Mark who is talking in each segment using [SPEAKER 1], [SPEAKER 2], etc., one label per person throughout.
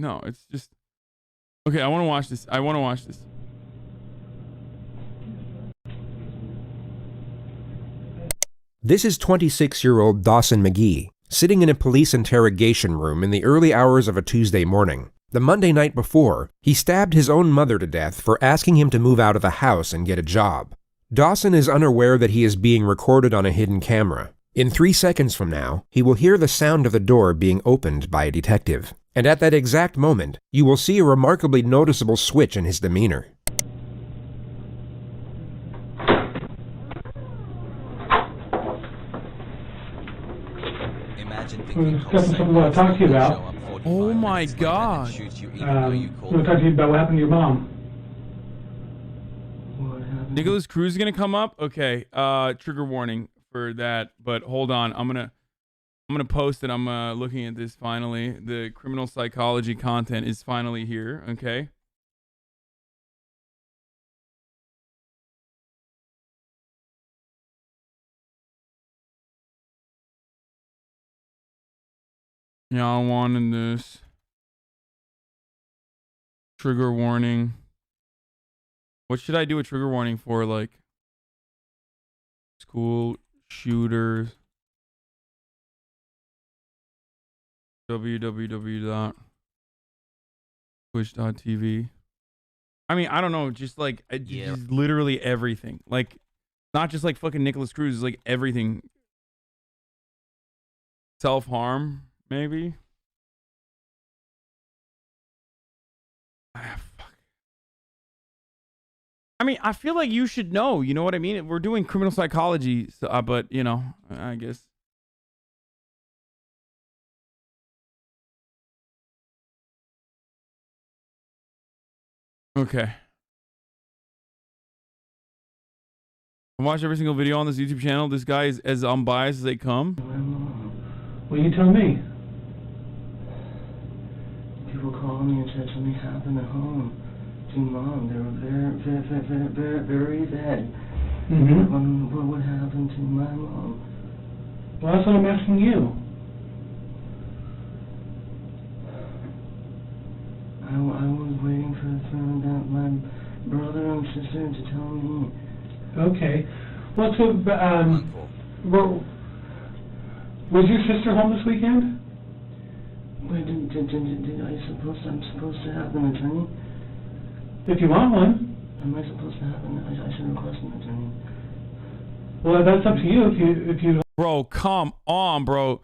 [SPEAKER 1] No, it's just... Okay, I want to watch this. I want to watch this.
[SPEAKER 2] This is 26-year-old Dawson McGee, sitting in a police interrogation room in the early hours of a Tuesday morning. The Monday night before, he stabbed his own mother to death for asking him to move out of the house and get a job. Dawson is unaware that he is being recorded on a hidden camera. In 3 seconds from now, he will hear the sound of the door being opened by a detective. And at that exact moment, you will see a remarkably noticeable switch in his demeanor.
[SPEAKER 3] Got something I want to talk to you about.
[SPEAKER 1] Oh my god.
[SPEAKER 3] I want to talk to you about what happened to your mom.
[SPEAKER 1] Nicholas Cruz is gonna come up? Okay, trigger warning for that, but hold on. I'm gonna post it. I'm looking at this finally. The criminal psychology content is finally here, okay? Y'all wanted this. Trigger warning. What should I do a trigger warning for? Like school shooters. www.twitch.tv. I mean, I don't know. Just like just literally everything. Like not just like fucking Nicholas Cruz. It's like everything. Self-harm. Maybe. Fuck. I mean, I feel like you should know. You know what I mean? We're doing criminal psychology, so, but you know, I guess. Okay. I watch every single video on this YouTube channel. This guy is as unbiased as they come.
[SPEAKER 3] Well, you tell me. People called me and said something happened at home to Mom. They were very bad. What happened to my mom? Well, that's what I'm asking you. I was waiting for my brother and sister to tell me. Okay. Well, so, was your sister home this weekend? Wait, I'm supposed to have an attorney? If you want one. Am I supposed to have I should request an attorney. Well, that's up to you if you...
[SPEAKER 1] Bro, come on, bro.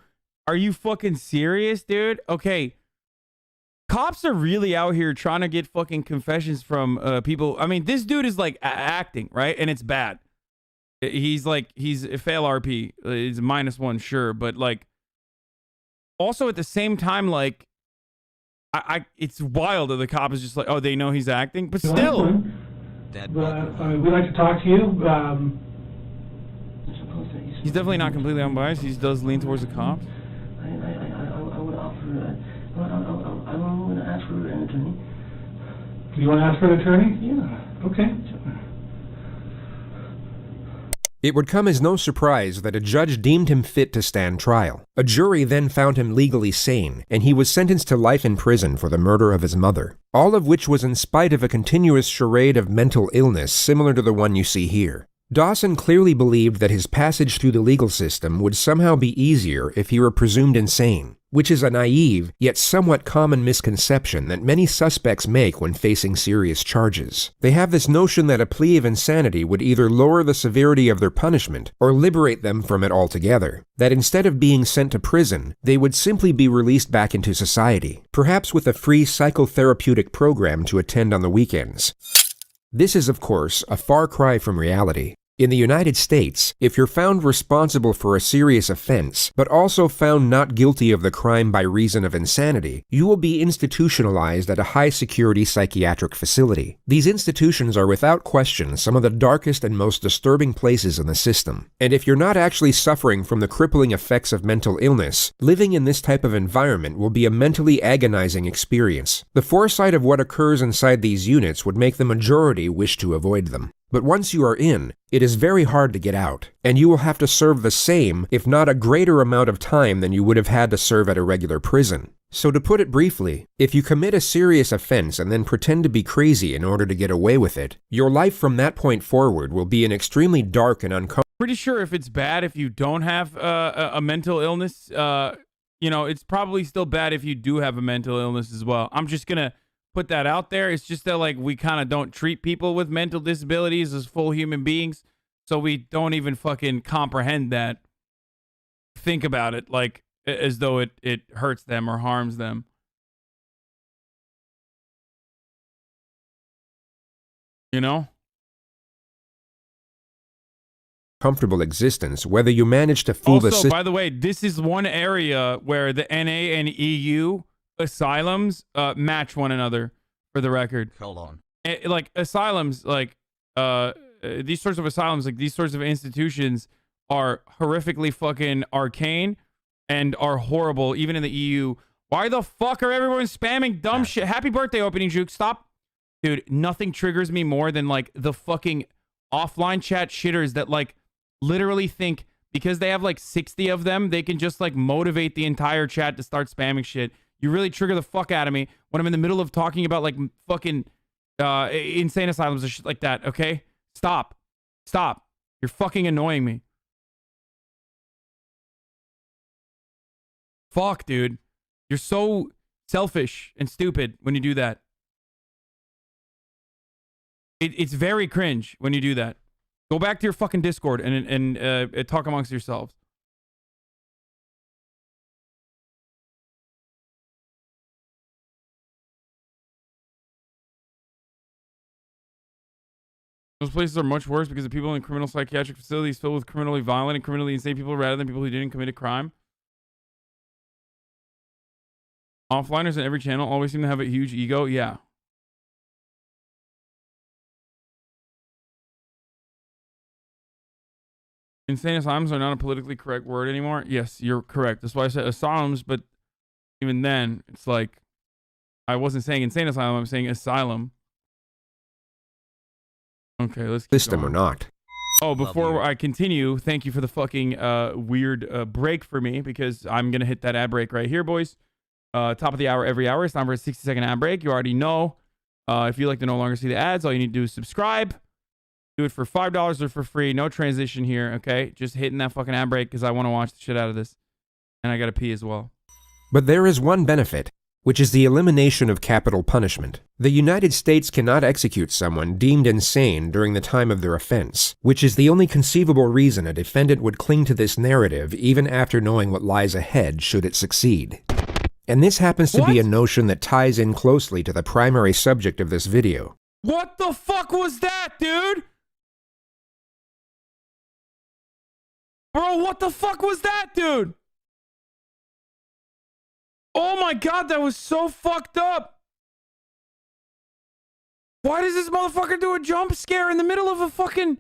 [SPEAKER 1] Are you fucking serious, dude? Okay. Cops are really out here trying to get fucking confessions from people. I mean, this dude is like acting, right? And it's bad. He's a fail RP. He's a -1, sure, but like also at the same time, like it's wild that the cop is just like, oh, they know he's acting, but still.
[SPEAKER 3] We'd like to talk to you.
[SPEAKER 1] He's definitely not completely unbiased. He does lean towards the cops.
[SPEAKER 3] I would offer. I want to ask for an attorney. You want to ask for an attorney? Yeah. Okay.
[SPEAKER 2] It would come as no surprise that a judge deemed him fit to stand trial. A jury then found him legally sane, and he was sentenced to life in prison for the murder of his mother. All of which was in spite of a continuous charade of mental illness similar to the one you see here. Dawson clearly believed that his passage through the legal system would somehow be easier if he were presumed insane, which is a naive, yet somewhat common misconception that many suspects make when facing serious charges. They have this notion that a plea of insanity would either lower the severity of their punishment or liberate them from it altogether. That instead of being sent to prison, they would simply be released back into society, perhaps with a free psychotherapeutic program to attend on the weekends. This is, of course, a far cry from reality. In the United States, if you're found responsible for a serious offense, but also found not guilty of the crime by reason of insanity, you will be institutionalized at a high-security psychiatric facility. These institutions are without question some of the darkest and most disturbing places in the system. And if you're not actually suffering from the crippling effects of mental illness, living in this type of environment will be a mentally agonizing experience. The foresight of what occurs inside these units would make the majority wish to avoid them. But once you are in, it is very hard to get out, and you will have to serve the same, if not a greater amount of time than you would have had to serve at a regular prison. So to put it briefly, if you commit a serious offense and then pretend to be crazy in order to get away with it, your life from that point forward will be an extremely dark and uncomfortable.
[SPEAKER 1] Pretty sure if it's bad if you don't have a mental illness, you know, it's probably still bad if you do have a mental illness as well. I'm just gonna put that out there. It's just that, like, we kind of don't treat people with mental disabilities as full human beings, so we don't even fucking comprehend that. Think about it, like, as though it hurts them or harms them. You know?
[SPEAKER 2] Comfortable existence, whether you manage to fool the system.
[SPEAKER 1] By the way, this is one area where the NA and EU asylums match one another, for the record.
[SPEAKER 4] Hold on.
[SPEAKER 1] Like, asylums, like, these sorts of asylums, like, these sorts of institutions are horrifically fucking arcane and are horrible, even in the EU. Why the fuck are everyone spamming dumb shit? Happy birthday, Opening Juke. Stop. Dude, nothing triggers me more than, like, the fucking offline chat shitters that, like, literally think because they have, like, 60 of them, they can just, like, motivate the entire chat to start spamming shit. You really trigger the fuck out of me when I'm in the middle of talking about, like, fucking insane asylums or shit like that, okay? Stop. Stop. You're fucking annoying me. Fuck, dude. You're so selfish and stupid when you do that. It's very cringe when you do that. Go back to your fucking Discord and talk amongst yourselves. Those places are much worse because the people in criminal psychiatric facilities filled with criminally violent and criminally insane people rather than people who didn't commit a crime. Offliners in every channel always seem to have a huge ego. Yeah. Insane asylums are not a politically correct word anymore. Yes, you're correct. That's why I said asylums, but even then, it's like, I wasn't saying insane asylum, I'm saying asylum. Okay, let's keep
[SPEAKER 2] System
[SPEAKER 1] going.
[SPEAKER 2] or not.
[SPEAKER 1] Oh, before I continue, thank you for the fucking weird break for me, because I'm going to hit that ad break right here, boys. Top of the hour every hour. It's time for a 60-second ad break. You already know. If you'd like to no longer see the ads, all you need to do is subscribe. Do it for $5 or for free. No transition here, okay? Just hitting that fucking ad break because I want to watch the shit out of this. And I got to pee as well.
[SPEAKER 2] But there is one benefit, which is the elimination of capital punishment. The United States cannot execute someone deemed insane during the time of their offense, which is the only conceivable reason a defendant would cling to this narrative even after knowing what lies ahead should it succeed. And this happens to be a notion that ties in closely to the primary subject of this video.
[SPEAKER 1] What the fuck was that, dude? Bro, what the fuck was that, dude? Oh my god, that was so fucked up. Why does this motherfucker do a jump scare in the middle of a fucking...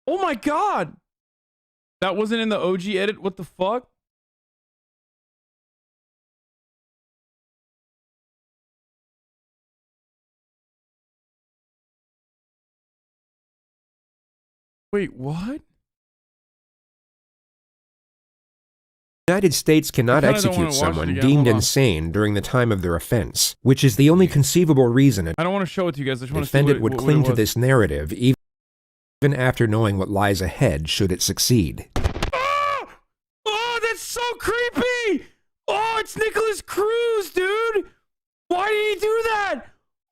[SPEAKER 1] Oh my god. That wasn't in the OG edit? What the fuck? Wait, what?
[SPEAKER 2] The United States cannot execute someone deemed insane during the time of their offense, which is the only conceivable reason a
[SPEAKER 1] I don't want to show it to you guys. I just want to see
[SPEAKER 2] defendant would cling to this narrative even after knowing what lies ahead should it succeed.
[SPEAKER 1] Oh! Oh, that's so creepy! Oh, it's Nicholas Cruz, dude! Why did he do that?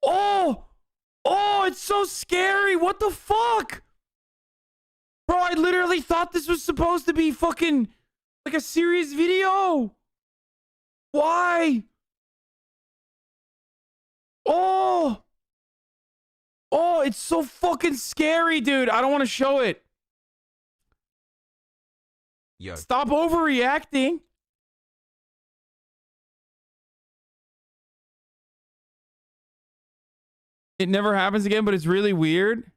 [SPEAKER 1] Oh! Oh, it's so scary! What the fuck? Bro, I literally thought this was supposed to be fucking like a serious video. Why? Oh! Oh, it's so fucking scary, dude. I don't want to show it.
[SPEAKER 4] Yo.
[SPEAKER 1] Stop overreacting. It never happens again, but it's really weird.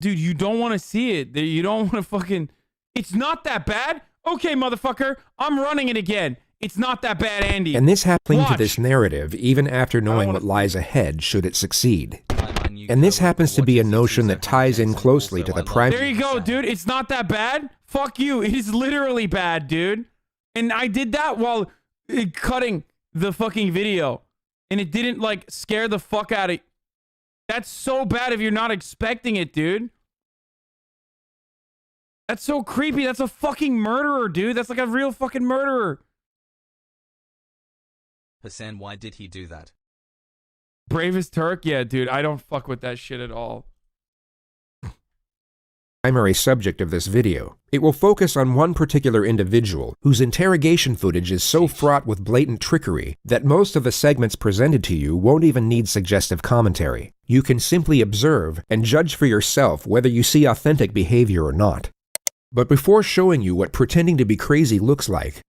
[SPEAKER 1] Dude, you don't want to see it. You don't want to fucking... It's not that bad. Okay, motherfucker. I'm running it again. It's not that bad, Andy.
[SPEAKER 2] And this happens to this narrative even after knowing what lies ahead should it succeed. And this happens to be a notion that ties in closely to the primary...
[SPEAKER 1] There you go, dude. It's not that bad. Fuck you. It is literally bad, dude. And I did that while cutting the fucking video. And it didn't, like, scare the fuck out of... That's so bad if you're not expecting it, dude. That's so creepy. That's a fucking murderer, dude. That's like a real fucking murderer.
[SPEAKER 4] Hasan, why did he do that?
[SPEAKER 1] Bravest Turk? Yeah, dude. I don't fuck with that shit at all.
[SPEAKER 2] Primary subject of this video. It will focus on one particular individual whose interrogation footage is so fraught with blatant trickery that most of the segments presented to you won't even need suggestive commentary. You can simply observe and judge for yourself whether you see authentic behavior or not. But before showing you what pretending to be crazy looks like,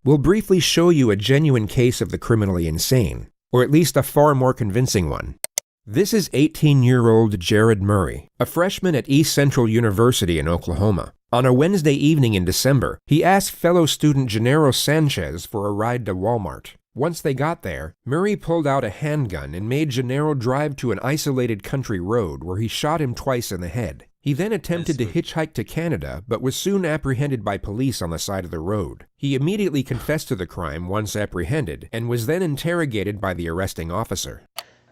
[SPEAKER 2] we'll briefly show you a genuine case of the criminally insane, or at least a far more convincing one. This is 18-year-old Jared Murray, a freshman at East Central University in Oklahoma. On a Wednesday evening in December, he asked fellow student Gennaro Sanchez for a ride to Walmart. Once they got there, Murray pulled out a handgun and made Gennaro drive to an isolated country road where he shot him twice in the head. He then attempted to hitchhike to Canada, but was soon apprehended by police on the side of the road. He immediately confessed to the crime once apprehended, and was then interrogated by the arresting officer.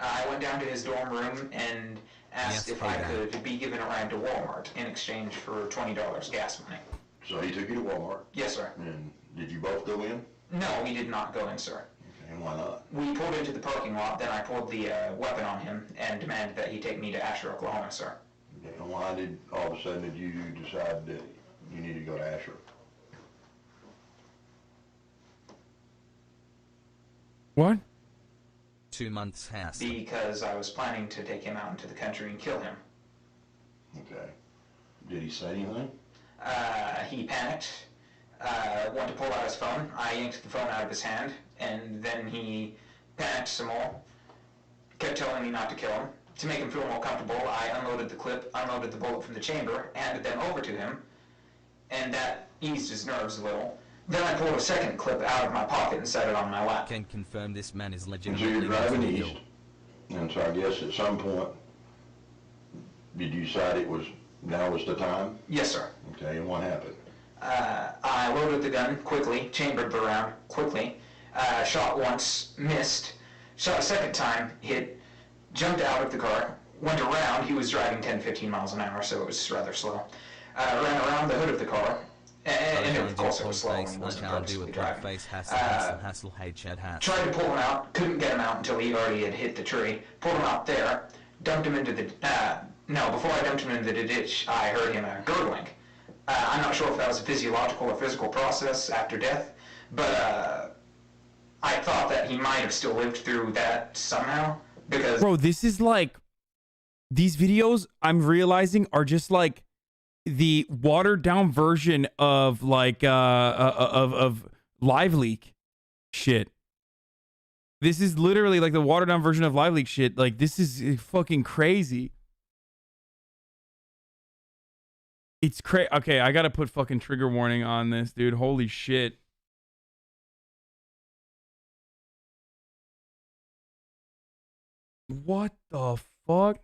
[SPEAKER 5] I went down to his dorm room and asked if I could be given a ride to Walmart in exchange for $20 gas money.
[SPEAKER 6] So he took you to Walmart?
[SPEAKER 5] Yes, sir.
[SPEAKER 6] And did you both go in?
[SPEAKER 5] No, we did not go in, sir.
[SPEAKER 6] Okay, and why not?
[SPEAKER 5] We pulled into the parking lot, then I pulled the weapon on him and demanded that he take me to Asher, Oklahoma, sir.
[SPEAKER 6] Okay, and why did all of a sudden did you decide that you needed to go to Asher?
[SPEAKER 1] What?
[SPEAKER 4] 2 months has.
[SPEAKER 5] Because I was planning to take him out into the country and kill him.
[SPEAKER 6] Okay. Did he say anything?
[SPEAKER 5] He panicked, wanted to pull out his phone. I yanked the phone out of his hand, and then he panicked some more, kept telling me not to kill him. To make him feel more comfortable, I unloaded the clip, unloaded the bullet from the chamber, handed them over to him, and that eased his nerves a little. Then I pulled a second clip out of my pocket and set it on my lap.
[SPEAKER 4] Can confirm this man is
[SPEAKER 6] And so
[SPEAKER 4] legitimately
[SPEAKER 6] you're driving
[SPEAKER 4] mentally
[SPEAKER 6] east,
[SPEAKER 4] ill.
[SPEAKER 6] and so I guess at some point, did you decide now was the time?
[SPEAKER 5] Yes, sir.
[SPEAKER 6] Okay, and what happened?
[SPEAKER 5] I loaded the gun quickly, chambered the round quickly, shot once, missed, shot a second time, hit, jumped out of the car, went around. He was driving 10-15 miles an hour, so it was rather slow. Ran around the hood of the car, and of course it was slow and he wasn't purposely driving. Tried to pull him out, couldn't get him out until he already had hit the tree. Pulled him out there, dumped him into the... before I dumped him into the ditch, I heard him gurgling. I'm not sure if that was a physiological or physical process after death, but I thought that he might have still lived through that somehow, because...
[SPEAKER 1] Bro, this is like... These videos, I'm realizing, are just like the watered down version of like of Live Leak shit. This is literally like the watered down version of Live Leak shit. Like, this is fucking crazy. It's crazy. Okay, I gotta put fucking trigger warning on this, dude. Holy shit. What the fuck?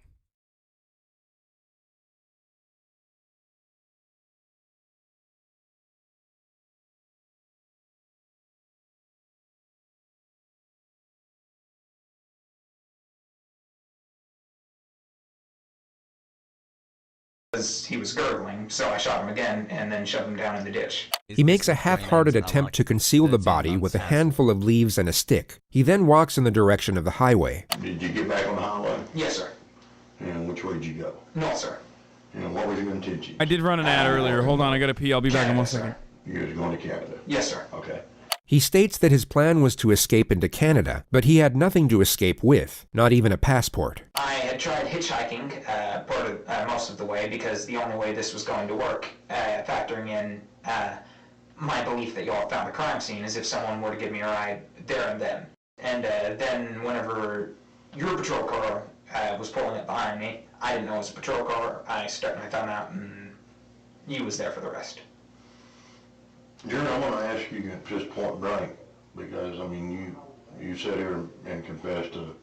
[SPEAKER 5] He was gurgling, so I shot him again and then shoved him down in the ditch.
[SPEAKER 2] He makes a half-hearted attempt to conceal the body with a handful of leaves and a stick. He then walks in the direction of the highway.
[SPEAKER 6] Did you get back on the highway?
[SPEAKER 5] Yes, sir.
[SPEAKER 6] And which way did you go?
[SPEAKER 5] No, sir.
[SPEAKER 6] And what was your intention?
[SPEAKER 1] I did run an ad earlier. Hold on, I gotta pee. I'll be back in 1 second.
[SPEAKER 6] You was going to Canada?
[SPEAKER 5] Yes, sir.
[SPEAKER 6] Okay.
[SPEAKER 2] He states that his plan was to escape into Canada, but he had nothing to escape with, not even a passport.
[SPEAKER 5] I had tried hitchhiking most of the way because the only way this was going to work, factoring in my belief that y'all found the crime scene, is if someone were to give me a ride there and then. And then whenever your patrol car was pulling up behind me, I didn't know it was a patrol car. I stuck my thumb out and you was there for the rest.
[SPEAKER 6] Jerry, I want to ask you just point blank, because, I mean, you sat here and confessed to...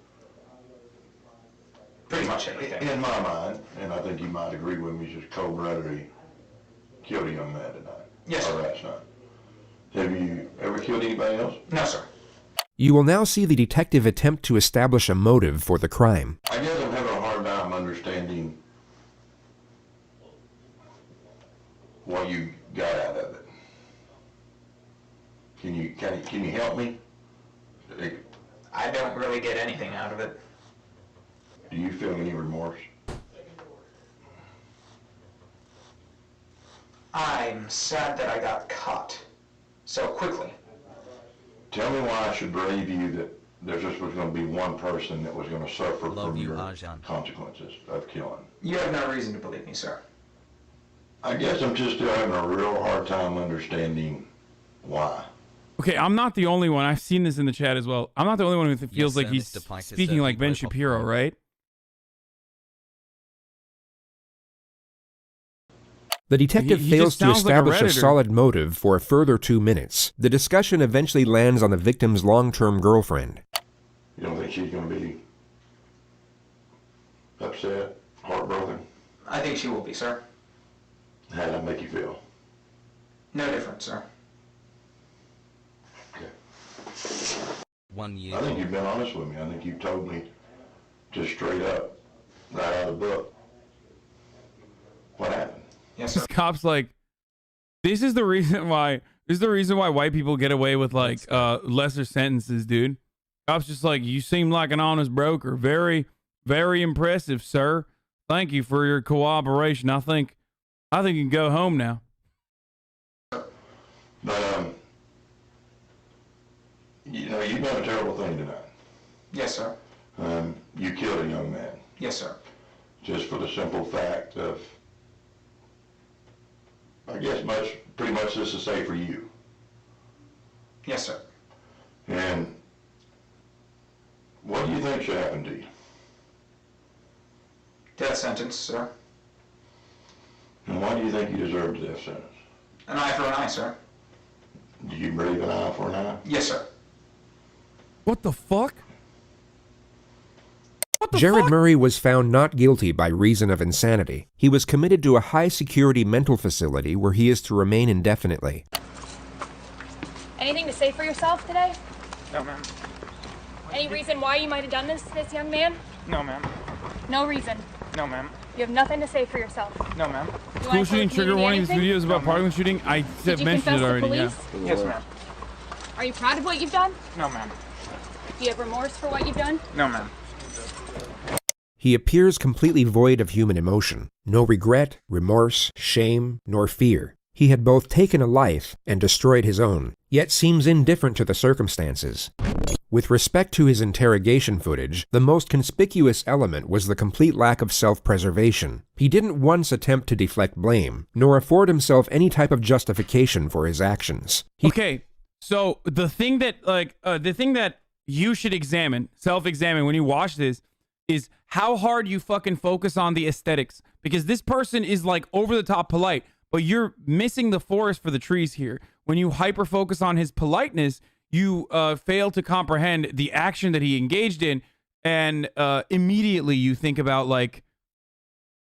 [SPEAKER 5] Pretty much everything.
[SPEAKER 6] In my mind, and I think you might agree with me, just cold-bloodedly killed a young man tonight.
[SPEAKER 5] Yes, sir.
[SPEAKER 6] Or last night. Have you ever killed anybody else?
[SPEAKER 5] No, sir.
[SPEAKER 2] You will now see the detective attempt to establish a motive for the crime.
[SPEAKER 6] I guess I'm having a hard time understanding what you got out of it. Can you help me?
[SPEAKER 5] I don't really get anything out of it.
[SPEAKER 6] Do you feel any remorse?
[SPEAKER 5] I'm sad that I got caught so quickly.
[SPEAKER 6] Tell me why I should believe you that there just was going to be one person that was going to suffer
[SPEAKER 4] Love
[SPEAKER 6] from
[SPEAKER 4] you,
[SPEAKER 6] your
[SPEAKER 4] Hasan.
[SPEAKER 6] consequences of killing.
[SPEAKER 5] You have no reason to believe me, sir.
[SPEAKER 6] I guess I'm just still having a real hard time understanding why.
[SPEAKER 1] Okay, I'm not the only one. I've seen this in the chat as well. I'm not the only one who feels
[SPEAKER 4] Yes,
[SPEAKER 1] like
[SPEAKER 4] sir,
[SPEAKER 1] he's
[SPEAKER 4] Mr. Pike is
[SPEAKER 1] speaking like Ben
[SPEAKER 4] certainly
[SPEAKER 1] Shapiro,
[SPEAKER 4] popcorn.
[SPEAKER 1] right?
[SPEAKER 2] The detective
[SPEAKER 1] He
[SPEAKER 2] fails
[SPEAKER 1] just
[SPEAKER 2] to
[SPEAKER 1] sounds like a
[SPEAKER 2] establish a
[SPEAKER 1] Redditor.
[SPEAKER 2] solid motive for a further 2 minutes. The discussion eventually lands on the victim's long-term girlfriend.
[SPEAKER 6] You don't think she's going to be upset, heartbroken?
[SPEAKER 5] I think she will be, sir.
[SPEAKER 6] How does that make you feel?
[SPEAKER 5] No different, sir.
[SPEAKER 6] Okay.
[SPEAKER 4] 1 year.
[SPEAKER 6] I think you've been honest with me. I think you told me just straight up, right out of the book, what happened.
[SPEAKER 5] Yes, sir.
[SPEAKER 1] This cop's like, this is the reason why white people get away with like lesser sentences, dude. Cop's just like, you seem like an honest broker. Very, very impressive, sir. Thank you for your cooperation. I think you can go home now.
[SPEAKER 6] But, you know, you've done a terrible thing tonight.
[SPEAKER 5] Yes, sir.
[SPEAKER 6] You killed a young man
[SPEAKER 5] Yes, sir.
[SPEAKER 6] just for the simple fact of, I guess pretty much this is safe for you.
[SPEAKER 5] Yes, sir.
[SPEAKER 6] And what do you think should happen to you?
[SPEAKER 5] Death sentence, sir.
[SPEAKER 6] And why do you think you deserve the death sentence?
[SPEAKER 5] An eye for an eye, sir.
[SPEAKER 6] Do you believe an eye for an eye?
[SPEAKER 5] Yes, sir.
[SPEAKER 1] What the fuck? What the
[SPEAKER 2] Jared
[SPEAKER 1] fuck?
[SPEAKER 2] Murray was found not guilty by reason of insanity. He was committed to a high-security mental facility where he is to remain indefinitely.
[SPEAKER 7] Anything to say for yourself today?
[SPEAKER 8] No, ma'am.
[SPEAKER 7] Any reason why you might have done this to this young man?
[SPEAKER 8] No, ma'am.
[SPEAKER 7] No reason.
[SPEAKER 8] No, ma'am.
[SPEAKER 7] You have nothing to say for yourself.
[SPEAKER 8] No, ma'am.
[SPEAKER 7] You wanna
[SPEAKER 1] School
[SPEAKER 7] tell
[SPEAKER 1] shooting
[SPEAKER 7] the
[SPEAKER 1] trigger
[SPEAKER 7] community
[SPEAKER 1] warning. This
[SPEAKER 7] anything?
[SPEAKER 1] video is about Parkland shooting. I
[SPEAKER 7] Did you
[SPEAKER 1] mentioned
[SPEAKER 7] confess
[SPEAKER 1] it
[SPEAKER 7] to
[SPEAKER 1] already. Yeah.
[SPEAKER 7] police?
[SPEAKER 8] Yes, ma'am.
[SPEAKER 7] Are you proud of what you've done?
[SPEAKER 8] No, ma'am.
[SPEAKER 7] Do you have remorse for what you've done?
[SPEAKER 8] No, ma'am.
[SPEAKER 2] He appears completely void of human emotion. No regret, remorse, shame, nor fear. He had both taken a life and destroyed his own, yet seems indifferent to the circumstances. With respect to his interrogation footage, the most conspicuous element was the complete lack of self-preservation. He didn't once attempt to deflect blame, nor afford himself any type of justification for his actions.
[SPEAKER 1] Okay, so the thing that you should self-examine when you watch this, is how hard you fucking focus on the aesthetics. Because this person is like over the top polite, but you're missing the forest for the trees here. When you hyper focus on his politeness, you fail to comprehend the action that he engaged in, and immediately you think about like,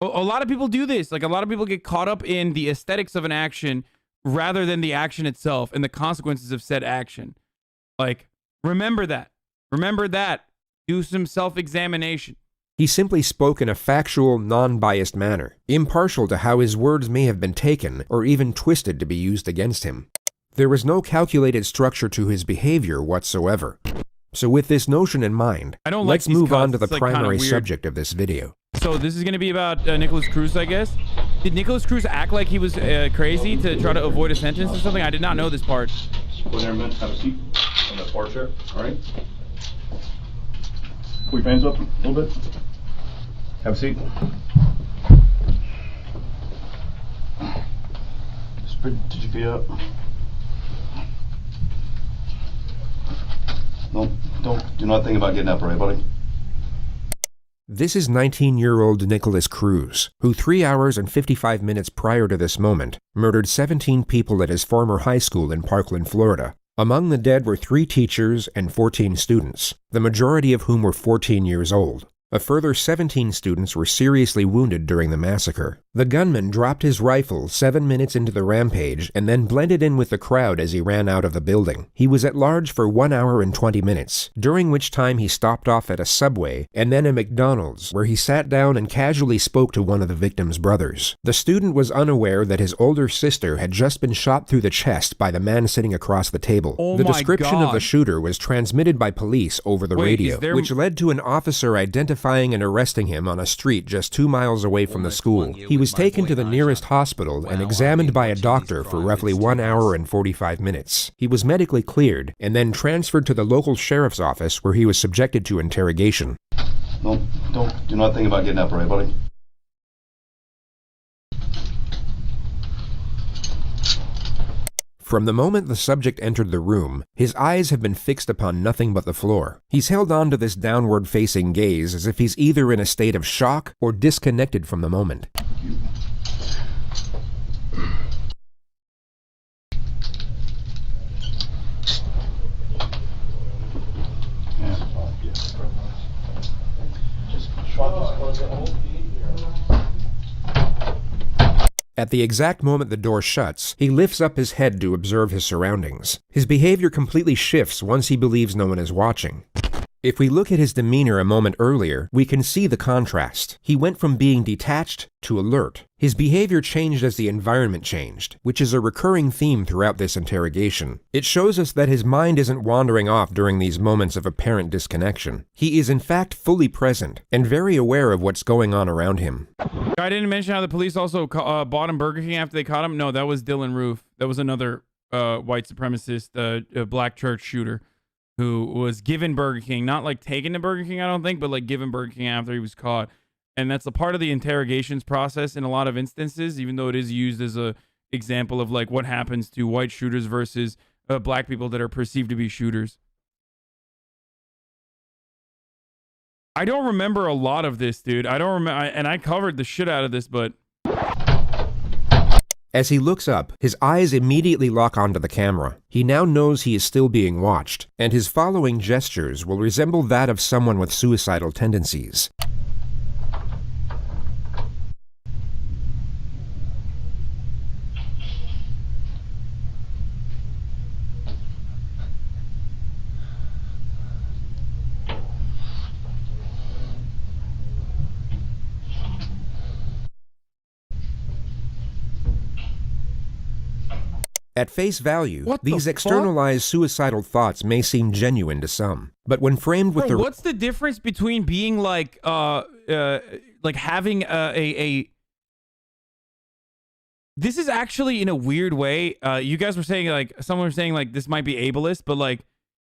[SPEAKER 1] a lot of people do this. Like a lot of people get caught up in the aesthetics of an action rather than the action itself and the consequences of said action. Like, remember that. Remember that. Do some self-examination.
[SPEAKER 2] He simply spoke in a factual, non-biased manner, impartial to how his words may have been taken or even twisted to be used against him. There was no calculated structure to his behavior whatsoever. So with this notion in mind,
[SPEAKER 1] I don't like
[SPEAKER 2] let's
[SPEAKER 1] these
[SPEAKER 2] move on
[SPEAKER 1] cuts.
[SPEAKER 2] to the
[SPEAKER 1] It's, like, kinda
[SPEAKER 2] primary
[SPEAKER 1] weird.
[SPEAKER 2] subject of this video.
[SPEAKER 1] So this is going to be about Nicholas Cruz, I guess. Did Nicholas Cruz act like he was crazy to try to avoid a sentence or something? I did not know this part.
[SPEAKER 9] Go there, man. Have a seat on the bar chair. All right. Put your hands up a little bit. Have a seat. Did you feet up? Do not think about getting up, all right, buddy?
[SPEAKER 2] This is 19-year-old Nicholas Cruz, who 3 hours and 55 minutes prior to this moment murdered 17 people at his former high school in Parkland, Florida. Among the dead were 3 teachers and 14 students, the majority of whom were 14 years old. A further 17 students were seriously wounded during the massacre. The gunman dropped his rifle 7 minutes into the rampage and then blended in with the crowd as he ran out of the building. He was at large for 1 hour and 20 minutes, during which time he stopped off at a Subway and then a McDonald's, where he sat down and casually spoke to one of the victim's brothers. The student was unaware that his older sister had just been shot through the chest by the man sitting across the table.
[SPEAKER 1] Oh
[SPEAKER 2] the
[SPEAKER 1] my
[SPEAKER 2] description of
[SPEAKER 1] God.
[SPEAKER 2] the shooter was transmitted by police over the
[SPEAKER 1] Wait,
[SPEAKER 2] radio,
[SPEAKER 1] is there-
[SPEAKER 2] which led to an officer identifying and arresting him on a street just 2 miles away from the
[SPEAKER 4] Almost
[SPEAKER 2] school.
[SPEAKER 4] 1 year
[SPEAKER 2] He
[SPEAKER 4] with
[SPEAKER 2] was
[SPEAKER 4] my
[SPEAKER 2] taken
[SPEAKER 4] boy
[SPEAKER 2] to the
[SPEAKER 4] Hasan.
[SPEAKER 2] nearest hospital and
[SPEAKER 4] Wow,
[SPEAKER 2] examined
[SPEAKER 4] I've
[SPEAKER 2] by
[SPEAKER 4] been
[SPEAKER 2] a
[SPEAKER 4] watching
[SPEAKER 2] doctor
[SPEAKER 4] these
[SPEAKER 2] for roughly
[SPEAKER 4] crimes
[SPEAKER 2] 1
[SPEAKER 4] too
[SPEAKER 2] hour
[SPEAKER 4] fast.
[SPEAKER 2] and 45 minutes. He was medically cleared and then transferred to the local sheriff's office where he was subjected to interrogation.
[SPEAKER 9] No, do not think about getting up, all right, buddy?
[SPEAKER 2] From the moment the subject entered the room, his eyes have been fixed upon nothing but the floor. He's held on to this downward-facing gaze as if he's either in a state of shock or disconnected from the moment. At the exact moment the door shuts, he lifts up his head to observe his surroundings. His behavior completely shifts once he believes no one is watching. If we look at his demeanor a moment earlier, we can see the contrast. He went from being detached to alert. His behavior changed as the environment changed, which is a recurring theme throughout this interrogation. It shows us that his mind isn't wandering off during these moments of apparent disconnection. He is in fact fully present and very aware of what's going on around him.
[SPEAKER 1] I didn't mention how the police also bought him Burger King after they caught him. No, that was Dylan Roof. That was another white supremacist, black church shooter who was given Burger King, not like taken to Burger King, I don't think, but like given Burger King after he was caught. And that's a part of the interrogations process in a lot of instances, even though it is used as a example of like what happens to white shooters versus black people that are perceived to be shooters. I don't remember a lot of this, dude. I don't remember, and I covered the shit out of this, but
[SPEAKER 2] As he looks up, his eyes immediately lock onto the camera. He now knows he is still being watched, and his following gestures will resemble that of someone with suicidal tendencies. At face value,
[SPEAKER 1] What the
[SPEAKER 2] these
[SPEAKER 1] fuck?
[SPEAKER 2] externalized suicidal thoughts may seem genuine to some, but when framed with
[SPEAKER 1] bro,
[SPEAKER 2] the
[SPEAKER 1] what's the difference between being like having a this is actually in a weird way, you guys were saying like, someone was saying like this might be ableist, but like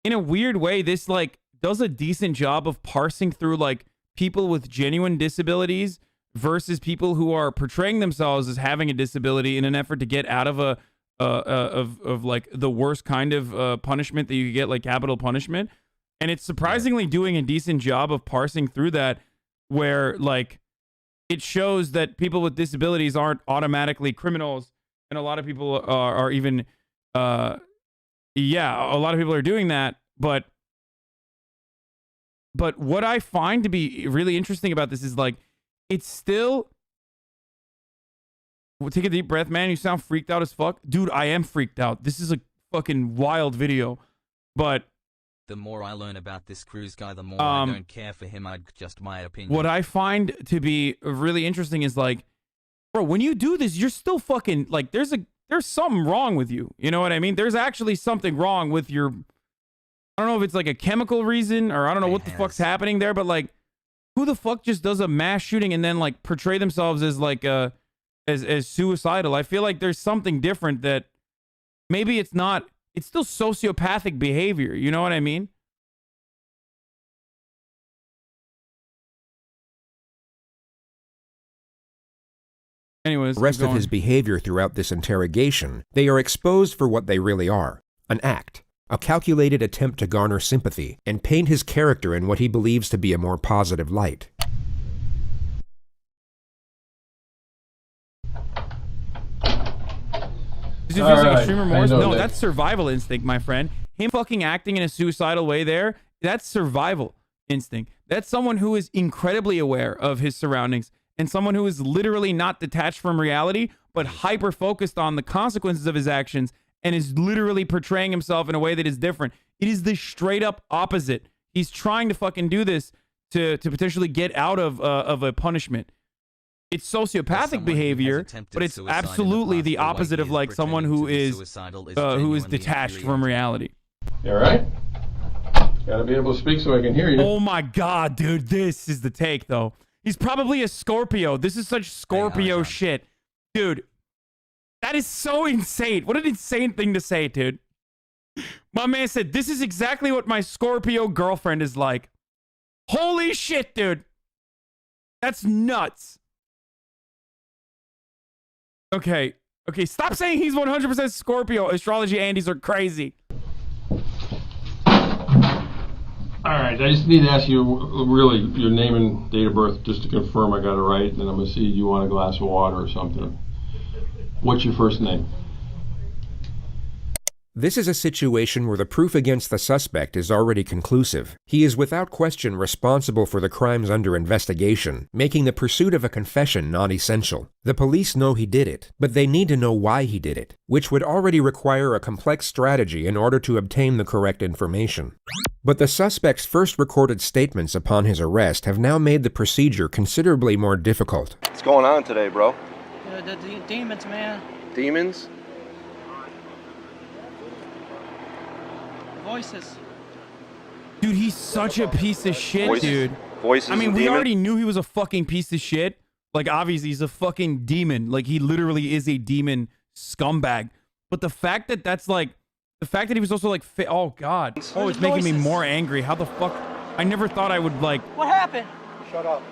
[SPEAKER 1] in a weird way, this like does a decent job of parsing through like people with genuine disabilities versus people who are portraying themselves as having a disability in an effort to get out of a of like the worst kind of punishment that you could get, like capital punishment. And it's surprisingly doing a decent job of parsing through that, where like it shows that people with disabilities aren't automatically criminals, and a lot of people are even a lot of people are doing that. But what I find to be really interesting about this is like it's still. Well, take a deep breath, man. You sound freaked out as fuck. Dude, I am freaked out. This is a fucking wild video. But
[SPEAKER 4] The more I learn about this Cruz guy, the more I don't care for him. Just my opinion.
[SPEAKER 1] what I find to be really interesting is like, bro, when you do this, you're still fucking like there's something wrong with you. You know what I mean? There's actually something wrong with your, I don't know if it's like a chemical reason or I don't know what the fuck's happening there, but like who the fuck just does a mass shooting and then like portray themselves as like as suicidal? I feel like there's something different that maybe it's not, it's still sociopathic behavior. You know what I mean? Anyways,
[SPEAKER 2] the rest of his behavior throughout this interrogation, they are exposed for what they really are: an act, a calculated attempt to garner sympathy and paint his character in what he believes to be a more positive light.
[SPEAKER 1] Is he using
[SPEAKER 9] Alright,
[SPEAKER 1] extreme
[SPEAKER 9] how you
[SPEAKER 1] remorse?
[SPEAKER 9] doing,
[SPEAKER 1] No,
[SPEAKER 9] Nick?
[SPEAKER 1] that's survival instinct, my friend. Him fucking acting in a suicidal way there, that's survival. instinct. That's someone who is incredibly aware of his surroundings and someone who is literally not detached from reality, but hyper focused on the consequences of his actions and is literally portraying himself in a way that is different. It is the straight up opposite. He's trying to fucking do this to potentially get out of a punishment. It's sociopathic behavior, but it's absolutely the opposite of like someone who is detached from reality.
[SPEAKER 8] You all right? Gotta be able to speak so I can hear you.
[SPEAKER 1] Oh my God, dude, this is the take though. He's probably a Scorpio. This is such Scorpio shit. Dude, that is so insane. What an insane thing to say, dude. My man said, this is exactly what my Scorpio girlfriend is like. Holy shit, dude. That's nuts. Okay, stop saying he's 100% Scorpio. Astrology Andes are crazy.
[SPEAKER 8] Alright, I just need to ask you really your name and date of birth just to confirm I got it right, and then I'm going to see you want a glass of water or something. What's your first name?
[SPEAKER 2] This is a situation where the proof against the suspect is already conclusive. He is without question responsible for the crimes under investigation, making the pursuit of a confession not essential. The police know he did it, but they need to know why he did it, which would already require a complex strategy in order to obtain the correct information. But the suspect's first recorded statements upon his arrest have now made the procedure considerably more difficult.
[SPEAKER 10] What's going on today, bro?
[SPEAKER 11] The demons, man.
[SPEAKER 10] Demons?
[SPEAKER 11] Voices.
[SPEAKER 1] Dude, he's such a piece of shit, dude.
[SPEAKER 10] Voices.
[SPEAKER 1] I mean, we already knew he was a fucking piece of shit. Like, obviously, he's a fucking demon. Like, he literally is a demon scumbag. But the fact that that's like, the fact that he was also like, oh God. Oh, it's making me more angry. How the fuck? I never thought I would like.
[SPEAKER 11] What happened?
[SPEAKER 10] Shut up.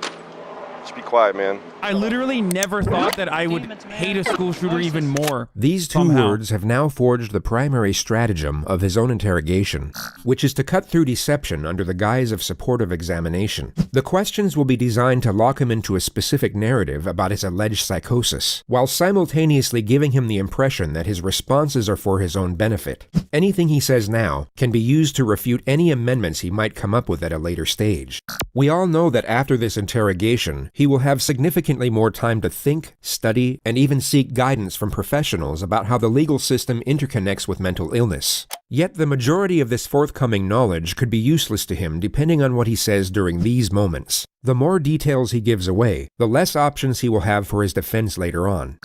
[SPEAKER 10] Just be quiet, man.
[SPEAKER 1] I literally never thought that I would hate a school shooter even more.
[SPEAKER 2] These two words have now forged the primary stratagem of his own interrogation, which is to cut through deception under the guise of supportive examination. The questions will be designed to lock him into a specific narrative about his alleged psychosis, while simultaneously giving him the impression that his responses are for his own benefit. Anything he says now can be used to refute any amendments he might come up with at a later stage. We all know that after this interrogation, he will have significantly more time to think, study, and even seek guidance from professionals about how the legal system interconnects with mental illness. Yet the majority of this forthcoming knowledge could be useless to him depending on what he says during these moments. The more details he gives away, the less options he will have for his defense later on.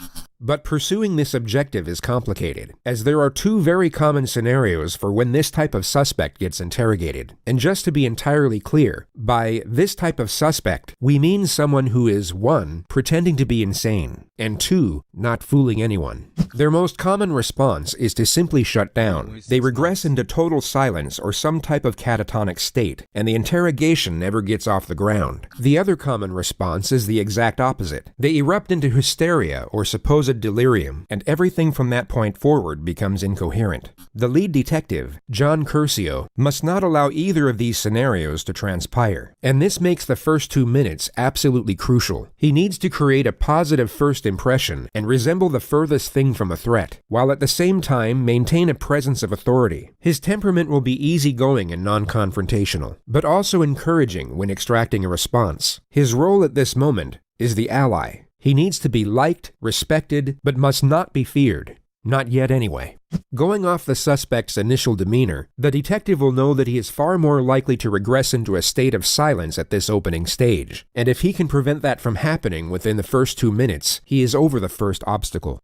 [SPEAKER 2] But pursuing this objective is complicated, as there are two very common scenarios for when this type of suspect gets interrogated. And just to be entirely clear, by this type of suspect, we mean someone who is 1. Pretending to be insane, and 2. Not fooling anyone. Their most common response is to simply shut down. They regress into total silence or some type of catatonic state, and the interrogation never gets off the ground. The other common response is the exact opposite. They erupt into hysteria or supposed delirium, and everything from that point forward becomes incoherent. The lead detective, John Curcio, must not allow either of these scenarios to transpire, and this makes the first 2 minutes absolutely crucial. He needs to create a positive first impression and resemble the furthest thing from a threat, while at the same time maintain a presence of authority. His temperament will be easygoing and non-confrontational, but also encouraging when extracting a response. His role at this moment is the ally. He needs to be liked, respected, but must not be feared. Not yet anyway. Going off the suspect's initial demeanor, the detective will know that he is far more likely to regress into a state of silence at this opening stage, and if he can prevent that from happening within the first 2 minutes, he is over the first obstacle.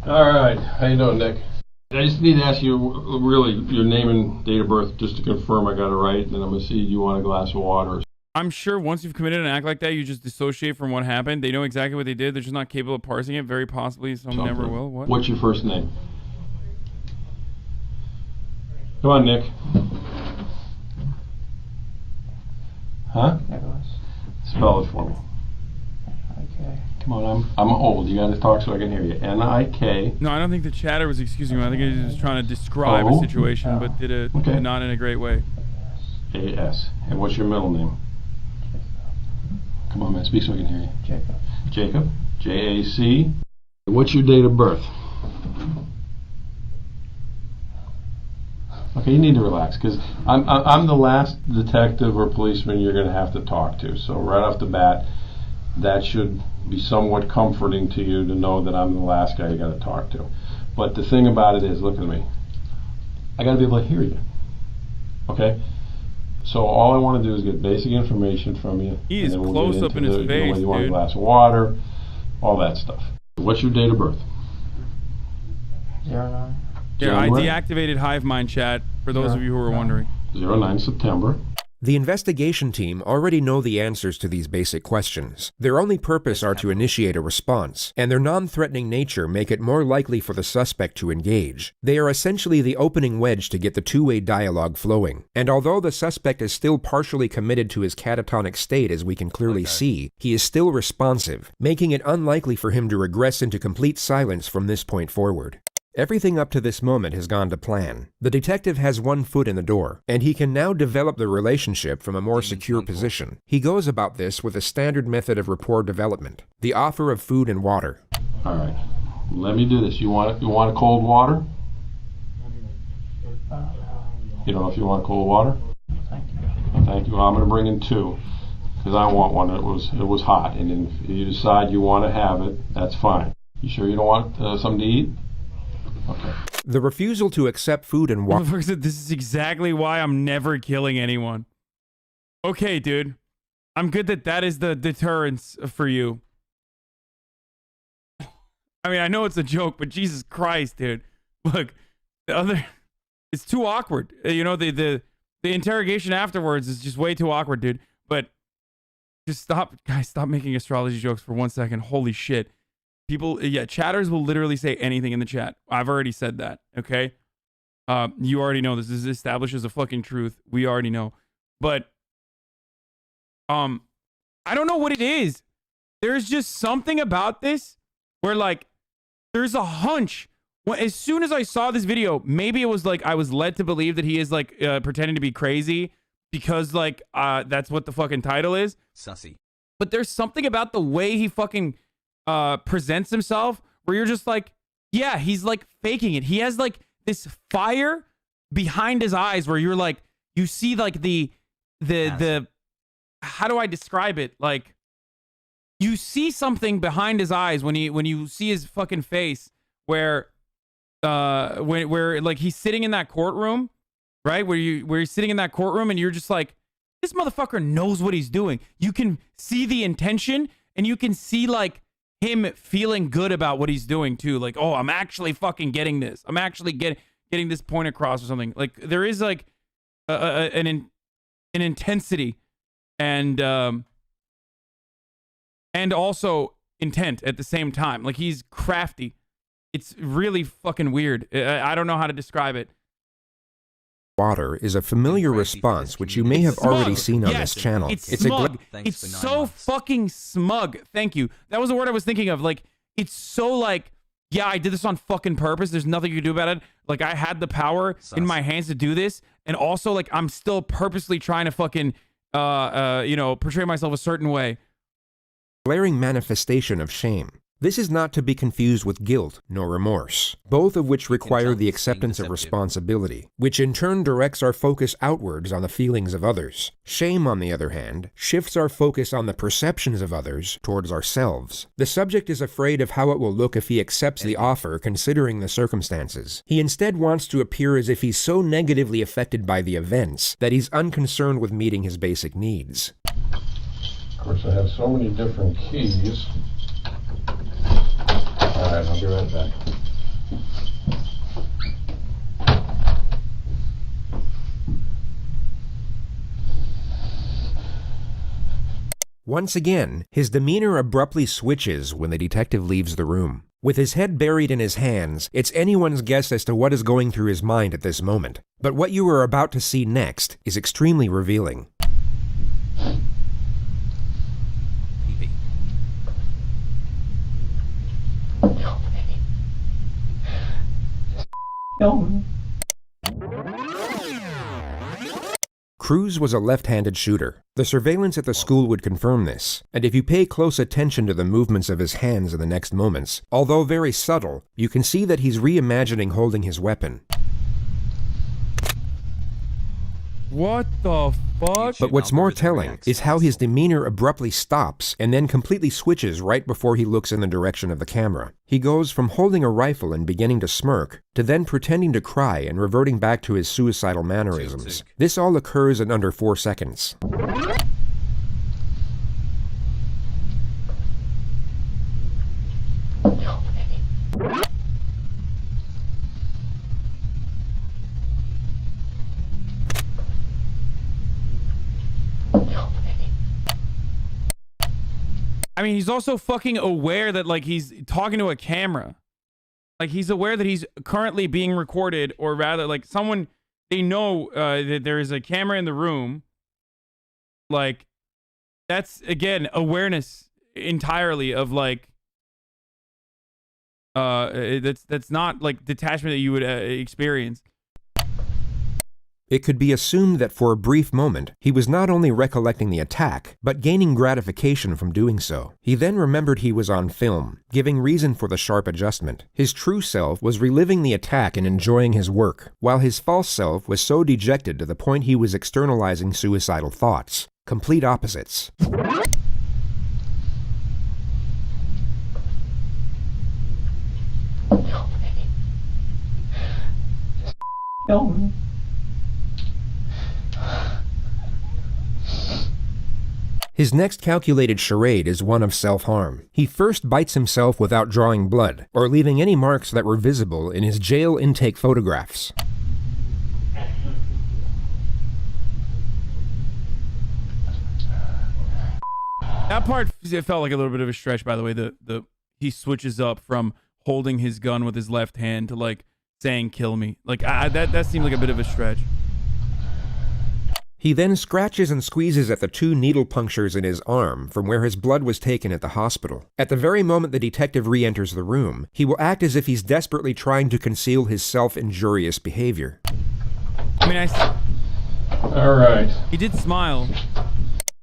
[SPEAKER 8] Alright, how you doing, Nick? I just need to ask you really your name and date of birth just to confirm I got it right, and then I'm going to see you want a glass of water.
[SPEAKER 1] I'm sure once you've committed an act like that, you just dissociate from what happened. They know exactly what they did. They're just not capable of parsing it. Very possibly some never will. What?
[SPEAKER 8] What's your first name? Come on, Nick. Huh?
[SPEAKER 3] Nicholas.
[SPEAKER 8] Spell it for me.
[SPEAKER 3] Okay.
[SPEAKER 8] Come on, I'm old. You got to talk so I can hear you. N-I-K.
[SPEAKER 1] No, I don't think the chatter was excusing him. I think he was just trying to describe a situation, but did it not in a great way.
[SPEAKER 8] A-S. And what's your middle name? Come on, man, speak so I can hear you.
[SPEAKER 3] Jacob.
[SPEAKER 8] Jacob. J-A-C. What's your date of birth? Okay, you need to relax, because I'm the last detective or policeman you're going to have to talk to. So right off the bat, that should be somewhat comforting to you to know that I'm the last guy you got to talk to. But the thing about it is, look at me. I got to be able to hear you. Okay? So all I want to do is get basic information from you.
[SPEAKER 1] He is close up in his face,
[SPEAKER 8] whether you want a
[SPEAKER 1] dude.
[SPEAKER 8] glass of water, all that stuff. What's your date of birth?
[SPEAKER 11] 09.
[SPEAKER 1] Yeah, I
[SPEAKER 8] January?
[SPEAKER 1] deactivated Hive Mind chat for those of you who are wondering.
[SPEAKER 8] 09 September.
[SPEAKER 2] The investigation team already know the answers to these basic questions. Their only purpose are to initiate a response, and their non-threatening nature make it more likely for the suspect to engage. They are essentially the opening wedge to get the two-way dialogue flowing. And although the suspect is still partially committed to his catatonic state, as we can clearly see, he is still responsive, making it unlikely for him to regress into complete silence from this point forward. Everything up to this moment has gone to plan. The detective has one foot in the door, and he can now develop the relationship from a more secure position. He goes about this with a standard method of rapport development, the offer of food and water.
[SPEAKER 8] All right, let me do this. You want a cold water? You don't know if you want cold water?
[SPEAKER 11] Thank you.
[SPEAKER 8] Thank you. I'm going to bring in 2, because I want one. It was hot, and if you decide you want to have it, that's fine. You sure you don't want something to eat? Okay.
[SPEAKER 2] The refusal to accept food and water.
[SPEAKER 1] Motherfucker said, this is exactly why I'm never killing anyone. Okay, dude. I'm good that is the deterrence for you. I mean, I know it's a joke, but Jesus Christ, dude. Look, it's too awkward. You know, the interrogation afterwards is just way too awkward, dude. But just stop, guys, stop making astrology jokes for 1 second. Holy shit. People, yeah, chatters will literally say anything in the chat. I've already said that, okay? You already know this. This is established as a fucking truth. We already know. But, I don't know what it is. There's just something about this where, like, there's a hunch. Well, as soon as I saw this video, maybe it was like I was led to believe that he is, like, pretending to be crazy because, like, that's what the fucking title is.
[SPEAKER 4] Sussy.
[SPEAKER 1] But there's something about the way he fucking presents himself where you're just like, yeah, he's like faking it. He has like this fire behind his eyes where you're like, you see like the how do I describe it? Like you see something behind his eyes when you see his fucking face where where like he's sitting in that courtroom, right? Where he's sitting in that courtroom and you're just like, this motherfucker knows what he's doing. You can see the intention and you can see like him feeling good about what he's doing too. Like, oh, I'm actually fucking getting this. I'm actually getting this point across or something. Like there is like an intensity and also intent at the same time. Like he's crafty. It's really fucking weird. I don't know how to describe it.
[SPEAKER 2] Water is a familiar response which you may have already seen on this channel.
[SPEAKER 1] It's smug. It's so fucking smug. Thank you. That was the word I was thinking of. Like, it's so like, yeah, I did this on fucking purpose. There's nothing you can do about it. Like, I had the power in my hands to do this. And also, like, I'm still purposely trying to fucking, you know, portray myself a certain way.
[SPEAKER 2] Glaring manifestation of shame. This is not to be confused with guilt nor remorse, both of which require the acceptance of responsibility, which in turn directs our focus outwards on the feelings of others. Shame, on the other hand, shifts our focus on the perceptions of others towards ourselves. The subject is afraid of how it will look if he accepts the offer considering the circumstances. He instead wants to appear as if he's so negatively affected by the events that he's unconcerned with meeting his basic needs.
[SPEAKER 8] Of course, I have so many different keys. Alright, I'll be right back.
[SPEAKER 2] Once again, his demeanor abruptly switches when the detective leaves the room. With his head buried in his hands, it's anyone's guess as to what is going through his mind at this moment. But what you are about to see next is extremely revealing. Cruz was a left-handed shooter. The surveillance at the school would confirm this, and if you pay close attention to the movements of his hands in the next moments, although very subtle, you can see that he's reimagining holding his weapon.
[SPEAKER 1] What the fuck?
[SPEAKER 2] But what's more telling is how his demeanor abruptly stops and then completely switches right before he looks in the direction of the camera. He goes from holding a rifle and beginning to smirk, to then pretending to cry and reverting back to his suicidal mannerisms. This all occurs in under 4 seconds.
[SPEAKER 1] I mean, he's also fucking aware that, like, he's talking to a camera. Like, he's aware that he's currently being recorded, or rather, like, someone, they know that there is a camera in the room. Like, that's, again, awareness entirely of, like, that's not, like, detachment that you would experience.
[SPEAKER 2] It could be assumed that for a brief moment, he was not only recollecting the attack, but gaining gratification from doing so. He then remembered he was on film, giving reason for the sharp adjustment. His true self was reliving the attack and enjoying his work, while his false self was so dejected to the point he was externalizing suicidal thoughts. Complete opposites.
[SPEAKER 3] Help me.
[SPEAKER 2] His next calculated charade is one of self-harm. He first bites himself without drawing blood, or leaving any marks that were visible in his jail intake photographs.
[SPEAKER 1] That part, it felt like a little bit of a stretch, by the way. He switches up from holding his gun with his left hand to, like, saying "kill me." Like, that seemed like a bit of a stretch.
[SPEAKER 2] He then scratches and squeezes at the 2 needle punctures in his arm from where his blood was taken at the hospital. At the very moment the detective re-enters the room, he will act as if he's desperately trying to conceal his self-injurious behavior.
[SPEAKER 1] I mean,
[SPEAKER 8] All right.
[SPEAKER 1] He did smile.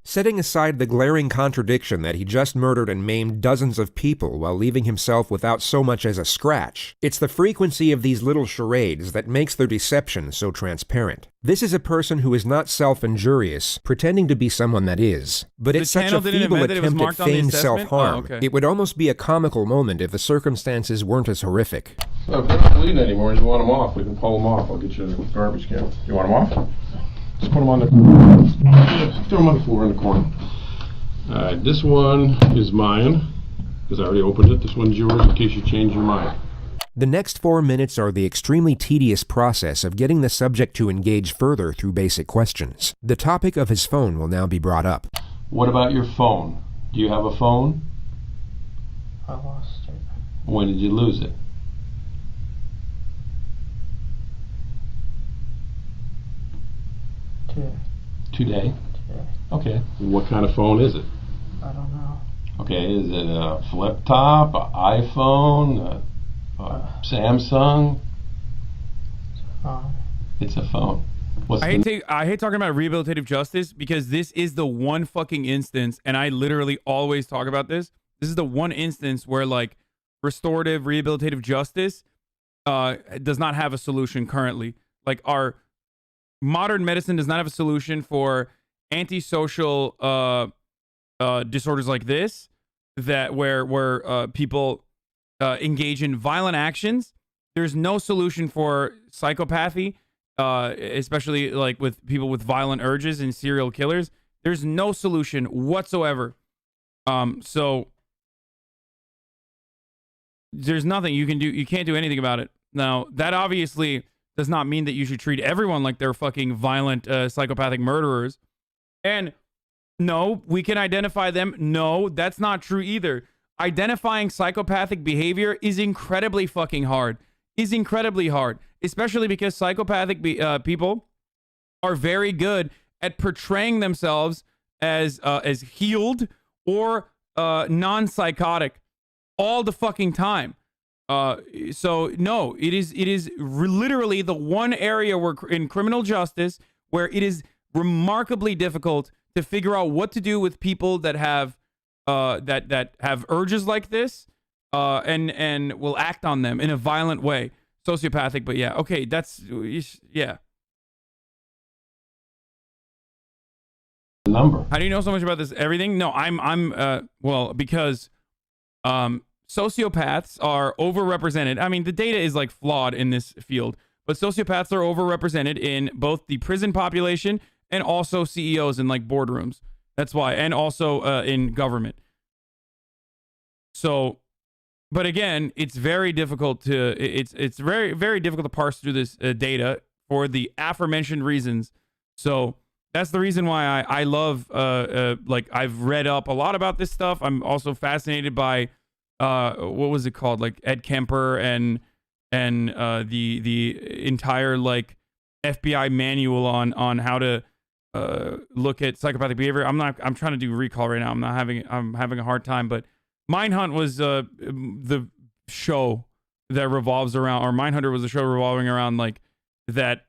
[SPEAKER 2] Setting aside the glaring contradiction that he just murdered and maimed dozens of people while leaving himself without so much as a scratch, it's the frequency of these little charades that makes their deception so transparent. This is a person who is not self-injurious, pretending to be someone that is. But it's such a feeble attempt at feigned self-harm. It would almost be a comical moment if the circumstances weren't as horrific.
[SPEAKER 8] Well, if they're not bleeding anymore, you want them off, we can pull them off. I'll get you a garbage can. You want them off? Just put them on the throw them on the floor in the corner. Alright, this one is mine, because I already opened it. This one's yours in case you change your mind.
[SPEAKER 2] The next 4 minutes are the extremely tedious process of getting the subject to engage further through basic questions. The topic of his phone will now be brought up.
[SPEAKER 8] What about your phone? Do you have a phone?
[SPEAKER 11] I lost it.
[SPEAKER 8] When did you lose it? Today?
[SPEAKER 11] Today.
[SPEAKER 8] Okay. What kind of phone is it?
[SPEAKER 11] I don't know.
[SPEAKER 8] Okay, is it a flip top, an iPhone, a Samsung? It's a phone.
[SPEAKER 1] I hate talking about rehabilitative justice because this is the one fucking instance, and I literally always talk about this. This is the one instance where, like, restorative rehabilitative justice does not have a solution currently. Like, our modern medicine does not have a solution for antisocial disorders like this, that where people engage in violent actions. There's no solution for psychopathy, especially like with people with violent urges and serial killers. There's no solution whatsoever. So there's nothing you can do. You can't do anything about it. Now, that obviously does not mean that you should treat everyone like they're fucking violent, psychopathic murderers. And no, we can identify them. No, that's not true either. Identifying psychopathic behavior is incredibly fucking hard. Is incredibly hard, especially because psychopathic people are very good at portraying themselves as healed or non-psychotic all the fucking time. So no, it is literally the one area where in criminal justice where it is remarkably difficult to figure out what to do with people that have that have urges like this and will act on them in a violent way. Sociopathic, but yeah, okay, that's yeah.
[SPEAKER 8] number.
[SPEAKER 1] How do you know so much about this? Everything? No, well, because sociopaths are overrepresented. I mean, the data is like flawed in this field, but sociopaths are overrepresented in both the prison population and also CEOs in like boardrooms. That's why, and also in government. So, but again, it's very difficult to it's very, very difficult to parse through this data for the aforementioned reasons. So that's the reason why I love like I've read up a lot about this stuff. I'm also fascinated by what was it called, like Ed Kemper and the entire like FBI manual on how to look at psychopathic behavior. I'm trying to do recall right now. I'm having a hard time, but Mindhunt was the show that revolves around, or Mindhunter was a show revolving around like that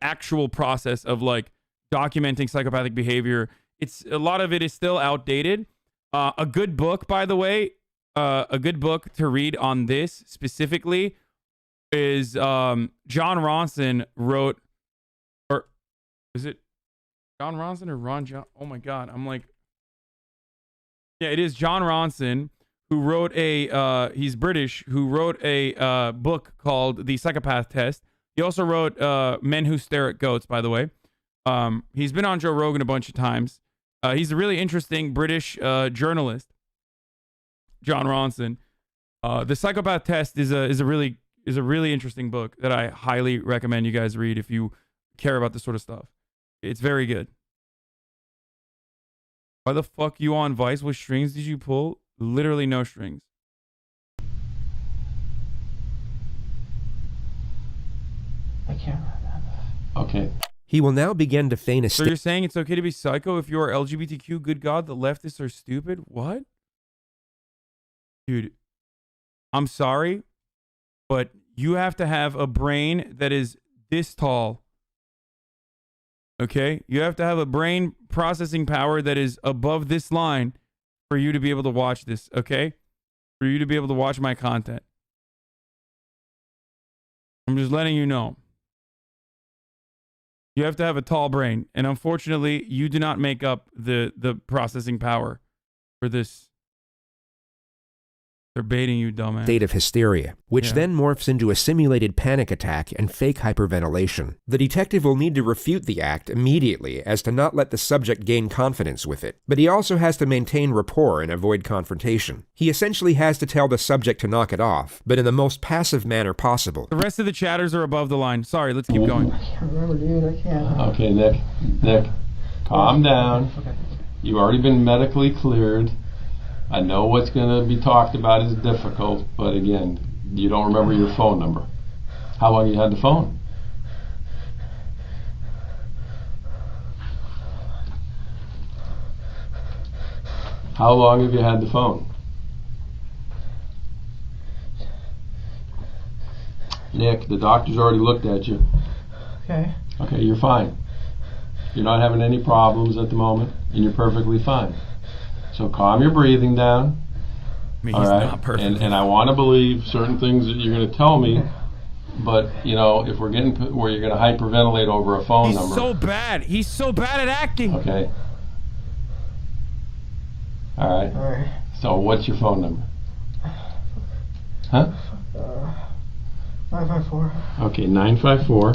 [SPEAKER 1] actual process of like documenting psychopathic behavior. It's a lot of it is still outdated. A good book, by the way, a good book to read on this specifically is John Ronson wrote, or is it John Ronson or Ron John? Oh my God, I'm like, yeah, it is John Ronson who wrote he's British, who wrote a book called The Psychopath Test. He also wrote Men Who Stare at Goats, by the way. He's been on Joe Rogan a bunch of times. He's a really interesting British journalist, John Ronson. The Psychopath Test is a really interesting book that I highly recommend you guys read if you care about this sort of stuff. It's very good. Why the fuck you on Vice? What strings did you pull? Literally no strings.
[SPEAKER 11] I can't remember.
[SPEAKER 8] Okay.
[SPEAKER 2] He will now begin to feign a
[SPEAKER 1] So you're saying it's okay to be psycho if you are LGBTQ? Good God, the leftists are stupid? What? Dude, I'm sorry, but you have to have a brain that is this tall. Okay? You have to have a brain processing power that is above this line for you to be able to watch this, okay? For you to be able to watch my content. I'm just letting you know. You have to have a tall brain, and unfortunately, you do not make up the processing power for this. They're baiting you, dumbass.
[SPEAKER 2] State of hysteria, which then morphs into a simulated panic attack and fake hyperventilation. The detective will need to refute the act immediately as to not let the subject gain confidence with it, but he also has to maintain rapport and avoid confrontation. He essentially has to tell the subject to knock it off, but in the most passive manner possible.
[SPEAKER 1] The rest of the chatters are above the line. Sorry, let's keep going.
[SPEAKER 11] I can't remember, dude. I can't.
[SPEAKER 8] Okay, Nick, calm down.
[SPEAKER 11] Okay.
[SPEAKER 8] You've already been medically cleared. I know what's going to be talked about is difficult, but again, you don't remember your phone number. How long you had the phone? How long have you had the phone? Nick, the doctor's already looked at you.
[SPEAKER 11] Okay.
[SPEAKER 8] Okay, you're fine. You're not having any problems at the moment, and you're perfectly fine. So calm your breathing down.
[SPEAKER 1] I mean,
[SPEAKER 8] all
[SPEAKER 1] he's
[SPEAKER 8] right?
[SPEAKER 1] not perfect.
[SPEAKER 8] And I want to believe certain things that you're going to tell me, but, you know, if we're getting where you're going to hyperventilate over a phone number.
[SPEAKER 1] He's so bad. He's so bad at acting.
[SPEAKER 8] Okay. All right.
[SPEAKER 11] All right.
[SPEAKER 8] So what's your phone number? Huh?
[SPEAKER 11] 954.
[SPEAKER 8] Okay, 954.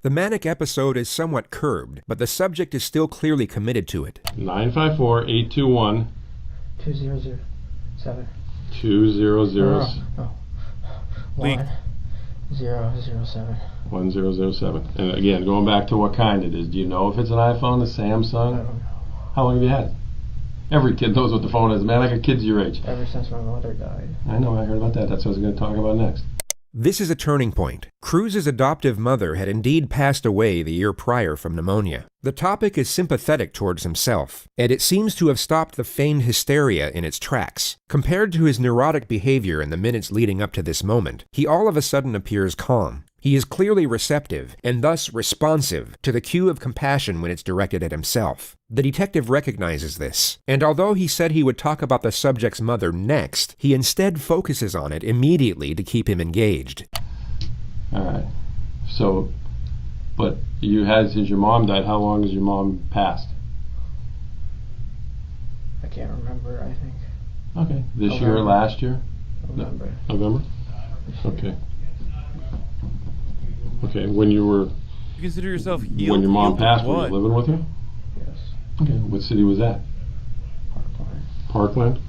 [SPEAKER 2] The manic episode is somewhat curbed, but the subject is still clearly committed to it.
[SPEAKER 8] 954-821.
[SPEAKER 11] 2007.
[SPEAKER 8] 2007.
[SPEAKER 11] No.
[SPEAKER 1] Leak.
[SPEAKER 11] 1007.
[SPEAKER 8] 1007. And again, going back to what kind it is. Do you know if it's an iPhone, a Samsung?
[SPEAKER 11] I don't know.
[SPEAKER 8] How long have you had it? Every kid knows what the phone is, man. I got kids your age.
[SPEAKER 11] Ever since my mother died.
[SPEAKER 8] I know, I heard about that. That's what I was going to talk about next.
[SPEAKER 2] This is a turning point. Cruz's adoptive mother had indeed passed away the year prior from pneumonia. The topic is sympathetic towards himself, and it seems to have stopped the feigned hysteria in its tracks. Compared to his neurotic behavior in the minutes leading up to this moment, he all of a sudden appears calm. He is clearly receptive, and thus responsive, to the cue of compassion when it's directed at himself. The detective recognizes this, and although he said he would talk about the subject's mother next, he instead focuses on it immediately to keep him engaged.
[SPEAKER 8] All right. So, But you had, since your mom died, how long has your mom passed?
[SPEAKER 11] I can't remember, I think.
[SPEAKER 8] Okay. This
[SPEAKER 11] November.
[SPEAKER 8] year or last year?
[SPEAKER 11] November.
[SPEAKER 8] November? Okay. Okay, when you were...
[SPEAKER 1] You consider yourself healed?
[SPEAKER 8] When your mom
[SPEAKER 1] Healed
[SPEAKER 8] passed,
[SPEAKER 1] of
[SPEAKER 8] were
[SPEAKER 1] what?
[SPEAKER 8] you living with her?
[SPEAKER 11] Yes.
[SPEAKER 8] Okay, what city was that?
[SPEAKER 11] Parkland.
[SPEAKER 8] Parkland?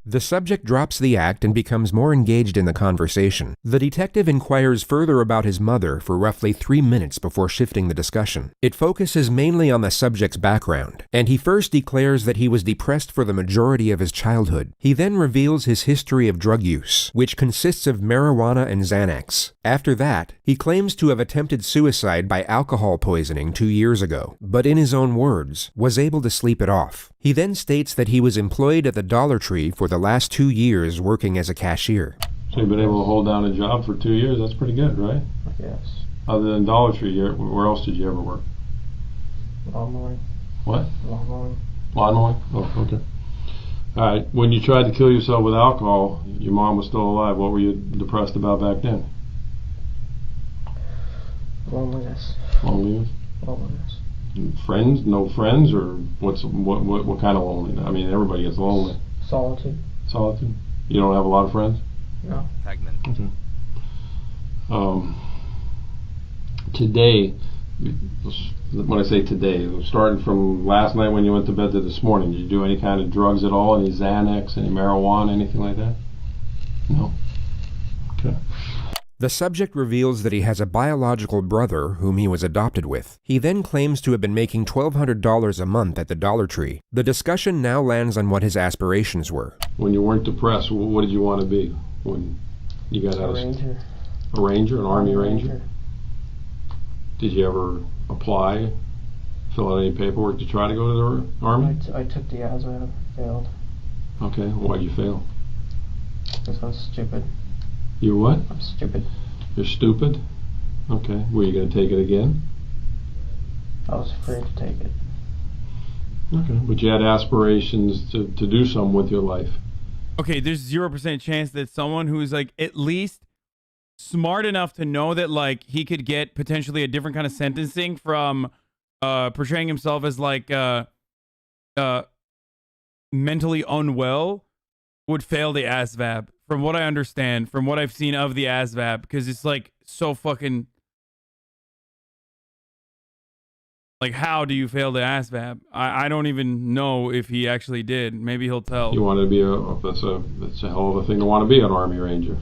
[SPEAKER 2] The subject drops the act and becomes more engaged in the conversation. The detective inquires further about his mother for roughly 3 minutes before shifting the discussion. It focuses mainly on the subject's background, and he first declares that he was depressed for the majority of his childhood. He then reveals his history of drug use, which consists of marijuana and Xanax. After that, he claims to have attempted suicide by alcohol poisoning 2 years ago, but in his own words, was able to sleep it off. He then states that he was employed at the Dollar Tree for the last 2 years working as a cashier.
[SPEAKER 8] So you've been able to hold down a job for 2 years. That's pretty good, right?
[SPEAKER 11] Yes.
[SPEAKER 8] Other than Dollar Tree, where else did you ever work?
[SPEAKER 11] Lawn mowing.
[SPEAKER 8] What?
[SPEAKER 11] Lawn mowing.
[SPEAKER 8] Lawn mowing? Oh, okay. All right. When you tried to kill yourself with alcohol, your mom was still alive. What were you depressed about back then?
[SPEAKER 11] Loneliness.
[SPEAKER 8] Loneliness?
[SPEAKER 11] Loneliness.
[SPEAKER 8] Friends? No friends? Or what kind of loneliness? I mean, everybody gets lonely.
[SPEAKER 11] Solitude.
[SPEAKER 8] Solitude? You don't have a lot of friends?
[SPEAKER 11] No.
[SPEAKER 4] Pegman.
[SPEAKER 8] Okay. Today, when I say today, starting from last night when you went to bed to this morning, did you do any kind of drugs at all? Any Xanax, any marijuana, anything like that? No? Okay.
[SPEAKER 2] The subject reveals that he has a biological brother whom he was adopted with. He then claims to have been making $1,200 a month at the Dollar Tree. The discussion now lands on what his aspirations were.
[SPEAKER 8] When you weren't depressed, what did you want to be when you got out of school?
[SPEAKER 11] Ranger.
[SPEAKER 8] A ranger? An Army Ranger? Did you ever apply, fill out any paperwork to try to go to the Army?
[SPEAKER 11] I took the ASVAB, failed.
[SPEAKER 8] Okay, why'd you fail?
[SPEAKER 11] Because I was stupid.
[SPEAKER 8] You what?
[SPEAKER 11] I'm stupid.
[SPEAKER 8] You're stupid? Okay, were you going to take it again?
[SPEAKER 11] I was afraid to take it.
[SPEAKER 8] Okay, but you had aspirations to do something with your life.
[SPEAKER 1] Okay, there's 0% chance that someone who's like at least smart enough to know that like he could get potentially a different kind of sentencing from portraying himself as like mentally unwell would fail the ASVAB. From what I understand, from what I've seen of the ASVAB, because it's like so fucking like, how do you fail the ASVAB? I don't even know if he actually did. Maybe he'll tell.
[SPEAKER 8] You want to be that's a hell of a thing to want to be, an Army Ranger.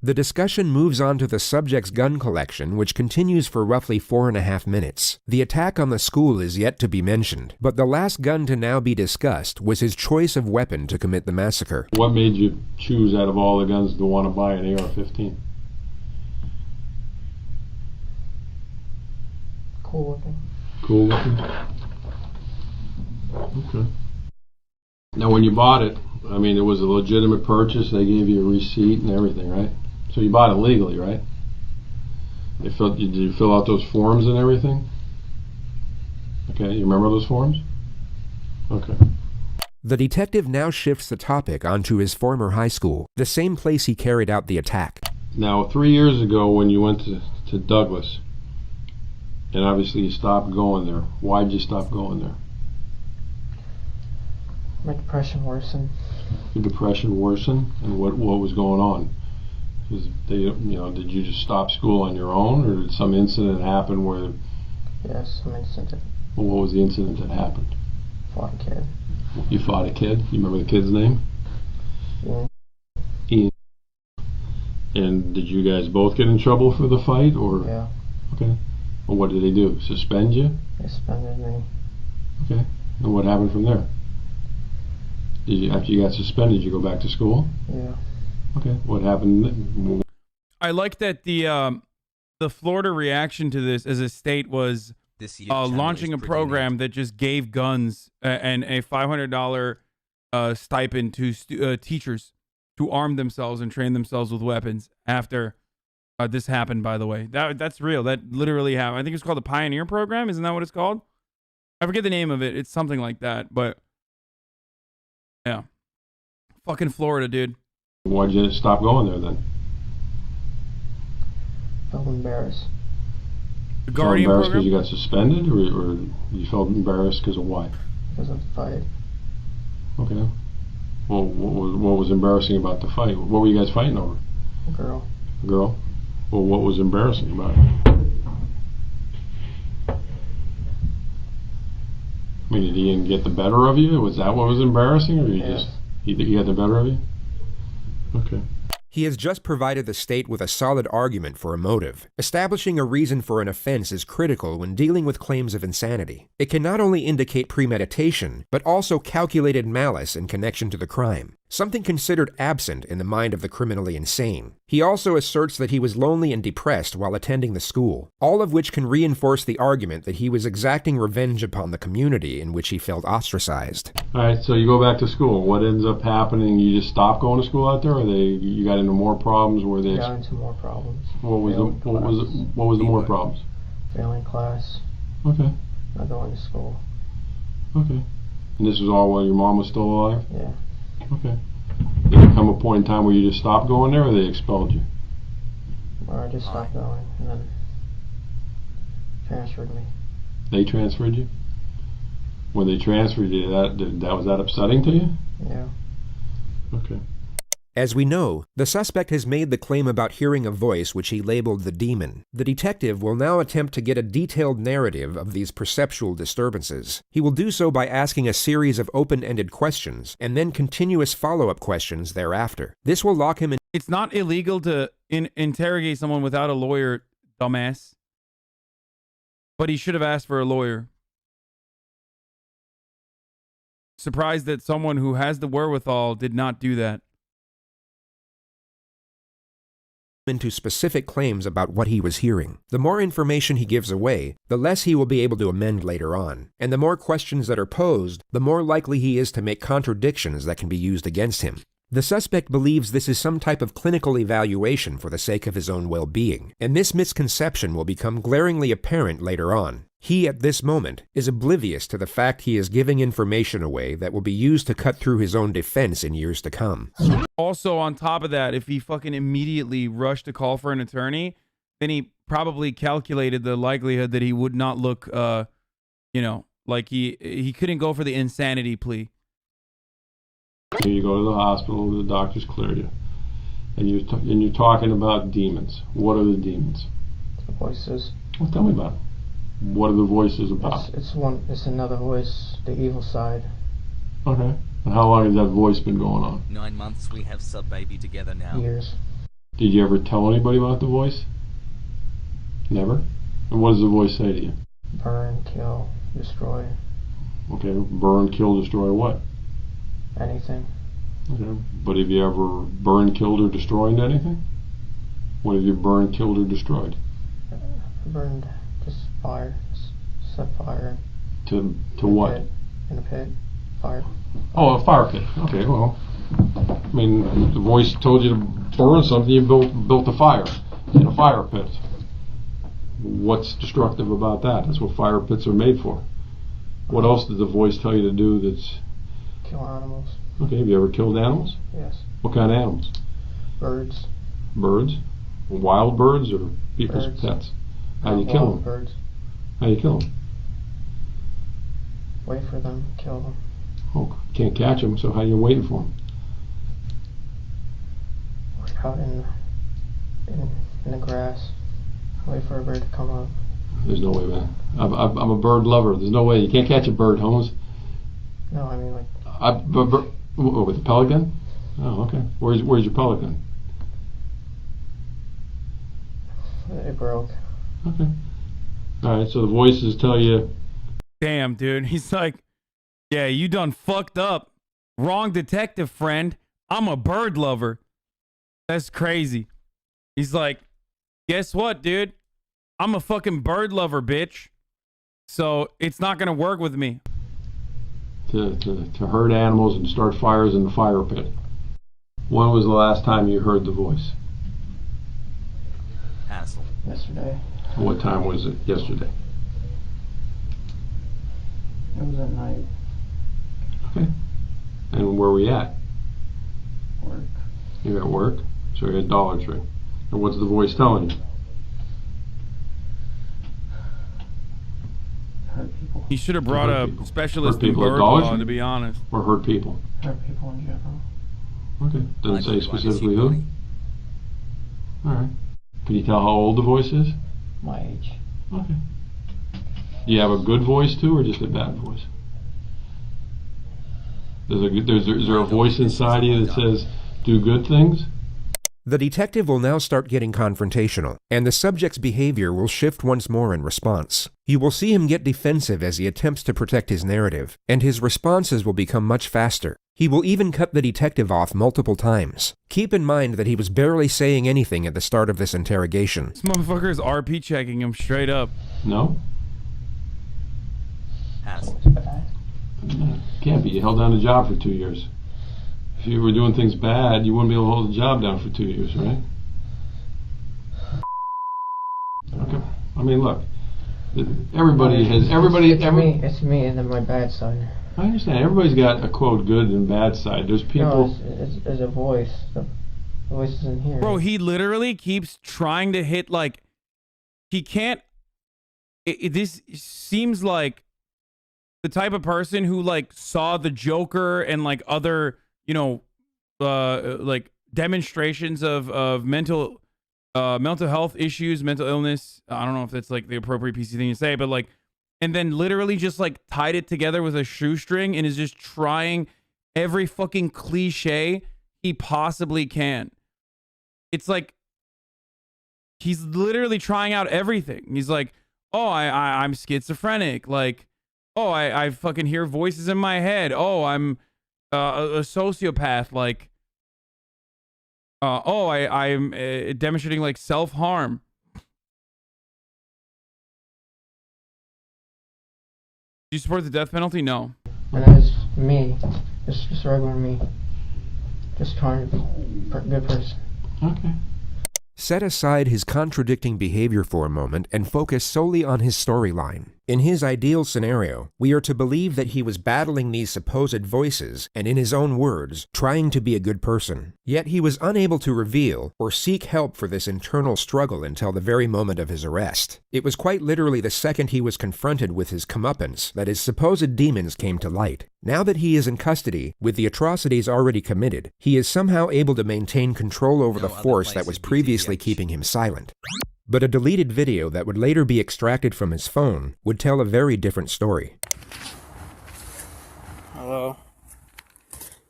[SPEAKER 2] The discussion moves on to the subject's gun collection, which continues for roughly 4.5 minutes. The attack on the school is yet to be mentioned, but the last gun to now be discussed was his choice of weapon to commit the massacre.
[SPEAKER 8] What made you choose out of all the guns to want to buy an AR-15?
[SPEAKER 11] Cool looking.
[SPEAKER 8] Cool looking? Okay. Now when you bought it, I mean, it was a legitimate purchase. They gave you a receipt and everything, right? So you bought it legally, right? Did you fill out those forms and everything? Okay, you remember those forms? Okay.
[SPEAKER 2] The detective now shifts the topic onto his former high school, the same place he carried out the attack.
[SPEAKER 8] Now, 3 years ago when you went to Douglas, and obviously you stopped going there, why'd you stop going there?
[SPEAKER 11] My depression worsened.
[SPEAKER 8] Your depression worsened? And what was going on? Did you just stop school on your own, or did some incident happen where...
[SPEAKER 11] Yes, some incident.
[SPEAKER 8] Well, what was the incident that happened?
[SPEAKER 11] Fought a kid.
[SPEAKER 8] You fought a kid? You remember the kid's name?
[SPEAKER 11] Ian.
[SPEAKER 8] Ian. And did you guys both get in trouble for the fight, or?
[SPEAKER 11] Yeah.
[SPEAKER 8] Okay. Well, what did they do? Suspend you?
[SPEAKER 11] They suspended me.
[SPEAKER 8] Okay. And what happened from there? After you got suspended, you go back to school?
[SPEAKER 11] Yeah.
[SPEAKER 8] Okay. What happened?
[SPEAKER 1] I like that the Florida reaction to this as a state was launching a program that just gave guns and a $500 stipend to teachers to arm themselves and train themselves with weapons after this happened, by the way. That's real. That literally happened. I think it's called the Pioneer Program. Isn't that what it's called? I forget the name of it. It's something like that. But, yeah. Fucking Florida, dude.
[SPEAKER 8] Why'd you stop going there then?
[SPEAKER 11] Felt embarrassed.
[SPEAKER 1] The
[SPEAKER 8] You felt
[SPEAKER 1] Guardian
[SPEAKER 8] embarrassed because
[SPEAKER 1] program?
[SPEAKER 8] you got suspended, or you felt embarrassed because of why?
[SPEAKER 11] Because of the fight.
[SPEAKER 8] Okay. Well, what was embarrassing about the fight? What were you guys fighting over?
[SPEAKER 11] A girl.
[SPEAKER 8] A girl? Well, what was embarrassing about it? I mean, did he get the better of you? Was that what was embarrassing, or he had the better of you? Okay.
[SPEAKER 2] He has just provided the state with a solid argument for a motive. Establishing a reason for an offense is critical when dealing with claims of insanity. It can not only indicate premeditation, but also calculated malice in connection to the crime, something considered absent in the mind of the criminally insane. He also asserts that he was lonely and depressed while attending the school, all of which can reinforce the argument that he was exacting revenge upon the community in which he felt ostracized.
[SPEAKER 8] All right, so you go back to school. What ends up happening? You just stop going to school out there, or you got into more problems? Where they
[SPEAKER 11] Got into more problems.
[SPEAKER 8] What was the more problems?
[SPEAKER 11] Failing class.
[SPEAKER 8] Okay.
[SPEAKER 11] Not going to school.
[SPEAKER 8] Okay. And this was all while your mom was still alive?
[SPEAKER 11] Yeah.
[SPEAKER 8] Okay. Did there come a point in time where you just stopped going there, or they expelled you?
[SPEAKER 11] Or I just stopped going and then transferred me.
[SPEAKER 8] They transferred you? When they transferred you, was that upsetting to you?
[SPEAKER 11] Yeah.
[SPEAKER 8] Okay.
[SPEAKER 2] As we know, the suspect has made the claim about hearing a voice which he labeled the demon. The detective will now attempt to get a detailed narrative of these perceptual disturbances. He will do so by asking a series of open-ended questions, and then continuous follow-up questions thereafter. This will lock him in.
[SPEAKER 1] It's not illegal to interrogate someone without a lawyer, dumbass. But he should have asked for a lawyer. Surprised that someone who has the wherewithal did not do that.
[SPEAKER 2] Into specific claims about what he was hearing. The more information he gives away, the less he will be able to amend later on. And the more questions that are posed, the more likely he is to make contradictions that can be used against him. The suspect believes this is some type of clinical evaluation for the sake of his own well-being, and this misconception will become glaringly apparent later on. He, at this moment, is oblivious to the fact he is giving information away that will be used to cut through his own defense in years to come.
[SPEAKER 1] Also, on top of that, if he fucking immediately rushed to call for an attorney, then he probably calculated the likelihood that he would not look, like he couldn't go for the insanity plea.
[SPEAKER 8] You go to the hospital, the doctors clear you, and you're talking about demons. What are the demons?
[SPEAKER 11] The voices.
[SPEAKER 8] Well, tell me about it. What are the voices about?
[SPEAKER 11] It's another voice, the evil side.
[SPEAKER 8] Okay. And how long has that voice been going on?
[SPEAKER 4] 9 months. We have sub-baby together now.
[SPEAKER 11] Years.
[SPEAKER 8] Did you ever tell anybody about the voice? Never? And what does the voice say to you?
[SPEAKER 11] Burn, kill, destroy.
[SPEAKER 8] Okay, burn, kill, destroy what?
[SPEAKER 11] Anything.
[SPEAKER 8] Okay, but have you ever burned, killed, or destroyed anything? What have you burned, killed, or destroyed?
[SPEAKER 11] Burned, just fire, set fire.
[SPEAKER 8] To what?
[SPEAKER 11] In a pit. Fire.
[SPEAKER 8] Oh, a fire pit. Okay, well, I mean, the voice told you to burn something, you built a fire in a fire pit. What's destructive about that? That's what fire pits are made for. What else did the voice tell you to do that's...
[SPEAKER 11] Kill animals.
[SPEAKER 8] Okay, have you ever killed animals?
[SPEAKER 11] Yes.
[SPEAKER 8] What kind of animals?
[SPEAKER 11] Birds.
[SPEAKER 8] Birds? Wild birds or people's
[SPEAKER 11] Birds.
[SPEAKER 8] pets? How do you kill them?
[SPEAKER 11] Birds.
[SPEAKER 8] How do you kill them?
[SPEAKER 11] Wait for them, kill them.
[SPEAKER 8] Oh, can't catch them, so how are you waiting for them?
[SPEAKER 11] Out in the grass. Wait for a bird to come up.
[SPEAKER 8] There's no way, man. I'm a bird lover. There's no way. You can't catch a bird, Holmes.
[SPEAKER 11] No, I mean like...
[SPEAKER 8] with a pellet gun? Oh, okay. Where's your pellet gun?
[SPEAKER 11] It broke.
[SPEAKER 8] Okay. All right, so the voices tell you...
[SPEAKER 1] Damn, dude. He's like, yeah, you done fucked up. Wrong detective, friend. I'm a bird lover. That's crazy. He's like, guess what, dude? I'm a fucking bird lover, bitch. So it's not going to work with me.
[SPEAKER 8] To hurt animals and start fires in the fire pit. When was the last time you heard the voice?
[SPEAKER 4] Hassle.
[SPEAKER 11] Yesterday.
[SPEAKER 8] What time was it yesterday?
[SPEAKER 11] It was at night.
[SPEAKER 8] Okay. And where were you at?
[SPEAKER 11] Work.
[SPEAKER 8] You're at work? So you're at Dollar Tree. And what's the voice telling you?
[SPEAKER 1] He should have brought a specialist in
[SPEAKER 8] people,
[SPEAKER 1] bird law, to be honest.
[SPEAKER 8] Or hurt people?
[SPEAKER 11] Hurt people in general.
[SPEAKER 8] Okay. Doesn't say specifically who? Alright. Can you tell how old the voice is?
[SPEAKER 11] My age.
[SPEAKER 8] Okay. Do you have a good voice too, or just a bad voice? Is there a voice inside you that says, do good things?
[SPEAKER 2] The detective will now start getting confrontational, and the subject's behavior will shift once more in response. You will see him get defensive as he attempts to protect his narrative, and his responses will become much faster. He will even cut the detective off multiple times. Keep in mind that he was barely saying anything at the start of this interrogation.
[SPEAKER 1] This motherfucker is RP checking him straight up.
[SPEAKER 8] No?
[SPEAKER 4] Hasan.
[SPEAKER 8] Can't be. You held down the job for 2 years. If you were doing things bad, you wouldn't be able to hold the job down for 2 years, right? Okay. I mean, look. Everybody has...
[SPEAKER 11] It's me and then my bad side.
[SPEAKER 8] I understand. Everybody's got a, quote, good and bad side. There's people...
[SPEAKER 11] No, it's a voice. The voice isn't here.
[SPEAKER 1] Bro, he literally keeps trying to hit, like... He can't... This seems like the type of person who, like, saw the Joker and, like, other... you know, like demonstrations of mental health issues, mental illness. I don't know if that's like the appropriate PC thing to say, but like, and then literally just like tied it together with a shoestring and is just trying every fucking cliche he possibly can. It's like, he's literally trying out everything. He's like, oh, I'm schizophrenic. Like, oh, I fucking hear voices in my head. Oh, I'm a sociopath, like, I'm demonstrating like self-harm. Do you support the death penalty? No.
[SPEAKER 11] And that is me, just regular me, just trying to be a good person.
[SPEAKER 8] Okay.
[SPEAKER 2] Set aside his contradicting behavior for a moment and focus solely on his storyline. In his ideal scenario, we are to believe that he was battling these supposed voices and, in his own words, trying to be a good person. Yet he was unable to reveal or seek help for this internal struggle until the very moment of his arrest. It was quite literally the second he was confronted with his comeuppance that his supposed demons came to light. Now that he is in custody, with the atrocities already committed, he is somehow able to maintain control over the force that was previously keeping him silent. But a deleted video that would later be extracted from his phone would tell a very different story.
[SPEAKER 12] Hello.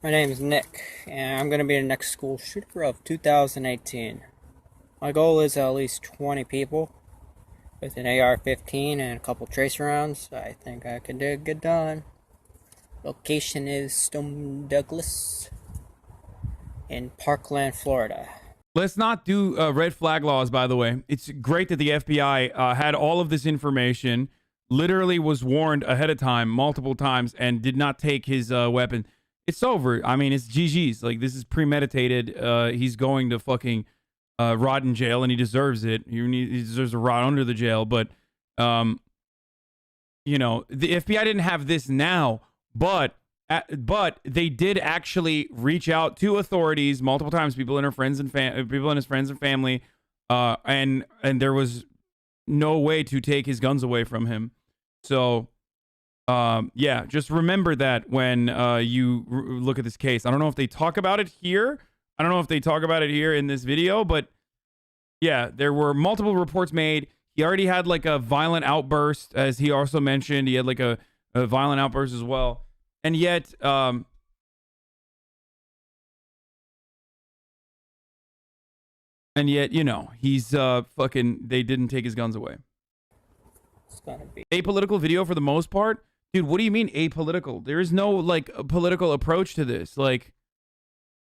[SPEAKER 12] My name is Nick, and I'm going to be the next school shooter of 2018. My goal is at least 20 people with an AR-15 and a couple tracer rounds. I think I can get done. Location is Stone Douglas in Parkland, Florida.
[SPEAKER 1] Let's not do red flag laws, by the way. It's great that the FBI had all of this information, literally was warned ahead of time multiple times, and did not take his weapon. It's over. I mean, it's GG's. Like, this is premeditated. He's going to fucking rot in jail, and he deserves it. He deserves to rot under the jail. But, you know, the FBI didn't have this now, but they did actually reach out to authorities multiple times, people in his friends and family, and there was no way to take his guns away from him. So, yeah, just remember that when you look at this case. I don't know if they talk about it here. I don't know if they talk about it here in this video, but yeah, there were multiple reports made. He already had like a violent outburst, as he also mentioned. He had like a violent outburst as well. And yet, you know, he's fucking, they didn't take his guns away.
[SPEAKER 12] It's gonna be
[SPEAKER 1] apolitical video for the most part. Dude, what do you mean apolitical? There is no like a political approach to this. Like,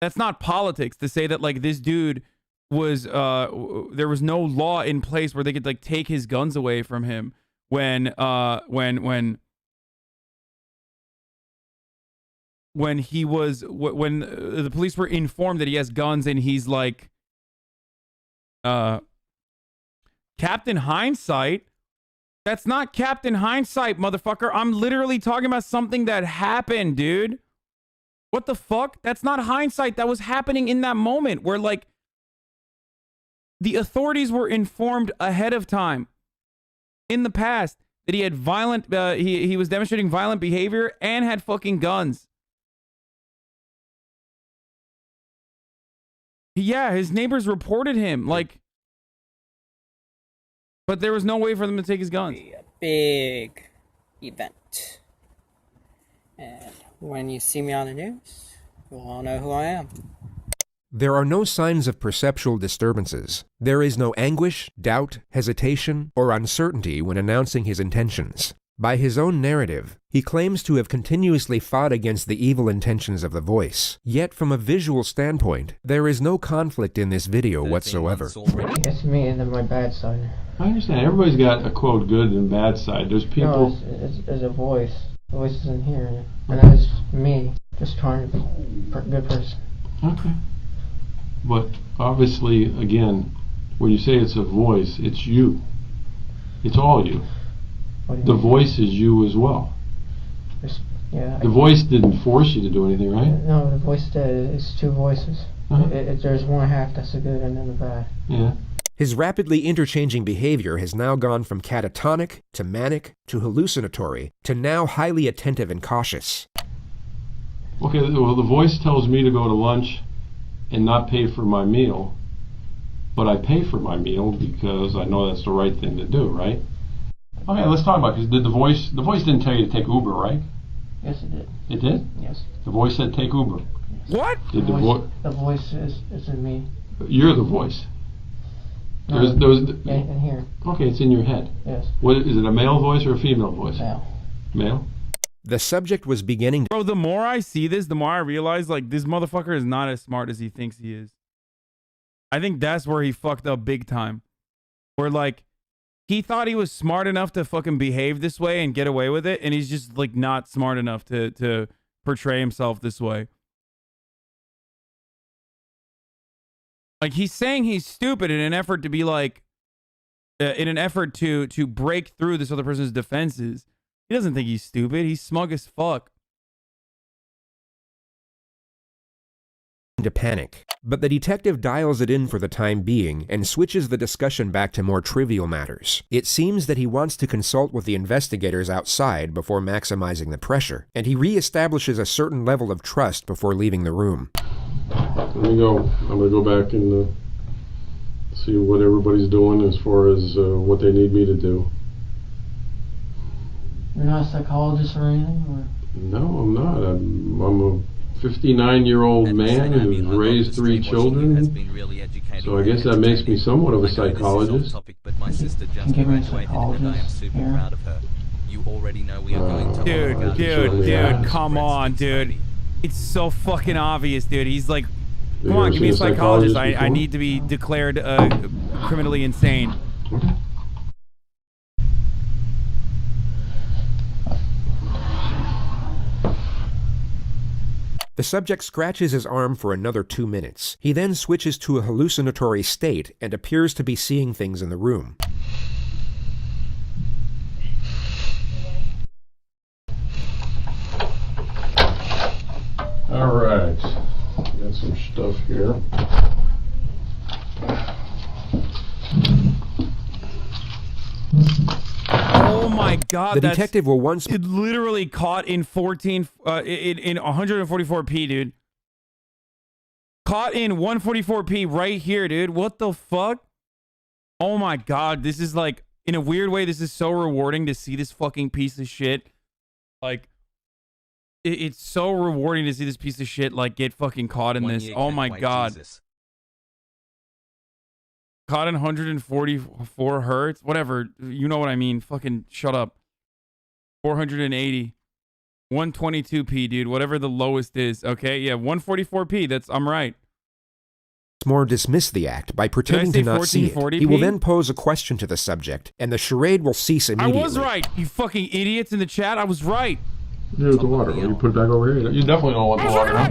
[SPEAKER 1] that's not politics to say that like this dude was, there was no law in place where they could like take his guns away from him when he was, when the police were informed that he has guns, and he's like, Captain Hindsight. That's not Captain Hindsight, motherfucker. I'm literally talking about something that happened, dude. What the fuck? That's not hindsight. That was happening in that moment where like the authorities were informed ahead of time in the past that he had violent, he was demonstrating violent behavior and had fucking guns. Yeah, his neighbors reported him, like, but there was no way for them to take his guns.
[SPEAKER 12] A big event. And when you see me on the news, you'll all know who I am.
[SPEAKER 2] There are no signs of perceptual disturbances. There is no anguish, doubt, hesitation, or uncertainty when announcing his intentions. By his own narrative, he claims to have continuously fought against the evil intentions of the voice. Yet from a visual standpoint, there is no conflict in this video whatsoever.
[SPEAKER 11] It's me and then my bad side.
[SPEAKER 8] I understand. Everybody's got a quote good and bad side. There's people.
[SPEAKER 11] No, it's a voice. The voice is in here, and that's me just trying to be a good person.
[SPEAKER 8] Okay. But obviously, again, when you say it's a voice, it's you. It's all you. The voice is you as well.
[SPEAKER 11] Yeah.
[SPEAKER 8] The voice didn't force you to do anything, right?
[SPEAKER 11] No, the voice did. It's two voices. There's one half that's the good and then the bad.
[SPEAKER 8] Yeah.
[SPEAKER 2] His rapidly interchanging behavior has now gone from catatonic to manic to hallucinatory to now highly attentive and cautious.
[SPEAKER 8] Okay, well, the voice tells me to go to lunch and not pay for my meal, but I pay for my meal because I know that's the right thing to do, right? Okay, let's talk about it. Because the voice didn't tell you to take Uber, right?
[SPEAKER 11] Yes, it did.
[SPEAKER 8] It did?
[SPEAKER 11] Yes.
[SPEAKER 8] The voice said take Uber.
[SPEAKER 11] Yes.
[SPEAKER 1] What?
[SPEAKER 8] Did
[SPEAKER 11] the voice is in me.
[SPEAKER 8] You're the voice.
[SPEAKER 11] No, in here.
[SPEAKER 8] Okay, it's in your head.
[SPEAKER 11] Yes.
[SPEAKER 8] What is it? A male voice or a female voice?
[SPEAKER 11] Male.
[SPEAKER 8] Male.
[SPEAKER 2] The subject was beginning.
[SPEAKER 1] Bro, the more I see this, the more I realize, like, this motherfucker is not as smart as he thinks he is. I think that's where he fucked up big time. Where, like, he thought he was smart enough to fucking behave this way and get away with it, and he's just, like, not smart enough to portray himself this way. Like, he's saying he's stupid in an effort to be, like, in an effort to break through this other person's defenses. He doesn't think he's stupid. He's smug as fuck.
[SPEAKER 2] To panic. But the detective dials it in for the time being and switches the discussion back to more trivial matters. It seems that he wants to consult with the investigators outside before maximizing the pressure, and he reestablishes a certain level of trust before leaving the room.
[SPEAKER 8] Let me go. I'm going to go back and see what everybody's doing as far as what they need me to do.
[SPEAKER 11] You're not a psychologist or anything? Or?
[SPEAKER 8] No, I'm not. I'm a 59-year-old man who's raised 3 children. So I guess that makes me somewhat of a psychologist.
[SPEAKER 4] But my sister just
[SPEAKER 11] Give me a
[SPEAKER 4] graduated and I am super proud of her. You already know we are going to
[SPEAKER 1] Dude, come on, dude. It's so fucking obvious, dude. He's like, come on, give me a psychologist. I need to be declared criminally insane.
[SPEAKER 8] Okay.
[SPEAKER 2] The subject scratches his arm for another 2 minutes. He then switches to a hallucinatory state and appears to be seeing things in the room.
[SPEAKER 8] All right. Got some stuff here.
[SPEAKER 1] Oh my god,
[SPEAKER 2] the detective will once
[SPEAKER 1] it literally caught in 144p, dude. Caught in 144p right here, dude. What the fuck? Oh my god, this is like, in a weird way, this is so rewarding to see this fucking piece of shit. Like, it's so rewarding to see this piece of shit, like, get fucking caught in this. Oh my god. Jesus. Caught in 144 hertz, whatever, you know what I mean. Fucking shut up. 480, 122p, dude. Whatever the lowest is. Okay, yeah, 144p. I'm right.
[SPEAKER 2] More dismiss the act by pretending to not see it. He will then pose a question to the subject, and the charade will cease immediately.
[SPEAKER 1] I was right, you fucking idiots in the chat. I was right.
[SPEAKER 8] Here's the water. You put it back over here. You definitely don't want the water. Huh?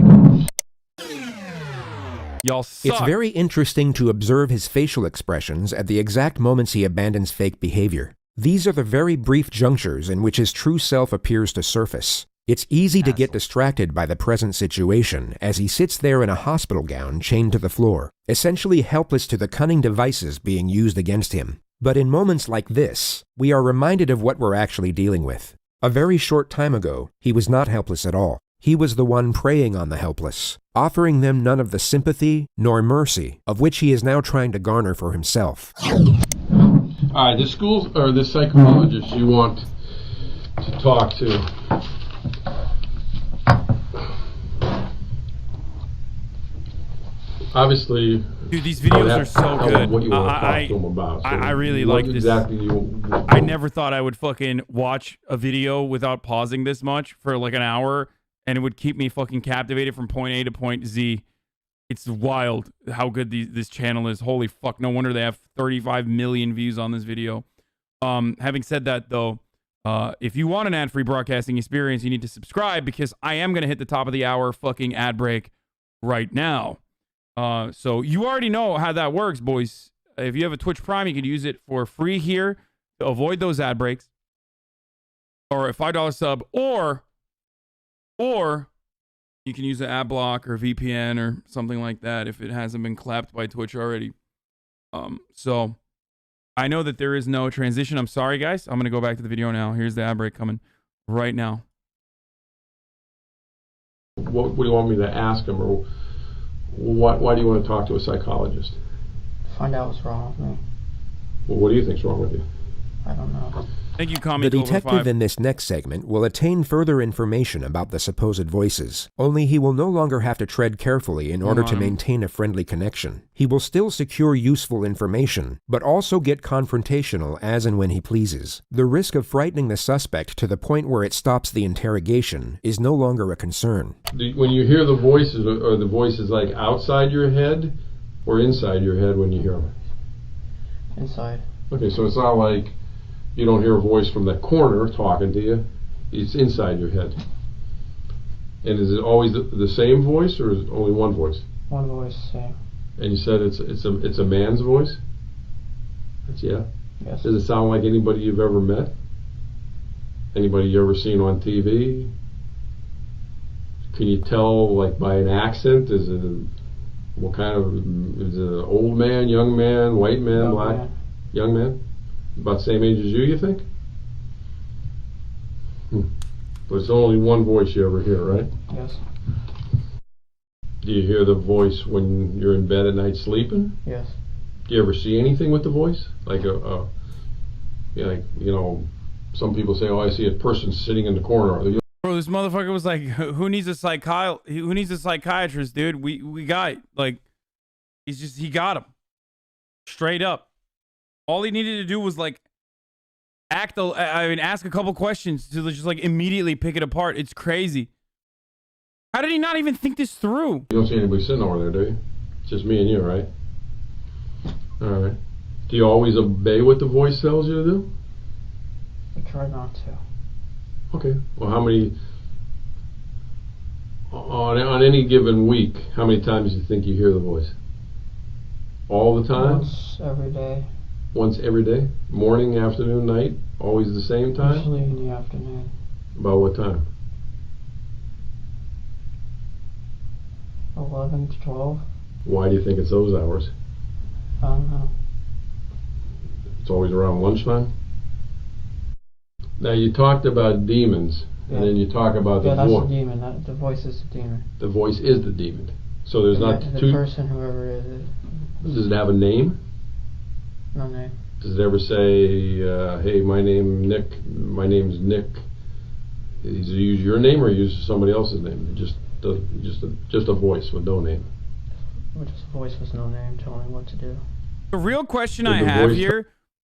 [SPEAKER 1] Y'all suck.
[SPEAKER 2] It's very interesting to observe his facial expressions at the exact moments he abandons fake behavior. These are the very brief junctures in which his true self appears to surface. It's easy to get distracted by the present situation as he sits there in a hospital gown chained to the floor, essentially helpless to the cunning devices being used against him. But in moments like this, we are reminded of what we're actually dealing with. A very short time ago, he was not helpless at all. He was the one preying on the helpless, offering them none of the sympathy nor mercy of which he is now trying to garner for himself.
[SPEAKER 8] All right, this school or this psychologist you want to talk to. Obviously,
[SPEAKER 1] dude, these videos are so good.
[SPEAKER 8] What you want to talk to him about? So
[SPEAKER 1] I really like this.
[SPEAKER 8] Exactly.
[SPEAKER 1] I never thought I would fucking watch a video without pausing this much for like an hour, and it would keep me fucking captivated from point A to point Z. It's wild how good this channel is. Holy fuck! No wonder they have 35 million views on this video. Having said that, though, if you want an ad-free broadcasting experience, you need to subscribe because I am gonna hit the top of the hour fucking ad break right now. So you already know how that works, boys. If you have a Twitch Prime, you can use it for free here to avoid those ad breaks, or a $5 sub, or you can use an ad block or VPN or something like that if it hasn't been clapped by Twitch already. So I know that there is no transition. I'm sorry, guys. I'm gonna go back to the video now. Here's the ad break coming right now.
[SPEAKER 8] What do you want me to ask him, or why do you want to talk to a psychologist?
[SPEAKER 11] Find out what's wrong with me.
[SPEAKER 8] Well, what do you think's wrong with you?
[SPEAKER 11] I don't know.
[SPEAKER 1] Thank you,
[SPEAKER 2] The detective in this next segment will attain further information about the supposed voices, only he will no longer have to tread carefully in order to maintain a friendly connection. He will still secure useful information, but also get confrontational as and when he pleases. The risk of frightening the suspect to the point where it stops the interrogation is no longer a concern.
[SPEAKER 8] When you hear the voices, are the voices like outside your head or inside your head when you hear them?
[SPEAKER 11] Inside.
[SPEAKER 8] Okay, so it's not like you don't hear a voice from that corner talking to you. It's inside your head. And is it always the same voice, or is it only one voice?
[SPEAKER 11] One voice, same.
[SPEAKER 8] And you said it's a man's voice? That's yeah.
[SPEAKER 11] Yes.
[SPEAKER 8] Does it sound like anybody you've ever met? Anybody you ever seen on TV? Can you tell like by an accent? Is it what kind of? Is it an old man, young man, white man,
[SPEAKER 11] Young
[SPEAKER 8] black?
[SPEAKER 11] man.
[SPEAKER 8] Young man? About the same age as you think? But it's only one voice you ever hear, right?
[SPEAKER 11] Yes.
[SPEAKER 8] Do you hear the voice when you're in bed at night sleeping?
[SPEAKER 11] Yes.
[SPEAKER 8] Do you ever see anything with the voice? Like some people say, "Oh, I see a person sitting in the corner."
[SPEAKER 1] Bro, this motherfucker was like, "Who needs a Who needs a psychiatrist, dude? We got like, he got him straight up. All he needed to do was like ask a couple questions to just like immediately pick it apart. It's crazy. How did he not even think this through?
[SPEAKER 8] You don't see anybody sitting over there, do you? It's just me and you, right? All right. Do you always obey what the voice tells you to do?
[SPEAKER 11] I try not to.
[SPEAKER 8] Okay. Well, how many on any given week? How many times do you think you hear the voice? All the time?
[SPEAKER 11] Once every day.
[SPEAKER 8] Once every day? Morning, afternoon, night? Always the same time?
[SPEAKER 11] Usually in the afternoon.
[SPEAKER 8] About what time?
[SPEAKER 11] 11 to 12.
[SPEAKER 8] Why do you think it's those hours?
[SPEAKER 11] I don't know.
[SPEAKER 8] It's always around lunchtime? Now you talked about demons, and then you talk about the voice.
[SPEAKER 11] Yeah, that's the demon. The voice is the demon.
[SPEAKER 8] The voice is the demon. So there's not
[SPEAKER 11] the
[SPEAKER 8] two...
[SPEAKER 11] person, whoever it is.
[SPEAKER 8] Does it have a name?
[SPEAKER 11] No name.
[SPEAKER 8] Does it ever say, hey, my name's Nick. Does it use your name or use somebody else's name? Just a voice with no name.
[SPEAKER 11] Just a voice with no name telling me what to do.
[SPEAKER 1] The real question I have here,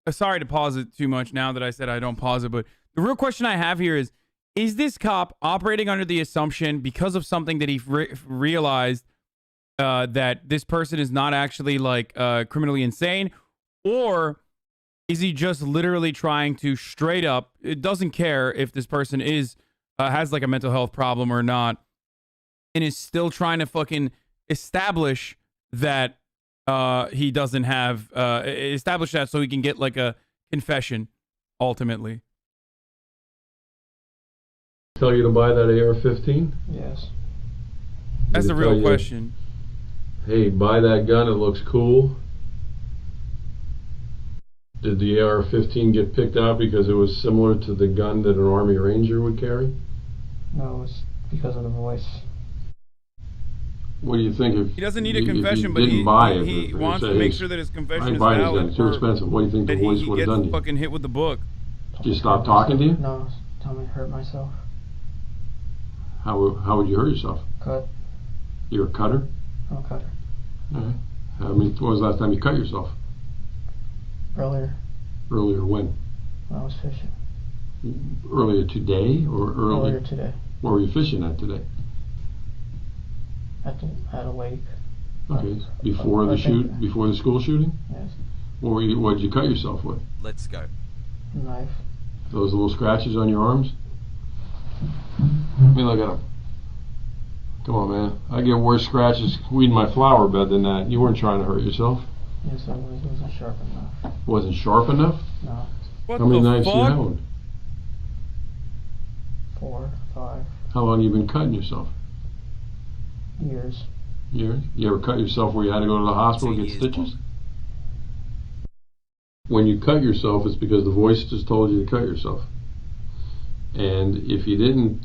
[SPEAKER 1] sorry to pause it too much now that I said I don't pause it, but the real question I have here is this cop operating under the assumption because of something that he realized that this person is not actually like criminally insane, or is he just literally trying to straight up, it doesn't care if this person is has like a mental health problem or not, and is still trying to fucking establish that he doesn't have establish that so he can get like a confession ultimately?
[SPEAKER 8] Tell you to buy that AR-15?
[SPEAKER 11] Yes.
[SPEAKER 1] That's the real question.
[SPEAKER 8] Hey, buy that gun, it looks cool. Did the AR-15 get picked out because it was similar to the gun that an Army Ranger would carry?
[SPEAKER 11] No, it's because of the voice.
[SPEAKER 8] What do you think if
[SPEAKER 1] he doesn't need a confession, but
[SPEAKER 8] he
[SPEAKER 1] wants to make sure that his confession is
[SPEAKER 8] valid?
[SPEAKER 1] valid.
[SPEAKER 8] It's too expensive. What do you think the voice would have done to you?
[SPEAKER 1] Fucking hit with the book.
[SPEAKER 8] Did you stop talking to you?
[SPEAKER 11] No, tell me to hurt myself.
[SPEAKER 8] How would you hurt yourself?
[SPEAKER 11] Cut.
[SPEAKER 8] You're a cutter?
[SPEAKER 11] I'm a cutter.
[SPEAKER 8] All right. When was the last time you cut yourself?
[SPEAKER 11] Earlier.
[SPEAKER 8] Earlier when?
[SPEAKER 11] When I was fishing.
[SPEAKER 8] Earlier today or
[SPEAKER 11] earlier today?
[SPEAKER 8] Where were you fishing at today?
[SPEAKER 11] At a lake.
[SPEAKER 8] Okay. Before the school shooting?
[SPEAKER 11] Yes.
[SPEAKER 8] What did you cut yourself with?
[SPEAKER 4] Let's go.
[SPEAKER 11] Knife.
[SPEAKER 8] Those little scratches on your arms? Let me look at them. Come on, man. I get worse scratches weeding my flower bed than that. You weren't trying to hurt yourself.
[SPEAKER 11] Yes, I was. It wasn't sharp enough.
[SPEAKER 8] Wasn't sharp enough?
[SPEAKER 11] No.
[SPEAKER 8] How many knives do you own?
[SPEAKER 11] 4, 5.
[SPEAKER 8] How long have you been cutting yourself?
[SPEAKER 11] Years.
[SPEAKER 8] Years? You ever cut yourself where you had to go to the hospital and get stitches? When you cut yourself, it's because the voice just told you to cut yourself. And if you didn't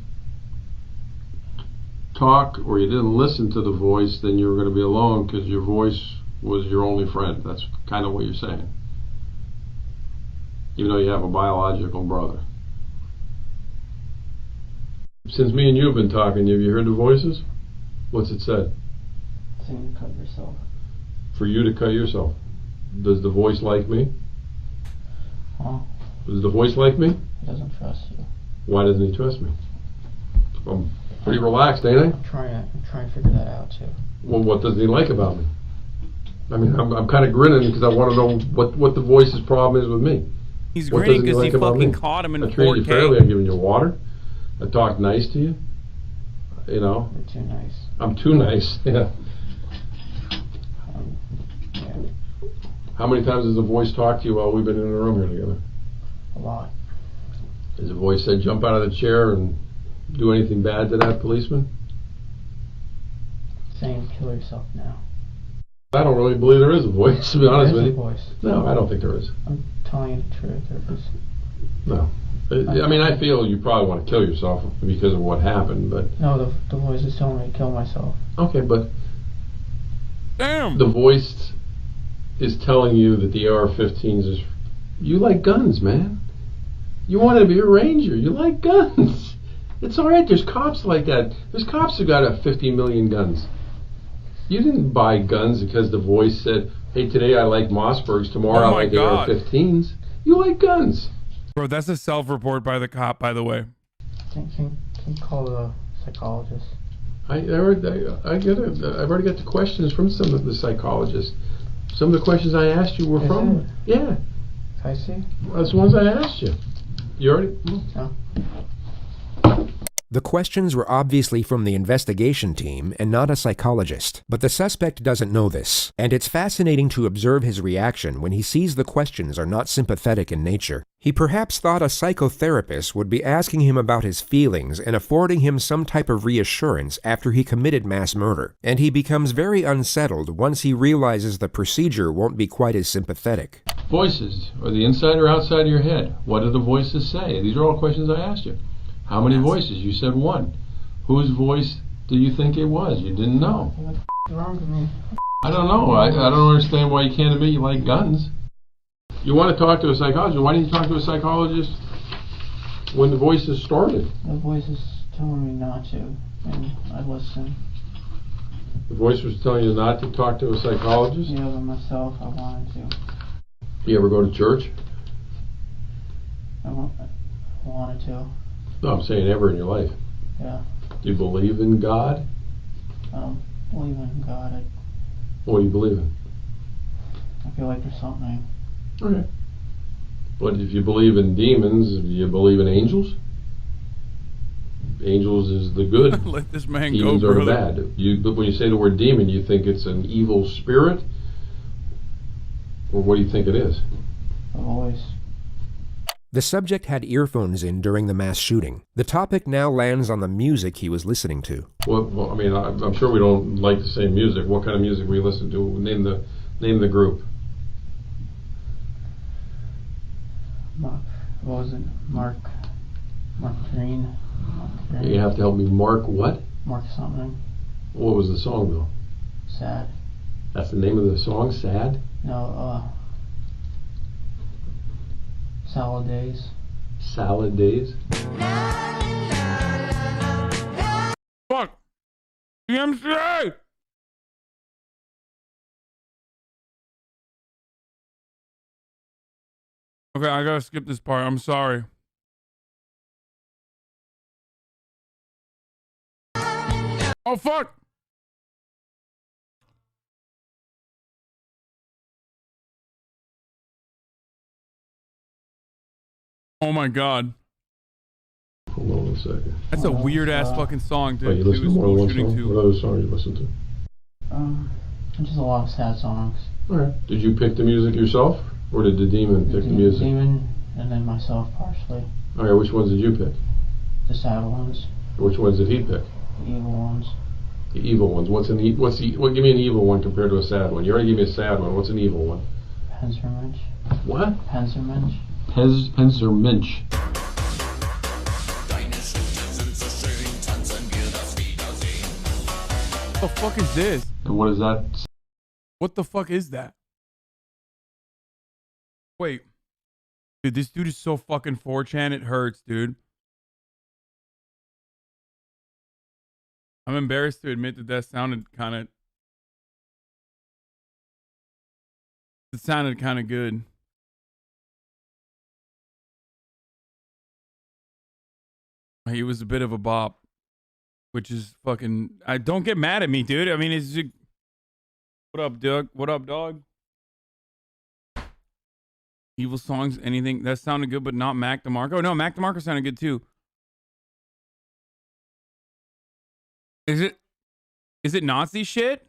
[SPEAKER 8] talk or you didn't listen to the voice, then you were going to be alone because your voice was your only friend. That's kind of what you're saying. Even though you have a biological brother. Since me and you have been talking, have you heard the voices? What's it said?
[SPEAKER 11] Saying to cut yourself.
[SPEAKER 8] For you to cut yourself. Does the voice like me?
[SPEAKER 11] Huh?
[SPEAKER 8] Does the voice like me?
[SPEAKER 11] He doesn't trust you.
[SPEAKER 8] Why doesn't he trust me? I'm pretty relaxed, ain't I?
[SPEAKER 11] I'm trying to figure that out too.
[SPEAKER 8] Well, what doesn't he like about me? I mean, I'm kind of grinning because I want to know what the voice's problem is with me.
[SPEAKER 1] He's grinning because he fucking caught him in 4K.
[SPEAKER 8] I treated you fairly. I'm giving you water. I talked nice to you. You know.
[SPEAKER 11] You're too nice.
[SPEAKER 8] I'm too nice. Yeah.
[SPEAKER 11] Yeah.
[SPEAKER 8] How many times has the voice talked to you while we've been in the room here together?
[SPEAKER 11] A lot.
[SPEAKER 8] Has the voice said jump out of the chair and do anything bad to that policeman?
[SPEAKER 11] Saying kill yourself now.
[SPEAKER 8] I don't really believe there is a voice, to be honest with you.
[SPEAKER 11] There is a voice.
[SPEAKER 8] No, I don't think there is.
[SPEAKER 11] I'm telling you the truth. There is.
[SPEAKER 8] No. I mean, I feel you probably want to kill yourself because of what happened, but...
[SPEAKER 11] No, the voice is telling me to kill myself.
[SPEAKER 8] Okay, but...
[SPEAKER 1] Damn!
[SPEAKER 8] The voice is telling you that the AR-15s is... You like guns, man. You want to be a ranger. You like guns. It's alright, there's cops like that. There's cops who got 50 million guns. You didn't buy guns because the voice said, hey, today I like Mossbergs, tomorrow I like AR-15s. You like guns.
[SPEAKER 1] Bro, that's a self-report by the cop, by the way.
[SPEAKER 11] Can you call the psychologist?
[SPEAKER 8] I get it. I've already got the questions from some of the psychologists. Some of the questions I asked you were from... Yeah.
[SPEAKER 11] I see.
[SPEAKER 8] That's the ones I asked you. You already...
[SPEAKER 11] No.
[SPEAKER 2] The questions were obviously from the investigation team and not a psychologist, but the suspect doesn't know this, and it's fascinating to observe his reaction when he sees the questions are not sympathetic in nature. He perhaps thought a psychotherapist would be asking him about his feelings and affording him some type of reassurance after he committed mass murder, and he becomes very unsettled once he realizes the procedure won't be quite as sympathetic.
[SPEAKER 8] Voices, are the inside or outside of your head? What do the voices say? These are all questions I asked you. How many voices? You said one. Whose voice do you think it was? You didn't know.
[SPEAKER 11] What's wrong with me?
[SPEAKER 8] I don't know. I don't understand why you can't admit you like guns. You want to talk to a psychologist. Why didn't you talk to a psychologist when the voices started?
[SPEAKER 11] The voice is telling me not to, and I listen.
[SPEAKER 8] The voice was telling you not to talk to a psychologist?
[SPEAKER 11] Yeah, but myself, I wanted to.
[SPEAKER 8] You ever go to church?
[SPEAKER 11] I wanted to.
[SPEAKER 8] No, I'm saying ever in your life.
[SPEAKER 11] Yeah.
[SPEAKER 8] Do you believe in God?
[SPEAKER 11] I don't believe in God.
[SPEAKER 8] What do you believe in?
[SPEAKER 11] I feel like there's something.
[SPEAKER 8] Okay. But if you believe in demons, do you believe in angels? Angels is the good.
[SPEAKER 1] Let this man
[SPEAKER 8] Demons
[SPEAKER 1] go,
[SPEAKER 8] are
[SPEAKER 1] brother.
[SPEAKER 8] bad. But when you say the word demon, you think it's an evil spirit? Or what do you think it is?
[SPEAKER 11] A voice.
[SPEAKER 2] The subject had earphones in during the mass shooting. The topic now lands on the music he was listening to.
[SPEAKER 8] Well, I mean, I'm sure we don't like the same music. What kind of music were you listening to? Name the group.
[SPEAKER 11] What was it? Mark Green.
[SPEAKER 8] You have to help me. Mark what?
[SPEAKER 11] Mark something.
[SPEAKER 8] What was the song though?
[SPEAKER 11] Sad.
[SPEAKER 8] That's the name of the song, Sad?
[SPEAKER 11] No, Salad Days.
[SPEAKER 8] Salad Days?
[SPEAKER 1] Fuck! DMCA! Okay, I gotta skip this part. I'm sorry. Oh, fuck! Oh my god.
[SPEAKER 8] Hold on one second.
[SPEAKER 1] That's a weird ass fucking song, dude.
[SPEAKER 8] Oh, you listen to more than one song? What other songs you listen to?
[SPEAKER 11] Just a lot of sad songs.
[SPEAKER 8] Alright. Did you pick the music yourself? Or did the demon pick the music?
[SPEAKER 11] The demon, and then myself partially.
[SPEAKER 8] Alright, which ones did you pick?
[SPEAKER 11] The sad ones.
[SPEAKER 8] Which ones did he pick?
[SPEAKER 11] The evil ones.
[SPEAKER 8] The evil ones. Give me an evil one compared to a sad one. You already gave me a sad one. What's an evil one?
[SPEAKER 11] Panzermensch.
[SPEAKER 8] What?
[SPEAKER 11] Panzermensch.
[SPEAKER 8] Panzermensch.
[SPEAKER 1] What the fuck is this?
[SPEAKER 8] And what is that?
[SPEAKER 1] What the fuck is that? Wait. Dude, this dude is so fucking 4chan, it hurts, dude. I'm embarrassed to admit that sounded kind of... It sounded kind of good. He was a bit of a bop. Which is fucking... don't get mad at me, dude. I mean, it's... What up, Doug? What up, dog? Evil songs, anything. That sounded good, but not Mac DeMarco. No, Mac DeMarco sounded good, too. Is it Nazi shit?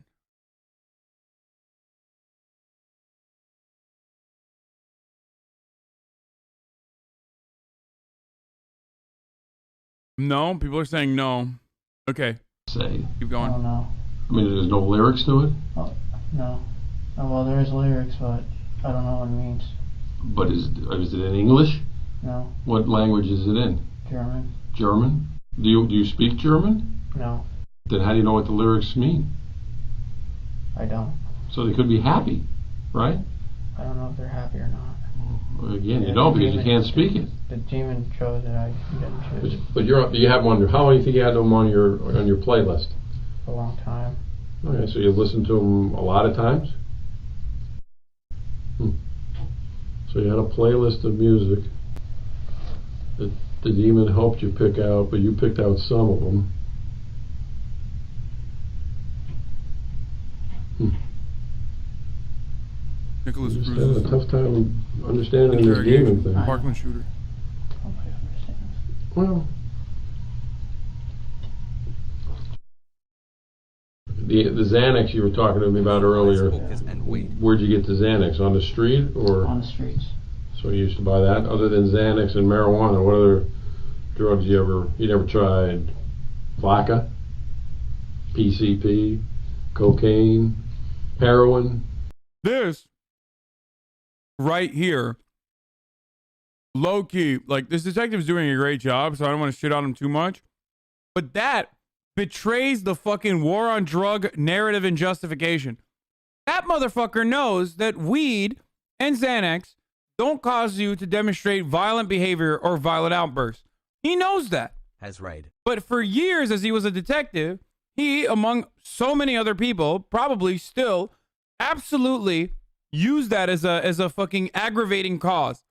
[SPEAKER 1] No, people are saying no. Okay.
[SPEAKER 8] Say.
[SPEAKER 1] Keep going.
[SPEAKER 11] I don't know.
[SPEAKER 8] I mean, there's no lyrics to it?
[SPEAKER 11] Oh, no. Oh, well, there is lyrics, but I don't know what it means.
[SPEAKER 8] But is it in English?
[SPEAKER 11] No.
[SPEAKER 8] What language is it in?
[SPEAKER 11] German.
[SPEAKER 8] German? Do you speak German?
[SPEAKER 11] No.
[SPEAKER 8] Then how do you know what the lyrics mean?
[SPEAKER 11] I don't.
[SPEAKER 8] So they could be happy, right?
[SPEAKER 11] I don't know if they're happy or not.
[SPEAKER 8] Well, again, you don't because you can't speak it.
[SPEAKER 11] The demon chose it. I didn't choose.
[SPEAKER 8] But you have them on your... How long do you think you had them on your playlist?
[SPEAKER 11] A long time.
[SPEAKER 8] Okay, so you listen to them a lot of times? So you had a playlist of music that the demon helped you pick out, but you picked out some of them.
[SPEAKER 1] Nicholas Cruz
[SPEAKER 8] I'm having a tough time understanding this demon thing.
[SPEAKER 1] Parkland shooter.
[SPEAKER 8] Well, the Xanax you were talking to me about earlier, where'd you get the Xanax? On the street or?
[SPEAKER 11] On the streets.
[SPEAKER 8] So you used to buy that? Other than Xanax and marijuana, what other drugs you never tried? Vodka? PCP? Cocaine? Heroin?
[SPEAKER 1] This right here, low key, like this detective's doing a great job, so I don't want to shit on him too much. But that betrays the fucking war on drug narrative and justification. That motherfucker knows that weed and Xanax don't cause you to demonstrate violent behavior or violent outbursts. He knows that.
[SPEAKER 4] Has right.
[SPEAKER 1] But for years, as he was a detective, he, among so many other people, probably still absolutely used that as a fucking aggravating cause.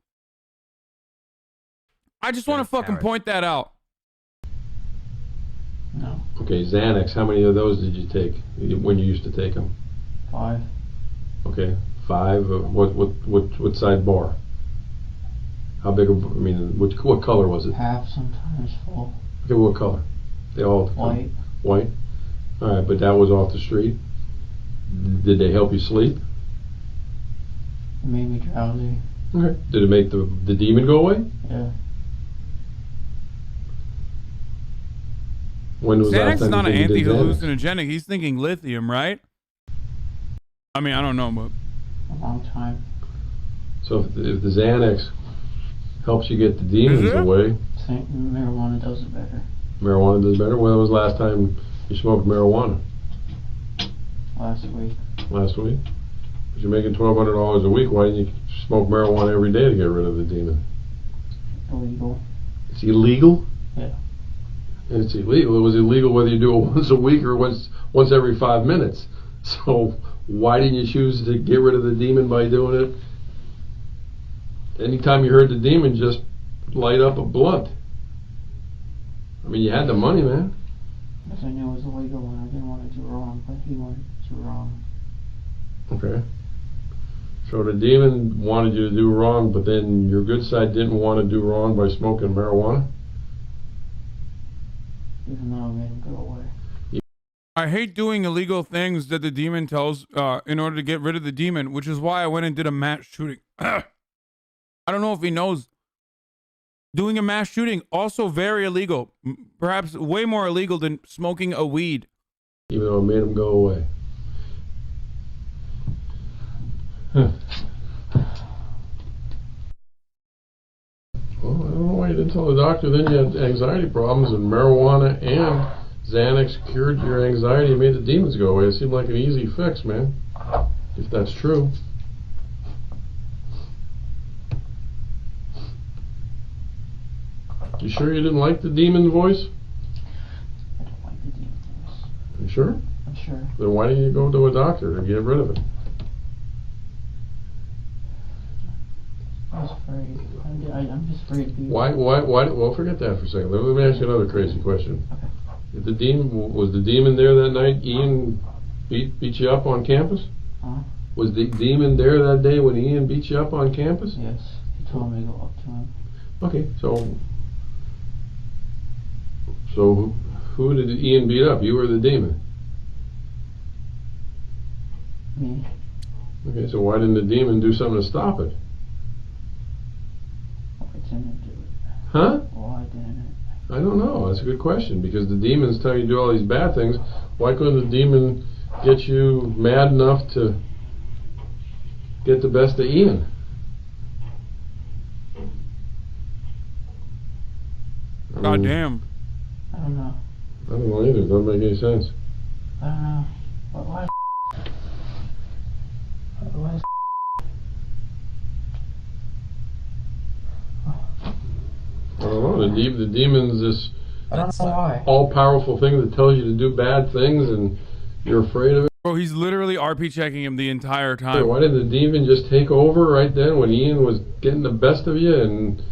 [SPEAKER 1] I just want to fucking point that out.
[SPEAKER 11] No.
[SPEAKER 8] Okay, Xanax, how many of those did you take when you used to take them?
[SPEAKER 11] 5.
[SPEAKER 8] Okay, 5. What size bar? How big? I mean, what color was it?
[SPEAKER 11] Half, sometimes full.
[SPEAKER 8] Okay, what color? They all
[SPEAKER 11] white.
[SPEAKER 8] White. All right, but that was off the street. Did they help you sleep?
[SPEAKER 11] It made me drowsy.
[SPEAKER 8] Okay. Did it make the demon go away?
[SPEAKER 11] Yeah.
[SPEAKER 1] When was Xanax is not an anti-hallucinogenic. He's thinking lithium, right? I mean, I don't know, but
[SPEAKER 11] a long time.
[SPEAKER 8] So if the Xanax helps you get the demons away.
[SPEAKER 11] Marijuana does it better.
[SPEAKER 8] Marijuana does better? When was the last time you smoked marijuana?
[SPEAKER 11] Last week.
[SPEAKER 8] Last week? But you're making $1,200 a week. Why didn't you smoke marijuana every day to get rid of the demon?
[SPEAKER 11] Illegal.
[SPEAKER 8] It's illegal?
[SPEAKER 11] Yeah.
[SPEAKER 8] And it's illegal. It was illegal whether you do it once a week or once every 5 minutes. So why didn't you choose to get rid of the demon by doing it? Anytime you heard the demon, just light up a blunt. I mean, you had the money, man.
[SPEAKER 11] Because I knew it was illegal and I didn't want to do wrong, but he wanted to do wrong.
[SPEAKER 8] Okay. So the demon wanted you to do wrong, but then your good side didn't want to do wrong by smoking marijuana?
[SPEAKER 11] Even though I made him go away.
[SPEAKER 1] I hate doing illegal things that the demon tells in order to get rid of the demon, which is why I went and did a mass shooting. I don't know if he knows. Doing a mass shooting, also very illegal. Perhaps way more illegal than smoking a weed.
[SPEAKER 8] Even though it made him go away. Huh. Well, I don't know why you didn't tell the doctor then you had anxiety problems and marijuana and Xanax cured your anxiety and made the demons go away. It seemed like an easy fix, man. If that's true. You sure you didn't like the demon's voice?
[SPEAKER 11] I don't like the demon's voice.
[SPEAKER 8] You sure?
[SPEAKER 11] I'm sure.
[SPEAKER 8] Then why didn't you go to a doctor to get rid of it?
[SPEAKER 11] I was afraid. I'm just afraid of people.
[SPEAKER 8] Why, well, forget that for a second. Let me ask you another crazy question.
[SPEAKER 11] Okay.
[SPEAKER 8] If the demon, was the demon there that night? Ian beat you up on campus?
[SPEAKER 11] Huh?
[SPEAKER 8] Was the demon there that day when Ian beat you up on campus?
[SPEAKER 11] Yes. He told me to go up to him.
[SPEAKER 8] Okay, so who did Ian beat up? You or the demon?
[SPEAKER 11] Me.
[SPEAKER 8] Okay, so why didn't the demon do something to stop it?
[SPEAKER 11] I didn't do it.
[SPEAKER 8] Huh?
[SPEAKER 11] Why didn't it?
[SPEAKER 8] I don't know. That's a good question. Because the demons tell you to do all these bad things. Why couldn't the demon get you mad enough to get the best of Ian?
[SPEAKER 1] God damn.
[SPEAKER 11] I don't know.
[SPEAKER 8] I don't know either. It doesn't make any sense.
[SPEAKER 11] I don't know. Why? Why?
[SPEAKER 8] I don't know. The demon's this
[SPEAKER 11] I don't know why.
[SPEAKER 8] all-powerful thing that tells you to do bad things and you're afraid of it.
[SPEAKER 1] Bro, he's literally RP checking him the entire time.
[SPEAKER 8] Hey, why didn't the demon just take over right then when Ian was getting the best of you and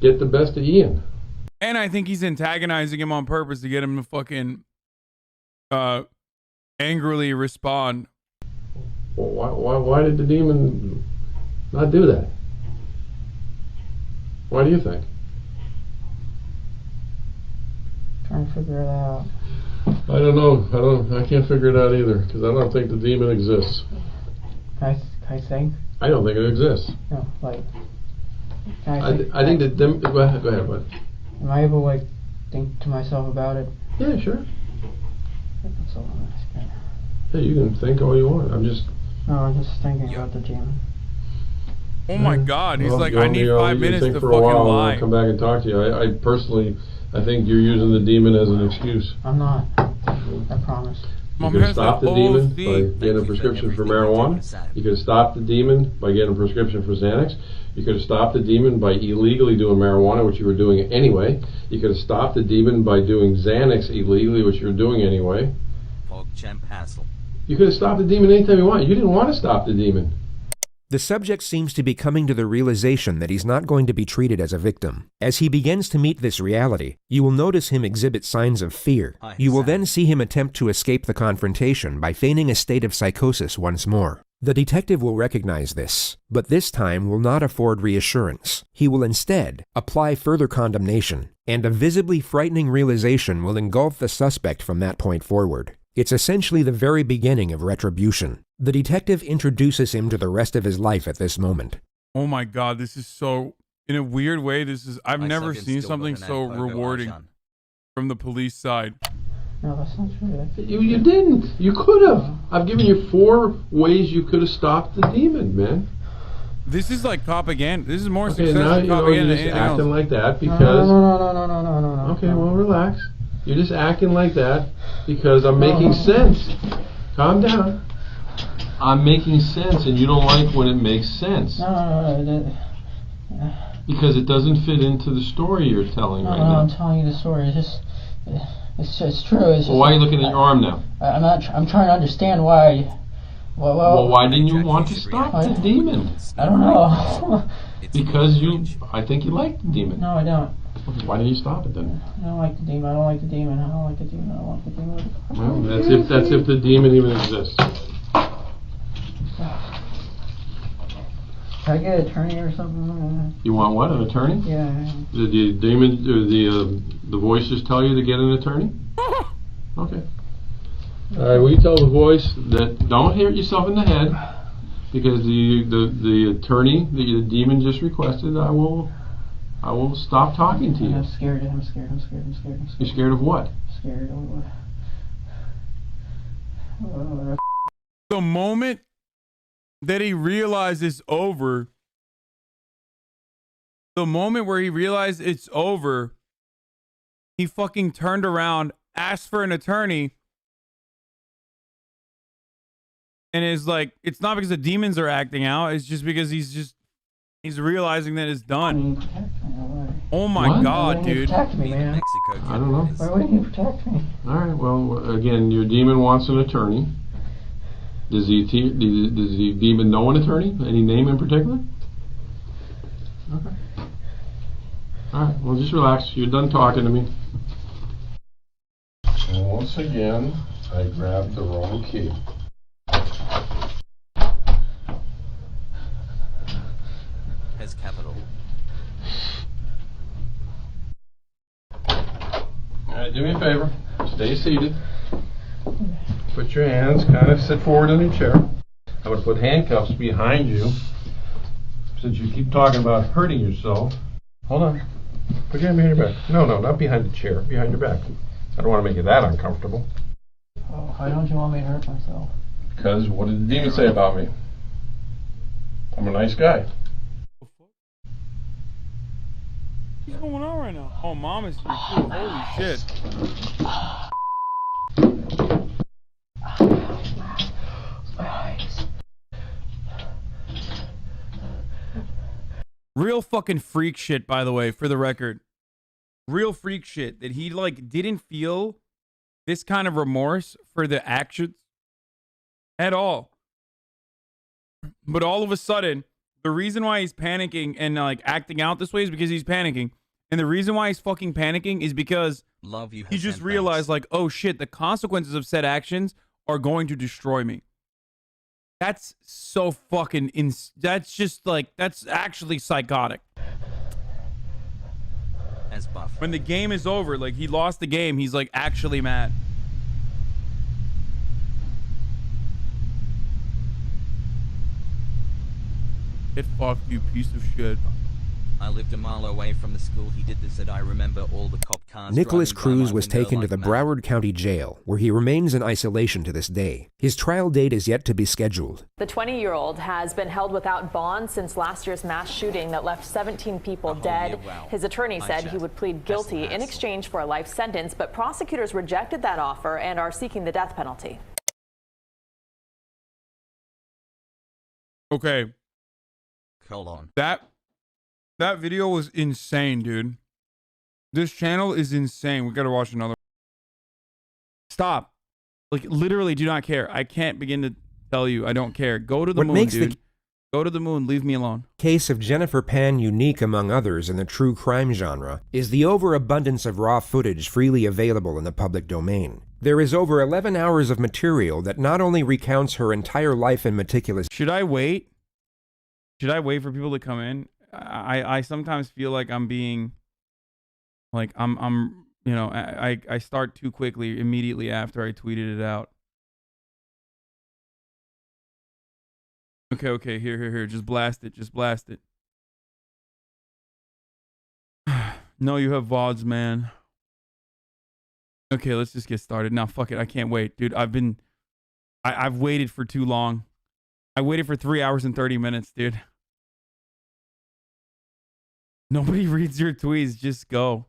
[SPEAKER 8] get the best of Ian?
[SPEAKER 1] And I think he's antagonizing him on purpose to get him to fucking angrily respond.
[SPEAKER 8] Well, why did the demon not do that? Why do you think?
[SPEAKER 11] Trying to figure it out.
[SPEAKER 8] I don't know. I can't figure it out either because I don't think the demon exists.
[SPEAKER 11] I think.
[SPEAKER 8] I don't think it exists.
[SPEAKER 11] No, like.
[SPEAKER 8] I think that go ahead, bud.
[SPEAKER 11] Am I able to like think to myself about it?
[SPEAKER 8] Yeah, sure.
[SPEAKER 11] That's all I'm asking.
[SPEAKER 8] Hey, you can think all you want. I'm just
[SPEAKER 11] thinking about the demon.
[SPEAKER 1] Oh my God, he's like,
[SPEAKER 8] I
[SPEAKER 1] need 5 minutes to
[SPEAKER 8] for
[SPEAKER 1] fucking
[SPEAKER 8] a while
[SPEAKER 1] lie.
[SPEAKER 8] I'll come back and talk to you. I personally, I think you're using the demon as an excuse.
[SPEAKER 11] I'm not. I promise.
[SPEAKER 8] You could have stopped the demon by getting a prescription for marijuana. You could have stopped the demon by getting a prescription for Xanax. You could have stopped the demon by illegally doing marijuana, which you were doing anyway. You could have stopped the demon by doing Xanax illegally, which you were doing anyway. You could have stopped the demon anytime you want. You didn't want to stop the demon.
[SPEAKER 2] The subject seems to be coming to the realization that he's not going to be treated as a victim. As he begins to meet this reality, you will notice him exhibit signs of fear. You will then see him attempt to escape the confrontation by feigning a state of psychosis once more. The detective will recognize this, but this time will not afford reassurance. He will instead apply further condemnation, and a visibly frightening realization will engulf the suspect from that point forward. It's essentially the very beginning of retribution. The detective introduces him to the rest of his life at this moment.
[SPEAKER 1] Oh my God, this is so, in a weird way, I've never seen something so rewarding from the police side.
[SPEAKER 11] No, that's not true.
[SPEAKER 8] You didn't. You could have. I've given you 4 ways you could have stopped the demon, man.
[SPEAKER 1] This is like propaganda. This is more
[SPEAKER 8] Okay,
[SPEAKER 1] success
[SPEAKER 8] now
[SPEAKER 1] than
[SPEAKER 8] you know
[SPEAKER 1] propaganda
[SPEAKER 8] you're
[SPEAKER 1] than
[SPEAKER 8] just
[SPEAKER 1] anything
[SPEAKER 8] acting
[SPEAKER 1] else.
[SPEAKER 8] like that because.
[SPEAKER 11] No.
[SPEAKER 8] Okay, well, relax. You're just acting like that because I'm making sense. Calm down. I'm making sense, and you don't like when it makes sense.
[SPEAKER 11] No.
[SPEAKER 8] Because it doesn't fit into the story you're telling right now.
[SPEAKER 11] I'm telling you the story. It's true. It's just,
[SPEAKER 8] Well, why are you looking at your arm now?
[SPEAKER 11] I'm trying to understand why.
[SPEAKER 8] Well, why didn't you want to stop the demon?
[SPEAKER 11] I don't know.
[SPEAKER 8] Because I think you like the demon.
[SPEAKER 11] No, I don't.
[SPEAKER 8] Okay, why didn't you stop it then?
[SPEAKER 11] I don't like the demon. I don't like the demon. I don't like the demon. I don't like the demon.
[SPEAKER 8] Well, that's if the demon even exists.
[SPEAKER 11] Can I get an attorney or something?
[SPEAKER 8] You want what? An attorney?
[SPEAKER 11] Yeah.
[SPEAKER 8] Did the demon, the voice just tell you to get an attorney? Okay. All right. Will you tell the voice that don't hit yourself in the head because the attorney the demon just requested? I will stop talking to you.
[SPEAKER 11] I'm scared.
[SPEAKER 8] You're scared of what?
[SPEAKER 11] Scared of what?
[SPEAKER 1] The moment that he realized it's over, the moment where he realized it's over, he fucking turned around, asked for an attorney, and is like, it's not because the demons are acting out, it's just because he's realizing that it's done. Oh my God, dude.
[SPEAKER 11] Protect me, man.
[SPEAKER 8] I don't know.
[SPEAKER 11] Why wouldn't you protect me?
[SPEAKER 8] All right. Well, again, your demon wants an attorney. Does the demon know an attorney? Any name in particular? Okay. All right. Well, just relax. You're done talking to me. And once again, I grabbed the wrong key.
[SPEAKER 4] Has capital.
[SPEAKER 8] All right. Do me a favor. Stay seated. Put your hands, kind of sit forward in your chair. I'm going to put handcuffs behind you. Since you keep talking about hurting yourself. Hold on. Put your hand behind your back. No, not behind the chair. Behind your back. I don't want to make you that uncomfortable.
[SPEAKER 11] Oh, why don't you want me to hurt myself?
[SPEAKER 8] Because what did the demon say about me? I'm a nice guy.
[SPEAKER 1] What's going on right now? Oh, Mom is here too. Holy shit. Real fucking freak shit, by the way, for the record. Real freak shit that he like didn't feel this kind of remorse for the actions at all. But all of a sudden, the reason why he's panicking and like acting out this way is because he's panicking. And the reason why he's fucking panicking is because he just realized like, oh shit, the consequences of said actions are going to destroy me. That's so fucking that's just like, that's actually psychotic.
[SPEAKER 4] As buff.
[SPEAKER 1] When the game is over, like he lost the game, he's like actually mad. Get fucked, you piece of shit.
[SPEAKER 4] I lived a mile away from the school he did this at. I remember all the cop cars.
[SPEAKER 2] Nicholas
[SPEAKER 4] driving by
[SPEAKER 2] Cruz
[SPEAKER 4] my
[SPEAKER 2] was
[SPEAKER 4] window
[SPEAKER 2] taken to
[SPEAKER 4] like
[SPEAKER 2] the
[SPEAKER 4] mad.
[SPEAKER 2] Broward County Jail, where he remains in isolation to this day. His trial date is yet to be scheduled.
[SPEAKER 13] The 20-year-old has been held without bond since last year's mass shooting that left 17 people dead.
[SPEAKER 4] Wow.
[SPEAKER 13] His attorney said he would plead guilty in exchange for a life sentence, but prosecutors rejected that offer and are seeking the death penalty.
[SPEAKER 1] Okay.
[SPEAKER 4] Hold on.
[SPEAKER 1] That video was insane, dude. This channel is insane. We gotta watch another. Stop. Like, literally do not care. I can't begin to tell you. I don't care. Go to the moon, dude. Go to the moon. Leave me alone.
[SPEAKER 2] Case of Jennifer Pan, unique among others in the true crime genre, is the overabundance of raw footage freely available in the public domain. There is over 11 hours of material that not only recounts her entire life in meticulous...
[SPEAKER 1] Should I wait? Should I wait for people to come in? I sometimes feel like I'm being... Like, I'm you know, I start too quickly immediately after I tweeted it out. Okay, here. Just blast it. No, you have VODs, man. Okay, let's just get started. Now, fuck it. I can't wait. Dude, I've waited for too long. I waited for 3 hours and 30 minutes, dude. Nobody reads your tweets. Just go.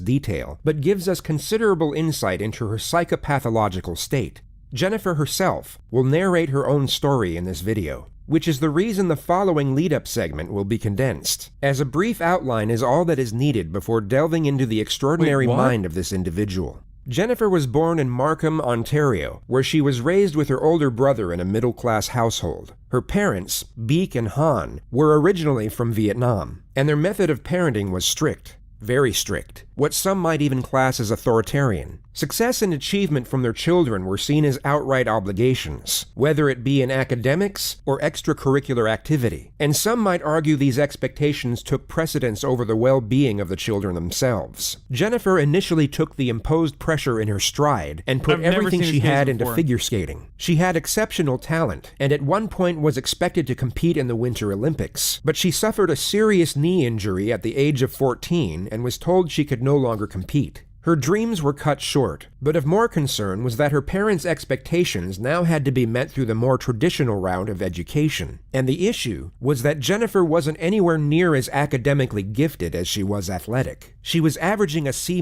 [SPEAKER 2] Detail, but gives us considerable insight into her psychopathological state. Jennifer herself will narrate her own story in this video, which is the reason the following lead-up segment will be condensed, as a brief outline is all that is needed before delving into the extraordinary mind of this individual. Jennifer was born in Markham, Ontario, where she was raised with her older brother in a middle-class household. Her parents, Beek and Han, were originally from Vietnam, and their method of parenting was strict. Very strict, what some might even class as authoritarian. Success and achievement from their children were seen as outright obligations, whether it be in academics or extracurricular activity, and some might argue these expectations took precedence over the well-being of the children themselves. Jennifer initially took the imposed pressure in her stride and put everything she had into figure skating. She had exceptional talent, and at one point was expected to compete in the Winter Olympics, but she suffered a serious knee injury at the age of 14 and was told she could no longer compete. Her dreams were cut short, but of more concern was that her parents' expectations now had to be met through the more traditional route of education. And the issue was that Jennifer wasn't anywhere near as academically gifted as she was athletic. She was averaging a C-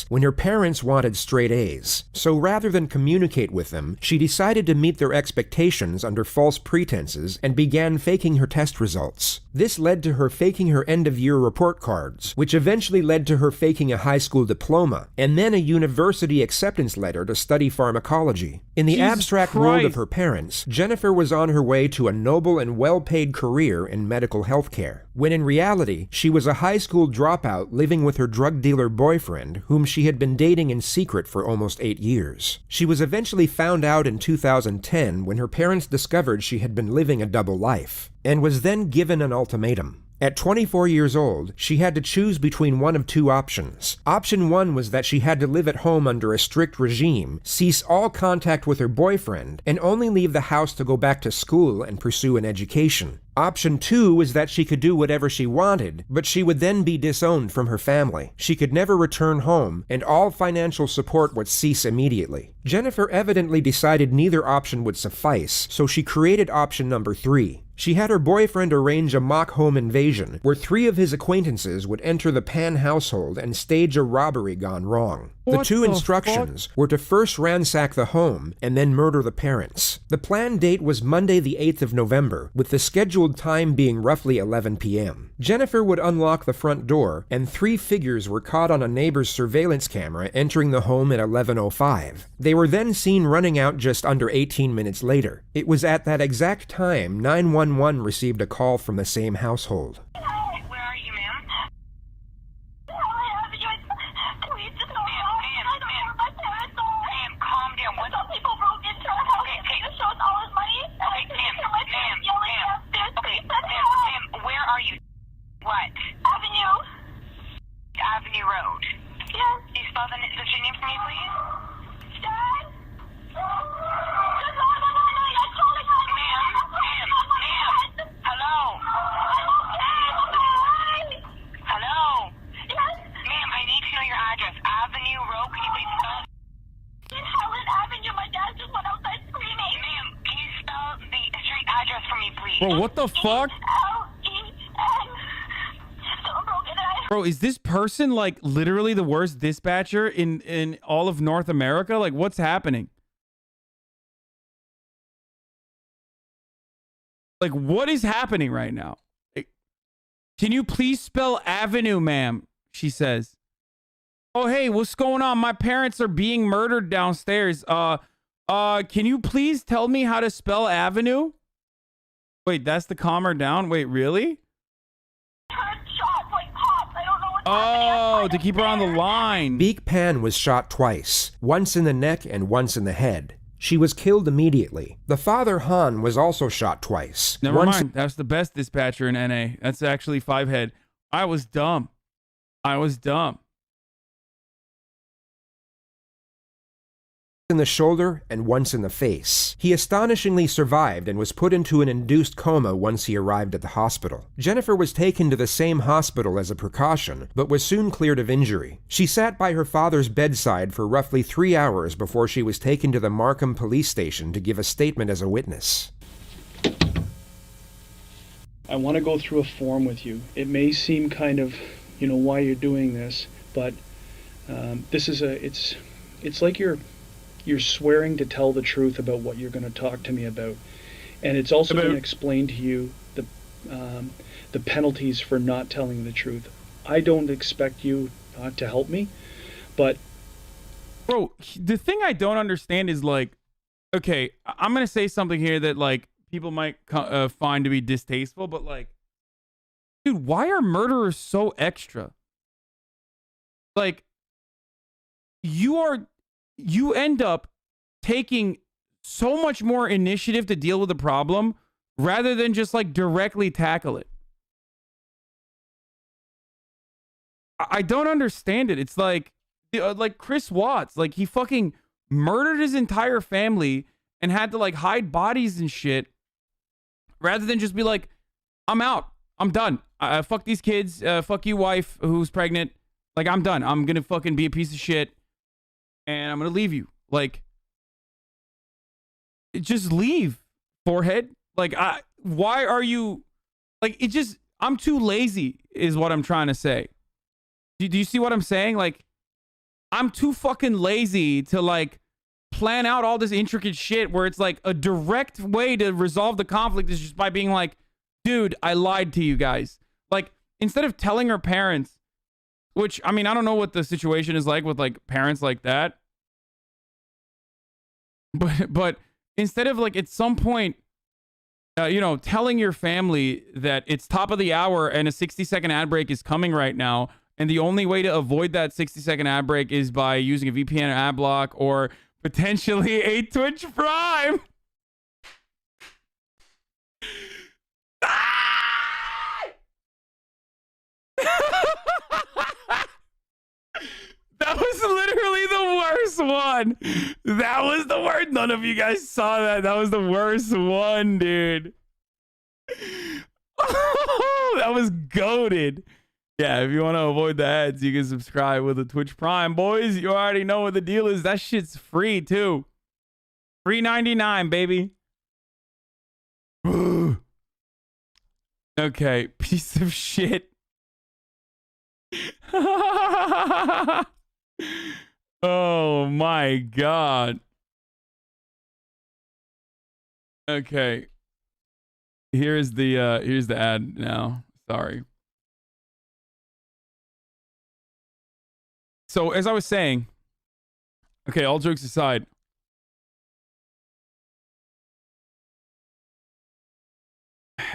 [SPEAKER 2] when her parents wanted straight A's. So rather than communicate with them, she decided to meet their expectations under false pretenses and began faking her test results. This led to her faking her end-of-year report cards, which eventually led to her faking a high school diploma, and then a university acceptance letter to study pharmacology. In the abstract world of her parents, Jennifer was on her way to a noble and well-paid career in medical healthcare, when in reality, she was a high school dropout living with her drug dealer boyfriend, whom she had been dating in secret for almost 8 years. She was eventually found out in 2010 when her parents discovered she had been living a double life, and was then given an ultimatum. At 24 years old, she had to choose between one of two options. Option 1 was that she had to live at home under a strict regime, cease all contact with her boyfriend, and only leave the house to go back to school and pursue an education. Option 2 was that she could do whatever she wanted, but she would then be disowned from her family. She could never return home, and all financial support would cease immediately. Jennifer evidently decided neither option would suffice, so she created option number 3. She had her boyfriend arrange a mock home invasion, where 3 of his acquaintances would enter the Pan household and stage a robbery gone wrong. The two instructions were to first ransack the home and then murder the parents. The planned date was Monday the 8th of November, with the scheduled time being roughly 11 p.m. Jennifer would unlock the front door, and 3 figures were caught on a neighbor's surveillance camera entering the home at 11:05. They were then seen running out just under 18 minutes later. It was at that exact time 911 received a call from the same household.
[SPEAKER 14] What? Avenue Road. Yes. Can you spell the street name for me, please? Dad? Ma'am. Hello. Hello. Yes. Ma'am, I need to know your address. Avenue Road. Can you please spell? In Helen Avenue. My dad just went outside screaming. Ma'am, can you spell the street address for me, please?
[SPEAKER 1] Bro, what the fuck? Bro, is this person like literally the worst dispatcher in all of North America? Like, what's happening? Like, what is happening right now? Can you please spell avenue, ma'am? She says. Oh, hey, what's going on? My parents are being murdered downstairs. Can you please tell me how to spell avenue? Wait, that's the calmer down? Wait, really? Oh, to keep her on the line.
[SPEAKER 2] Beek Pan was shot twice, once in the neck and once in the head. She was killed immediately. The father, Han, was also shot twice.
[SPEAKER 1] Never mind. That's the best dispatcher in NA. That's actually 5 head. I was dumb.
[SPEAKER 2] In the shoulder and once in the face. He astonishingly survived and was put into an induced coma once he arrived at the hospital. Jennifer was taken to the same hospital as a precaution, but was soon cleared of injury. She sat by her father's bedside for roughly 3 hours before she was taken to the Markham police station to give a statement as a witness.
[SPEAKER 15] I want to go through a form with you. It may seem kind of, you know, why you're doing this, but this is it's like you're swearing to tell the truth about what you're going to talk to me about. And it's also going to explain to you the penalties for not telling the truth. I don't expect you not to help me, but...
[SPEAKER 1] Bro, the thing I don't understand is, like, okay, I'm going to say something here that, like, people might find to be distasteful, but, like, dude, why are murderers so extra? Like, you end up taking so much more initiative to deal with the problem rather than just, like, directly tackle it. I don't understand it. It's like Chris Watts, like, he fucking murdered his entire family and had to, like, hide bodies and shit rather than just be like, I'm out. I'm done. Fuck these kids. Fuck you, wife who's pregnant. Like, I'm done. I'm gonna fucking be a piece of shit and I'm gonna leave you. Like, just leave, forehead. Like, why are you, like, it just, I'm too lazy is what I'm trying to say. Do you see what I'm saying? Like, I'm too fucking lazy to, like, plan out all this intricate shit where it's like a direct way to resolve the conflict is just by being like, dude, I lied to you guys. Like, instead of telling her parents, which, I mean, I don't know what the situation is like with, like, parents like that. But instead of, like, at some point, you know, telling your family that it's top of the hour and a 60-second ad break is coming right now, and the only way to avoid that 60-second ad break is by using a VPN ad block or potentially a Twitch Prime. That was literally the worst one. That was the worst. None of you guys saw that. That was the worst one, dude. That was goated. Yeah, if you want to avoid the ads, you can subscribe with a Twitch Prime. Boys, you already know what the deal is. That shit's free, too. $3.99, baby. Okay, piece of shit. Oh, my God. Okay. Here's the ad now. Sorry. So, as I was saying, okay, all jokes aside,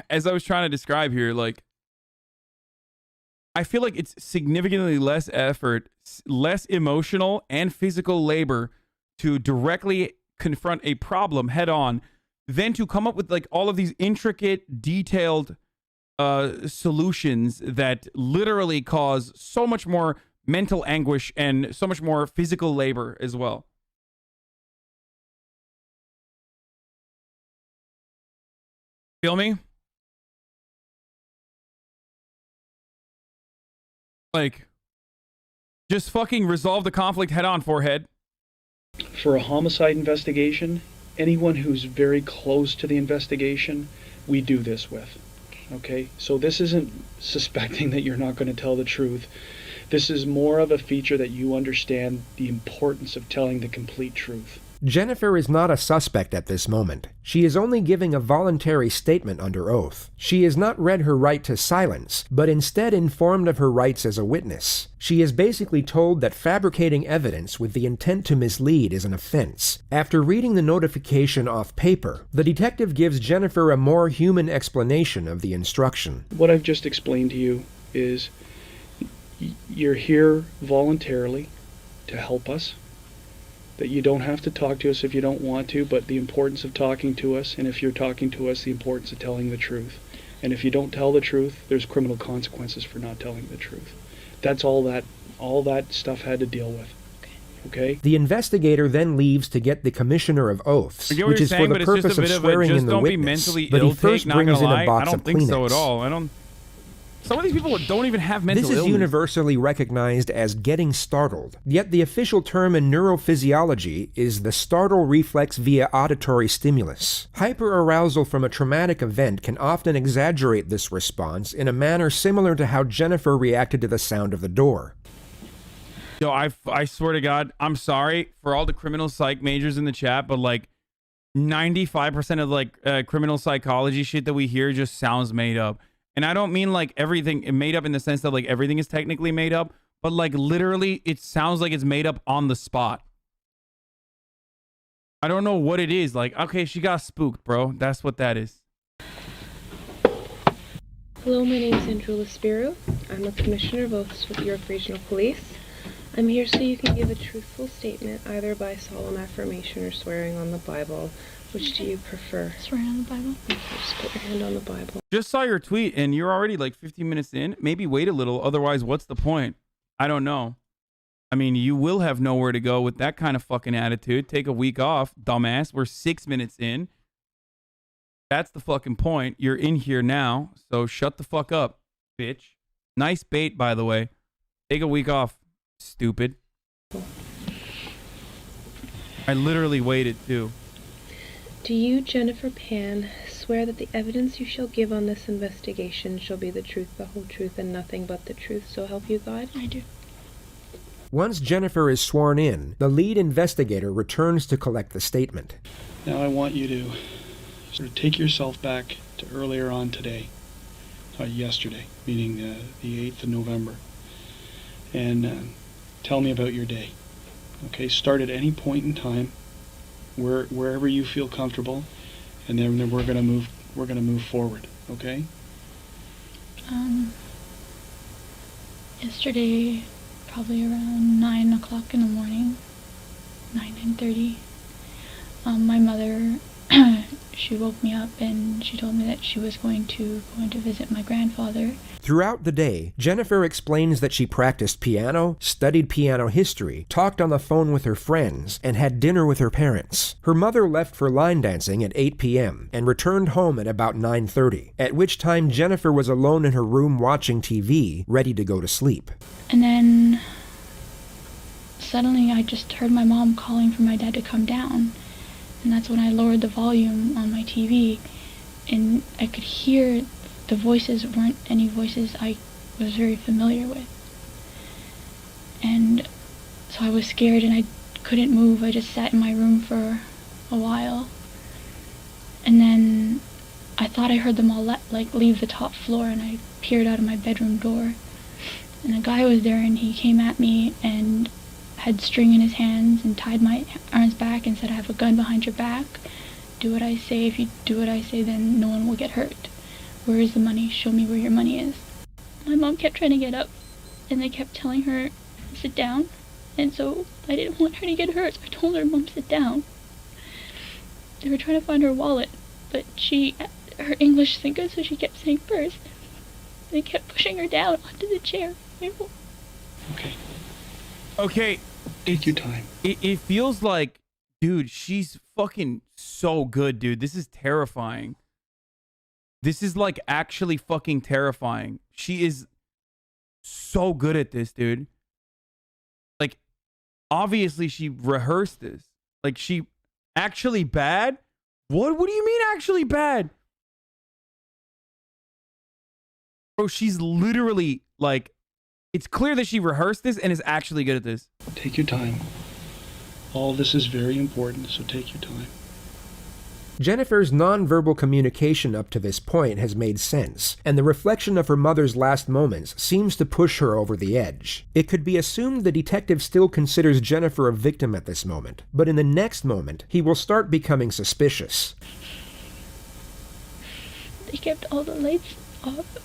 [SPEAKER 1] as I was trying to describe here, like, I feel like it's significantly less effort, less emotional and physical labor to directly confront a problem head on than to come up with, like, all of these intricate, detailed solutions that literally cause so much more mental anguish and so much more physical labor as well. Feel me? Like, just fucking resolve the conflict head on, forehead.
[SPEAKER 15] For a homicide investigation, anyone who's very close to the investigation, we do this with. Okay? So this isn't suspecting that you're not going to tell the truth. This is more of a feature that you understand the importance of telling the complete truth.
[SPEAKER 2] Jennifer is not a suspect at this moment. She is only giving a voluntary statement under oath. She has not read her right to silence, but instead informed of her rights as a witness. She is basically told that fabricating evidence with the intent to mislead is an offense. After reading the notification off paper, the detective gives Jennifer a more human explanation of the instruction.
[SPEAKER 15] What I've just explained to you is you're here voluntarily to help us. That you don't have to talk to us if you don't want to, but the importance of talking to us, and if you're talking to us, the importance of telling the truth. And if you don't tell the truth, there's criminal consequences for not telling the truth. That's all that stuff had to deal with. Okay?
[SPEAKER 2] The investigator then leaves to get the Commissioner of Oaths, which is for the purpose of swearing in the witness, but he first brings in a box of Kleenex.
[SPEAKER 1] I don't think so at all. Some of these people don't even have mental
[SPEAKER 2] This is
[SPEAKER 1] illness.
[SPEAKER 2] universally recognized as getting startled, yet the official term in neurophysiology is the startle reflex via auditory stimulus. Hyperarousal from a traumatic event can often exaggerate this response in a manner similar to how Jennifer reacted to the sound of the door.
[SPEAKER 1] Yo, I swear to God, I'm sorry for all the criminal psych majors in the chat, but like 95% of like criminal psychology shit that we hear just sounds made up. And I don't mean like everything made up in the sense that like everything is technically made up, but like literally it sounds like it's made up on the spot. I don't know what it is. Like, okay, she got spooked, bro. That's what that is.
[SPEAKER 16] Hello, my name is Andrew Laspiro. I'm a commissioner of oaths with York Regional Police. I'm here so you can give a truthful statement either by solemn affirmation or swearing on the Bible. Which do you prefer?
[SPEAKER 17] Swearing on the Bible.
[SPEAKER 16] Okay, just put your hand on the Bible.
[SPEAKER 1] Just saw your tweet and you're already like 15 minutes in. Maybe wait a little. Otherwise, what's the point? I don't know. I mean, you will have nowhere to go with that kind of fucking attitude. Take a week off, dumbass. We're 6 minutes in. That's the fucking point. You're in here now. So shut the fuck up, bitch. Nice bait, by the way. Take a week off, stupid. I literally waited too.
[SPEAKER 16] Do you, Jennifer Pan, swear that the evidence you shall give on this investigation shall be the truth, the whole truth, and nothing but the truth, so help you God?
[SPEAKER 17] I do.
[SPEAKER 2] Once Jennifer is sworn in, the lead investigator returns to collect the statement.
[SPEAKER 15] Now I want you to sort of take yourself back to earlier on today, yesterday, meaning the 8th of November, and tell me about your day. Okay, start at any point in time, wherever you feel comfortable, and then we're gonna move forward. Okay.
[SPEAKER 17] Yesterday, probably around 9 o'clock in the morning, 9:30. My mother, she woke me up and she told me that she was going to visit my grandfather.
[SPEAKER 2] Throughout the day, Jennifer explains that she practiced piano, studied piano history, talked on the phone with her friends, and had dinner with her parents. Her mother left for line dancing at 8 p.m. and returned home at about 9:30, at which time Jennifer was alone in her room watching TV, ready to go to sleep.
[SPEAKER 17] And then suddenly I just heard my mom calling for my dad to come down. And that's when I lowered the volume on my TV, and I could hear the voices weren't any voices I was very familiar with. And so I was scared and I couldn't move. I just sat in my room for a while. And then I thought I heard them all leave the top floor, and I peered out of my bedroom door. And a guy was there, and he came at me and had string in his hands and tied my arms back and said, "I have a gun behind your back. Do what I say. If you do what I say, then no one will get hurt. Where is the money? Show me where your money is." My mom kept trying to get up, and they kept telling her, "Sit down." And so I didn't want her to get hurt, so I told her, "Mom, sit down." They were trying to find her wallet, but her English isn't good, so she kept saying purse. They kept pushing her down onto the chair.
[SPEAKER 1] Okay.
[SPEAKER 15] Take your time.
[SPEAKER 1] It feels like, dude, she's fucking so good, dude. This is terrifying. This is like actually fucking terrifying. She is so good at this, dude. Like, obviously she rehearsed this. Like, she actually bad? What do you mean actually bad? Bro, she's literally like, it's clear that she rehearsed this and is actually good at this.
[SPEAKER 15] Take your time. All this is very important, so take your time.
[SPEAKER 2] Jennifer's nonverbal communication up to this point has made sense, and the reflection of her mother's last moments seems to push her over the edge. It could be assumed the detective still considers Jennifer a victim at this moment, but in the next moment, he will start becoming suspicious.
[SPEAKER 17] They kept all the lights off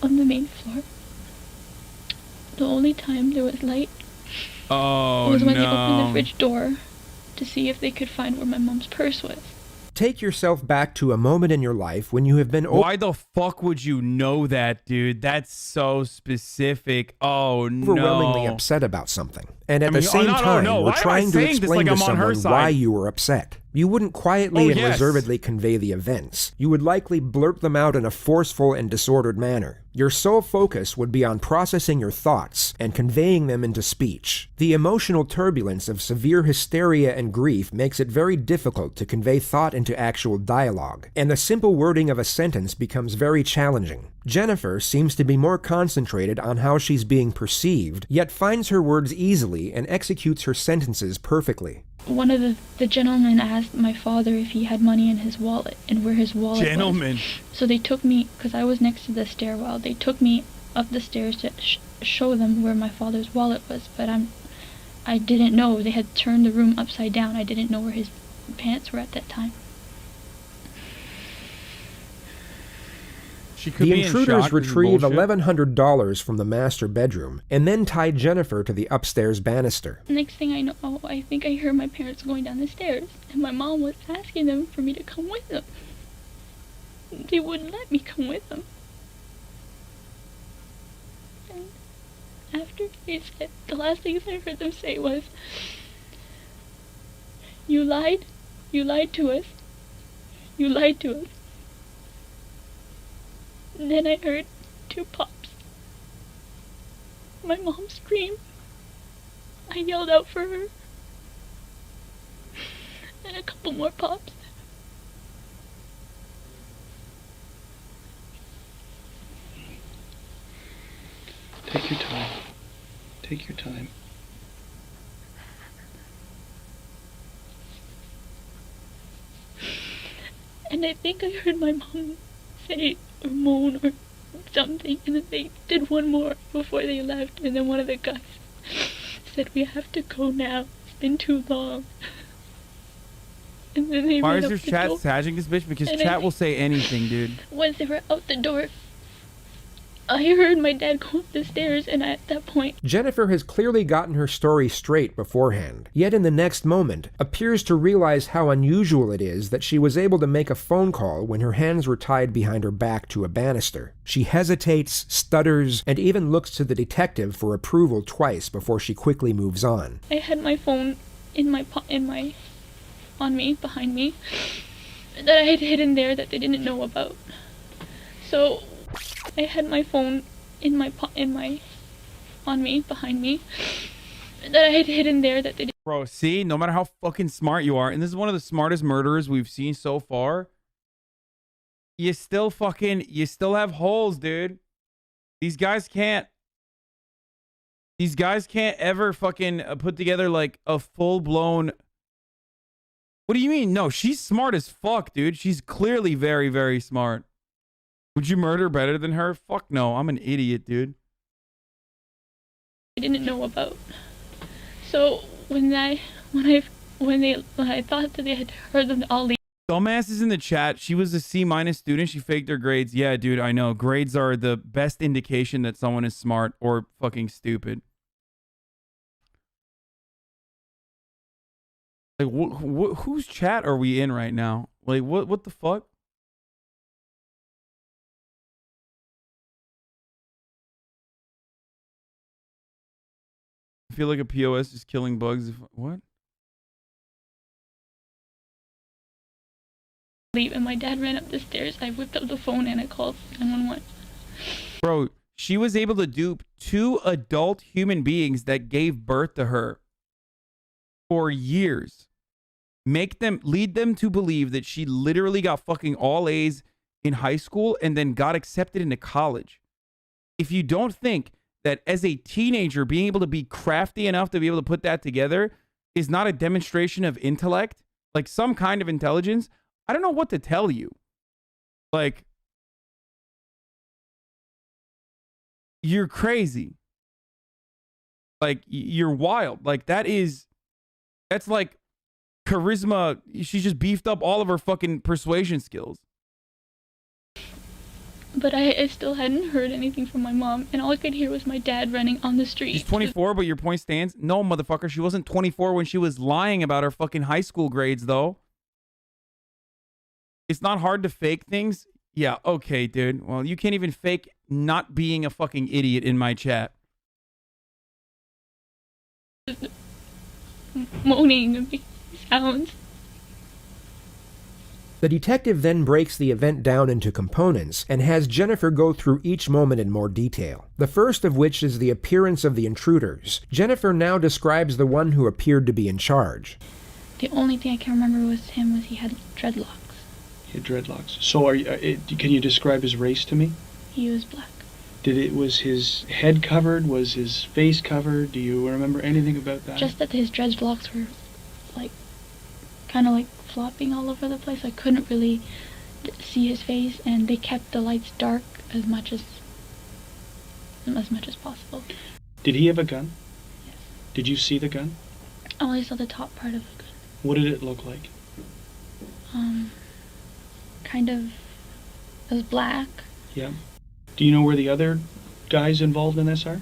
[SPEAKER 17] on the main floor. The only time there was light was when they opened the fridge door to see if they could find where my mom's purse was.
[SPEAKER 2] Take yourself back to a moment in your life when you have been...
[SPEAKER 1] Why the fuck would you know that, dude? That's so specific. Oh, no.
[SPEAKER 2] Overwhelmingly upset about something. And at the same time, we're trying to explain to someone why you were upset. You wouldn't quietly and
[SPEAKER 1] yes.
[SPEAKER 2] reservedly convey the events. You would likely blurt them out in a forceful and disordered manner. Your sole focus would be on processing your thoughts and conveying them into speech. The emotional turbulence of severe hysteria and grief makes it very difficult to convey thought into actual dialogue, and the simple wording of a sentence becomes very challenging. Jennifer seems to be more concentrated on how she's being perceived, yet finds her words easily and executes her sentences perfectly.
[SPEAKER 17] One of the gentlemen asked my father if he had money in his wallet and where his wallet was. So they took me, because I was next to the stairwell, they took me up the stairs to show them where my father's wallet was, but I didn't know. They had turned the room upside down. I didn't know where his pants were at that time.
[SPEAKER 2] The intruders retrieve $1,100 from the master bedroom and then tie Jennifer to the upstairs banister.
[SPEAKER 17] Next thing I know, I think I heard my parents going down the stairs, and my mom was asking them for me to come with them. They wouldn't let me come with them. And after they said, the last things I heard them say was, "You lied to us. You lied to us." And then I heard 2 pops. My mom screamed. I yelled out for her. And a couple more pops.
[SPEAKER 15] Take your time. Take your time.
[SPEAKER 17] And I think I heard my mom say or moan or something, and then they did one more before they left, and then one of the guys said, "We have to go now. It's been too long." And then they
[SPEAKER 1] Why
[SPEAKER 17] ran
[SPEAKER 1] is
[SPEAKER 17] up
[SPEAKER 1] your
[SPEAKER 17] the
[SPEAKER 1] chat
[SPEAKER 17] door.
[SPEAKER 1] sagging this bitch? Because
[SPEAKER 17] And
[SPEAKER 1] chat will say anything, dude.
[SPEAKER 17] Once they were out the door, I heard my dad go up the stairs, and at that point...
[SPEAKER 2] Jennifer has clearly gotten her story straight beforehand, yet in the next moment appears to realize how unusual it is that she was able to make a phone call when her hands were tied behind her back to a banister. She hesitates, stutters, and even looks to the detective for approval twice before she quickly moves on.
[SPEAKER 17] I had my phone on me, behind me, that I had hidden there that they didn't know about. So I had my phone on me, behind me, that I had hidden there that they didn't.
[SPEAKER 1] Bro, see, no matter how fucking smart you are, and this is one of the smartest murderers we've seen so far, you still have holes, dude. These guys can't ever fucking put together like a full-blown... What do you mean? No, she's smart as fuck, dude. She's clearly very, very smart. Would you murder better than her? Fuck no, I'm an idiot, dude.
[SPEAKER 17] I didn't know about. So when I thought that they had heard them all leave.
[SPEAKER 1] Dumbass is in the chat. She was a C- student. She faked her grades. Yeah, dude, I know. Grades are the best indication that someone is smart or fucking stupid. Like, whose chat are we in right now? Like, what the fuck? I feel like a POS is killing bugs. What?
[SPEAKER 17] Leave, and my dad ran up the stairs. I whipped up the phone and I called 911.
[SPEAKER 1] Bro, she was able to dupe 2 adult human beings that gave birth to her for years. Lead them to believe that she literally got fucking all A's in high school and then got accepted into college. If you don't think that as a teenager being able to be crafty enough to be able to put that together is not a demonstration of intellect, like some kind of intelligence, I don't know what to tell you. Like, you're crazy. Like, you're wild. Like, that's like charisma. She just beefed up all of her fucking persuasion skills.
[SPEAKER 17] But I still hadn't heard anything from my mom, and all I could hear was my dad running on the street.
[SPEAKER 1] She's 24, but your point stands? No, motherfucker, she wasn't 24 when she was lying about her fucking high school grades, though. It's not hard to fake things? Yeah, okay, dude. Well, you can't even fake not being a fucking idiot in my chat.
[SPEAKER 17] Moaning and making sounds.
[SPEAKER 2] The detective then breaks the event down into components and has Jennifer go through each moment in more detail. The first of which is the appearance of the intruders. Jennifer now describes the one who appeared to be in charge.
[SPEAKER 17] The only thing I can remember was he had dreadlocks.
[SPEAKER 15] He had dreadlocks. So can you describe his race to me?
[SPEAKER 17] He was black.
[SPEAKER 15] Was his head covered? Was his face covered? Do you remember anything about that?
[SPEAKER 17] Just that his dreadlocks were kind of flopping all over the place. I couldn't really see his face, and they kept the lights dark as much as possible.
[SPEAKER 15] Did he have a gun?
[SPEAKER 17] Yes.
[SPEAKER 15] Did you see the gun?
[SPEAKER 17] I only saw the top part of the gun.
[SPEAKER 15] What did it look like?
[SPEAKER 17] It was black.
[SPEAKER 15] Yeah. Do you know where the other guys involved in this are?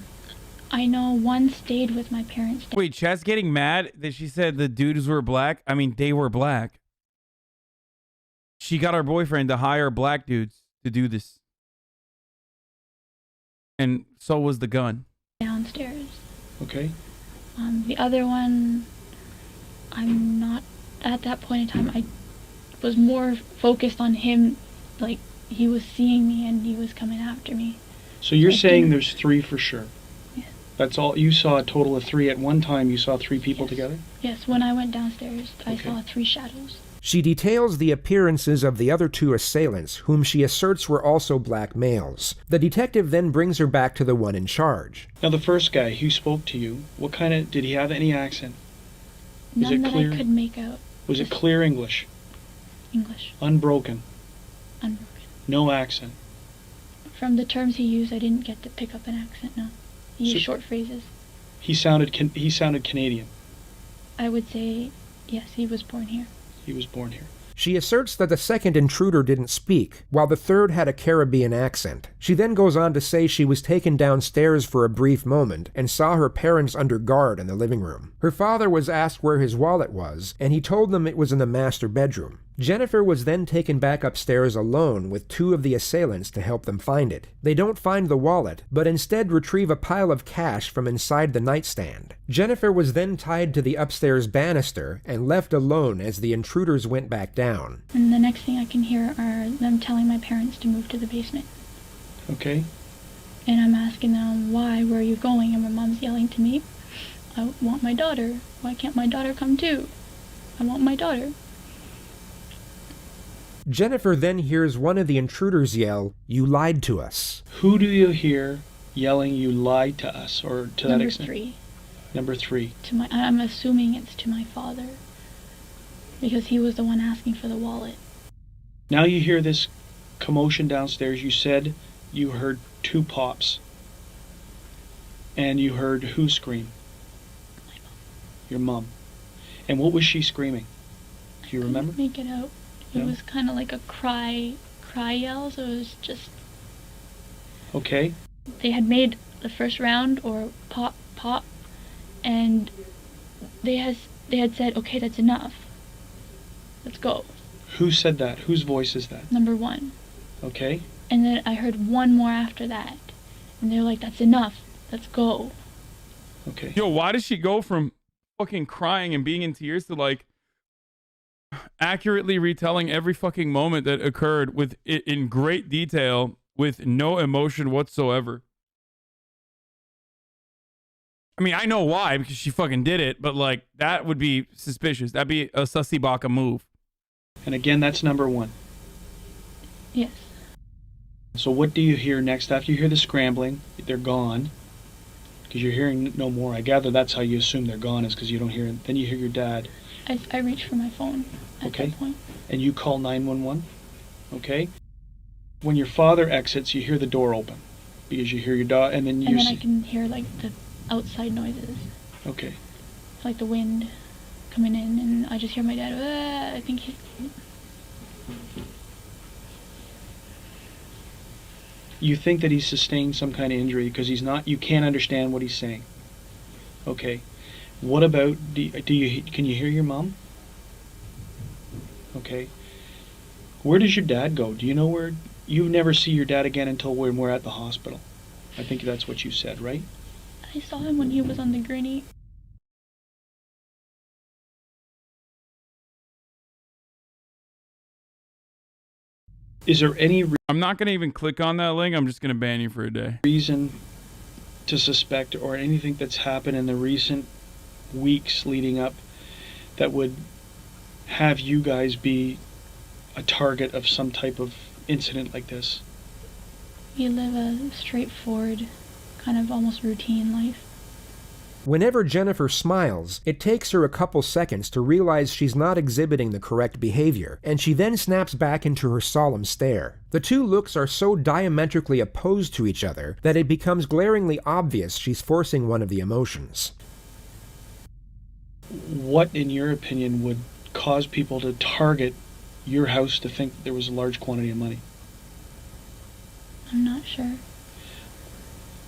[SPEAKER 17] I know one stayed with my parents.
[SPEAKER 1] Wait, Chat's getting mad that she said the dudes were black? I mean, they were black. She got her boyfriend to hire black dudes to do this. And so was the gun.
[SPEAKER 17] Downstairs.
[SPEAKER 15] Okay.
[SPEAKER 17] The other one, I'm not, at that point in time, I was more focused on him, he was seeing me and he was coming after me.
[SPEAKER 15] So you're saying there's 3 for sure?
[SPEAKER 17] Yes.
[SPEAKER 15] That's all, you saw a total of 3 at one time, you saw 3 people together?
[SPEAKER 17] Yes, when I went downstairs, I saw 3 shadows.
[SPEAKER 2] She details the appearances of the other 2 assailants, whom she asserts were also black males. The detective then brings her back to the one in charge.
[SPEAKER 15] Now the first guy who spoke to you, did he have any accent?
[SPEAKER 17] None that I could make out.
[SPEAKER 15] Was it clear English?
[SPEAKER 17] English.
[SPEAKER 15] Unbroken?
[SPEAKER 17] Unbroken.
[SPEAKER 15] No accent?
[SPEAKER 17] From the terms he used, I didn't get to pick up an accent, no. He used short phrases.
[SPEAKER 15] He sounded Canadian?
[SPEAKER 17] I would say, yes, he was born here.
[SPEAKER 15] He was born here.
[SPEAKER 2] She asserts that the second intruder didn't speak, while the third had a Caribbean accent. She then goes on to say she was taken downstairs for a brief moment and saw her parents under guard in the living room. Her father was asked where his wallet was, and he told them it was in the master bedroom. Jennifer was then taken back upstairs alone with 2 of the assailants to help them find it. They don't find the wallet, but instead retrieve a pile of cash from inside the nightstand. Jennifer was then tied to the upstairs banister and left alone as the intruders went back down.
[SPEAKER 17] And the next thing I can hear are them telling my parents to move to the basement.
[SPEAKER 15] Okay.
[SPEAKER 17] And I'm asking them, why, where are you going? And my mom's yelling to me, I want my daughter. Why can't my daughter come too? I want my daughter.
[SPEAKER 2] Jennifer then hears one of the intruders yell, "You lied to us."
[SPEAKER 15] Who do you hear yelling, "You lied to us," or to that extent?
[SPEAKER 17] Number 3.
[SPEAKER 15] Number 3.
[SPEAKER 17] I'm assuming it's to my father, because he was the one asking for the wallet.
[SPEAKER 15] Now you hear this commotion downstairs. You said you heard 2 pops. And you heard who scream?
[SPEAKER 17] My mom.
[SPEAKER 15] Your mom. And what was she screaming? Do you remember?
[SPEAKER 17] I couldn't make it out. It was kind of like a cry yell, so it was just...
[SPEAKER 15] Okay.
[SPEAKER 17] They had made the first round, or pop, and they had said, okay, that's enough. Let's go.
[SPEAKER 15] Who said that? Whose voice is that?
[SPEAKER 17] Number 1.
[SPEAKER 15] Okay.
[SPEAKER 17] And then I heard one more after that. And they're like, that's enough. Let's go.
[SPEAKER 15] Okay.
[SPEAKER 1] Yo, why does she go from fucking crying and being in tears to accurately retelling every fucking moment that occurred with in great detail with no emotion whatsoever? I mean, I know why, because she fucking did it, but that would be suspicious. That'd be a sussy baka move.
[SPEAKER 15] And again, that's number 1.
[SPEAKER 17] Yes.
[SPEAKER 15] So what do you hear next? After you hear the scrambling, they're gone. Because you're hearing no more. I gather that's how you assume they're gone, is because you don't hear it. Then you hear your dad.
[SPEAKER 17] I reach for my phone at that point.
[SPEAKER 15] And you call 911. Okay. When your father exits, you hear the door open. Because you hear your dog, and then
[SPEAKER 17] I can hear the outside noises.
[SPEAKER 15] Okay.
[SPEAKER 17] Like the wind coming in, and I just hear my dad, I think he's...
[SPEAKER 15] You think that he's sustained some kind of injury because you can't understand what he's saying. Okay. What about, can you hear your mom? Okay. Where does your dad go? Do you know where? You never see your dad again until when we're at the hospital. I think that's what you said, right?
[SPEAKER 17] I saw him when he was on the gurney.
[SPEAKER 15] Is there any
[SPEAKER 1] I'm not going to even click on that link. I'm just going to ban you for a day.
[SPEAKER 15] reason to suspect, or anything that's happened in the recent weeks leading up, that would have you guys be a target of some type of incident like this?
[SPEAKER 17] We live a straightforward, kind of almost routine life.
[SPEAKER 2] Whenever Jennifer smiles, it takes her a couple seconds to realize she's not exhibiting the correct behavior, and she then snaps back into her solemn stare. The two looks are so diametrically opposed to each other that it becomes glaringly obvious she's forcing one of the emotions.
[SPEAKER 15] What, in your opinion, would cause people to target your house to think that there was a large quantity of money?
[SPEAKER 17] I'm not sure.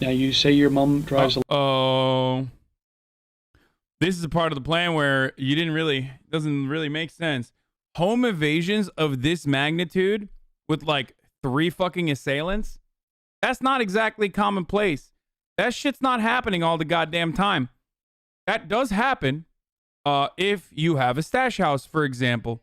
[SPEAKER 15] Now, you say your mom drives a...
[SPEAKER 1] Oh. This is a part of the plan where doesn't really make sense. Home invasions of this magnitude with like 3 fucking assailants, that's not exactly commonplace. That shit's not happening all the goddamn time. That does happen if you have a stash house, for example,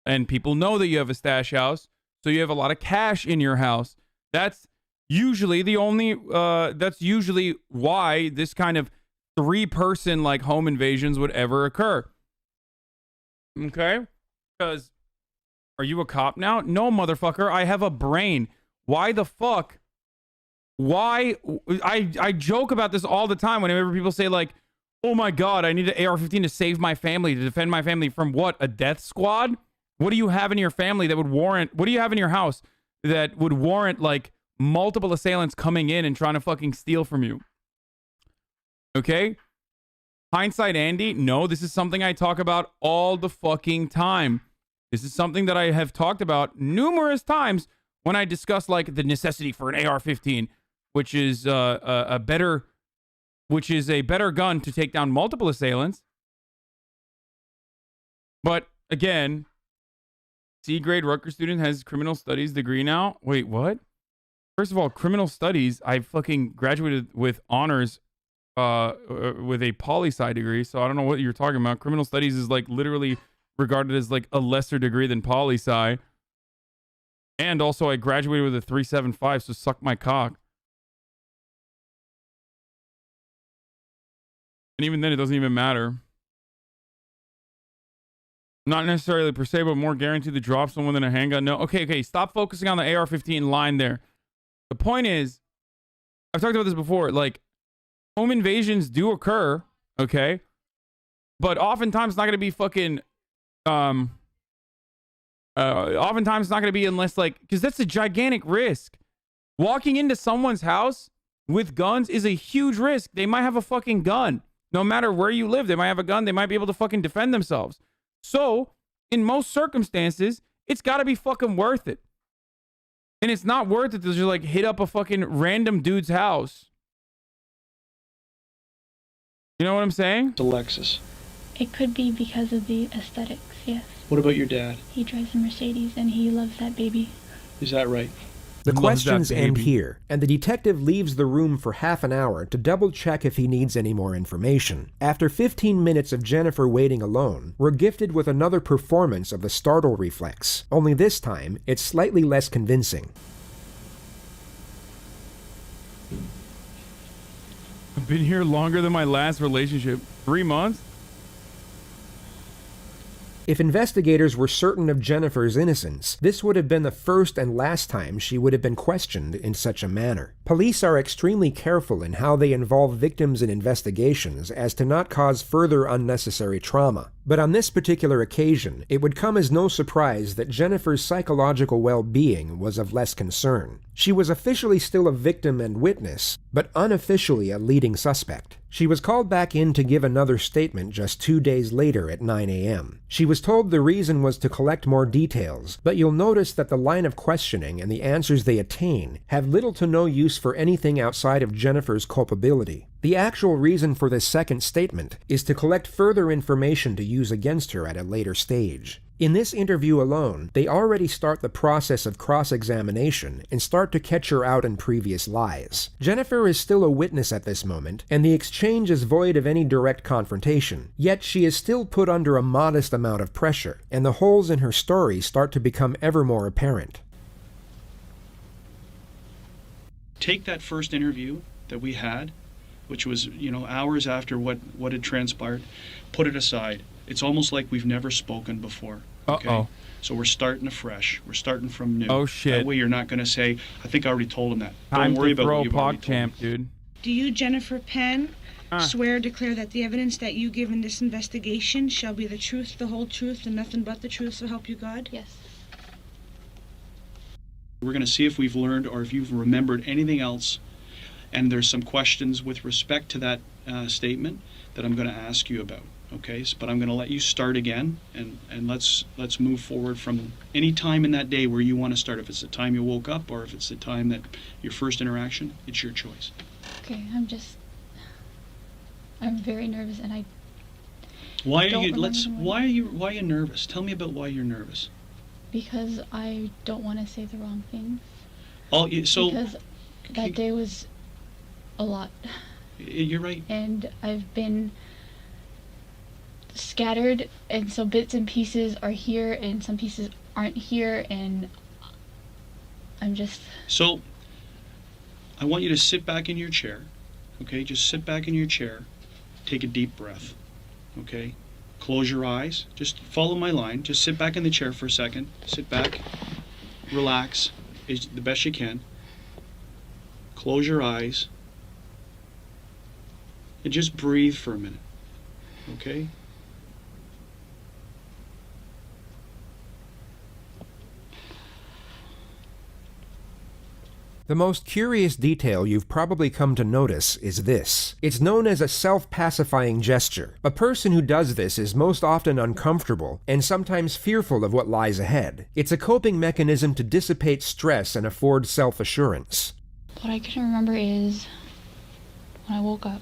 [SPEAKER 1] and people know that you have a stash house, so you have a lot of cash in your house. That's usually that's usually why this kind of 3-person like home invasions would ever occur. Okay? Because are you a cop now? No, motherfucker. I have a brain. Why the fuck? Why? I joke about this all the time whenever people say like, oh my god, I need an AR-15 to save my family, to defend my family from what? A death squad? What do you have in your family that would warrant, what do you have in your house that would warrant like multiple assailants coming in and trying to fucking steal from you? Okay? Hindsight Andy, no, this is something I talk about all the fucking time. This is something that I have talked about numerous times when I discuss like the necessity for an AR-15, which is a better gun to take down multiple assailants. But again, C-grade Rutgers student has criminal studies degree now. Wait, what? First of all, criminal studies, I fucking graduated with honors with a poli-sci degree, so I don't know what you're talking about. Criminal studies is like literally regarded as like a lesser degree than poli-sci. And also I graduated with a 3.75, so suck my cock. And even then it doesn't even matter. Not necessarily per se, but more guaranteed to drop someone than a handgun. No, okay, stop focusing on the AR-15 line there. The point is, I've talked about this before, like, home invasions do occur, okay? But oftentimes it's not going to be fucking, oftentimes it's not going to be unless, like, because that's a gigantic risk. Walking into someone's house with guns is a huge risk. They might have a fucking gun. No matter where you live, they might have a gun. They might be able to fucking defend themselves. So, in most circumstances, it's got to be fucking worth it. And it's not worth it to just, like, hit up a fucking random dude's house. You know what I'm saying?
[SPEAKER 15] Alexis.
[SPEAKER 17] It could be because of the aesthetics, yes.
[SPEAKER 15] What about your dad?
[SPEAKER 17] He drives a Mercedes and he loves that baby.
[SPEAKER 15] Is that right?
[SPEAKER 2] The questions end here, and the detective leaves the room for half an hour to double-check if he needs any more information. After 15 minutes of Jennifer waiting alone, we're gifted with another performance of the startle reflex, only this time, it's slightly less convincing.
[SPEAKER 1] I've been here longer than my last relationship. 3 months?
[SPEAKER 2] If investigators were certain of Jennifer's innocence, this would have been the first and last time she would have been questioned in such a manner. Police are extremely careful in how they involve victims in investigations as to not cause further unnecessary trauma. But on this particular occasion, it would come as no surprise that Jennifer's psychological well-being was of less concern. She was officially still a victim and witness, but unofficially a leading suspect. She was called back in to give another statement just 2 days later at 9 a.m. She was told the reason was to collect more details, but you'll notice that the line of questioning and the answers they attain have little to no use for anything outside of Jennifer's culpability. The actual reason for this second statement is to collect further information to use against her at a later stage. In this interview alone, they already start the process of cross-examination and start to catch her out in previous lies. Jennifer is still a witness at this moment, and the exchange is void of any direct confrontation, yet she is still put under a modest amount of pressure, and the holes in her story start to become ever more apparent.
[SPEAKER 15] take that first interview that we had, which was, hours after what had transpired, put it aside. It's almost like we've never spoken before. Okay?
[SPEAKER 1] Uh-oh.
[SPEAKER 15] So we're starting afresh. We're starting from new.
[SPEAKER 1] Oh, shit.
[SPEAKER 15] That way you're not going to say, I think I already told him that.
[SPEAKER 1] Time
[SPEAKER 15] Don't worry
[SPEAKER 1] to
[SPEAKER 15] about
[SPEAKER 1] throw
[SPEAKER 15] what you've already told him.
[SPEAKER 1] PogChamp, dude.
[SPEAKER 18] Do you, Jennifer Penn, swear or declare that the evidence that you give in this investigation shall be the truth, the whole truth, and nothing but the truth, so help you God?
[SPEAKER 17] Yes.
[SPEAKER 15] We're going to see if we've learned or if you've remembered anything else. And there's some questions with respect to that statement that I'm going to ask you about. Okay, but I'm going to let you start again, and let's move forward from any time in that day where you want to start. If it's the time you woke up or if it's the time that your first interaction, it's your choice.
[SPEAKER 17] Okay, I'm very nervous, and I.
[SPEAKER 15] Why are you nervous? Tell me about why you're nervous.
[SPEAKER 17] Because I don't want to say the wrong things.
[SPEAKER 15] Because
[SPEAKER 17] that day was a lot.
[SPEAKER 15] You're right.
[SPEAKER 17] And I've been scattered, and so bits and pieces are here and some pieces aren't here, and I'm just...
[SPEAKER 15] So I want you to sit back in your chair. Okay, just sit back in your chair, take a deep breath. Okay, close your eyes, just follow my line, just sit back in the chair for a second, sit back, relax as the best you can, close your eyes, and just breathe for a minute. Okay?
[SPEAKER 2] The most curious detail you've probably come to notice is this. It's known as a self-pacifying gesture. A person who does this is most often uncomfortable and sometimes fearful of what lies ahead. It's a coping mechanism to dissipate stress and afford self-assurance.
[SPEAKER 17] What I can remember is when I woke up,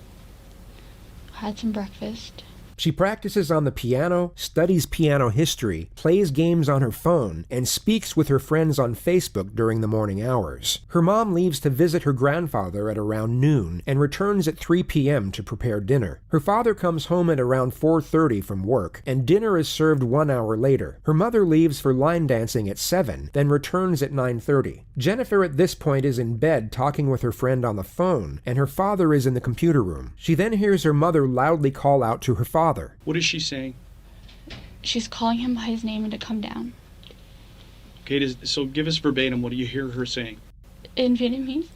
[SPEAKER 17] I had some breakfast.
[SPEAKER 2] She practices on the piano, studies piano history, plays games on her phone, and speaks with her friends on Facebook during the morning hours. Her mom leaves to visit her grandfather at around noon and returns at 3 p.m. to prepare dinner. Her father comes home at around 4:30 from work, and dinner is served 1 hour later. Her mother leaves for line dancing at 7, then returns at 9:30. Jennifer at this point is in bed talking with her friend on the phone, and her father is in the computer room. She then hears her mother loudly call out to her father.
[SPEAKER 15] What is she saying?
[SPEAKER 17] She's calling him by his name and to come down.
[SPEAKER 15] Okay, so give us verbatim. What do you hear her saying?
[SPEAKER 17] In Vietnamese.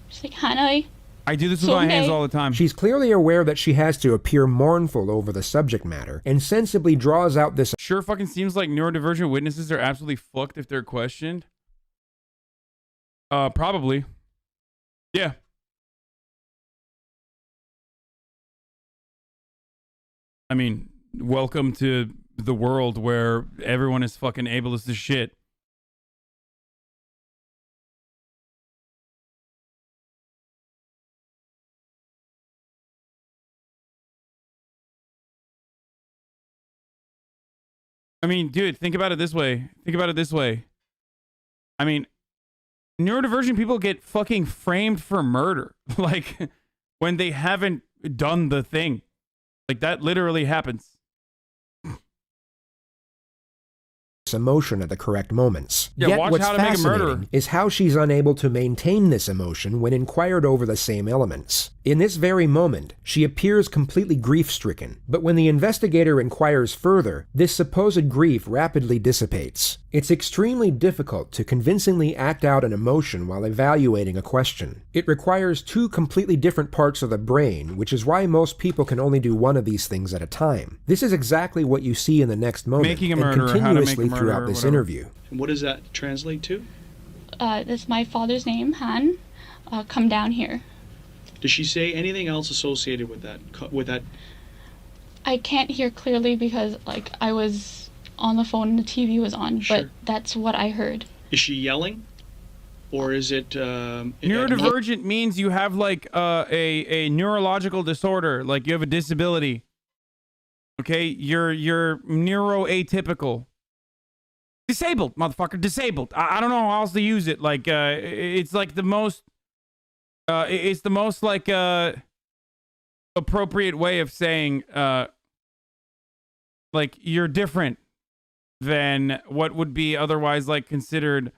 [SPEAKER 17] She's like, Hanoi.
[SPEAKER 1] I do this with my hands all the time.
[SPEAKER 2] She's clearly aware that she has to appear mournful over the subject matter, and sensibly draws out this...
[SPEAKER 1] Sure fucking seems like neurodivergent witnesses are absolutely fucked if they're questioned. Probably. Yeah. I mean, welcome to the world where everyone is fucking ableist as shit. I mean, dude, think about it this way. I mean, neurodivergent people get fucking framed for murder. Like, when they haven't done the thing. Like, that literally happens.
[SPEAKER 2] Emotion at the correct moments.
[SPEAKER 1] Yeah,
[SPEAKER 2] Yet
[SPEAKER 1] watch
[SPEAKER 2] what's
[SPEAKER 1] How to Make a Murderer.
[SPEAKER 2] fascinating is how she's unable to maintain this emotion when inquired over the same elements. In this very moment, she appears completely grief-stricken, but when the investigator inquires further, this supposed grief rapidly dissipates. It's extremely difficult to convincingly act out an emotion while evaluating a question. It requires two completely different parts of the brain, which is why most people can only do one of these things at a time. This is exactly what you see in the next moment,
[SPEAKER 1] Making a
[SPEAKER 2] and
[SPEAKER 1] murderer,
[SPEAKER 2] continuously
[SPEAKER 1] how to make a murderer,
[SPEAKER 2] throughout this
[SPEAKER 1] whatever.
[SPEAKER 2] interview.
[SPEAKER 15] And what does that translate to?
[SPEAKER 17] That's my father's name, Han. Come down here.
[SPEAKER 15] Does she say anything else associated with that?
[SPEAKER 17] I can't hear clearly because, like, I was on the phone and the TV was on,
[SPEAKER 15] Sure.
[SPEAKER 17] but that's what I heard.
[SPEAKER 15] Is she yelling? Or is it...
[SPEAKER 1] Neurodivergent means you have, like, a neurological disorder. Like, you have a disability. Okay? You're neuroatypical. Disabled, motherfucker. Disabled. I don't know how else to use it. Like, it's like the most... it's the most, like, appropriate way of saying, like, you're different than what would be otherwise, like, considered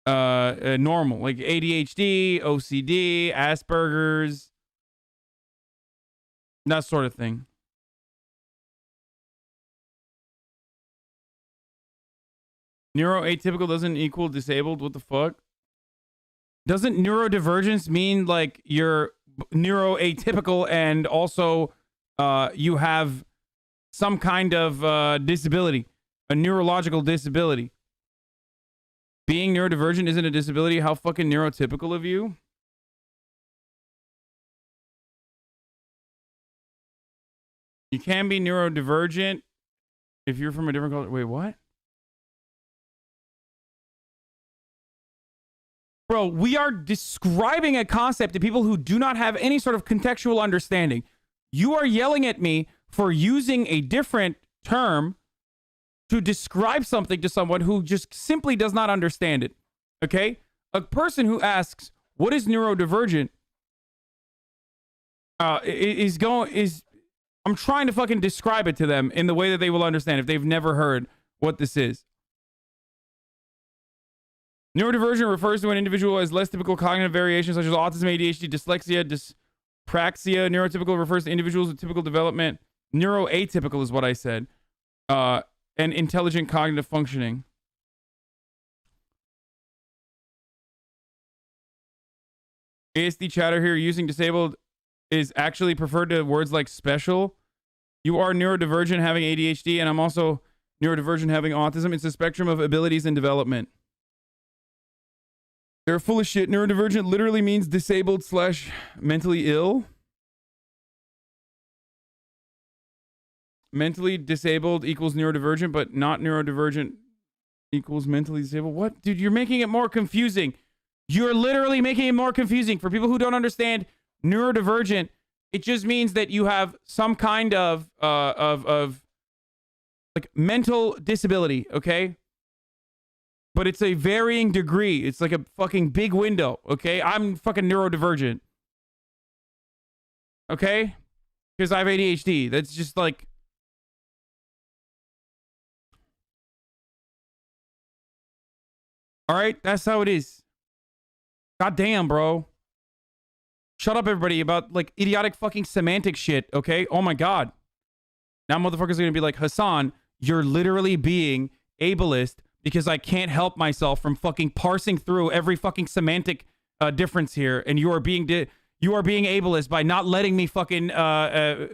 [SPEAKER 1] normal, like ADHD, OCD, Asperger's, that sort of thing. Neuroatypical doesn't equal disabled. What the fuck? Doesn't neurodivergence mean like you're neuroatypical and also you have some kind of disability, a neurological disability? Being neurodivergent isn't a disability. How fucking neurotypical of you? You can be neurodivergent if you're from a different culture. Wait, what? Bro, we are describing a concept to people who do not have any sort of contextual understanding. You are yelling at me for using a different term to describe something to someone who just simply does not understand it. Okay? A person who asks, what is neurodivergent? I'm trying to fucking describe it to them in the way that they will understand if they've never heard what this is. Neurodivergent refers to an individual who has less typical cognitive variations such as autism, ADHD, dyslexia, dyspraxia. Neurotypical refers to individuals with typical development. Neuroatypical is what I said. And intelligent cognitive functioning. ASD chatter here using disabled is actually preferred to words like special. You are neurodivergent having ADHD, and I'm also neurodivergent having autism. It's a spectrum of abilities and development. They're full of shit. Neurodivergent literally means disabled / mentally ill. Mentally disabled equals neurodivergent, but not neurodivergent equals mentally disabled. What? Dude, you're making it more confusing. You're literally making it more confusing. For people who don't understand neurodivergent, it just means that you have some kind of like mental disability, okay? But it's a varying degree. It's like a fucking big window, okay? I'm fucking neurodivergent. Okay? Because I have ADHD. That's just like... All right? That's how it is. God damn, bro. Shut up, everybody, about, like, idiotic fucking semantic shit, okay? Oh, my God. Now motherfuckers are going to be like, Hasan, you're literally being ableist because I can't help myself from fucking parsing through every fucking semantic difference here, and you are being ableist by not letting me fucking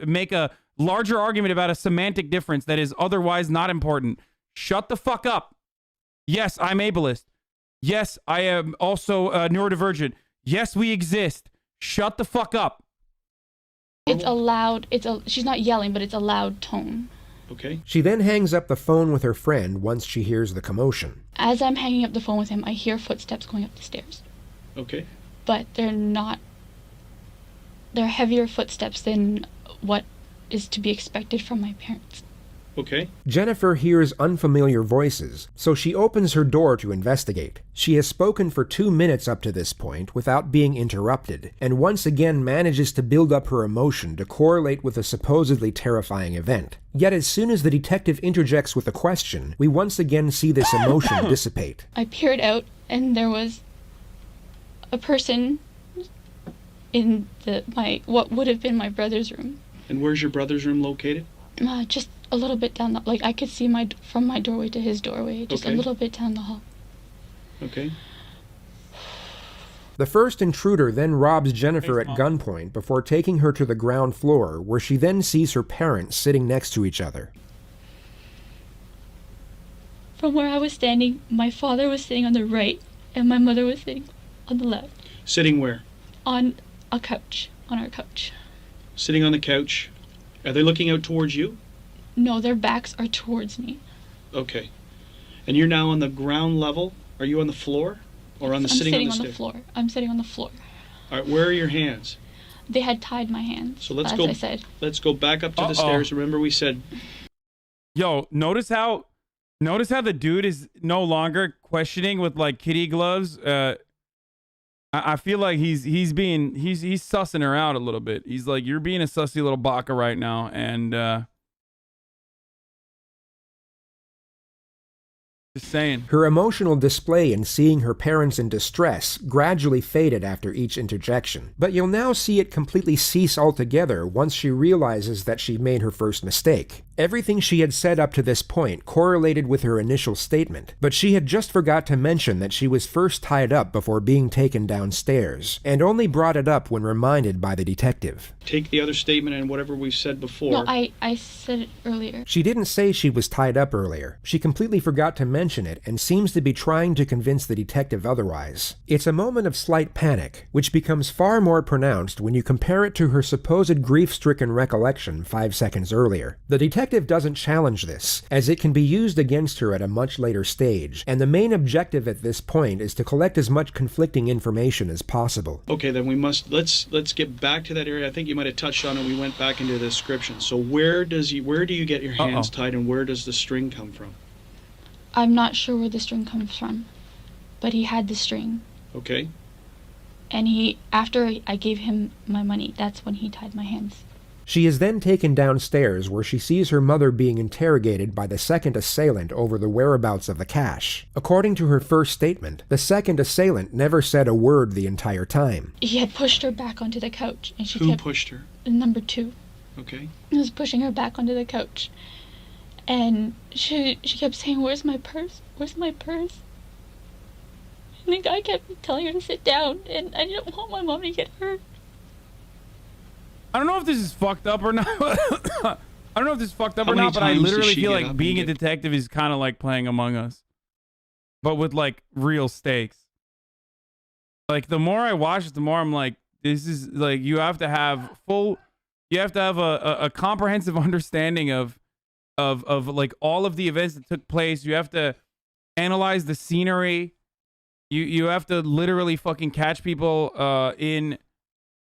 [SPEAKER 1] make a larger argument about a semantic difference that is otherwise not important. Shut the fuck up. Yes, I'm ableist. Yes, I am also neurodivergent. Yes, we exist. Shut the fuck up.
[SPEAKER 17] It's a loud, she's not yelling, but it's a loud tone.
[SPEAKER 15] Okay.
[SPEAKER 2] She then hangs up the phone with her friend once she hears the commotion.
[SPEAKER 17] As I'm hanging up the phone with him, I hear footsteps going up the stairs.
[SPEAKER 15] Okay.
[SPEAKER 17] But they're heavier footsteps than what is to be expected from my parents.
[SPEAKER 15] Okay.
[SPEAKER 2] Jennifer hears unfamiliar voices, so she opens her door to investigate. She has spoken for 2 minutes up to this point without being interrupted, and once again manages to build up her emotion to correlate with a supposedly terrifying event. Yet as soon as the detective interjects with a question, we once again see this emotion dissipate.
[SPEAKER 17] I peered out, and there was a person in what would have been my brother's room.
[SPEAKER 15] And where's your brother's room located?
[SPEAKER 17] Just a little bit down the, I could see from my doorway to his doorway, just a little bit down the hall.
[SPEAKER 15] Okay.
[SPEAKER 2] The first intruder then robs Jennifer at gunpoint before taking her to the ground floor, where she then sees her parents sitting next to each other.
[SPEAKER 17] From where I was standing, my father was sitting on the right, and my mother was sitting on the left.
[SPEAKER 15] Sitting where?
[SPEAKER 17] On a couch, on our couch.
[SPEAKER 15] Sitting on the couch. Are they looking out towards you?
[SPEAKER 17] No, their backs are towards me.
[SPEAKER 15] Okay. And you're now on the ground level? Are you on the floor? Or on the sitting on the stairs?
[SPEAKER 17] I'm sitting on the floor.
[SPEAKER 15] All right, where are your hands?
[SPEAKER 17] They had tied my hands,
[SPEAKER 15] so let's
[SPEAKER 17] as
[SPEAKER 15] go,
[SPEAKER 17] I said.
[SPEAKER 15] Let's go back up to the stairs. Remember we said...
[SPEAKER 1] Yo, notice how the dude is no longer questioning with, like, kitty gloves? I feel like he's sussing her out a little bit. He's like, you're being a sussy little baka right now, and Just saying.
[SPEAKER 2] Her emotional display in seeing her parents in distress gradually faded after each interjection, but you'll now see it completely cease altogether once she realizes that she made her first mistake. Everything she had said up to this point correlated with her initial statement, but she had just forgot to mention that she was first tied up before being taken downstairs, and only brought it up when reminded by the detective.
[SPEAKER 15] Take the other statement and whatever we've said before.
[SPEAKER 17] No, I said it earlier.
[SPEAKER 2] She didn't say she was tied up earlier. She completely forgot to mention it and seems to be trying to convince the detective otherwise. It's a moment of slight panic, which becomes far more pronounced when you compare it to her supposed grief-stricken recollection 5 seconds earlier. The detective doesn't challenge this, as it can be used against her at a much later stage, and the main objective at this point is to collect as much conflicting information as possible.
[SPEAKER 15] Okay, then we must let's get back to that area. I think you might have touched on it. We went back into the description. So where do you get your hands tied, and where does the string come from?
[SPEAKER 17] I'm not sure where the string comes from, but he had the string.
[SPEAKER 15] Okay.
[SPEAKER 17] And after I gave him my money, that's when he tied my hands.
[SPEAKER 2] She is then taken downstairs where she sees her mother being interrogated by the second assailant over the whereabouts of the cash. According to her first statement, the second assailant never said a word the entire time.
[SPEAKER 17] He had pushed her back onto the couch, and
[SPEAKER 15] Who pushed her?
[SPEAKER 17] Number 2.
[SPEAKER 15] Okay.
[SPEAKER 17] He was pushing her back onto the couch. And she kept saying, "Where's my purse? Where's my purse?" And the guy kept telling her to sit down, and I didn't want my mom to get hurt.
[SPEAKER 1] I don't know if this is fucked up or not. I don't know if this is fucked up or not, but I literally feel like being a detective is kind of like playing Among Us, but with like real stakes. Like the more I watch it, the more I'm like, this is like you have to have a comprehensive understanding of like all of the events that took place. You have to analyze the scenery. You have to literally fucking catch people in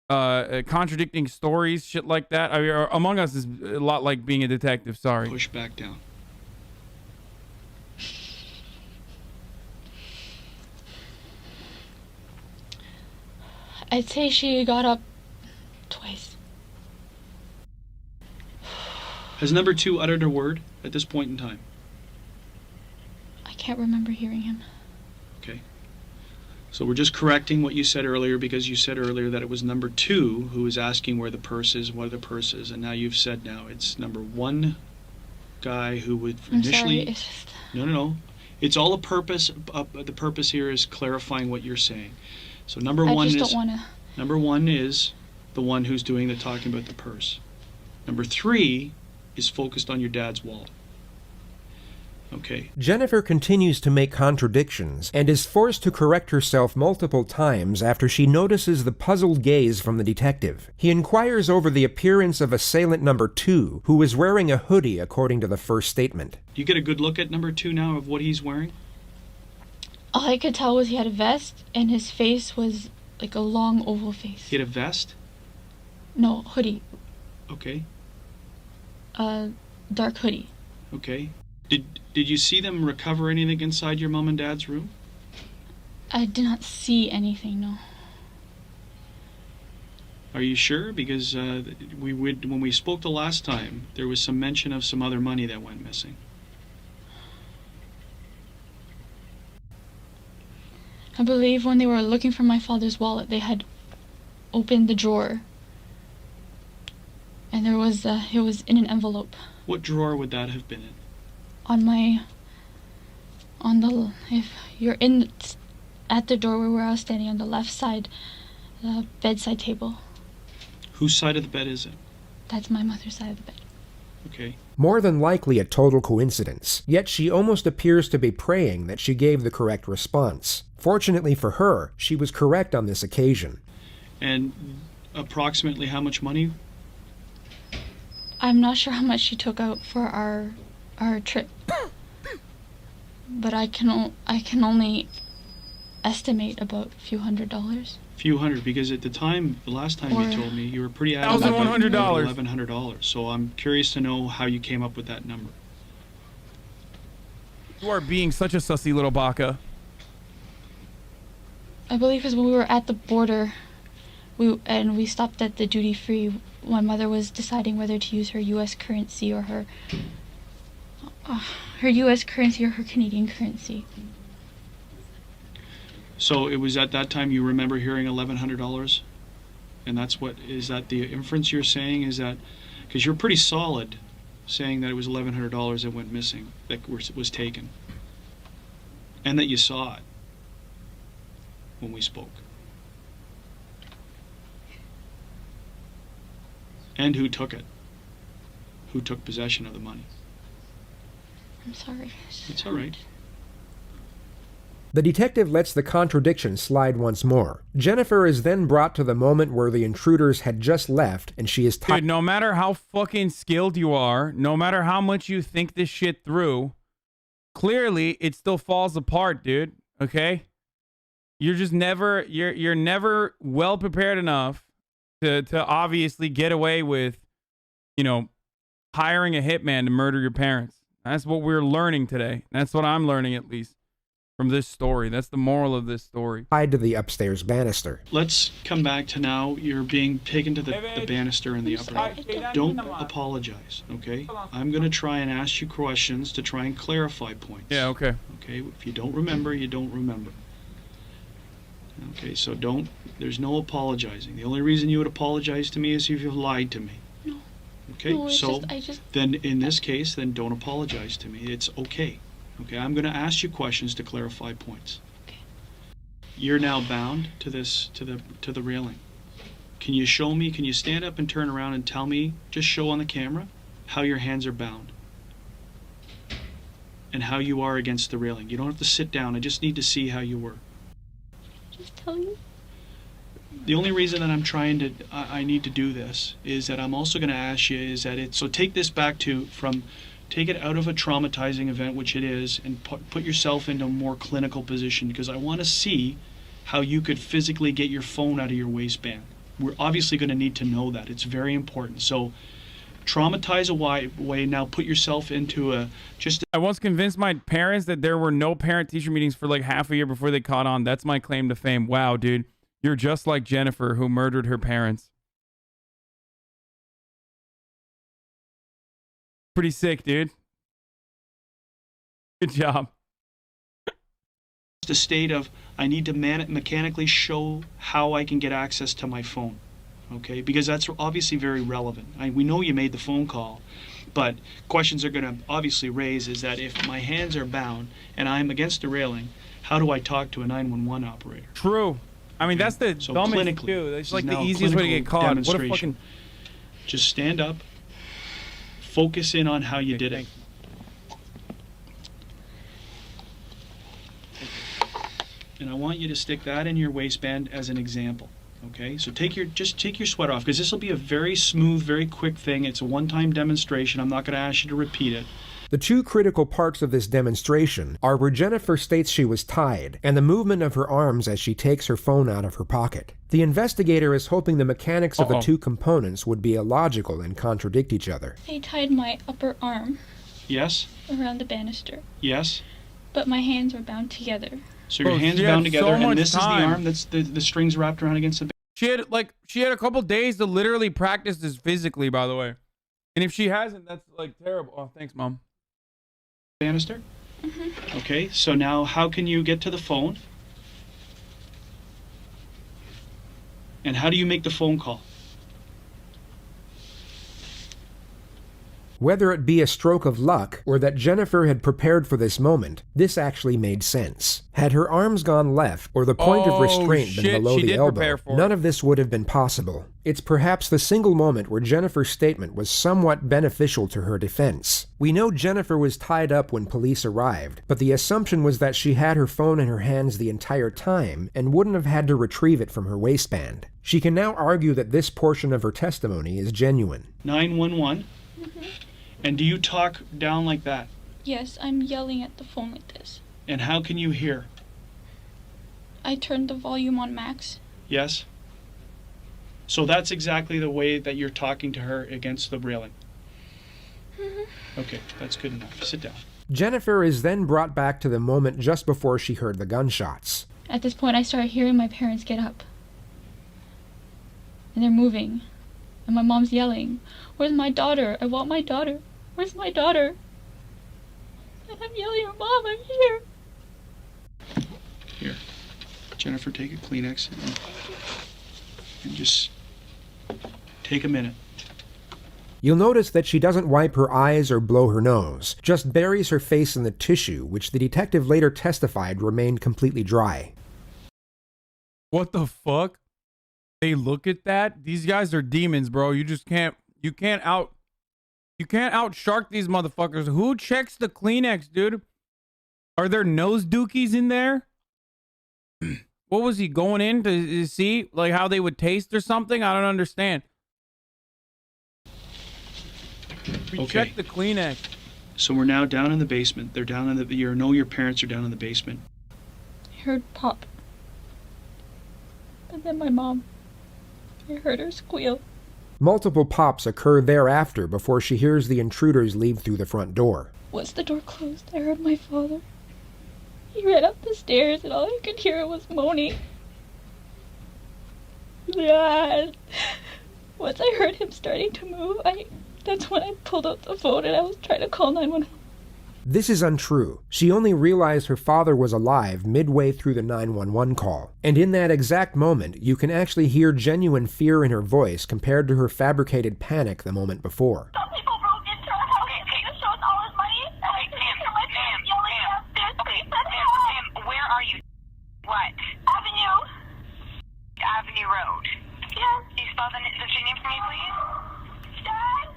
[SPEAKER 1] contradicting stories, shit like that. I mean, Among Us is a lot like being a detective. Sorry.
[SPEAKER 15] Push back down.
[SPEAKER 17] I'd say she got up twice.
[SPEAKER 15] Has number 2 uttered a word at this point in time?
[SPEAKER 17] I can't remember hearing him.
[SPEAKER 15] Okay. So we're just correcting what you said earlier, because you said earlier that it was number 2 who was asking where the purse is, what the purse is, and now you've said now it's number 1 guy who would initially...
[SPEAKER 17] I'm sorry, it's just...
[SPEAKER 15] No. It's all a purpose. The purpose here is clarifying what you're saying. So number 1 is...
[SPEAKER 17] don't wanna...
[SPEAKER 15] Number 1 is the one who's doing the talking about the purse. Number 3 is focused on your dad's wallet. Okay.
[SPEAKER 2] Jennifer continues to make contradictions and is forced to correct herself multiple times after she notices the puzzled gaze from the detective. He inquires over the appearance of assailant number 2, who is wearing a hoodie according to the first statement.
[SPEAKER 15] Do you get a good look at number 2 now of what he's wearing?
[SPEAKER 17] All I could tell was he had a vest, and his face was like a long oval face.
[SPEAKER 15] He had a vest?
[SPEAKER 17] No, hoodie.
[SPEAKER 15] Okay.
[SPEAKER 17] Dark hoodie.
[SPEAKER 15] Okay. Did you see them recover anything inside your mom and dad's room?
[SPEAKER 17] I did not see anything, no.
[SPEAKER 15] Are you sure? Because when we spoke the last time, there was some mention of some other money that went missing.
[SPEAKER 17] I believe when they were looking for my father's wallet, they had opened the drawer. And there was, it was in an envelope.
[SPEAKER 15] What drawer would that have been in?
[SPEAKER 17] If you're at the doorway where I was standing on the left side, the bedside table.
[SPEAKER 15] Whose side of the bed is it?
[SPEAKER 17] That's my mother's side of the bed.
[SPEAKER 15] Okay.
[SPEAKER 2] More than likely a total coincidence, yet she almost appears to be praying that she gave the correct response. Fortunately for her, she was correct on this occasion.
[SPEAKER 15] And approximately how much money?
[SPEAKER 17] I'm not sure how much she took out for our trip. But I can only estimate about a few $100s.
[SPEAKER 15] Few hundred, because at the time, the last time you told me, you were pretty adamant about $1,100. So I'm curious to know how you came up with that number.
[SPEAKER 1] You are being such a sussy little baka.
[SPEAKER 17] I believe because when we were at the border, we stopped at the duty free. My mother was deciding whether to use her U.S. currency or her her U.S. currency or her Canadian currency.
[SPEAKER 15] So it was at that time you remember hearing $1,100? And that's what, is that the inference you're saying? Is that, because you're pretty solid saying that it was $1,100 that went missing, that was taken. And that you saw it when we spoke. And who took it? Who took possession of the money?
[SPEAKER 17] I'm sorry.
[SPEAKER 15] It's all right.
[SPEAKER 2] The detective lets the contradiction slide once more. Jennifer is then brought to the moment where the intruders had just left and she is
[SPEAKER 1] Dude, no matter how fucking skilled you are, no matter how much you think this shit through, clearly it still falls apart, dude. Okay? You're just never, you're never well prepared enough to obviously get away with, you know, hiring a hitman to murder your parents. That's what we're learning today. That's what I'm learning, at least, from this story. That's the moral of this story.
[SPEAKER 2] Tied to the upstairs banister.
[SPEAKER 15] Let's come back to now you're being taken to the banister in the upper. Don't apologize, okay? I'm going to try and ask you questions to try and clarify points.
[SPEAKER 1] Yeah, okay.
[SPEAKER 15] Okay, if you don't remember, you don't remember. Okay, so there's no apologizing. The only reason you would apologize to me is if you've lied to me.
[SPEAKER 17] No.
[SPEAKER 15] Okay,
[SPEAKER 17] No,
[SPEAKER 15] so
[SPEAKER 17] just...
[SPEAKER 15] then in this case, then don't apologize to me. It's okay. Okay, I'm going to ask you questions to clarify points.
[SPEAKER 17] Okay.
[SPEAKER 15] You're now bound to this, to the railing. Can you show me, can you stand up and turn around and tell me, just show on the camera, how your hands are bound? And how you are against the railing. You don't have to sit down, I just need to see how you were.
[SPEAKER 17] Just tell you.
[SPEAKER 15] The only reason that I'm trying to, I need to do this, is that I'm also going to ask you, is that so take this back to, take it out of a traumatizing event, which it is, and put yourself into a more clinical position, because I want to see how you could physically get your phone out of your waistband. We're obviously going to need to know that. It's very important. So traumatize away, now put yourself into I
[SPEAKER 1] once convinced my parents that there were no parent-teacher meetings for like half a year before they caught on. That's my claim to fame. Wow, dude. You're just like Jennifer, who murdered her parents. Pretty sick, dude. Good job.
[SPEAKER 15] The state of, I need to mechanically show how I can get access to my phone. Okay, because that's obviously very relevant. We know you made the phone call, but questions are going to obviously raise is that if my hands are bound and I'm against the railing, how do I talk to a 911 operator?
[SPEAKER 1] True. I mean, that's the dumbest too. That's like the easiest way to get caught. What a fucking...
[SPEAKER 15] Just stand up, focus in on how you did it. And I want you to stick that in your waistband as an example. Okay, so just take your sweat off, because this will be a very smooth, very quick thing. It's a one-time demonstration. I'm not going to ask you to repeat it.
[SPEAKER 2] The two critical parts of this demonstration are where Jennifer states she was tied, and the movement of her arms as she takes her phone out of her pocket. The investigator is hoping the mechanics of the two components would be illogical and contradict each other.
[SPEAKER 17] They tied my upper arm.
[SPEAKER 15] Yes.
[SPEAKER 17] Around the banister.
[SPEAKER 15] Yes.
[SPEAKER 17] But my hands were bound together.
[SPEAKER 15] So your hands bound together, and this is the arm that's the strings wrapped around against the.
[SPEAKER 1] She had a couple days to literally practice this physically, by the way. And if she hasn't, that's like terrible. Oh, thanks, Mom.
[SPEAKER 15] Banister? Okay, so now how can you get to the phone? And how do you make the phone call?
[SPEAKER 2] Whether it be a stroke of luck or that Jennifer had prepared for this moment, this actually made sense. Had her arms gone left or the point of restraint been below the elbow, none of this would have been possible. It's perhaps the single moment where Jennifer's statement was somewhat beneficial to her defense. We know Jennifer was tied up when police arrived, but the assumption was that she had her phone in her hands the entire time and wouldn't have had to retrieve it from her waistband. She can now argue that this portion of her testimony is genuine.
[SPEAKER 15] 911? And do you talk down like that?
[SPEAKER 17] Yes, I'm yelling at the phone like this.
[SPEAKER 15] And how can you hear?
[SPEAKER 17] I turned the volume on max.
[SPEAKER 15] Yes? So that's exactly the way that you're talking to her against the railing? Okay, that's good enough. Sit down.
[SPEAKER 2] Jennifer is then brought back to the moment just before she heard the gunshots.
[SPEAKER 17] At this point, I started hearing my parents get up. And they're moving. And my mom's yelling, "Where's my daughter? I want my daughter. Where's my daughter?" And I'm yelling, Mom, I'm here.
[SPEAKER 15] Here. Jennifer, take a Kleenex and just take a minute.
[SPEAKER 2] You'll notice that she doesn't wipe her eyes or blow her nose, just buries her face in the tissue, which the detective later testified remained completely dry.
[SPEAKER 1] What the fuck? They look at that? These guys are demons, bro. You can't out shark these motherfuckers. Who checks the Kleenex, dude? Are there nose dookies in there? What was he going in to see? Like how they would taste or something? I don't understand. We checked the Kleenex.
[SPEAKER 15] So we're now down in the basement. They're down in the, your parents are down in the basement.
[SPEAKER 17] I heard pop. And then my mom. I heard her squeal.
[SPEAKER 2] Multiple pops occur thereafter before she hears the intruders leave through the front door.
[SPEAKER 17] Once the door closed, I heard my father. He ran up the stairs and all I could hear was moaning. Yeah. Once I heard him starting to move, that's when I pulled out the phone and I was trying to call 911.
[SPEAKER 2] This is untrue. She only realized her father was alive midway through the 911 call. And in that exact moment, you can actually hear genuine fear in her voice compared to her fabricated panic the moment before.
[SPEAKER 14] Some people broke into our house and paid to show us all his money. Ma'am, where are you? What? Avenue Road. Yeah. Can you spell the street name for me, please? Dad?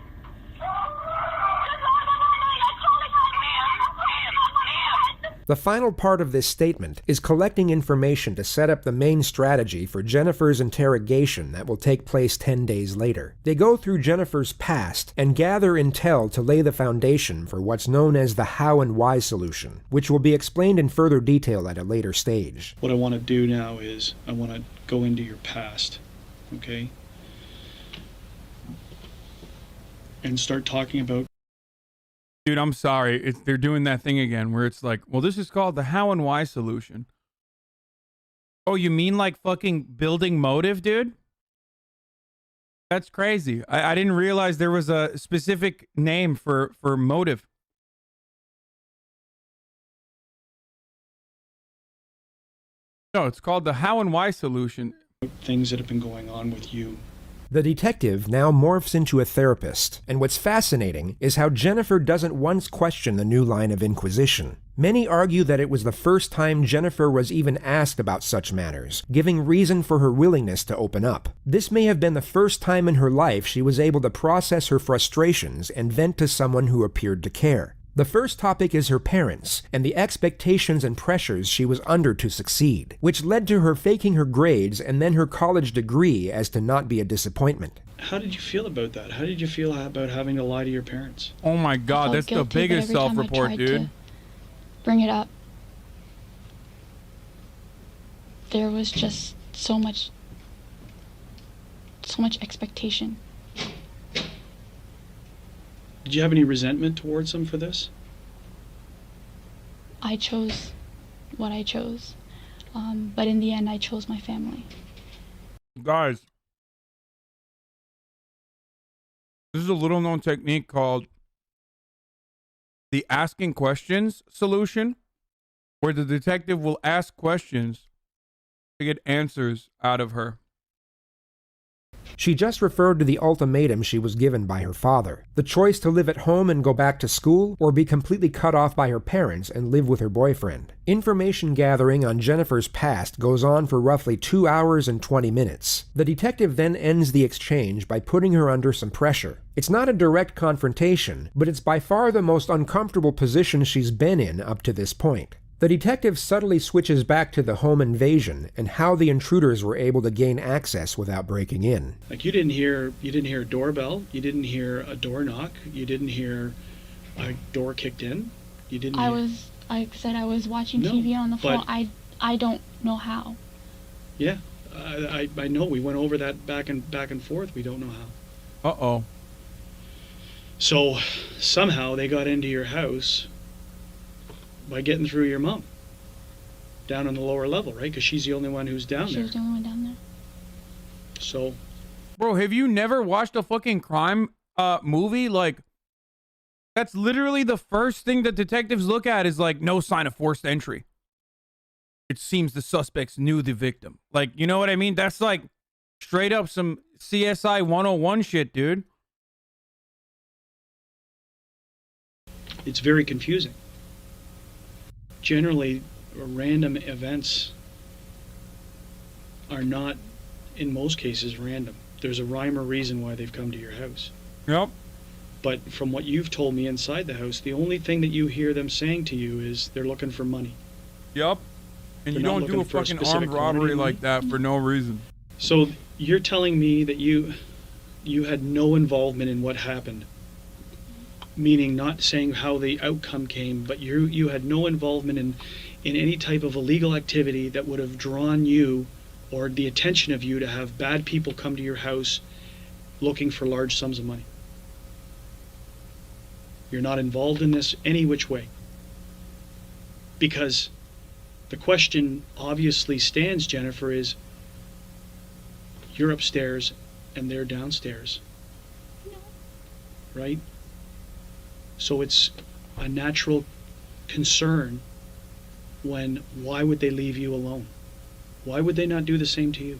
[SPEAKER 2] The final part of this statement is collecting information to set up the main strategy for Jennifer's interrogation that will take place 10 days later. They go through Jennifer's past and gather intel to lay the foundation for what's known as the how and why solution, which will be explained in further detail at a later stage.
[SPEAKER 15] What I want to do now is I want to go into your past, okay? And start talking about...
[SPEAKER 1] Dude, I'm sorry. They're doing that thing again where it's like, well, this is called the how and why solution. Oh, you mean like fucking building motive, dude? That's crazy. I didn't realize there was a specific name for motive. No, it's called the how and why solution.
[SPEAKER 15] Things that have been going on with you.
[SPEAKER 2] The detective now morphs into a therapist, and what's fascinating is how Jennifer doesn't once question the new line of inquisition. Many argue that it was the first time Jennifer was even asked about such matters, giving reason for her willingness to open up. This may have been the first time in her life she was able to process her frustrations and vent to someone who appeared to care. The first topic is her parents, and the expectations and pressures she was under to succeed, which led to her faking her grades and then her college degree as to not be a disappointment.
[SPEAKER 15] How did you feel about that? How did you feel about having to lie to your parents?
[SPEAKER 1] Oh my God, that's the biggest self-report, dude.
[SPEAKER 17] Bring it up. There was just so much expectation.
[SPEAKER 15] Did you have any resentment towards them for this?
[SPEAKER 17] I chose what I chose, but in the end, I chose my family.
[SPEAKER 1] Guys, this is a little-known technique called the asking questions solution, where the detective will ask questions to get answers out of her.
[SPEAKER 2] She just referred to the ultimatum she was given by her father, the choice to live at home and go back to school, or be completely cut off by her parents and live with her boyfriend. Information gathering on Jennifer's past goes on for roughly 2 hours and 20 minutes. The detective then ends the exchange by putting her under some pressure. It's not a direct confrontation, but it's by far the most uncomfortable position she's been in up to this point. The detective subtly switches back to the home invasion and how the intruders were able to gain access without breaking in.
[SPEAKER 15] Like you didn't hear a doorbell, you didn't hear a door knock, you didn't hear a door kicked in, you didn't.
[SPEAKER 17] I was watching TV on the phone. I don't know how.
[SPEAKER 15] Yeah, I know. We went over that back and forth. We don't know how.
[SPEAKER 1] Uh-oh.
[SPEAKER 15] So somehow they got into your house by getting through your mom down on the lower level, right? Because she's the only one who's down there.
[SPEAKER 17] She was the only one down there.
[SPEAKER 15] So,
[SPEAKER 1] bro, have you never watched a fucking crime movie? Like, That's literally the first thing that detectives look at is like, no sign of forced entry. It seems the suspects knew the victim. Like, you know what I mean? That's like straight up some CSI 101 shit, dude.
[SPEAKER 15] It's very confusing. Generally, random events are not, in most cases, random. There's a rhyme or reason why they've come to your house.
[SPEAKER 1] Yep.
[SPEAKER 15] But from what you've told me inside the house, the only thing that you hear them saying to you is they're looking for money.
[SPEAKER 1] Yep. And
[SPEAKER 15] They're
[SPEAKER 1] you
[SPEAKER 15] not
[SPEAKER 1] don't do a
[SPEAKER 15] looking for
[SPEAKER 1] fucking
[SPEAKER 15] specific
[SPEAKER 1] armed robbery
[SPEAKER 15] quantity of
[SPEAKER 1] like that for no reason.
[SPEAKER 15] So you're telling me that you had no involvement in what happened, meaning not saying how the outcome came, but you had no involvement in any type of illegal activity that would have drawn you or the attention of you to have bad people come to your house looking for large sums of money. You're not involved in this any which way. Because the question obviously stands, Jennifer, is you're upstairs and they're downstairs. No. Right? So it's a natural concern when, why would they leave you alone? Why would they not do the same to you?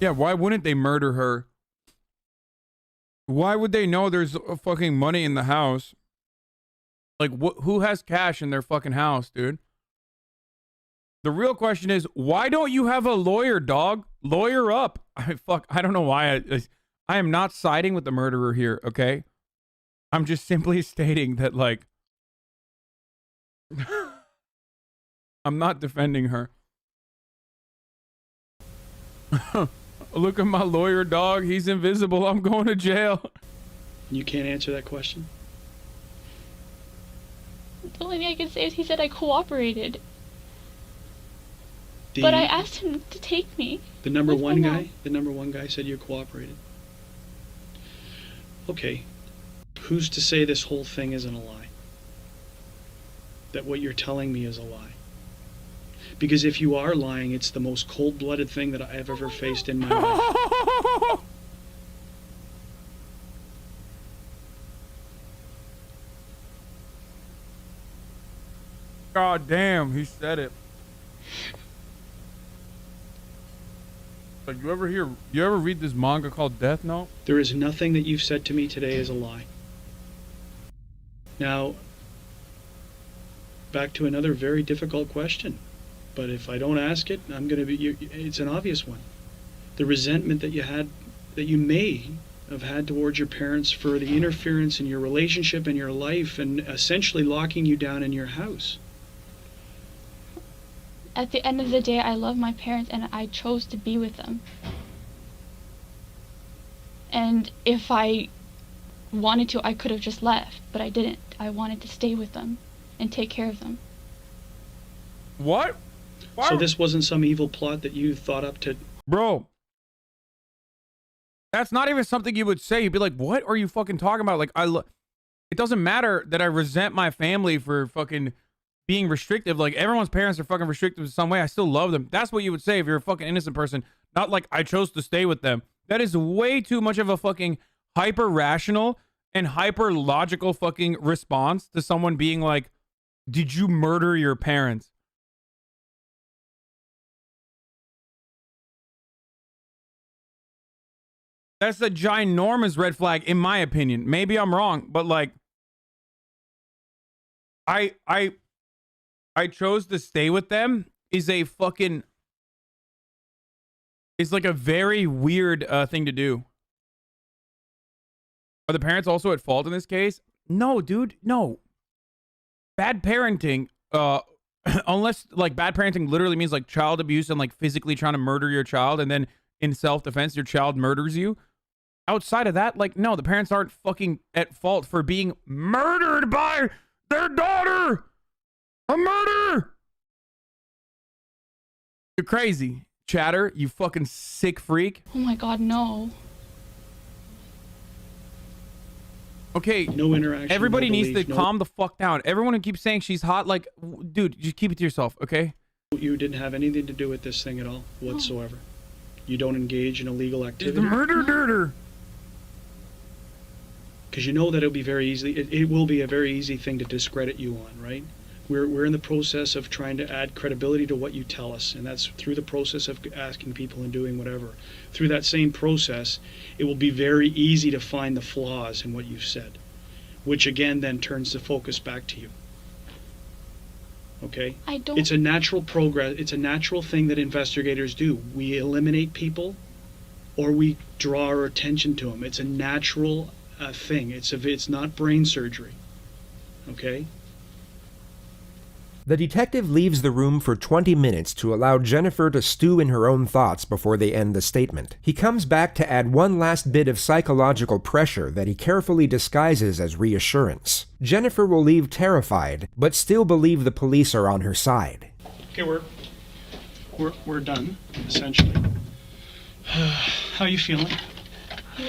[SPEAKER 1] Yeah, why wouldn't they murder her? Why would they know there's fucking money in the house? Like, who has cash in their fucking house, dude? The real question is, why don't you have a lawyer, dog? Lawyer up. I don't know why. I am not siding with the murderer here, okay? I'm just simply stating that, like, I'm not defending her. Look at my lawyer, dog. He's invisible. I'm going to jail.
[SPEAKER 15] You can't answer that question?
[SPEAKER 17] The only thing I can say is he said I cooperated. But I asked him to take me.
[SPEAKER 15] The number one guy? The number one guy said you cooperated. Okay. Who's to say this whole thing isn't a lie? That what you're telling me is a lie? Because if you are lying, it's the most cold-blooded thing that I've ever faced in my life.
[SPEAKER 1] God damn, he said it. Like, you ever read this manga called Death Note?
[SPEAKER 15] There is nothing that you've said to me today is a lie. Now, back to another very difficult question. But if I don't ask it, I'm going to be, it's an obvious one. The resentment that you may have had towards your parents for the interference in your relationship and your life and essentially locking you down in your house.
[SPEAKER 17] At the end of the day, I love my parents and I chose to be with them. And if I wanted to, I could have just left, but I didn't. I wanted to stay with them and take care of them.
[SPEAKER 1] What?
[SPEAKER 15] So this wasn't some evil plot that you thought up to...
[SPEAKER 1] Bro. That's not even something you would say. You'd be like, what are you fucking talking about? Like, it doesn't matter that I resent my family for fucking being restrictive. Like, everyone's parents are fucking restrictive in some way. I still love them. That's what you would say if you're a fucking innocent person. Not like, I chose to stay with them. That is way too much of a fucking hyper-rational and hyper-logical fucking response to someone being like, did you murder your parents? That's a ginormous red flag, in my opinion. Maybe I'm wrong, but like, I chose to stay with them is a fucking, is like a very weird thing to do. Are the parents also at fault in this case? No, dude, no. Bad parenting, unless like bad parenting literally means like child abuse and like physically trying to murder your child, and then in self-defense your child murders you. Outside of that, like, no, the parents aren't fucking at fault for being murdered by their daughter. A murder. You're crazy, Chatter. You fucking sick freak.
[SPEAKER 17] Oh my god, no.
[SPEAKER 1] Okay.
[SPEAKER 15] No interaction.
[SPEAKER 1] Everybody
[SPEAKER 15] no
[SPEAKER 1] needs
[SPEAKER 15] belief,
[SPEAKER 1] to calm the fuck down. Everyone who keeps saying she's hot, like, dude, just keep it to yourself, okay?
[SPEAKER 15] You didn't have anything to do with this thing at all, whatsoever. You don't engage in illegal activity.
[SPEAKER 1] The murder.
[SPEAKER 15] Because you know that it'll be very easy. It will be a very easy thing to discredit you on, right? We're in the process of trying to add credibility to what you tell us, and that's through the process of asking people and doing whatever. Through that same process, it will be very easy to find the flaws in what you've said, which again then turns the focus back to you. Okay? It's a natural progress. It's a natural thing that investigators do. We eliminate people, or we draw our attention to them. It's a natural thing. It's not brain surgery. Okay?
[SPEAKER 2] The detective leaves the room for 20 minutes to allow Jennifer to stew in her own thoughts before they end the statement. He comes back to add one last bit of psychological pressure that he carefully disguises as reassurance. Jennifer will leave terrified, but still believe the police are on her side.
[SPEAKER 15] Okay, we're done, essentially. How are you feeling?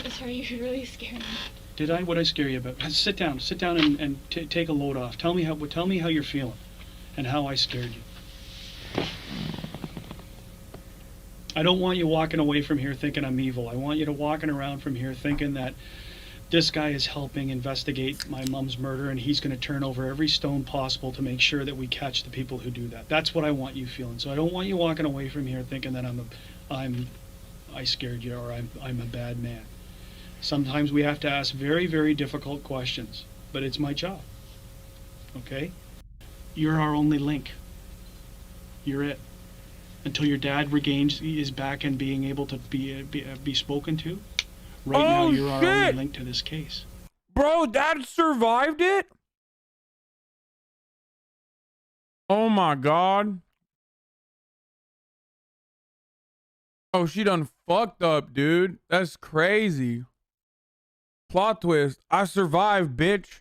[SPEAKER 17] Sorry, you really scared me.
[SPEAKER 15] Did I? What'd I scare you about? Sit down and take a load off. Tell me how you're feeling. And how I scared you. I don't want you walking away from here thinking I'm evil. I want you to walking around from here thinking that this guy is helping investigate my mom's murder, and he's going to turn over every stone possible to make sure that we catch the people who do that. That's what I want you feeling. So I don't want you walking away from here thinking that I scared you, or I'm a bad man. Sometimes we have to ask very, very difficult questions, but it's my job. Okay? You're our only link. You're it. Until your dad is back and being able to be spoken to. Right now, you're our only link to this case.
[SPEAKER 1] Bro, Dad survived it? Oh my God. Oh, she done fucked up, dude. That's crazy. Plot twist. I survived, bitch.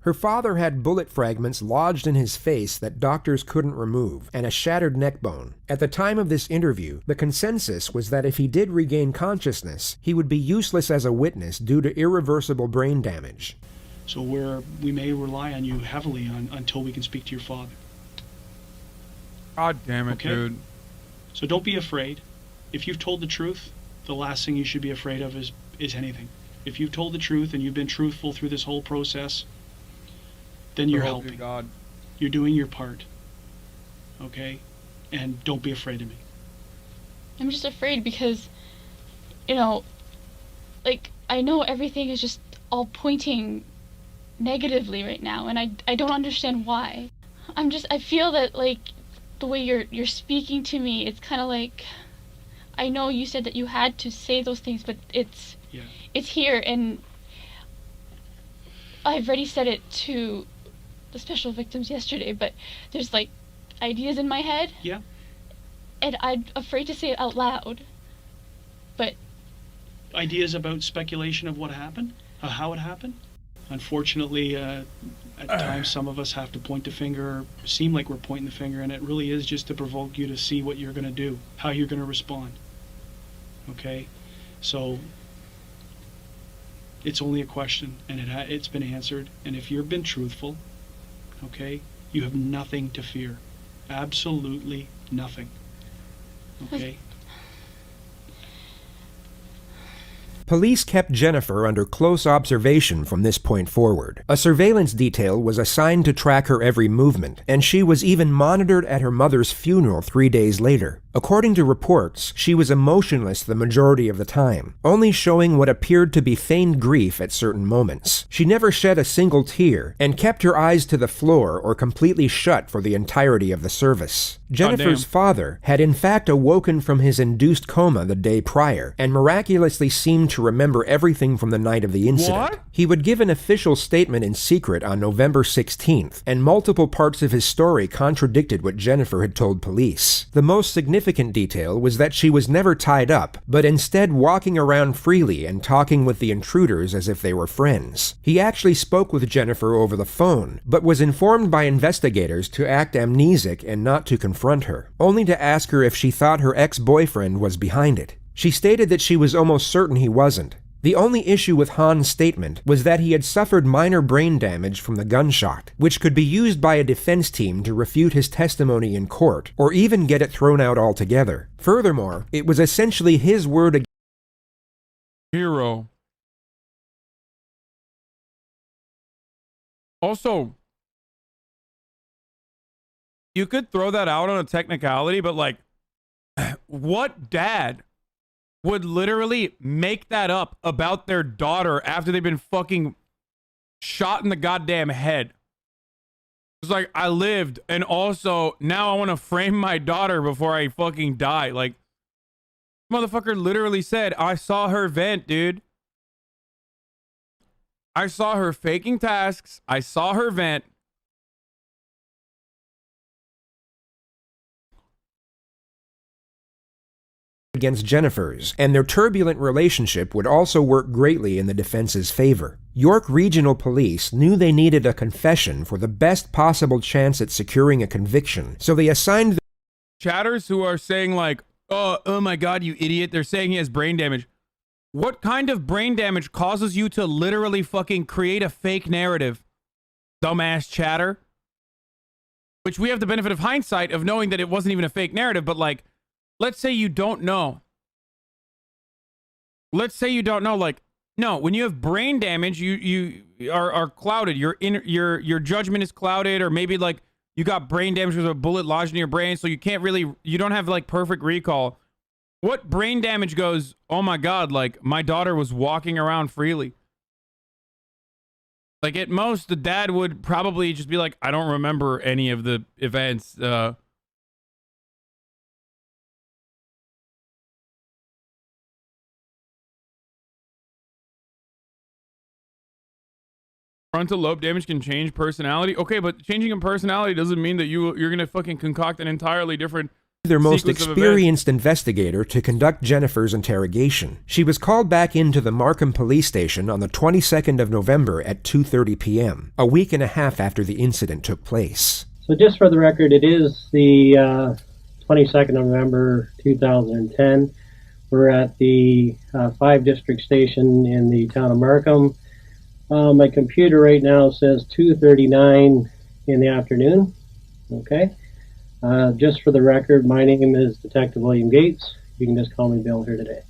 [SPEAKER 2] Her father had bullet fragments lodged in his face that doctors couldn't remove, and a shattered neck bone. At the time of this interview, the consensus was that if he did regain consciousness, he would be useless as a witness due to irreversible brain damage.
[SPEAKER 15] So we may rely on you heavily until we can speak to your father.
[SPEAKER 1] God damn it, dude.
[SPEAKER 15] So don't be afraid. If you've told the truth, the last thing you should be afraid of is anything. If you've told the truth and you've been truthful through this whole process, then you're helping.
[SPEAKER 1] God.
[SPEAKER 15] You're doing your part. Okay? And don't be afraid of me.
[SPEAKER 17] I'm just afraid because, like, I know everything is just all pointing negatively right now, and I don't understand why. I feel that, like, the way you're speaking to me, it's kind of like, I know you said that you had to say those things, but it's here, and I've already said it to the special victims yesterday, but there's like ideas in my head.
[SPEAKER 15] Yeah.
[SPEAKER 17] And I'm afraid to say it out loud. But
[SPEAKER 15] ideas about speculation of what happened, how it happened. Unfortunately, at times some of us have to point the finger, seem like we're pointing the finger, and it really is just to provoke you to see what you're going to do, how you're going to respond. Okay, so it's only a question, and it's been answered. And if you've been truthful, okay, you have nothing to fear. Absolutely nothing. Okay?
[SPEAKER 2] Police kept Jennifer under close observation from this point forward. A surveillance detail was assigned to track her every movement, and she was even monitored at her mother's funeral 3 days later. According to reports, she was emotionless the majority of the time, only showing what appeared to be feigned grief at certain moments. She never shed a single tear, and kept her eyes to the floor or completely shut for the entirety of the service. Jennifer's father had in fact awoken from his induced coma the day prior, and miraculously seemed to remember everything from the night of the incident.
[SPEAKER 1] What?
[SPEAKER 2] He would give an official statement in secret on November 16th, and multiple parts of his story contradicted what Jennifer had told police. The most significant detail was that she was never tied up, but instead walking around freely and talking with the intruders as if they were friends. He actually spoke with Jennifer over the phone, but was informed by investigators to act amnesic and not to confront her, only to ask her if she thought her ex-boyfriend was behind it. She stated that she was almost certain he wasn't. The only issue with Han's statement was that he had suffered minor brain damage from the gunshot, which could be used by a defense team to refute his testimony in court, or even get it thrown out altogether. Furthermore, it was essentially his word against
[SPEAKER 1] Hero. Also, you could throw that out on a technicality, but like, what dad would literally make that up about their daughter after they've been fucking shot in the goddamn head? It's like, I lived, and also now I want to frame my daughter before I fucking die. Like, motherfucker literally said, I saw her vent, dude. I saw her faking tasks. I saw her vent.
[SPEAKER 2] Against Jennifer's, and their turbulent relationship would also work greatly in the defense's favor. York Regional Police knew they needed a confession for the best possible chance at securing a conviction, so they assigned
[SPEAKER 1] chatters who are saying like, oh my god, you idiot, they're saying he has brain damage. What kind of brain damage causes you to literally fucking create a fake narrative? Dumbass chatter. Which we have the benefit of hindsight of knowing that it wasn't even a fake narrative, but like, let's say you don't know. Let's say you don't know, like, no, when you have brain damage, you are clouded. Your judgment is clouded, or maybe like you got brain damage with a bullet lodged in your brain, so you can't really, you don't have like perfect recall. What brain damage goes, oh my god, like my daughter was walking around freely? Like at most, the dad would probably just be like, I don't remember any of the events. Frontal lobe damage can change personality. Okay, but changing a personality doesn't mean that you're gonna fucking concoct an entirely different
[SPEAKER 2] their most experienced investigator to conduct Jennifer's interrogation. She was called back into the Markham police station on the 22nd of November at 2:30 p.m., a week and a half after the incident took place.
[SPEAKER 19] So just for the record, it is the 22nd of November 2010. We're at the 5 District Station in the town of Markham. My computer right now says 2:39 in the afternoon. Okay. Just for the record, my name is Detective William Gates. You can just call me Bill here today.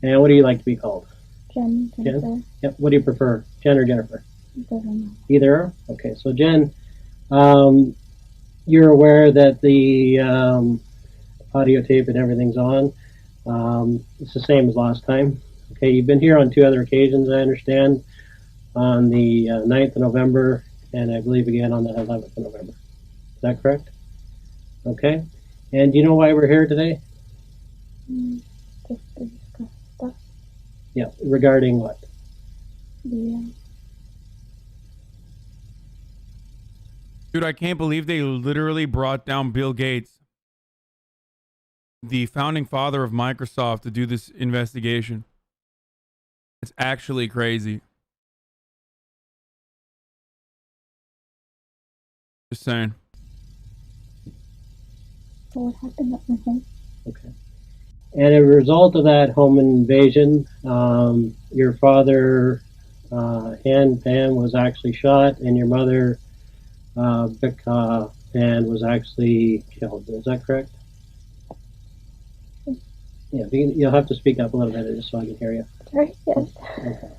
[SPEAKER 19] And what do you like to be called?
[SPEAKER 17] Jen.
[SPEAKER 19] Jen? Yep. What do you prefer, Jen or Jennifer?
[SPEAKER 17] Doesn't know.
[SPEAKER 19] Either or? Okay, so Jen, you're aware that the audio tape and everything's on. It's the same as last time. Okay, you've been here on 2 other occasions, I understand, on the 9th of November, and I believe again on the 11th of November. Is that correct? Okay. And do you know why we're here today?
[SPEAKER 17] Just to discuss stuff.
[SPEAKER 19] Yeah, regarding what?
[SPEAKER 17] Yeah.
[SPEAKER 1] Dude, I can't believe they literally brought down Bill Gates, the founding father of Microsoft, to do this investigation. It's actually crazy. Just saying.
[SPEAKER 17] So what happened at my home?
[SPEAKER 19] Okay. And as a result of that home invasion, your father, Han Pan, was actually shot, and your mother, Bika Pan, was actually killed. Is that correct? Yeah, you'll have to speak up a little bit just so I can hear you.
[SPEAKER 17] Sorry, yes.
[SPEAKER 19] Okay.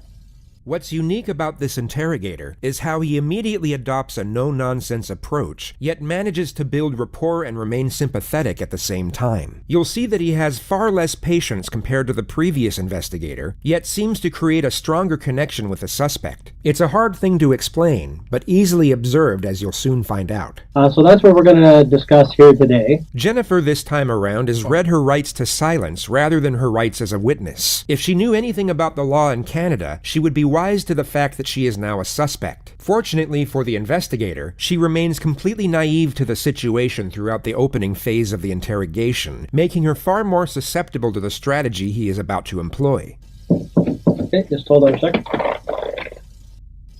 [SPEAKER 2] What's unique about this interrogator is how he immediately adopts a no-nonsense approach, yet manages to build rapport and remain sympathetic at the same time. You'll see that he has far less patience compared to the previous investigator, yet seems to create a stronger connection with the suspect. It's a hard thing to explain, but easily observed, as you'll soon find out.
[SPEAKER 19] So that's what we're going to discuss here today.
[SPEAKER 2] Jennifer this time around has read her rights to silence rather than her rights as a witness. If she knew anything about the law in Canada, she would be wise to the fact that she is now a suspect. Fortunately for the investigator, she remains completely naive to the situation throughout the opening phase of the interrogation, making her far more susceptible to the strategy he is about to employ.
[SPEAKER 19] Okay, just hold on a second.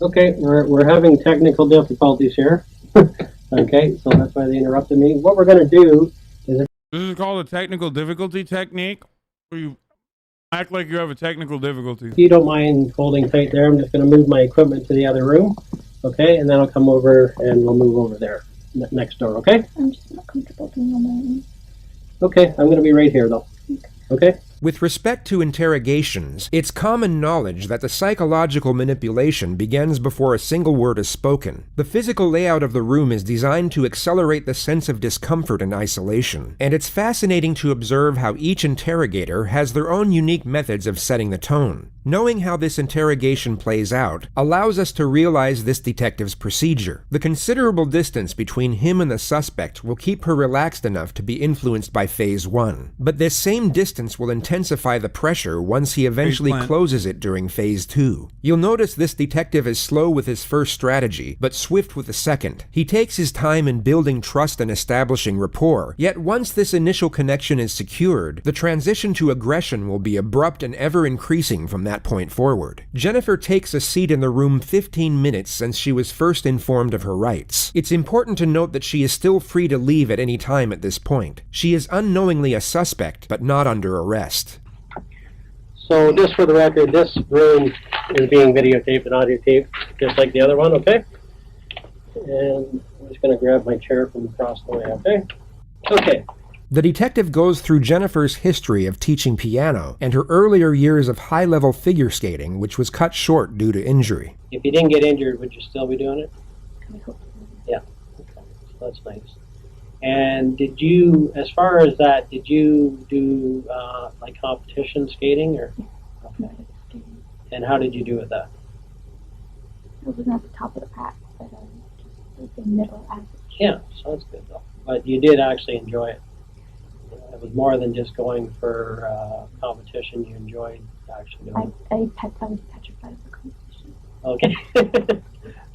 [SPEAKER 19] Okay, we're having technical difficulties here. Okay, so that's why they interrupted me. What we're going to do is...
[SPEAKER 1] This is called a technical difficulty technique, where you act like you have a technical difficulty.
[SPEAKER 19] If you don't mind holding tight there, I'm just going to move my equipment to the other room, okay? And then I'll come over and we'll move over there, next door, okay?
[SPEAKER 17] I'm just not comfortable being on my own.
[SPEAKER 19] Okay, I'm going to be right here, though. Okay?
[SPEAKER 2] With respect to interrogations, it's common knowledge that the psychological manipulation begins before a single word is spoken. The physical layout of the room is designed to accelerate the sense of discomfort and isolation, and it's fascinating to observe how each interrogator has their own unique methods of setting the tone. Knowing how this interrogation plays out allows us to realize this detective's procedure. The considerable distance between him and the suspect will keep her relaxed enough to be influenced by phase 1. But this same distance will intensify the pressure once he eventually closes it during phase 2. You'll notice this detective is slow with his first strategy, but swift with the second. He takes his time in building trust and establishing rapport, yet once this initial connection is secured, the transition to aggression will be abrupt and ever increasing from that point forward. Jennifer takes a seat in the room 15 minutes since she was first informed of her rights. It's important to note that she is still free to leave at any time at this point. She is unknowingly a suspect, but not under arrest.
[SPEAKER 19] So just for the record, this room is being videotaped and audio taped, just like the other one, okay? And I'm just going to grab my chair from across the way, okay? Okay.
[SPEAKER 2] The detective goes through Jennifer's history of teaching piano and her earlier years of high-level figure skating, which was cut short due to injury.
[SPEAKER 19] If you didn't get injured, would you still be doing it? Yeah. Okay. So that's nice. And did you, as far as that, did you do like competition skating or? Okay. And how did you do with that?
[SPEAKER 17] I wasn't at the top of the pack, but just the middle average.
[SPEAKER 19] Yeah, so that's good though. But you did actually enjoy it. It was more than just going for competition. You enjoyed actually doing it.
[SPEAKER 17] I was petrified of the competition.
[SPEAKER 19] Okay.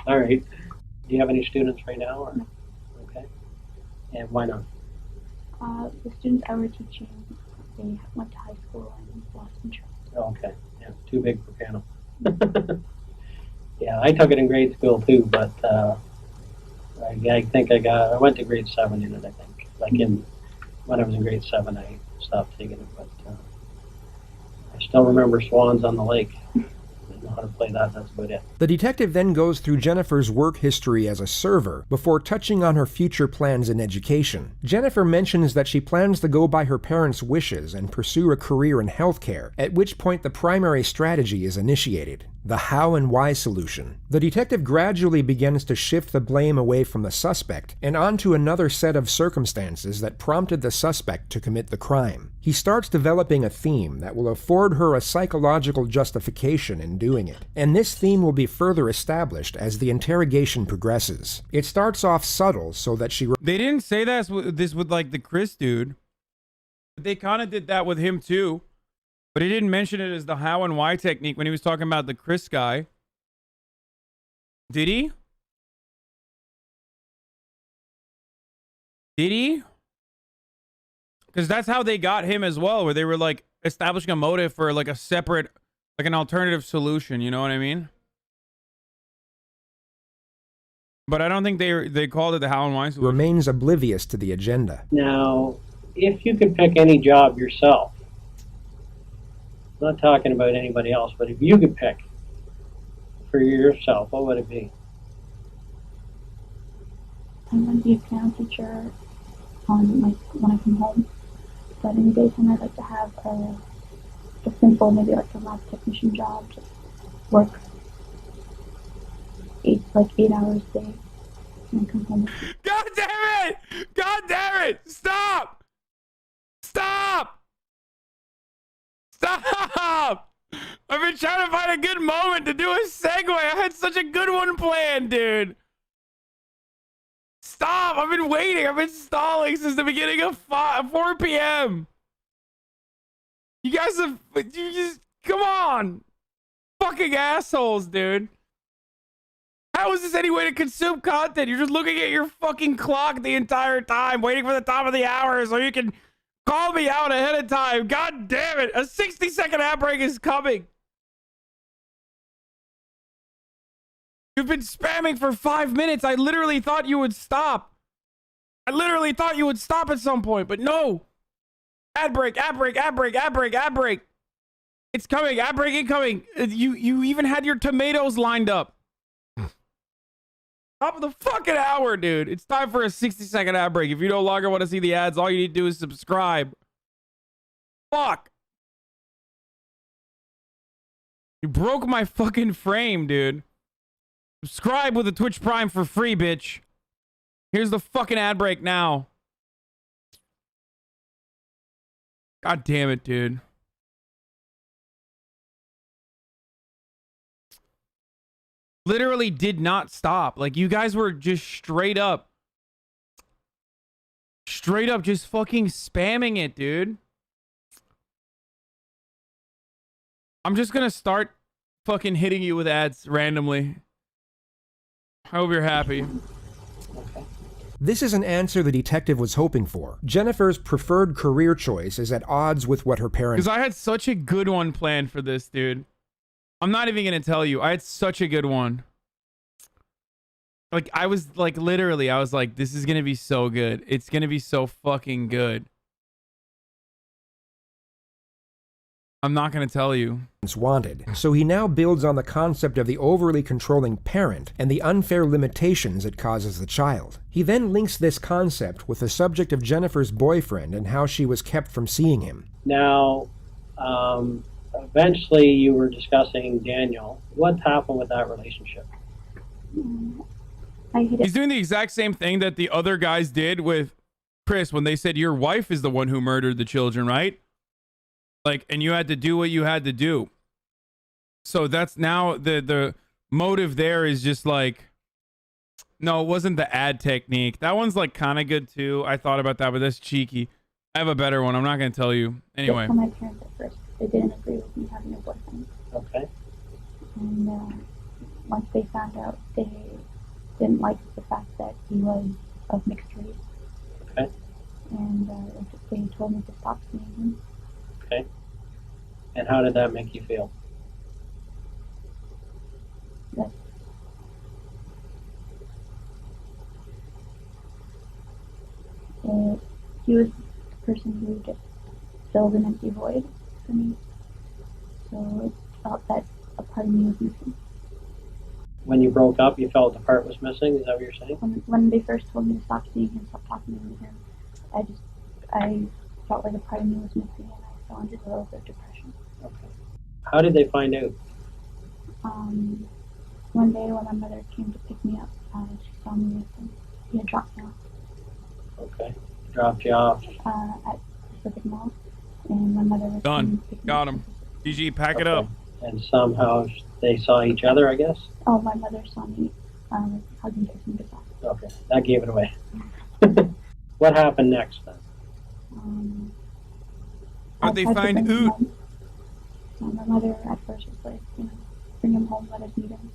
[SPEAKER 19] All right. Do you have any students right now? Or? No. Okay. And why not?
[SPEAKER 17] The students I were teaching, they went to high school and lost interest.
[SPEAKER 19] Okay. Yeah, too big for piano. Yeah, I took it in grade school too, but I think I went to grade 7 in it, I think. Like when I was in grade 7, I stopped taking it, but I still remember Swans on the Lake. I know how to play that, that's about it.
[SPEAKER 2] The detective then goes through Jennifer's work history as a server before touching on her future plans in education. Jennifer mentions that she plans to go by her parents' wishes and pursue a career in healthcare, at which point the primary strategy is initiated. The how and why solution. The detective gradually begins to shift the blame away from the suspect and onto another set of circumstances that prompted the suspect to commit the crime. He starts developing a theme that will afford her a psychological justification in doing it, and this theme will be further established as the interrogation progresses. It starts off subtle so that she...
[SPEAKER 1] They didn't say this with like the Chris dude, but they kind of did that with him too. But he didn't mention it as the how and why technique when he was talking about the Chris guy. Did he? Did he? Because that's how they got him as well, where they were like establishing a motive for like a separate, like an alternative solution. You know what I mean? But I don't think they called it the how and why solution.
[SPEAKER 2] Remains oblivious to the agenda.
[SPEAKER 19] Now, if you could pick any job yourself, not talking about anybody else, but if you could pick for yourself, what would it be?
[SPEAKER 17] I'm going to be a piano teacher on when I come home. But in the daytime, I'd like to have a simple, maybe like a lab technician job, just work 8 hours a day, and come home.
[SPEAKER 1] God damn it! God damn it! Stop! Stop! Stop! I've been trying to find a good moment to do a segue. I had such a good one planned, dude. Stop! I've been waiting. I've been stalling since the beginning of 4 p.m. You guys have... You just... Come on! Fucking assholes, dude. How is this any way to consume content? You're just looking at your fucking clock the entire time, waiting for the top of the hour so you can... Call me out ahead of time. God damn it. A 60-second ad break is coming. You've been spamming for 5 minutes. I literally thought you would stop. I literally thought you would stop at some point, but no. Ad break, ad break, ad break, ad break, ad break. It's coming. Ad break incoming. You even had your tomatoes lined up. Top of the fucking hour, dude. It's time for a 60-second ad break. If you no longer want to see the ads, all you need to do is subscribe. Fuck. You broke my fucking frame, dude. Subscribe with a Twitch Prime for free, bitch. Here's the fucking ad break now. God damn it, dude. Literally did not stop. Like, you guys were just straight up just fucking spamming it, dude. I'm just gonna start fucking hitting you with ads randomly. I hope you're happy.
[SPEAKER 2] This is an answer the detective was hoping for. Jennifer's preferred career choice is at odds with what her parents...
[SPEAKER 1] Because I had such a good one planned for this, dude. I'm not even gonna tell you. I had such a good one. Like, I was like, literally, I was like, this is gonna be so good. It's gonna be so fucking good. I'm not gonna tell you.
[SPEAKER 2] ...wanted. So he now builds on the concept of the overly controlling parent and the unfair limitations it causes the child. He then links this concept with the subject of Jennifer's boyfriend and how she was kept from seeing him.
[SPEAKER 19] Now, eventually you were discussing Daniel. What happened with that relationship?
[SPEAKER 1] He's doing the exact same thing that the other guys did with Chris when they said your wife is the one who murdered the children, right? Like, and you had to do what you had to do. So that's now the motive there is just like, no, it wasn't the ad technique. That one's like kind of good too. I thought about that, but that's cheeky. I have a better one. I'm not going to tell you. Anyway.
[SPEAKER 17] My parents at first, they didn't agree with me having a boyfriend.
[SPEAKER 19] Okay.
[SPEAKER 17] And once they found out, they didn't like the fact that he was of mixed race.
[SPEAKER 19] Okay.
[SPEAKER 17] And they told me to stop seeing him.
[SPEAKER 19] Okay. And how did that make you feel?
[SPEAKER 17] That he was the person who just filled an empty void for me. So it felt that a part of me was missing.
[SPEAKER 19] When you broke up, you felt the part was missing? Is that what you're saying?
[SPEAKER 17] When they first told me to stop seeing him, stop talking to him, I felt like a part of me was missing, and I fell into a little bit of depression.
[SPEAKER 19] Okay. How did they find out?
[SPEAKER 17] One day when my mother came to pick me up, she saw me with him. He had dropped me off.
[SPEAKER 19] Okay. Dropped you off.
[SPEAKER 17] At Pacific Mall, and my mother was
[SPEAKER 1] Done. Got him. GG, pack it up.
[SPEAKER 19] And somehow they saw each other, I guess?
[SPEAKER 17] Oh, my mother saw me hugging, kissing goodbye.
[SPEAKER 19] Okay, that gave it away. What happened next then?
[SPEAKER 1] How'd they find Oot?
[SPEAKER 17] My mother at first was like, bring him home, let us meet him.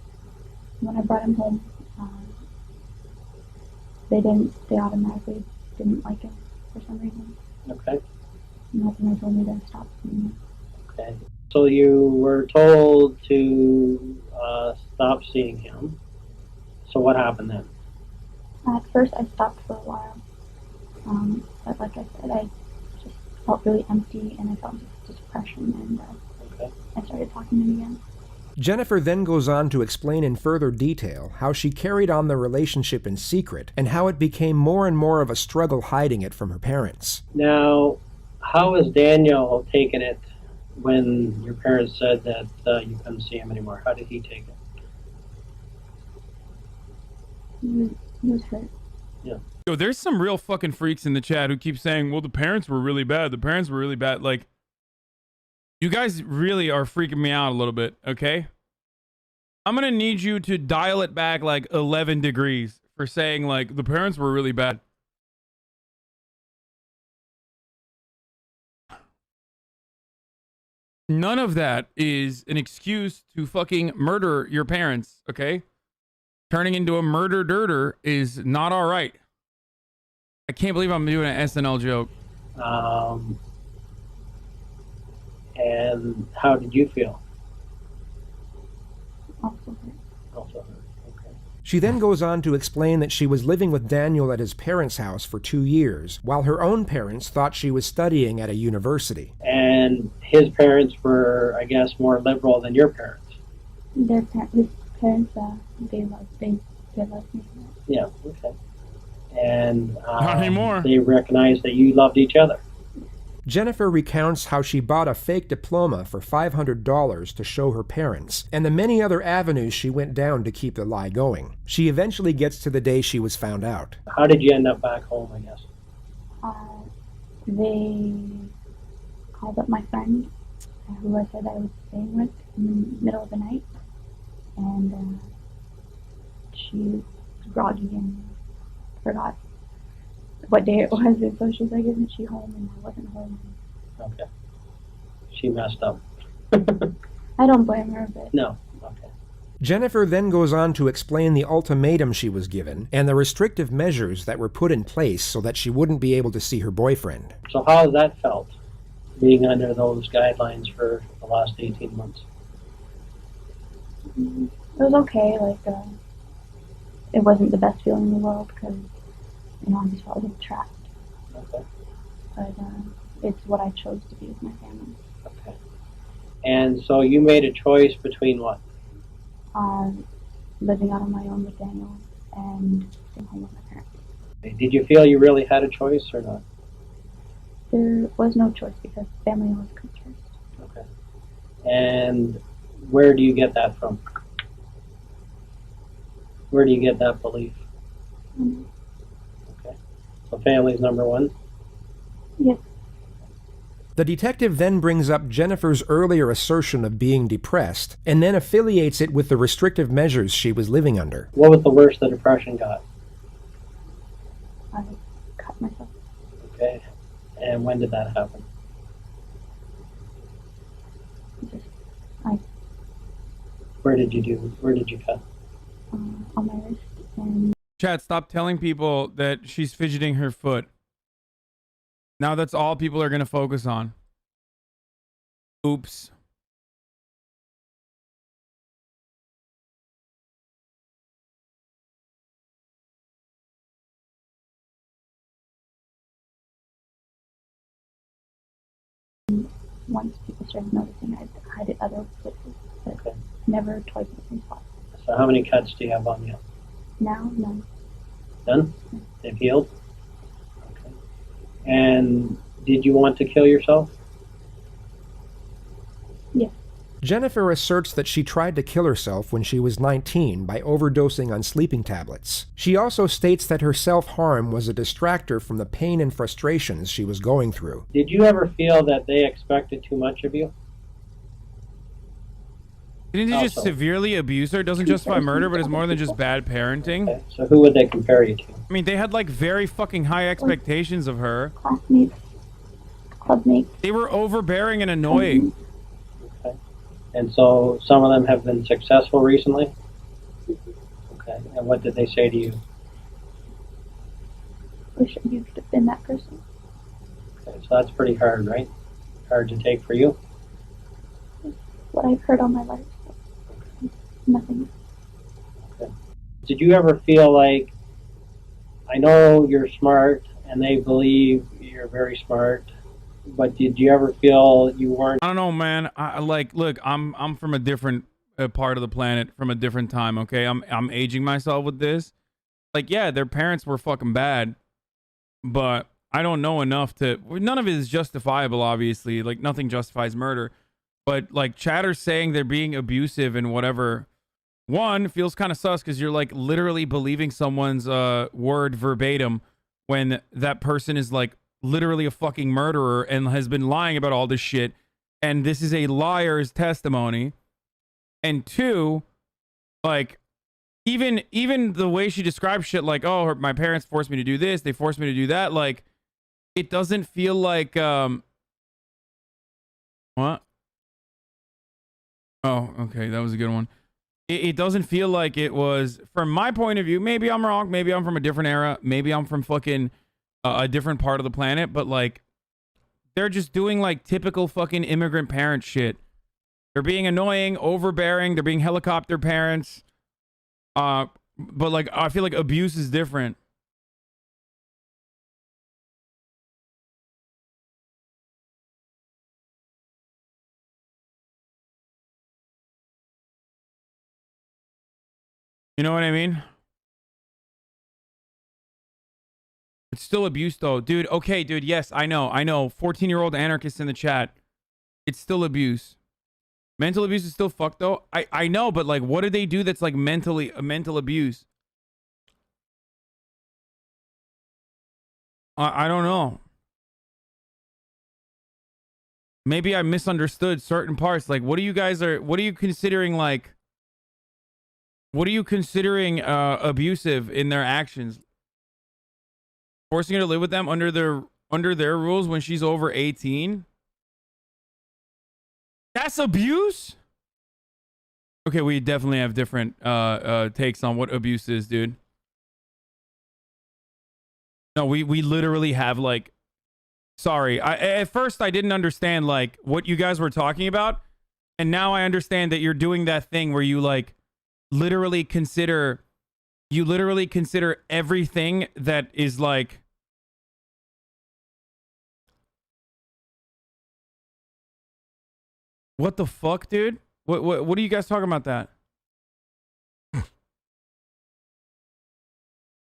[SPEAKER 17] When I brought him home, they automatically didn't like him for some reason.
[SPEAKER 19] Okay.
[SPEAKER 17] And that's when they told me to stop seeing him.
[SPEAKER 19] Okay. So you were told to stop seeing him. So what happened then?
[SPEAKER 17] At first I stopped for a while. But like I said, I just felt really empty and I felt depression, and I started talking to him again.
[SPEAKER 2] Jennifer then goes on to explain in further detail how she carried on the relationship in secret and how it became more and more of a struggle hiding it from her parents.
[SPEAKER 19] Now, how has Daniel taken it when your parents said that you couldn't see him anymore? How did he take it?
[SPEAKER 17] He was hurt.
[SPEAKER 19] Yeah.
[SPEAKER 1] Yo, there's some real fucking freaks in the chat who keep saying, well, the parents were really bad. The parents were really bad. Like, you guys really are freaking me out a little bit, okay? I'm going to need you to dial it back like 11 degrees for saying, like, the parents were really bad. None of that is an excuse to fucking murder your parents, okay? Turning into a murder-dirter is not all right. I can't believe I'm doing an SNL joke.
[SPEAKER 19] And how did you feel?
[SPEAKER 17] Also
[SPEAKER 19] hurt. Okay.
[SPEAKER 2] She then goes on to explain that she was living with Daniel at his parents' house for 2 years, while her own parents thought she was studying at a university.
[SPEAKER 19] And his parents were, I guess, more liberal than your parents.
[SPEAKER 17] His parents, they loved me.
[SPEAKER 19] Yeah, okay. And
[SPEAKER 1] not anymore.
[SPEAKER 19] They recognized that you loved each other.
[SPEAKER 2] Jennifer recounts how she bought a fake diploma for $500 to show her parents, and the many other avenues she went down to keep the lie going. She eventually gets to the day she was found out.
[SPEAKER 19] How did you end up back home, I guess?
[SPEAKER 17] They called up my friend, who I said I was staying with, in the middle of the night, and she was groggy and forgot what day it was, and so she's like, isn't she home? And I wasn't home.
[SPEAKER 19] Okay. She messed up.
[SPEAKER 17] I don't blame her, but...
[SPEAKER 19] No. Okay.
[SPEAKER 2] Jennifer then goes on to explain the ultimatum she was given and the restrictive measures that were put in place so that she wouldn't be able to see her boyfriend.
[SPEAKER 19] So how has that felt, being under those guidelines for the last 18 months?
[SPEAKER 17] It was okay, it wasn't the best feeling in the world, because, I just felt like trapped.
[SPEAKER 19] Okay.
[SPEAKER 17] But it's what I chose to be with my family.
[SPEAKER 19] Okay. And so you made a choice between what?
[SPEAKER 17] Living out on my own with Daniel and staying home with my parents.
[SPEAKER 19] Did you feel you really had a choice or not?
[SPEAKER 17] There was no choice because family always comes first.
[SPEAKER 19] Okay. And where do you get that from? Where do you get that belief? Okay. So family's number one?
[SPEAKER 17] Yes.
[SPEAKER 2] The detective then brings up Jennifer's earlier assertion of being depressed and then affiliates it with the restrictive measures she was living under.
[SPEAKER 19] What was the worst the depression got?
[SPEAKER 17] I cut myself.
[SPEAKER 19] Okay. And when did that happen? Where did you cut?
[SPEAKER 17] On my wrist. And
[SPEAKER 1] Chat, stop telling people that she's fidgeting her foot. Now that's all people are going to focus on. Oops.
[SPEAKER 17] once people started noticing, I'd hide it other places, but never twice in the same spot.
[SPEAKER 19] So how many cuts do you have on you?
[SPEAKER 17] Now, none.
[SPEAKER 19] None? They've healed? Okay. And did you want to kill yourself?
[SPEAKER 17] Yes.
[SPEAKER 2] Jennifer asserts that she tried to kill herself when she was 19 by overdosing on sleeping tablets. She also states that her self-harm was a distractor from the pain and frustrations she was going through.
[SPEAKER 19] Did you ever feel that they expected too much of you?
[SPEAKER 1] Didn't he just severely abuse her? It doesn't justify murder, but it's more than just bad parenting.
[SPEAKER 19] Okay. So who would they compare you to?
[SPEAKER 1] I mean, they had like very fucking high expectations of her.
[SPEAKER 17] Classmates, clubmates.
[SPEAKER 1] They were overbearing and annoying.
[SPEAKER 19] Okay. And so some of them have been successful recently? Okay. And what did they say to you?
[SPEAKER 17] Wish you could have been that person.
[SPEAKER 19] Okay, so that's pretty hard, right? Hard to take for you?
[SPEAKER 17] What I've heard all my life. Nothing.
[SPEAKER 19] Okay. Did you ever feel like, I know you're smart and they believe you're very smart, but did you ever feel you weren't?
[SPEAKER 1] I don't know, man. I like, look, I'm from a different part of the planet, from a different time. Okay, I'm aging myself with this. Like, yeah, their parents were fucking bad, but I don't know enough to. None of it is justifiable, obviously. Like, nothing justifies murder, but like chatter saying they're being abusive and whatever. One, feels kind of sus because you're like literally believing someone's word verbatim when that person is like literally a fucking murderer and has been lying about all this shit, and this is a liar's testimony. And two, like even the way she describes shit, like, oh, my parents forced me to do this, they forced me to do that, like it doesn't feel like what? Oh, okay, that was a good one. It doesn't feel like it was, from my point of view, maybe I'm wrong, maybe I'm from a different era, maybe I'm from fucking a different part of the planet, but like they're just doing like typical fucking immigrant parent shit. They're being annoying, overbearing, they're being helicopter parents. But like I feel like abuse is different. You know what I mean? It's still abuse though, dude. Okay, dude. Yes, I know. 14-year-old anarchist in the chat. It's still abuse. Mental abuse is still fucked though. I know, but like, what did they do that's like mental abuse? I don't know. Maybe I misunderstood certain parts. Like, what are you considering abusive in their actions? Forcing her to live with them under their rules when she's over 18? That's abuse? Okay, we definitely have different takes on what abuse is, dude. No, we literally have like, sorry. At first I didn't understand like what you guys were talking about, and now I understand that you're doing that thing where you like literally consider everything that is like, what the fuck, dude? What are you guys talking about that?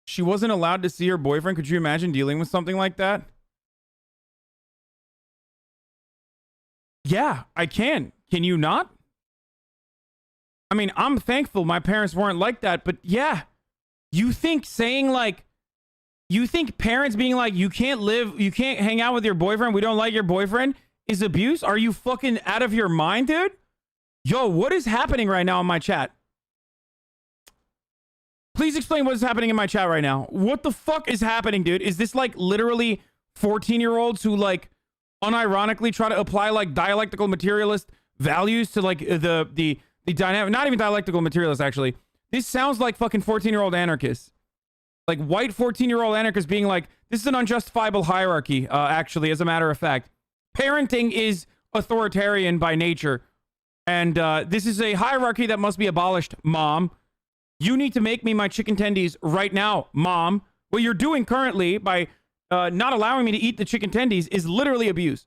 [SPEAKER 1] She wasn't allowed to see her boyfriend. Could you imagine dealing with something like that? Yeah, I can. Can you not? I mean, I'm thankful my parents weren't like that, but yeah. You think parents being like, you can't hang out with your boyfriend, we don't like your boyfriend, is abuse? Are you fucking out of your mind, dude? Yo, what is happening right now in my chat? Please explain what is happening in my chat right now. What the fuck is happening, dude? Is this like literally 14-year-olds who like unironically try to apply like dialectical materialist values to like the dynamic? Not even dialectical materialist, actually. This sounds like fucking 14-year-old anarchists. Like white 14-year-old anarchists being like, this is an unjustifiable hierarchy, actually, as a matter of fact. Parenting is authoritarian by nature. And this is a hierarchy that must be abolished, Mom. You need to make me my chicken tendies right now, Mom. What you're doing currently by not allowing me to eat the chicken tendies is literally abuse.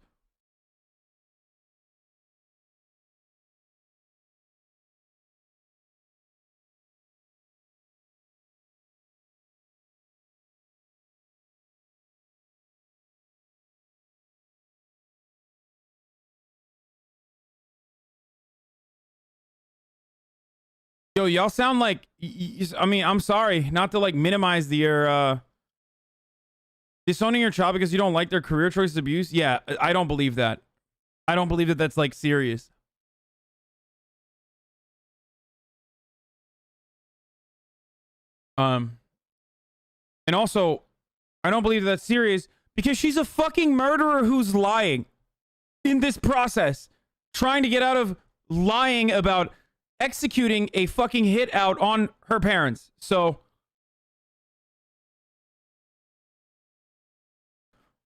[SPEAKER 1] Yo, y'all sound like, I mean, I'm sorry, not to like minimize your disowning your child because you don't like their career choices abuse. Yeah, I don't believe that. I don't believe that that's like serious. And also, I don't believe that's serious because she's a fucking murderer who's lying in this process, trying to get out of lying about executing a fucking hit out on her parents. So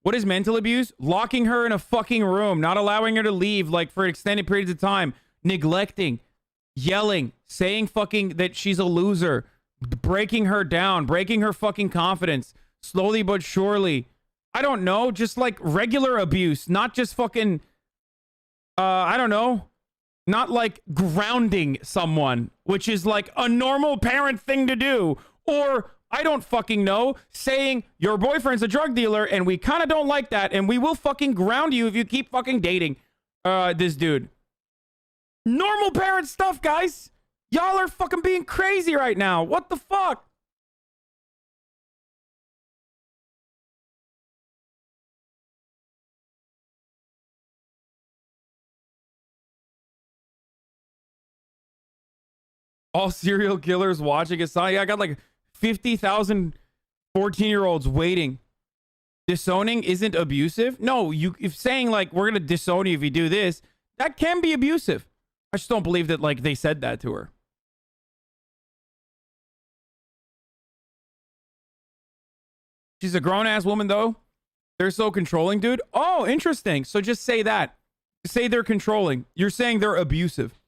[SPEAKER 1] what is mental abuse? Locking her in a fucking room, not allowing her to leave like for extended periods of time, neglecting, yelling, saying fucking that she's a loser, breaking her down, breaking her fucking confidence, slowly but surely. I don't know, just like regular abuse, not just fucking I don't know. Not like grounding someone, which is like a normal parent thing to do. Or, I don't fucking know, saying your boyfriend's a drug dealer and we kind of don't like that and we will fucking ground you if you keep fucking dating this dude. Normal parent stuff, guys. Y'all are fucking being crazy right now. What the fuck? All serial killers watching a sign. Yeah, I got like 50,000 14-year-olds waiting. Disowning isn't abusive? No, if saying like, we're going to disown you if you do this, that can be abusive. I just don't believe that like they said that to her. She's a grown-ass woman though. They're so controlling, dude. Oh, interesting. So just say that. Say they're controlling. You're saying they're abusive.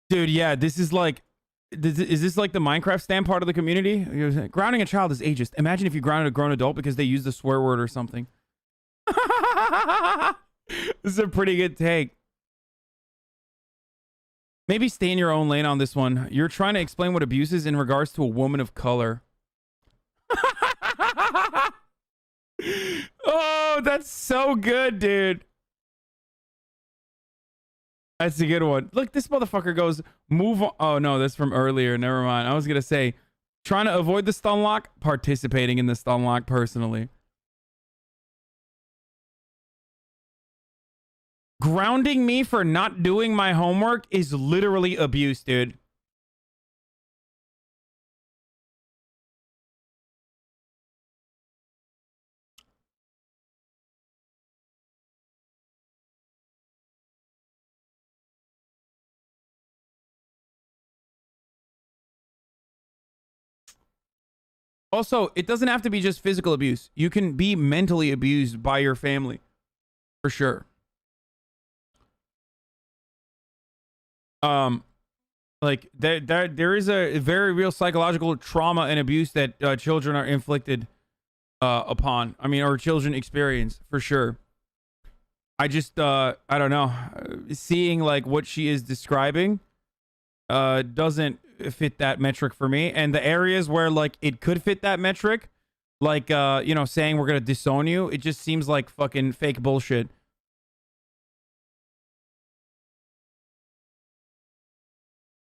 [SPEAKER 1] Dude, yeah, this is like, is this like the Minecraft stand part of the community? Grounding a child is ageist. Imagine if you grounded a grown adult because they used the swear word or something. This is a pretty good take. Maybe stay in your own lane on this one. You're trying to explain what abuse is in regards to a woman of color. Oh, that's so good, dude. That's a good one. Look, this motherfucker goes, move on. Oh, no, that's from earlier. Never mind. I was going to say, trying to avoid the stun lock, participating in the stun lock personally. Grounding me for not doing my homework is literally abuse, dude. Also, it doesn't have to be just physical abuse. You can be mentally abused by your family. For sure. Like there is a very real psychological trauma and abuse that children are inflicted upon. I mean, or children experience, for sure. I just I don't know. Seeing like what she is describing doesn't fit that metric for me. And the areas where like it could fit that metric, like you know, saying we're gonna disown you, it just seems like fucking fake bullshit.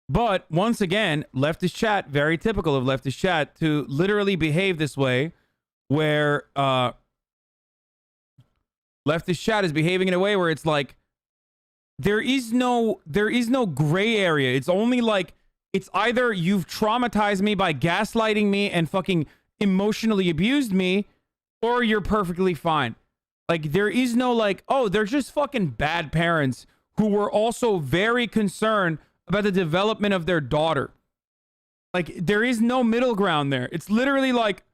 [SPEAKER 1] But once again, leftist chat, very typical of leftist chat, to literally behave this way, where leftist chat is behaving in a way where it's like there is no gray area. It's only like, it's either you've traumatized me by gaslighting me and fucking emotionally abused me, or you're perfectly fine. Like, there is no like, oh, they're just fucking bad parents who were also very concerned about the development of their daughter. Like, there is no middle ground there. It's literally like,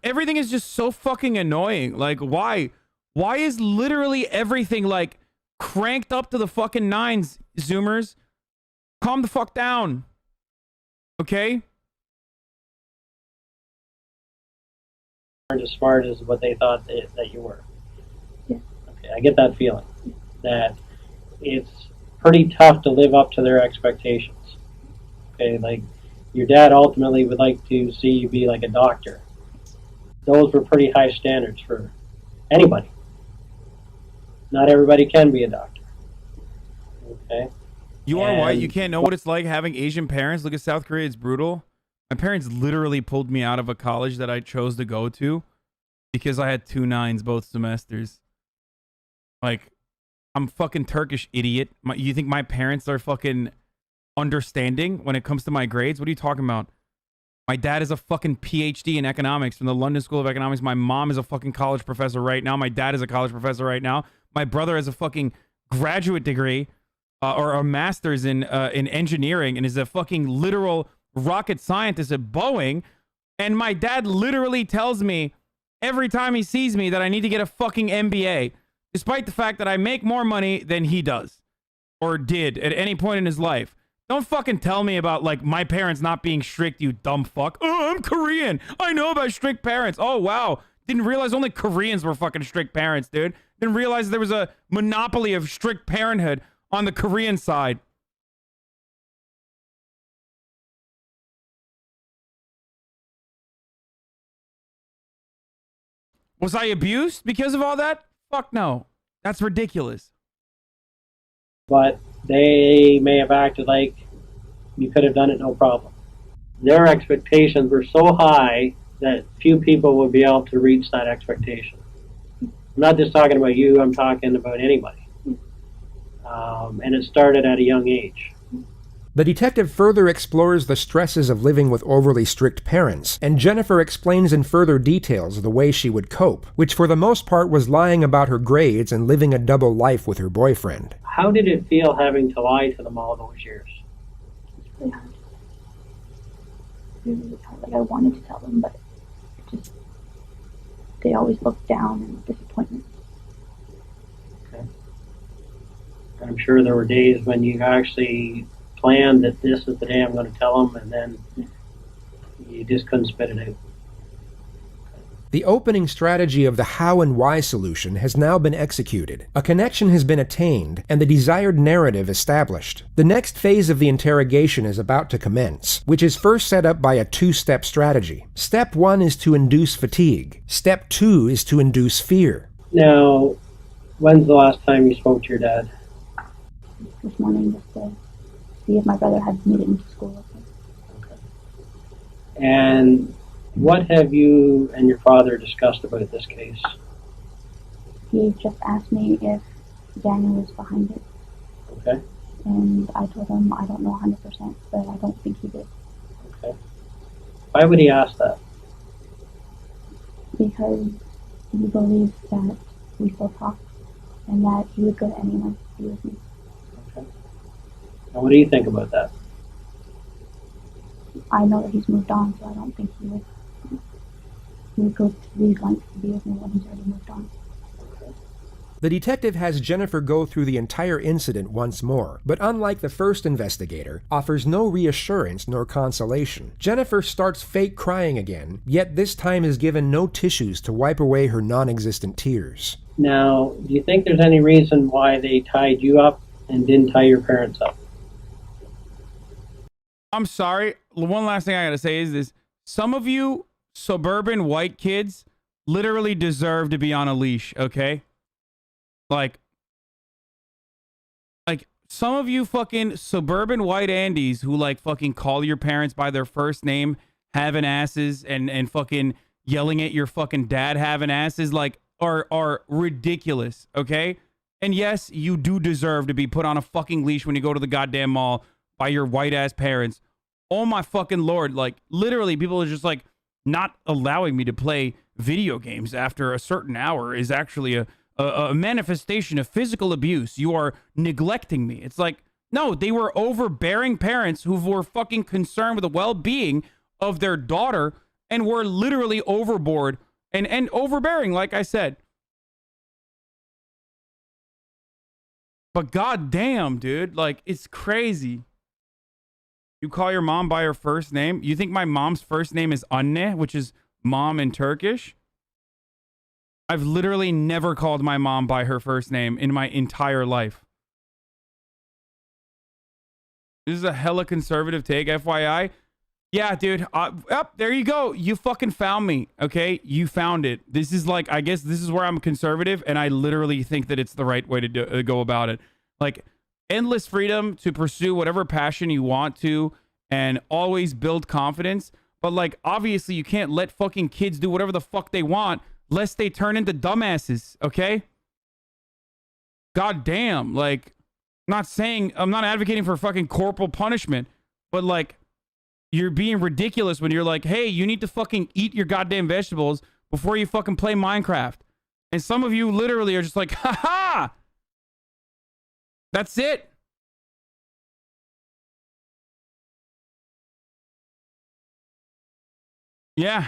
[SPEAKER 1] everything is just so fucking annoying. Like, why is literally everything like cranked up to the fucking nines, Zoomers? Calm the fuck down. Okay?
[SPEAKER 19] Aren't as smart as what they thought that you were. Yeah. Okay, I get that feeling. That it's pretty tough to live up to their expectations. Okay, like your dad ultimately would like to see you be like a doctor. Those were pretty high standards for anybody. Not everybody can be a doctor. Okay.
[SPEAKER 1] You are white. You can't know what it's like having Asian parents. Look at South Korea. It's brutal. My parents literally pulled me out of a college that I chose to go to because I had 2 9s both semesters. Like, I'm fucking Turkish, idiot. You think my parents are fucking understanding when it comes to my grades? What are you talking about? My dad is a fucking PhD in economics from the London School of Economics. My mom is a fucking college professor right now. My dad is a college professor right now. My brother has a fucking graduate degree or a master's in engineering and is a fucking literal rocket scientist at Boeing. And my dad literally tells me every time he sees me that I need to get a fucking MBA. Despite the fact that I make more money than he does or did at any point in his life. Don't fucking tell me about like my parents not being strict, you dumb fuck. Oh, I'm Korean. I know about strict parents. Oh, wow. Didn't realize only Koreans were fucking strict parents, dude. Didn't realize there was a monopoly of strict parenthood on the Korean side. Was I abused because of all that? Fuck no. That's ridiculous.
[SPEAKER 19] But they may have acted like you could have done it no problem. Their expectations were so high that few people would be able to reach that expectation. I'm not just talking about you, I'm talking about anybody. And it started at a young age.
[SPEAKER 2] The detective further explores the stresses of living with overly strict parents, and Jennifer explains in further details the way she would cope, which for the most part was lying about her grades and living a double life with her boyfriend.
[SPEAKER 19] How did it feel having to lie to them all those years?
[SPEAKER 17] It's really hard. Really hard. Like I wanted to tell them, but it just, they always looked down and disappointment.
[SPEAKER 19] Okay. I'm sure there were days when you actually planned that this is the day I'm going to tell them, and then you just couldn't spit it out.
[SPEAKER 2] The opening strategy of the how and why solution has now been executed. A connection has been attained, and the desired narrative established. The next phase of the interrogation is about to commence, which is first set up by a two-step strategy. Step 1 is to induce fatigue. Step 2 is to induce fear.
[SPEAKER 19] Now, when's the last time you spoke to your dad?
[SPEAKER 20] This morning, just to see if my brother had made it into school with me.
[SPEAKER 19] And what have you and your father discussed about this case?
[SPEAKER 20] He just asked me if Daniel was behind it.
[SPEAKER 19] Okay.
[SPEAKER 20] And I told him I don't know 100%, but I don't think he did.
[SPEAKER 19] Okay. Why would he ask that?
[SPEAKER 20] Because he believes that we still talk and that he would go to anyone to be with me.
[SPEAKER 19] Okay. And what do you think about that?
[SPEAKER 20] I know that he's moved on, so I don't think he would go to these lengths to be with me when he's already moved on.
[SPEAKER 2] The detective has Jennifer go through the entire incident once more, but unlike the first investigator, offers no reassurance nor consolation. Jennifer starts fake crying again, yet this time is given no tissues to wipe away her non-existent tears.
[SPEAKER 19] Now, do you think there's any reason why they tied you up and didn't tie your parents up?
[SPEAKER 1] I'm sorry. One last thing I gotta say is this. Some of you suburban white kids literally deserve to be on a leash, okay? Like some of you fucking suburban white Andes who like fucking call your parents by their first name, having asses, and fucking yelling at your fucking dad having asses, like are ridiculous, okay? And yes, you do deserve to be put on a fucking leash when you go to the goddamn mall by your white ass parents. Oh my fucking Lord. Like literally people are just like not allowing me to play video games after a certain hour is actually a manifestation of physical abuse. You are neglecting me. It's like, no, they were overbearing parents who were fucking concerned with the well-being of their daughter and were literally overboard and overbearing, like I said. But goddamn, dude, like, it's crazy. You call your mom by her first name? You think my mom's first name is Anne, which is mom in Turkish? I've literally never called my mom by her first name in my entire life. This is a hella conservative take, FYI. Yeah, dude. There you go. You fucking found me, okay? You found it. This is like, I guess this is where I'm conservative, and I literally think that it's the right way to go about it. Like, endless freedom to pursue whatever passion you want to and always build confidence. But, like, obviously you can't let fucking kids do whatever the fuck they want lest they turn into dumbasses, okay? God damn, like, I'm not advocating for fucking corporal punishment, but, like, you're being ridiculous when you're like, hey, you need to fucking eat your goddamn vegetables before you fucking play Minecraft. And some of you literally are just like, ha-ha! That's it. Yeah.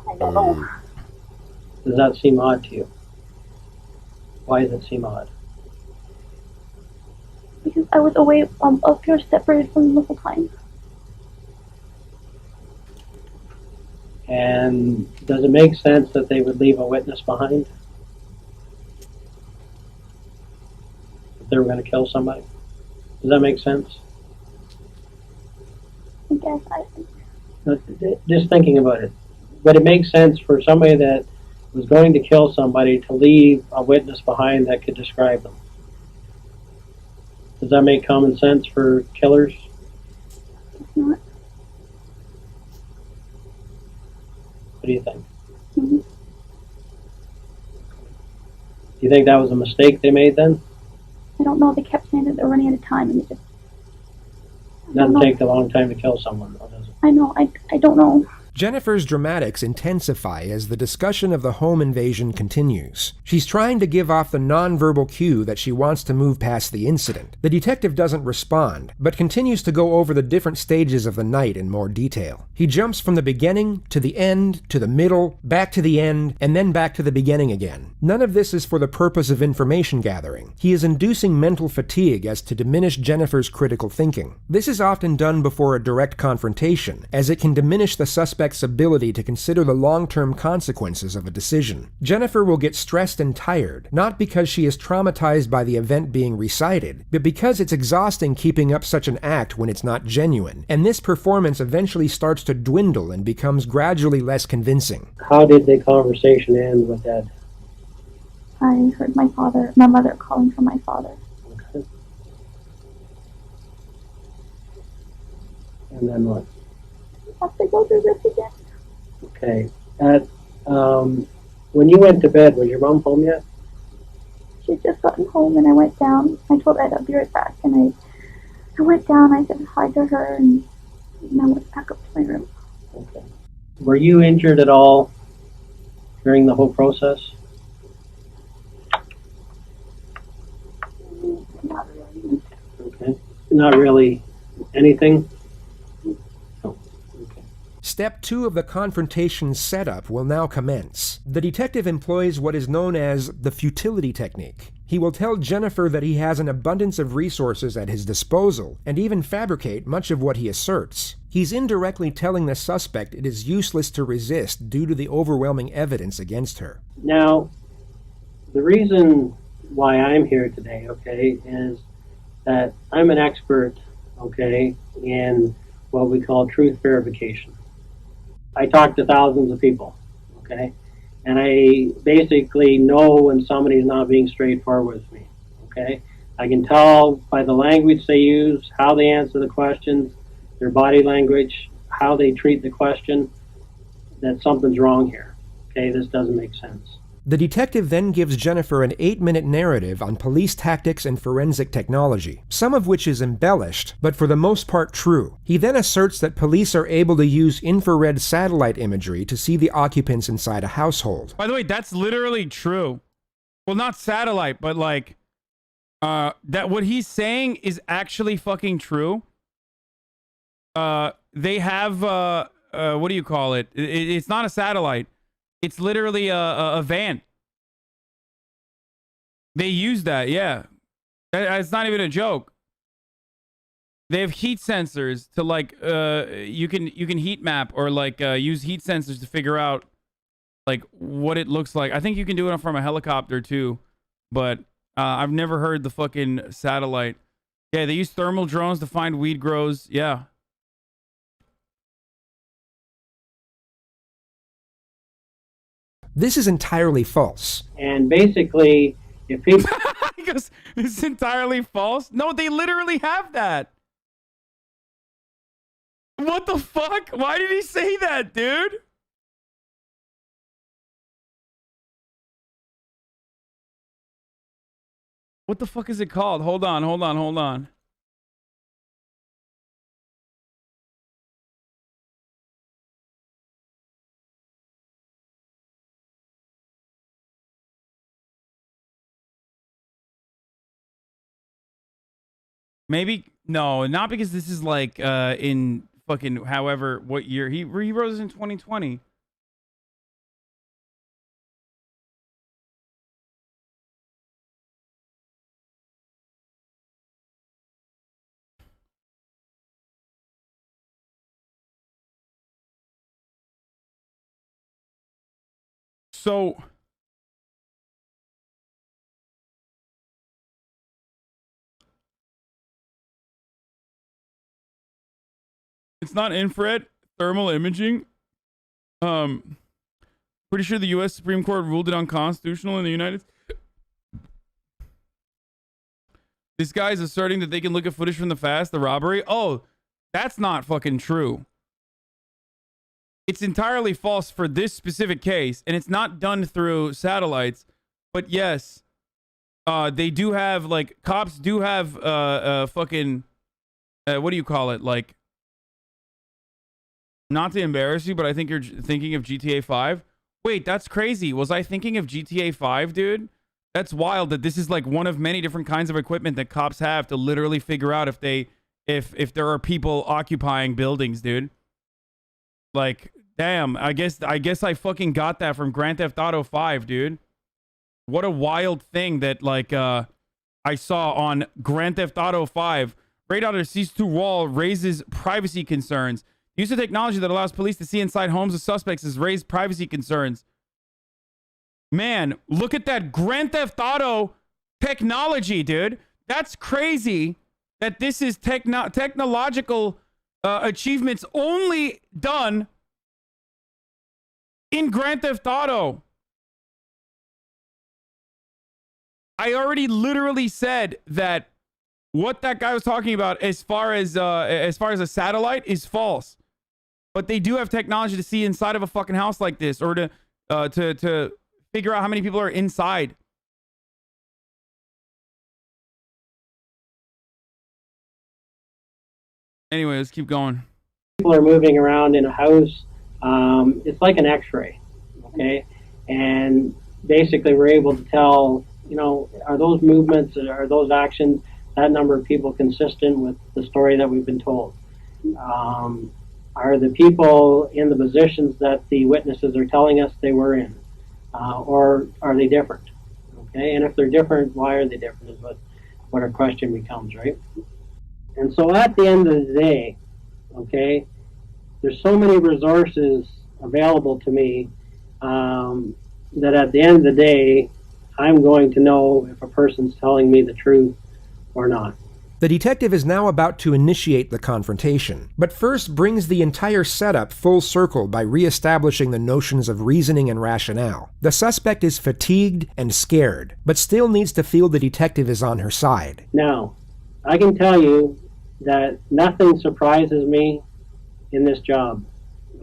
[SPEAKER 20] I don't know.
[SPEAKER 19] Does that seem odd to you? Why does it seem odd?
[SPEAKER 20] Because I was away up here separated from them the whole time.
[SPEAKER 19] And does it make sense that they would leave a witness behind? If they were going to kill somebody? Does that make sense?
[SPEAKER 20] I guess
[SPEAKER 19] Just thinking about it. Would it make sense for somebody that was going to kill somebody to leave a witness behind that could describe them? Does that make common sense for killers?
[SPEAKER 20] It's not.
[SPEAKER 19] What do you think? Mm-hmm. Do you think that was a mistake they made then?
[SPEAKER 20] I don't know. They kept saying that they're running out of time, and it just...
[SPEAKER 19] It doesn't take a long time to kill someone, though, does it?
[SPEAKER 20] I know. I don't know.
[SPEAKER 2] Jennifer's dramatics intensify as the discussion of the home invasion continues. She's trying to give off the nonverbal cue that she wants to move past the incident. The detective doesn't respond, but continues to go over the different stages of the night in more detail. He jumps from the beginning to the end to the middle, back to the end, and then back to the beginning again. None of this is for the purpose of information gathering. He is inducing mental fatigue as to diminish Jennifer's critical thinking. This is often done before a direct confrontation, as it can diminish the suspect's ability to consider the long-term consequences of a decision. Jennifer will get stressed and tired, not because she is traumatized by the event being recited, but because it's exhausting keeping up such an act when it's not genuine, and this performance eventually starts to dwindle and becomes gradually less convincing.
[SPEAKER 19] How did the conversation end with Ed?
[SPEAKER 20] I heard my mother calling for my father.
[SPEAKER 19] Okay. And then what?
[SPEAKER 20] Have to go through this again.
[SPEAKER 19] Okay. When you went to bed, was your mom home yet?
[SPEAKER 20] She'd just gotten home and I went down. I told Ed I'd be right back, and I went down, I said hi to her, and I went back up to my room.
[SPEAKER 19] Okay. Were you injured at all during the whole process?
[SPEAKER 20] Not really.
[SPEAKER 19] Okay. Not really anything?
[SPEAKER 2] Step 2 of the confrontation setup will now commence. The detective employs what is known as the futility technique. He will tell Jennifer that he has an abundance of resources at his disposal, and even fabricate much of what he asserts. He's indirectly telling the suspect it is useless to resist due to the overwhelming evidence against her.
[SPEAKER 19] Now, the reason why I'm here today, okay, is that I'm an expert, okay, in what we call truth verification. I talk to thousands of people, okay? And I basically know when somebody's not being straightforward with me, okay? I can tell by the language they use, how they answer the questions, their body language, how they treat the question, that something's wrong here, okay? This doesn't make sense.
[SPEAKER 2] The detective then gives Jennifer an 8-minute narrative on police tactics and forensic technology, some of which is embellished, but for the most part true. He then asserts that police are able to use infrared satellite imagery to see the occupants inside a household.
[SPEAKER 1] By the way, that's literally true. Well, not satellite, but like, that what he's saying is actually fucking true. They have, what do you call it? It's not a satellite. It's literally a van. They use that, yeah. It's not even a joke. They have heat sensors to like you can heat map or like use heat sensors to figure out like what it looks like. I think you can do it from a helicopter too, but I've never heard the fucking satellite. Yeah, they use thermal drones to find weed grows. Yeah.
[SPEAKER 2] This is entirely false.
[SPEAKER 19] And basically, if people...
[SPEAKER 1] He goes, it's entirely false? No, they literally have that. What the fuck? Why did he say that, dude? What the fuck is it called? Hold on. Maybe no, not because this is like in fucking however what year he wrote this in 2020. So it's not infrared thermal imaging. Pretty sure the U.S. Supreme Court ruled it unconstitutional in the United States. This guy's asserting that they can look at footage from the robbery. Oh, that's not fucking true. It's entirely false for this specific case, and it's not done through satellites. But yes, they do have, like, cops do have fucking, what do you call it? Like Not to embarrass you, but I think you're thinking of GTA 5. Wait, that's crazy. Was I thinking of GTA 5, dude? That's wild that this is like one of many different kinds of equipment that cops have to literally figure out if there are people occupying buildings, dude. Like, damn, I guess I fucking got that from Grand Theft Auto 5, dude. What a wild thing that like I saw on Grand Theft Auto 5. Radar sees through wall raises privacy concerns. Use of technology that allows police to see inside homes of suspects has raised privacy concerns. Man, look at that Grand Theft Auto technology, dude. That's crazy that this is technological achievements only done in Grand Theft Auto. I already literally said that what that guy was talking about as far as a satellite is false. But they do have technology to see inside of a fucking house like this, or to figure out how many people are inside. Anyway, let's keep going.
[SPEAKER 19] People are moving around in a house. It's like an X-ray, okay? And basically, we're able to tell, you know, are those movements, are those actions, that number of people consistent with the story that we've been told? Are the people in the positions that the witnesses are telling us they were in? Or are they different? Okay, and if they're different, why are they different is what our question becomes, right? And so at the end of the day, okay, there's so many resources available to me that at the end of the day, I'm going to know if a person's telling me the truth or not.
[SPEAKER 2] The detective is now about to initiate the confrontation, but first brings the entire setup full circle by reestablishing the notions of reasoning and rationale. The suspect is fatigued and scared, but still needs to feel the detective is on her side.
[SPEAKER 19] Now, I can tell you that nothing surprises me in this job,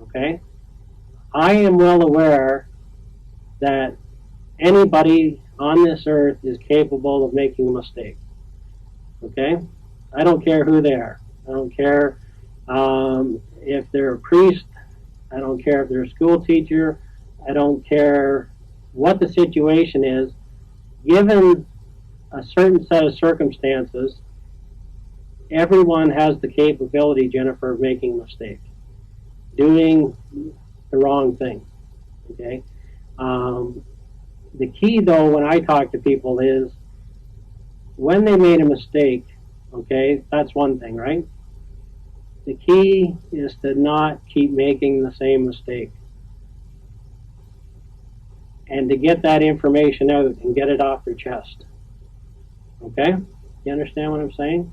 [SPEAKER 19] okay? I am well aware that anybody on this earth is capable of making a mistake. Okay? I don't care who they are. I don't care if they're a priest. I don't care if they're a school teacher. I don't care what the situation is. Given a certain set of circumstances, everyone has the capability, Jennifer, of making a mistake, doing the wrong thing. Okay? The key, though, when I talk to people is when they made a mistake, okay, that's one thing, right? The key is to not keep making the same mistake. And to get that information out and get it off their chest. Okay? You understand what I'm saying?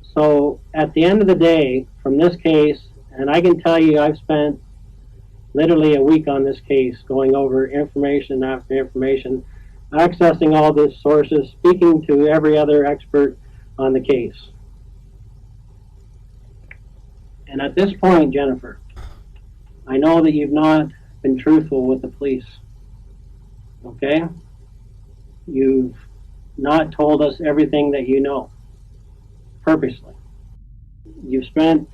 [SPEAKER 19] So, at the end of the day, from this case, and I can tell you I've spent literally a week on this case, going over information after information, accessing all the sources, speaking to every other expert on the case. And at this point, Jennifer, I know that you've not been truthful with the police. Okay? You've not told us everything that you know, purposely. You've spent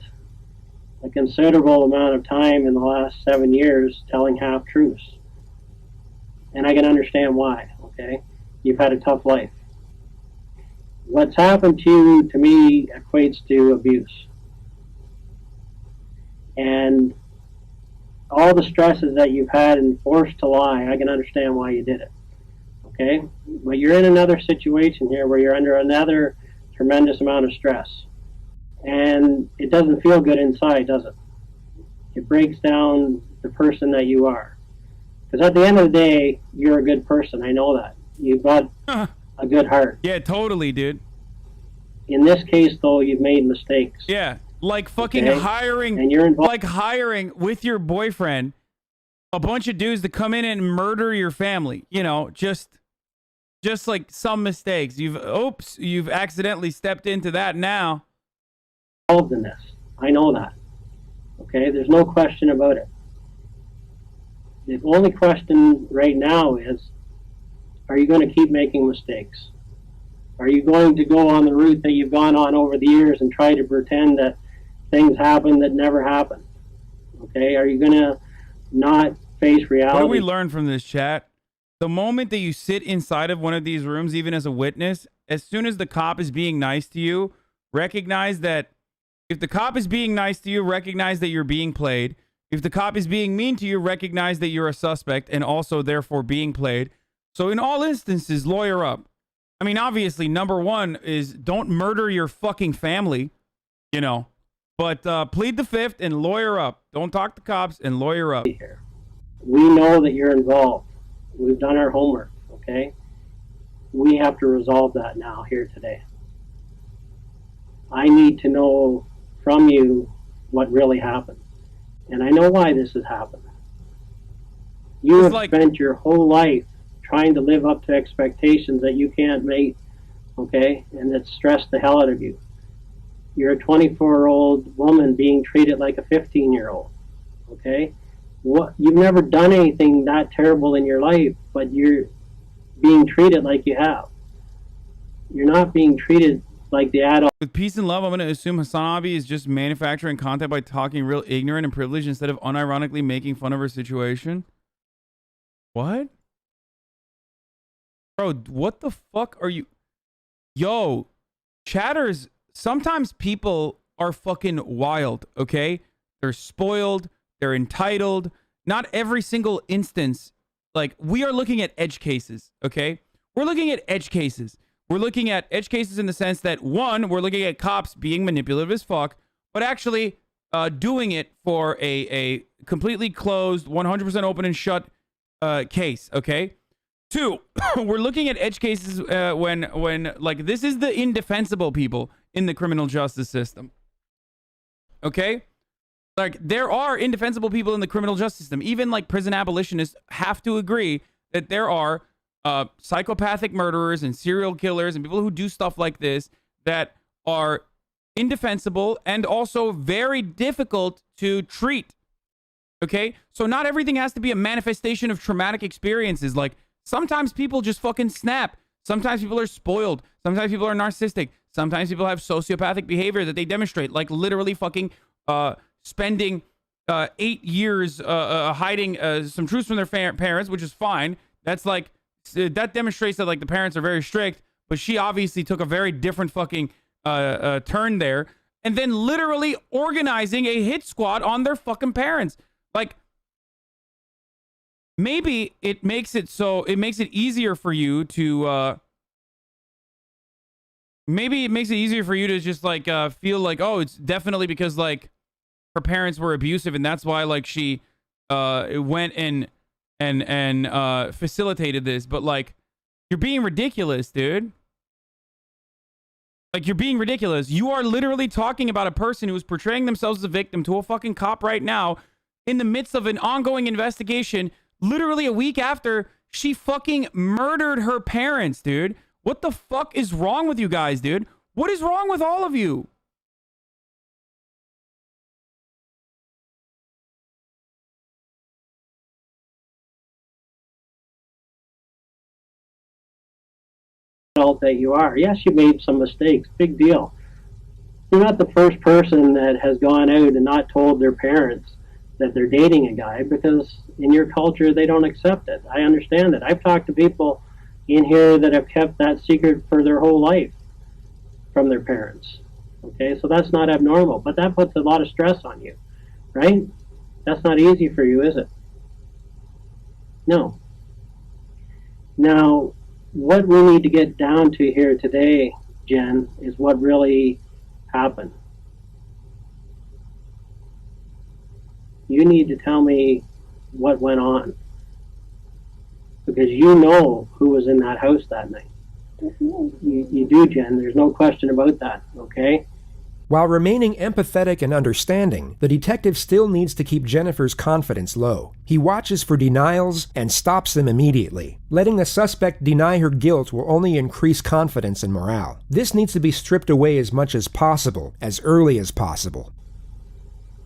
[SPEAKER 19] a considerable amount of time in the last 7 years telling half-truths. And I can understand why, okay? You've had a tough life. What's happened to you, to me, equates to abuse. And all the stresses that you've had and forced to lie, I can understand why you did it, okay? But you're in another situation here where you're under another tremendous amount of stress. And it doesn't feel good inside, does it? It breaks down the person that you are. Because at the end of the day, you're a good person. I know that. You've got a good heart.
[SPEAKER 1] Yeah, totally, dude.
[SPEAKER 19] In this case, though, you've made mistakes.
[SPEAKER 1] Yeah, like fucking
[SPEAKER 19] Okay?
[SPEAKER 1] hiring,
[SPEAKER 19] And you're involved.
[SPEAKER 1] like hiring with your boyfriend a bunch of dudes to come in and murder your family. You know, just like some mistakes. You've accidentally stepped into that now.
[SPEAKER 19] Involved in this. I know that. Okay, there's no question about it. The only question right now is, are you going to keep making mistakes? Are you going to go on the route that you've gone on over the years and try to pretend that things happen that never happened. Okay, are you gonna not face reality?
[SPEAKER 1] What do we learn from this, chat? The moment that you sit inside of one of these rooms, even as a witness, as soon as the cop is being nice to you, recognize that if the cop is being nice to you, recognize that you're being played. If the cop is being mean to you, recognize that you're a suspect and also therefore being played. So in all instances, lawyer up. I mean, obviously, number one is don't murder your fucking family, you know. But plead the fifth and lawyer up. Don't talk to cops and lawyer up.
[SPEAKER 19] We know that you're involved. We've done our homework, okay? We have to resolve that now here today. I need to know from you what really happened. And I know why this has happened. You have spent your whole life trying to live up to expectations that you can't meet, okay? And that stress the hell out of you. You're a 24-year-old woman being treated like a 15-year-old, okay? You've never done anything that terrible in your life, but you're being treated like you have. You're not being treated like the adult.
[SPEAKER 1] With peace and love, I'm going to assume Hasanabi is just manufacturing content by talking real ignorant and privileged instead of unironically making fun of her situation. What? Bro, what the fuck are you? Yo, chatters, sometimes people are fucking wild, okay? They're spoiled. They're entitled. Not every single instance. Like, we are looking at edge cases, okay? We're looking at edge cases. We're looking at edge cases in the sense that, one, we're looking at cops being manipulative as fuck, but actually doing it for a completely closed, 100% open and shut case, okay? Two, we're looking at edge cases when, like, this is the indefensible people in the criminal justice system, okay? Like, there are indefensible people in the criminal justice system. Even, like, prison abolitionists have to agree that there are psychopathic murderers and serial killers and people who do stuff like this that are indefensible and also very difficult to treat. Okay? So not everything has to be a manifestation of traumatic experiences. Like, sometimes people just fucking snap. Sometimes people are spoiled. Sometimes people are narcissistic. Sometimes people have sociopathic behavior that they demonstrate, like literally fucking spending 8 years hiding some truths from their parents, which is fine. That's like, that demonstrates that, like, the parents are very strict, but she obviously took a very different fucking turn there. And then literally organizing a hit squad on their fucking parents. Like, maybe it makes it so, it makes it easier for you to, maybe it makes it easier for you to just, like, feel like, oh, it's definitely because, like, her parents were abusive and that's why, like, she went and facilitated this. But, like, you're being ridiculous, dude. Like, you're being ridiculous. You are literally talking about a person who is portraying themselves as a victim to a fucking cop right now in the midst of an ongoing investigation, literally a week after she fucking murdered her parents, dude. What the fuck is wrong with you guys, dude? What is wrong with all of you?
[SPEAKER 19] That you are. Yes, you made some mistakes. Big deal. You're not the first person that has gone out and not told their parents that they're dating a guy, because in your culture they don't accept it. I understand that. I've talked to people in here that have kept that secret for their whole life from their parents. Okay, so that's not abnormal, but that puts a lot of stress on you, right? That's not easy for you, is it? No. Now, what we need to get down to here today, Jen, is what really happened. You need to tell me what went on, because you know who was in that house that night. You do, Jen. There's no question about that, okay?
[SPEAKER 2] While remaining empathetic and understanding, the detective still needs to keep Jennifer's confidence low. He watches for denials and stops them immediately. Letting the suspect deny her guilt will only increase confidence and morale. This needs to be stripped away as much as possible, as early as possible.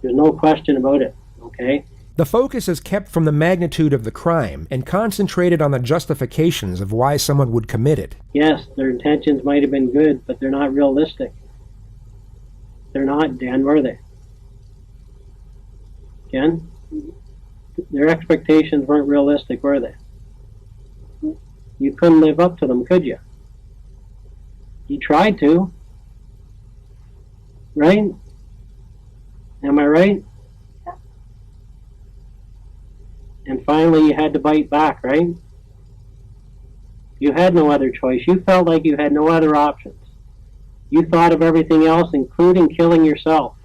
[SPEAKER 19] There's no question about it, okay?
[SPEAKER 2] The focus is kept from the magnitude of the crime and concentrated on the justifications of why someone would commit it.
[SPEAKER 19] Yes, their intentions might have been good, but they're not realistic. They're not, Dan, were they? Jen? Their expectations weren't realistic, were they? You couldn't live up to them, could you? You tried to. Right? Am I right? And finally you had to bite back, right? You had no other choice. You felt like you had no other options. You thought of everything else, including killing yourself.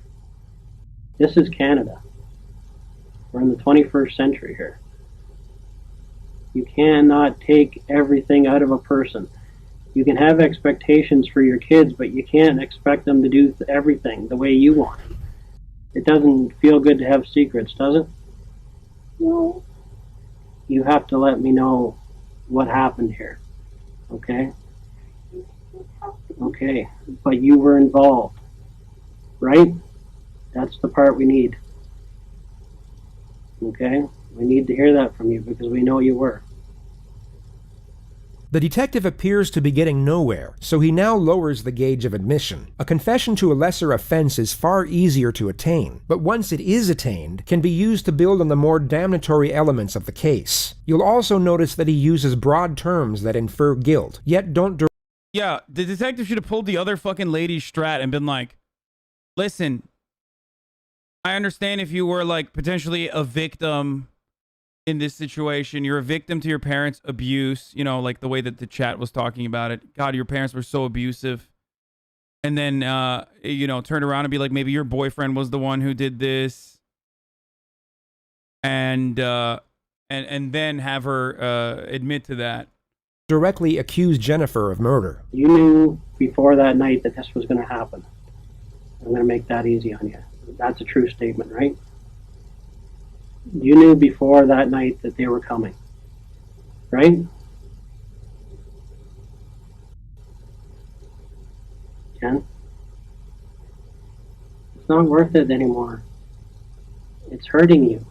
[SPEAKER 19] This is Canada. We're in the 21st century here. You cannot take everything out of a person. You can have expectations for your kids, but you can't expect them to do everything the way you want. It doesn't feel good to have secrets, does it?
[SPEAKER 20] No.
[SPEAKER 19] You have to let me know what happened here, okay? Okay, but you were involved, right? That's the part we need. Okay? We need to hear that from you because we know you were.
[SPEAKER 2] The detective appears to be getting nowhere, so he now lowers the gauge of admission. A confession to a lesser offense is far easier to attain, but once it is attained, can be used to build on the more damnatory elements of the case. You'll also notice that he uses broad terms that infer guilt, yet don't...
[SPEAKER 1] Yeah, the detective should have pulled the other fucking lady's strat and been like, listen, I understand if you were like potentially a victim in this situation. You're a victim to your parents' abuse, you know, like the way that the chat was talking about it. God, your parents were so abusive. And then, you know, turn around and be like, maybe your boyfriend was the one who did this. And then have her admit to that.
[SPEAKER 2] Directly accuse Jennifer of murder.
[SPEAKER 19] You knew before that night that this was going to happen. I'm going to make that easy on you. That's a true statement, right? You knew before that night that they were coming, right? Ken? It's not worth it anymore. It's hurting you.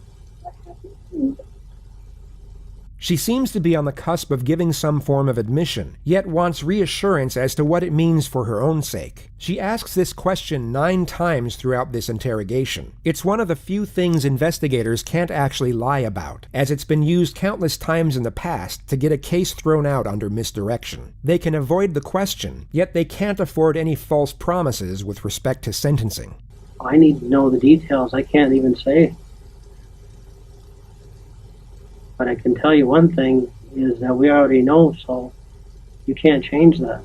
[SPEAKER 2] She seems to be on the cusp of giving some form of admission, yet wants reassurance as to what it means for her own sake. She asks this question 9 times throughout this interrogation. It's one of the few things investigators can't actually lie about, as it's been used countless times in the past to get a case thrown out under misdirection. They can avoid the question, yet they can't afford any false promises with respect to sentencing.
[SPEAKER 19] I need to know the details. I can't even say. But I can tell you one thing is that we already know, so you can't change that.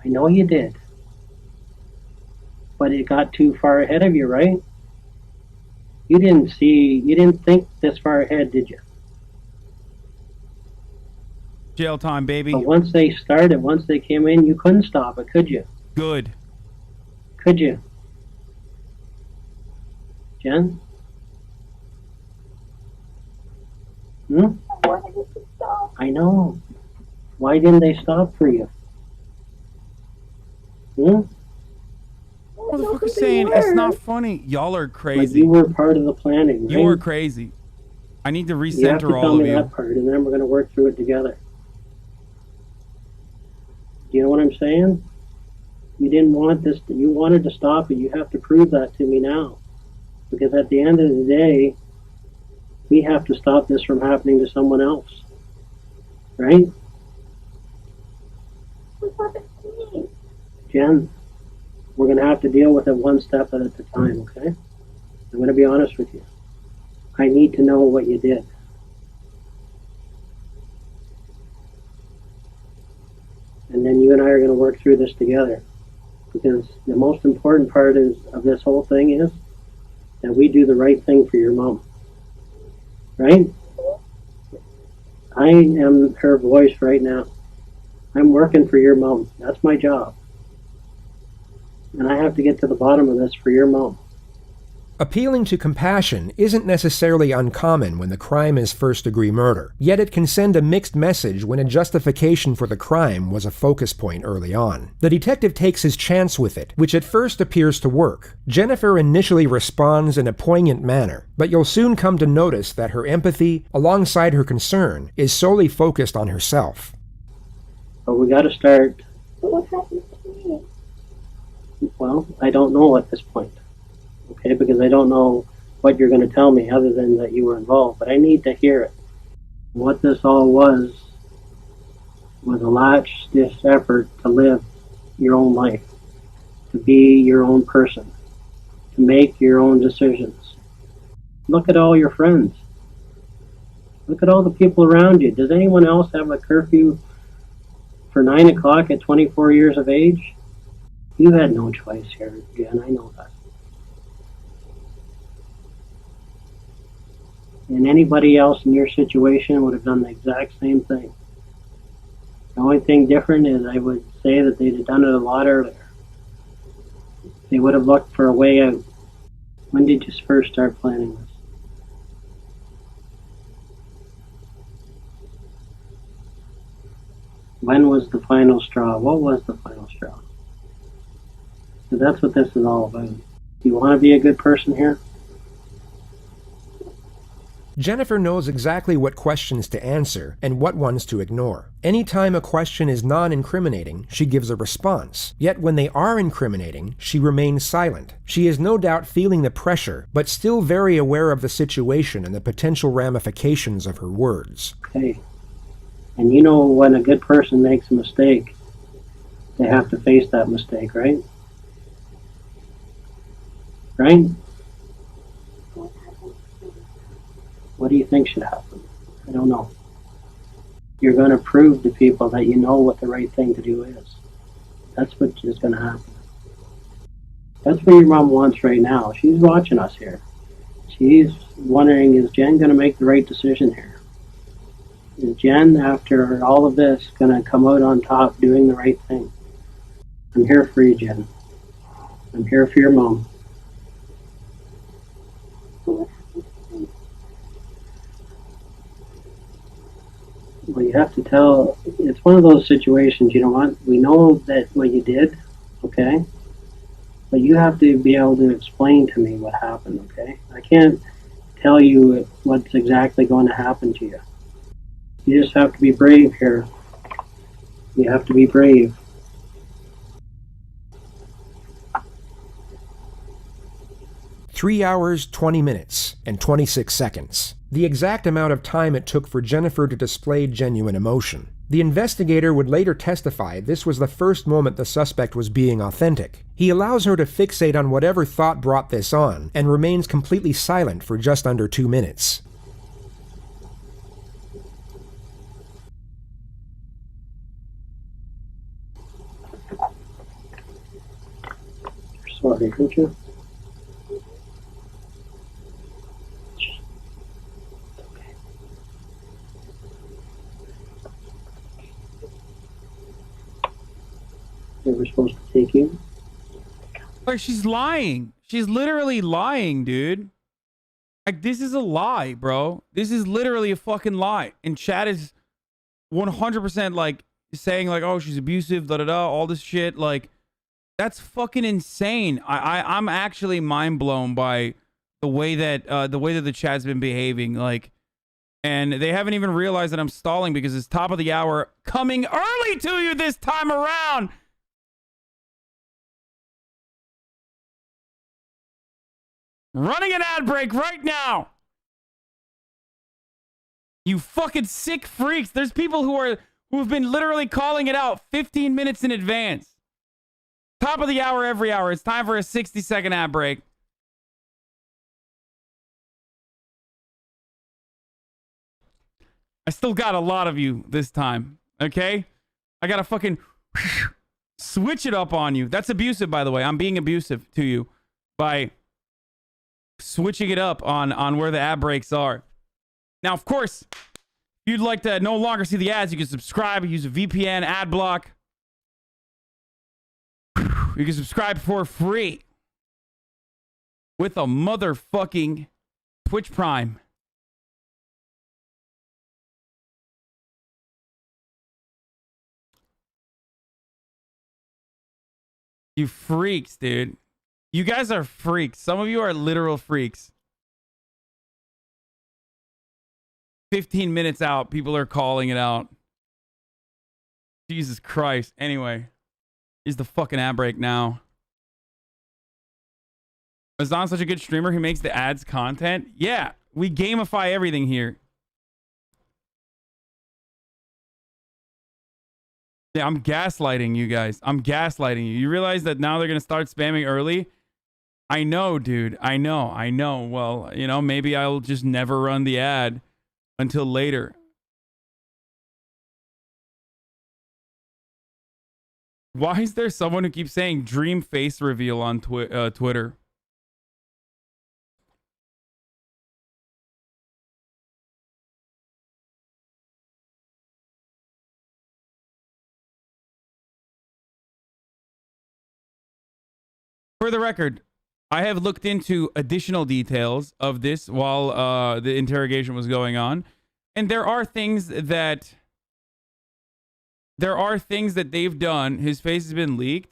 [SPEAKER 19] I know you did. But it got too far ahead of you, right? You didn't think this far ahead, did you?
[SPEAKER 1] Jail time, baby.
[SPEAKER 19] But once they started, once they came in, you couldn't stop it, could you?
[SPEAKER 1] Good.
[SPEAKER 19] Could you? Jen? I know. Why didn't they stop for you?
[SPEAKER 1] Motherfucker's saying it's not funny. Y'all are crazy.
[SPEAKER 19] But you were part of the planning, right?
[SPEAKER 1] You were crazy. I need to recenter
[SPEAKER 19] you have to
[SPEAKER 1] all
[SPEAKER 19] tell
[SPEAKER 1] of
[SPEAKER 19] me
[SPEAKER 1] you.
[SPEAKER 19] that part, and then we're going to work through it together. Do you know what I'm saying? You didn't want this. You wanted to stop it. You have to prove that to me now. Because at the end of the day, we have to stop this from happening to someone else. Right? Jen, we're going to have to deal with it one step at a time, okay? I'm going to be honest with you. I need to know what you did. And then you and I are going to work through this together. Because the most important part of this whole thing is that we do the right thing for your mom. Right? I am her voice right now. I'm working for your mom. That's my job. And I have to get to the bottom of this for your mom.
[SPEAKER 2] Appealing to compassion isn't necessarily uncommon when the crime is first-degree murder, yet it can send a mixed message when a justification for the crime was a focus point early on. The detective takes his chance with it, which at first appears to work. Jennifer initially responds in a poignant manner, but you'll soon come to notice that her empathy, alongside her concern, is solely focused on herself.
[SPEAKER 19] But we got to start.
[SPEAKER 20] What happened to me?
[SPEAKER 19] Well, I don't know at this point, okay, because I don't know what you're going to tell me other than that you were involved, but I need to hear it. What this all was a last-ditch effort to live your own life, to be your own person, to make your own decisions. Look at all your friends. Look at all the people around you. Does anyone else have a curfew for 9 o'clock at 24 years of age? You had no choice here, Jen, I know that. And anybody else in your situation would have done the exact same thing. The only thing different is I would say that they'd have done it a lot earlier. They would have looked for a way out. When did you first start planning this? When was the final straw? What was the final straw? So that's what this is all about. Do you want to be a good person here?
[SPEAKER 2] Jennifer knows exactly what questions to answer and what ones to ignore. Anytime a question is non-incriminating, she gives a response. Yet when they are incriminating, she remains silent. She is no doubt feeling the pressure, but still very aware of the situation and the potential ramifications of her words.
[SPEAKER 19] Okay. And you know when a good person makes a mistake, they have to face that mistake, right? Right? What do you think should happen? I don't know. You're going to prove to people that you know what the right thing to do is. That's what is going to happen. That's what your mom wants right now. She's watching us here. She's wondering, is Jen going to make the right decision here? Is Jen, after all of this, going to come out on top doing the right thing? I'm here for you, Jen. I'm here for your mom. Well, you have to tell, it's one of those situations, you know what, we know that what you did, okay? But you have to be able to explain to me what happened, okay? I can't tell you what's exactly going to happen to you. You just have to be brave here. You have to be brave.
[SPEAKER 2] "3 hours, 20 minutes, and 26 seconds. The exact amount of time it took for Jennifer to display genuine emotion. The investigator would later testify this was the first moment the suspect was being authentic. He allows her to fixate on whatever thought brought this on, and remains completely silent for just under 2 minutes.
[SPEAKER 19] Sorry, could you? They were supposed to take you?
[SPEAKER 1] Like, she's lying. She's literally lying, dude. Like, this is a lie, bro. This is literally a fucking lie. And Chad is 100% like saying like, oh, she's abusive, da-da-da, all this shit. Like, that's fucking insane. I'm actually mind blown by the way that the Chad's been behaving. Like, and they haven't even realized that I'm stalling because it's top of the hour, coming early to you this time around. Running an ad break right now. You fucking sick freaks. There's people who've been literally calling it out 15 minutes in advance. Top of the hour every hour. It's time for a 60-second ad break. I still got a lot of you this time, okay? I gotta fucking switch it up on you. That's abusive, by the way. I'm being abusive to you by switching it up on where the ad breaks are. Now, of course, if you'd like to no longer see the ads, you can subscribe, use a VPN, ad block. You can subscribe for free with a motherfucking Twitch Prime. You freaks, dude. You guys are freaks. Some of you are literal freaks. 15 minutes out, people are calling it out. Jesus Christ. Anyway, here's the fucking ad break now. Hasan's such a good streamer. He makes the ads content. Yeah, we gamify everything here. Yeah, I'm gaslighting you guys. I'm gaslighting you. You realize that now they're going to start spamming early? I know, dude. I know. Well, you know, maybe I'll just never run the ad until later. Why is there someone who keeps saying dream face reveal on Twitter? For the record, I have looked into additional details of this while the interrogation was going on, and there are things that they've done. His face has been leaked.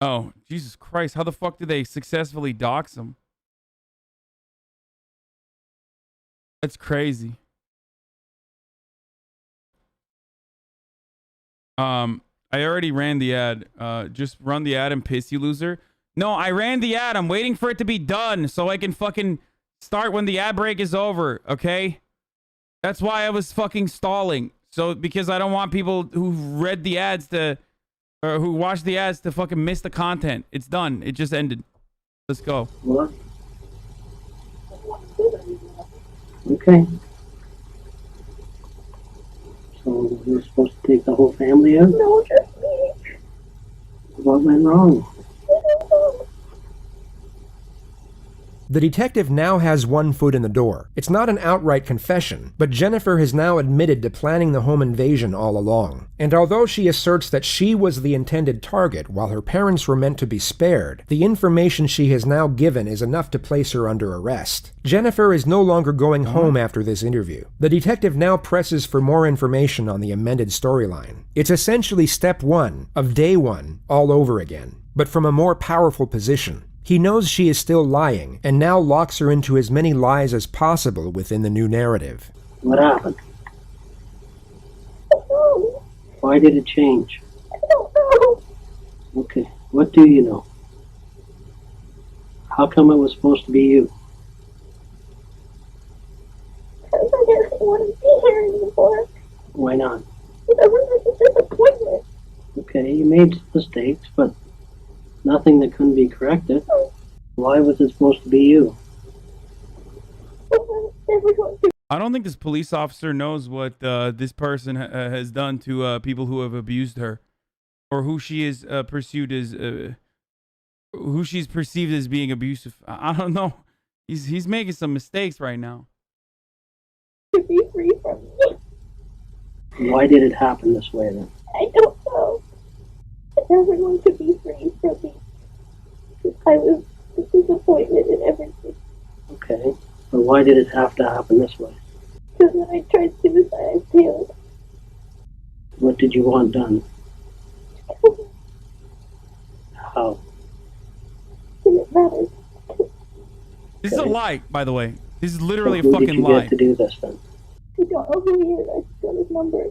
[SPEAKER 1] Oh, Jesus Christ. How the fuck did they successfully dox him? That's crazy. I already ran the ad. Just run the ad and piss you, loser. No, I ran the ad. I'm waiting for it to be done so I can fucking start when the ad break is over, okay? That's why I was fucking stalling. So, because I don't want people who read the ads to, or who watched the ads to fucking miss the content. It's done. It just ended. Let's go.
[SPEAKER 19] What? Okay. So we're supposed to take the whole family out?
[SPEAKER 20] No, just me.
[SPEAKER 19] What went wrong?
[SPEAKER 2] The detective now has one foot in the door. It's not an outright confession, but Jennifer has now admitted to planning the home invasion all along. And although she asserts that she was the intended target while her parents were meant to be spared, the information she has now given is enough to place her under arrest. Jennifer is no longer going home after this interview. The detective now presses for more information on the amended storyline. It's essentially step one of day one all over again, but from a more powerful position. He knows she is still lying, and now locks her into as many lies as possible within the new narrative.
[SPEAKER 19] What happened? Why did it change?
[SPEAKER 20] I don't know.
[SPEAKER 19] Okay, what do you know? How come it was supposed to be you?
[SPEAKER 20] Because I didn't want to be here anymore.
[SPEAKER 19] Why not?
[SPEAKER 20] Because I was a disappointment.
[SPEAKER 19] Okay, you made mistakes, but nothing that couldn't be corrected. Why was it supposed to be you?
[SPEAKER 1] I don't think this police officer knows what this person has done to people who have abused her, or who she is pursued as, who she's perceived as being abusive. I don't know. He's making some mistakes right now.
[SPEAKER 20] To be free from me.
[SPEAKER 19] Why did it happen this way then?
[SPEAKER 20] I don't know. Everyone could be free from me. I was a disappointment in everything.
[SPEAKER 19] Okay, but why did it have to happen this way?
[SPEAKER 20] Because when I tried suicide, I failed.
[SPEAKER 19] What did you want done? How?
[SPEAKER 20] Didn't matter.
[SPEAKER 1] This is a lie, by the way. This is literally
[SPEAKER 19] so
[SPEAKER 1] a fucking
[SPEAKER 19] did you
[SPEAKER 1] lie.
[SPEAKER 19] Get to do this then?
[SPEAKER 20] I don't know who he is. I just got his number.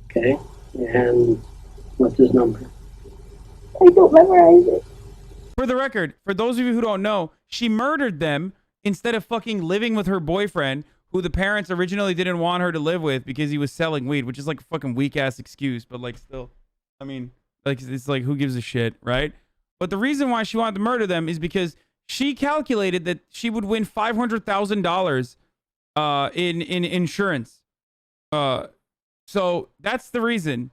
[SPEAKER 19] Okay, and what's his number?
[SPEAKER 20] I don't memorize it.
[SPEAKER 1] For the record, for those of you who don't know, she murdered them instead of fucking living with her boyfriend, who the parents originally didn't want her to live with because he was selling weed, which is like a fucking weak ass excuse, but like still, I mean, like it's like who gives a shit, right? But the reason why she wanted to murder them is because she calculated that she would win $500,000 in insurance. So that's the reason.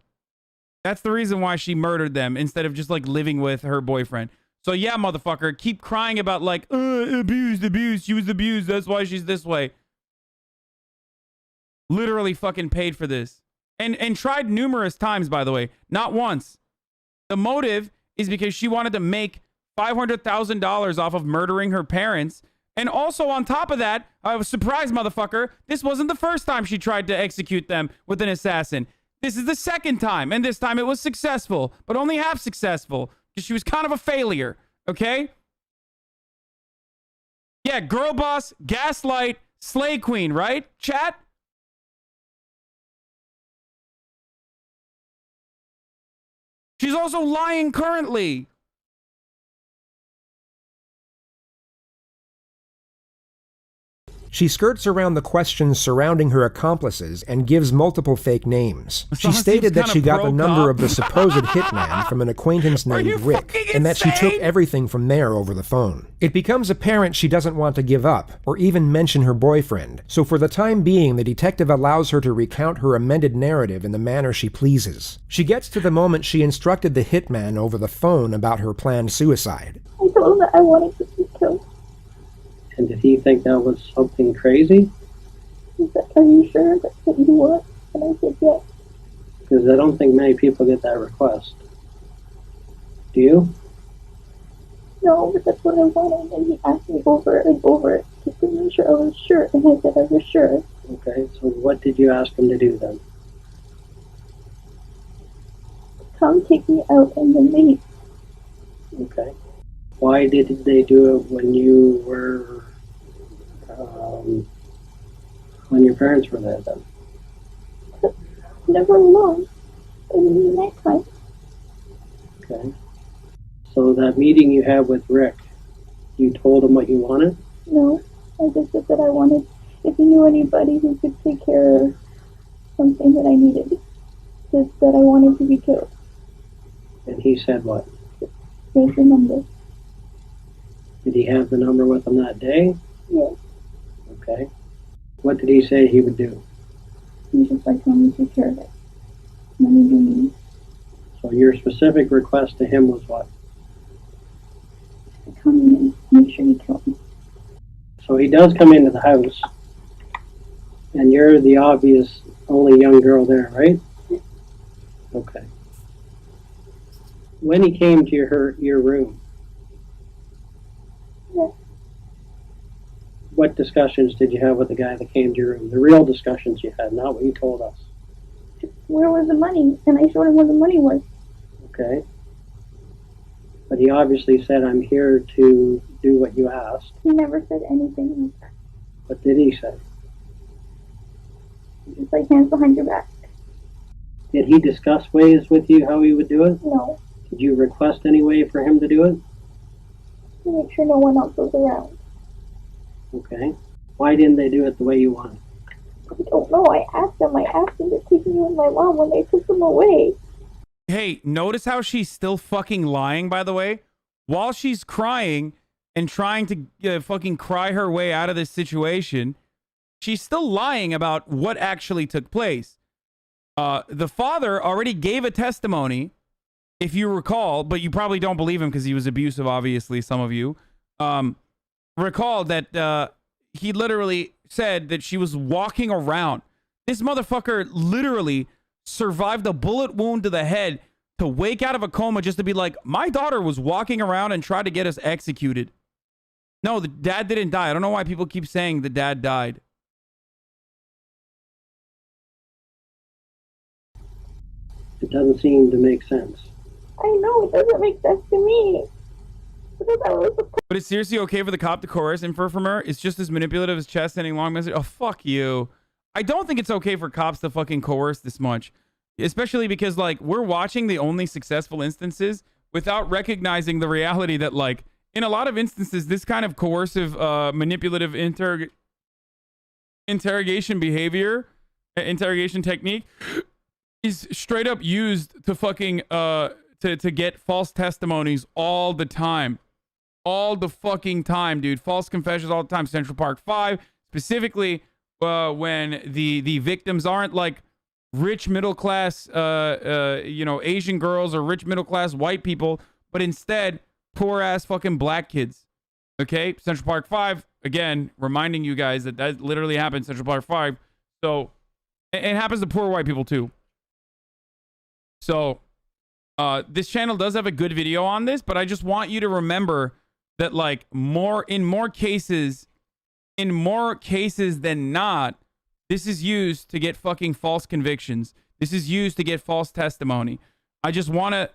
[SPEAKER 1] That's the reason why she murdered them instead of just like living with her boyfriend. So yeah, motherfucker, keep crying about like, abused. She was abused. That's why she's this way. Literally fucking paid for this. And tried numerous times, by the way. Not once. The motive is because she wanted to make $500,000 off of murdering her parents. And also on top of that, I was surprised, motherfucker. This wasn't the first time she tried to execute them with an assassin. This is the second time, and this time it was successful, but only half successful, because she was kind of a failure, okay? Yeah, girl boss, gaslight, slay queen, right? Chat? She's also lying currently.
[SPEAKER 2] She skirts around the questions surrounding her accomplices and gives multiple fake names. She stated that she got the number of the supposed hitman from an acquaintance named Rick, and that she took everything from there over the phone. It becomes apparent she doesn't want to give up, or even mention her boyfriend, so for the time being the detective allows her to recount her amended narrative in the manner she pleases. She gets to the moment she instructed the hitman over the phone about her planned suicide.
[SPEAKER 20] I told him that I wanted to be killed.
[SPEAKER 19] And did he think that was something crazy?
[SPEAKER 20] He said, "Are you sure that's what you want?" And I said, "Yes."
[SPEAKER 19] Because I don't think many people get that request. Do you?
[SPEAKER 20] No, but that's what I wanted. And he asked me over and over just to make sure I was sure. And I said I was sure.
[SPEAKER 19] Okay, so what did you ask him to do then?
[SPEAKER 20] Come take me out and then leave.
[SPEAKER 19] Okay. Why did they do it when you were, when your parents were there then?
[SPEAKER 20] Never alone. In the nighttime.
[SPEAKER 19] Okay. So that meeting you had with Rick, you told him what you wanted?
[SPEAKER 20] No, I just said that I wanted, if he knew anybody who could take care of something that I needed, just that I wanted to be killed.
[SPEAKER 19] And he said what?
[SPEAKER 20] Here's the number.
[SPEAKER 19] Did he have the number with him that day?
[SPEAKER 20] Yes.
[SPEAKER 19] Okay. What did he say he would do?
[SPEAKER 20] He was just like, "Let me take care of it. Let me do me."
[SPEAKER 19] So your specific request to him was what?
[SPEAKER 20] Come in and make sure you kill me.
[SPEAKER 19] So he does come into the house, and you're the obvious only young girl there, right? Okay. When he came to your room,
[SPEAKER 20] Yes.
[SPEAKER 19] what discussions did you have with the guy that came to your room? The real discussions you had, not what you told us.
[SPEAKER 20] Where was the money? And I showed him where the money was.
[SPEAKER 19] Okay. But he obviously said, "I'm here to do what you asked."
[SPEAKER 20] He never said anything like that.
[SPEAKER 19] What did he say?
[SPEAKER 20] Just like, hands behind your back.
[SPEAKER 19] Did he discuss ways with you how he would do it?
[SPEAKER 20] No.
[SPEAKER 19] Did you request any way for him to do it?
[SPEAKER 20] To make sure no one else was around.
[SPEAKER 19] Okay. Why didn't they do it the way you wanted?
[SPEAKER 20] I don't know. I asked them to take me with my mom when they took them away.
[SPEAKER 1] Hey, notice how she's still fucking lying, by the way? While she's crying and trying to fucking cry her way out of this situation, she's still lying about what actually took place. The father already gave a testimony, if you recall, but you probably don't believe him because he was abusive, obviously, some of you. Recall that he literally said that she was walking around. This motherfucker literally survived a bullet wound to the head to wake out of a coma just to be like, my daughter was walking around and tried to get us executed. No, the dad didn't die. I don't know why people keep saying the dad died.
[SPEAKER 19] It doesn't seem to make sense.
[SPEAKER 20] I know, it doesn't make sense to me. Because I was
[SPEAKER 1] But it's seriously okay for the cop to coerce infer from her? It's just as manipulative as chest sending long message. Oh, fuck you. I don't think it's okay for cops to fucking coerce this much. Especially because, like, we're watching the only successful instances without recognizing the reality that, like, in a lot of instances, this kind of coercive, manipulative interrogation behavior, interrogation technique is straight up used to fucking, to get false testimonies all the time. All the fucking time, dude. False confessions all the time. Central Park 5, specifically when the victims aren't like rich middle class, Asian girls or rich middle class white people, but instead poor ass fucking black kids. Okay, Central Park 5, again, reminding you guys that literally happened in Central Park 5. So it happens to poor white people too. So this channel does have a good video on this, but I just want you to remember that, like, in more cases than not, this is used to get fucking false convictions. This is used to get false testimony. I just want to,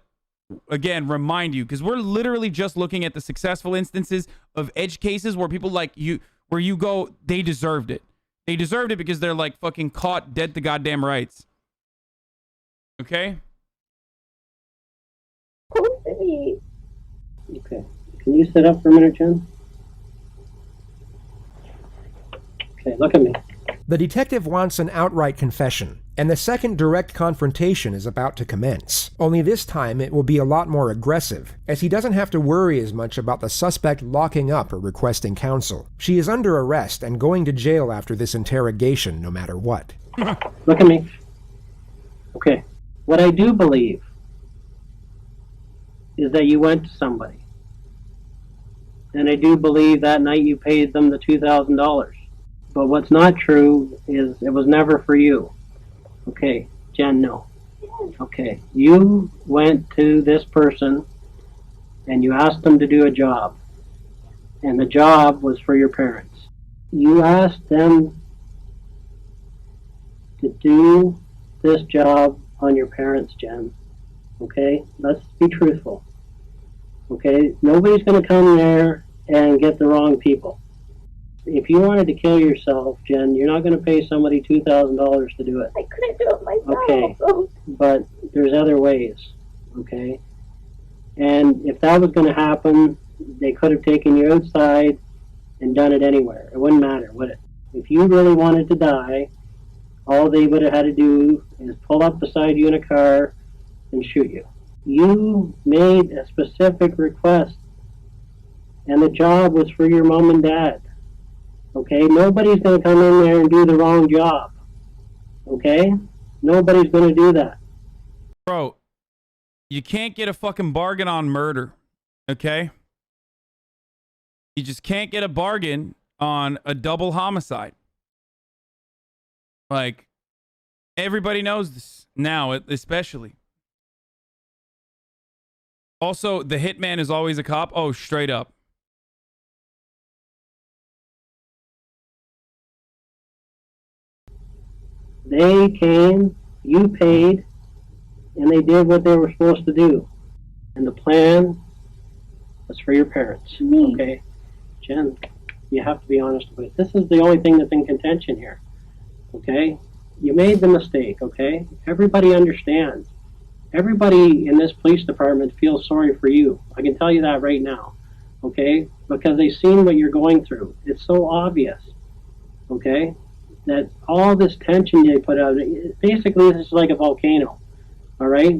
[SPEAKER 1] again, remind you, because we're literally just looking at the successful instances of edge cases where people like you, where you go, they deserved it. They deserved it because they're like fucking caught dead to goddamn rights. Okay?
[SPEAKER 19] Can you sit up for a minute, Jen? Okay, look at me.
[SPEAKER 2] The detective wants an outright confession, and the second direct confrontation is about to commence. Only this time it will be a lot more aggressive, as he doesn't have to worry as much about the suspect locking up or requesting counsel. She is under arrest and going to jail after this interrogation no matter what.
[SPEAKER 19] Look at me. Okay. What I do believe is that you went to somebody. And I do believe that night you paid them the $2,000. But what's not true is it was never for you. Okay, Jen, no. Okay, you went to this person and you asked them to do a job. And the job was for your parents. You asked them to do this job on your parents, Jen. Okay, let's be truthful. Okay, nobody's going to come there and get the wrong people. If you wanted to kill yourself, Jen, you're not going to pay somebody $2,000 to do it.
[SPEAKER 20] I couldn't do it myself.
[SPEAKER 19] Okay, but there's other ways, okay? And if that was going to happen, they could have taken you outside and done it anywhere. It wouldn't matter, would it? If you really wanted to die, all they would have had to do is pull up beside you in a car and shoot you. You made a specific request, and the job was for your mom and dad. Okay, nobody's going to come in there and do the wrong job. Okay? Nobody's going to do that.
[SPEAKER 1] Bro, you can't get a fucking bargain on murder. Okay? You just can't get a bargain on a double homicide. Like, everybody knows this now, especially. Also, the hitman is always a cop. Oh, straight up.
[SPEAKER 19] They came, you paid, and they did what they were supposed to do. And the plan was for your parents.
[SPEAKER 20] Me.
[SPEAKER 19] Okay? Jen, you have to be honest with it. This is the only thing that's in contention here. Okay? You made the mistake, okay? Everybody understands. Everybody in this police department feels sorry for you. I can tell you that right now. Okay? Because they've seen what you're going through. It's so obvious. Okay? That all this tension they put out, basically this is like a volcano. Alright?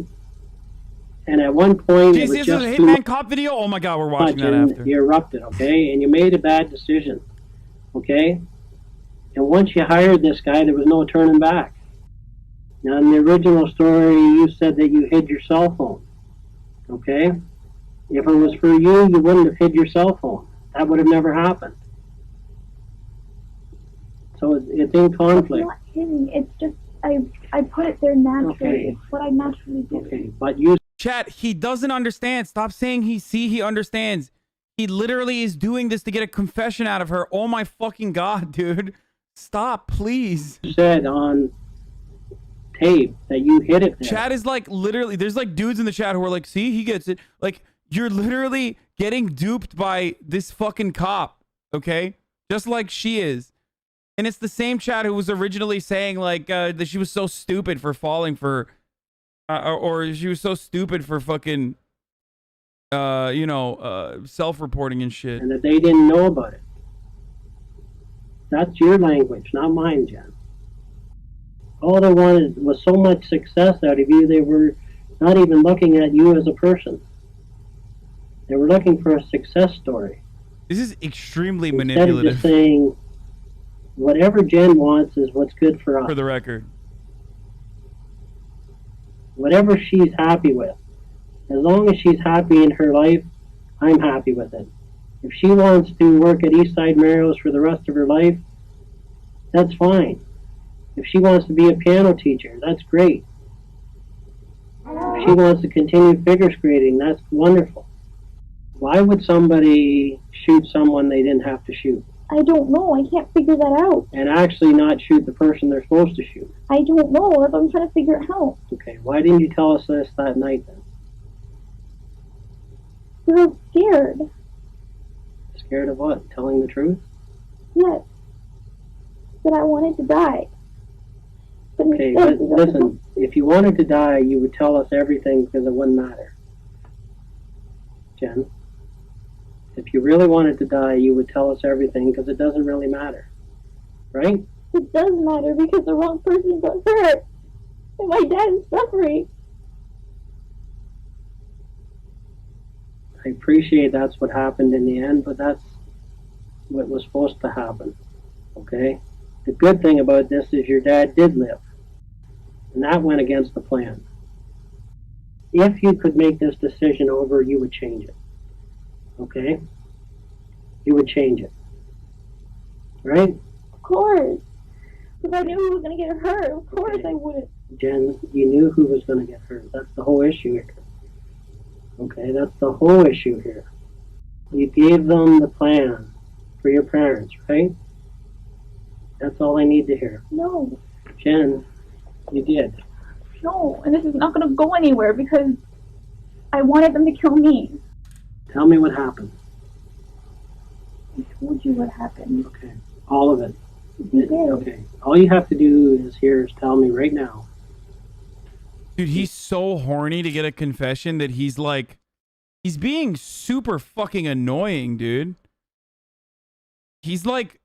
[SPEAKER 19] And at one point, it was
[SPEAKER 1] JCS
[SPEAKER 19] just
[SPEAKER 1] is a
[SPEAKER 19] too
[SPEAKER 1] Hitman cop video? Oh my god, we're watching that after.
[SPEAKER 19] You erupted, okay? And you made a bad decision. Okay? And once you hired this guy, there was no turning back. Now, in the original story, you said that you hid your cell phone. Okay? If it was for you, you wouldn't have hid your cell phone. That would have never happened. So it's in conflict.
[SPEAKER 20] It's not hidden. It's just, I put it there naturally.
[SPEAKER 19] Okay.
[SPEAKER 20] It's what I naturally do.
[SPEAKER 19] Okay, but you...
[SPEAKER 1] Chat, he doesn't understand. Stop saying he understands. He literally is doing this to get a confession out of her. Oh my fucking god, dude. Stop, please.
[SPEAKER 19] You said on tape that you hit it there.
[SPEAKER 1] Chat is like literally, there's like dudes in the chat who are like, see, he gets it. Like, you're literally getting duped by this fucking cop, okay? Just like she is. And it's the same chat who was originally saying like that she was so stupid for falling for, or she was so stupid for fucking, you know, self-reporting and shit.
[SPEAKER 19] And that they didn't know about it. That's your language, not mine, Jen. All they wanted was so much success out of you, they were not even looking at you as a person. They were looking for a success story.
[SPEAKER 1] This is extremely
[SPEAKER 19] Instead
[SPEAKER 1] manipulative.
[SPEAKER 19] of just saying, whatever Jen wants is what's good for us.
[SPEAKER 1] For the record.
[SPEAKER 19] Whatever she's happy with. As long as she's happy in her life, I'm happy with it. If she wants to work at Eastside Mario's for the rest of her life, that's fine. If she wants to be a piano teacher, that's great. If she wants to continue figure skating, that's wonderful. Why would somebody shoot someone they didn't have to shoot?
[SPEAKER 20] I don't know. I can't figure that out.
[SPEAKER 19] And actually not shoot the person they're supposed to shoot?
[SPEAKER 20] I don't know. That's what I'm trying to figure it out.
[SPEAKER 19] Okay, why didn't you tell us this that night then?
[SPEAKER 20] Because I was scared.
[SPEAKER 19] Scared of what? Telling the truth?
[SPEAKER 20] Yes. That I wanted to die. But
[SPEAKER 19] Okay, listen, if you wanted to die, you would tell us everything because it wouldn't matter. Jen? If you really wanted to die, you would tell us everything because it doesn't really matter. Right?
[SPEAKER 20] It does matter because the wrong person got hurt. And my dad is suffering.
[SPEAKER 19] I appreciate that's what happened in the end, but that's what was supposed to happen. Okay? The good thing about this is your dad did live. And that went against the plan. If you could make this decision over, you would change it. Okay? You would change it. Right?
[SPEAKER 20] Of course. If I knew who was going to get hurt, of course I would.
[SPEAKER 19] Jen, you knew who was going to get hurt. That's the whole issue here. Okay, that's the whole issue here. You gave them the plan for your parents, right? That's all I need to hear.
[SPEAKER 20] No.
[SPEAKER 19] Jen, you did.
[SPEAKER 20] No, and this is not going to go anywhere because I wanted them to kill me.
[SPEAKER 19] Tell me what happened.
[SPEAKER 20] I told you what happened.
[SPEAKER 19] Okay, all of it.
[SPEAKER 20] You did.
[SPEAKER 19] Okay, all you have to do is tell me right now.
[SPEAKER 1] Dude, he's so horny to get a confession that he's like, he's being super fucking annoying, dude. He's like,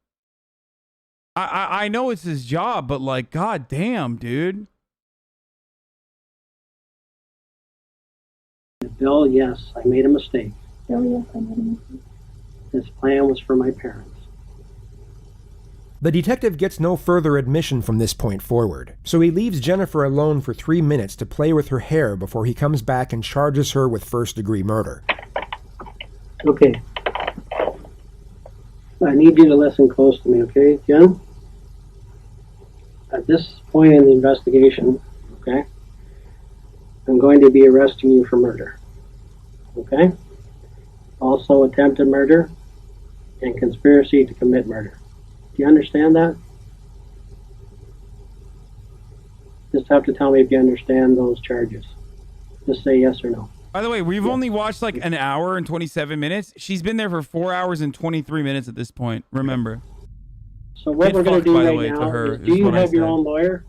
[SPEAKER 1] I know it's his job, but like, god damn, dude.
[SPEAKER 19] Bill, yes, I made a mistake.
[SPEAKER 20] Bill, yes, I made a mistake.
[SPEAKER 19] This plan was for my parents.
[SPEAKER 2] The detective gets no further admission from this point forward, so he leaves Jennifer alone for 3 minutes to play with her hair before he comes back and charges her with first-degree murder.
[SPEAKER 19] Okay. I need you to listen close to me, okay, Jen? At this point in the investigation, okay, I'm going to be arresting you for murder, okay? Also attempted murder and conspiracy to commit murder. Do you understand that? Just have to tell me if you understand those charges. Just say yes or no.
[SPEAKER 1] By the way, we've only watched like an hour and 27 minutes. She's been there for 4 hours and 23 minutes at this point. Remember.
[SPEAKER 19] So what we're going to do right now is, do you have your own lawyer?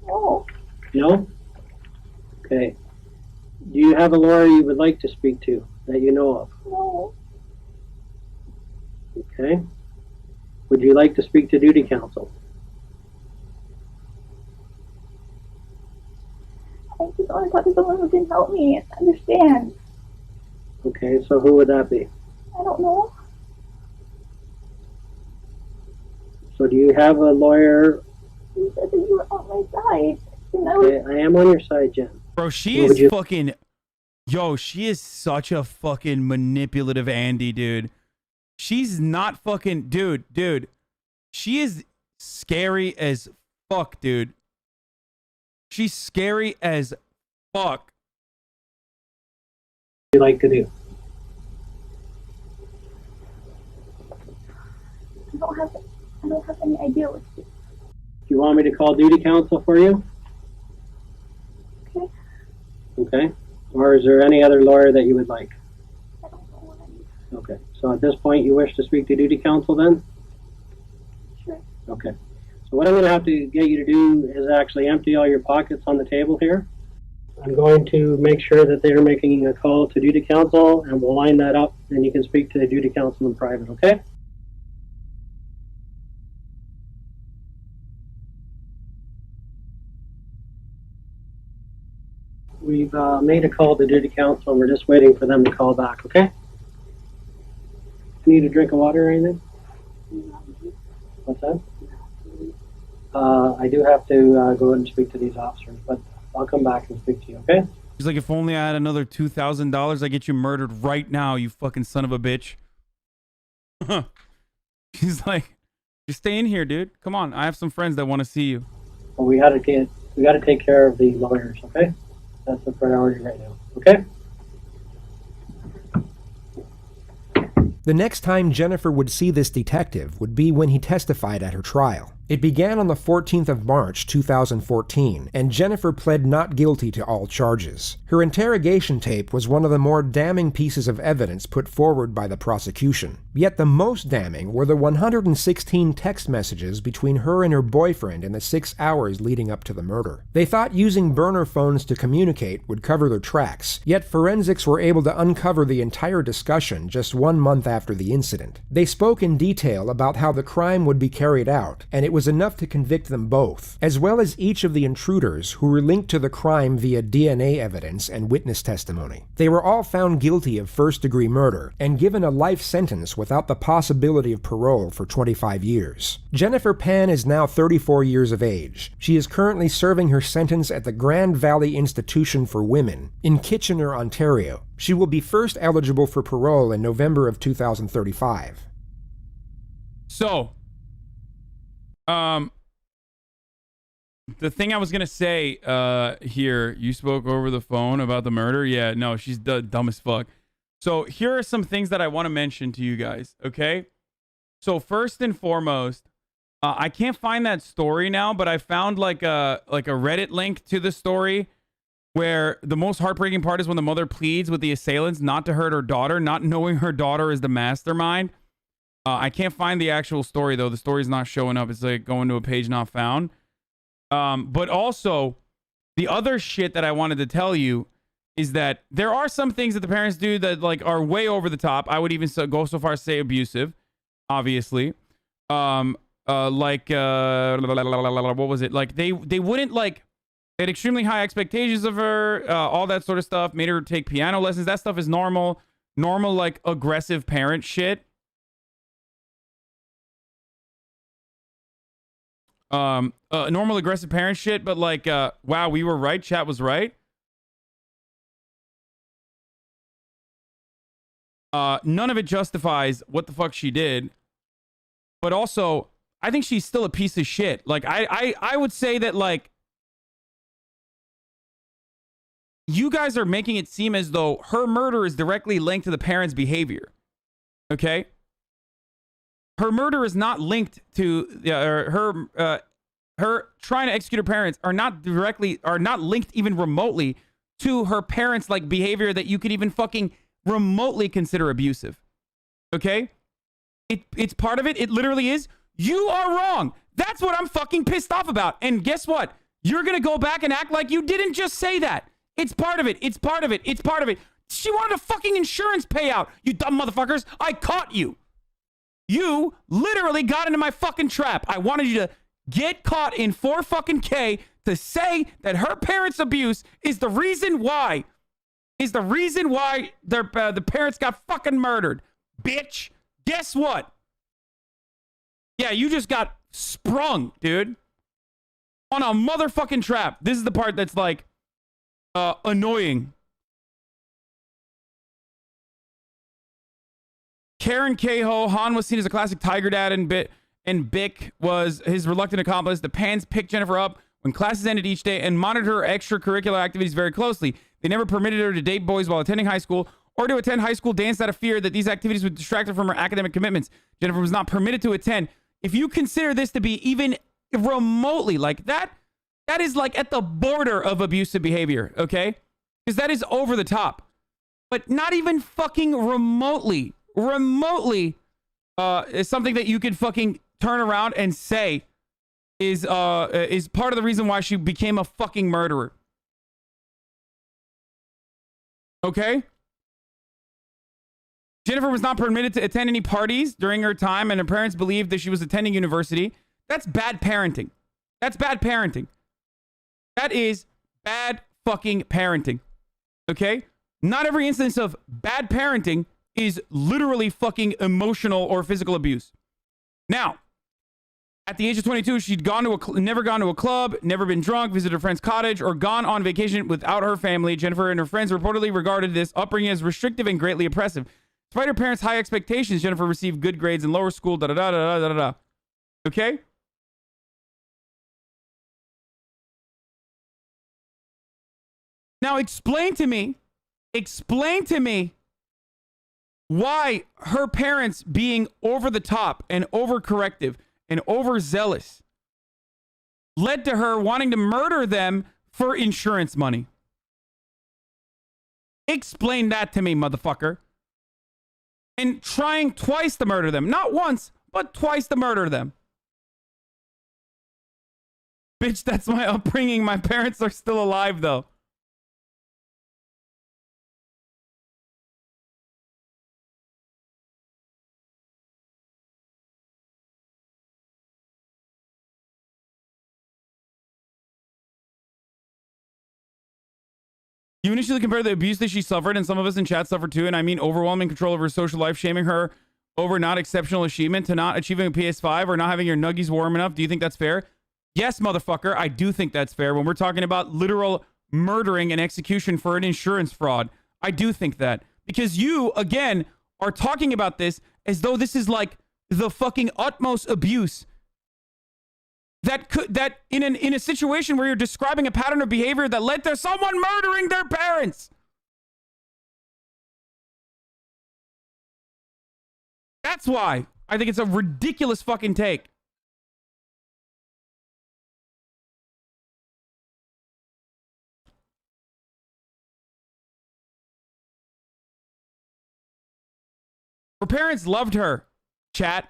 [SPEAKER 20] No.
[SPEAKER 19] No? Okay. Do you have a lawyer you would like to speak to that you know of?
[SPEAKER 20] No.
[SPEAKER 19] Okay. Would you like to speak to duty counsel?
[SPEAKER 20] I just want to talk to someone who can help me understand.
[SPEAKER 19] Okay, so who would that be?
[SPEAKER 20] I don't know.
[SPEAKER 19] So do you have a lawyer?
[SPEAKER 20] You said that you were on my side.
[SPEAKER 19] Okay, I am on your side, Jen.
[SPEAKER 1] Bro, she is fucking... Yo, she is such a fucking manipulative Andy, dude. She's not fucking... Dude. She is scary as fuck, dude. She's scary as fuck.
[SPEAKER 19] What do you like to do?
[SPEAKER 20] I don't have any idea what to do.
[SPEAKER 19] Do you want me to call duty counsel for you?
[SPEAKER 20] Okay.
[SPEAKER 19] Okay. Or is there any other lawyer that you would like?
[SPEAKER 20] I don't know what I need.
[SPEAKER 19] Okay. So at this point, you wish to speak to duty counsel then?
[SPEAKER 20] Sure.
[SPEAKER 19] Okay. So what I'm going to have to get you to do is actually empty all your pockets on the table here. I'm going to make sure that they're making a call to duty counsel, and we'll line that up, and you can speak to the duty counsel in private, okay? We've made a call to duty counsel, and we're just waiting for them to call back, okay? Need a drink of water or anything? What's that? I do have to go ahead and speak to these officers, but I'll come back and speak to you, okay?
[SPEAKER 1] He's like, if only I had another $2,000, I get you murdered right now, you fucking son of a bitch. He's like, just stay in here, dude. Come on, I have some friends that want to see you.
[SPEAKER 19] Well, we got to take care of the lawyers, okay? That's the priority right now, okay?
[SPEAKER 2] The next time Jennifer would see this detective would be when he testified at her trial. It began on the 14th of March 2014, and Jennifer pled not guilty to all charges. Her interrogation tape was one of the more damning pieces of evidence put forward by the prosecution. Yet the most damning were the 116 text messages between her and her boyfriend in the 6 hours leading up to the murder. They thought using burner phones to communicate would cover their tracks, yet forensics were able to uncover the entire discussion just 1 month after the incident. They spoke in detail about how the crime would be carried out, and it was enough to convict them both, as well as each of the intruders who were linked to the crime via DNA evidence and witness testimony. They were all found guilty of first-degree murder and given a life sentence without the possibility of parole for 25 years. Jennifer Pan is now 34 years of age. She is currently serving her sentence at the Grand Valley Institution for Women in Kitchener, Ontario. She will be first eligible for parole in November of 2035.
[SPEAKER 1] So, the thing I was gonna say here, you spoke over the phone about the murder. Yeah, no, she's dumb as fuck. So here are some things that I want to mention to you guys, okay? So first and foremost, I can't find that story now, but I found like a Reddit link to the story where the most heartbreaking part is when the mother pleads with the assailants not to hurt her daughter, not knowing her daughter is the mastermind. I can't find the actual story, though. The story's not showing up. It's like going to a page not found. But also, the other shit that I wanted to tell you is that there are some things that the parents do that like are way over the top. I would even go so far as to say abusive, obviously. What was it? Like they wouldn't like, they had extremely high expectations of her, all that sort of stuff, made her take piano lessons. That stuff is normal like aggressive parent shit. Normal aggressive parent shit, but like, wow, we were right. Chat was right. None of it justifies what the fuck she did, but also I think she's still a piece of shit. Like I would say that like you guys are making it seem as though her murder is directly linked to the parents' behavior. Okay? Her murder is not linked to her trying to execute her parents are not linked even remotely to her parents' like behavior that you could even fucking remotely consider abusive. Okay? It's part of it. It literally is. You are wrong. That's what I'm fucking pissed off about. And guess what? You're gonna go back and act like you didn't just say that. It's part of it. It's part of it. It's part of it. She wanted a fucking insurance payout. You dumb motherfuckers. I caught you. You literally got into my fucking trap. I wanted you to get caught in 4 fucking K to say that her parents' abuse is the reason why. The parents got fucking murdered. Bitch. Guess what? Yeah, you just got sprung, dude. On a motherfucking trap. This is the part that's like annoying. Karen Cahoe, Han was seen as a classic tiger dad, and Bick was his reluctant accomplice. The Pans picked Jennifer up when classes ended each day and monitored her extracurricular activities very closely. They never permitted her to date boys while attending high school or to attend high school dance out of fear that these activities would distract her from her academic commitments. Jennifer was not permitted to attend. If you consider this to be even remotely like that, that is like at the border of abusive behavior, okay? Because that is over the top. But not even fucking remotely is something that you could fucking turn around and say is part of the reason why she became a fucking murderer. Okay? Jennifer was not permitted to attend any parties during her time, and her parents believed that she was attending university. That's bad parenting. That's bad parenting. That is bad fucking parenting. Okay? Not every instance of bad parenting is literally fucking emotional or physical abuse. Now, at the age of 22, she'd never gone to a club, never been drunk, visited her friend's cottage, or gone on vacation without her family. Jennifer and her friends reportedly regarded this upbringing as restrictive and greatly oppressive. Despite her parents' high expectations, Jennifer received good grades in lower school, da-da-da-da-da-da-da. Okay? Now explain to me why her parents being over the top and overcorrective and overzealous led to her wanting to murder them for insurance money. Explain that to me, motherfucker. And trying twice to murder them. Not once, but twice to murder them. Bitch, that's my upbringing. My parents are still alive, though. You initially compare the abuse that she suffered, and some of us in chat suffered too, and I mean overwhelming control over her social life, shaming her over not exceptional achievement to not achieving a PS5 or not having your nuggies warm enough. Do you think that's fair? Yes, motherfucker, I do think that's fair. When we're talking about literal murdering and execution for an insurance fraud, I do think that. Because you, again, are talking about this as though this is like the fucking utmost abuse. That in a situation where you're describing a pattern of behavior that led to someone murdering their parents. That's why I think it's a ridiculous fucking take. Her parents loved her, chat.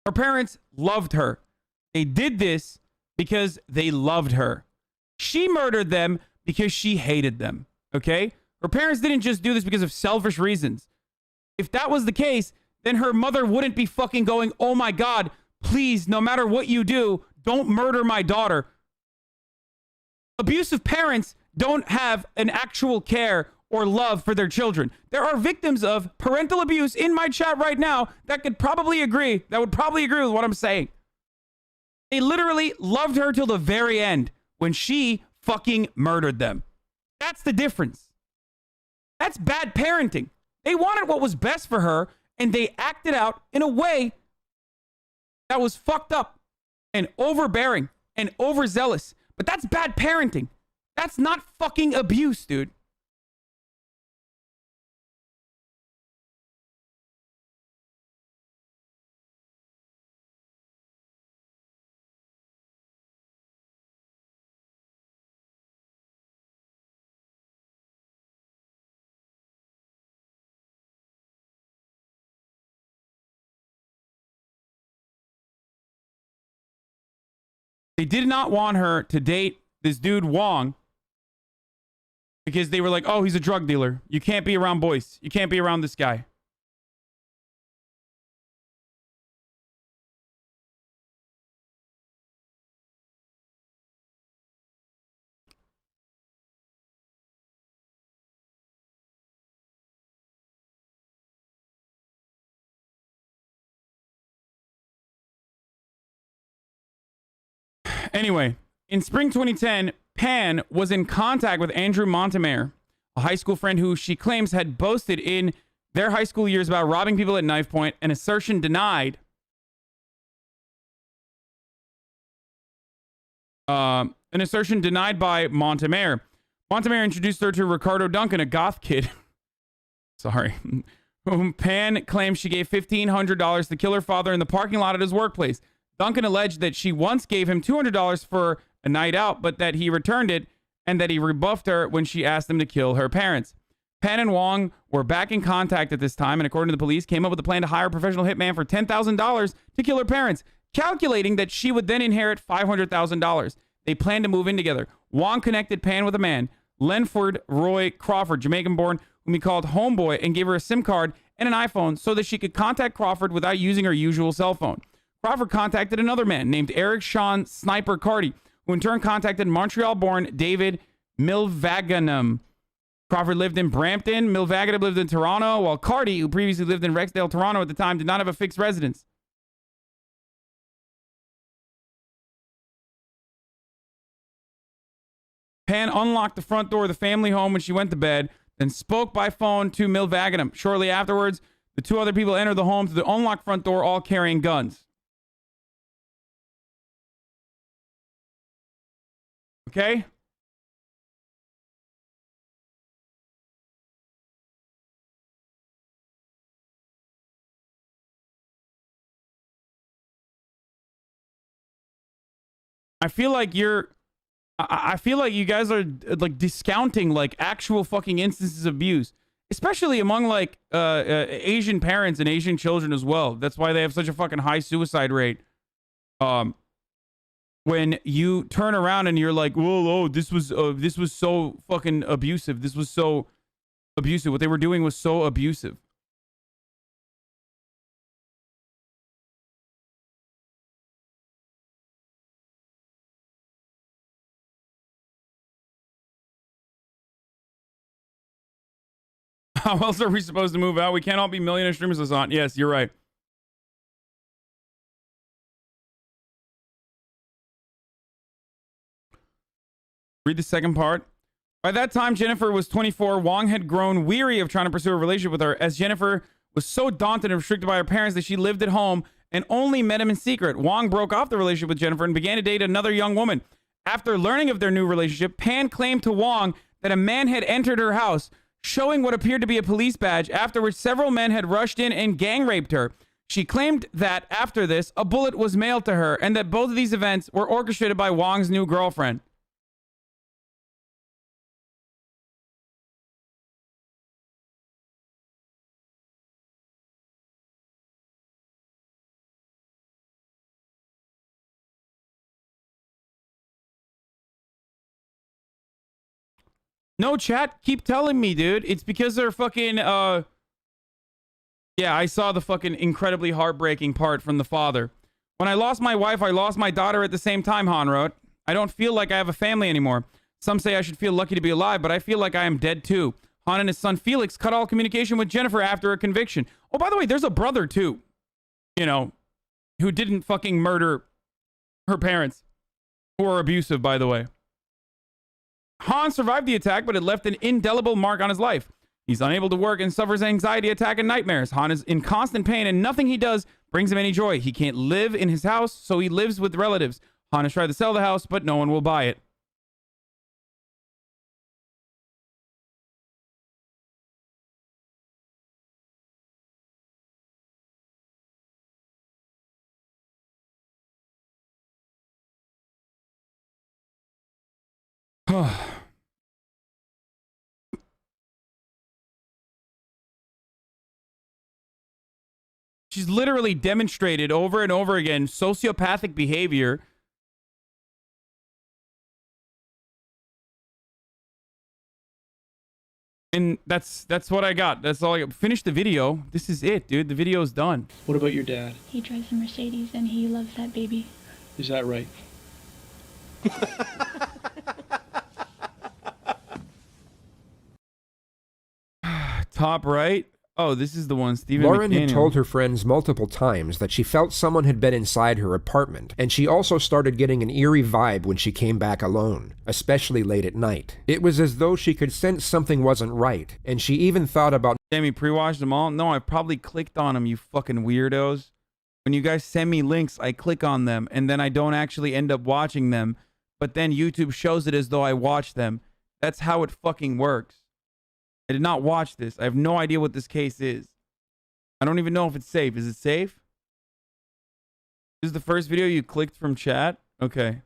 [SPEAKER 1] Her parents loved her. They did this because they loved her. She murdered them because she hated them, okay? Her parents didn't just do this because of selfish reasons. If that was the case, then her mother wouldn't be fucking going, oh my God, please, no matter what you do, don't murder my daughter. Abusive parents don't have an actual care or love for their children. There are victims of parental abuse in my chat right now that would probably agree with what I'm saying. They literally loved her till the very end when she fucking murdered them. That's the difference. That's bad parenting. They wanted what was best for her, and they acted out in a way that was fucked up and overbearing and overzealous. But that's bad parenting. That's not fucking abuse, dude. They did not want her to date this dude Wong because they were like, oh, he's a drug dealer. You can't be around boys. You can't be around this guy. Anyway, in spring 2010, Pan was in contact with Andrew Montemare, a high school friend who she claims had boasted in their high school years about robbing people at knife point, an assertion denied. An assertion denied by Montemare. Montemare introduced her to Ricardo Duncan, a goth kid. Sorry. Whom Pan claims she gave $1,500 to kill her father in the parking lot at his workplace. Duncan alleged that she once gave him $200 for a night out, but that he returned it and that he rebuffed her when she asked him to kill her parents. Pan and Wong were back in contact at this time, and according to the police, came up with a plan to hire a professional hitman for $10,000 to kill her parents, calculating that she would then inherit $500,000. They planned to move in together. Wong connected Pan with a man, Lenford Roy Crawford, Jamaican-born, whom he called Homeboy, and gave her a SIM card and an iPhone so that she could contact Crawford without using her usual cell phone. Crawford contacted another man named Eric Sean Sniper Carty, who in turn contacted Montreal-born David Milvaganam. Crawford lived in Brampton. Milvaganam lived in Toronto, while Carty, who previously lived in Rexdale, Toronto at the time, did not have a fixed residence. Pan unlocked the front door of the family home when she went to bed, then spoke by phone to Milvaganam. Shortly afterwards, the two other people entered the home through the unlocked front door, all carrying guns. Okay? I feel like I feel like you guys are like discounting like actual fucking instances of abuse, especially among like Asian parents and Asian children as well. That's why they have such a fucking high suicide rate. When you turn around and you're like, whoa, oh, this was so fucking abusive. This was so abusive. What they were doing was so abusive. How else are we supposed to move out? We can't all be millionaire streamers, Hasan. Yes, you're right. Read the second part. By that time, Jennifer was 24. Wong had grown weary of trying to pursue a relationship with her, as Jennifer was so daunted and restricted by her parents that she lived at home and only met him in secret. Wong broke off the relationship with Jennifer and began to date another young woman. After learning of their new relationship, Pan claimed to Wong that a man had entered her house, showing what appeared to be a police badge, after which several men had rushed in and gang raped her. She claimed that after this, a bullet was mailed to her and that both of these events were orchestrated by Wong's new girlfriend. No, chat, keep telling me, dude. It's because they're fucking, yeah, I saw the fucking incredibly heartbreaking part from the father. When I lost my wife, I lost my daughter at the same time, Han wrote. I don't feel like I have a family anymore. Some say I should feel lucky to be alive, but I feel like I am dead too. Han and his son Felix cut all communication with Jennifer after a conviction. Oh, by the way, there's a brother too, you know, who didn't fucking murder her parents, who are abusive, by the way. Han survived the attack, but it left an indelible mark on his life. He's unable to work and suffers anxiety attack and nightmares. Han is in constant pain, and nothing he does brings him any joy. He can't live in his house, so he lives with relatives. Han has tried to sell the house, but no one will buy it. She's literally demonstrated over and over again sociopathic behavior. And that's what I got. That's all I got. Finish the video. This is it, dude. The video's done.
[SPEAKER 15] What about your dad?
[SPEAKER 17] He drives a Mercedes and he loves that baby.
[SPEAKER 15] Is that right?
[SPEAKER 1] Top right. Oh, this is the one, Stephen
[SPEAKER 2] Lauren
[SPEAKER 1] McDaniel.
[SPEAKER 2] had told her friends multiple times that she felt someone had been inside her apartment, and she also started getting an eerie vibe when she came back alone, especially late at night. It was as though she could sense something wasn't right, and she even thought about—
[SPEAKER 1] Damn, you pre-watched them all? No, I probably clicked on them, you fucking weirdos. When you guys send me links, I click on them, and then I don't actually end up watching them, but then YouTube shows it as though I watched them. That's how it fucking works. I did not watch this. I have no idea what this case is. I don't even know if it's safe. Is it safe? This is the first video you clicked from chat? Okay.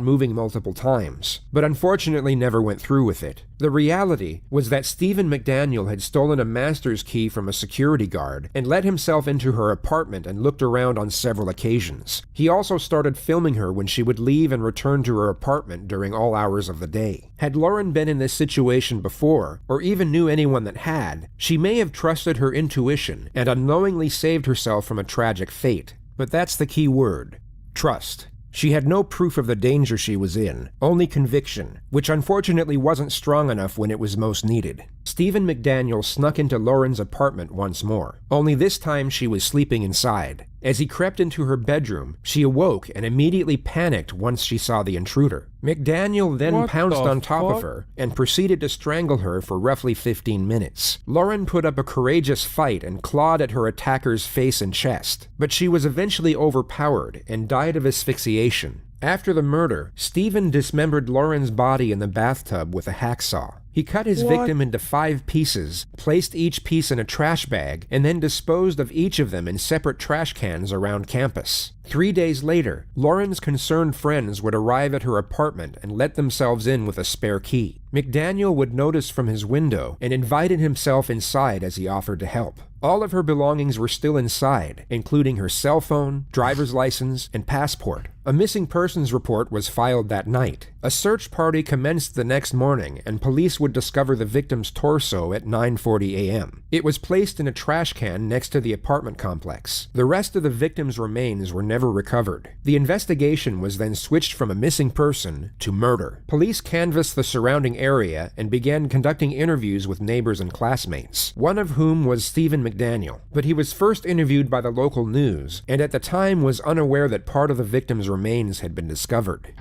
[SPEAKER 2] moving multiple times, but unfortunately never went through with it. The reality was that Stephen McDaniel had stolen a master's key from a security guard and let himself into her apartment and looked around on several occasions. He also started filming her when she would leave and return to her apartment during all hours of the day. Had Lauren been in this situation before, or even knew anyone that had, she may have trusted her intuition and unknowingly saved herself from a tragic fate. But that's the key word: trust. She had no proof of the danger she was in, only conviction, which unfortunately wasn't strong enough when it was most needed. Stephen McDaniel snuck into Lauren's apartment once more, only this time she was sleeping inside. As he crept into her bedroom, she awoke and immediately panicked once she saw the intruder. McDaniel then pounced on top of her and proceeded to strangle her for roughly 15 minutes. Lauren put up a courageous fight and clawed at her attacker's face and chest, but she was eventually overpowered and died of asphyxiation. After the murder, Stephen dismembered Lauren's body in the bathtub with a hacksaw. He cut his victim into 5 pieces, placed each piece in a trash bag, and then disposed of each of them in separate trash cans around campus. 3 days later, Lauren's concerned friends would arrive at her apartment and let themselves in with a spare key. McDaniel would notice from his window and invited himself inside as he offered to help. All of her belongings were still inside, including her cell phone, driver's license, and passport. A missing persons report was filed that night. A search party commenced the next morning, and police would discover the victim's torso at 9:40 a.m. It was placed in a trash can next to the apartment complex. The rest of the victim's remains were never recovered. The investigation was then switched from a missing person to murder. Police canvassed the surrounding area and began conducting interviews with neighbors and classmates, one of whom was Stephen McDaniel. But he was first interviewed by the local news, and at the time was unaware that part of the victim's remains had been discovered.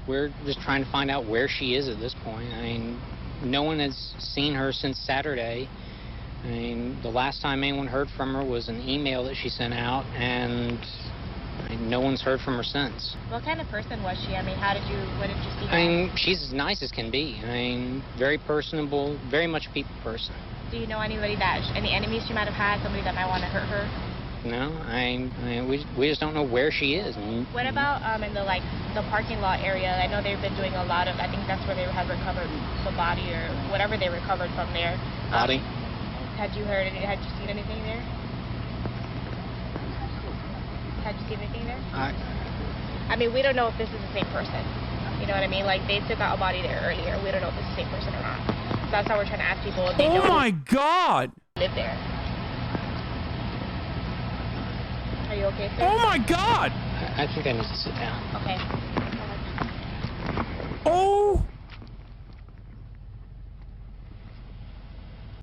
[SPEAKER 21] We're just trying to find out where she is at this point. I mean, no one has seen her since Saturday. I mean, the last time anyone heard from her was an email that she sent out, and no one's heard from her since.
[SPEAKER 7] What kind of person was she? I mean, what did you see her?
[SPEAKER 21] I mean, she's as nice as can be. I mean, very personable, very much a people person.
[SPEAKER 7] Do you know anybody any enemies she might have had, somebody that might want to hurt her?
[SPEAKER 21] No, we just don't know where she is.
[SPEAKER 7] What about in the parking lot area? I know they've been doing a lot of, I think that's where they had recovered the body or whatever they recovered from there.
[SPEAKER 21] Body?
[SPEAKER 7] Had you seen anything there? Had you seen anything there? I mean, we don't know if this is the same person. You know what I mean? Like, they took out a body there earlier. We don't know if it's the same person or not. So that's how we're trying to ask people if they know.
[SPEAKER 1] Oh my God!
[SPEAKER 7] Live there. Are you okay, sir?
[SPEAKER 1] Oh my God!
[SPEAKER 21] I think I need to sit down.
[SPEAKER 7] Okay.
[SPEAKER 1] Oh!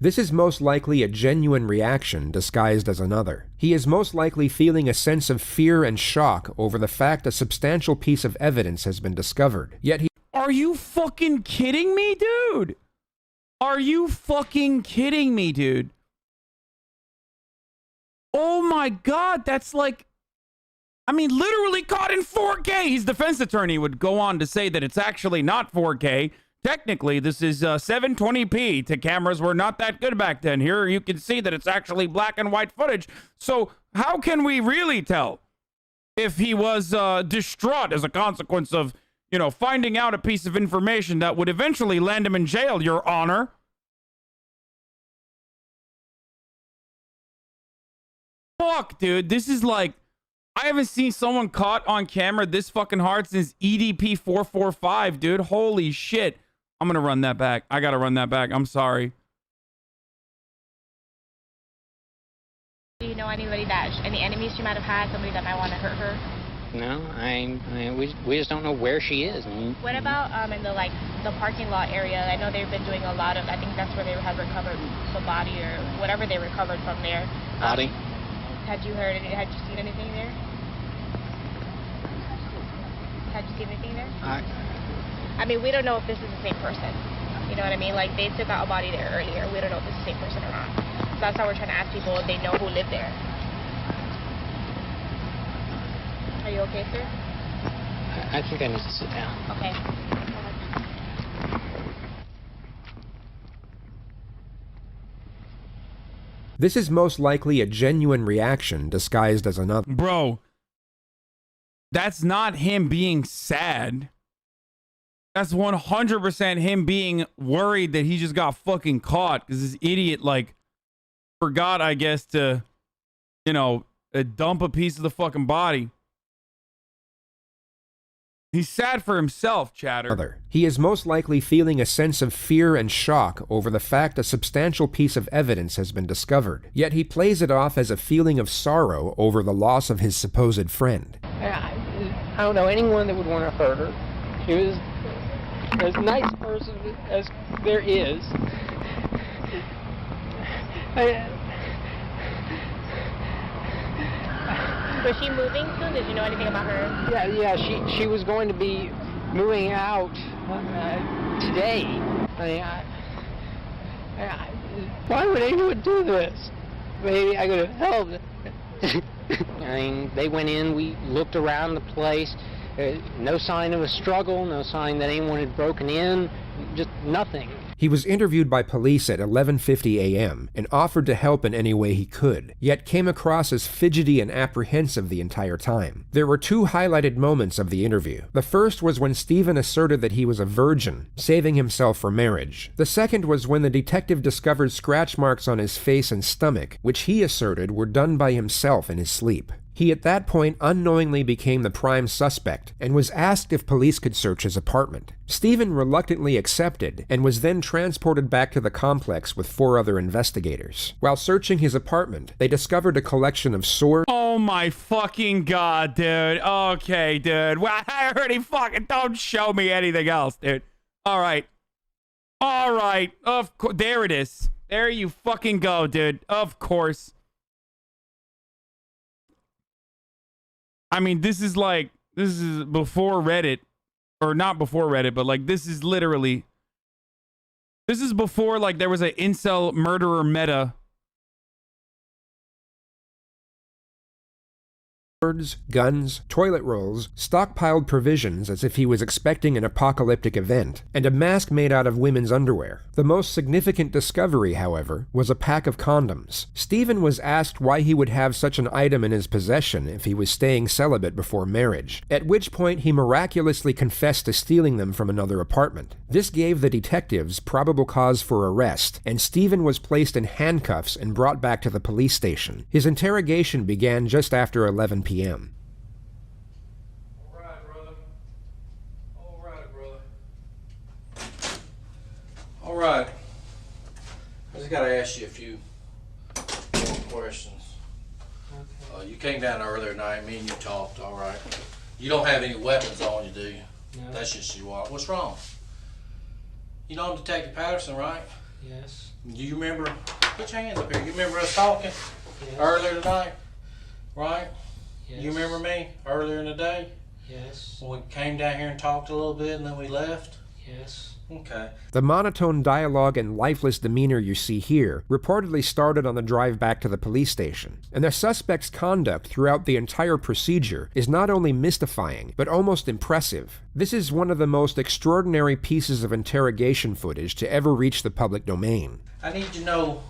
[SPEAKER 2] This is most likely a genuine reaction disguised as another. He is most likely feeling a sense of fear and shock over the fact a substantial piece of evidence has been discovered. Yet he...
[SPEAKER 1] Are you fucking kidding me, dude? Are you fucking kidding me, dude? Oh my God, that's like... I mean, literally caught in 4K. His defense attorney would go on to say that it's actually not 4K. Technically, this is 720p. The cameras were not that good back then. Here you can see that it's actually black and white footage. So how can we really tell if he was distraught as a consequence of, you know, finding out a piece of information that would eventually land him in jail, Your Honor? Fuck, dude. This is like... I haven't seen someone caught on camera this fucking hard since EDP 445, dude. Holy shit. I'm gonna run that back. I gotta run that back. I'm sorry.
[SPEAKER 7] Do you know anybody any enemies she might have had, somebody that might want to hurt her?
[SPEAKER 21] No, we just don't know where she is.
[SPEAKER 7] What about in the parking lot area? I know they've been doing a lot of, I think that's where they had recovered the body or whatever they recovered from there.
[SPEAKER 21] Body?
[SPEAKER 7] Had you seen anything there? Had you seen anything there? I mean, we don't know if this is the same person. You know what I mean? Like, they took out a body there earlier. We don't know if it's the same person or not. So that's how we're trying to ask people if they know who lived there. Are you okay, sir?
[SPEAKER 21] I think I need to sit down.
[SPEAKER 7] Okay.
[SPEAKER 2] This is most likely a genuine reaction disguised as another.
[SPEAKER 1] Bro, that's not him being sad. That's 100% him being worried that he just got fucking caught because this idiot, like, forgot, I guess, to, you know, dump a piece of the fucking body. He's sad for himself, chatter.
[SPEAKER 2] He is most likely feeling a sense of fear and shock over the fact a substantial piece of evidence has been discovered. Yet he plays it off as a feeling of sorrow over the loss of his supposed friend.
[SPEAKER 21] I don't know anyone that would want to hurt her. She was as nice a person as there is.
[SPEAKER 7] Was she moving soon? Did you know anything about her?
[SPEAKER 21] Yeah. She was going to be moving out today. Why would anyone do this? Maybe I could have helped. I mean, they went in. We looked around the place. No sign of a struggle, no sign that anyone had broken in, just nothing.
[SPEAKER 2] He was interviewed by police at 11:50 a.m. and offered to help in any way he could, yet came across as fidgety and apprehensive the entire time. There were two highlighted moments of the interview. The first was when Stephen asserted that he was a virgin, saving himself for marriage. The second was when the detective discovered scratch marks on his face and stomach, which he asserted were done by himself in his sleep. He at that point unknowingly became the prime suspect and was asked if police could search his apartment. Stephen reluctantly accepted and was then transported back to the complex with 4 other investigators. While searching his apartment, they discovered a collection of swords.
[SPEAKER 1] Oh my fucking god, dude. Okay, dude. Well, I already fucking don't show me anything else, dude. All right. All right. Of course. There it is. There you fucking go, dude. Of course. I mean, this is before Reddit, or not before Reddit, but like this is before like there was an incel murderer meta.
[SPEAKER 2] Guns, toilet rolls, stockpiled provisions as if he was expecting an apocalyptic event, and a mask made out of women's underwear. The most significant discovery, however, was a pack of condoms. Stephen was asked why he would have such an item in his possession if he was staying celibate before marriage, at which point he miraculously confessed to stealing them from another apartment. This gave the detectives probable cause for arrest, and Stephen was placed in handcuffs and brought back to the police station. His interrogation began just after 11 p.m.
[SPEAKER 6] All right. I just gotta ask you a few more questions. Okay. You came down earlier tonight, me and you talked, all right. You don't have any weapons on you, do you? No. That's just you are. What's wrong? You know Detective Patterson, right?
[SPEAKER 12] Yes.
[SPEAKER 6] Do you remember, put your hands up here, you remember us talking earlier tonight, right? Yes. You remember me earlier in the day?
[SPEAKER 12] Yes.
[SPEAKER 6] When we came down here and talked a little bit and then we left?
[SPEAKER 12] Yes.
[SPEAKER 6] Okay.
[SPEAKER 2] The monotone dialogue and lifeless demeanor you see here reportedly started on the drive back to the police station, and the suspect's conduct throughout the entire procedure is not only mystifying, but almost impressive. This is one of the most extraordinary pieces of interrogation footage to ever reach the public domain.
[SPEAKER 6] I need to know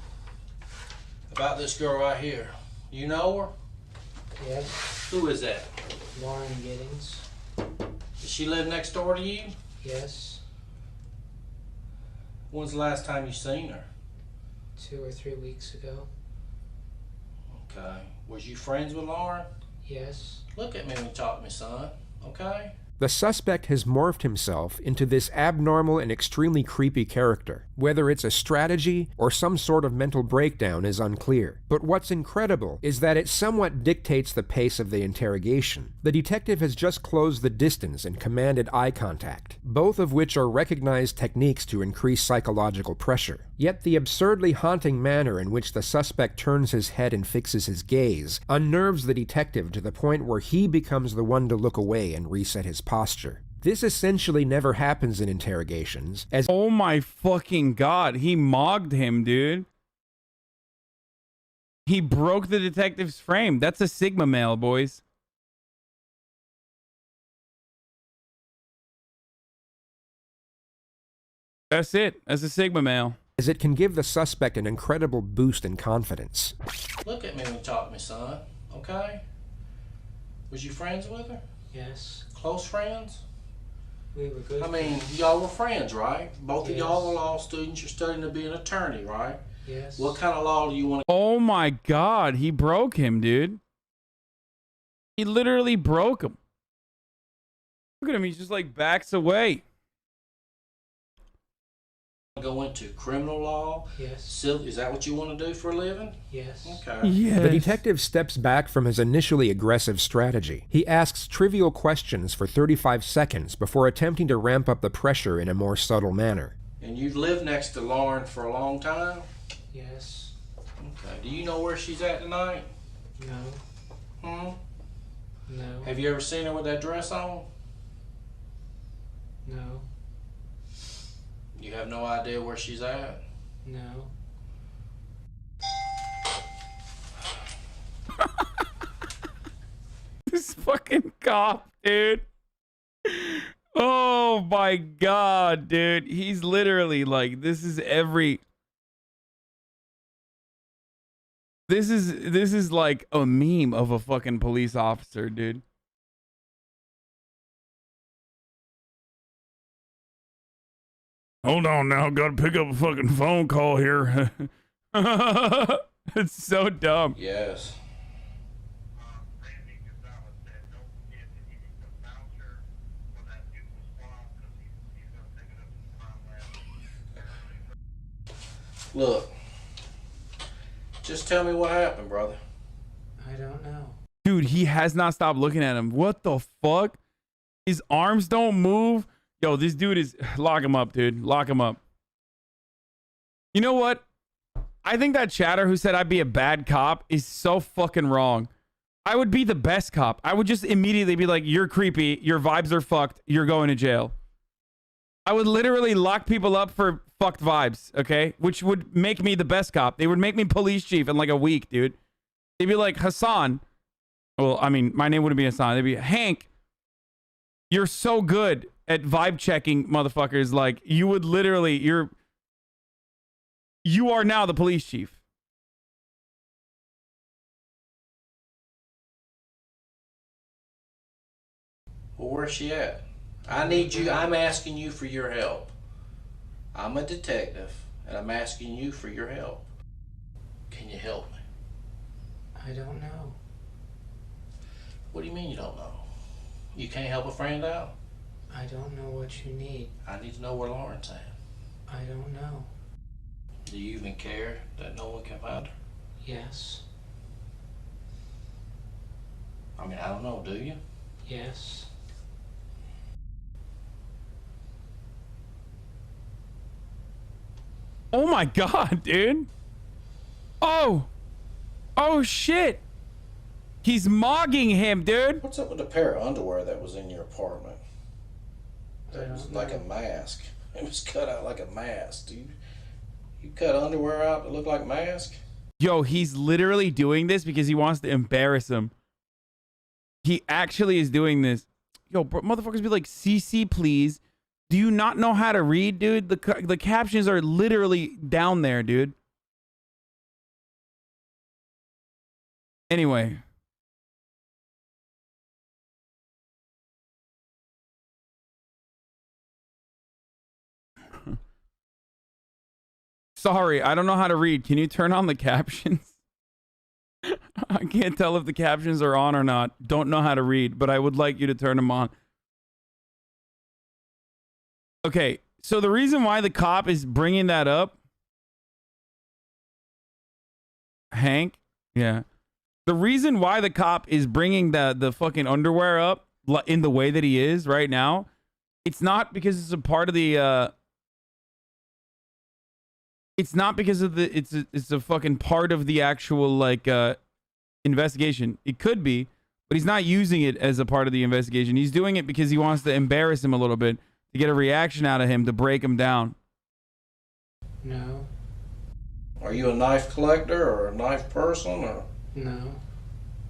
[SPEAKER 6] about this girl right here. You know her?
[SPEAKER 12] Yes.
[SPEAKER 6] Who is that?
[SPEAKER 12] Lauren Giddings.
[SPEAKER 6] Does she live next door to you?
[SPEAKER 12] Yes.
[SPEAKER 6] When's the last time you seen her?
[SPEAKER 12] 2 or 3 weeks ago.
[SPEAKER 6] Okay. Was you friends with Lauren?
[SPEAKER 12] Yes.
[SPEAKER 6] Look at me when you talk to me, son. Okay?
[SPEAKER 2] The suspect has morphed himself into this abnormal and extremely creepy character. Whether it's a strategy or some sort of mental breakdown is unclear. But what's incredible is that it somewhat dictates the pace of the interrogation. The detective has just closed the distance and commanded eye contact, both of which are recognized techniques to increase psychological pressure. Yet the absurdly haunting manner in which the suspect turns his head and fixes his gaze unnerves the detective to the point where he becomes the one to look away and reset his posture. This essentially never happens in interrogations, as—
[SPEAKER 1] Oh my fucking god, he mogged him, dude. He broke the detective's frame. That's a Sigma male, boys. That's it. That's a Sigma male.
[SPEAKER 2] As it can give the suspect an incredible boost in confidence.
[SPEAKER 6] Look at me when you talk to me, son. Okay? Was you friends with her?
[SPEAKER 12] Yes.
[SPEAKER 6] Close friends?
[SPEAKER 12] We were good.
[SPEAKER 6] I mean, y'all were friends, right? Both of y'all are law students. You're studying to be an attorney, right?
[SPEAKER 12] Yes.
[SPEAKER 6] What kind of law do you want to—
[SPEAKER 1] Oh my god, he broke him, dude. He literally broke him. Look at him, he just like backs away.
[SPEAKER 6] go into? Criminal law?
[SPEAKER 12] Yes.
[SPEAKER 6] Civil? Is that what you want to do for a living?
[SPEAKER 12] Yes.
[SPEAKER 6] Okay.
[SPEAKER 2] Yes. The detective steps back from his initially aggressive strategy. He asks trivial questions for 35 seconds before attempting to ramp up the pressure in a more subtle manner.
[SPEAKER 6] And you've lived next to Lauren for a long time?
[SPEAKER 12] Yes.
[SPEAKER 6] Okay. Do you know where she's at tonight?
[SPEAKER 12] No.
[SPEAKER 6] Hmm?
[SPEAKER 12] No.
[SPEAKER 6] Have you ever seen her with that dress on?
[SPEAKER 12] No.
[SPEAKER 6] You have no idea where she's at?
[SPEAKER 12] No.
[SPEAKER 1] This fucking cop, dude. Oh my god, dude. He's literally like, this is like a meme of a fucking police officer, dude. Hold on now, gotta pick up a fucking phone call here. It's so dumb.
[SPEAKER 6] Yes. Look, just tell me what happened, brother.
[SPEAKER 12] I don't know.
[SPEAKER 1] Dude, he has not stopped looking at him. What the fuck? His arms don't move. Yo, this dude is... Lock him up, dude. Lock him up. You know what? I think that chatter who said I'd be a bad cop is so fucking wrong. I would be the best cop. I would just immediately be like, you're creepy. Your vibes are fucked. You're going to jail. I would literally lock people up for fucked vibes, okay? Which would make me the best cop. They would make me police chief in like a week, dude. They'd be like, Hasan. Well, I mean, my name wouldn't be Hasan. They'd be, Hank, you're so good at vibe checking, motherfuckers. Like, you would literally, you are now the police chief.
[SPEAKER 6] Well, where's she at? I need you. I'm asking you for your help. I'm a detective, and I'm asking you for your help. Can you help me?
[SPEAKER 12] I don't know.
[SPEAKER 6] What do you mean you don't know? You can't help a friend out?
[SPEAKER 12] I don't know what you need.
[SPEAKER 6] I need to know where Lauren's at.
[SPEAKER 12] I don't know.
[SPEAKER 6] Do you even care that no one can find her?
[SPEAKER 12] Yes.
[SPEAKER 6] I mean, I don't know, do you?
[SPEAKER 12] Yes.
[SPEAKER 1] Oh my god, dude. Oh. Oh shit. He's mogging him, dude.
[SPEAKER 6] What's up with the pair of underwear that was in your apartment? That was like a mask. It was cut out like a mask, dude. You cut underwear out to look like a mask?
[SPEAKER 1] Yo, he's literally doing this because he wants to embarrass him. He actually is doing this. Yo, bro, motherfuckers be like, CC, please. Do you not know how to read, dude? The captions are literally down there, dude. Anyway. Sorry, I don't know how to read. Can you turn on the captions? I can't tell if the captions are on or not. Don't know how to read, but I would like you to turn them on. Okay, so the reason why the cop is bringing that up... Hank? Yeah. The reason why the cop is bringing the fucking underwear up in the way that he is right now, it's not because it's a part of the... It's not because of the... It's a fucking part of the actual, like, investigation. It could be, but he's not using it as a part of the investigation. He's doing it because he wants to embarrass him a little bit, to get a reaction out of him, to break him down.
[SPEAKER 12] No.
[SPEAKER 6] Are you a knife collector or a knife person, or
[SPEAKER 12] No.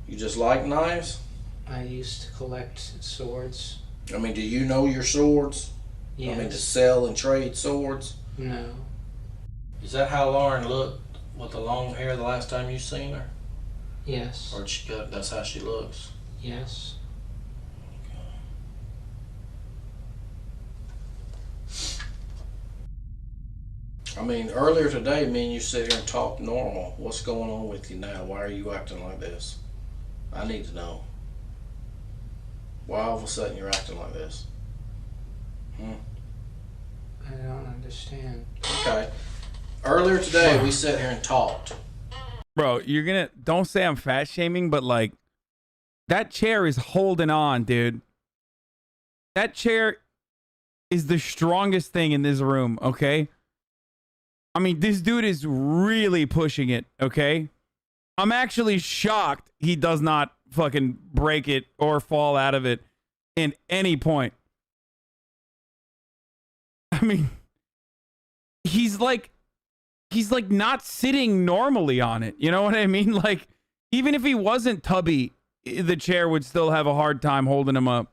[SPEAKER 6] you just like knives?
[SPEAKER 12] I used to collect swords.
[SPEAKER 6] I mean, do you know your swords?
[SPEAKER 12] Yes.
[SPEAKER 6] I mean, to sell and trade swords?
[SPEAKER 12] No.
[SPEAKER 6] Is that how Lauren looked with the long hair the last time you seen her?
[SPEAKER 12] Yes.
[SPEAKER 6] Or she got, that's how she looks?
[SPEAKER 12] Yes.
[SPEAKER 6] I mean, earlier today, me and you sit here and talk normal. What's going on with you now? Why are you acting like this? I need to know. Why all of a sudden you're acting like this?
[SPEAKER 12] I don't understand.
[SPEAKER 6] Okay. Earlier today, we sat here and talked.
[SPEAKER 1] Bro, you're gonna... Don't say I'm fat shaming, but like... That chair is holding on, dude. That chair is the strongest thing in this room, okay? I mean, this dude is really pushing it, okay? I'm actually shocked he does not fucking break it or fall out of it in any point. I mean, he's like not sitting normally on it. You know what I mean? Like, even if he wasn't tubby, the chair would still have a hard time holding him up.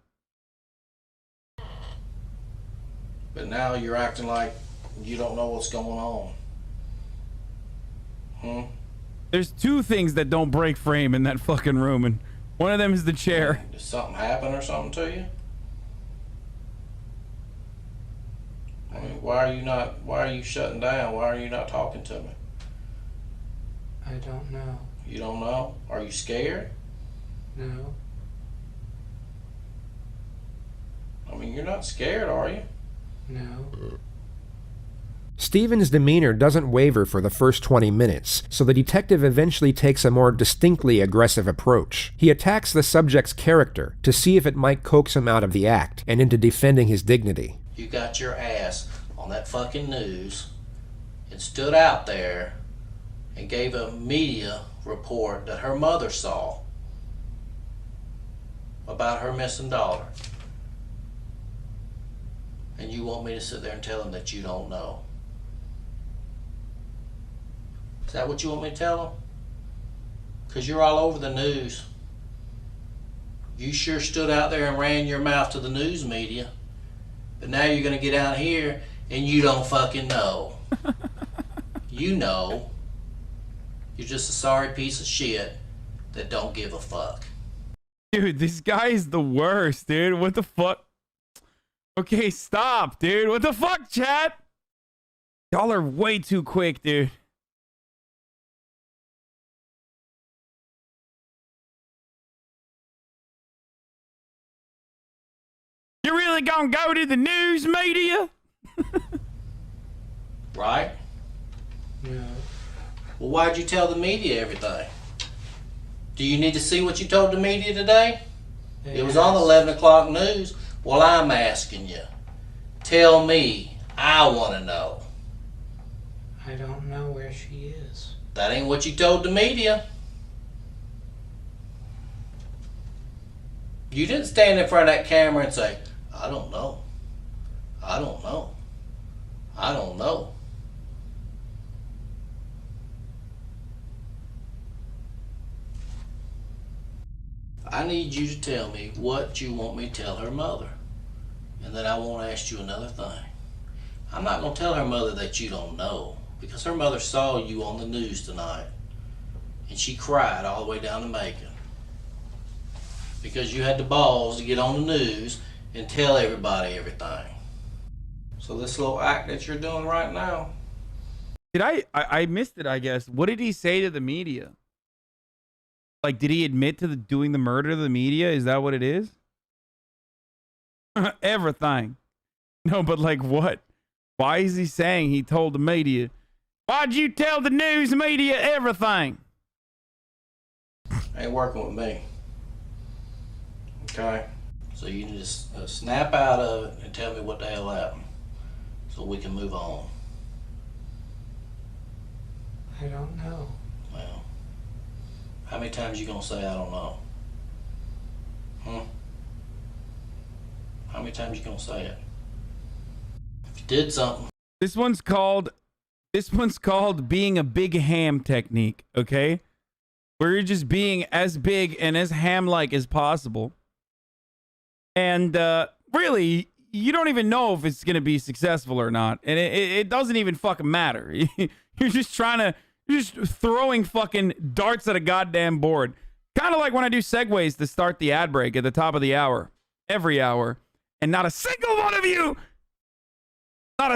[SPEAKER 6] But now you're acting like you don't know what's going on.
[SPEAKER 1] There's two things that don't break frame in that fucking room, and one of them is the chair.
[SPEAKER 6] Did something happen or something to you? I mean, why are you shutting down? Why are you not talking to me?
[SPEAKER 12] I don't know.
[SPEAKER 6] You don't know? Are you scared?
[SPEAKER 12] No.
[SPEAKER 6] I mean, you're not scared, are you?
[SPEAKER 12] No.
[SPEAKER 2] Stephen's demeanor doesn't waver for the first 20 minutes, so the detective eventually takes a more distinctly aggressive approach. He attacks the subject's character to see if it might coax him out of the act and into defending his dignity.
[SPEAKER 6] You got your ass on that fucking news and stood out there and gave a media report that her mother saw about her missing daughter. And you want me to sit there and tell him that you don't know? Is that what you want me to tell him? Because you're all over the news. You sure stood out there and ran your mouth to the news media. But now you're going to get out here and you don't fucking know. You know. You're just a sorry piece of shit that don't give a fuck.
[SPEAKER 1] Dude, this guy is the worst, dude. What the fuck? Okay, stop, dude. What the fuck, chat? Y'all are way too quick, dude. You really gonna go to the news media?
[SPEAKER 6] Right?
[SPEAKER 12] No.
[SPEAKER 6] Well, why'd you tell the media everything? Do you need to see what you told the media today?
[SPEAKER 12] Yes.
[SPEAKER 6] It was on the 11 o'clock news. Well, I'm asking you. Tell me. I want to know.
[SPEAKER 12] I don't know where she is.
[SPEAKER 6] That ain't what you told the media. You didn't stand in front of that camera and say, I don't know. I don't know. I don't know. I need you to tell me what you want me to tell her mother. And then I won't ask you another thing. I'm not going to tell her mother that you don't know, because her mother saw you on the news tonight. And she cried all the way down to Macon. Because you had the balls to get on the news and tell everybody everything. So this little act that you're doing right now.
[SPEAKER 1] Did I missed it, I guess. What did he say to the media? Like, did he admit to doing the murder to the media? Is that what it is? Everything. No, but like what? Why is he saying he told the media? Why'd you tell the news media everything?
[SPEAKER 6] Ain't working with me. Okay? So you need to snap out of it and tell me what the hell happened. So we can move on.
[SPEAKER 12] I don't know.
[SPEAKER 6] Well, how many times you gonna say I don't know? How many times you gonna say it? If you did something.
[SPEAKER 1] This one's called being a big ham technique, okay? Where you're just being as big and as ham-like as possible. And really, you don't even know if it's gonna be successful or not. And it doesn't even fucking matter. You're just throwing fucking darts at a goddamn board. Kind of like when I do segues to start the ad break at the top of the hour. Every hour. And not a single one of you, not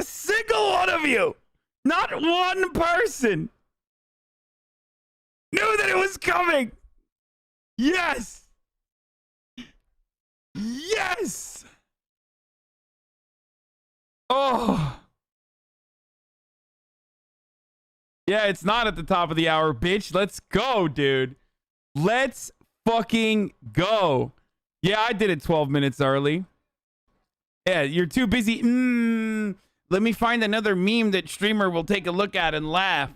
[SPEAKER 1] one person knew that it was coming. Yes. Yes. Oh. Yeah, it's not at the top of the hour, bitch. Let's go, dude. Let's fucking go. Yeah, I did it 12 minutes early. Yeah, you're too busy. Let me find another meme that streamer will take a look at and laugh.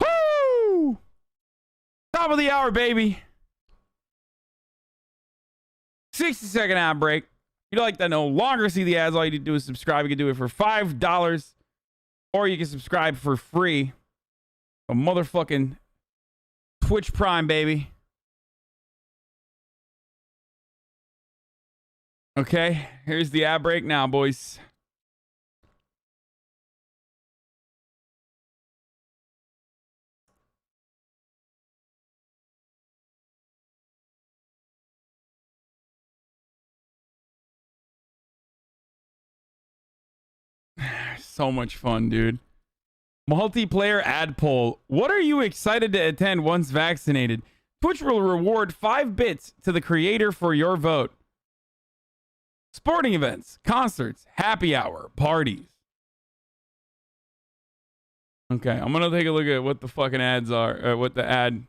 [SPEAKER 1] Woo! Top of the hour, baby. 60-second ad break. If you'd like to no longer see the ads, all you need to do is subscribe. You can do it for $5, or you can subscribe for free. A motherfucking Twitch Prime, baby. Okay, here's the ad break now, boys. So much fun, dude. Multiplayer ad poll. What are you excited to attend once vaccinated? Twitch will reward 5 bits to the creator for your vote. Sporting events, concerts, happy hour, parties. Okay, I'm going to take a look at what the fucking ads are. What the ad.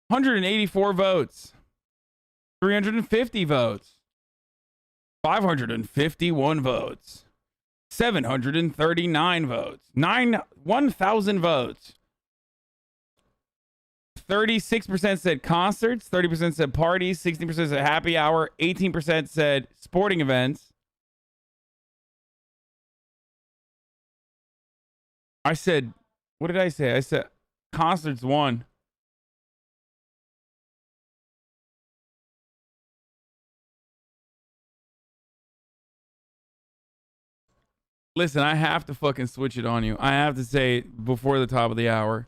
[SPEAKER 1] 184 votes. 350 votes. 551 votes. 739 votes. 1,000 votes. 36% said concerts, 30% said parties, 16% said happy hour, 18% said sporting events. I said, what did I say? I said concerts won. Listen, I have to fucking switch it on you. I have to say it before the top of the hour.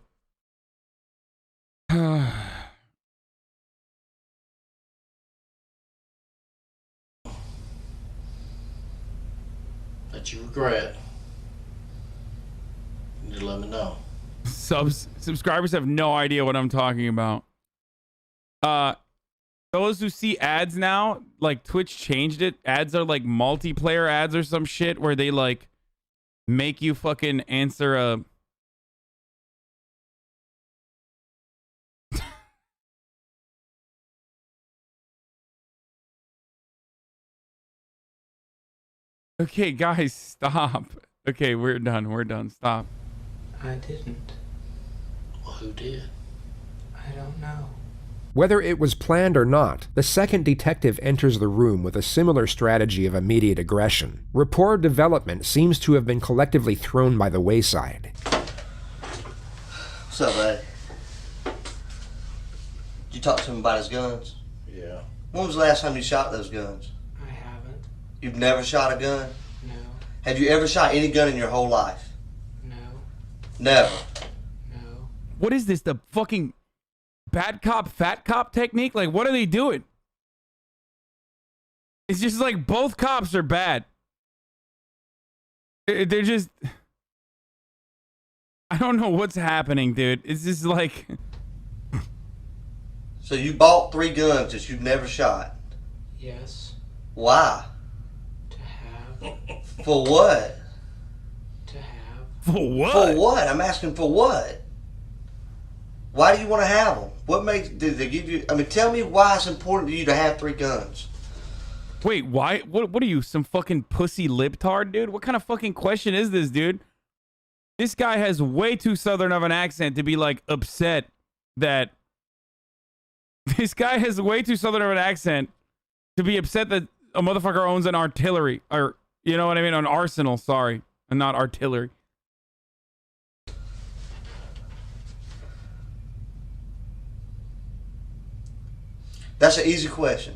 [SPEAKER 6] That you regret. You need to let me know.
[SPEAKER 1] Subscribers have no idea what I'm talking about. Those who see ads now, like Twitch changed it. Ads are like multiplayer ads or some shit where they like make you fucking answer a Okay, guys, stop. Okay, we're done. We're done. Stop.
[SPEAKER 11] I didn't.
[SPEAKER 6] Well, who did?
[SPEAKER 11] I don't know.
[SPEAKER 2] Whether it was planned or not, the second detective enters the room with a similar strategy of immediate aggression. Rapport development seems to have been collectively thrown by the wayside.
[SPEAKER 5] What's up, buddy? Did you talk to him about his guns?
[SPEAKER 6] Yeah.
[SPEAKER 5] When was the last time you shot those guns?
[SPEAKER 11] I haven't.
[SPEAKER 5] You've never shot a gun?
[SPEAKER 11] No.
[SPEAKER 5] Have you ever shot any gun in your whole life?
[SPEAKER 11] No.
[SPEAKER 5] Never.
[SPEAKER 11] No.
[SPEAKER 1] What is this? The fucking bad cop, fat cop technique? Like, what are they doing? It's just like both cops are bad. They're just... I don't know what's happening, dude. It's just like...
[SPEAKER 5] So you bought 3 guns that you've never shot?
[SPEAKER 11] Yes.
[SPEAKER 5] Why?
[SPEAKER 11] To have.
[SPEAKER 5] For what?
[SPEAKER 11] To have.
[SPEAKER 1] For what?
[SPEAKER 5] For what? I'm asking for what? Why do you want to have them? What makes... Did they give you... I mean, tell me why it's important to you to have 3 guns.
[SPEAKER 1] Wait, why? What are you, some fucking pussy libtard, dude? What kind of fucking question is this, dude? This guy has way too southern of an accent to be, like, upset that... This guy has way too southern of an accent to be upset that a motherfucker owns an artillery. Or, you know what I mean? An arsenal, sorry. And not artillery.
[SPEAKER 5] That's an easy question.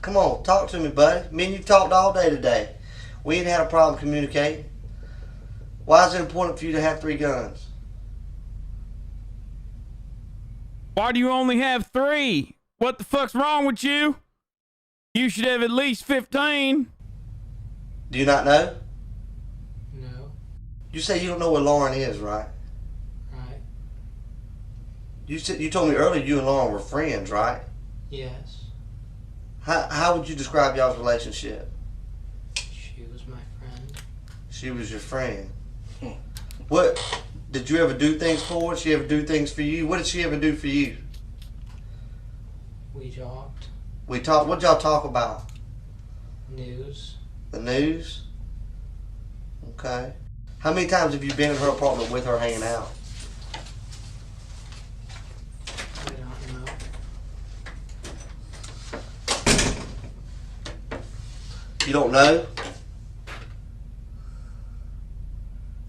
[SPEAKER 5] Come on, talk to me, buddy. Me and you talked all day today. We ain't had a problem communicating. Why is it important for you to have 3 guns?
[SPEAKER 1] Why do you only have 3? What the fuck's wrong with you? You should have at least 15.
[SPEAKER 5] Do you not know?
[SPEAKER 11] No.
[SPEAKER 5] You say you don't know where Lauren is, right?
[SPEAKER 11] Right.
[SPEAKER 5] You told me earlier you and Lauren were friends, right?
[SPEAKER 11] Yes.
[SPEAKER 5] How would you describe y'all's relationship?
[SPEAKER 11] She was my friend.
[SPEAKER 5] She was your friend. What? Did you ever do things for her? Did she ever do things for you? What did she ever do for you?
[SPEAKER 11] We talked.
[SPEAKER 5] We talked. What y'all talk about?
[SPEAKER 11] News.
[SPEAKER 5] The news? Okay. How many times have you been in her apartment with her hanging out?
[SPEAKER 11] I don't know.
[SPEAKER 5] You don't know?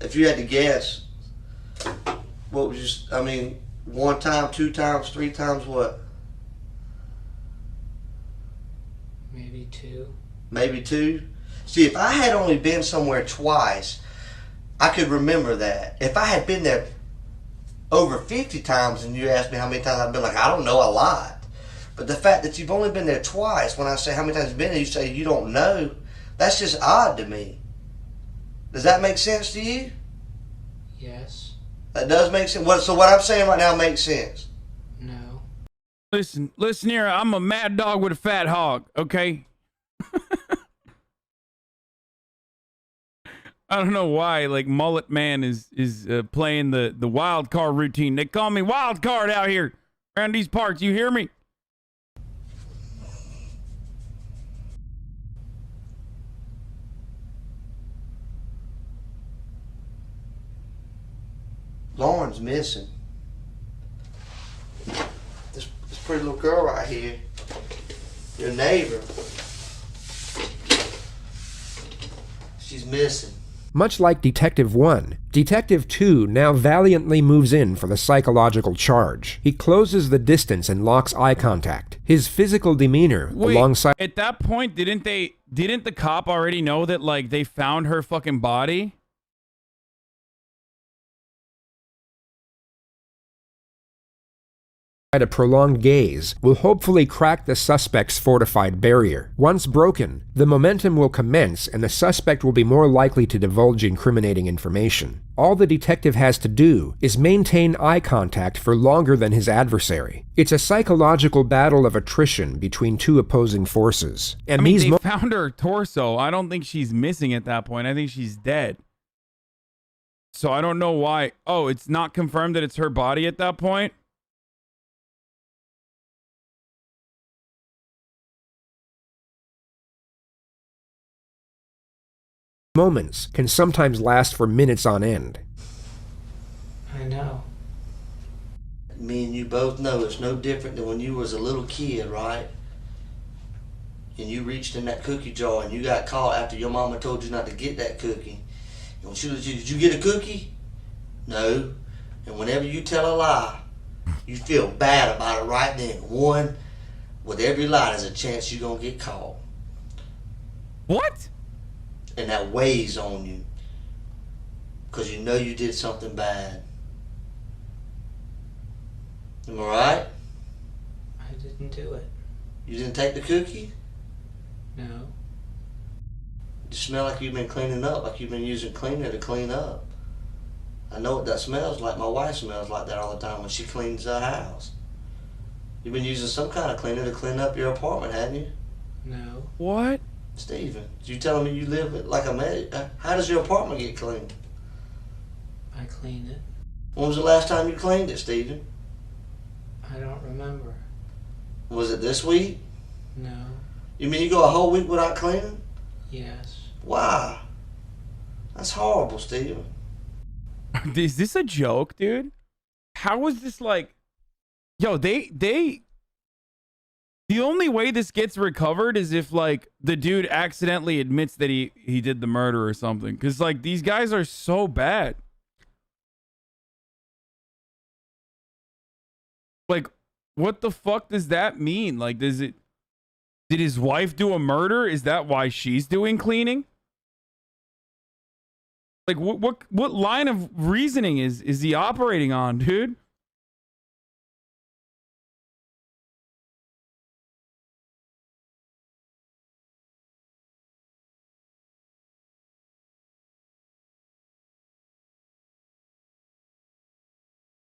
[SPEAKER 5] If you had to guess, what was just, I mean, 1 time, 2 times, 3 times, what?
[SPEAKER 11] Maybe 2.
[SPEAKER 5] Maybe 2? See, if I had only been somewhere twice, I could remember that. If I had been there over 50 times and you asked me how many times I've been, like, I don't know, a lot. But the fact that you've only been there twice, when I say how many times you've been there, you say you don't know, that's just odd to me. Does that make sense to you?
[SPEAKER 12] Yes.
[SPEAKER 5] That does make sense. So what I'm saying right now makes sense.
[SPEAKER 12] No.
[SPEAKER 1] Listen here. I'm a mad dog with a fat hog, okay? I don't know why, like, Mullet Man is playing the wild card routine. They call me wild card out here around these parts. You hear me?
[SPEAKER 5] Lauren's missing. This pretty little girl right here, your neighbor, she's missing.
[SPEAKER 2] Much like Detective 1, Detective 2 now valiantly moves in for the psychological charge. He closes the distance and locks eye contact. His physical demeanor alongside...
[SPEAKER 1] At that point, didn't the cop already know that, like, they found her fucking body?
[SPEAKER 2] A prolonged gaze will hopefully crack the suspect's fortified barrier. Once broken, the momentum will commence and the suspect will be more likely to divulge incriminating information. All the detective has to do is maintain eye contact for longer than his adversary. It's a psychological battle of attrition between two opposing forces. And
[SPEAKER 1] they found her torso. I don't think she's missing at that point. I think she's dead. So I don't know why. Oh, it's not confirmed that it's her body at that point?
[SPEAKER 2] Moments can sometimes last for minutes on end.
[SPEAKER 12] I know.
[SPEAKER 5] Me and you both know it's no different than when you was a little kid, right? And you reached in that cookie jar and you got caught after your mama told you not to get that cookie. And when she was, did you get a cookie? No. And whenever you tell a lie, you feel bad about it right then. One, with every lie, there's a chance you're gonna get caught.
[SPEAKER 1] What?
[SPEAKER 5] And that weighs on you because you know you did something bad. Am I right?
[SPEAKER 12] I didn't do it.
[SPEAKER 5] You didn't take the cookie?
[SPEAKER 12] No.
[SPEAKER 5] You smell like you've been cleaning up, like you've been using cleaner to clean up. I know what that smells like. My wife smells like that all the time when she cleans the house. You've been using some kind of cleaner to clean up your apartment, hadn't you?
[SPEAKER 12] No.
[SPEAKER 1] What?
[SPEAKER 5] Steven, you telling me you live like a man? How does your apartment get cleaned?
[SPEAKER 12] I clean it.
[SPEAKER 5] When was the last time you cleaned it, Steven?
[SPEAKER 12] I don't remember.
[SPEAKER 5] Was it this week?
[SPEAKER 12] No.
[SPEAKER 5] You mean you go a whole week without cleaning?
[SPEAKER 12] Yes.
[SPEAKER 5] Why? That's horrible, Steven.
[SPEAKER 1] Is this a joke, dude? How is this like... Yo, the only way this gets recovered is if, like, the dude accidentally admits that he did the murder or something. Because, like, these guys are so bad. Like, what the fuck does that mean? Like, did his wife do a murder? Is that why she's doing cleaning? Like, what line of reasoning is he operating on, dude?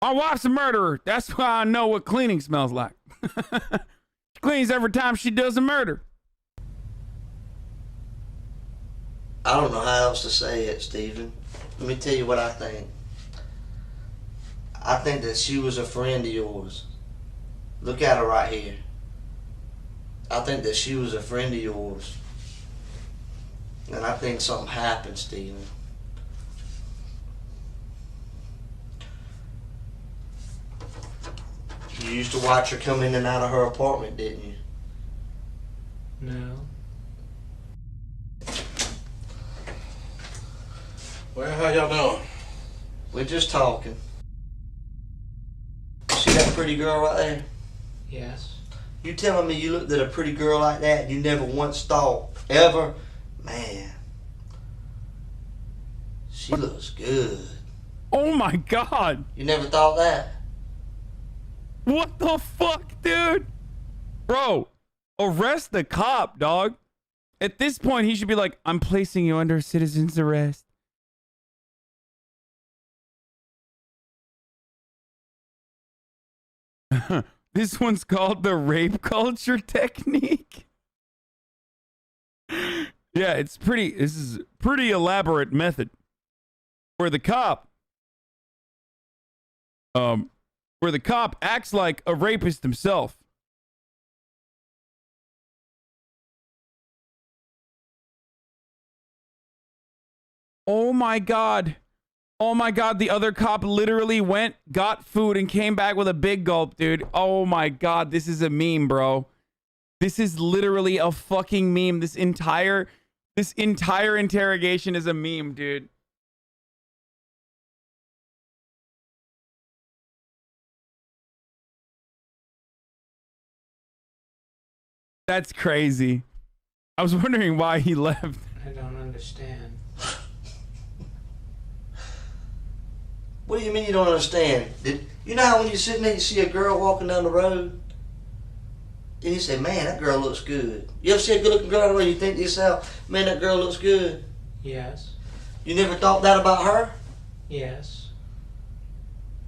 [SPEAKER 1] My wife's a murderer. That's why I know what cleaning smells like. She cleans every time she does a murder.
[SPEAKER 5] I don't know how else to say it, Steven. Let me tell you what I think. I think that she was a friend of yours. Look at her right here. I think that she was a friend of yours. And I think something happened, Steven. You used to watch her come in and out of her apartment, didn't you?
[SPEAKER 12] No.
[SPEAKER 6] Well, how y'all doing?
[SPEAKER 5] We're just talking. See that pretty girl right there?
[SPEAKER 12] Yes.
[SPEAKER 5] You telling me you looked at a pretty girl like that and you never once thought, ever, man, she looks good.
[SPEAKER 1] Oh my God.
[SPEAKER 5] You never thought that?
[SPEAKER 1] What the fuck, dude? Bro, arrest the cop, dog. At this point, he should be like, I'm placing you under citizen's arrest. This one's called the rape culture technique. Yeah, this is a pretty elaborate method where the cop acts like a rapist himself. Oh my God. Oh my God, the other cop literally went, got food, and came back with a big gulp, dude. Oh my God, this is a meme, bro. This is literally a fucking meme. This entire interrogation is a meme, dude. That's crazy. I was wondering why he left.
[SPEAKER 12] I don't understand.
[SPEAKER 5] What do you mean you don't understand? You know how when you're sitting there, you see a girl walking down the road, and you say, man, that girl looks good. You ever see a good-looking girl down the road, you think to yourself, man, that girl looks good?
[SPEAKER 12] Yes.
[SPEAKER 5] You never thought that about her?
[SPEAKER 12] Yes.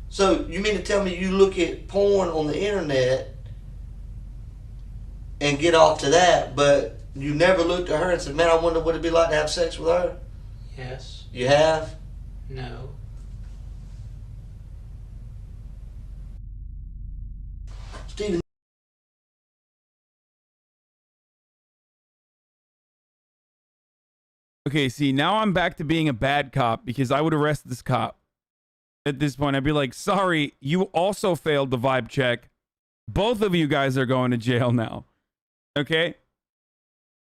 [SPEAKER 5] So you mean to tell me you look at porn on the internet and get off to that, but you never looked at her and said, man, I wonder what it'd be like to have sex with her?
[SPEAKER 12] Yes.
[SPEAKER 5] You have?
[SPEAKER 12] No.
[SPEAKER 5] Steven.
[SPEAKER 1] Okay, see, now I'm back to being a bad cop because I would arrest this cop. At this point, I'd be like, sorry, you also failed the vibe check. Both of you guys are going to jail now. Okay?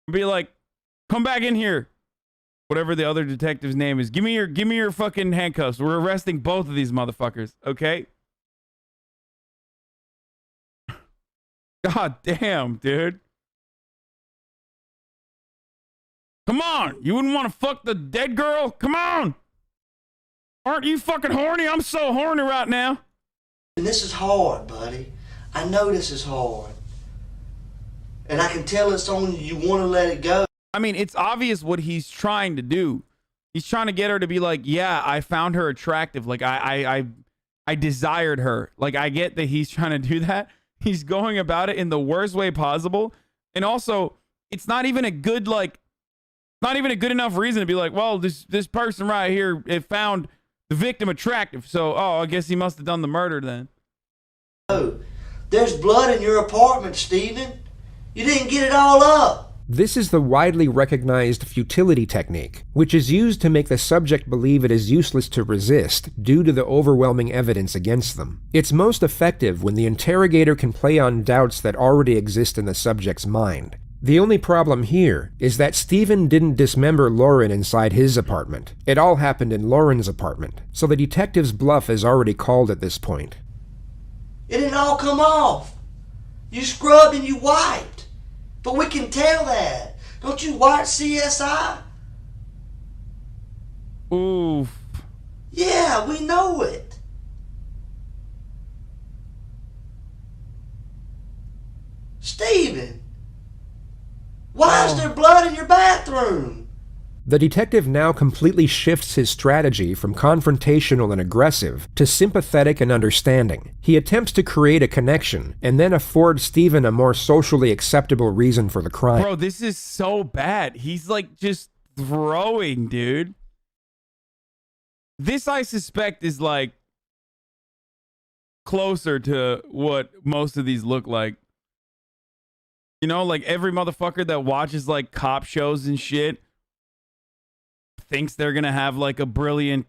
[SPEAKER 1] I'd be like, come back in here. Whatever the other detective's name is. Give me your fucking handcuffs. We're arresting both of these motherfuckers. Okay? God damn, dude. Come on. You wouldn't want to fuck the dead girl? Come on. Aren't you fucking horny? I'm so horny right now.
[SPEAKER 5] And this is hard, buddy. I know this is hard. And I can tell it's on you. You want to let it go.
[SPEAKER 1] I mean, it's obvious what he's trying to do. He's trying to get her to be like, yeah, I found her attractive. Like, I desired her. Like, I get that he's trying to do that. He's going about it in the worst way possible. And also, it's not even a good, like, not even a good enough reason to be like, well, this person right here, it found the victim attractive. So, oh, I guess he must have done the murder then.
[SPEAKER 5] Oh, there's blood in your apartment, Steven. You didn't get it all up.
[SPEAKER 2] This is the widely recognized futility technique, which is used to make the subject believe it is useless to resist due to the overwhelming evidence against them. It's most effective when the interrogator can play on doubts that already exist in the subject's mind. The only problem here is that Steven didn't dismember Lauren inside his apartment. It all happened in Lauren's apartment, so the detective's bluff is already called at this point.
[SPEAKER 5] It didn't all come off. You scrubbed and you wiped. But we can tell that. Don't you watch CSI?
[SPEAKER 1] Oof.
[SPEAKER 5] Yeah, we know it. Steven, why is there blood in your bathroom?
[SPEAKER 2] The detective now completely shifts his strategy from confrontational and aggressive to sympathetic and understanding. He attempts to create a connection and then afford Steven a more socially acceptable reason for the crime.
[SPEAKER 1] Bro, this is so bad. He's like just throwing, dude. This, I suspect, is like closer to what most of these look like. You know, like every motherfucker that watches like cop shows and shit thinks they're gonna have like a brilliant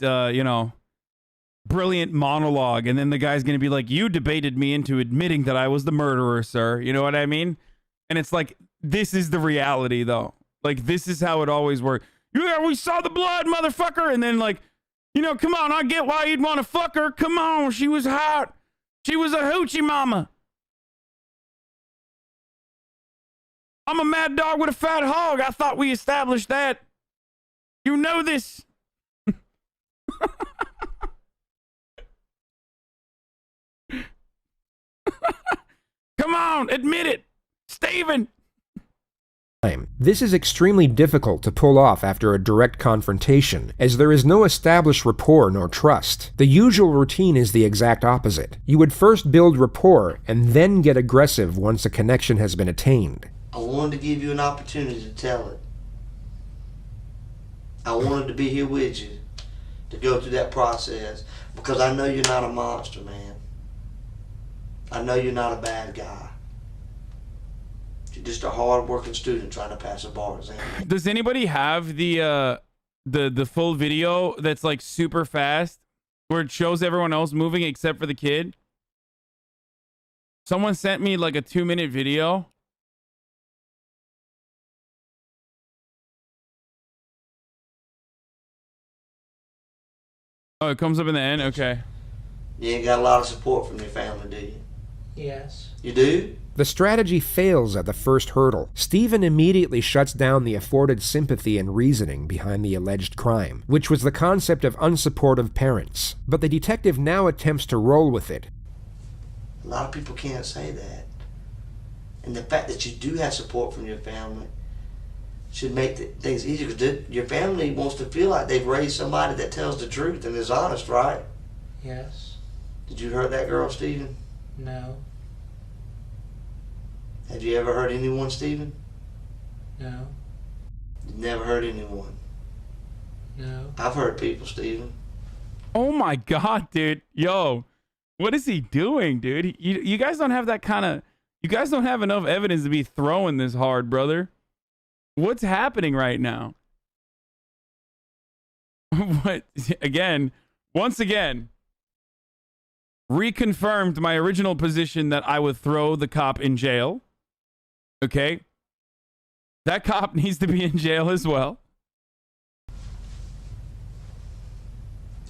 [SPEAKER 1] brilliant monologue, and then the guy's gonna be like, you debated me into admitting that I was the murderer, sir. You know what I mean? And it's like, this is the reality though. Like, this is how it always works. Yeah, we saw the blood, motherfucker. And then like, you know, come on, I get why you'd want to fuck her. Come on, she was hot. She was a hoochie mama. I'm a mad dog with a fat hog. I thought we established that. You know this. Come on, admit it. Steven.
[SPEAKER 2] This is extremely difficult to pull off after a direct confrontation, as there is no established rapport nor trust. The usual routine is the exact opposite. You would first build rapport and then get aggressive once a connection has been attained.
[SPEAKER 5] I wanted to give you an opportunity to tell it. I wanted to be here with you to go through that process because I know you're not a monster, man. I know you're not a bad guy. You're just a hard-working student trying to pass a bar exam.
[SPEAKER 1] Does anybody have the full video that's like super fast where it shows everyone else moving except for the kid? Someone sent me like a 2-minute video. Oh, it comes up in the end? Okay.
[SPEAKER 5] You ain't got a lot of support from your family, do you?
[SPEAKER 12] Yes.
[SPEAKER 5] You do?
[SPEAKER 2] The strategy fails at the first hurdle. Stephen immediately shuts down the afforded sympathy and reasoning behind the alleged crime, which was the concept of unsupportive parents. But the detective now attempts to roll with it.
[SPEAKER 5] A lot of people can't say that. And the fact that you do have support from your family should make things easier, because your family wants to feel like they've raised somebody that tells the truth and is honest, right?
[SPEAKER 12] Yes.
[SPEAKER 5] Did you hurt that girl, Stephen?
[SPEAKER 12] No.
[SPEAKER 5] Have you ever hurt anyone, Stephen?
[SPEAKER 12] No.
[SPEAKER 5] You've never hurt anyone?
[SPEAKER 12] No.
[SPEAKER 5] I've hurt people, Stephen.
[SPEAKER 1] Oh my God, dude. Yo, what is he doing, dude? You guys don't have that kind of... You guys don't have enough evidence to be throwing this hard, brother. What's happening right now? What? Again, once again, reconfirmed my original position that I would throw the cop in jail. Okay? That cop needs to be in jail as well.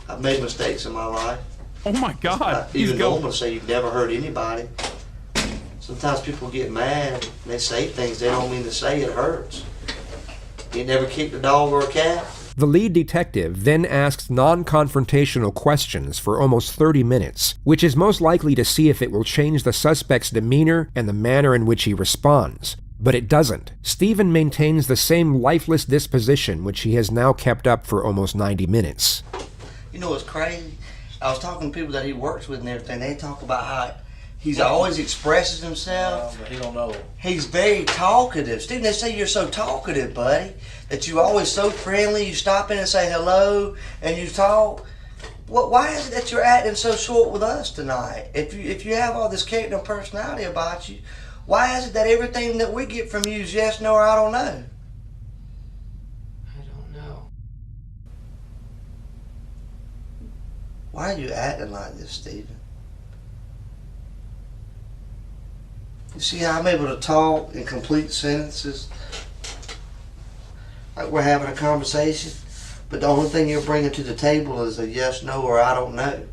[SPEAKER 5] I've made mistakes in my life.
[SPEAKER 1] Oh my God.
[SPEAKER 5] Even though I'm going to say you've never hurt anybody. Sometimes people get mad and they say things they don't mean to say. It hurts. You never kicked a dog or a cat?
[SPEAKER 2] The lead detective then asks non-confrontational questions for almost 30 minutes, which is most likely to see if it will change the suspect's demeanor and the manner in which he responds. But it doesn't. Stephen maintains the same lifeless disposition which he has now kept up for almost 90 minutes.
[SPEAKER 5] You know what's crazy? I was talking to people that he works with and everything. They talk about how he's always expresses himself.
[SPEAKER 6] But he don't know.
[SPEAKER 5] He's very talkative. Stephen, they say you're so talkative, buddy, that you're always so friendly. You stop in and say hello, and you talk. Why is it that you're acting so short with us tonight? If you have all this character and personality about you, why is it that everything that we get from you is yes, no, or I don't know?
[SPEAKER 12] I don't know.
[SPEAKER 5] Why are you acting like this, Stephen? You see how I'm able to talk in complete sentences? Like we're having a conversation, but the only thing you're bringing to the table is a yes, no, or I don't know.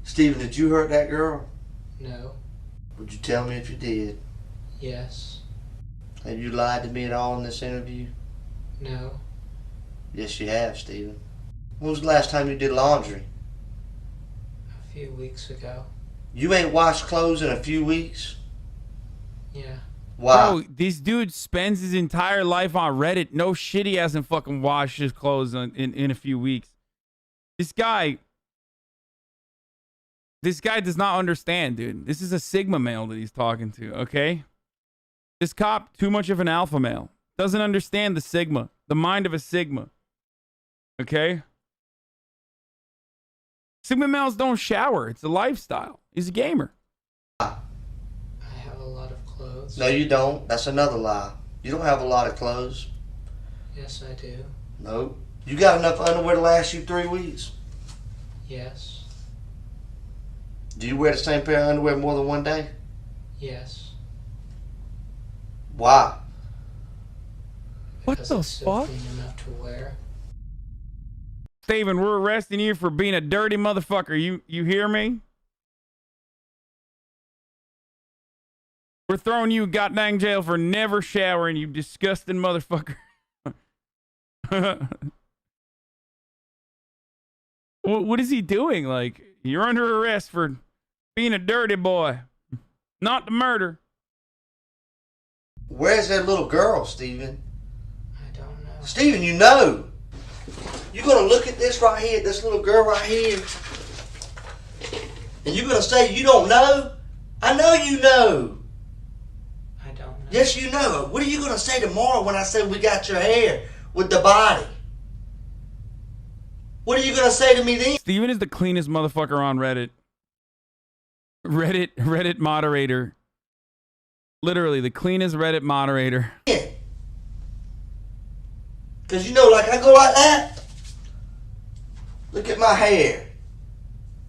[SPEAKER 5] Stephen, did you hurt that girl?
[SPEAKER 12] No.
[SPEAKER 5] Would you tell me if you did?
[SPEAKER 12] Yes.
[SPEAKER 5] Have you lied to me at all in this interview?
[SPEAKER 12] No.
[SPEAKER 5] Yes, you have, Stephen. When was the last time you did laundry?
[SPEAKER 12] A few weeks ago.
[SPEAKER 5] You ain't washed clothes in a few weeks?
[SPEAKER 12] Yeah.
[SPEAKER 5] Wow.
[SPEAKER 1] Bro, this dude spends his entire life on Reddit. No shit, he hasn't fucking washed his clothes in a few weeks. This guy does not understand, dude. This is a Sigma male that he's talking to, okay? This cop, too much of an alpha male. Doesn't understand the Sigma, the mind of a Sigma. Okay? Sigma males don't shower. It's a lifestyle. He's a gamer.
[SPEAKER 5] No, you don't. That's another lie. You don't have a lot of clothes.
[SPEAKER 12] Yes, I do.
[SPEAKER 5] Nope. You got enough underwear to last you 3 weeks?
[SPEAKER 12] Yes.
[SPEAKER 5] Do you wear the same pair of underwear more than one day?
[SPEAKER 12] Yes.
[SPEAKER 5] Why?
[SPEAKER 1] What
[SPEAKER 12] Because
[SPEAKER 1] the
[SPEAKER 12] it's still
[SPEAKER 1] fuck?
[SPEAKER 12] clean enough to wear.
[SPEAKER 1] Steven, we're arresting you for being a dirty motherfucker. You hear me? We're throwing you goddamn jail for never showering, you disgusting motherfucker. What is he doing? Like, you're under arrest for being a dirty boy, not the murder.
[SPEAKER 5] Where's that little girl, Stephen?
[SPEAKER 12] I don't know.
[SPEAKER 5] Stephen, you know. You're going to look at this right here, this little girl right here, and you're going to say you don't know? I know you know.
[SPEAKER 12] I don't know.
[SPEAKER 5] Yes, you know. What are you going to say tomorrow when I say we got your hair with the body? What are you going to say to me then?
[SPEAKER 1] Steven is the cleanest motherfucker on Reddit. Reddit moderator. Literally, the cleanest Reddit moderator.
[SPEAKER 5] Because you know, like I go like that. Look at my hair.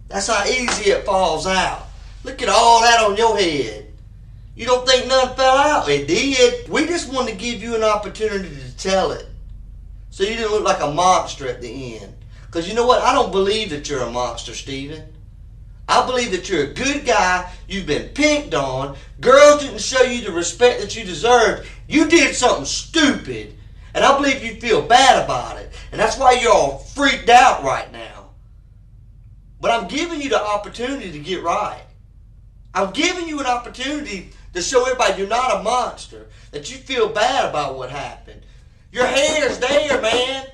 [SPEAKER 5] That's how easy it falls out. Look at all that on your head. You don't think none fell out? It did. We just wanted to give you an opportunity to tell it. So you didn't look like a monster at the end. Because you know what? I don't believe that you're a monster, Stephen. I believe that you're a good guy. You've been picked on. Girls didn't show you the respect that you deserved. You did something stupid. And I believe you feel bad about it. And that's why you're all freaked out right now. But I'm giving you the opportunity to get right. I'm giving you an opportunity to show everybody you're not a monster. That you feel bad about what happened. Your hair's there, man.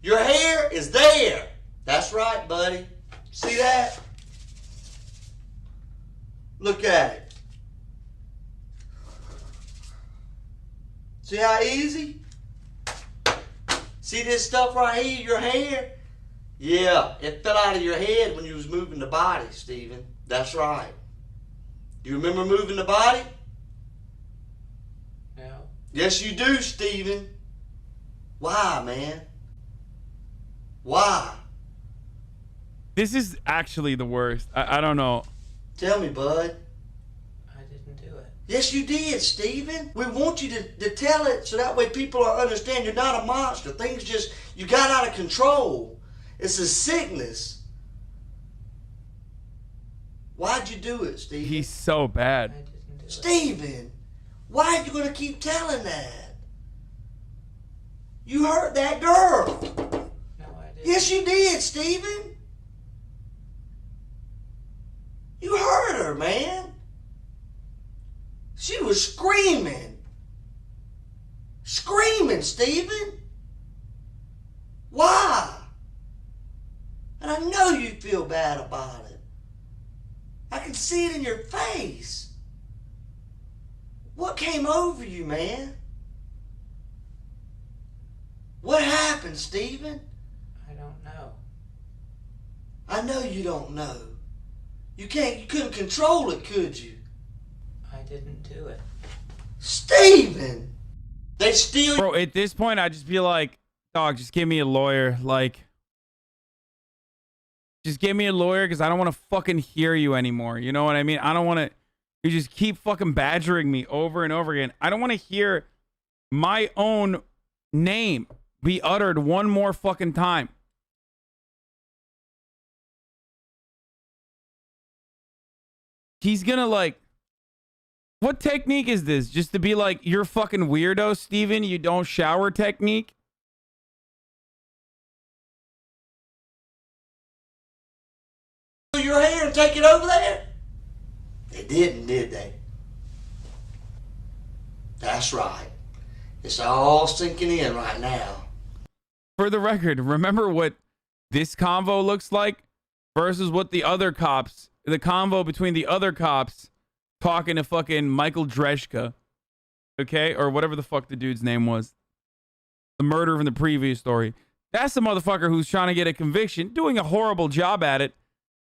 [SPEAKER 5] Your hair is there. That's right, buddy. See that? Look at it. See how easy? See this stuff right here, your hair? Yeah, it fell out of your head when you was moving the body, Stephen. That's right. You remember moving the body?
[SPEAKER 12] No.
[SPEAKER 5] Yes, you do, Stephen. Why, man? Why?
[SPEAKER 1] This is actually the worst. I don't know.
[SPEAKER 5] Tell me, bud.
[SPEAKER 12] I didn't do it.
[SPEAKER 5] Yes, you did, Stephen. We want you to tell it so that way people will understand you're not a monster. Things just, you got out of control. It's a sickness. Why'd you do it, Stephen?
[SPEAKER 1] He's so bad.
[SPEAKER 12] I didn't do it.
[SPEAKER 5] Stephen, why are you going to keep telling that? You hurt that girl.
[SPEAKER 12] No, I didn't.
[SPEAKER 5] Yes, you did, Stephen. You hurt her, man. She was screaming. Screaming, Stephen. Why? And I know you feel bad about it. I can see it in your face. What came over you, man? What happened, Stephen?
[SPEAKER 12] I don't know.
[SPEAKER 5] I know you don't know. You couldn't control it, could you?
[SPEAKER 12] I didn't do it.
[SPEAKER 5] Stephen! They steal.
[SPEAKER 1] Bro, at this point, I just feel like, dog, just give me a lawyer. Like, just give me a lawyer because I don't want to fucking hear you anymore. You know what I mean? I don't want to. You just keep fucking badgering me over and over again. I don't want to hear my own name be uttered one more fucking time. He's gonna like, what technique is this? Just to be like, you're fucking weirdo, Steven. You don't shower technique?
[SPEAKER 5] Your hair and take it over there? They didn't, did they? That's right. It's all sinking in right now.
[SPEAKER 1] For the record, remember what this convo looks like versus what the other cops, the convo between the other cops talking to fucking Michael Dreshka, okay? Or whatever the fuck the dude's name was. The murderer from the previous story. That's the motherfucker who's trying to get a conviction, doing a horrible job at it,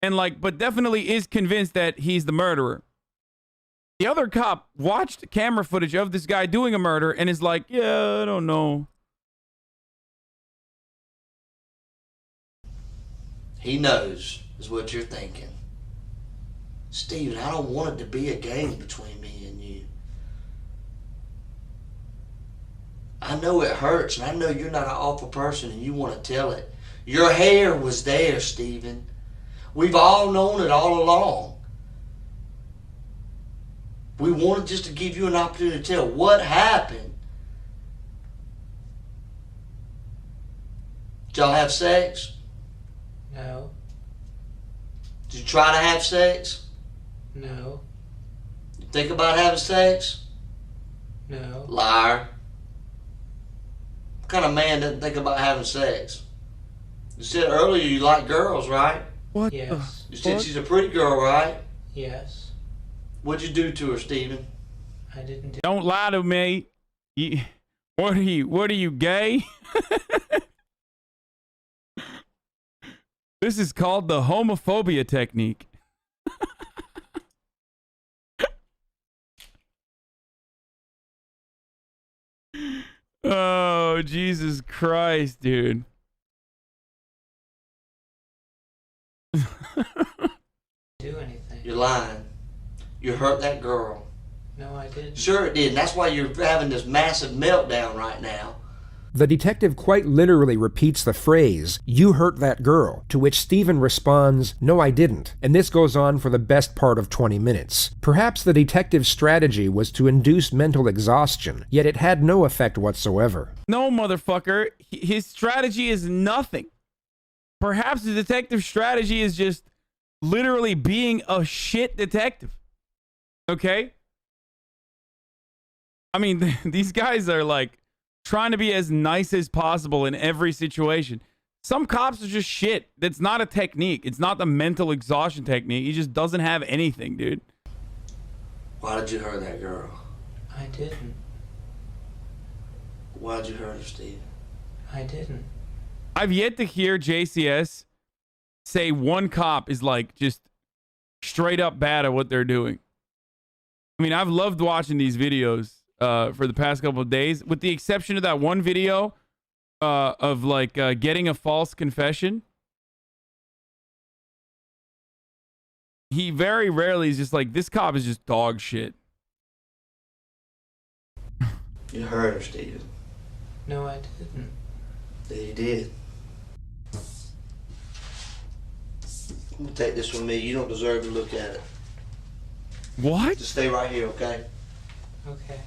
[SPEAKER 1] and like, but definitely is convinced that he's the murderer. The other cop watched camera footage of this guy doing a murder and is like, yeah, I don't know.
[SPEAKER 5] He knows, is what you're thinking. Steven, I don't want it to be a game between me and you. I know it hurts, and I know you're not an awful person and you want to tell it. Your hair was there, Steven. We've all known it all along. We wanted just to give you an opportunity to tell what happened. Did y'all have sex?
[SPEAKER 12] No.
[SPEAKER 5] Did you try to have sex?
[SPEAKER 12] No.
[SPEAKER 5] You think about having sex?
[SPEAKER 6] No.
[SPEAKER 5] Liar. What kind of man doesn't think about having sex? You said earlier you like girls, right?
[SPEAKER 1] What?
[SPEAKER 6] Yes.
[SPEAKER 5] You said she's a pretty girl, right?
[SPEAKER 6] Yes.
[SPEAKER 5] What'd you do to her, Steven?
[SPEAKER 6] I didn't do.
[SPEAKER 1] Don't lie to me. What are you, gay? This is called the homophobia technique. Oh, Jesus Christ, dude.
[SPEAKER 6] Do anything.
[SPEAKER 5] You're lying. You hurt that girl.
[SPEAKER 6] No, I didn't.
[SPEAKER 5] Sure it did. And that's why you're having this massive meltdown right now.
[SPEAKER 2] The detective quite literally repeats the phrase, "You hurt that girl," to which Stephen responds, "No, I didn't," and this goes on for the best part of 20 minutes. Perhaps the detective's strategy was to induce mental exhaustion, yet it had no effect whatsoever.
[SPEAKER 1] No, motherfucker. His strategy is nothing. Perhaps the detective's strategy is just literally being a shit detective. Okay? I mean, these guys are like trying to be as nice as possible in every situation. Some cops are just shit. That's not a technique. It's not the mental exhaustion technique. He just doesn't have anything, dude.
[SPEAKER 5] Why did you hurt that girl?
[SPEAKER 6] I didn't.
[SPEAKER 5] Why did you hurt her, Steve?
[SPEAKER 6] I didn't.
[SPEAKER 1] I've yet to hear JCS say one cop is like just straight up bad at what they're doing. I mean, I've loved watching these videos for the past couple of days, with the exception of that one video of like getting a false confession. He very rarely is just like, this cop is just dog shit.
[SPEAKER 5] You hurt her, Steven.
[SPEAKER 6] No, I didn't.
[SPEAKER 5] Yeah, you did. I'm gonna take this from me. You don't deserve to look at it.
[SPEAKER 1] What?
[SPEAKER 5] Just stay right here, okay?
[SPEAKER 6] Okay.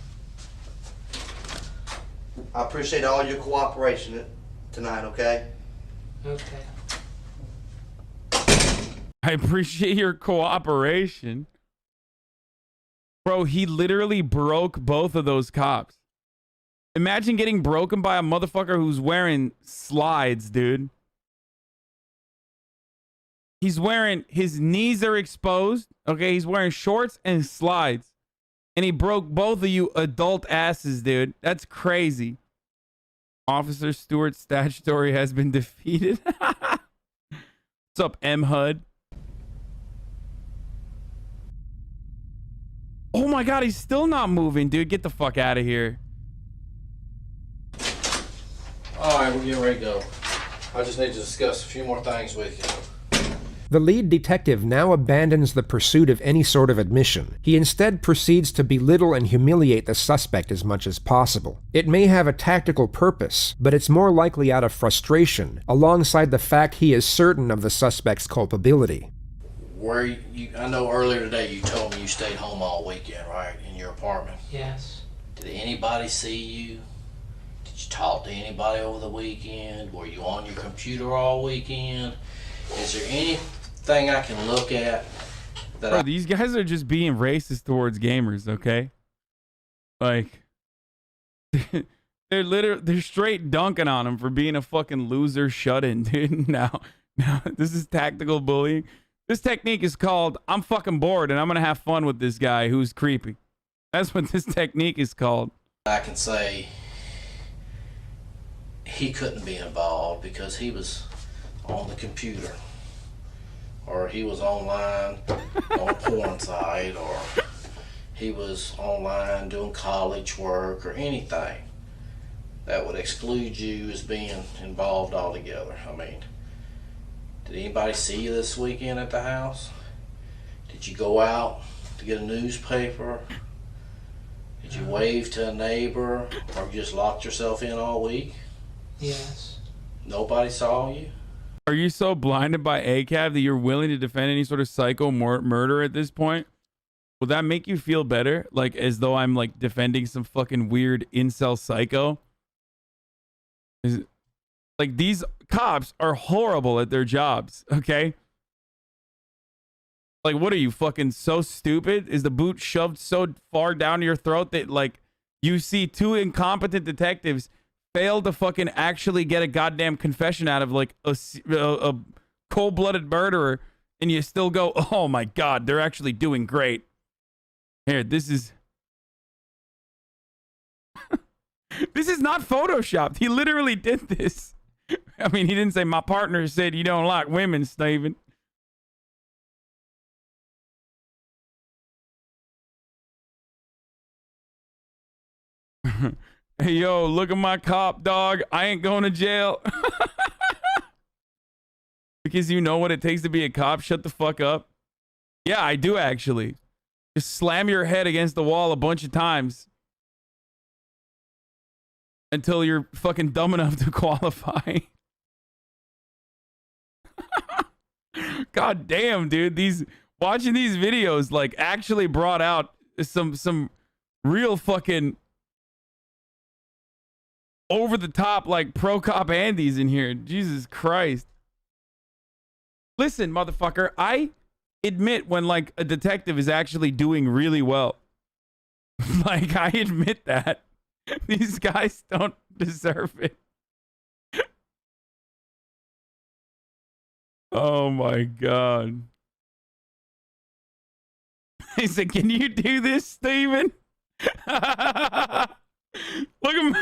[SPEAKER 5] I appreciate all your cooperation tonight, okay?
[SPEAKER 6] Okay.
[SPEAKER 1] I appreciate your cooperation. Bro, he literally broke both of those cops. Imagine getting broken by a motherfucker who's wearing slides, dude. He's wearing, his knees are exposed. Okay, he's wearing shorts and slides. And he broke both of you adult asses, dude. That's crazy. Officer Stewart's statutory has been defeated. What's up, M. HUD? Oh my God, he's still not moving, dude. Get the fuck out of here.
[SPEAKER 6] All right, we're getting ready to go. I just need to discuss a few more things with you.
[SPEAKER 2] The lead detective now abandons the pursuit of any sort of admission. He instead proceeds to belittle and humiliate the suspect as much as possible. It may have a tactical purpose, but it's more likely out of frustration, alongside the fact he is certain of the suspect's culpability.
[SPEAKER 6] I know earlier today you told me you stayed home all weekend, right? In your apartment?
[SPEAKER 12] Yes.
[SPEAKER 6] Did anybody see you? Did you talk to anybody over the weekend? Were you on your computer all weekend? Is there anything I can look at that
[SPEAKER 1] Bro, these guys are just being racist towards gamers, okay? Like, they're straight dunking on him for being a fucking loser shut-in, dude. Now, this is tactical bullying. This technique is called, I'm fucking bored and I'm gonna have fun with this guy who's creepy. That's what this technique is called.
[SPEAKER 6] I can say he couldn't be involved because he was on the computer, or he was online on a porn site, or he was online doing college work, or anything that would exclude you as being involved altogether. I mean, did anybody see you this weekend at the house? Did you go out to get a newspaper? Did you wave to a neighbor, or you just locked yourself in all week?
[SPEAKER 12] Yes.
[SPEAKER 6] Nobody saw you?
[SPEAKER 1] Are you so blinded by ACAB that you're willing to defend any sort of psycho murder at this point? Will that make you feel better? Like, as though I'm, like, defending some fucking weird incel psycho? Like, these cops are horrible at their jobs, okay? Like, what are you, fucking so stupid? Is the boot shoved so far down your throat that, like, you see two incompetent detectives fail to fucking actually get a goddamn confession out of like a cold-blooded murderer, and you still go, oh my God, they're actually doing great. Here, this is... This is not photoshopped. He literally did this. I mean, he didn't say, my partner said you don't like women, Steven. Hey, yo, look at my cop, dog. I ain't going to jail. Because you know what it takes to be a cop? Shut the fuck up. Yeah, I do actually. Just slam your head against the wall a bunch of times. Until you're fucking dumb enough to qualify. God damn, dude. Watching these videos like actually brought out some real fucking over the top like pro cop Andes in here. Jesus Christ. Listen, motherfucker, I admit when like a detective is actually doing really well. Like, I admit that. These guys don't deserve it. Oh my God. He said, can you do this, Steven? Look at me.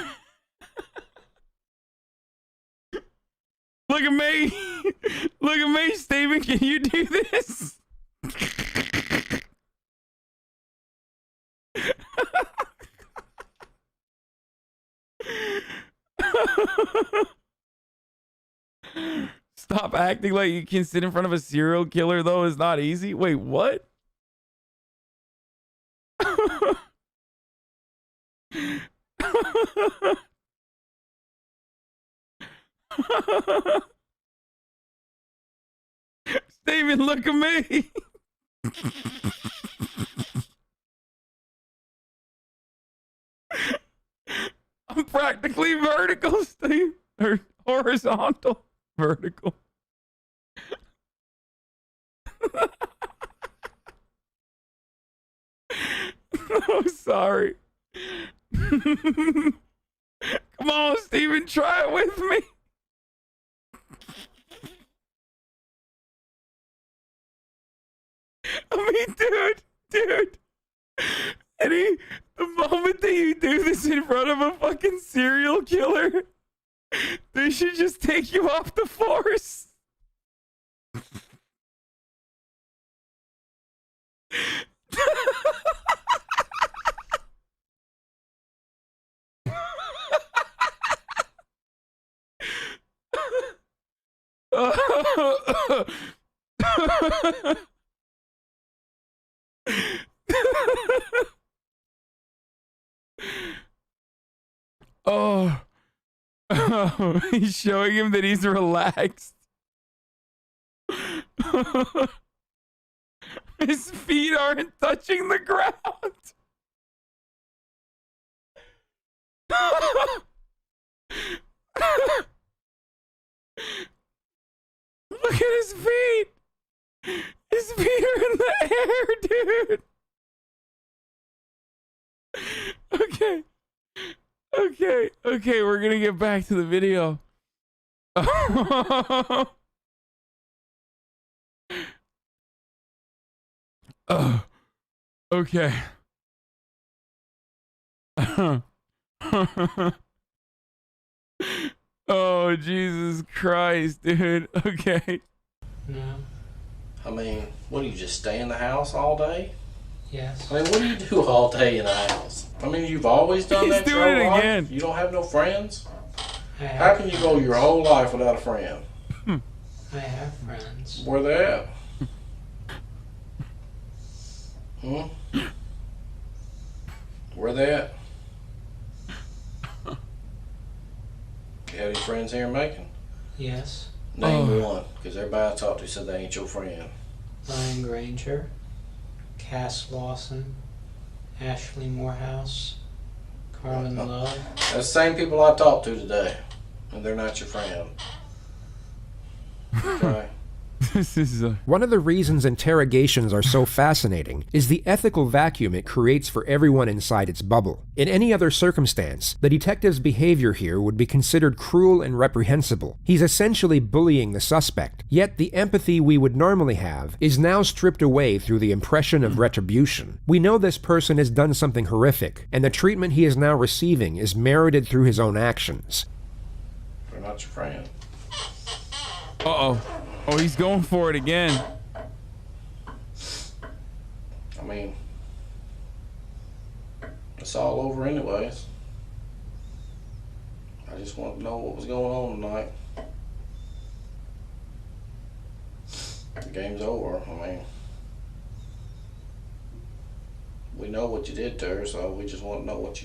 [SPEAKER 1] Look at me. Look at me, Steven. Can you do this? Stop acting like you can sit in front of a serial killer, though, is not easy. Wait, what? Steven, look at me. I'm practically vertical, Steve. Or horizontal. Vertical. Oh, sorry. Come on, Steven, try it with me. I mean, dude. The moment that you do this in front of a fucking serial killer, they should just take you off the force. Oh. Oh, he's showing him that he's relaxed. His feet aren't touching the ground. Look at his feet. His feet are in the air, dude. Okay, we're gonna get back to the video. Okay. Oh, Jesus Christ, dude. Okay.
[SPEAKER 6] No. I mean, what do you just stay in the house all day?
[SPEAKER 12] Yes.
[SPEAKER 6] I mean, what do you do all day in the house? I mean, you've always done that.
[SPEAKER 1] He's doing it again.
[SPEAKER 6] You don't have no friends? How can you go your whole life without a friend?
[SPEAKER 12] I have friends.
[SPEAKER 6] Where they at? Where they at? You have any friends here in Macon?
[SPEAKER 12] Yes.
[SPEAKER 6] Name one, because everybody I talked to said they ain't your friend.
[SPEAKER 12] Ryan Granger, Cass Lawson, Ashley Morehouse, Carmen Love.
[SPEAKER 6] That's the same people I talked to today, and they're not your friend. Okay?
[SPEAKER 2] One of the reasons interrogations are so fascinating is the ethical vacuum it creates for everyone inside its bubble. In any other circumstance, the detective's behavior here would be considered cruel and reprehensible. He's essentially bullying the suspect, yet the empathy we would normally have is now stripped away through the impression of retribution. We know this person has done something horrific, and the treatment he is now receiving is merited through his own actions.
[SPEAKER 6] We're not your friend.
[SPEAKER 1] Uh-oh. Oh, he's going for it again.
[SPEAKER 6] I mean, it's all over anyways. I just want to know what was going on tonight. The game's over. I mean, we know what you did to her, so we just want to know what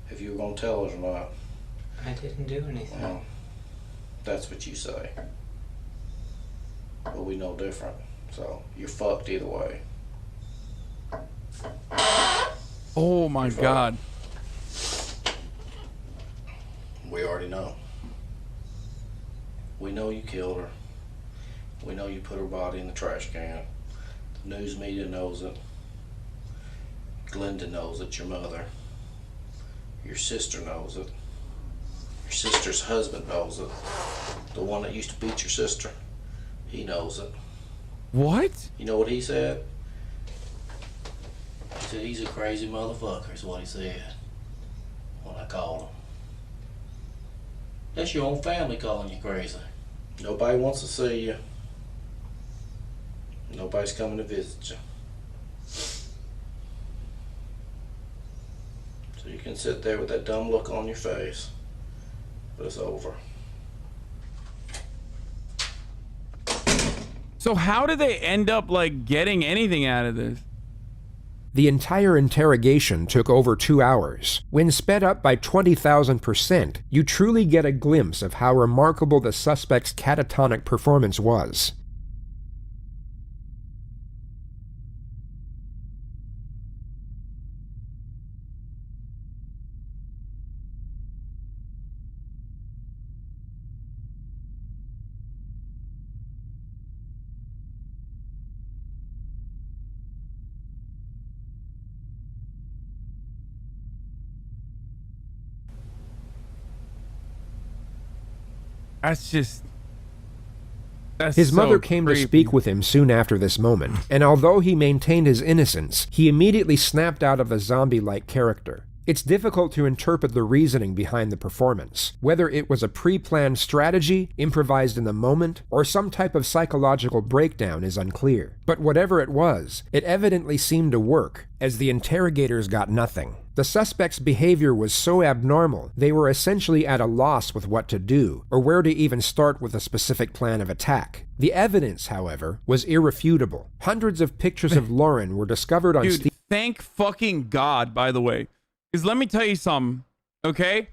[SPEAKER 6] if you were going to tell us or not.
[SPEAKER 21] I didn't do anything.
[SPEAKER 6] Well, that's what you say. But we know different, so you're fucked either way.
[SPEAKER 1] Oh my God.
[SPEAKER 6] We already know. We know you killed her. We know you put her body in the trash can. The news media knows it. Glenda knows it, your mother. Your sister knows it. Your sister's husband knows it. The one that used to beat your sister. He knows it.
[SPEAKER 1] What?
[SPEAKER 6] You know what he said? He said he's a crazy motherfucker, is what he said. When I called him. That's your own family calling you crazy. Nobody wants to see you. Nobody's coming to visit you. So you can sit there with that dumb look on your face. But it's over.
[SPEAKER 1] So how did they end up, like, getting anything out of this?
[SPEAKER 2] The entire interrogation took over 2 hours. When sped up by 20,000%, you truly get a glimpse of how remarkable the suspect's catatonic performance was. His mother came to speak with him soon after this moment, and although he maintained his innocence, he immediately snapped out of the zombie-like character. It's difficult to interpret the reasoning behind the performance, whether it was a pre-planned strategy, improvised in the moment, or some type of psychological breakdown is unclear. But whatever it was, it evidently seemed to work, as the interrogators got nothing. The suspect's behavior was so abnormal, they were essentially at a loss with what to do, or where to even start with a specific plan of attack. The evidence, however, was irrefutable. Hundreds of pictures of Lauren were discovered on
[SPEAKER 1] Dude, thank fucking God, by the way. Because let me tell you something, okay?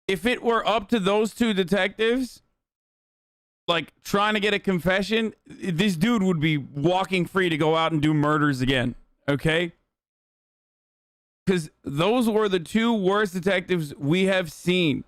[SPEAKER 1] If it were up to those two detectives, like, trying to get a confession, this dude would be walking free to go out and do murders again, okay? Because those were the two worst detectives we have seen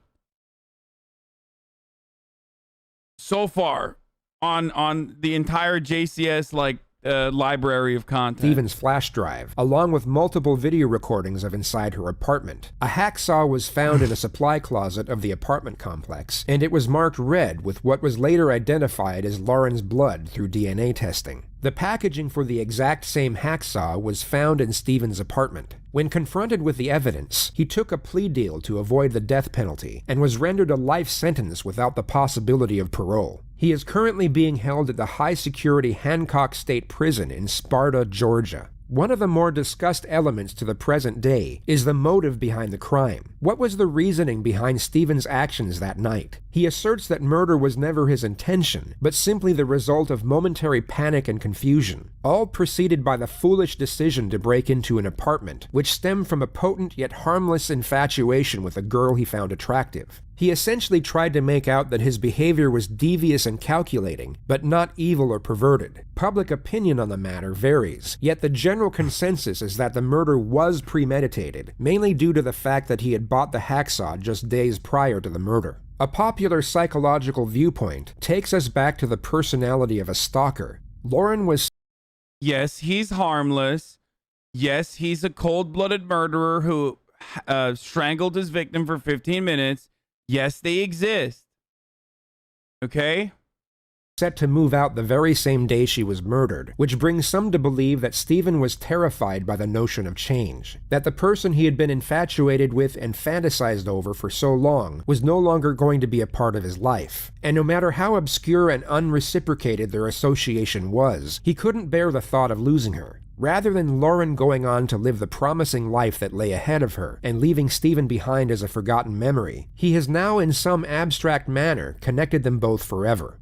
[SPEAKER 1] so far on the entire JCS, like, library of content.
[SPEAKER 2] Stephen's flash drive, along with multiple video recordings of inside her apartment. A hacksaw was found in a supply closet of the apartment complex, and it was marked red with what was later identified as Lauren's blood through DNA testing. The packaging for the exact same hacksaw was found in Stephen's apartment. When confronted with the evidence, he took a plea deal to avoid the death penalty and was rendered a life sentence without the possibility of parole. He is currently being held at the high-security Hancock State Prison in Sparta, Georgia. One of the more discussed elements to the present day is the motive behind the crime. What was the reasoning behind Stephen's actions that night? He asserts that murder was never his intention, but simply the result of momentary panic and confusion, all preceded by the foolish decision to break into an apartment, which stemmed from a potent yet harmless infatuation with a girl he found attractive. He essentially tried to make out that his behavior was devious and calculating, but not evil or perverted. Public opinion on the matter varies, yet the general consensus is that the murder was premeditated, mainly due to the fact that he had bought the hacksaw just days prior to the murder. A popular psychological viewpoint takes us back to the personality of a stalker. Lauren was...
[SPEAKER 1] Yes, he's harmless. Yes, he's a cold-blooded murderer who strangled his victim for 15 minutes. Yes, they exist. Okay?
[SPEAKER 2] Set to move out the very same day she was murdered, which brings some to believe that Stephen was terrified by the notion of change, that the person he had been infatuated with and fantasized over for so long was no longer going to be a part of his life. And no matter how obscure and unreciprocated their association was, he couldn't bear the thought of losing her. Rather than Lauren going on to live the promising life that lay ahead of her and leaving Stephen behind as a forgotten memory, he has now in some abstract manner connected them both forever.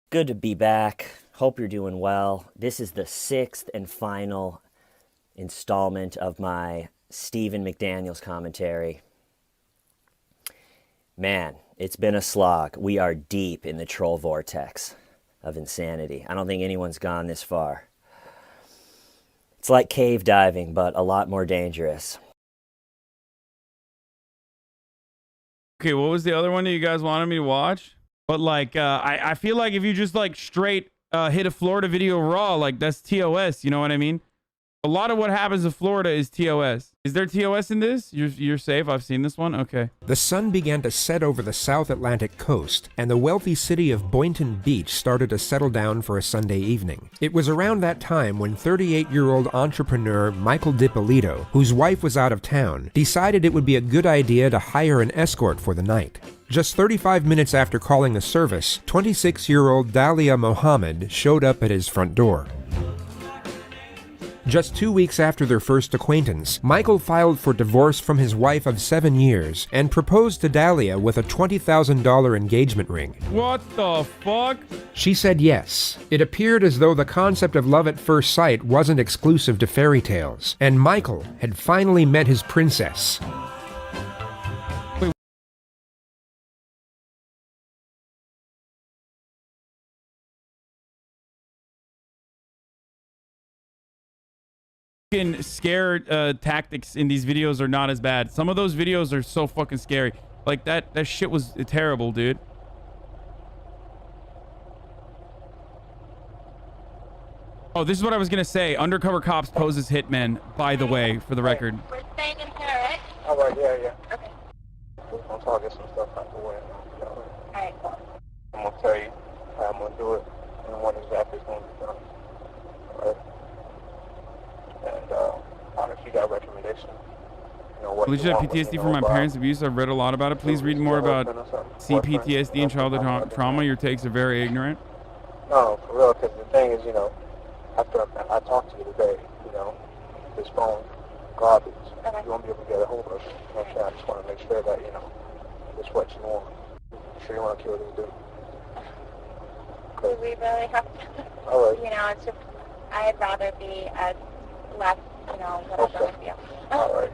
[SPEAKER 9] Good to be back. Hope you're doing well. This is the 6th and final installment of my Stephen McDaniel's commentary. Man, it's been a slog. We are deep in the troll vortex of insanity. I don't think anyone's gone this far. It's like cave diving, but a lot more dangerous.
[SPEAKER 1] Okay, what was the other one that you guys wanted me to watch? But like, I feel like if you just like straight hit a Florida video raw, like that's TOS, you know what I mean? A lot of what happens in Florida is TOS. Is there TOS in this? You're safe? I've seen this one? Okay.
[SPEAKER 2] The sun began to set over the South Atlantic coast, and the wealthy city of Boynton Beach started to settle down for a Sunday evening. It was around that time when 38-year-old entrepreneur Michael Dippolito, whose wife was out of town, decided it would be a good idea to hire an escort for the night. Just 35 minutes after calling the service, 26-year-old Dalia Mohammed showed up at his front door. Just 2 weeks after their first acquaintance, Michael filed for divorce from his wife of 7 years and proposed to Dalia with a $20,000 engagement ring.
[SPEAKER 1] What the fuck?
[SPEAKER 2] She said yes. It appeared as though the concept of love at first sight wasn't exclusive to fairy tales, and Michael had finally met his princess.
[SPEAKER 1] Scare tactics in these videos are not as bad. Some of those videos are so fucking scary. Like that shit was terrible, dude. Oh, this is what I was gonna say. Undercover cops pose as hitmen, by the way, for the record.
[SPEAKER 14] We're staying in here, right?
[SPEAKER 11] Alright, yeah.
[SPEAKER 14] Okay.
[SPEAKER 11] I'm trying to get some stuff out the way.
[SPEAKER 14] Alright, cool.
[SPEAKER 11] I'm gonna tell you how I'm gonna do it and what exactly is gonna be done. Alright? And honestly, you got recommendations. You know, what
[SPEAKER 1] Please have PTSD from my parents' abuse. I've read a lot about it. Please read more about CPTSD and childhood trauma. Your takes are very ignorant.
[SPEAKER 11] No, for real, because the thing is, you know, after I talked to you today, you know, this phone, garbage, you won't be able to get a hold of it. You know what I'm saying? I just want to make sure that, you know, this is what you want. I'm sure you want to kill this dude.
[SPEAKER 14] Do we really have to?
[SPEAKER 11] Alright.
[SPEAKER 14] You know, it's just, I'd rather be as less, you know, whatever with you.
[SPEAKER 11] Alright.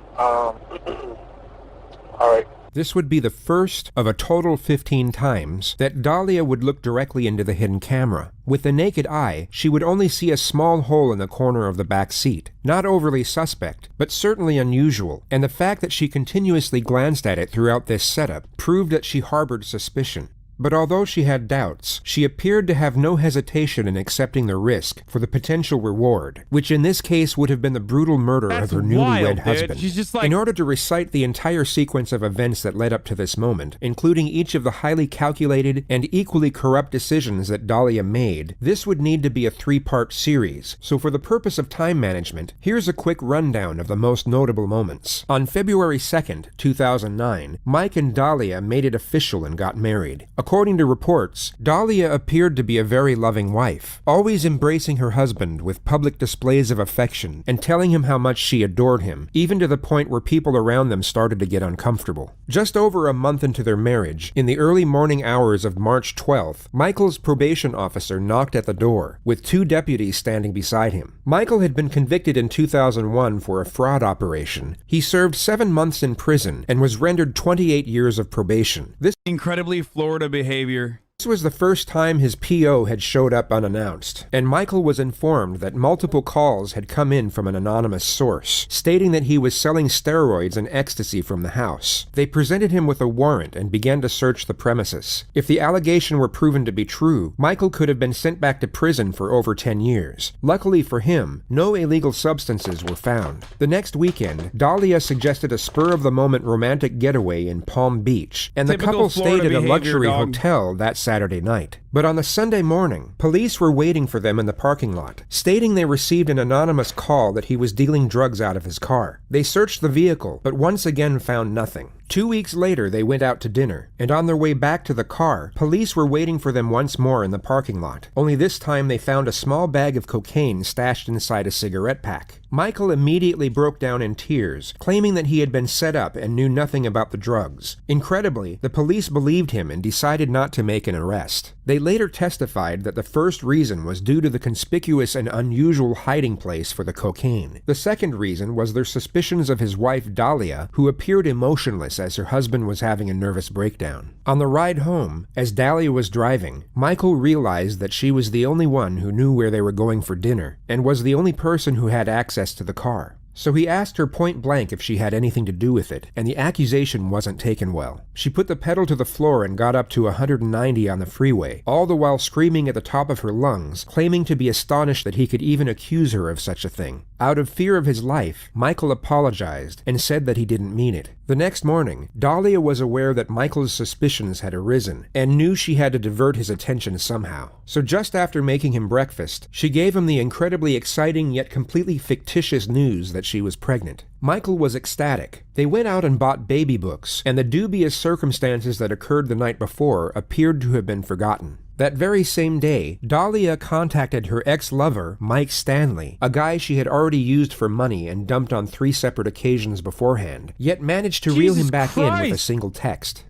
[SPEAKER 11] Alright.
[SPEAKER 2] This would be the first of a total 15 times that Dalia would look directly into the hidden camera. With the naked eye, she would only see a small hole in the corner of the back seat. Not overly suspect, but certainly unusual, and the fact that she continuously glanced at it throughout this setup proved that she harbored suspicion. But although she had doubts, she appeared to have no hesitation in accepting the risk for the potential reward, which in this case would have been the brutal murder of her newlywed husband.
[SPEAKER 1] She's just like...
[SPEAKER 2] In order to recite the entire sequence of events that led up to this moment, including each of the highly calculated and equally corrupt decisions that Dalia made, this would need to be a 3-part series, so for the purpose of time management, here's a quick rundown of the most notable moments. On February 2nd, 2009, Mike and Dalia made it official and got married. According to reports, Dalia appeared to be a very loving wife, always embracing her husband with public displays of affection and telling him how much she adored him, even to the point where people around them started to get uncomfortable. Just over a month into their marriage, in the early morning hours of March 12th, Michael's probation officer knocked at the door, with 2 deputies standing beside him. Michael had been convicted in 2001 for a fraud operation. He served 7 months in prison and was rendered 28 years of probation. This
[SPEAKER 1] incredibly Florida behavior.
[SPEAKER 2] This was the first time his PO had showed up unannounced, and Michael was informed that multiple calls had come in from an anonymous source, stating that he was selling steroids and ecstasy from the house. They presented him with a warrant and began to search the premises. If the allegation were proven to be true, Michael could have been sent back to prison for over 10 years. Luckily for him, no illegal substances were found. The next weekend, Dalia suggested a spur-of-the-moment romantic getaway in Palm Beach, and the couple stayed at a luxury hotel that Saturday night. But on the Sunday morning, police were waiting for them in the parking lot, stating they received an anonymous call that he was dealing drugs out of his car. They searched the vehicle, but once again found nothing. 2 weeks later, they went out to dinner, and on their way back to the car, police were waiting for them once more in the parking lot. Only this time they found a small bag of cocaine stashed inside a cigarette pack. Michael immediately broke down in tears, claiming that he had been set up and knew nothing about the drugs. Incredibly, the police believed him and decided not to make an arrest. They later testified that the first reason was due to the conspicuous and unusual hiding place for the cocaine. The second reason was their suspicions of his wife Dalia, who appeared emotionless as her husband was having a nervous breakdown. On the ride home, as Dalia was driving, Michael realized that she was the only one who knew where they were going for dinner, and was the only person who had access to the car. So he asked her point blank if she had anything to do with it, and the accusation wasn't taken well. She put the pedal to the floor and got up to 190 on the freeway, all the while screaming at the top of her lungs, claiming to be astonished that he could even accuse her of such a thing. Out of fear of his life, Michael apologized and said that he didn't mean it. The next morning, Dalia was aware that Michael's suspicions had arisen, and knew she had to divert his attention somehow. So just after making him breakfast, she gave him the incredibly exciting yet completely fictitious news that she was pregnant. Michael was ecstatic. They went out and bought baby books, and the dubious circumstances that occurred the night before appeared to have been forgotten. That very same day, Dalia contacted her ex-lover, Mike Stanley, a guy she had already used for money and dumped on 3 separate occasions beforehand, yet managed to reel him back in with a single text.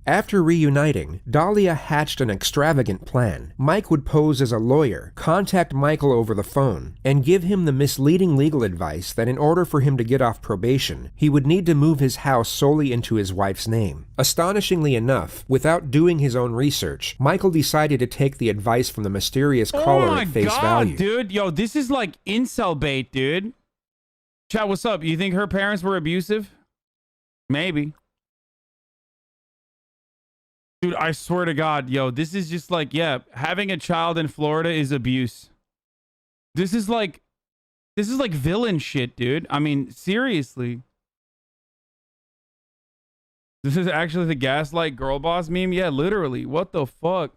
[SPEAKER 2] After reuniting, Dalia hatched an extravagant plan. Mike would pose as a lawyer, contact Michael over the phone, and give him the misleading legal advice that in order for him to get off probation, he would need to move his house solely into his wife's name. Astonishingly enough, without doing his own research, Michael decided to take the advice from the mysterious caller at face value.
[SPEAKER 1] Dude, yo, this is like incel bait, dude. Chat, what's up? You think her parents were abusive? Maybe. Dude, I swear to God, yo, this is just like, yeah, having a child in Florida is abuse. This is like villain shit, dude. I mean, seriously. This is actually the gaslight girl boss meme? Yeah, literally. What the fuck?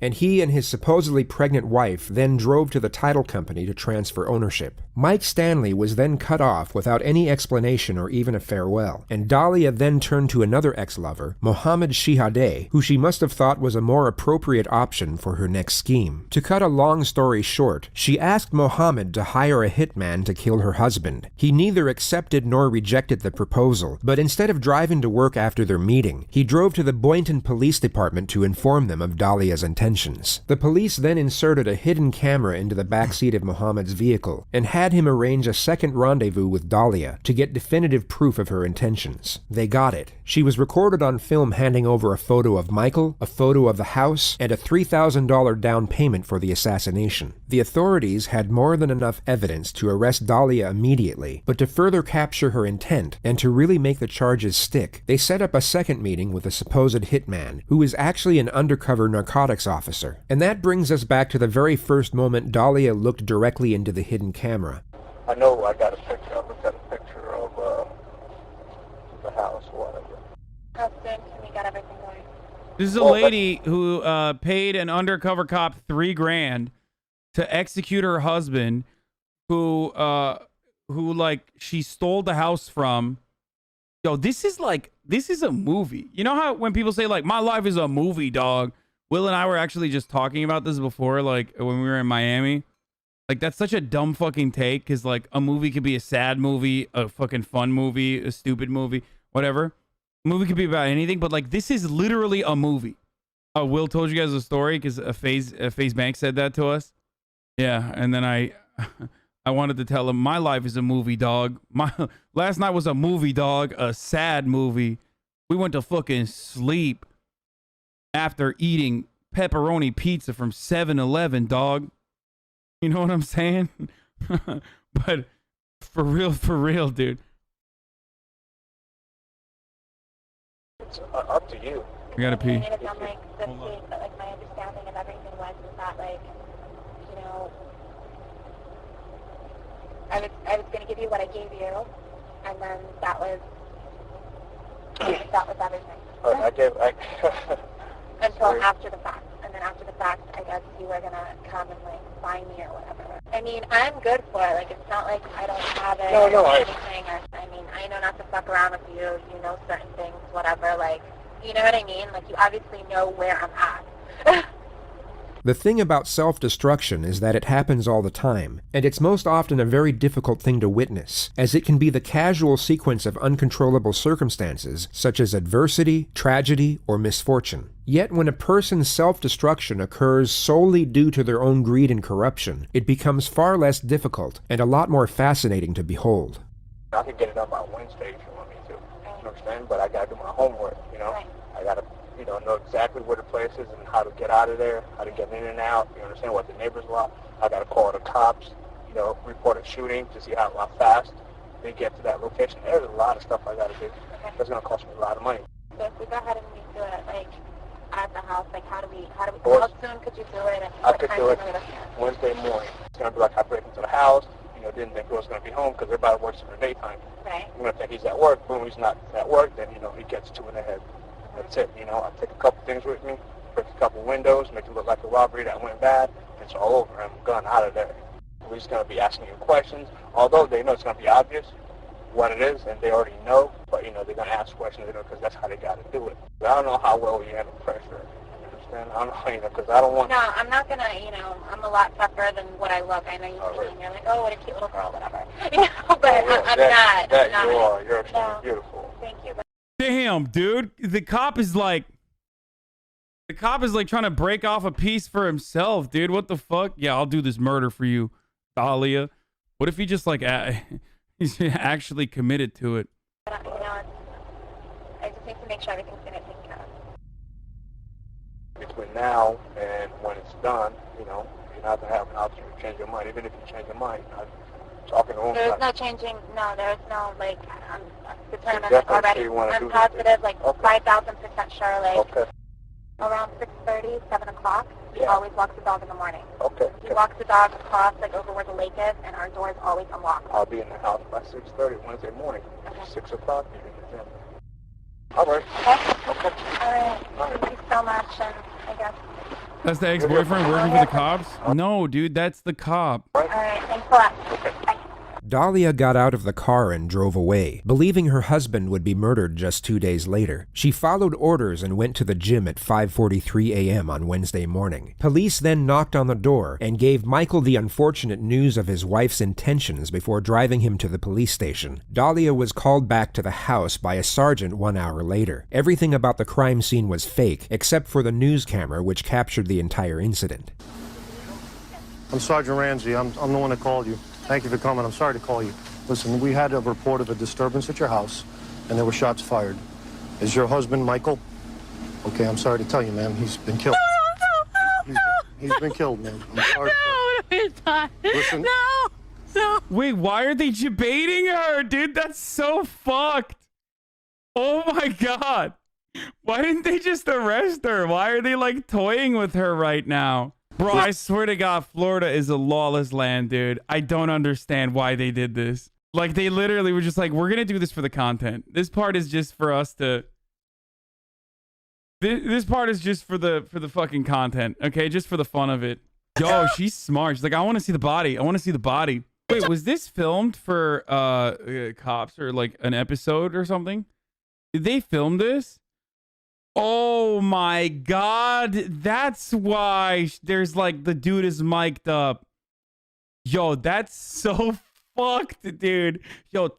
[SPEAKER 2] And he and his supposedly pregnant wife then drove to the title company to transfer ownership. Mike Stanley was then cut off without any explanation or even a farewell, and Dalia then turned to another ex-lover, Mohammed Shihadeh, who she must have thought was a more appropriate option for her next scheme. To cut a long story short, she asked Mohammed to hire a hitman to kill her husband. He neither accepted nor rejected the proposal, but instead of driving to work after their meeting, he drove to the Boynton Police Department to inform them of Dalia's intentions. The police then inserted a hidden camera into the backseat of Mohammed's vehicle and had him arrange a second rendezvous with Dalia to get definitive proof of her intentions. They got it. She was recorded on film handing over a photo of Michael, a photo of the house, and a $3,000 down payment for the assassination. The authorities had more than enough evidence to arrest Dalia immediately, but to further capture her intent and to really make the charges stick, they set up a second meeting with a supposed hitman, who is actually an undercover narcotics officer. And that brings us back to the very first moment Dalia looked directly into the hidden camera.
[SPEAKER 11] I know I got a picture. I looked at a picture of the house or whatever.
[SPEAKER 7] How's good? We got everything going.
[SPEAKER 1] This is a lady who paid an undercover cop $3,000 to execute her husband, who like she stole the house from. Yo, this is a movie. You know how when people say like my life is a movie, dog? Will and I were actually just talking about this before, like when we were in Miami. Like, that's such a dumb fucking take, because like a movie could be a sad movie, a fucking fun movie, a stupid movie, whatever. A movie could be about anything, but like this is literally a movie. Will told you guys a story because a FaZe Bank said that to us. Yeah, and then I wanted to tell him my life is a movie, dog. My last night was a movie, dog, a sad movie. We went to fucking sleep after eating pepperoni pizza from 7-Eleven, dog. You know what I'm saying? But for real, dude.
[SPEAKER 11] It's up to you.
[SPEAKER 1] I gotta pee.
[SPEAKER 7] Like the case, but like my understanding of everything was that like, you know, I was gonna give you what I gave you, and then that was everything. Until after the fact, and then after the fact, I guess you were gonna come and like find me or whatever. I mean, I'm good for it. Like it's not like I don't have it or anything. I mean, I know not to fuck around with you. You know certain things, whatever. Like, you know what I mean? Like you obviously know where I'm at.
[SPEAKER 2] The thing about self-destruction is that it happens all the time, and it's most often a very difficult thing to witness, as it can be the casual sequence of uncontrollable circumstances, such as adversity, tragedy, or misfortune. Yet when a person's self-destruction occurs solely due to their own greed and corruption, it becomes far less difficult and a lot more fascinating to behold.
[SPEAKER 11] I could get it done by Wednesday if you want me to. You understand? But I gotta do my homework, you know? I gotta, you know exactly where the place is and how to get out of there, how to get in and out, you understand, what the neighbors want. I gotta call the cops, you know, report a shooting to see how fast they get to that location. There's a lot of stuff I gotta do. That's gonna cost me a lot of money.
[SPEAKER 7] So if we go ahead and we do it, like, at the house, like, how soon could you do it? And
[SPEAKER 11] I could do it Wednesday morning. It's gonna be like I break into the house, you know, didn't think he was gonna be home because everybody works in the daytime.
[SPEAKER 7] Right.
[SPEAKER 11] I'm gonna think he's at work, but when he's not at work, then, you know, he gets two in the head. That's it, you know, I take a couple things with me, break a couple windows, make it look like a robbery that went bad, it's all over. I'm gone out of there. We're just going to be asking you questions, although they know it's going to be obvious what it is, and they already know, but, you know, they're going to ask questions, you know, because that's how they got to do it. But I don't know how well you handle pressure. You understand? I don't know, you know, because I don't want...
[SPEAKER 7] No, I'm not going to, you know, I'm a lot tougher than what I look. I know you see me and you're like, oh, what a cute little girl, whatever. You know, but I'm not.
[SPEAKER 11] You are. You're extremely beautiful.
[SPEAKER 7] Thank you.
[SPEAKER 1] Damn, dude. The cop is like trying to break off a piece for himself, dude. What the fuck? Yeah, I'll do this murder for you, Dalia. What if he just like he's actually committed to it?
[SPEAKER 7] You know, I just need to make sure everything's going to take care of.
[SPEAKER 11] Between now and when it's done, you know, you're not going to have an option to change your mind. Even if you change your mind, you're not talking to him.
[SPEAKER 7] There's no changing. No, there's no, like, I'm determined already. I'm positive, like, 5,000% sure, like, around 6:30, 7 o'clock, he always walks the dog in the morning.
[SPEAKER 11] Okay.
[SPEAKER 7] He walks the dog across, like, over where the lake is, and our door is always unlocked.
[SPEAKER 11] I'll be in the house by 6:30 Wednesday morning. 6 o'clock, you're in the gym. All right.
[SPEAKER 7] Okay. All right. Thank you so much, and I guess...
[SPEAKER 1] That's the ex-boyfriend working for the cops? No, dude, that's the cop.
[SPEAKER 7] All right, thanks a lot. Bye.
[SPEAKER 2] Dalia got out of the car and drove away, believing her husband would be murdered just 2 days later. She followed orders and went to the gym at 5:43 a.m. on Wednesday morning. Police then knocked on the door and gave Michael the unfortunate news of his wife's intentions before driving him to the police station. Dalia was called back to the house by a sergeant 1 hour later. Everything about the crime scene was fake, except for the news camera which captured the entire incident.
[SPEAKER 10] I'm Sergeant Ramsey. I'm the one that called you. Thank you for coming. I'm sorry to call you. Listen, we had a report of a disturbance at your house, and there were shots fired. Is your husband Michael? Okay, I'm sorry to tell you, ma'am. He's been killed. He's been killed, man. I'm sorry.
[SPEAKER 22] No, he's not.
[SPEAKER 10] Listen.
[SPEAKER 22] No.
[SPEAKER 1] Wait, why are they debating her, dude? That's so fucked. Oh my god. Why didn't they just arrest her? Why are they like toying with her right now? Bro, I swear to God, Florida is a lawless land, dude. I don't understand why they did this. Like, they literally were just like, we're going to do this for the content. This part is just for us to... This part is just for the fucking content, okay? Just for the fun of it. Yo, she's smart. She's like, I want to see the body. I want to see the body. Wait, was this filmed for cops or like an episode or something? Did they film this? Oh my god, that's why there's like the dude is mic'd up. Yo, that's so fucked, dude. Yo,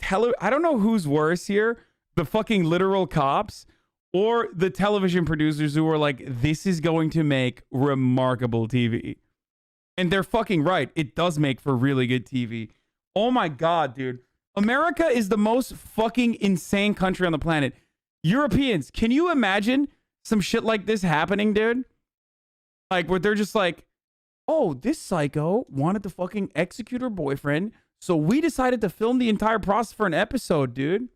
[SPEAKER 1] I don't know who's worse here, the fucking literal cops or the television producers who are like, this is going to make remarkable TV. And they're fucking right. It does make for really good TV. Oh my god, dude. America is the most fucking insane country on the planet. Europeans, can you imagine some shit like this happening, dude? Like, where they're just like, oh, this psycho wanted to fucking execute her boyfriend, so we decided to film the entire process for an episode, dude.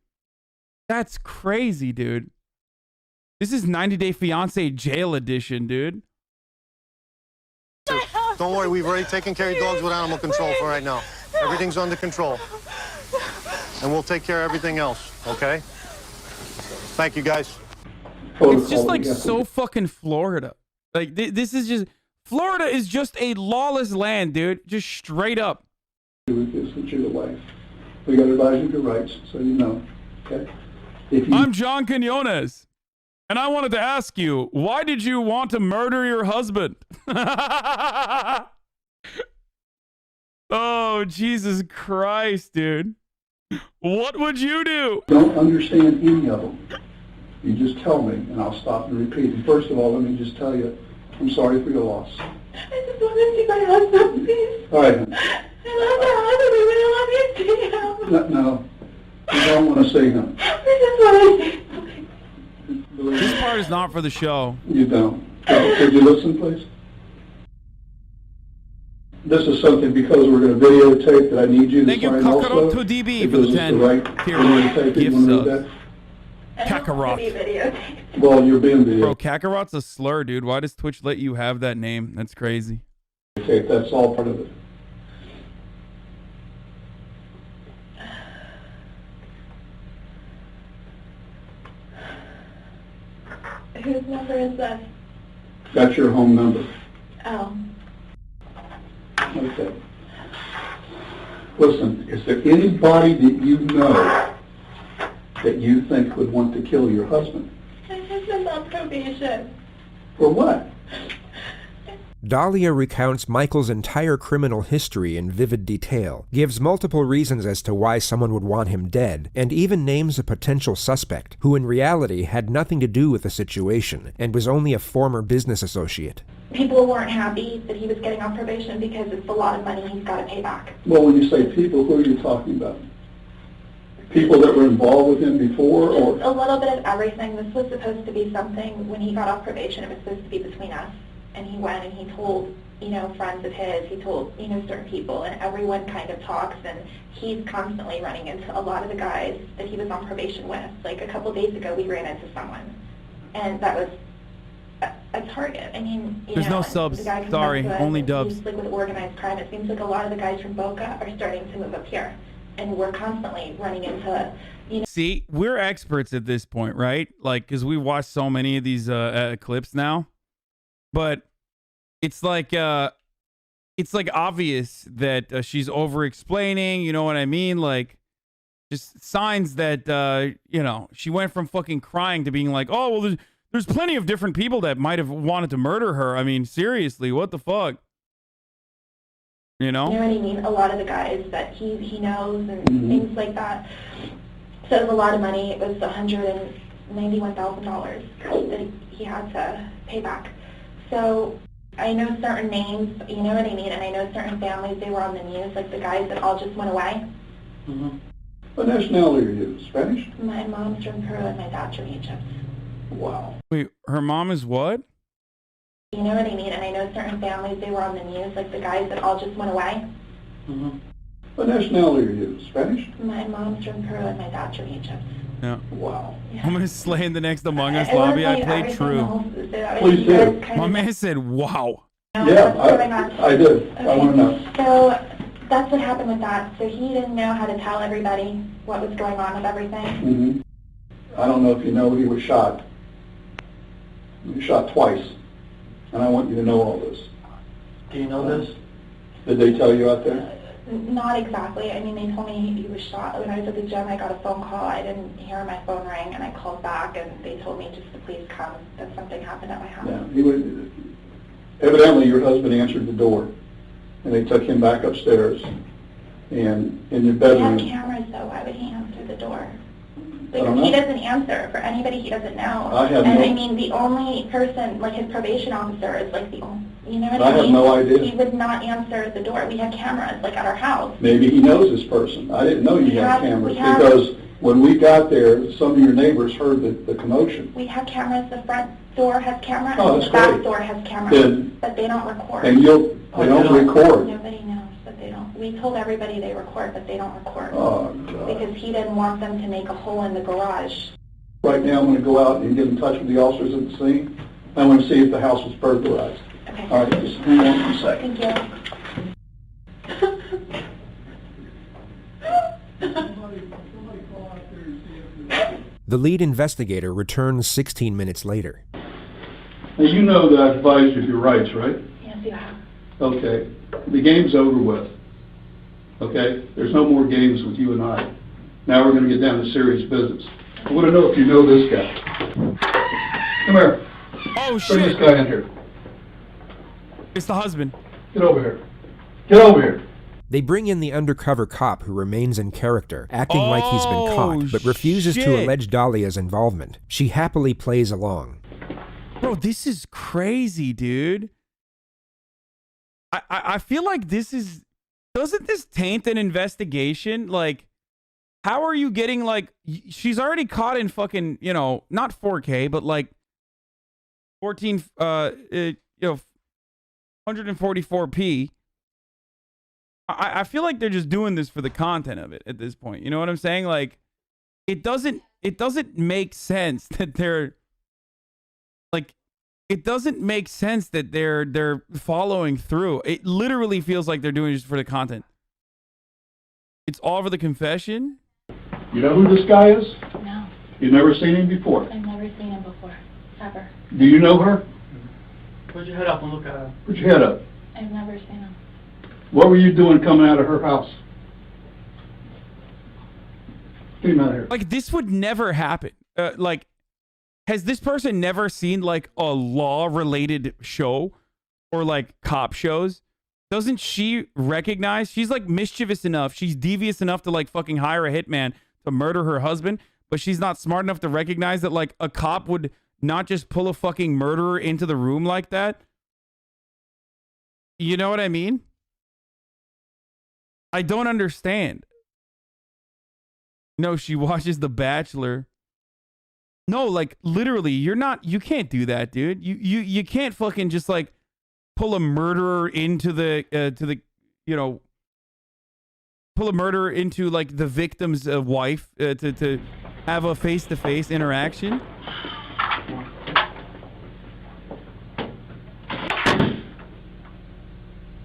[SPEAKER 1] That's crazy, dude. This is 90 Day Fiance Jail Edition, dude.
[SPEAKER 10] Don't worry, we've already taken care of dogs with animal control for right now. Everything's under control. And we'll take care of everything else, okay? Thank you, guys.
[SPEAKER 1] It's just like so fucking Florida. Like, this is just... Florida is just a lawless land, dude. Just straight up.
[SPEAKER 3] With this, that you're the wife. We got to advise you of your rights, so you know, okay?
[SPEAKER 1] I'm John Quinones. And I wanted to ask you, why did you want to murder your husband? Oh, Jesus Christ, dude. What would you do?
[SPEAKER 3] Don't understand any of them. You just tell me, and I'll stop and repeat. And first of all, let me just tell you, I'm sorry for your loss.
[SPEAKER 14] I just want to see my husband, please.
[SPEAKER 3] All right.
[SPEAKER 14] I love you. I really love you.
[SPEAKER 3] No, you don't want to see him.
[SPEAKER 14] I just want to see him.
[SPEAKER 1] This part is not for the show.
[SPEAKER 3] You don't. Could you listen, please? This is something because we're going to videotape that I need you to
[SPEAKER 1] Thank you,
[SPEAKER 3] sign
[SPEAKER 1] Kakarot
[SPEAKER 3] also.
[SPEAKER 1] to DB for
[SPEAKER 3] Because
[SPEAKER 1] the
[SPEAKER 3] it's
[SPEAKER 1] 10
[SPEAKER 3] right
[SPEAKER 1] tier
[SPEAKER 3] videotape.
[SPEAKER 1] gift
[SPEAKER 3] You wanna
[SPEAKER 1] subs.
[SPEAKER 3] read that?
[SPEAKER 1] Kakarot.
[SPEAKER 3] Well, you're being videotaped.
[SPEAKER 1] Bro, Kakarot's a slur, dude. Why does Twitch let you have that name? That's crazy.
[SPEAKER 3] That's all part of it.
[SPEAKER 14] Whose number is this?
[SPEAKER 3] That's your home number.
[SPEAKER 14] Oh.
[SPEAKER 3] Okay. Listen, is there anybody that you know that you think would want to kill your husband?
[SPEAKER 14] My husband's on probation.
[SPEAKER 3] For what?
[SPEAKER 2] Dalia recounts Michael's entire criminal history in vivid detail, gives multiple reasons as to why someone would want him dead, and even names a potential suspect, who in reality had nothing to do with the situation, and was only a former business associate.
[SPEAKER 7] People weren't happy that he was getting off probation because it's a lot of money he's got to pay back.
[SPEAKER 3] Well, when you say people, who are you talking about? People that were involved with him before, or?
[SPEAKER 7] A little bit of everything. This was supposed to be something, when he got off probation, it was supposed to be between us. And he went and he told, friends of his, he told, certain people, and everyone kind of talks, and he's constantly running into a lot of the guys that he was on probation with. Like a couple days ago, we ran into someone, and that was a target. I mean,
[SPEAKER 1] There's no subs. Sorry, only dubs.
[SPEAKER 7] Like with organized crime, it seems like a lot of the guys from Boca are starting to move up here, and we're constantly running into,
[SPEAKER 1] See, we're experts at this point, right? Like, because we watched so many of these clips now. But it's like obvious that she's over-explaining, you know what I mean? Like, just signs that, she went from fucking crying to being like, oh, well, there's plenty of different people that might have wanted to murder her. I mean, seriously, what the fuck? You know?
[SPEAKER 7] You know what I mean? A lot of the guys that he knows and things like that. So it was a lot of money. It was $191,000 that he had to pay back. So I know certain names, you know what I mean, and I know certain families, they were on the news, like the guys that all just went away.
[SPEAKER 3] Mm-hmm. What nationality are you? Spanish?
[SPEAKER 7] My mom's from Peru and my dad's from Egypt.
[SPEAKER 3] Wow.
[SPEAKER 1] Wait, her mom is what?
[SPEAKER 7] You know what I mean, and I know certain families, they were on the news, like the guys that all just went away.
[SPEAKER 3] Mm-hmm. What nationality are you? Spanish?
[SPEAKER 7] My mom's from Peru and my dad's from Egypt.
[SPEAKER 1] Yeah.
[SPEAKER 3] Wow.
[SPEAKER 1] I'm going to slay in the next Among Us lobby. I played true.
[SPEAKER 3] Please do.
[SPEAKER 1] My man said, wow.
[SPEAKER 3] Yeah, I did.
[SPEAKER 7] Okay.
[SPEAKER 3] I want to know.
[SPEAKER 7] So that's what happened with that. So he didn't know how to tell everybody what was going on with everything.
[SPEAKER 3] Mm-hmm. I don't know if you know, he was shot. He was shot twice. And I want you to know all this.
[SPEAKER 6] Do you know this?
[SPEAKER 3] Did they tell you out there?
[SPEAKER 7] Not exactly. I mean, they told me he was shot. When I was at the gym, I got a phone call. I didn't hear my phone ring, and I called back, and they told me just to please come, that something happened at my house.
[SPEAKER 3] Yeah. Evidently, your husband answered the door, and they took him back upstairs. And in your bedroom...
[SPEAKER 7] He had cameras, though. Why would he answer the door? Like, he doesn't answer for anybody he doesn't know. I mean, the only person, like his probation officer, is like the only, you know what I mean?
[SPEAKER 3] I have no idea.
[SPEAKER 7] He would not answer the door. We had cameras, like, at our house.
[SPEAKER 3] Maybe he knows this person. I didn't know you had cameras because When we got there, some of your neighbors heard the commotion.
[SPEAKER 7] We have cameras. The front door has camera,
[SPEAKER 3] Oh,
[SPEAKER 7] and
[SPEAKER 3] that's
[SPEAKER 7] the back
[SPEAKER 3] great.
[SPEAKER 7] door has camera,
[SPEAKER 3] Then-
[SPEAKER 7] but they don't record.
[SPEAKER 3] And they don't record.
[SPEAKER 7] Nobody knows, but they don't. We told everybody they record, but they don't record.
[SPEAKER 3] Oh, God.
[SPEAKER 7] Because he didn't want them to make a hole in the garage.
[SPEAKER 3] Right now, I'm going to go out and get in touch with the officers at the scene. I want to see if the house was burglarized.
[SPEAKER 7] Okay.
[SPEAKER 3] All right, just hang on for a second.
[SPEAKER 7] Thank you.
[SPEAKER 2] The lead investigator returns 16 minutes later.
[SPEAKER 3] Now, you know that I've advised you of your rights, right?
[SPEAKER 7] Yes, you have.
[SPEAKER 3] Okay. The game's over with. Okay? There's no more games with you and I. Now we're going to get down to serious business. I want to know if you know this guy. Come here.
[SPEAKER 1] Oh, shit.
[SPEAKER 3] Bring this guy in here.
[SPEAKER 1] It's the husband.
[SPEAKER 3] Get over here. Get over here.
[SPEAKER 2] They bring in the undercover cop who remains in character, acting like he's been caught, but refuses to
[SPEAKER 1] shit.
[SPEAKER 2] allege Dalia's involvement. She happily plays along.
[SPEAKER 1] Bro, this is crazy, dude. I feel like this is... Doesn't this taint an investigation? Like, how are you getting, like... She's already caught in fucking, you know, not 4K, but like 144p. I feel like they're just doing this for the content of it at this point. You know what I'm saying? Like, it doesn't make sense that they're like, it doesn't make sense that they're following through. It literally feels like they're doing it just for the content. It's all for the confession.
[SPEAKER 3] You know who this guy is?
[SPEAKER 7] No.
[SPEAKER 3] You've never seen him before?
[SPEAKER 7] I've never seen him before. Ever.
[SPEAKER 3] Do you know her?
[SPEAKER 8] Put your head up and look at her.
[SPEAKER 3] Put your head up.
[SPEAKER 7] I've never seen him.
[SPEAKER 3] What were you doing coming out of her house? Get him out of here.
[SPEAKER 1] Like, this would never happen. Like, has this person never seen like a law-related show or like cop shows? Doesn't she recognize she's like mischievous enough? She's devious enough to like fucking hire a hitman to murder her husband, but she's not smart enough to recognize that like a cop would not just pull a fucking murderer into the room like that. You know what I mean? I don't understand. No, she watches The Bachelor. No, like literally, you can't do that, dude. You can't fucking just like pull a murderer into the pull a murderer into like the victim's wife to have a face-to-face interaction.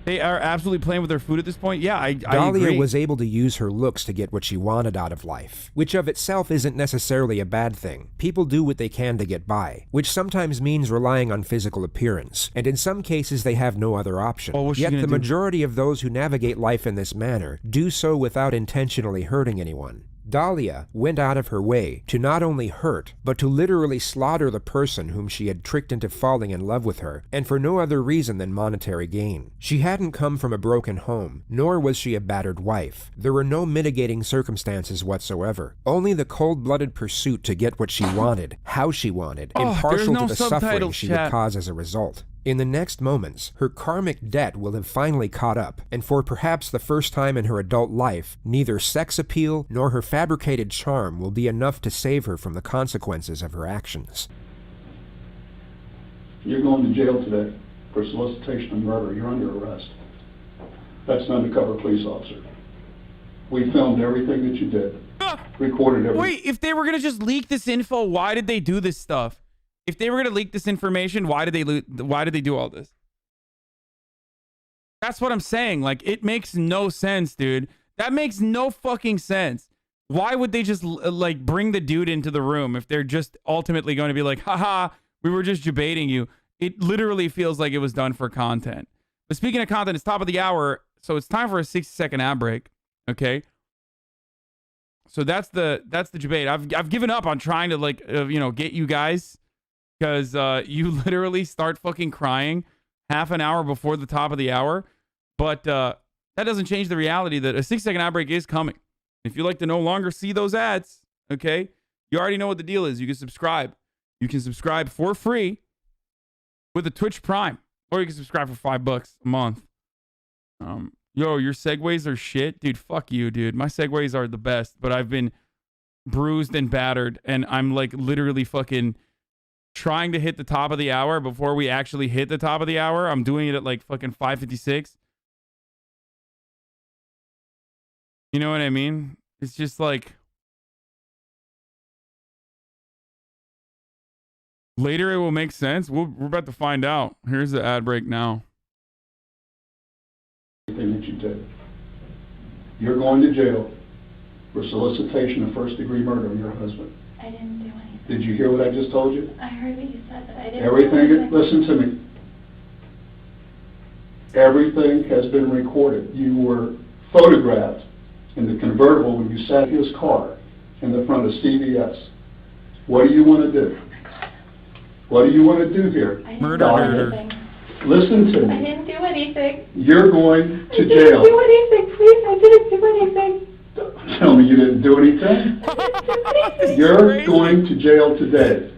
[SPEAKER 1] They are absolutely playing with their food at this point. Yeah, I
[SPEAKER 2] Dalia
[SPEAKER 1] agree.
[SPEAKER 2] was able to use her looks to get what she wanted out of life, which of itself isn't necessarily a bad thing. People do what they can to get by, which sometimes means relying on physical appearance, and in some cases they have no other option. Yet the majority of those who navigate life in this manner do so without intentionally hurting anyone. Dalia went out of her way to not only hurt, but to literally slaughter the person whom she had tricked into falling in love with her, and for no other reason than monetary gain. She hadn't come from a broken home, nor was she a battered wife. There were no mitigating circumstances whatsoever. Only the cold-blooded pursuit to get what she wanted, how she wanted, impartial to the suffering she would cause as a result. In the next moments, her karmic debt will have finally caught up, and for perhaps the first time in her adult life, neither sex appeal nor her fabricated charm will be enough to save her from the consequences of her actions.
[SPEAKER 3] You're going to jail today for solicitation of murder. You're under arrest. That's an undercover police officer. We filmed everything that you did. Recorded everything.
[SPEAKER 1] Wait, if they were going to just leak this info, why did they do this stuff? If they were going to leak this information, why did they do all this? That's what I'm saying. Like, it makes no sense, dude. That makes no fucking sense. Why would they just like bring the dude into the room if they're just ultimately going to be like, haha, we were just debating you? It literally feels like it was done for content. But speaking of content, it's top of the hour, so it's time for a 60-second ad break. Okay. So that's the debate. I've given up on trying to like get you guys. Because you literally start fucking crying half an hour before the top of the hour. But that doesn't change the reality that a 60-second ad break is coming. If you like to no longer see those ads, okay, you already know what the deal is. You can subscribe. You can subscribe for free with a Twitch Prime. Or you can subscribe for $5 a month. Yo, your segues are shit. Dude, fuck you, dude. My segues are the best. But I've been bruised and battered, and I'm like literally fucking trying to hit the top of the hour before we actually hit the top of the hour. I'm doing it at like fucking 5:56. You know what I mean? It's just like later it will make sense. We're about to find out. Here's the ad break now.
[SPEAKER 3] Everything that you did. You're going to jail for solicitation of first-degree murder of your husband.
[SPEAKER 17] I didn't do anything.
[SPEAKER 3] Did you hear what I just told you?
[SPEAKER 17] I heard what you said, but I didn't
[SPEAKER 3] Everything,
[SPEAKER 17] do anything.
[SPEAKER 3] listen to me. Everything has been recorded. You were photographed in the convertible when you sat in his car in the front of CVS. What do you want to do? What do you want to do here?
[SPEAKER 1] Murder.
[SPEAKER 3] Listen to
[SPEAKER 17] I
[SPEAKER 3] me.
[SPEAKER 17] didn't do anything.
[SPEAKER 3] You're going to
[SPEAKER 17] I didn't
[SPEAKER 3] jail.
[SPEAKER 17] do anything, please. I didn't do anything.
[SPEAKER 3] Tell me you didn't do anything. You're going to jail today.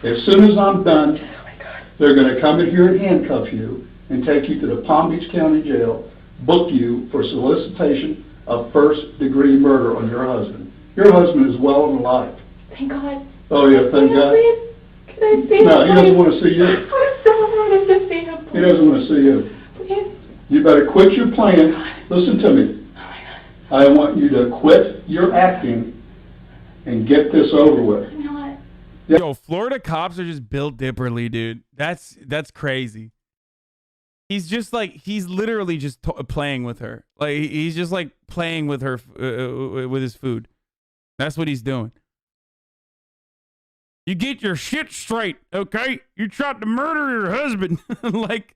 [SPEAKER 3] As soon as I'm done, they're going to come in here and handcuff you and take you to the Palm Beach County Jail, book you for solicitation of first-degree murder on your husband. Your husband is well and alive.
[SPEAKER 17] Thank God.
[SPEAKER 3] Oh, yeah, thank God.
[SPEAKER 17] Can I see him?
[SPEAKER 3] No, he doesn't want to see you.
[SPEAKER 17] I so wanted to see him.
[SPEAKER 3] He doesn't want to see you.
[SPEAKER 17] Please.
[SPEAKER 3] You better quit your playing. Listen to me. I want you to quit your acting and get this over with.
[SPEAKER 17] I'm not.
[SPEAKER 1] Yo, Florida cops are just built differently, dude. That's crazy. He's just like, he's literally just playing with her. Like, he's just like playing with her, with his food. That's what he's doing. You get your shit straight, okay? You tried to murder your husband. Like,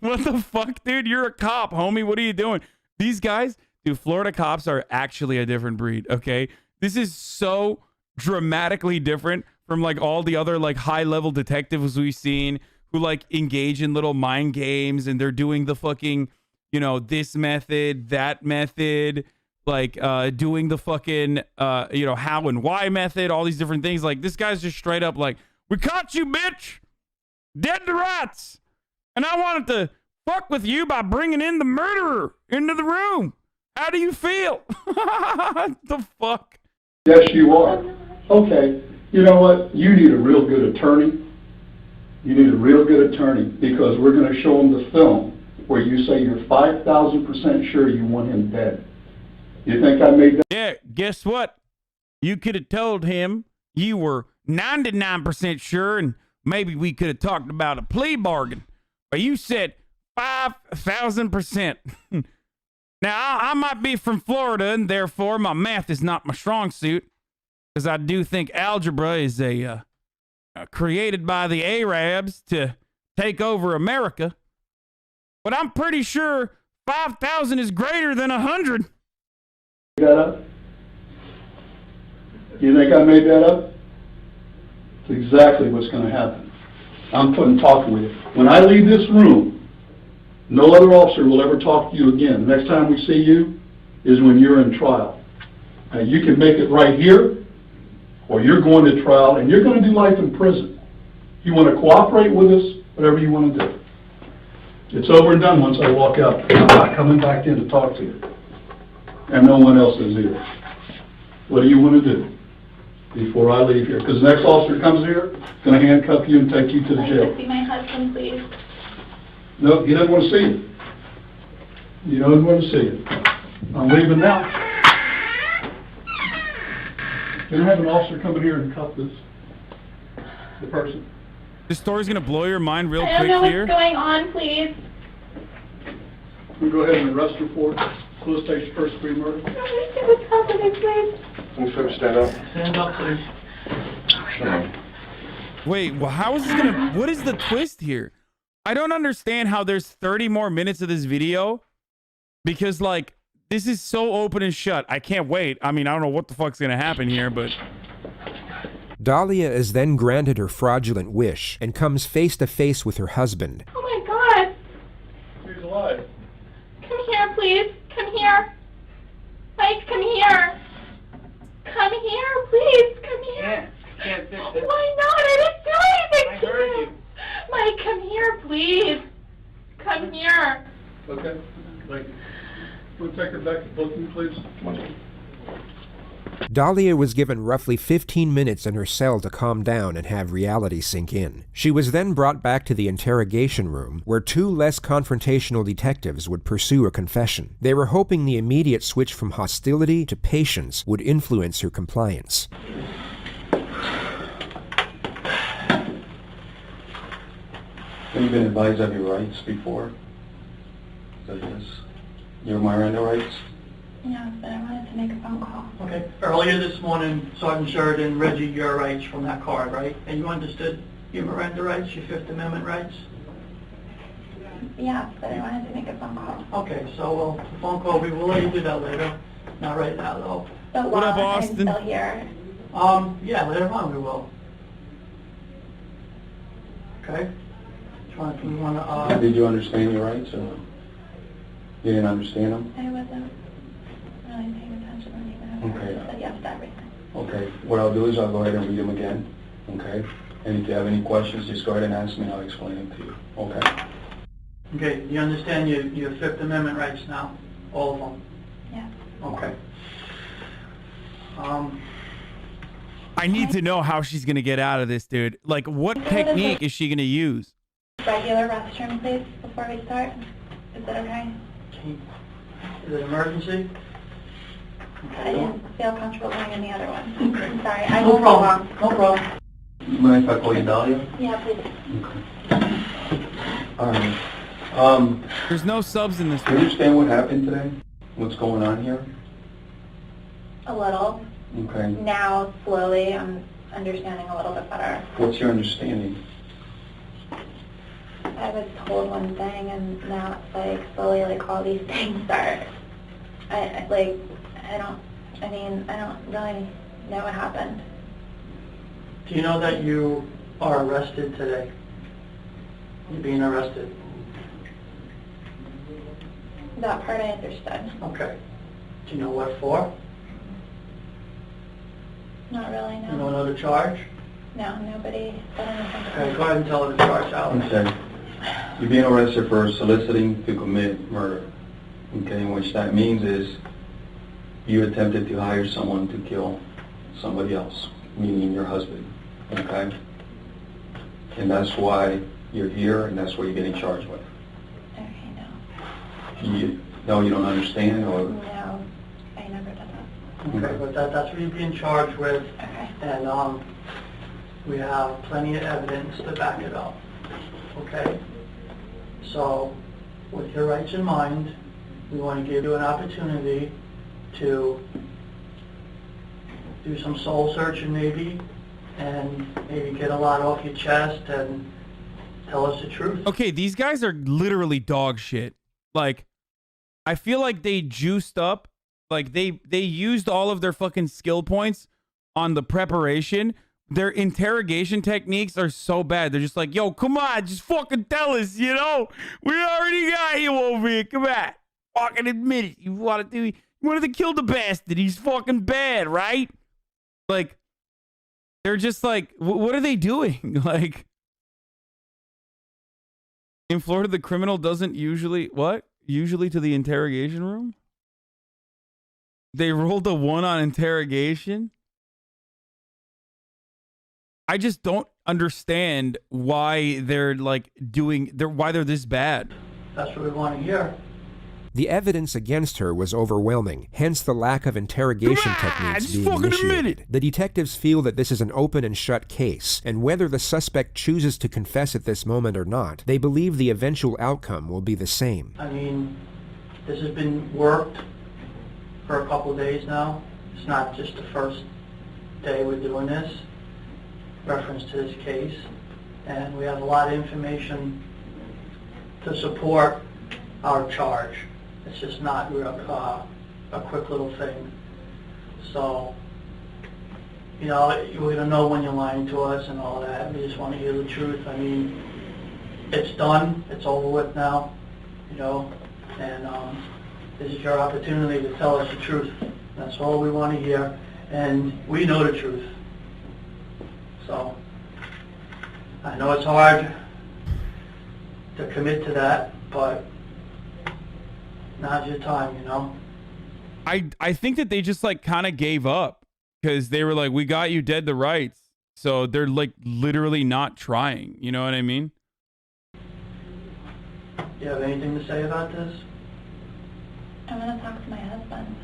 [SPEAKER 1] what the fuck, dude? You're a cop, homie. What are you doing? These guys, dude, Florida cops are actually a different breed, okay? This is so dramatically different from like all the other like high-level detectives we've seen who like engage in little mind games and they're doing the fucking, you know, this method, that method, like doing the fucking, you know, how and why method, all these different things. Like, this guy's just straight up like, we caught you, bitch. Dead to rights. And I wanted to fuck with you by bringing in the murderer into the room. How do you feel? The fuck?
[SPEAKER 3] Yes, you are. Okay. You know what? You need a real good attorney. You need a real good attorney because we're going to show them the film where you say you're 5,000% sure you want him dead. You think I made that?
[SPEAKER 1] Yeah, guess what? You could have told him you were 99% sure and maybe we could have talked about a plea bargain. But you said 5,000%. Now, I might be from Florida and therefore my math is not my strong suit because I do think algebra is created by the Arabs to take over America. But I'm pretty sure 5,000 is greater than 100.
[SPEAKER 3] That up? You think I made that up? It's exactly what's going to happen. I'm talking with you. When I leave this room, no other officer will ever talk to you again. Next time we see you is when you're in trial. Now, you can make it right here, or you're going to trial, and you're going to do life in prison. You want to cooperate with us, whatever you want to do. It's over and done once I walk out. I'm not coming back in to talk to you. And no one else is either. What do you want to do before I leave here? Because the next officer comes here, going to handcuff you and take you to the jail.
[SPEAKER 17] I'd like to see my husband, please.
[SPEAKER 3] No, he doesn't want to see you. He doesn't want to see you. I'm leaving now. Can I have an officer come in here and cuff the person?
[SPEAKER 1] This story's gonna blow your mind real
[SPEAKER 17] I
[SPEAKER 1] quick
[SPEAKER 17] don't know
[SPEAKER 1] here.
[SPEAKER 17] what's going on, please.
[SPEAKER 3] We'll go ahead and arrest her for solicitation of first-degree murder.
[SPEAKER 17] What's happening, please?
[SPEAKER 11] Can you stand up?
[SPEAKER 8] Stand up, please.
[SPEAKER 1] Wait, well, how is this gonna? What is the twist here? I don't understand how there's 30 more minutes of this video because, like, this is so open and shut. I can't wait. I mean, I don't know what the fuck's gonna happen here, but.
[SPEAKER 2] Dahlia is then granted her fraudulent wish and comes face to face with her husband.
[SPEAKER 17] Oh my God!
[SPEAKER 3] He's alive.
[SPEAKER 17] Come here, please. Come here. Mike, come here. Come here, please. Come here.
[SPEAKER 8] Can't fix it.
[SPEAKER 17] Why not? I didn't do anything
[SPEAKER 8] I
[SPEAKER 17] to
[SPEAKER 8] heard
[SPEAKER 17] you.
[SPEAKER 8] you.
[SPEAKER 17] Mike, come here, please. Come here.
[SPEAKER 3] Okay. Thank you. We'll take her back to booking, please.
[SPEAKER 2] Dalia was given roughly 15 minutes in her cell to calm down and have reality sink in. She was then brought back to the interrogation room, where 2 less confrontational detectives would pursue a confession. They were hoping the immediate switch from hostility to patience would influence her compliance.
[SPEAKER 3] Have you been advised of your rights before? That is, your Miranda rights?
[SPEAKER 7] Yeah, but I wanted to make a phone call.
[SPEAKER 8] Okay. Earlier this morning, Sergeant Sheridan read you your rights from that card, right? And you understood your Miranda rights, your Fifth Amendment rights?
[SPEAKER 7] Yeah, but I wanted to make a phone call.
[SPEAKER 8] Okay, so well, the phone call, we will let you do that later. Not right now, though.
[SPEAKER 7] But
[SPEAKER 1] What up,
[SPEAKER 7] while
[SPEAKER 1] Austin?
[SPEAKER 7] I'm still here.
[SPEAKER 8] Yeah, later on we will. Okay? Do you want to,
[SPEAKER 3] Did you understand your rights or no? You didn't understand them?
[SPEAKER 7] I wasn't really paying attention when you were
[SPEAKER 3] Okay.
[SPEAKER 7] just said yes to everything.
[SPEAKER 3] Okay, what I'll do is I'll go ahead and read them again, okay? And if you have any questions, just go ahead and ask me and I'll explain them to you, okay?
[SPEAKER 8] okay, do you understand your Fifth Amendment rights now? All of them?
[SPEAKER 7] Yeah.
[SPEAKER 8] Okay.
[SPEAKER 1] I need to know how she's gonna get out of this, dude. Like, what technique is she gonna use?
[SPEAKER 7] Regular restroom, please, before we start. Is that okay?
[SPEAKER 8] Is it emergency?
[SPEAKER 7] I didn't feel comfortable going in the other one.
[SPEAKER 8] Okay.
[SPEAKER 7] I'm sorry, I
[SPEAKER 8] No
[SPEAKER 7] won't be
[SPEAKER 8] problem.
[SPEAKER 7] long.
[SPEAKER 8] No problem.
[SPEAKER 3] You mind if I call you Dalia?
[SPEAKER 7] Yeah, please.
[SPEAKER 3] All right.
[SPEAKER 1] There's no subs in this
[SPEAKER 3] Do you
[SPEAKER 1] one.
[SPEAKER 3] understand what happened today? What's going on here?
[SPEAKER 7] A little.
[SPEAKER 3] Okay.
[SPEAKER 7] Now, slowly, I'm understanding a little bit better.
[SPEAKER 3] What's your understanding?
[SPEAKER 7] I was told one thing, and now it's like slowly, like all these things are. I don't really know what happened.
[SPEAKER 8] Do you know that you are arrested today? You're being arrested.
[SPEAKER 7] That part I understood.
[SPEAKER 8] Okay. Do you know what for?
[SPEAKER 7] Not really,
[SPEAKER 8] You don't
[SPEAKER 7] no.
[SPEAKER 8] know the charge?
[SPEAKER 7] No, nobody said anything to
[SPEAKER 8] Okay,
[SPEAKER 7] me.
[SPEAKER 8] go ahead and tell her the charge, Alex.
[SPEAKER 3] Okay. You're being arrested for soliciting to commit murder. Okay, which that means is you attempted to hire someone to kill somebody else, meaning your husband. Okay? And that's why you're here and that's what you're getting charged with.
[SPEAKER 7] Okay, no.
[SPEAKER 3] No, you don't understand or?
[SPEAKER 7] No, I never did that.
[SPEAKER 8] Okay, but that's what you're being charged with.
[SPEAKER 7] Okay.
[SPEAKER 8] And we have plenty of evidence to back it up. Okay? So, with your rights in mind, we want to give you an opportunity to do some soul searching maybe, and maybe get a lot off your chest and tell us the truth.
[SPEAKER 1] Okay, these guys are literally dog shit. Like, I feel like they juiced up. Like, they used all of their fucking skill points on the preparation. Their interrogation techniques are so bad. They're just like, yo, come on, just fucking tell us, you know? We already got you over here. Come on. Fucking admit it. You wanted to kill the bastard. He's fucking bad, right? Like, they're just like, what are they doing? Like, in Florida, the criminal doesn't usually, usually to the interrogation room? They rolled a 1 on interrogation? I just don't understand why they're like why they're this bad.
[SPEAKER 8] That's what we want to hear.
[SPEAKER 2] The evidence against her was overwhelming, hence the lack of interrogation techniques being initiated. The detectives feel that this is an open and shut case, and whether the suspect chooses to confess at this moment or not, they believe the eventual outcome will be the same.
[SPEAKER 8] I mean, this has been worked for a couple of days now. It's not just the first day we're doing this, reference to this case, and we have a lot of information to support our charge. It's just not a quick little thing. So, you know, we're going to know when you're lying to us and all that. We just want to hear the truth. I mean, it's done. It's over with now, you know, and this is your opportunity to tell us the truth. That's all we want to hear, and we know the truth. So, I know it's hard to commit to that, but now's your time, you know?
[SPEAKER 1] I think that they just like kind of gave up because they were like, we got you dead to rights. So they're like literally not trying. You know what I mean?
[SPEAKER 8] Do you have anything to say about this?
[SPEAKER 17] I'm gonna talk to my husband.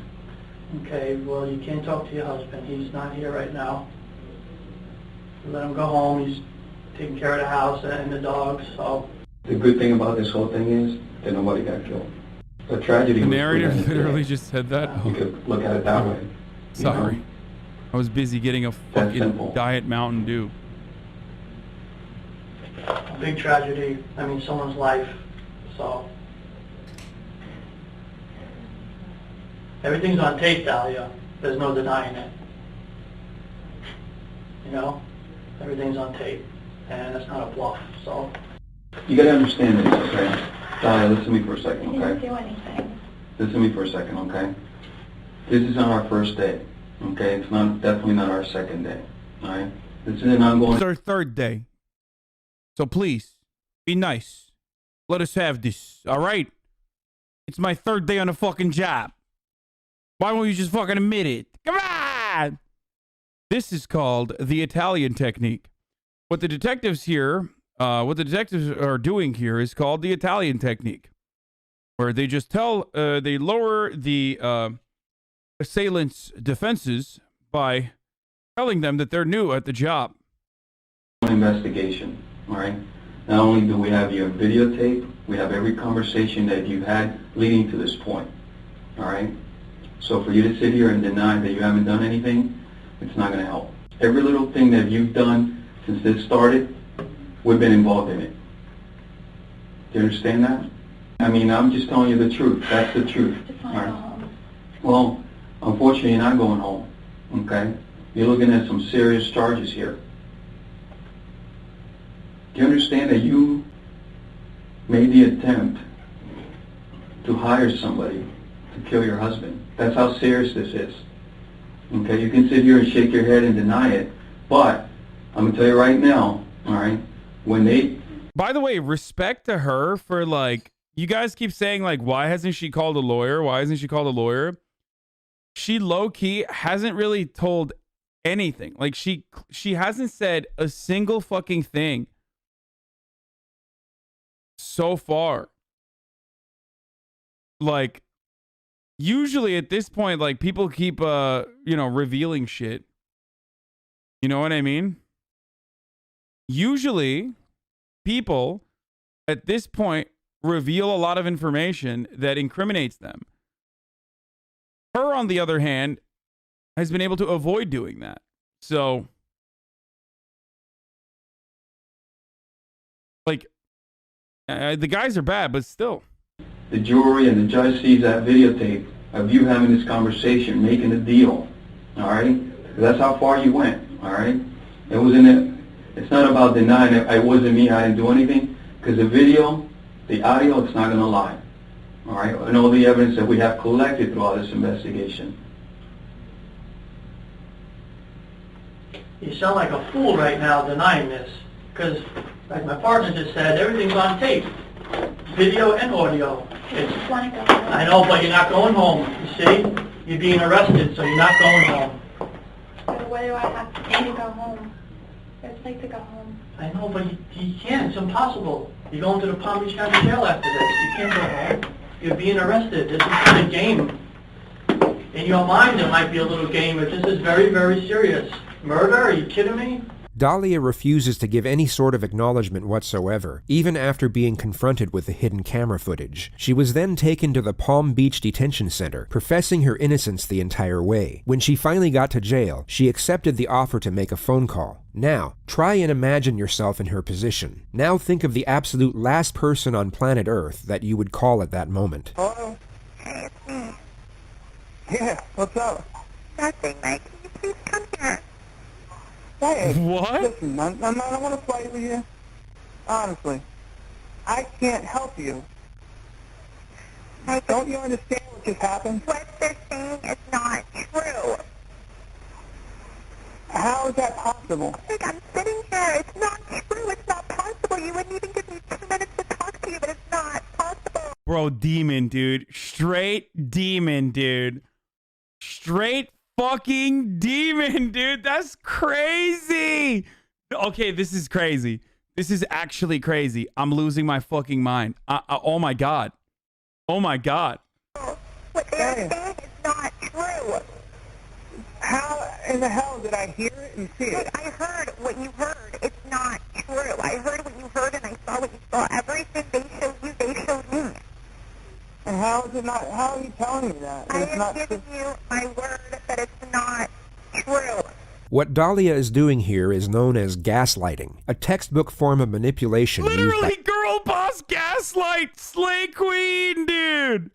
[SPEAKER 8] Okay, well, you can't talk to your husband. He's not here right now. Let him go home. He's taking care of the house and the dogs, so...
[SPEAKER 3] The good thing about this whole thing is that nobody got killed. The tragedy
[SPEAKER 1] The
[SPEAKER 3] was
[SPEAKER 1] narrator
[SPEAKER 3] prevented
[SPEAKER 1] literally
[SPEAKER 3] today.
[SPEAKER 1] just said that.
[SPEAKER 3] You could look at it that way.
[SPEAKER 1] Sorry. I was busy getting a fucking Diet Mountain Dew.
[SPEAKER 8] A big tragedy. I mean, someone's life, so... Everything's on tape, Dalia. There's no denying it. You know? Everything's on tape. And it's not a bluff, so...
[SPEAKER 3] You gotta understand this, okay? Dalia, listen to me for a second,
[SPEAKER 17] I didn't
[SPEAKER 3] okay?
[SPEAKER 17] do anything.
[SPEAKER 3] Listen to me for a second, okay? This is not our first day, okay? It's definitely not our second day, alright? This is an ongoing...
[SPEAKER 1] It's our third day. So please, be nice. Let us have this, all right? It's my third day on the fucking job. Why won't you just fucking admit it? Come on! This is called the Italian technique. What the detectives are doing here is called the Italian technique, where they just they lower the assailants' defenses by telling them that they're new at the job.
[SPEAKER 3] Investigation, all right? Not only do we have your videotape, we have every conversation that you had leading to this point, all right? So for you to sit here and deny that you haven't done anything, it's not going to help. Every little thing that you've done since this started, we've been involved in it. Do you understand that? I mean, I'm just telling you the truth. That's the truth. All right? Well, unfortunately, you're not going home, okay? You're looking at some serious charges here. Do you understand that you made the attempt to hire somebody to kill your husband? That's how serious this is. Okay, you can sit here and shake your head and deny it, but I'm gonna tell you right now, all right, when they...
[SPEAKER 1] By the way, respect to her for like, you guys keep saying like, why hasn't she called a lawyer? Why hasn't she called a lawyer? She low-key hasn't really told anything. Like she hasn't said a single fucking thing so far. Like, usually at this point, like, people keep, revealing shit. You know what I mean? Usually, people at this point reveal a lot of information that incriminates them. Her, on the other hand, has been able to avoid doing that. So, like, the guys are bad, but still.
[SPEAKER 3] The jury and the judge sees that videotape of you having this conversation, making a deal, all right? That's how far you went, all right? It wasn't it. It's not about denying it wasn't me, I didn't do anything, because the video, the audio, it's not going to lie, all right? And all the evidence that we have collected throughout this investigation.
[SPEAKER 8] You sound like a fool right now denying this, because, like my partner just said, everything's on tape. Video and audio. I know, but you're not going home, you see? You're being arrested, so you're not going home.
[SPEAKER 17] But what do I have to do to go home? I'd like to go home.
[SPEAKER 8] I know, but you can't. It's impossible. You're going to the Palm Beach County Jail after this. You can't go home. You're being arrested. This is not a game. In your mind, it might be a little game, but this is very, very serious. Murder? Are you kidding me?
[SPEAKER 2] Dalia refuses to give any sort of acknowledgement whatsoever, even after being confronted with the hidden camera footage. She was then taken to the Palm Beach Detention Center, professing her innocence the entire way. When she finally got to jail, she accepted the offer to make a phone call. Now, try and imagine yourself in her position. Now think of the absolute last person on planet Earth that you would call at that moment.
[SPEAKER 11] Hello? Hey, it's me. Yeah, what's up? Nothing, Mike. Can you please come here? Hey,
[SPEAKER 1] what?
[SPEAKER 11] Listen, I don't want to fight with you. Honestly, I can't help you. Don't you understand what just happened? What they're saying is not true. How is that possible? Like, I'm sitting here. It's not true. It's not possible. You wouldn't even give me 2 minutes to talk to you, but it's not possible.
[SPEAKER 1] Bro, demon, dude. Straight demon, dude. straight fucking demon, dude. That's crazy. Okay, this is crazy. This is actually crazy. I'm losing my fucking mind. Oh my god. Oh my god.
[SPEAKER 14] What they're saying is not true.
[SPEAKER 11] How in the hell did I hear it and see it?
[SPEAKER 14] I heard what you heard. It's not true. I heard what you heard and I saw what you saw. Everything they showed you, they showed me.
[SPEAKER 11] And how is it not? How are you telling me that?
[SPEAKER 14] I am giving you my word that it's not true.
[SPEAKER 2] What Dalia is doing here is known as gaslighting, a textbook form of manipulation used
[SPEAKER 1] Literally,
[SPEAKER 2] by
[SPEAKER 1] girl boss gaslight, slay queen, dude.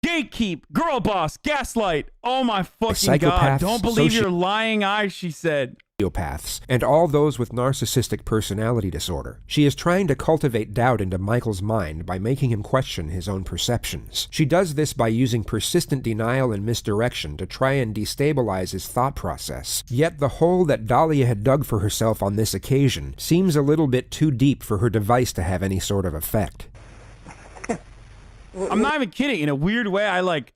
[SPEAKER 1] Gatekeep, girl boss, gaslight. Oh my fucking god.
[SPEAKER 2] psychopaths,
[SPEAKER 1] Don't believe your lying eyes, she said.
[SPEAKER 2] Sociopaths, and all those with narcissistic personality disorder. She is trying to cultivate doubt into Michael's mind by making him question his own perceptions. She does this by using persistent denial and misdirection to try and destabilize his thought process. Yet the hole that Dalia had dug for herself on this occasion seems a little bit too deep for her device to have any sort of effect.
[SPEAKER 1] I'm not even kidding. In a weird way, I like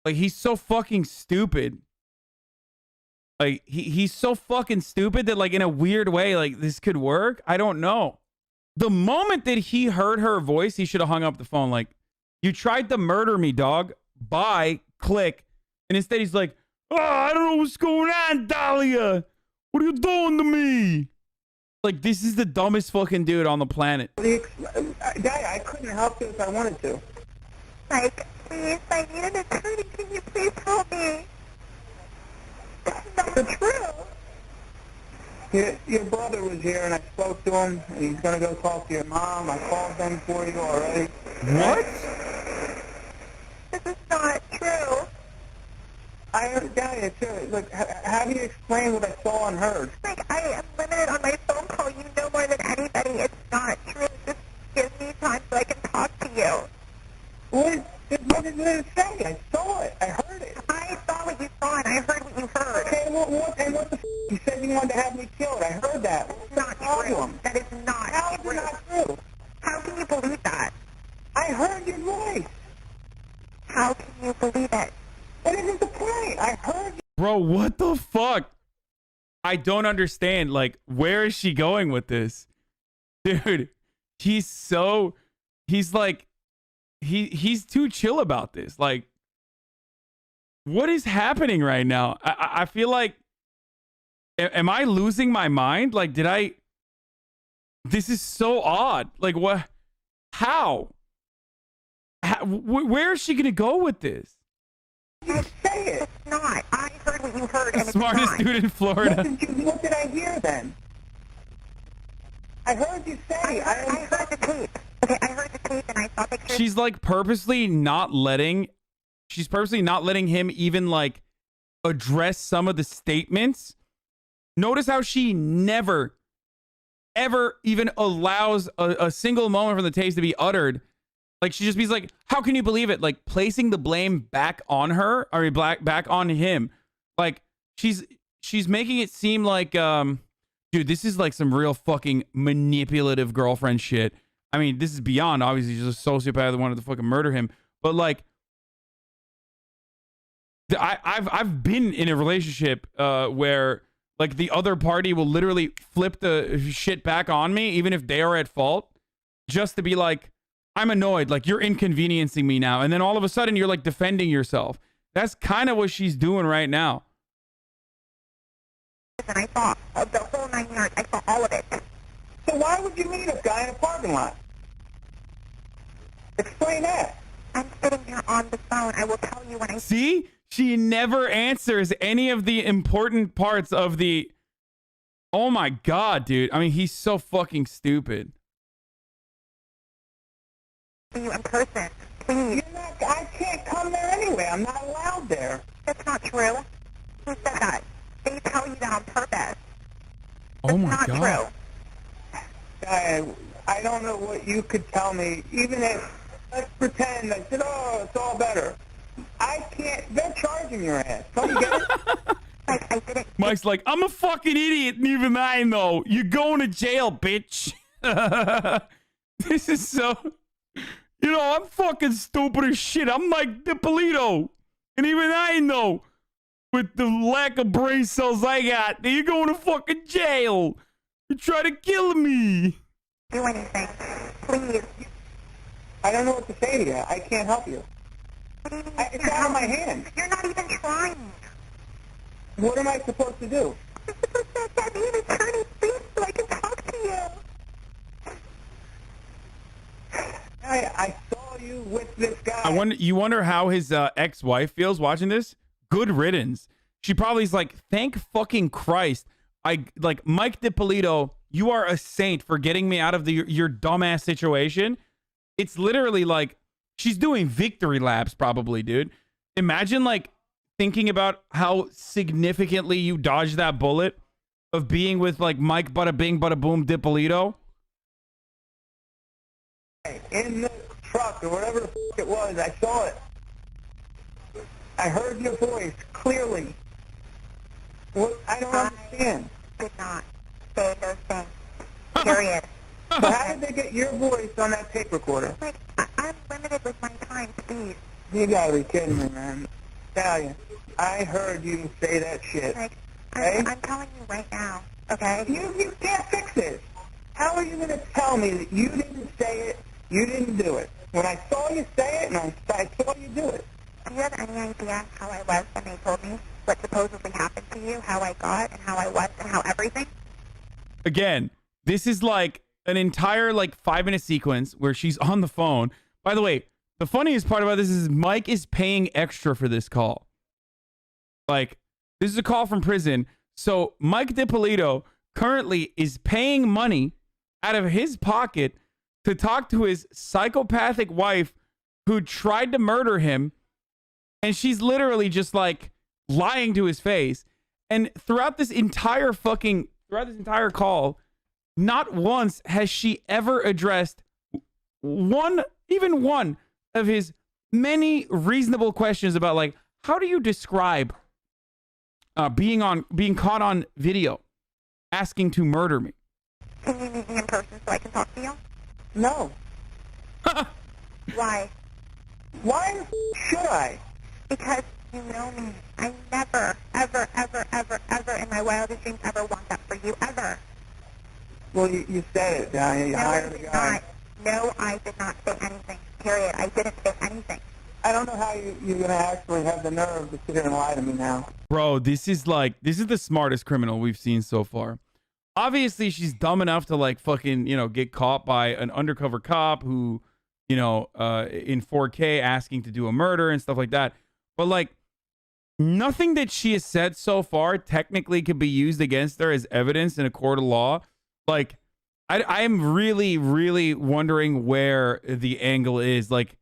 [SPEAKER 1] he's so fucking stupid. Like, he's so fucking stupid that, like, in a weird way, like, this could work. I don't know. The moment that he heard her voice, he should have hung up the phone. Like, you tried to murder me, dog. Bye. Click. And instead he's like, oh, I don't know what's going on, Dalia. What are you doing to me? Like, this is the dumbest fucking dude on the planet.
[SPEAKER 11] Dalia, I couldn't help you if I wanted to.
[SPEAKER 14] Like, please, I need an attorney. Can you please help me? That's not true.
[SPEAKER 11] Your brother was here and I spoke to him and he's going to go talk to your mom. I called them for you already.
[SPEAKER 1] What?
[SPEAKER 14] This is not true.
[SPEAKER 11] I heard Dalia too. Look, how do you explain what I saw and heard?
[SPEAKER 14] Like, I am limited on my phone call. You know more than anybody. It's not true. Just give me time so I can talk to you.
[SPEAKER 11] What did it say? I saw it. I heard it.
[SPEAKER 14] I saw what you saw and I heard what you heard.
[SPEAKER 11] Okay, what the f***? You said you wanted to have me killed. I heard that.
[SPEAKER 14] That's not true. That is not
[SPEAKER 11] How is it not true?
[SPEAKER 14] How can you believe that?
[SPEAKER 11] I heard your voice.
[SPEAKER 14] How can you believe it?
[SPEAKER 11] What is the point? I heard you.
[SPEAKER 1] Bro, what the fuck? I don't understand. Like, where is she going with this? Dude, he's like, he's too chill about this. Like, what is happening right now? I feel like, am I losing my mind? Like, this is so odd. Like, what? How where is she gonna go with this?
[SPEAKER 11] You say it.
[SPEAKER 14] It's not. I heard what you heard. And
[SPEAKER 1] Smartest dude in Florida.
[SPEAKER 11] What did I hear then? I heard you say.
[SPEAKER 14] I heard the tape. Okay, I heard the tape and I saw pictures.
[SPEAKER 1] She's like purposely not letting him even like address some of the statements. Notice how she never, ever even allows a single moment from the tapes to be uttered. Like, she just be like, how can you believe it? Like, placing the blame back on her, or back on him. Like, she's making it seem like, dude, this is like some real fucking manipulative girlfriend shit. I mean, this is beyond, obviously, just a sociopath that wanted to fucking murder him. But like, I've been in a relationship where like the other party will literally flip the shit back on me, even if they are at fault, just to be like, I'm annoyed, like, you're inconveniencing me now. And then all of a sudden you're like defending yourself. That's kind of what she's doing right now.
[SPEAKER 14] And I saw the whole 9 yards. I saw all of it.
[SPEAKER 11] So why would you meet a guy in a parking lot? Explain that.
[SPEAKER 14] I'm sitting here on the phone. I will tell you when I
[SPEAKER 1] see. She never answers any of the important parts of the. Oh my god, dude! I mean, he's so fucking stupid.
[SPEAKER 14] You in person, please.
[SPEAKER 11] I can't come there anyway. I'm not allowed there.
[SPEAKER 14] That's not true. Who said that? They tell you that on purpose.
[SPEAKER 1] Oh my
[SPEAKER 14] not
[SPEAKER 1] god.
[SPEAKER 14] True.
[SPEAKER 11] I don't know what you could tell me. Even if, let's pretend, I said, oh, it's all better. I can't, they're charging your ass. Don't you get it?
[SPEAKER 14] I didn't.
[SPEAKER 1] Mike's like, I'm a fucking idiot, and even I know. You're going to jail, bitch. This is so... You know, I'm fucking stupid as shit. I'm like Dippolito. And even I know, with the lack of brain cells I got, that you're going to fucking jail. You try to kill me.
[SPEAKER 14] Do anything. Please.
[SPEAKER 11] I don't know what to say to you. I can't help you. It's out of my hands.
[SPEAKER 14] You're not even trying.
[SPEAKER 11] What am I supposed to do?
[SPEAKER 14] You're supposed to get me an attorney, please, so I can talk to you.
[SPEAKER 11] I saw you with this guy.
[SPEAKER 1] You wonder how his ex-wife feels watching this? Good riddance. She probably is like, thank fucking Christ. Like, Mike Dippolito, you are a saint for getting me out of your dumbass situation. It's literally like, she's doing victory laps probably, dude. Imagine, like, thinking about how significantly you dodged that bullet of being with, like, Mike Bada Bing Bada Boom Dippolito.
[SPEAKER 11] In the truck or whatever the f*** it was, I saw it. I heard your voice clearly. What? I don't understand.
[SPEAKER 14] I did not say those things. Period.
[SPEAKER 11] So how did they get your voice on that tape recorder?
[SPEAKER 14] Like, I'm limited with my time, please.
[SPEAKER 11] You gotta be kidding me, man. Dalia, I heard you say that shit.
[SPEAKER 14] Like,
[SPEAKER 11] okay?
[SPEAKER 14] I'm telling you right now, okay?
[SPEAKER 11] You can't fix it. How are you going to tell me that you didn't say it, you didn't do it? When I saw you say it and I saw you do it.
[SPEAKER 14] Do you have any idea how I was when they told me what supposedly happened to you, how I got and how I was and how everything?
[SPEAKER 1] Again, this is like an entire like 5-minute sequence where she's on the phone. By the way, the funniest part about this is Mike is paying extra for this call. Like, this is a call from prison. So Mike Dippolito currently is paying money out of his pocket to talk to his psychopathic wife who tried to murder him. And she's literally just like lying to his face. And throughout this entire call, not once has she ever addressed even one of his many reasonable questions about, like, how do you describe being caught on video asking to murder me?
[SPEAKER 14] Can you meet me in person so I can talk to you?
[SPEAKER 11] No.
[SPEAKER 14] Why?
[SPEAKER 11] Why should I?
[SPEAKER 14] Because you know me. I never, ever, ever, ever, ever in my wildest dreams ever want that for you, ever.
[SPEAKER 11] Well, you said it, Dalia. You hired a guy.
[SPEAKER 14] No, I did not say anything. Period. I didn't say anything.
[SPEAKER 11] I don't know how you're going to actually have the nerve to sit here and lie to me now.
[SPEAKER 1] Bro, this is the smartest criminal we've seen so far. Obviously, she's dumb enough to, like, fucking, get caught by an undercover cop who, in 4K asking to do a murder and stuff like that. But, like, nothing that she has said so far technically could be used against her as evidence in a court of law. Like, I am really, really wondering where the angle is. Like,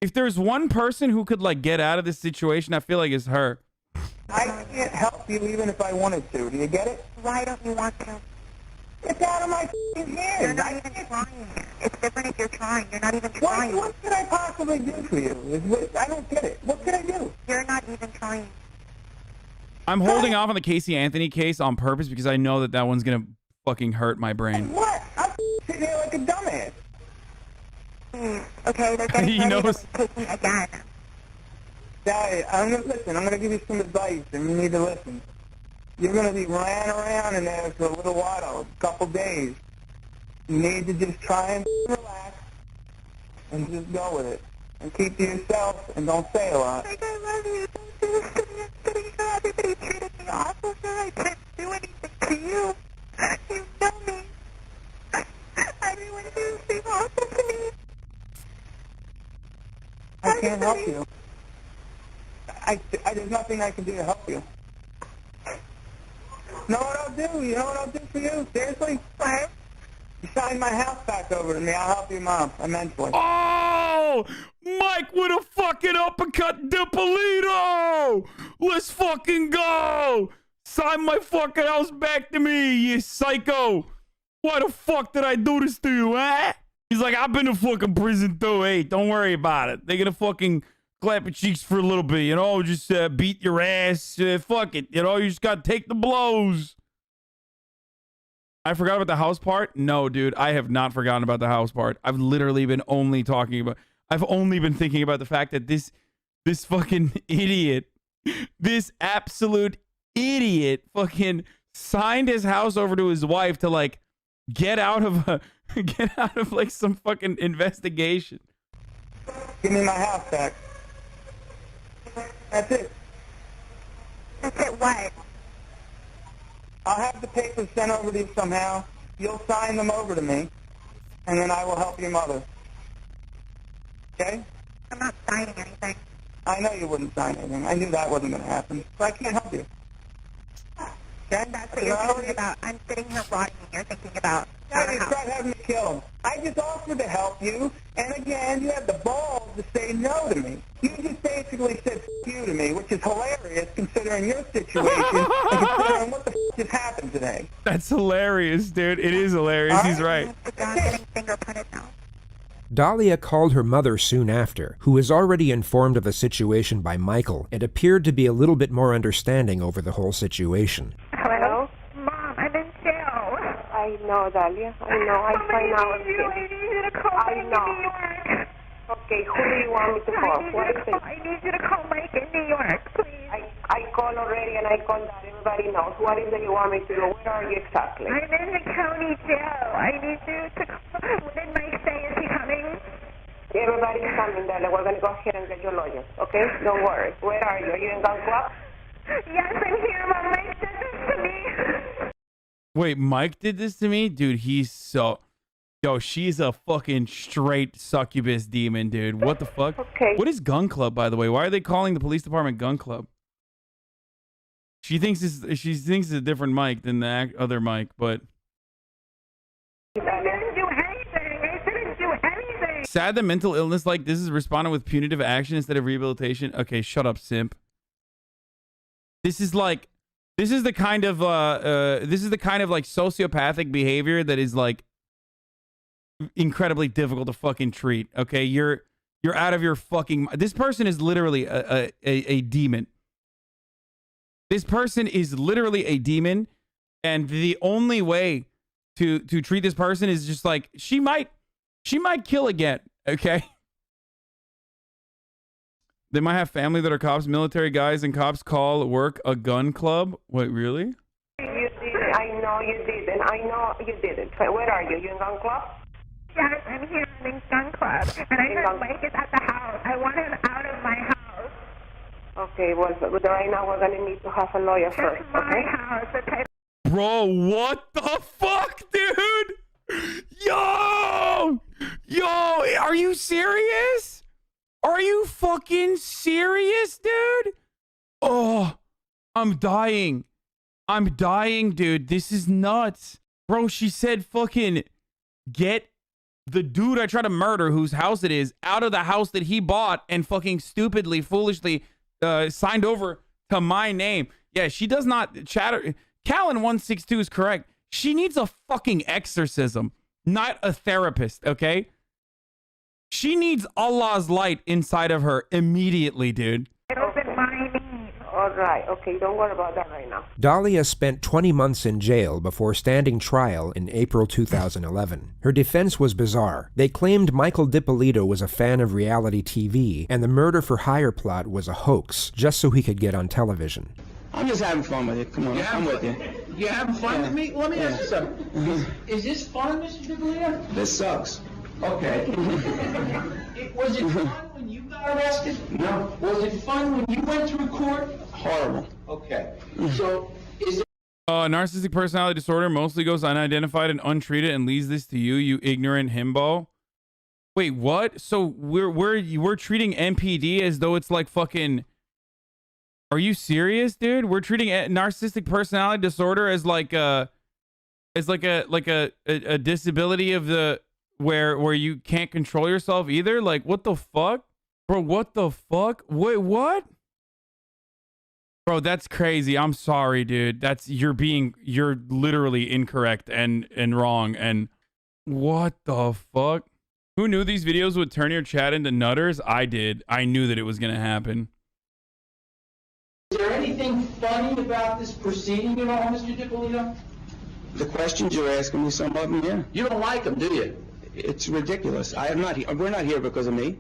[SPEAKER 1] if there's one person who could, like, get out of this situation, I feel like it's her.
[SPEAKER 11] I can't help you even if I wanted to. Do you get it?
[SPEAKER 14] Why don't you want to?
[SPEAKER 11] It's out of my hands.
[SPEAKER 14] You're not even trying. It's different if you're trying. You're not even trying.
[SPEAKER 11] What could I possibly do for you? I don't get it. What could I do?
[SPEAKER 14] You're not even trying.
[SPEAKER 1] I'm holding off on the Casey Anthony case on purpose because I know that one's going to fucking hurt my brain.
[SPEAKER 11] What? I'm sitting here like a dumbass.
[SPEAKER 14] Okay, they're getting ready to take me again.
[SPEAKER 11] Dalia, I'm going to give you some advice, and you need to listen. You're going to be lying around in there for a little while, a couple days. You need to just try and relax and just go with it. And keep to yourself and don't say a lot.
[SPEAKER 14] Like, I love you. Don't do this to me. I'm sitting here. Everybody treated me awful, sir. I didn't do anything to you. You know me. Everyone does things awful to me.
[SPEAKER 11] I can't help you. There's nothing I can do to help you. Know what I'll do? You know what I'll do for you? Seriously?
[SPEAKER 14] What?
[SPEAKER 11] You sign my house back over to me. I'll help you, Mom, immensely.
[SPEAKER 1] Oh! Mike with a fucking uppercut Dippolito! Let's fucking go! Sign my fucking house back to me, you psycho! Why the fuck did I do this to you, eh? He's like, I've been to fucking prison too. Hey, don't worry about it. They're gonna fucking clap your cheeks for a little bit, just beat your ass. Fuck it, you just gotta take the blows. I forgot about the house part. No, dude, I have not forgotten about the house part. I've literally been only talking about. I've only been thinking about the fact that this fucking idiot, this absolute idiot, fucking signed his house over to his wife to like get out of like some fucking investigation.
[SPEAKER 4] Give me my house back. That's it.
[SPEAKER 7] That's it what?
[SPEAKER 4] I'll have the papers sent over to you somehow. You'll sign them over to me, and then I will help your mother. Okay?
[SPEAKER 7] I'm not signing anything.
[SPEAKER 4] I know you wouldn't sign anything. I knew that wasn't going to happen, so I can't help you. Okay?
[SPEAKER 7] That's what you're thinking about. I'm sitting here rotting and you're thinking about
[SPEAKER 4] Now you start having me kill him. I just offered to help you, and again, you have the balls to say no to me. You just basically said f*** you to me, which is hilarious considering your situation and considering what the f*** just happened today.
[SPEAKER 1] That's hilarious, dude. It is hilarious. He's right.
[SPEAKER 2] Dalia called her mother soon after, who was already informed of the situation by Michael and appeared to be a little bit more understanding over the whole situation.
[SPEAKER 7] Hello? Mom, I'm in jail.
[SPEAKER 13] I know, Dalia. I know. I find out.
[SPEAKER 7] I need you to call Mike in New York.
[SPEAKER 13] Okay, who do you want me to call?
[SPEAKER 7] I need you to call Mike in New York, please.
[SPEAKER 13] I called already and I called that. Everybody knows. What is it you want me to do? Where are you exactly?
[SPEAKER 7] I'm in the county jail. I need you to call. What did Mike say? Is he coming?
[SPEAKER 13] Everybody's coming, Dalia. We're going to go ahead and get your lawyers, okay? Don't worry. Where are you? Are you in Gun Club?
[SPEAKER 7] Yes, I'm here, but Mike did this to me.
[SPEAKER 1] Wait, Mike did this to me? Dude, he's so... Yo, she's a fucking straight succubus demon, dude. What the fuck?
[SPEAKER 13] Okay.
[SPEAKER 1] What is Gun Club, by the way? Why are they calling the police department Gun Club? She thinks it's a different Mike than the other Mike, but...
[SPEAKER 7] I didn't do anything. I didn't do anything.
[SPEAKER 1] Sad that mental illness like this is responding with punitive action instead of rehabilitation. Okay, shut up, simp. This is the kind of like sociopathic behavior that is like incredibly difficult to fucking treat. Okay, you're out of your fucking... This person is literally a demon. This person is literally a demon, and the only way to treat this person is just like she might kill again. Okay. They might have family that are cops, military guys, and cops call work a gun club. Wait, really?
[SPEAKER 13] You did it. I know you did it. I know you did it. Where are you? You in Gun Club?
[SPEAKER 7] Yes, I'm here in Gun Club, and I heard Mike is at the house. I want him out of my house.
[SPEAKER 13] Okay, well, right now we're going to need to have a lawyer first,
[SPEAKER 7] That's my
[SPEAKER 13] okay?
[SPEAKER 7] house.
[SPEAKER 1] Bro, what the fuck, dude? Yo, are you serious? Are you fucking serious, dude? Oh, I'm dying, dude. This is nuts. Bro, she said fucking get the dude I tried to murder, whose house it is, out of the house that he bought and fucking stupidly, foolishly signed over to my name. Yeah, she does not chatter. Callan 162 is correct. She needs a fucking exorcism, not a therapist, okay? She needs Allah's light inside of her immediately, dude.
[SPEAKER 13] All right, okay, don't worry about that right now.
[SPEAKER 2] Dalia spent 20 months in jail before standing trial in April 2011. Her defense was bizarre. They claimed Michael Dippolito was a fan of reality TV, and the murder for hire plot was a hoax, just so he could get on television.
[SPEAKER 23] I'm just having fun with it. Come on, I'm with you.
[SPEAKER 24] You're having fun with me? Let me ask you something. Is this fun, Mr. Dippolito?
[SPEAKER 23] This sucks.
[SPEAKER 24] Okay. Was it fun when you got arrested?
[SPEAKER 23] No.
[SPEAKER 24] Was it fun when you went to court?
[SPEAKER 23] Horrible.
[SPEAKER 24] Okay. So, is it...
[SPEAKER 1] Narcissistic personality disorder mostly goes unidentified and untreated and leaves this to you, you ignorant himbo. Wait, what? So we're treating NPD as though it's like fucking... Are you serious, dude? We're treating narcissistic personality disorder as like a disability of the where you can't control yourself either. Like, what the fuck, bro? What the fuck? Wait, what? Bro, that's crazy. I'm sorry, dude. You're literally incorrect and wrong. And what the fuck? Who knew these videos would turn your chat into nutters? I did. I knew that it was gonna happen.
[SPEAKER 24] Is there anything funny about this proceeding at all, Mr. Dippolito?
[SPEAKER 23] The questions you're asking me, some of them, yeah.
[SPEAKER 24] You don't like them, do you?
[SPEAKER 23] It's ridiculous. We're not here because of me.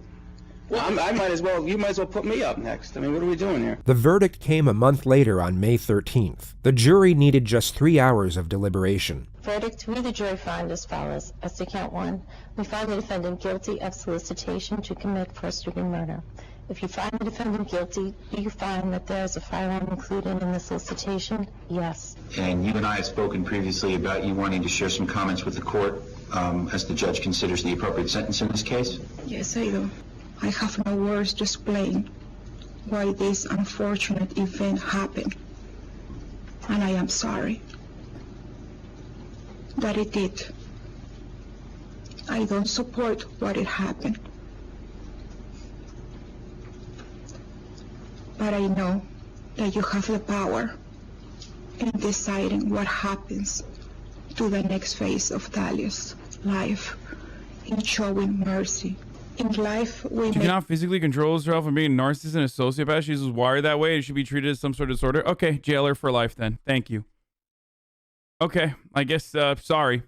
[SPEAKER 24] Well, I might as well, you might as well put me up next. I mean, what are we doing here?
[SPEAKER 2] The verdict came a month later on May 13th. The jury needed just 3 hours of deliberation.
[SPEAKER 16] Verdict, we the jury find as follows. As to count 1, we find the defendant guilty of solicitation to commit first-degree murder. If you find the defendant guilty, do you find that there is a firearm included in the solicitation? Yes.
[SPEAKER 18] And you and I have spoken previously about you wanting to share some comments with the court as the judge considers the appropriate sentence in this case?
[SPEAKER 19] Yes, I do. I have no words to explain why this unfortunate event happened. And I am sorry that it did. I don't support what it happened. But I know that you have the power in deciding what happens to the next phase of Dalia's life, in showing mercy. In life, we
[SPEAKER 1] She cannot physically control herself from being a narcissist and a sociopath. She's just wired that way and should be treated as some sort of disorder. Okay, jail her for life then. Thank you. Okay, I guess, sorry.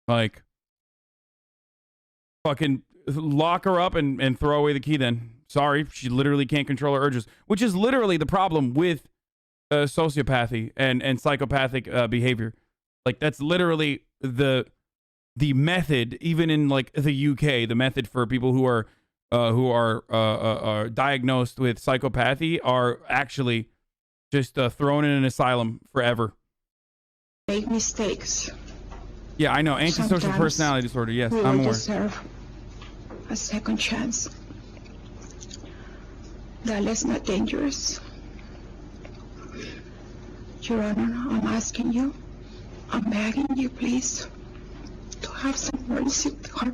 [SPEAKER 1] Like, fucking lock her up and throw away the key then. Sorry, she literally can't control her urges, which is literally the problem with sociopathy and psychopathic behavior. Like, that's literally the method, even in like the UK, the method for people who are diagnosed with psychopathy are actually just thrown in an asylum forever.
[SPEAKER 19] make mistakes.
[SPEAKER 1] Yeah, I know. Antisocial
[SPEAKER 19] Sometimes
[SPEAKER 1] personality disorder. Yes,
[SPEAKER 19] we
[SPEAKER 1] I'm
[SPEAKER 19] will
[SPEAKER 1] aware.
[SPEAKER 19] deserve a second chance. Dalia's not dangerous. Your Honor, I'm asking you, I'm begging you, please, to have some mercy with her.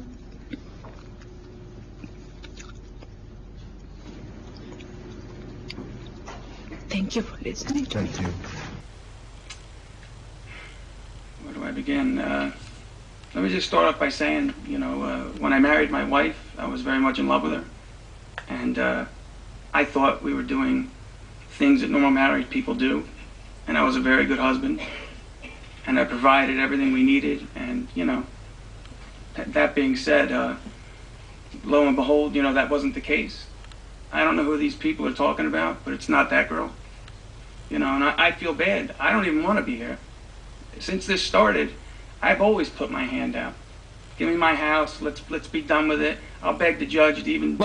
[SPEAKER 19] Thank you for listening to me.
[SPEAKER 18] Thank you.
[SPEAKER 15] Where do I begin? Let me just start off by saying, when I married my wife, I was very much in love with her. And I thought we were doing things that normal married people do. And I was a very good husband. And I provided everything we needed. And, that being said, lo and behold, that wasn't the case. I don't know who these people are talking about, but it's not that girl. And I feel bad. I don't even want to be here. Since this started, I've always put my hand out. Give me my house. Let's be done with it. I'll beg the judge to even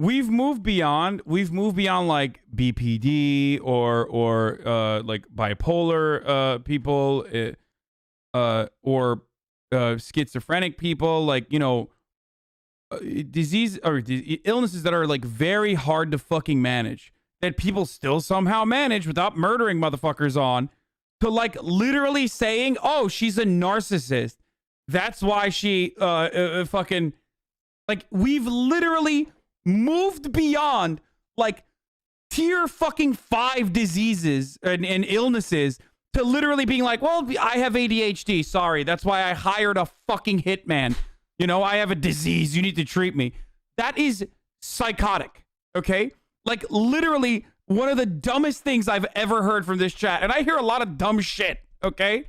[SPEAKER 1] We've moved beyond like BPD or like bipolar people or schizophrenic people, like disease or illnesses that are like very hard to fucking manage, that people still somehow manage without murdering motherfuckers on, to like literally saying, oh, she's a narcissist, that's why she fucking, like, we've literally moved beyond like tier fucking 5 diseases and illnesses to literally being like, well, I have ADHD, sorry, that's why I hired a fucking hitman. I have a disease, you need to treat me. That is psychotic, okay? Like, literally one of the dumbest things I've ever heard from this chat. And I hear a lot of dumb shit, okay?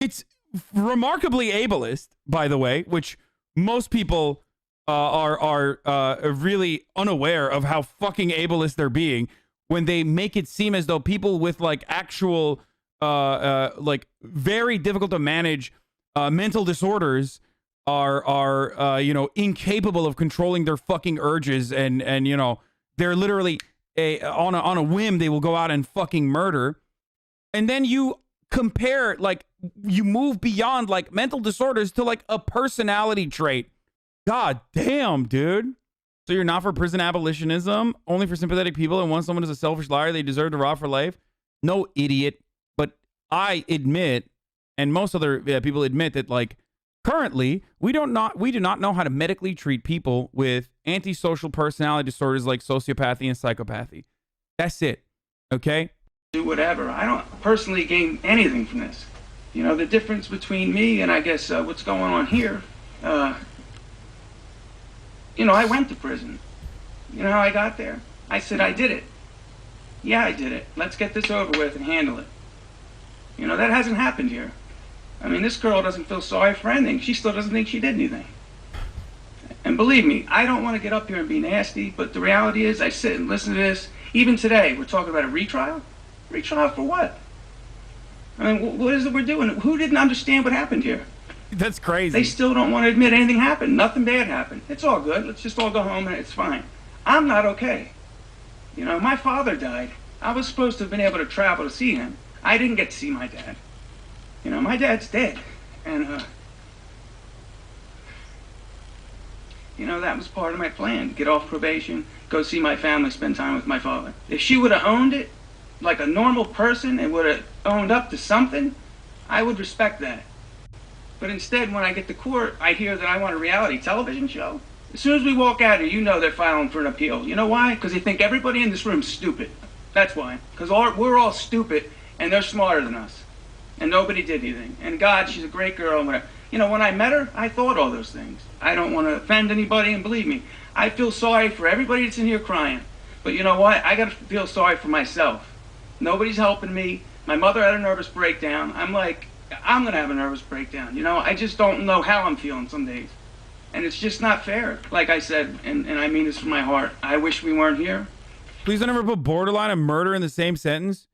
[SPEAKER 1] It's remarkably ableist, by the way, which most people are really unaware of how fucking ableist they're being when they make it seem as though people with like actual like very difficult to manage mental disorders are incapable of controlling their fucking urges, and they're literally on a whim they will go out and fucking murder. And then you compare, like, you move beyond like mental disorders to like a personality trait. God damn, dude. So you're not for prison abolitionism, only for sympathetic people, and once someone is a selfish liar, they deserve to rot for life? No, idiot. But I admit, and most other people admit, that like currently we do not know how to medically treat people with antisocial personality disorders like sociopathy and psychopathy. That's it. Okay?
[SPEAKER 15] Do whatever. I don't personally gain anything from this. The difference between me and I guess what's going on here, I went to prison. You know how I got there? I said I did it. Yeah, I did it. Let's get this over with and handle it. That hasn't happened here. I mean, this girl doesn't feel sorry for anything. She still doesn't think she did anything.
[SPEAKER 24] And believe me, I don't want to get up here and be nasty, but the reality is I sit and listen to this. Even today, we're talking about a retrial? Retrial for what? I mean, what is it we're doing? Who didn't understand what happened here?
[SPEAKER 1] That's crazy.
[SPEAKER 24] They still don't want to admit anything happened. Nothing bad happened. It's all good. Let's just all go home and it's fine. I'm not okay. You know, my father died. I was supposed to have been able to travel to see him. I didn't get to see my dad. You know, my dad's dead. And, you know, that was part of my plan. Get off probation, go see my family, spend time with my father. If she would have owned it like a normal person and would have owned up to something, I would respect that. But instead, when I get to court, I hear that I want a reality television show. As soon as we walk out here, you know they're filing for an appeal. You know why? Because they think everybody in this room's stupid. That's why. Because we're all stupid, and they're smarter than us. And nobody did anything. And God, she's a great girl. And whatever. You know, when I met her, I thought all those things. I don't want to offend anybody, and believe me, I feel sorry for everybody that's in here crying. But you know what? I got to feel sorry for myself. Nobody's helping me. My mother had a nervous breakdown. I'm like, I'm going to have a nervous breakdown. You know, I just don't know how I'm feeling some days. And it's just not fair. Like I said, and I mean this from my heart, I wish we weren't here.
[SPEAKER 1] Please don't ever put borderline and murder in the same sentence.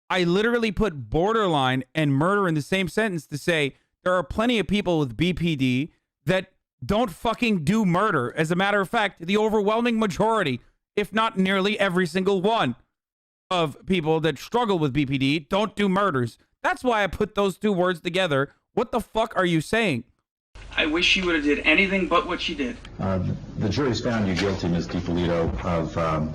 [SPEAKER 1] I literally put borderline and murder in the same sentence to say there are plenty of people with BPD that don't fucking do murder. As a matter of fact, the overwhelming majority, if not nearly every single one of people that struggle with BPD don't do murders. That's why I put those two words together. What the fuck are you saying?
[SPEAKER 24] I wish she would have did anything but what she did.
[SPEAKER 18] The jury's found you guilty, Ms. Dippolito, of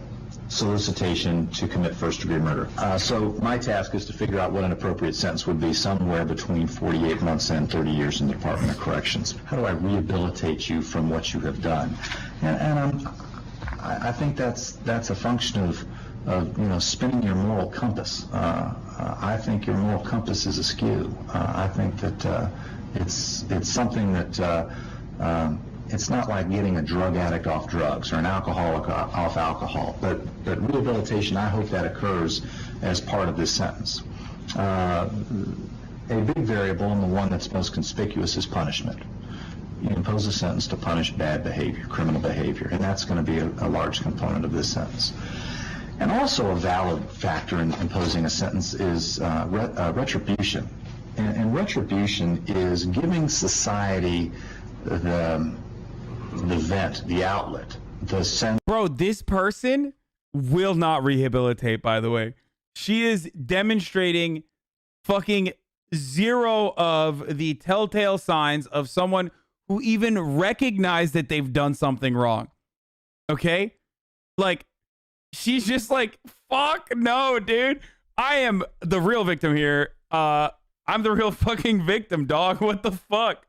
[SPEAKER 18] solicitation to commit first-degree murder. So my task is to figure out what an appropriate sentence would be, somewhere between 48 months and 30 years in the Department of Corrections. How do I rehabilitate you from what you have done? And I think that's a function of you know, spinning your moral compass. I think your moral compass is askew. I think that it's something that it's not like getting a drug addict off drugs or an alcoholic off alcohol, but rehabilitation, I hope that occurs as part of this sentence. A big variable, and the one that's most conspicuous, is punishment. You impose a sentence to punish bad behavior, criminal behavior, and that's going to be a large component of this sentence. And also a valid factor in imposing a sentence is retribution. And retribution is giving society the vent, the outlet, the sense.
[SPEAKER 1] Bro, this person will not rehabilitate, by the way. She is demonstrating fucking zero of the telltale signs of someone who even recognized that they've done something wrong. Okay? Like, she's just like, fuck no, dude. I am the real victim here. I'm the real fucking victim, dog. What the fuck?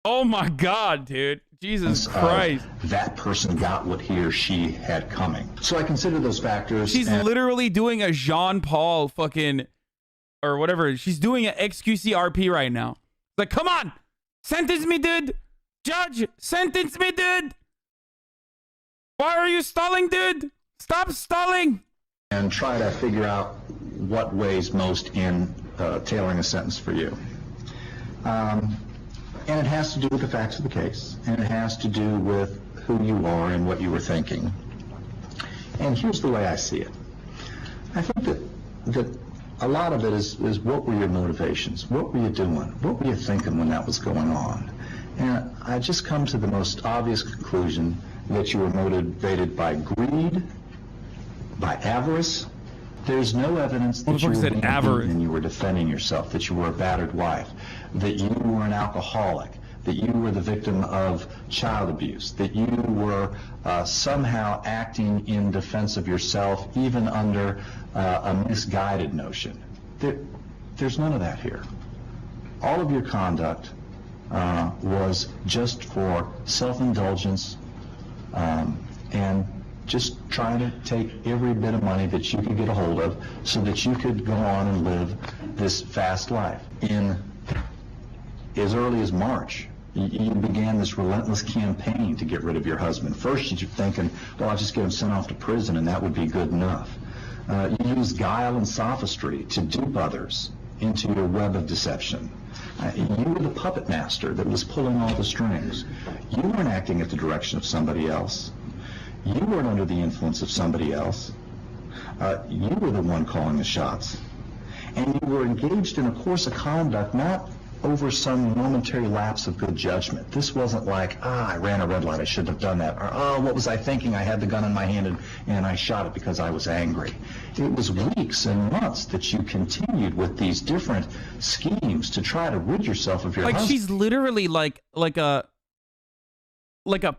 [SPEAKER 1] Oh my God, dude. Jesus Christ.
[SPEAKER 18] That person got what he or she had coming. So I consider those factors.
[SPEAKER 1] She's literally doing a Jean Paul fucking, or whatever. She's doing an XQCRP right now. Like, come on. Sentence me, dude. Judge, sentence me, dude. Why are you stalling, dude? Stop stalling.
[SPEAKER 18] And try to figure out what weighs most in tailoring a sentence for you. And it has to do with the facts of the case, and it has to do with who you are and what you were thinking. And here's the way I see it. I think that a lot of it is what were your motivations? What were you doing? What were you thinking when that was going on? And I just come to the most obvious conclusion that you were motivated by greed, by avarice. There's no evidence that you were being beaten and you were defending yourself, that you were a battered wife, that you were an alcoholic, that you were the victim of child abuse, that you were somehow acting in defense of yourself, even under a misguided notion. There's none of that here. All of your conduct was just for self-indulgence and just trying to take every bit of money that you could get a hold of so that you could go on and live this fast life. In as early as March, you began this relentless campaign to get rid of your husband. First, you're thinking, well, I'll just get him sent off to prison and that would be good enough. You used guile and sophistry to dupe others into your web of deception. You were the puppet master that was pulling all the strings. You weren't acting at the direction of somebody else. You weren't under the influence of somebody else. You were the one calling the shots. And you were engaged in a course of conduct not over some momentary lapse of good judgment. This wasn't like, I ran a red light, I shouldn't have done that. Or, oh, what was I thinking? I had the gun in my hand and I shot it because I was angry. It was weeks and months that you continued with these different schemes to try to rid yourself of your husband.
[SPEAKER 1] She's literally like a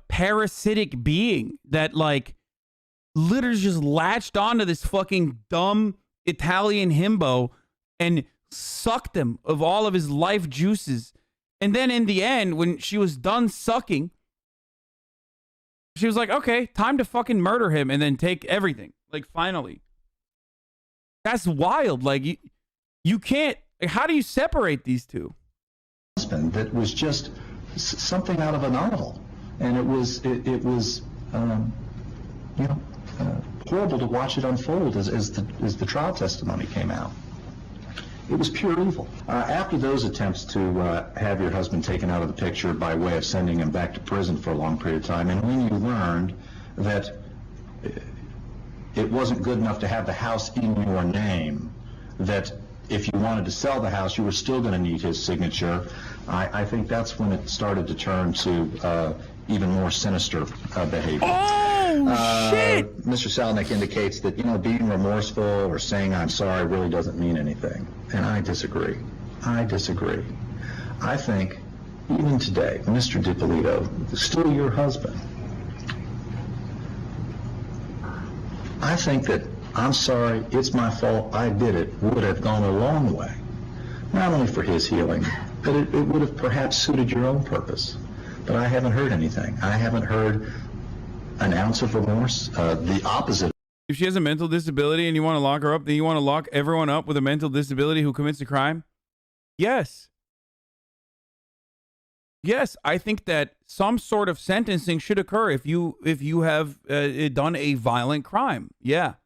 [SPEAKER 1] parasitic being that literally just latched onto this fucking dumb Italian himbo and sucked him of all of his life juices. And then in the end, when she was done sucking, she was like, okay, time to fucking murder him and then take everything. Finally. That's wild. You can't, how do you separate these two?
[SPEAKER 18] Husband that was just something out of a novel. And it was horrible to watch it unfold as the trial testimony came out. It was pure evil. After those attempts to have your husband taken out of the picture by way of sending him back to prison for a long period of time, and when you learned that it wasn't good enough to have the house in your name, that if you wanted to sell the house, you were still going to need his signature, I think that's when it started to turn to even more sinister behavior.
[SPEAKER 1] Oh, shit!
[SPEAKER 18] Mr. Salnick indicates that, being remorseful or saying I'm sorry really doesn't mean anything. And I disagree. I think, even today, Mr. Dippolito, still your husband, I think that I'm sorry, it's my fault, I did it, would have gone a long way. Not only for his healing, but it would have perhaps suited your own purpose. But I haven't heard anything. I haven't heard an ounce of remorse. The opposite.
[SPEAKER 1] If she has a mental disability and you want to lock her up, then you want to lock everyone up with a mental disability who commits a crime? Yes. Yes, I think that some sort of sentencing should occur if you have done a violent crime. Yeah.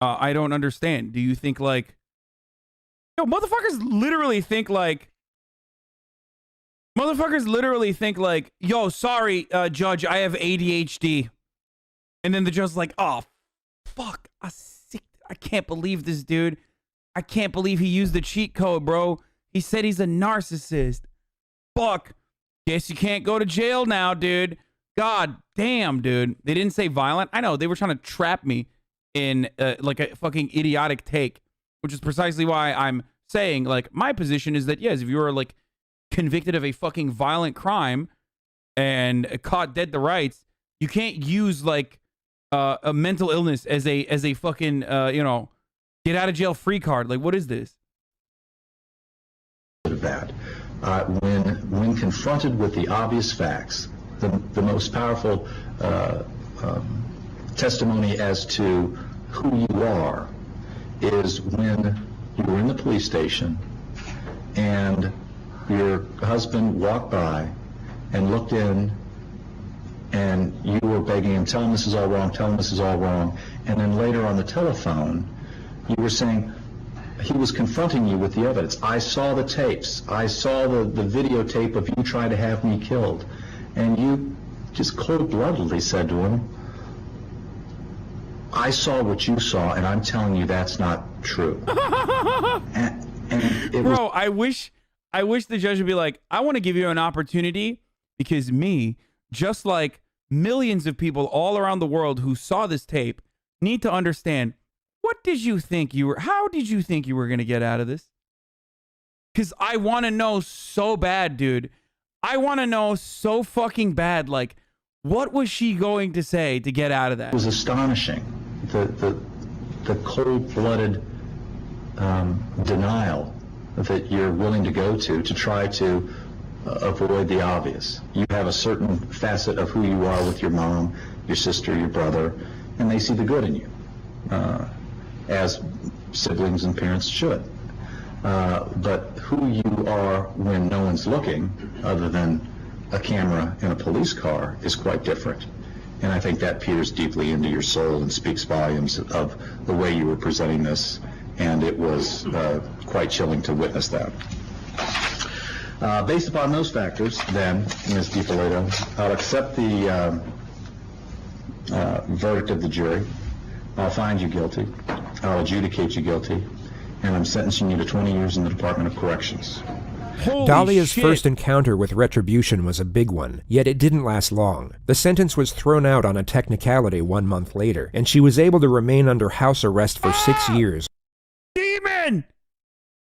[SPEAKER 1] I don't understand. Do you think motherfuckers literally think yo, sorry, judge, I have ADHD. And then the judge's like, oh, fuck, I can't believe this dude. I can't believe he used the cheat code, bro. He said he's a narcissist. Fuck. Guess you can't go to jail now, dude. God damn, dude. They didn't say violent. I know, they were trying to trap me in a fucking idiotic take, which is precisely why I'm saying, my position is that, yes, if you are, convicted of a fucking violent crime and caught dead to rights, you can't use a mental illness as a fucking get out of jail free card. What is this?
[SPEAKER 18] That when confronted with the obvious facts, the most powerful testimony as to who you are is when you were in the police station and your husband walked by and looked in and you were begging him, tell him this is all wrong, tell him this is all wrong. And then later on the telephone, you were saying, he was confronting you with the evidence. I saw the tapes. I saw the videotape of you trying to have me killed. And you just cold-bloodedly said to him, I saw what you saw, and I'm telling you that's not true. and it
[SPEAKER 1] Bro, I wish the judge would be like, I want to give you an opportunity because me, just like millions of people all around the world who saw this tape, need to understand, how did you think you were going to get out of this? Because I want to know so bad, dude. I want to know so fucking bad, what was she going to say to get out of that?
[SPEAKER 18] was astonishing. The cold-blooded denial that you're willing to go to try to avoid the obvious. You have a certain facet of who you are with your mom, your sister, your brother, and they see the good in you, as siblings and parents should. But who you are when no one's looking, other than a camera in a police car, is quite different. And I think that peers deeply into your soul and speaks volumes of the way you were presenting this, and it was quite chilling to witness that. Based upon those factors, then, Ms. Dippolito, I'll accept the verdict of the jury. I'll find you guilty. I'll adjudicate you guilty. And I'm sentencing you to 20 years in the Department of Corrections.
[SPEAKER 2] Dalia's first encounter with retribution was a big one, yet it didn't last long. The sentence was thrown out on a technicality 1 month later, and she was able to remain under house arrest for 6 years.
[SPEAKER 1] Demon!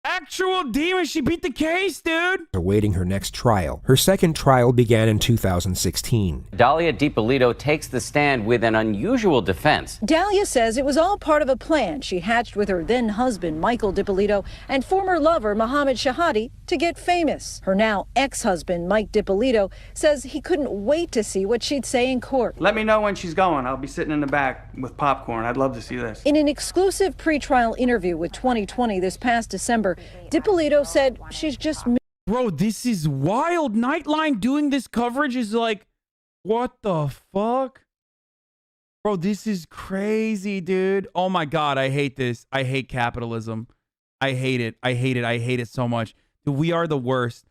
[SPEAKER 1] Actual demon, she beat the case, dude!
[SPEAKER 2] Awaiting her next trial. Her second trial began in 2016.
[SPEAKER 5] Dalia Dippolito takes the stand with an unusual defense.
[SPEAKER 12] Dalia says it was all part of a plan she hatched with her then husband, Michael Dippolito, and former lover, Mohammed Shahadi, to get famous. Her now ex-husband, Mike Dippolito, says he couldn't wait to see what she'd say in court.
[SPEAKER 24] Let me know when she's going. I'll be sitting in the back with popcorn. I'd love to see this.
[SPEAKER 12] In an exclusive pretrial interview with 2020 this past December, Dippolito said she's just...
[SPEAKER 1] Bro, this is wild. Nightline doing this coverage is like, what the fuck? Bro, this is crazy, dude. Oh my God, I hate this. I hate capitalism. I hate it. I hate it. I hate it so much. Dude, we are the worst.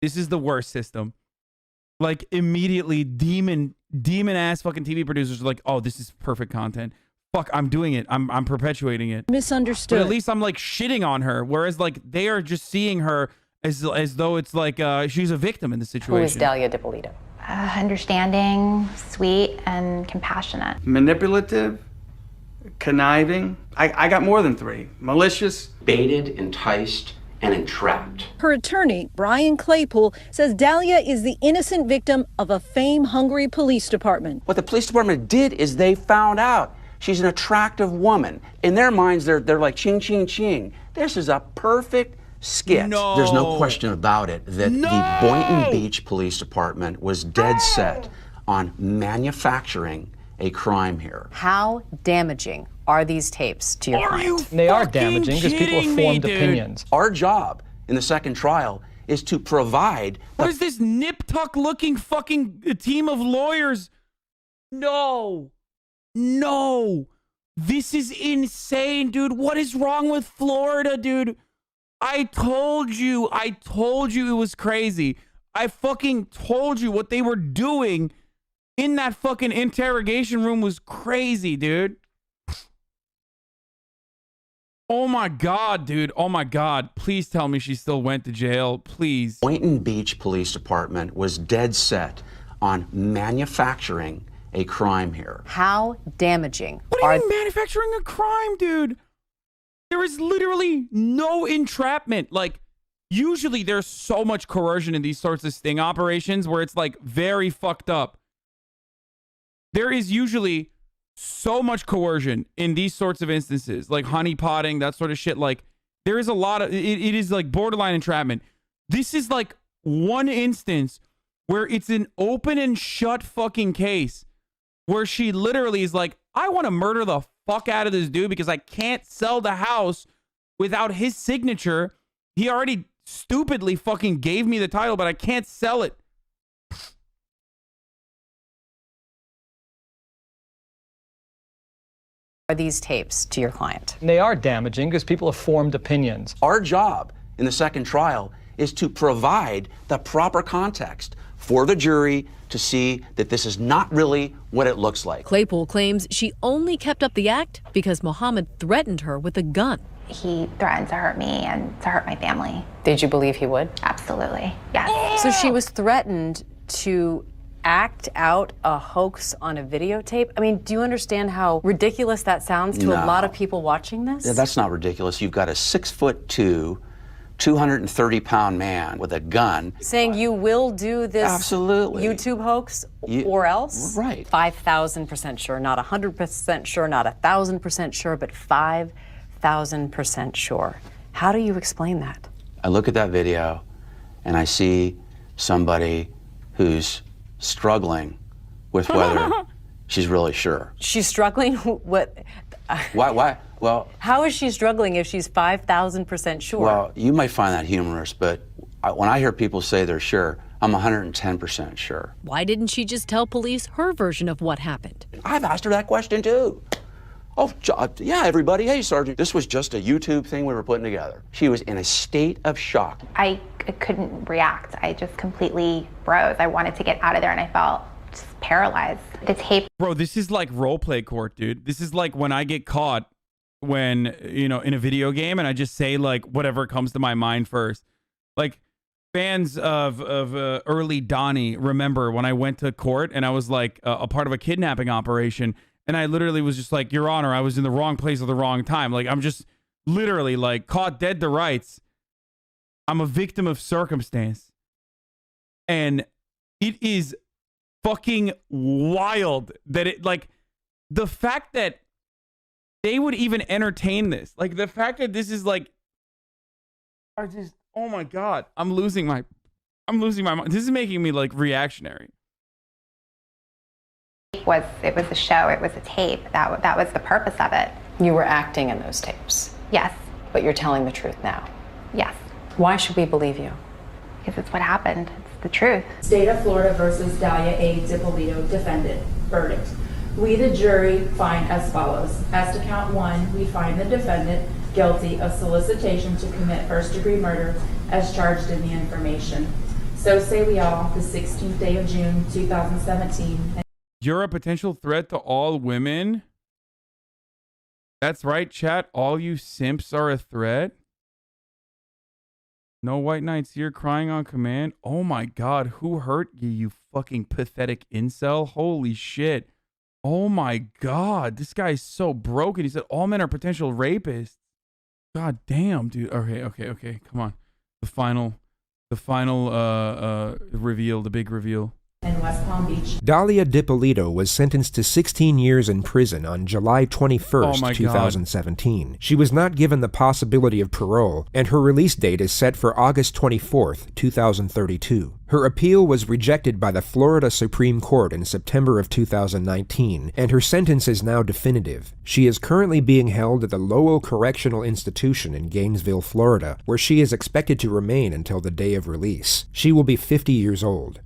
[SPEAKER 1] This is the worst system. Like, immediately, demon ass fucking TV producers are like, oh, this is perfect content. Fuck, I'm doing it. I'm perpetuating it.
[SPEAKER 12] Misunderstood.
[SPEAKER 1] But at least I'm like shitting on her, whereas like they are just seeing her as though it's like she's a victim in the situation.
[SPEAKER 20] Who is Dalia Dippolito? Understanding, sweet, and compassionate.
[SPEAKER 24] Manipulative, conniving. I got more than 3. Malicious.
[SPEAKER 21] Baited, enticed, and entrapped.
[SPEAKER 12] Her attorney, Brian Claypool, says Dalia is the innocent victim of a fame-hungry police department.
[SPEAKER 21] What the police department did is they found out she's an attractive woman. In their minds, they're like ching, ching, ching. This is a perfect skit.
[SPEAKER 1] No.
[SPEAKER 21] There's no question about it that the Boynton Beach Police Department was dead set on manufacturing a crime here.
[SPEAKER 20] How damaging are these tapes to your client?
[SPEAKER 21] They are damaging because people have formed opinions. Our job in the second trial is to provide...
[SPEAKER 1] What is this nip-tuck looking fucking team of lawyers? No. No. This is insane, dude. What is wrong with Florida, dude? I told you it was crazy. I fucking told you what they were doing in that fucking interrogation room was crazy, dude. Oh my God, dude. Oh my God. Please tell me she still went to jail. Please.
[SPEAKER 21] Boynton Beach Police Department was dead set on manufacturing a crime here.
[SPEAKER 20] How damaging
[SPEAKER 1] What do you mean manufacturing a crime, dude? There is literally no entrapment. Like, usually there's so much coercion in these sorts of sting operations where it's like very fucked up. There is usually so much coercion in these sorts of instances, like honeypotting, that sort of shit. Like, there is a lot of it is like borderline entrapment. This is like one instance where it's an open and shut fucking case where she literally is like, I want to murder the fuck out of this dude because I can't sell the house without his signature. He already stupidly fucking gave me the title, but I can't sell it.
[SPEAKER 20] are these tapes to your client?
[SPEAKER 21] They are damaging because people have formed opinions. Our job in the second trial is to provide the proper context for the jury to see that this is not really what it looks like.
[SPEAKER 25] Claypool claims she only kept up the act because Mohammed threatened her with a gun.
[SPEAKER 20] He threatened to hurt me and to hurt my family. Did you believe he would? Absolutely, yes.
[SPEAKER 25] So she was threatened to act out a hoax on a videotape? I mean, do you understand how ridiculous that sounds to a lot of people watching this?
[SPEAKER 21] Yeah, that's not ridiculous. You've got a 6'2", 230-pound man with a gun.
[SPEAKER 25] Saying you will do this
[SPEAKER 21] Absolutely.
[SPEAKER 25] YouTube hoax or else?
[SPEAKER 21] Right.
[SPEAKER 25] 5,000% sure, not 100% sure, not 1,000% sure, but 5,000% sure. How do you explain that?
[SPEAKER 21] I look at that video and I see somebody who's struggling with whether she's really sure.
[SPEAKER 25] She's struggling? What?
[SPEAKER 21] Why? Well,
[SPEAKER 25] how is she struggling if she's 5,000% sure?
[SPEAKER 21] Well, you might find that humorous, but when I hear people say they're sure, I'm 110% sure.
[SPEAKER 25] Why didn't she just tell police her version of what happened?
[SPEAKER 21] I've asked her that question too. Oh, yeah, everybody. Hey, Sergeant. This was just a YouTube thing we were putting together. She was in a state of shock.
[SPEAKER 20] I couldn't react. I just completely froze. I wanted to get out of there and I felt just paralyzed. The tape.
[SPEAKER 1] Bro, this is like role play court, dude. This is like when I get caught when, you know, in a video game and I just say like whatever comes to my mind first. Like fans of early Donnie remember when I went to court and I was like a part of a kidnapping operation. And I literally was just like, Your Honor, I was in the wrong place at the wrong time. Like, I'm just literally like caught dead to rights. I'm a victim of circumstance. And it is fucking wild that it, like, the fact that they would even entertain this. Like, the fact that this is like, I just, oh my God, I'm losing my mind. This is making me like reactionary.
[SPEAKER 20] It was a show, it was a tape. That was the purpose of it.
[SPEAKER 25] You were acting in those tapes.
[SPEAKER 20] Yes.
[SPEAKER 25] But you're telling the truth now.
[SPEAKER 20] Yes.
[SPEAKER 25] Why should we believe you?
[SPEAKER 20] Because it's what happened. It's the truth.
[SPEAKER 3] State of Florida versus Dalia A. Dippolito, defendant. Verdict. We, the jury, find as follows. As to count 1, we find the defendant guilty of solicitation to commit first-degree murder as charged in the information. So say we all, the 16th day of June, 2017.
[SPEAKER 1] You're a potential threat to all women? That's right, chat. All you simps are a threat? No white knights here crying on command? Oh my God, who hurt you, you fucking pathetic incel? Holy shit. Oh my God, this guy's so broken. He said all men are potential rapists. God damn, dude. Okay. Come on. The final reveal, the big reveal.
[SPEAKER 3] In West Palm Beach.
[SPEAKER 2] Dalia Dippolito was sentenced to 16 years in prison on July 21st, 2017. She was not given the possibility of parole, and her release date is set for August 24th, 2032. Her appeal was rejected by the Florida Supreme Court in September of 2019, and her sentence is now definitive. She is currently being held at the Lowell Correctional Institution in Gainesville, Florida, where she is expected to remain until the day of release. She will be 50 years old.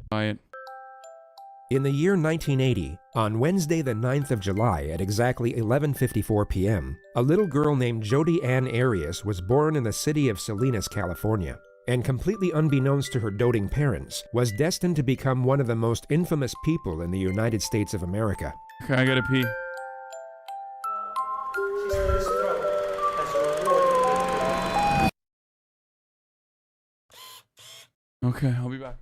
[SPEAKER 2] In the year 1980, on Wednesday the 9th of July at exactly 11:54 p.m., a little girl named Jodi Ann Arias was born in the city of Salinas, California, and completely unbeknownst to her doting parents, was destined to become one of the most infamous people in the United States of America.
[SPEAKER 1] Okay, I gotta pee. Okay, I'll be back.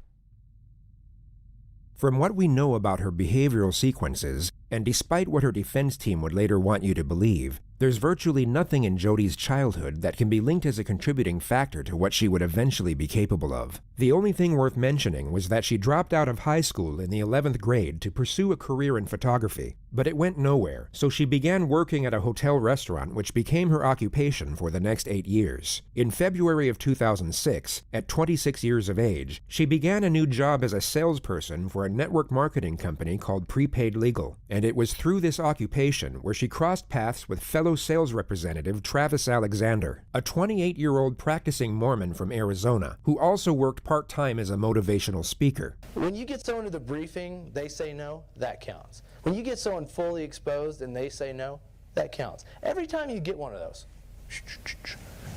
[SPEAKER 2] From what we know about her behavioral sequences, and despite what her defense team would later want you to believe, there's virtually nothing in Jodi's childhood that can be linked as a contributing factor to what she would eventually be capable of. The only thing worth mentioning was that she dropped out of high school in the 11th grade to pursue a career in photography, but it went nowhere, so she began working at a hotel restaurant which became her occupation for the next 8 years. In February of 2006, at 26 years of age, she began a new job as a salesperson for a network marketing company called Prepaid Legal, and it was through this occupation where she crossed paths with fellow sales representative Travis Alexander, a 28-year-old practicing Mormon from Arizona, who also worked part-time as a motivational speaker.
[SPEAKER 6] When you get someone to the briefing, they say no, that counts. When you get someone fully exposed and they say no, that counts. Every time you get one of those,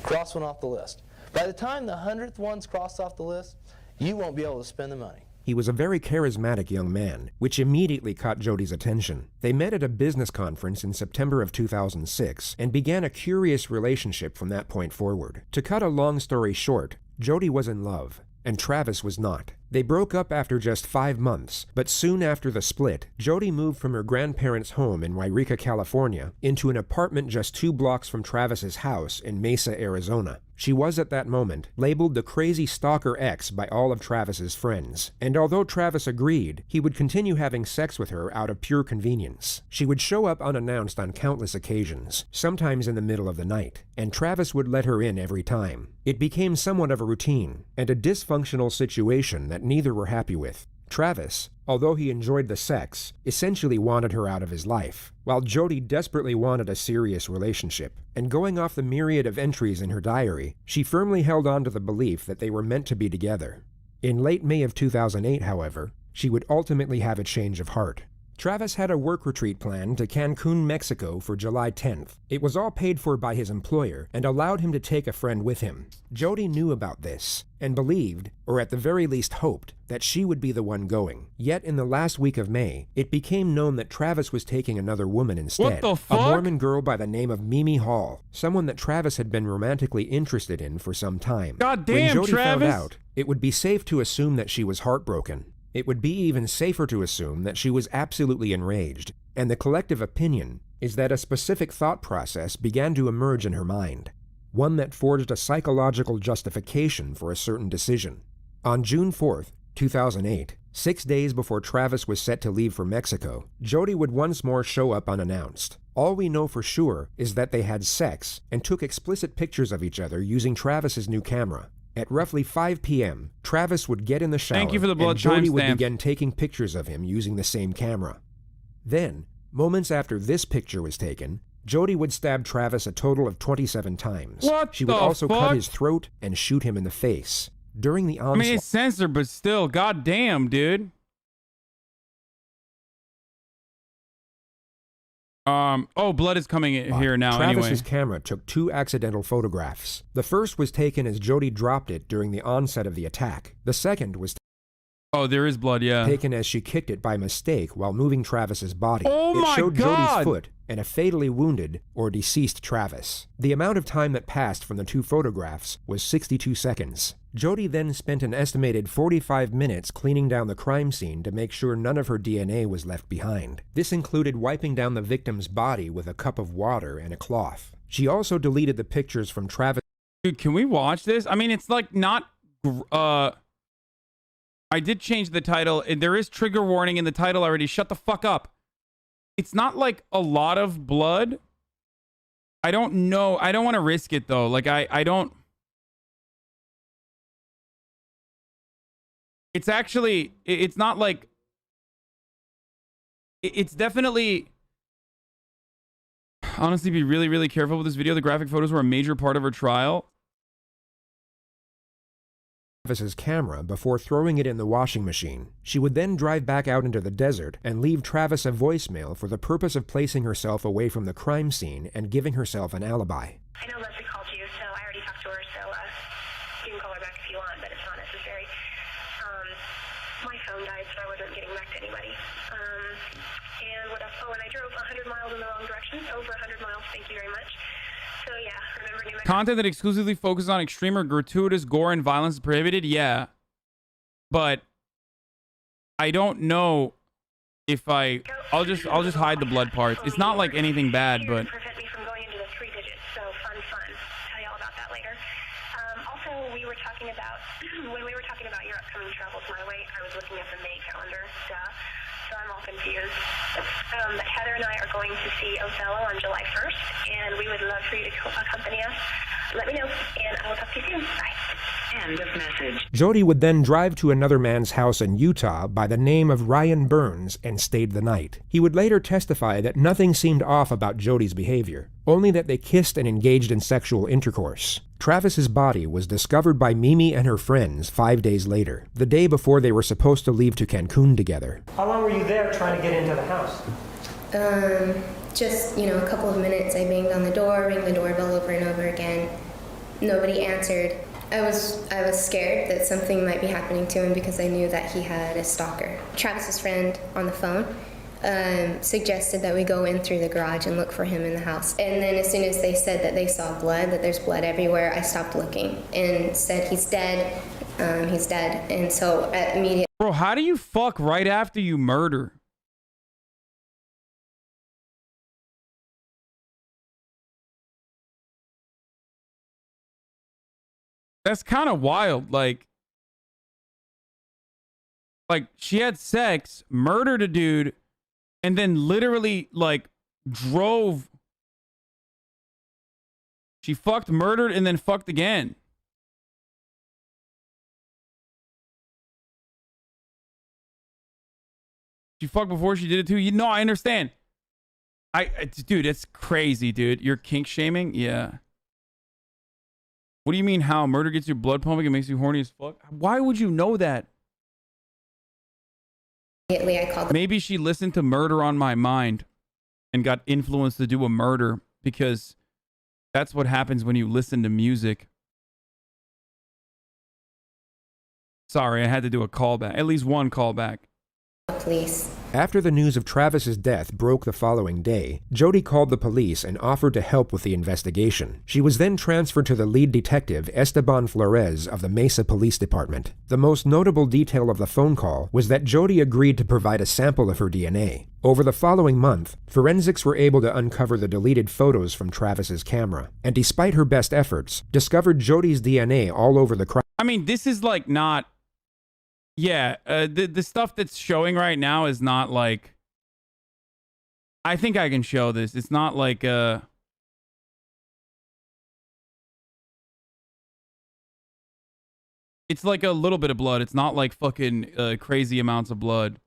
[SPEAKER 6] cross one off the list. By the time the 100th one's crossed off the list, you won't be able to spend the money.
[SPEAKER 2] He was a very charismatic young man, which immediately caught Jodi's attention. They met at a business conference in September of 2006 and began a curious relationship from that point forward. To cut a long story short, Jodi was in love, and Travis was not. They broke up after just 5 months, but soon after the split, Jodi moved from her grandparents' home in Yreka, California, into an apartment just 2 blocks from Travis's house in Mesa, Arizona. She was at that moment labeled the crazy stalker ex by all of Travis's friends, and although Travis agreed, he would continue having sex with her out of pure convenience. She would show up unannounced on countless occasions, sometimes in the middle of the night, and Travis would let her in every time. It became somewhat of a routine, and a dysfunctional situation that neither were happy with. Travis, although he enjoyed the sex, essentially wanted her out of his life, while Jodi desperately wanted a serious relationship. And going off the myriad of entries in her diary, she firmly held on to the belief that they were meant to be together. In late May of 2008, however, she would ultimately have a change of heart. Travis had a work retreat planned to Cancun, Mexico for July 10th. It was all paid for by his employer and allowed him to take a friend with him. Jodi knew about this and believed, or at the very least hoped, that she would be the one going. Yet in the last week of May, it became known that Travis was taking another woman instead.
[SPEAKER 1] What the fuck?
[SPEAKER 2] A Mormon girl by the name of Mimi Hall, someone that Travis had been romantically interested in for some time.
[SPEAKER 1] God
[SPEAKER 2] When
[SPEAKER 1] damn,
[SPEAKER 2] Jodi found
[SPEAKER 1] Travis!
[SPEAKER 2] out, it would be safe to assume that she was heartbroken. It would be even safer to assume that she was absolutely enraged, and the collective opinion is that a specific thought process began to emerge in her mind, one that forged a psychological justification for a certain decision. On June 4th, 2008, 6 days before Travis was set to leave for Mexico, Jodi would once more show up unannounced. All we know for sure is that they had sex and took explicit pictures of each other using Travis's new camera. At roughly 5 p.m., Travis would get in the shower,
[SPEAKER 1] Thank you for the blood
[SPEAKER 2] and Jodi would
[SPEAKER 1] timestamp.
[SPEAKER 2] begin taking pictures of him using the same camera. Then, moments after this picture was taken, Jodi would stab Travis a total of 27 times.
[SPEAKER 1] What
[SPEAKER 2] She would
[SPEAKER 1] the
[SPEAKER 2] also cut
[SPEAKER 1] fuck?
[SPEAKER 2] his throat and shoot him in the face. During the
[SPEAKER 1] I
[SPEAKER 2] onslaught,
[SPEAKER 1] mean, it's censored, but still, goddamn, dude. Oh, blood is coming in here now
[SPEAKER 2] Travis's
[SPEAKER 1] anyway.
[SPEAKER 2] camera took 2 accidental photographs. The first was taken as Jodi dropped it during the onset of the attack. The second was
[SPEAKER 1] Oh, there is blood, yeah.
[SPEAKER 2] taken as she kicked it by mistake while moving Travis's body.
[SPEAKER 1] Oh
[SPEAKER 2] it
[SPEAKER 1] my
[SPEAKER 2] showed
[SPEAKER 1] God!
[SPEAKER 2] Jodi's foot and a fatally wounded or deceased Travis. The amount of time that passed from the 2 photographs was 62 seconds. Jodi then spent an estimated 45 minutes cleaning down the crime scene to make sure none of her DNA was left behind. This included wiping down the victim's body with a cup of water and a cloth. She also deleted the pictures from Travis.
[SPEAKER 1] Dude, can we watch this? I mean, it's like not... I did change the title. And there is trigger warning in the title already. Shut the fuck up. It's not like a lot of blood. I don't know. I don't want to risk it, though. Like, I don't... It's actually... It's not like... It's definitely... Honestly, be really, really careful with this video. The graphic photos were a major part of her trial.
[SPEAKER 2] Travis's camera before throwing it in the washing machine. She would then drive back out into the desert and leave Travis a voicemail for the purpose of placing herself away from the crime scene and giving herself an alibi.
[SPEAKER 13] I know Leslie called you, so I already talked to her, so you can call her back if you want, but it's not necessary. My phone died, so I wasn't getting back to anybody. And what else? Oh, and I drove 100 miles in the wrong direction. Over 100 miles, thank you very much. So yeah, remember New Mexico.
[SPEAKER 1] Content that exclusively focuses on extreme or gratuitous gore and violence is prohibited? Yeah. But I don't know if I'll just hide the blood parts. It's not like anything bad, but
[SPEAKER 13] Prevent me from going into the 3 digits, so fun. Tell you all about that later. Also, we were talking about, when we were talking about your upcoming travels my way, I was looking at the May calendar, so I'm all confused. But Heather and I are going to see Othello on July 1st, and we would love for you to accompany us. Let me know, and I will talk to you soon. Bye. End of message.
[SPEAKER 2] Jodi would then drive to another man's house in Utah by the name of Ryan Burns and stayed the night. He would later testify that nothing seemed off about Jodi's behavior, only that they kissed and engaged in sexual intercourse. Travis's body was discovered by Mimi and her friends 5 days later, the day before they were supposed to leave to Cancun together.
[SPEAKER 8] How long were you there trying to get into the house?
[SPEAKER 9] Just, a couple of minutes. I banged on the door, rang the doorbell over and over again. Nobody answered. I was scared that something might be happening to him because I knew that he had a stalker. Travis's friend on the phone suggested that we go in through the garage and look for him in the house. And then as soon as they said that they saw blood, that there's blood everywhere, I stopped looking and said, he's dead, he's dead. And so immediately...
[SPEAKER 1] Bro, how do you fuck right after you murder? That's kind of wild. Like she had sex, murdered a dude, and then literally drove. She fucked, murdered, and then fucked again. She fucked before she did it too. I understand. Dude, it's crazy, dude. You're kink shaming? Yeah. What do you mean how? Murder gets your blood pumping and makes you horny as fuck? Why would you know that?
[SPEAKER 9] Immediately, I called.
[SPEAKER 1] Maybe she listened to Murder on My Mind and got influenced to do a murder, because that's what happens when you listen to music. Sorry, I had to do a callback. At least one callback.
[SPEAKER 9] Police.
[SPEAKER 2] After the news of Travis's death broke the following day, Jodi called the police and offered to help with the investigation. She was then transferred to the lead detective, Esteban Flores, of the Mesa Police Department. The most notable detail of the phone call was that Jodi agreed to provide a sample of her DNA. Over the following month, forensics were able to uncover the deleted photos from Travis's camera, and despite her best efforts, discovered Jodi's DNA all over the crime.
[SPEAKER 1] I mean, this is like not... Yeah, the stuff that's showing right now is not like... I think I can show this. It's not like... It's like a little bit of blood. It's not like fucking crazy amounts of blood.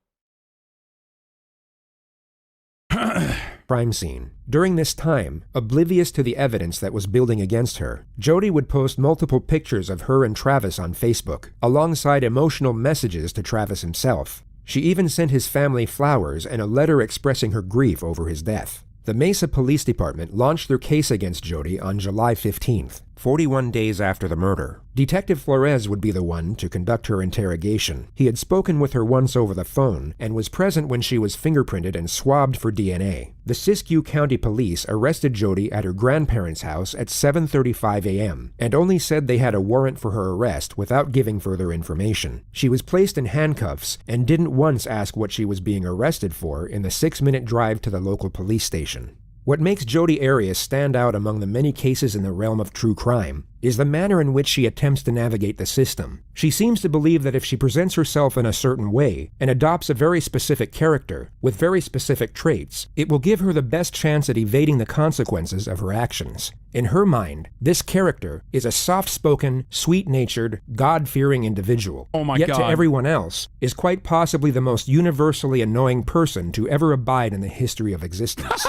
[SPEAKER 2] Crime scene. During this time, oblivious to the evidence that was building against her, Jodi would post multiple pictures of her and Travis on Facebook, alongside emotional messages to Travis himself. She even sent his family flowers and a letter expressing her grief over his death. The Mesa Police Department launched their case against Jodi on July 15th, 41 days after the murder. Detective Flores would be the one to conduct her interrogation. He had spoken with her once over the phone and was present when she was fingerprinted and swabbed for DNA. The Siskiyou County Police arrested Jodi at her grandparents' house at 7:35 a.m. and only said they had a warrant for her arrest without giving further information. She was placed in handcuffs and didn't once ask what she was being arrested for in the 6-minute drive to the local police station. What makes Jodi Arias stand out among the many cases in the realm of true crime is the manner in which she attempts to navigate the system. She seems to believe that if she presents herself in a certain way and adopts a very specific character with very specific traits, it will give her the best chance at evading the consequences of her actions. In her mind, this character is a soft-spoken, sweet-natured, God-fearing individual.
[SPEAKER 1] Oh my
[SPEAKER 2] Yet
[SPEAKER 1] God.
[SPEAKER 2] to everyone else, is quite possibly the most universally annoying person to ever abide in the history of existence.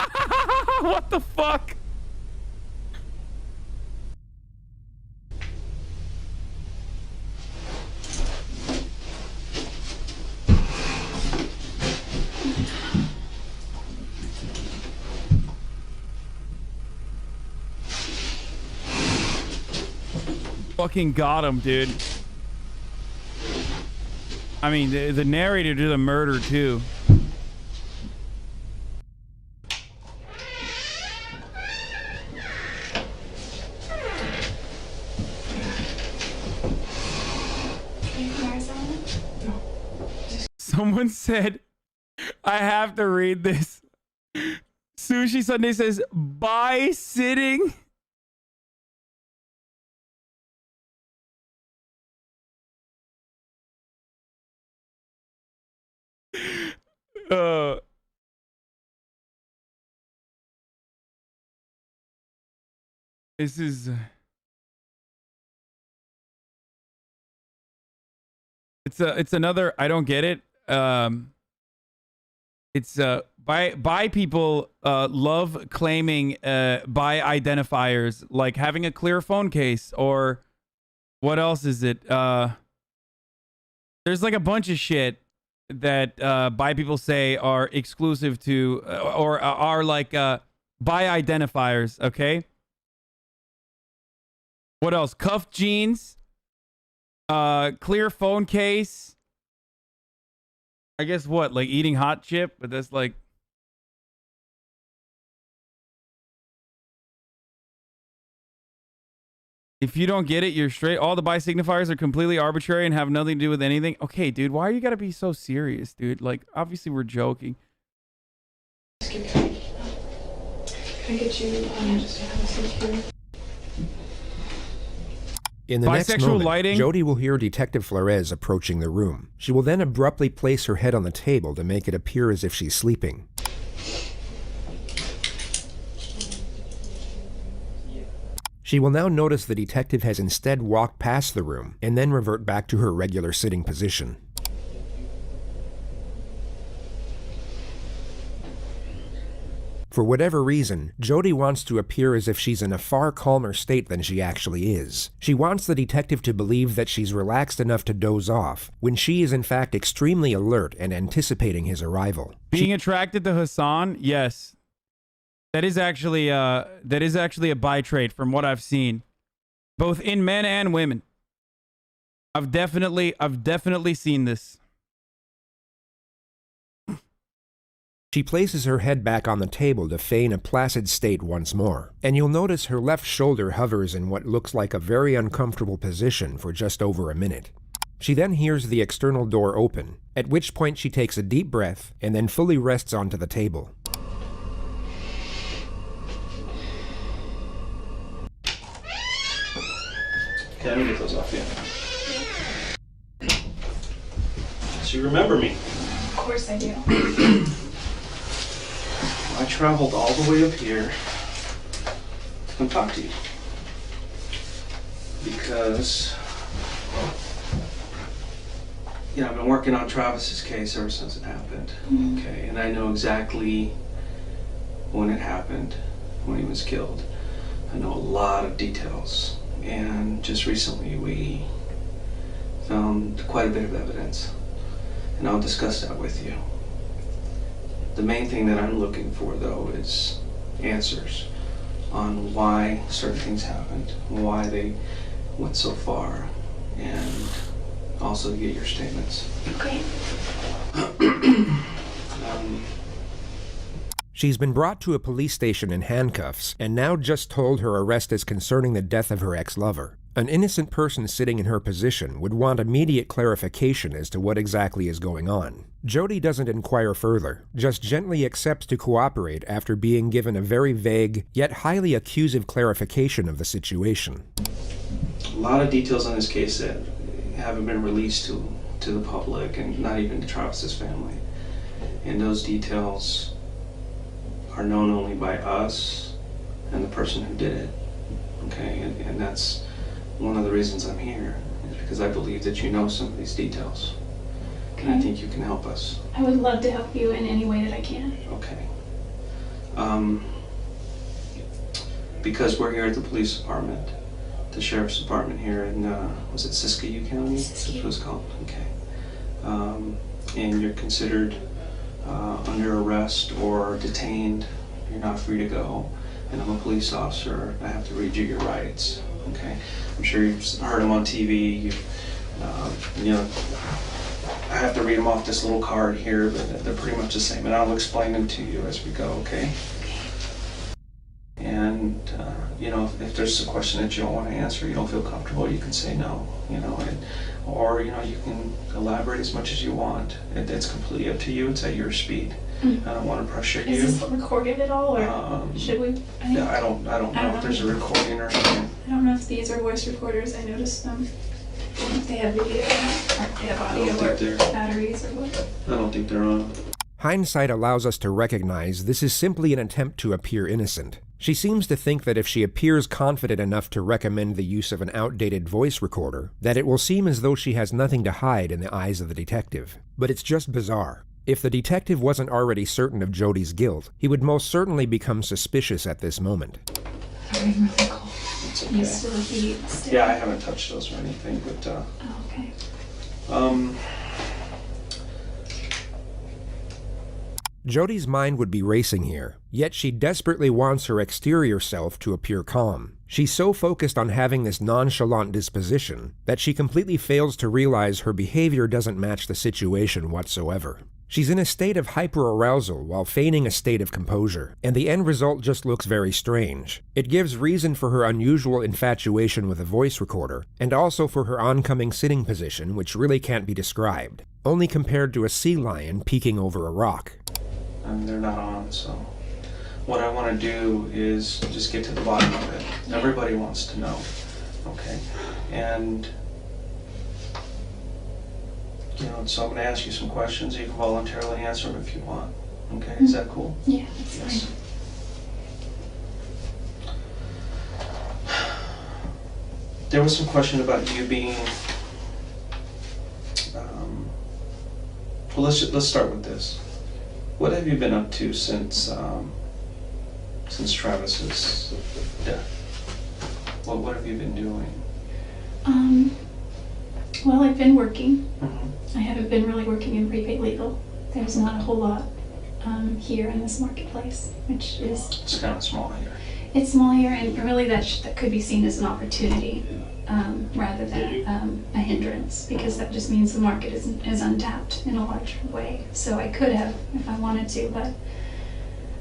[SPEAKER 1] What the fuck? Fucking got him, dude. I mean, the narrator did a murder too. Someone said, I have to read this. Sushi Sunday says, by sitting. This is... It's another, I don't get it. It's bi people love claiming bi identifiers, like having a clear phone case, or what else is it? There's like a bunch of shit that bi people say are exclusive to or are like bi identifiers, okay? What else? Cuffed jeans, clear phone case. I guess what, like eating hot chip, but that's like... If you don't get it, you're straight. All the bi signifiers are completely arbitrary and have nothing to do with anything. Okay, dude, why you gotta be so serious, dude? Like, obviously we're joking.
[SPEAKER 10] Can I get you just to have a seat here?
[SPEAKER 2] In the next moment, Jodi will hear Detective Flores approaching the room. She will then abruptly place her head on the table to make it appear as if she's sleeping. She will now notice the detective has instead walked past the room and then revert back to her regular sitting position. For whatever reason, Jodi wants to appear as if she's in a far calmer state than she actually is. She wants the detective to believe that she's relaxed enough to doze off, when she is in fact extremely alert and anticipating his arrival.
[SPEAKER 1] Being attracted to Hasan, yes. That is actually a bi trait from what I've seen, both in men and women. I've definitely seen this.
[SPEAKER 2] She places her head back on the table to feign a placid state once more, and you'll notice her left shoulder hovers in what looks like a very uncomfortable position for just over a minute. She then hears the external door open, at which point she takes a deep breath and then fully rests onto the table.
[SPEAKER 4] Okay, let me get those off you. So you remember me?
[SPEAKER 10] Of course I do.
[SPEAKER 4] I traveled all the way up here to come talk to you. Because, you know, I've been working on Travis's case ever since it happened. Okay, and I know exactly when it happened, when he was killed. I know a lot of details. And just recently we found quite a bit of evidence. And I'll discuss that with you. The main thing that I'm looking for, though, is answers on why certain things happened, why they went so far, and also to get your statements.
[SPEAKER 10] Okay.
[SPEAKER 2] She's been brought to a police station in handcuffs, and now just told her arrest is concerning the death of her ex-lover. An innocent person sitting in her position would want immediate clarification as to what exactly is going on. Jodi doesn't inquire further, just gently accepts to cooperate after being given a very vague, yet highly accusive clarification of the situation.
[SPEAKER 4] A lot of details on this case that haven't been released to the public, and not even to Travis's family. And those details are known only by us and the person who did it. Okay, and that's one of the reasons I'm here, is because I believe that you know some of these details. Okay. And I think you can help us.
[SPEAKER 10] I would love to help you in any way that I can.
[SPEAKER 4] Okay. Because we're here at the police department, the sheriff's department here in, was it Siskiyou County? Siskiyou. That's what it's called, okay. And you're considered under arrest or detained. You're not free to go. And I'm a police officer. I have to read you your rights. Okay. I'm sure you've heard them on TV. You know, I have to read them off this little card here, but they're pretty much the same. And I'll explain them to you as we go. Okay. And you know, if there's a question that you don't want to answer, you don't feel comfortable, you can say no. You know, or you know, you can elaborate as much as you want. It's completely up to you. It's at your speed. I don't want to pressure you.
[SPEAKER 10] Is this recorded at all, or should we?
[SPEAKER 4] Yeah, I don't know if there's a recording or something.
[SPEAKER 10] I don't know if these are voice recorders. I noticed them. If they have video, or if they have audio, or batteries, or what.
[SPEAKER 4] I don't think they're on.
[SPEAKER 2] Hindsight allows us to recognize this is simply an attempt to appear innocent. She seems to think that if she appears confident enough to recommend the use of an outdated voice recorder, that it will seem as though she has nothing to hide in the eyes of the detective. But it's just bizarre. If the detective wasn't already certain of Jodi's guilt, he would most certainly become suspicious at this moment.
[SPEAKER 10] Very really cool.
[SPEAKER 4] It's okay.
[SPEAKER 10] You still heat still?
[SPEAKER 4] Yeah, I haven't touched those or anything, but
[SPEAKER 10] oh, okay.
[SPEAKER 2] Jodi's mind would be racing here, yet she desperately wants her exterior self to appear calm. She's so focused on having this nonchalant disposition that she completely fails to realize her behavior doesn't match the situation whatsoever. She's in a state of hyperarousal while feigning a state of composure, and the end result just looks very strange. It gives reason for her unusual infatuation with a voice recorder, and also for her oncoming sitting position, which really can't be described, only compared to a sea lion peeking over a rock.
[SPEAKER 4] They're not on, so what I want to do is just get to the bottom of it. Everybody wants to know, okay? And you know, so I'm going to ask you some questions. You can voluntarily answer them if you want. Okay, is that cool?
[SPEAKER 10] Yeah, that's fine.
[SPEAKER 4] There was some question about you being. Well, let's start with this. What have you been up to since since Travis's death? What have you been doing?
[SPEAKER 10] Well, I've been working. I haven't been really working in prepaid legal. There's not a whole lot here in this marketplace, which is...
[SPEAKER 4] It's kind of small here.
[SPEAKER 10] It's small here, and really that could be seen as an opportunity rather than a hindrance, because that just means the market is untapped in a large way. So I could have if I wanted to, but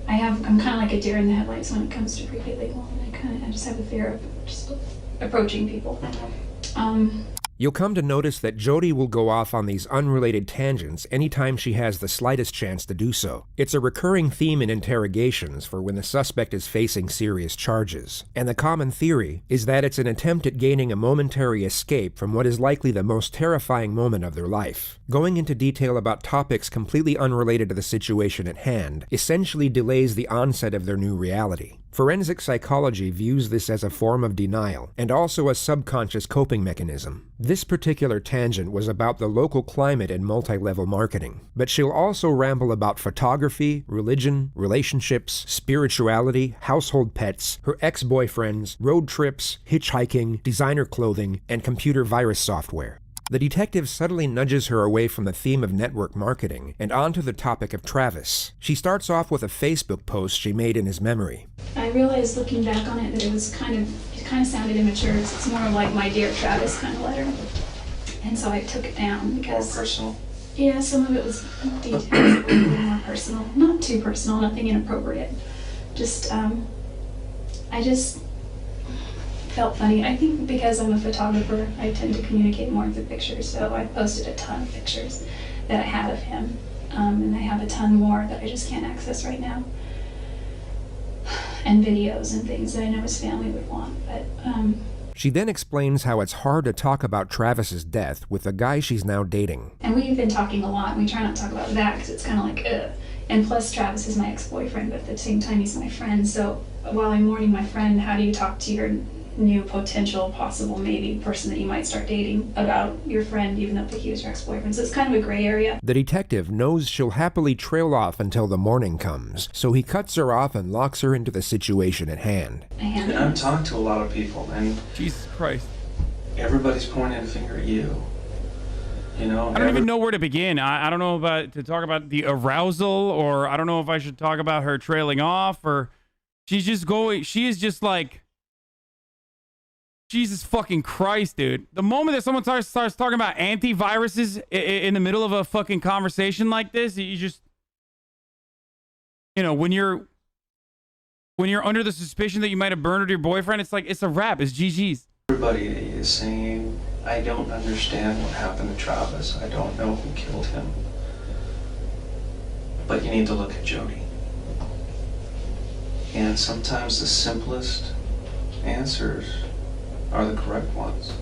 [SPEAKER 10] I'm kind of like a deer in the headlights when it comes to prepaid legal, and I just have a fear of just approaching people.
[SPEAKER 2] You'll come to notice that Jodi will go off on these unrelated tangents anytime she has the slightest chance to do so. It's a recurring theme in interrogations for when the suspect is facing serious charges. And the common theory is that it's an attempt at gaining a momentary escape from what is likely the most terrifying moment of their life. Going into detail about topics completely unrelated to the situation at hand essentially delays the onset of their new reality. Forensic psychology views this as a form of denial, and also a subconscious coping mechanism. This particular tangent was about the local climate and multi-level marketing, but she'll also ramble about photography, religion, relationships, spirituality, household pets, her ex-boyfriends, road trips, hitchhiking, designer clothing, and computer virus software. The detective subtly nudges her away from the theme of network marketing and onto the topic of Travis. She starts off with a Facebook post she made in his memory.
[SPEAKER 10] I realized looking back on it that it kind of sounded immature. It's more like my dear Travis kind of letter, and so I took it down because
[SPEAKER 4] more personal.
[SPEAKER 10] Yeah, some of it was detailed, a little bit more personal. Not too personal, nothing inappropriate. Just I just felt funny. I think because I'm a photographer, I tend to communicate more through pictures, so I posted a ton of pictures that I had of him, and I have a ton more that I just can't access right now, and videos and things that I know his family would want, but
[SPEAKER 2] She then explains how it's hard to talk about Travis's death with the guy she's now dating.
[SPEAKER 10] and we've been talking a lot, and we try not to talk about that because it's kind of like, ugh. And plus Travis is my ex-boyfriend, but at the same time he's my friend, so while I'm mourning my friend, how do you talk to your new potential, possible, maybe person that you might start dating about your friend, even though he was your ex-boyfriend? So it's kind of a gray area.
[SPEAKER 2] The detective knows she'll happily trail off until the morning comes, so he cuts her off and locks her into the situation at hand.
[SPEAKER 4] And I've talked to a lot of people, and
[SPEAKER 1] Jesus Christ,
[SPEAKER 4] everybody's pointing a finger at you. You know,
[SPEAKER 1] I don't even know where to begin. I don't know about to talk about the arousal, or I don't know if I should talk about her trailing off, or she is just like, Jesus fucking Christ, dude. The moment that someone starts talking about antiviruses in the middle of a fucking conversation like this, you just, you know, when you're under the suspicion that you might have murdered your boyfriend, it's like, it's a wrap. It's GG's.
[SPEAKER 4] Everybody is saying, I don't understand what happened to Travis. I don't know who killed him. But you need to look at Jodi. And sometimes the simplest answers are the correct ones.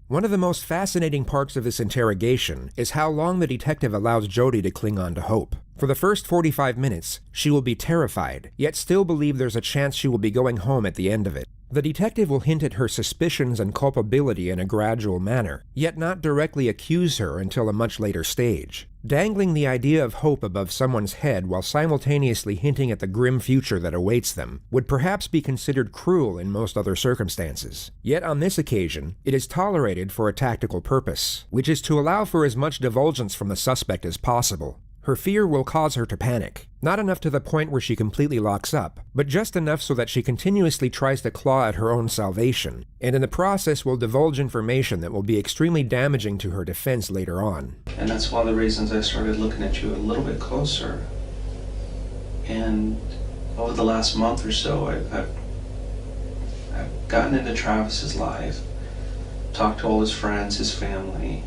[SPEAKER 2] One of the most fascinating parts of this interrogation is how long the detective allows Jodi to cling on to hope. For the first 45 minutes, she will be terrified, yet still believe there's a chance she will be going home at the end of it. The detective will hint at her suspicions and culpability in a gradual manner, yet not directly accuse her until a much later stage. Dangling the idea of hope above someone's head while simultaneously hinting at the grim future that awaits them would perhaps be considered cruel in most other circumstances. Yet on this occasion, it is tolerated for a tactical purpose, which is to allow for as much divulgence from the suspect as possible. Her fear will cause her to panic, not enough to the point where she completely locks up, but just enough so that she continuously tries to claw at her own salvation, and in the process will divulge information that will be extremely damaging to her defense later on.
[SPEAKER 4] And that's one of the reasons I started looking at you a little bit closer. And over the last month or so, I've gotten into Travis's life, talked to all his friends, his family.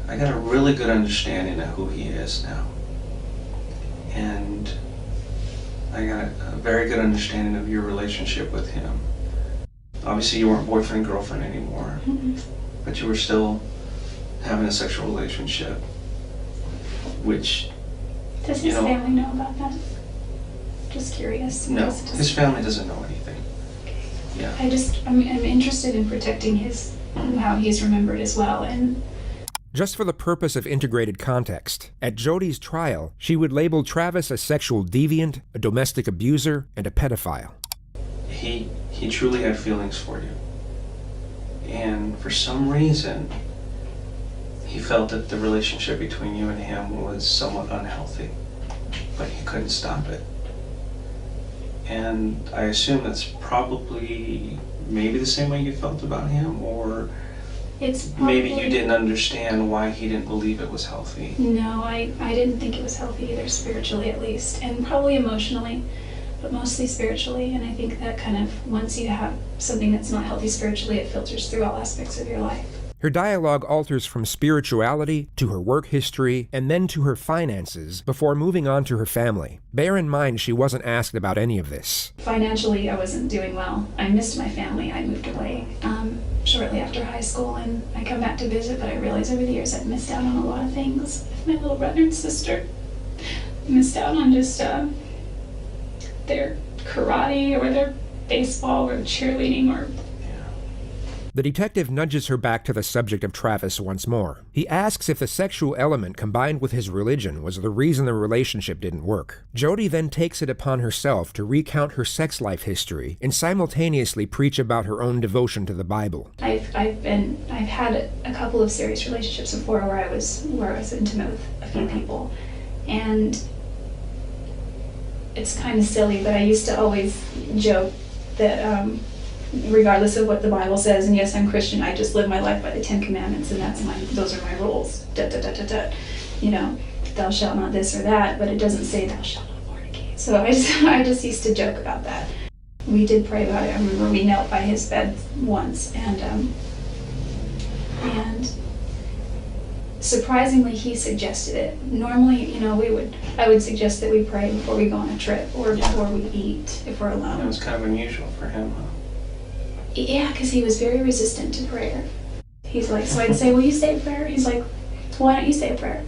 [SPEAKER 4] I got a really good understanding of who he is now. And I got a very good understanding of your relationship with him. Obviously you weren't boyfriend, girlfriend anymore, but you were still having a sexual relationship, which,
[SPEAKER 10] Does his family know about that? Just curious.
[SPEAKER 4] No, his family doesn't know anything. Yeah.
[SPEAKER 10] I'm interested in protecting how he's remembered as well. And
[SPEAKER 2] Just for the purpose of integrated context, at Jodi's trial, she would label Travis a sexual deviant, a domestic abuser, and a pedophile.
[SPEAKER 4] He truly had feelings for you. And for some reason, he felt that the relationship between you and him was somewhat unhealthy, but he couldn't stop it. And I assume that's probably maybe the same way you felt about him, or
[SPEAKER 10] It's probably,
[SPEAKER 4] maybe you didn't understand why he didn't believe it was healthy.
[SPEAKER 10] No, I didn't think it was healthy either, spiritually at least, and probably emotionally, but mostly spiritually. And I think that kind of, once you have something that's not healthy spiritually, it filters through all aspects of your life.
[SPEAKER 2] Her dialogue alters from spirituality to her work history and then to her finances before moving on to her family. Bear in mind she wasn't asked about any of this.
[SPEAKER 10] Financially, I wasn't doing well. I missed my family. I moved away shortly after high school, and I come back to visit, but I realized over the years I'd missed out on a lot of things. My little brother and sister missed out on just their karate or their baseball or cheerleading or...
[SPEAKER 2] The detective nudges her back to the subject of Travis once more. He asks if the sexual element combined with his religion was the reason the relationship didn't work. Jodi then takes it upon herself to recount her sex life history and simultaneously preach about her own devotion to the Bible.
[SPEAKER 10] I've had a couple of serious relationships before where I was intimate with a few people, and it's kind of silly, but I used to always joke that regardless of what the Bible says, and yes, I'm Christian, I just live my life by the 10 Commandments, and those are my rules. Da, da, da, da, da. You know, thou shalt not this or that, but it doesn't say thou shalt not fornicate. So I just used to joke about that. We did pray about it. I remember we knelt by his bed once, and surprisingly, he suggested it. Normally, you know, I would suggest that we pray before we go on a trip or before we eat if we're alone.
[SPEAKER 4] It was kind of unusual for him, huh?
[SPEAKER 10] Yeah, because he was very resistant to prayer. He's like, so I'd say, will you say a prayer? He's like, why don't you say a prayer?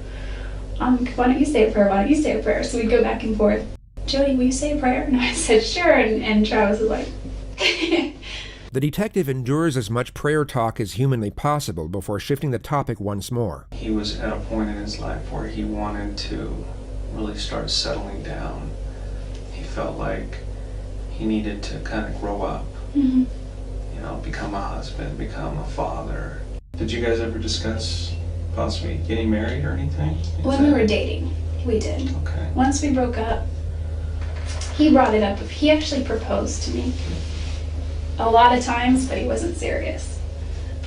[SPEAKER 10] Why don't you say a prayer? Why don't you say a prayer? So we'd go back and forth. Jodi, will you say a prayer? And I said, sure. And Travis was like...
[SPEAKER 2] The detective endures as much prayer talk as humanly possible before shifting the topic once more.
[SPEAKER 4] He was at a point in his life where he wanted to really start settling down. He felt like he needed to kind of grow up.
[SPEAKER 10] Mm-hmm.
[SPEAKER 4] You know, become a husband, become a father. Did you guys ever discuss possibly getting married or anything?
[SPEAKER 10] When we were dating, we did.
[SPEAKER 4] Okay.
[SPEAKER 10] Once we broke up, he brought it up. He actually proposed to me a lot of times, but he wasn't serious.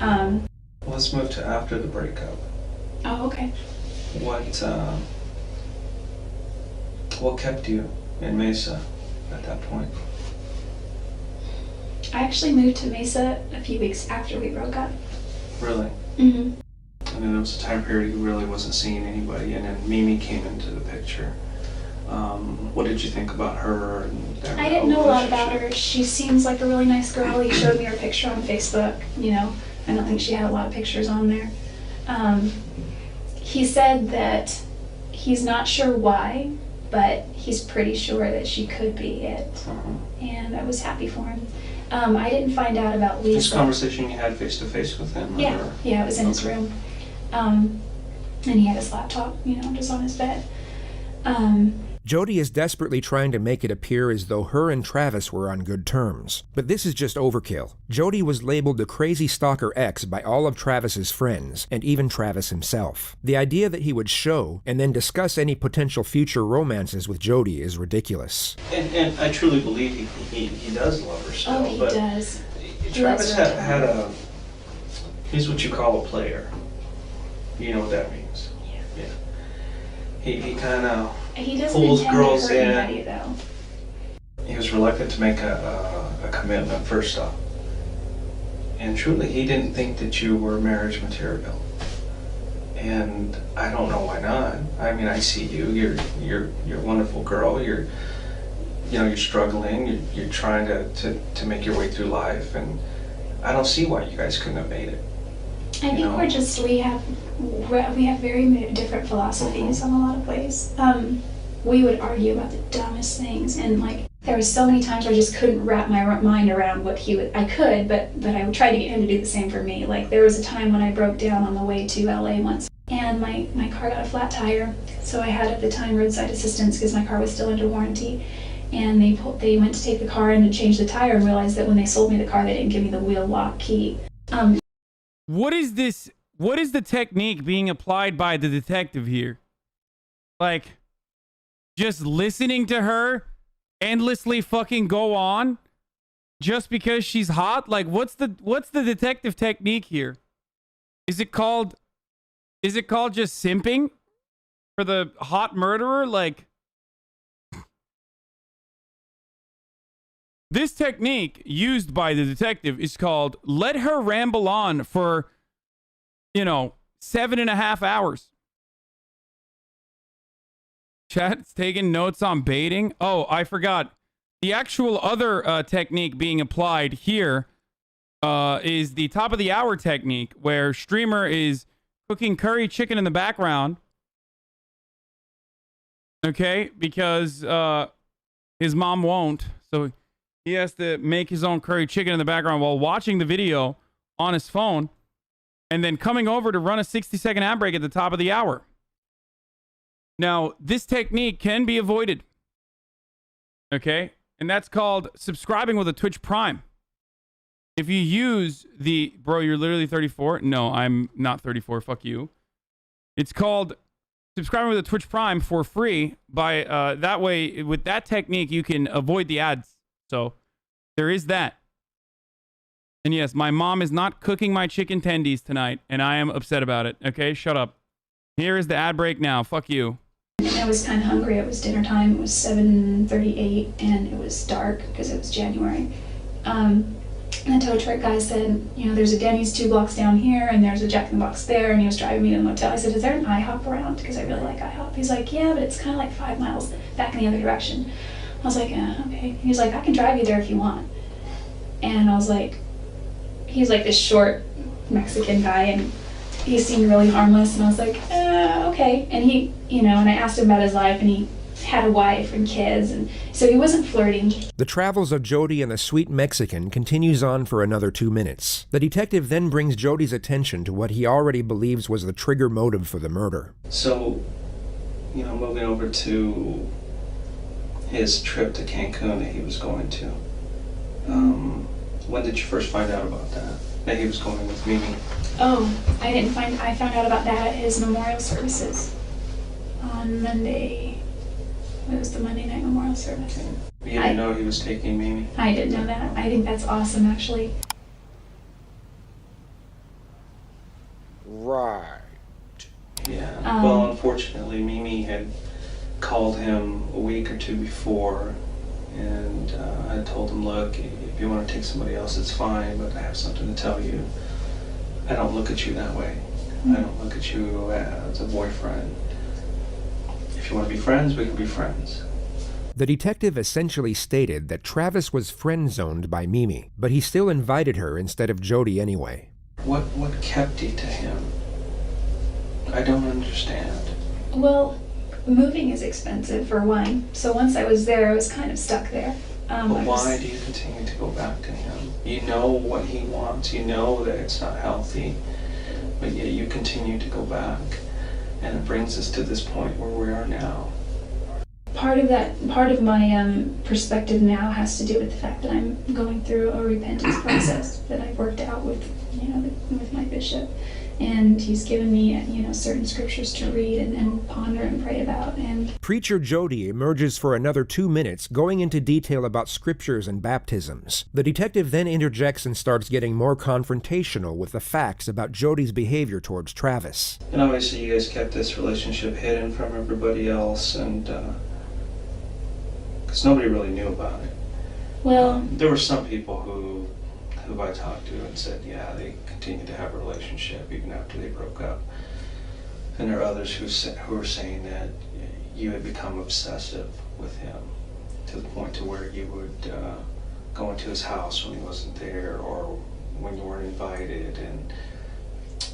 [SPEAKER 4] Well, let's move to after the breakup.
[SPEAKER 10] Oh, okay.
[SPEAKER 4] What kept you in Mesa at that point?
[SPEAKER 10] I actually moved to Mesa a few weeks after we broke up.
[SPEAKER 4] Really?
[SPEAKER 10] Mm-hmm.
[SPEAKER 4] I mean, there was a time period you really wasn't seeing anybody, and then Mimi came into the picture. What did you think about her? And
[SPEAKER 10] I didn't know a lot about her. She seems like a really nice girl. He showed me her picture on Facebook. You know, I don't think she had a lot of pictures on there. He said that he's not sure why, but he's pretty sure that she could be it. And I was happy for him. I didn't find out about Lisa.
[SPEAKER 4] This conversation you had face-to-face with him?
[SPEAKER 10] Yeah,
[SPEAKER 4] or?
[SPEAKER 10] yeah, it was in his room. And he had his laptop, you know, just on his bed.
[SPEAKER 2] Jodi is desperately trying to make it appear as though her and Travis were on good terms. But this is just overkill. Jodi was labeled the crazy stalker ex by all of Travis's friends, and even Travis himself. The idea that he would show and then discuss any potential future romances with Jodi is ridiculous.
[SPEAKER 4] And I truly believe he does love her still.
[SPEAKER 10] Oh, he
[SPEAKER 4] but
[SPEAKER 10] does.
[SPEAKER 4] Travis had a, he's what you call a player. You know what that means? Yeah. He kind of pulls girls in.
[SPEAKER 10] Anybody, though.
[SPEAKER 4] He was reluctant to make a commitment, first off. And truly, he didn't think that you were marriage material. And I don't know why not. I mean, I see you. You're a wonderful girl. You're struggling. You're trying to make your way through life, and I don't see why you guys couldn't have made it.
[SPEAKER 10] I think we have very different philosophies on a lot of ways. We would argue about the dumbest things, and like There was so many times where I just couldn't wrap my mind around what he would. I could, but I would try to get him to do the same for me. Like there was a time when I broke down on the way to LA once, and my car got a flat tire. So I had at the time roadside assistance because my car was still under warranty. And they went to take the car in and change the tire and realized that when they sold me the car, they didn't give me the wheel lock key.
[SPEAKER 1] What is this? What is the technique being applied by the detective here? Like, just listening to her endlessly fucking go on just because she's hot? Like, what's the detective technique here? Is it called just simping for the hot murderer? Like, this technique used by the detective is called let her ramble on for, 7.5 hours. Chat's taking notes on baiting. Oh, I forgot. The actual other technique being applied here is the top of the hour technique, where streamer is cooking curry chicken in the background. Okay, because his mom won't. So he has to make his own curry chicken in the background while watching the video on his phone, and then coming over to run a 60-second ad break at the top of the hour. Now, this technique can be avoided. Okay? And that's called subscribing with a Twitch Prime. If you use the... Bro, you're literally 34? No, I'm not 34. Fuck you. It's called subscribing with a Twitch Prime for free. By that way, with that technique, you can avoid the ads. So, there is that. And yes, my mom is not cooking my chicken tendies tonight, and I am upset about it. Okay? Shut up. Here is the ad break now. Fuck you.
[SPEAKER 10] I was kind of hungry. It was dinner time. It was 7:38, and it was dark because it was January. And the tow truck guy said, there's a Denny's 2 blocks down here, and there's a Jack in the Box there, and he was driving me to the motel. I said, is there an IHOP around? Because I really like IHOP. He's like, yeah, but it's kind of like 5 miles back in the other direction. I was like, okay. He's like, I can drive you there if you want. And I was like, he's like this short Mexican guy, and he seemed really harmless, and I was like, okay. And he, and I asked him about his life, and he had a wife and kids, and so he wasn't flirting.
[SPEAKER 2] The travels of Jodi and the sweet Mexican continues on for another 2 minutes. The detective then brings Jodi's attention to what he already believes was the trigger motive for the murder.
[SPEAKER 4] So, moving over to his trip to Cancun that he was going to, when did you first find out about that he was going with Mimi?
[SPEAKER 10] Oh, I found out about that at his memorial services on Monday. It was the Monday night memorial service.
[SPEAKER 4] You didn't know he was taking Mimi?
[SPEAKER 10] I didn't know that. I think that's awesome, actually.
[SPEAKER 4] Right. Yeah. Well, unfortunately, Mimi had called him a week or two before, and I told him, look, if you want to take somebody else, it's fine, but I have something to tell you. I don't look at you that way. I don't look at you as a boyfriend. If you want to be friends, we can be friends.
[SPEAKER 2] The detective essentially stated that Travis was friend-zoned by Mimi, but he still invited her instead of Jodi anyway.
[SPEAKER 4] What kept you to him? I don't understand.
[SPEAKER 10] Well, moving is expensive, for one. So once I was there, I was kind of stuck there.
[SPEAKER 4] But why do you continue to go back to him? You know what he wants. You know that it's not healthy. But yet you continue to go back. And it brings us to this point where we are now.
[SPEAKER 10] Part of my perspective now has to do with the fact that I'm going through a repentance process that I've worked out with, with my bishop. And he's given me, certain scriptures to read and ponder and pray about. And
[SPEAKER 2] Preacher Jodi emerges for another 2 minutes, going into detail about scriptures and baptisms. The detective then interjects and starts getting more confrontational with the facts about Jodi's behavior towards Travis.
[SPEAKER 4] And obviously you guys kept this relationship hidden from everybody else, and because nobody really knew about it.
[SPEAKER 10] Well,
[SPEAKER 4] there were some people who I talked to and said, yeah, they continued to have a relationship even after they broke up. And there are others who were saying that you had become obsessive with him to the point to where you would go into his house when he wasn't there or when you weren't invited,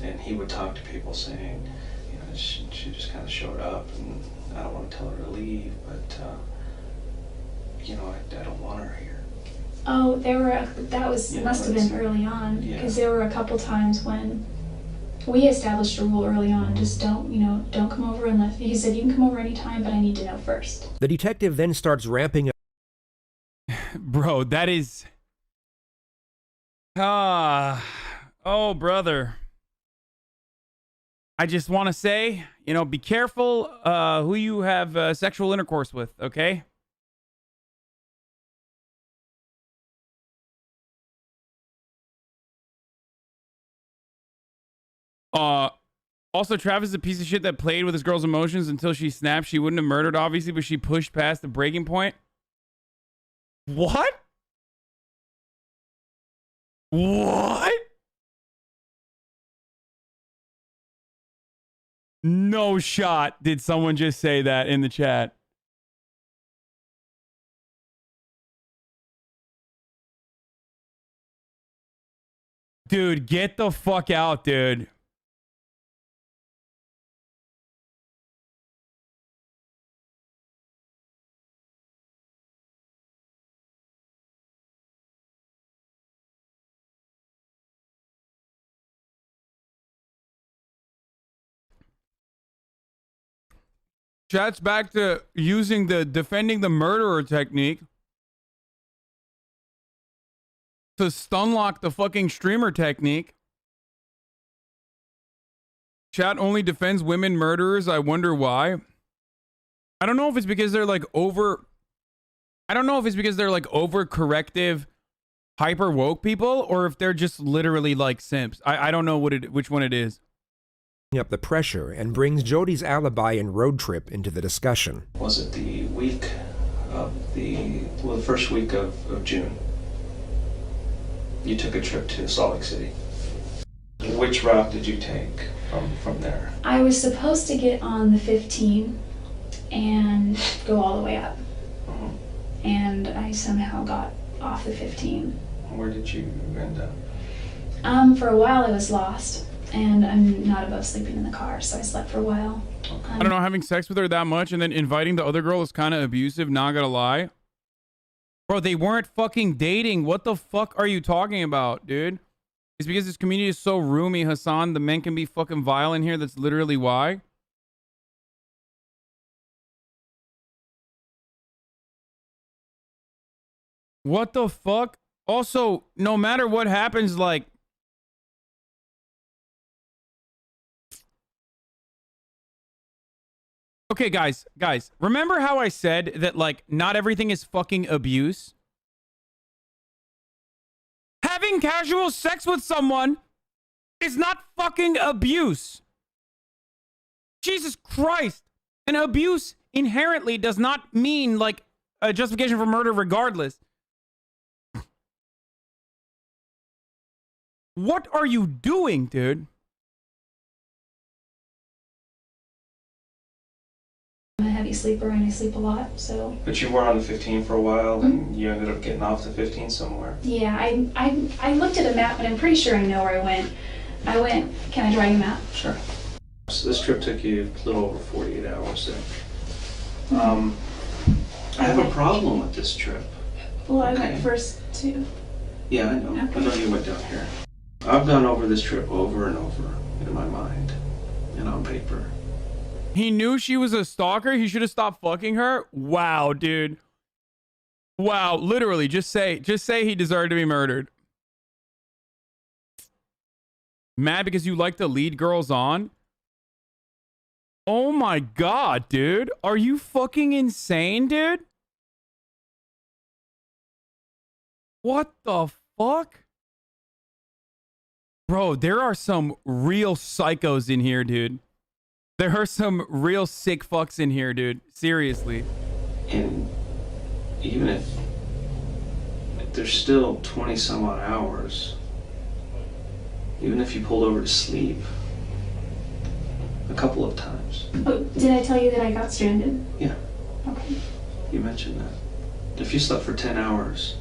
[SPEAKER 4] and he would talk to people saying, she just kind of showed up, and I don't want to tell her to leave, but you know, I don't want her here.
[SPEAKER 10] Oh, must have been early on, because there were a couple times when we established a rule early on, just don't come over unless, he said, you can come over anytime, but I need to know first.
[SPEAKER 2] The detective then starts ramping up.
[SPEAKER 1] Bro, that is... oh, brother. I just want to say, you know, be careful who you have sexual intercourse with, okay? Also, Travis is a piece of shit that played with his girl's emotions until she snapped. She wouldn't have murdered, obviously, but she pushed past the breaking point. What? What? No shot did someone just say that in the chat. Dude, get the fuck out, dude. Chat's back to using the defending the murderer technique to stunlock the fucking streamer technique. Chat only defends women murderers. I wonder why. I don't know if it's because they're like overcorrective, hyper woke people, or if they're just literally like simps. I don't know which one it is.
[SPEAKER 2] Up the pressure and brings Jodi's alibi and road trip into the discussion.
[SPEAKER 4] Was it the week of the first week of June? You took a trip to Salt Lake City. Which route did you take from there?
[SPEAKER 10] I was supposed to get on the 15 and go all the way up. And I somehow got off the 15.
[SPEAKER 4] Where did you end up?
[SPEAKER 10] For a while I was lost. And I'm not above sleeping in the car, so I slept for a while.
[SPEAKER 1] I don't know, having sex with her that much and then inviting the other girl is kind of abusive, not gonna lie. Bro, they weren't fucking dating. What the fuck are you talking about, dude? It's because this community is so roomy, Hasan. The men can be fucking vile in here. That's literally why. What the fuck? Also, no matter what happens, like... Okay, guys, remember how I said that, like, not everything is fucking abuse? Having casual sex with someone is not fucking abuse. Jesus Christ. And abuse inherently does not mean, like, a justification for murder regardless. What are you doing, dude?
[SPEAKER 10] I'm a heavy sleeper and I sleep a lot, so.
[SPEAKER 4] But you were on the 15 for a while, and you ended up getting off the 15 somewhere.
[SPEAKER 10] Yeah, I looked at a map, but I'm pretty sure I know where I went. Can I draw you a map?
[SPEAKER 4] Sure. So this trip took you a little over 48 hours then. I have a problem with this trip.
[SPEAKER 10] Well, I went first too.
[SPEAKER 4] Yeah, I know. Okay. I know you went down here. I've gone over this trip over and over in my mind and on paper.
[SPEAKER 1] He knew she was a stalker. He should have stopped fucking her. Wow, dude. Wow, literally, just say he deserved to be murdered. Mad because you like to lead girls on? Oh my god, dude. Are you fucking insane, dude? What the fuck? Bro, there are some real psychos in here, dude. There are some real sick fucks in here, dude. Seriously.
[SPEAKER 4] And even if there's still 20 some odd hours, even if you pulled over to sleep a couple of times.
[SPEAKER 10] Oh, did I tell you that I got stranded?
[SPEAKER 4] Yeah.
[SPEAKER 10] Okay.
[SPEAKER 4] You mentioned that. If you slept for 10 hours.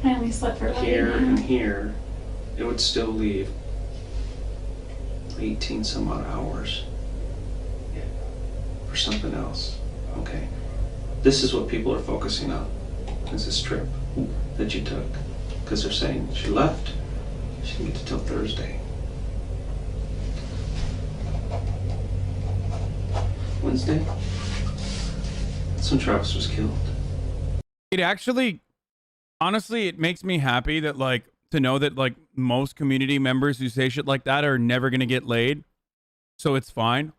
[SPEAKER 10] I only slept for like
[SPEAKER 4] here and here, it would still leave 18 some odd hours for something else. Okay. This is what people are focusing on. is this trip that you took. Because they're saying she left. She didn't get to till Thursday. Wednesday? That's when Travis was killed.
[SPEAKER 1] It actually, honestly, it makes me happy that, like, to know that, like, most community members who say shit like that are never going to get laid. So it's fine.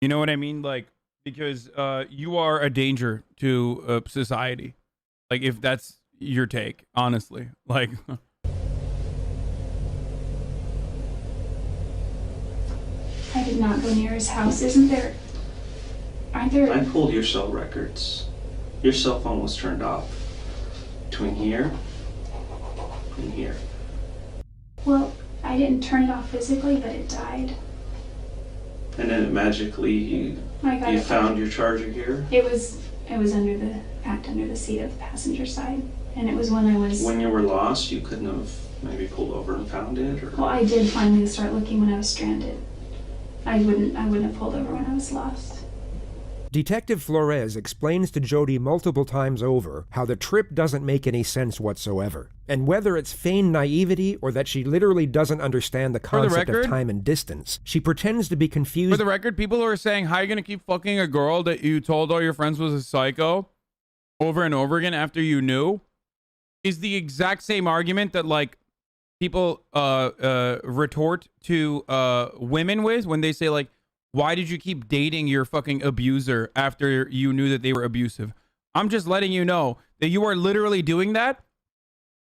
[SPEAKER 1] You know what I mean? Like, because you are a danger to society. Like, if that's your take, honestly. Like...
[SPEAKER 10] I did not go near his house. Aren't there...
[SPEAKER 4] I pulled your cell records. Your cell phone was turned off between here and here.
[SPEAKER 10] Well, I didn't turn it off physically, but it died.
[SPEAKER 4] And then magically you found your charger here?
[SPEAKER 10] It was packed under the seat of the passenger side. And it was when I was...
[SPEAKER 4] When you were lost, you couldn't have maybe pulled over and found it? Or...
[SPEAKER 10] Well, I did finally start looking when I was stranded. I wouldn't have pulled over when I was lost.
[SPEAKER 2] Detective Flores explains to Jodi multiple times over how the trip doesn't make any sense whatsoever, and whether it's feigned naivety or that she literally doesn't understand the concept of time and distance, she pretends to be confused.
[SPEAKER 1] For the record, people who are saying, how are you going to keep fucking a girl that you told all your friends was a psycho over and over again after you knew, is the exact same argument that, like, people retort to women with when they say, like, why did you keep dating your fucking abuser after you knew that they were abusive? I'm just letting you know that you are literally doing that,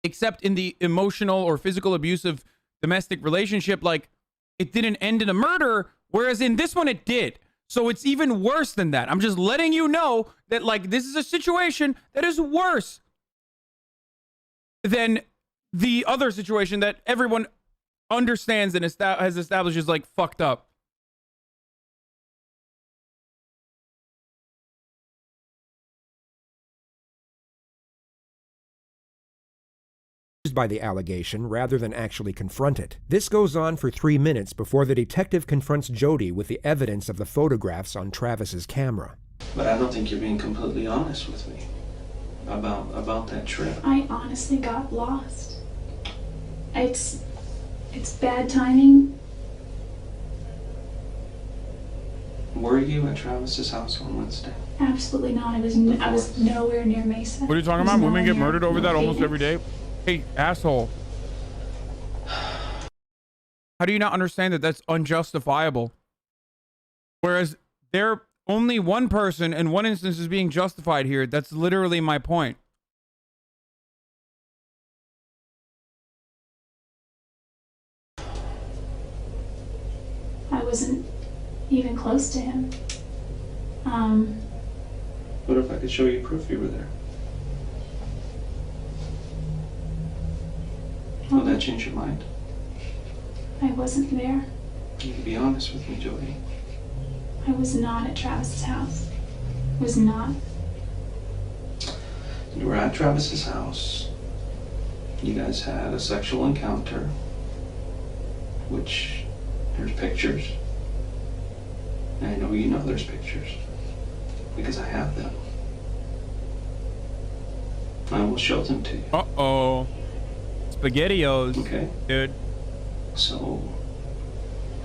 [SPEAKER 1] except in the emotional or physical abusive domestic relationship, like, it didn't end in a murder, whereas in this one it did. So it's even worse than that. I'm just letting you know that, like, this is a situation that is worse than the other situation that everyone understands and has established is, like, fucked up.
[SPEAKER 2] By the allegation rather than actually confront it. This goes on for 3 minutes before the detective confronts Jodi with the evidence of the photographs on Travis's camera.
[SPEAKER 4] But I don't think you're being completely honest with me about that trip.
[SPEAKER 10] I honestly got lost. It's bad timing.
[SPEAKER 4] Were you at Travis's house on Wednesday?
[SPEAKER 10] Absolutely not. I was nowhere near Mesa.
[SPEAKER 1] What are you talking about? Women get murdered over that almost every day. Hey, asshole. How do you not understand that that's unjustifiable? Whereas there only one person in one instance is being justified here. That's literally my point.
[SPEAKER 10] I wasn't even close to him.
[SPEAKER 4] What if I could show you proof you were there? Will that change your mind?
[SPEAKER 10] I wasn't there.
[SPEAKER 4] You can be honest with me, Jodi.
[SPEAKER 10] I was not at Travis's house. Was not.
[SPEAKER 4] You were at Travis's house. You guys had a sexual encounter, which there's pictures. And I know you know there's pictures because I have them. I will show them to you.
[SPEAKER 1] Uh-oh. SpaghettiOs.
[SPEAKER 4] Okay.
[SPEAKER 1] Dude.
[SPEAKER 4] So,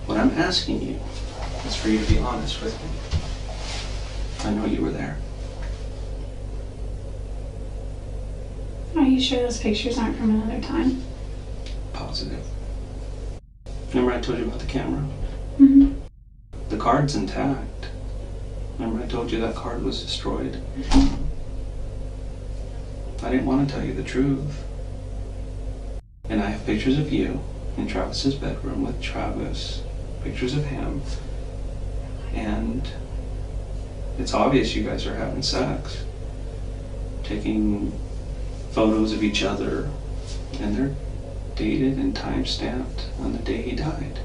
[SPEAKER 4] what I'm asking you is for you to be honest with me. I know you were there.
[SPEAKER 10] Are you sure those pictures aren't from another time?
[SPEAKER 4] Positive. Remember I told you about the camera?
[SPEAKER 10] Mm-hmm.
[SPEAKER 4] The card's intact. Remember I told you that card was destroyed? I didn't want to tell you the truth. And I have pictures of you in Travis's bedroom with Travis, pictures of him, and it's obvious you guys are having sex, taking photos of each other, and they're dated and time-stamped on the day he died.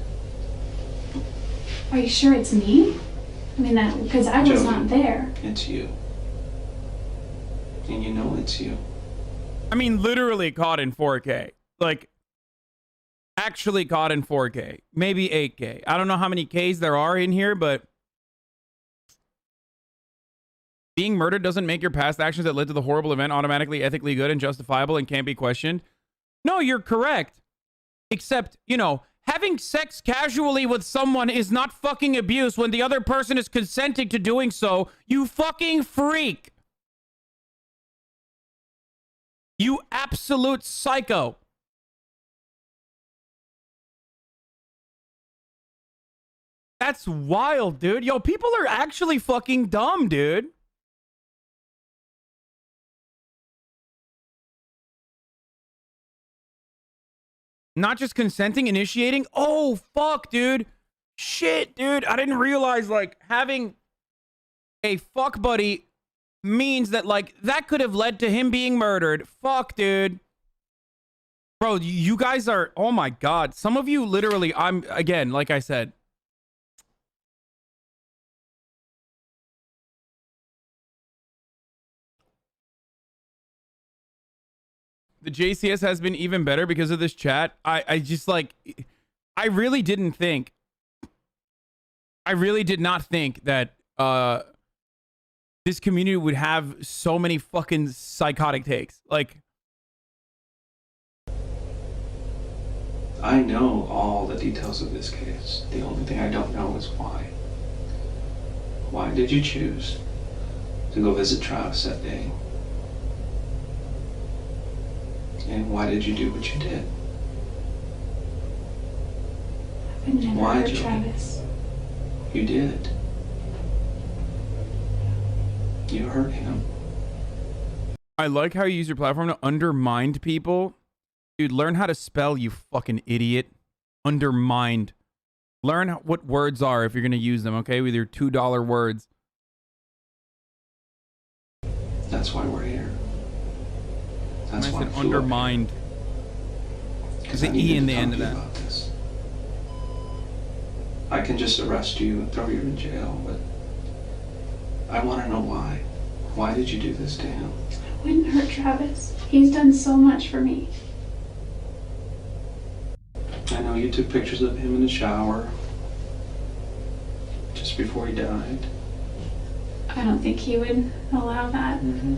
[SPEAKER 10] Are you sure it's me? I mean, that because I was
[SPEAKER 4] Jodi,
[SPEAKER 10] not there.
[SPEAKER 4] It's you. And you know it's you.
[SPEAKER 1] I mean, literally caught in 4K. Like, actually caught in 4K. Maybe 8K. I don't know how many Ks there are in here, but being murdered doesn't make your past actions that led to the horrible event automatically ethically good and justifiable and can't be questioned. No, you're correct. Except, you know, having sex casually with someone is not fucking abuse when the other person is consenting to doing so. You fucking freak. You absolute psycho. That's wild, dude. Yo, people are actually fucking dumb, dude. Not just consenting, initiating. Oh, fuck, dude. Shit, dude. I didn't realize, like, having a fuck buddy means that, like, that could have led to him being murdered. Fuck, dude. Bro, you guys are, oh my God. Some of you literally, again, like I said. The JCS has been even better because of this chat. I just like, I really did not think that this community would have so many fucking psychotic takes. Like,
[SPEAKER 4] I know all the details of this case. The only thing I don't know is why. Why did you choose to go visit Travis that day? And why did you do what you did?
[SPEAKER 10] I never
[SPEAKER 4] Why,
[SPEAKER 10] hurt
[SPEAKER 4] Jodi?
[SPEAKER 10] Travis.
[SPEAKER 4] You did. You hurt him.
[SPEAKER 1] I like how you use your platform to undermine people. Dude, learn how to spell, you fucking idiot. Undermined. Learn what words are if you're going to use them, okay? With your $2 words.
[SPEAKER 4] That's why we're here. That's why I
[SPEAKER 1] said undermined. There's an E in the end of that.
[SPEAKER 4] I can just arrest you and throw you in jail, but I want to know why. Why did you do this to him?
[SPEAKER 10] I wouldn't hurt Travis. He's done so much for me.
[SPEAKER 4] I know you took pictures of him in the shower just before he died.
[SPEAKER 10] I don't think he would allow that.
[SPEAKER 4] Mm-hmm.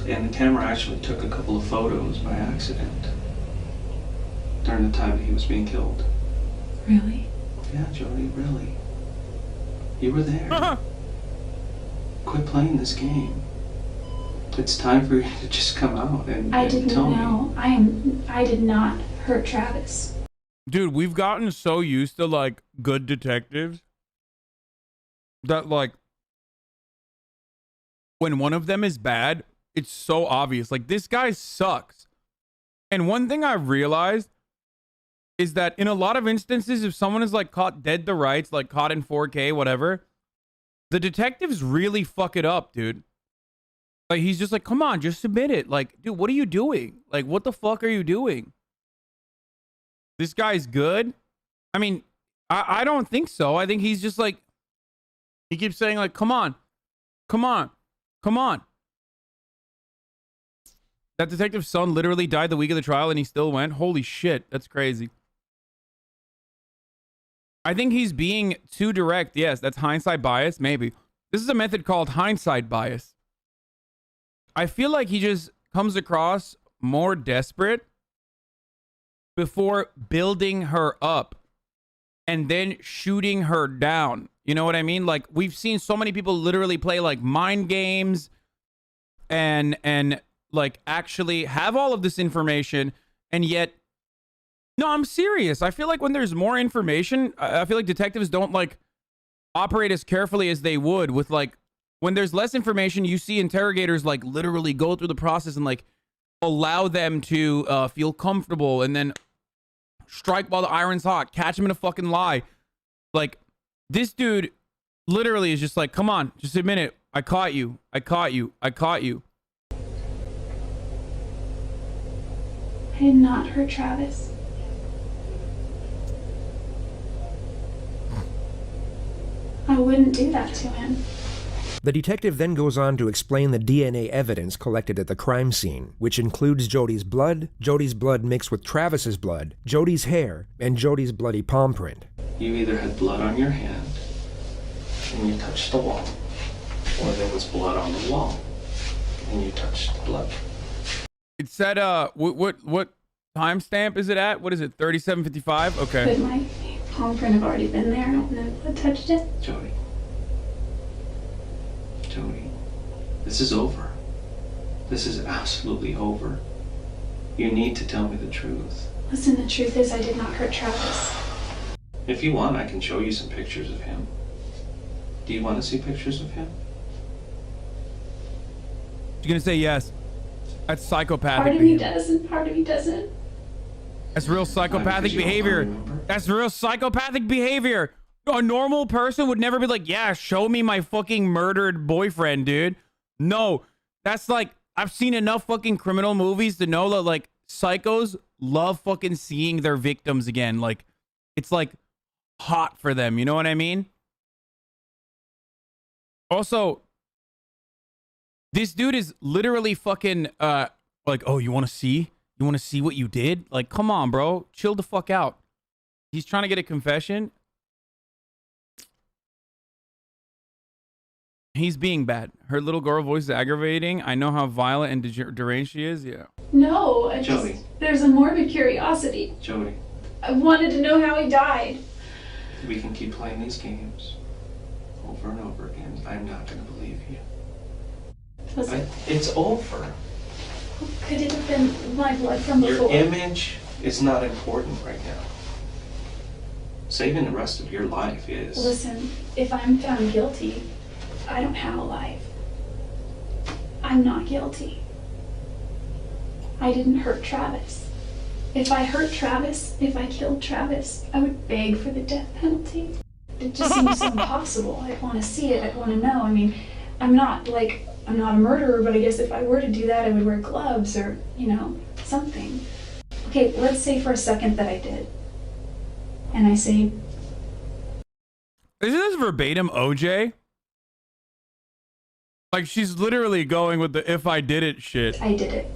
[SPEAKER 4] And the camera actually took a couple of photos by accident during the time that he was being killed.
[SPEAKER 10] Really?
[SPEAKER 4] Yeah, Jodi, really. You were there. Quit playing this game. It's time for you to just come out and tell me.
[SPEAKER 10] know. I did not hurt Travis.
[SPEAKER 1] Dude, we've gotten so used to, like, good detectives that, like, when one of them is bad, it's so obvious. Like, this guy sucks. And one thing I realized is that in a lot of instances, if someone is, like, caught dead to rights, like, caught in 4K, whatever, the detectives really fuck it up, dude. Like, he's just like, come on, just submit it. Like, dude, what are you doing? Like, what the fuck are you doing? This guy's good? I mean, I don't think so. I think he's just like, he keeps saying, like, come on, come on, come on. That detective's son literally died the week of the trial and he still went. Holy shit, that's crazy. I think he's being too direct. Yes, that's hindsight bias, maybe. This is a method called hindsight bias. I feel like he just comes across more desperate before building her up and then shooting her down. You know what I mean? Like, we've seen so many people literally play like mind games and like actually have all of this information, and yet, no, I'm serious. I feel like when there's more information, I feel like detectives don't like operate as carefully as they would with, like, when there's less information, you see interrogators like literally go through the process and like allow them to feel comfortable and then strike while the iron's hot, catch him in a fucking lie. Like, this dude literally is just like, come on, just admit it. I caught you. I caught you. I caught you.
[SPEAKER 10] I did not hurt Travis. I wouldn't do that to him.
[SPEAKER 2] The detective then goes on to explain the DNA evidence collected at the crime scene, which includes Jodi's blood mixed with Travis's blood, Jodi's hair, and Jodi's bloody palm print.
[SPEAKER 4] You either had blood on your hand and you touched the wall, or there was blood on the wall, and you touched the blood.
[SPEAKER 1] It said, what timestamp is it at? What is it, 37:55? Okay.
[SPEAKER 10] Could my palm print have already been there and then blood touched it?
[SPEAKER 4] Jodi, this is over. This is absolutely over. You need to tell me the truth.
[SPEAKER 10] Listen, the truth is I did not hurt Travis.
[SPEAKER 4] If you want, I can show you some pictures of him. Do you want to see pictures of him?
[SPEAKER 1] You're gonna say yes. That's psychopathic
[SPEAKER 10] Part of me
[SPEAKER 1] behavior.
[SPEAKER 10] does and part of me doesn't.
[SPEAKER 1] That's real psychopathic behavior. That's real psychopathic behavior. A normal person would never be like, yeah, show me my fucking murdered boyfriend, dude. No, that's like, I've seen enough fucking criminal movies to know that like psychos love fucking seeing their victims again. Like, it's like hot for them. You know what I mean? Also, this dude is literally fucking like, oh, you want to see? You want to see what you did? Like, come on, bro. Chill the fuck out. He's trying to get a confession. He's being bad. Her little girl voice is aggravating. I know how violent and deranged she is. Yeah.
[SPEAKER 10] No,
[SPEAKER 4] Jodi.
[SPEAKER 10] There's a morbid curiosity.
[SPEAKER 4] Jodi,
[SPEAKER 10] I wanted to know how he died.
[SPEAKER 4] we can keep playing these games over and over again. I'm not going to believe you.
[SPEAKER 10] Listen,
[SPEAKER 4] It's over.
[SPEAKER 10] could it have been my blood from
[SPEAKER 4] Your
[SPEAKER 10] before?
[SPEAKER 4] image is not important right now. Saving the rest of your life is.
[SPEAKER 10] Listen, if I'm found guilty, I don't have a life. I'm not guilty. I didn't hurt Travis. If I hurt Travis, if I killed Travis, I would beg for the death penalty. It just seems so impossible. I want to see it. I want to know. I mean, I'm not a murderer, but I guess if I were to do that, I would wear gloves or, something. Okay, let's say for a second that I did. And I say,
[SPEAKER 1] Isn't this verbatim OJ? Like, she's literally going with the if I did it shit.
[SPEAKER 10] I did it.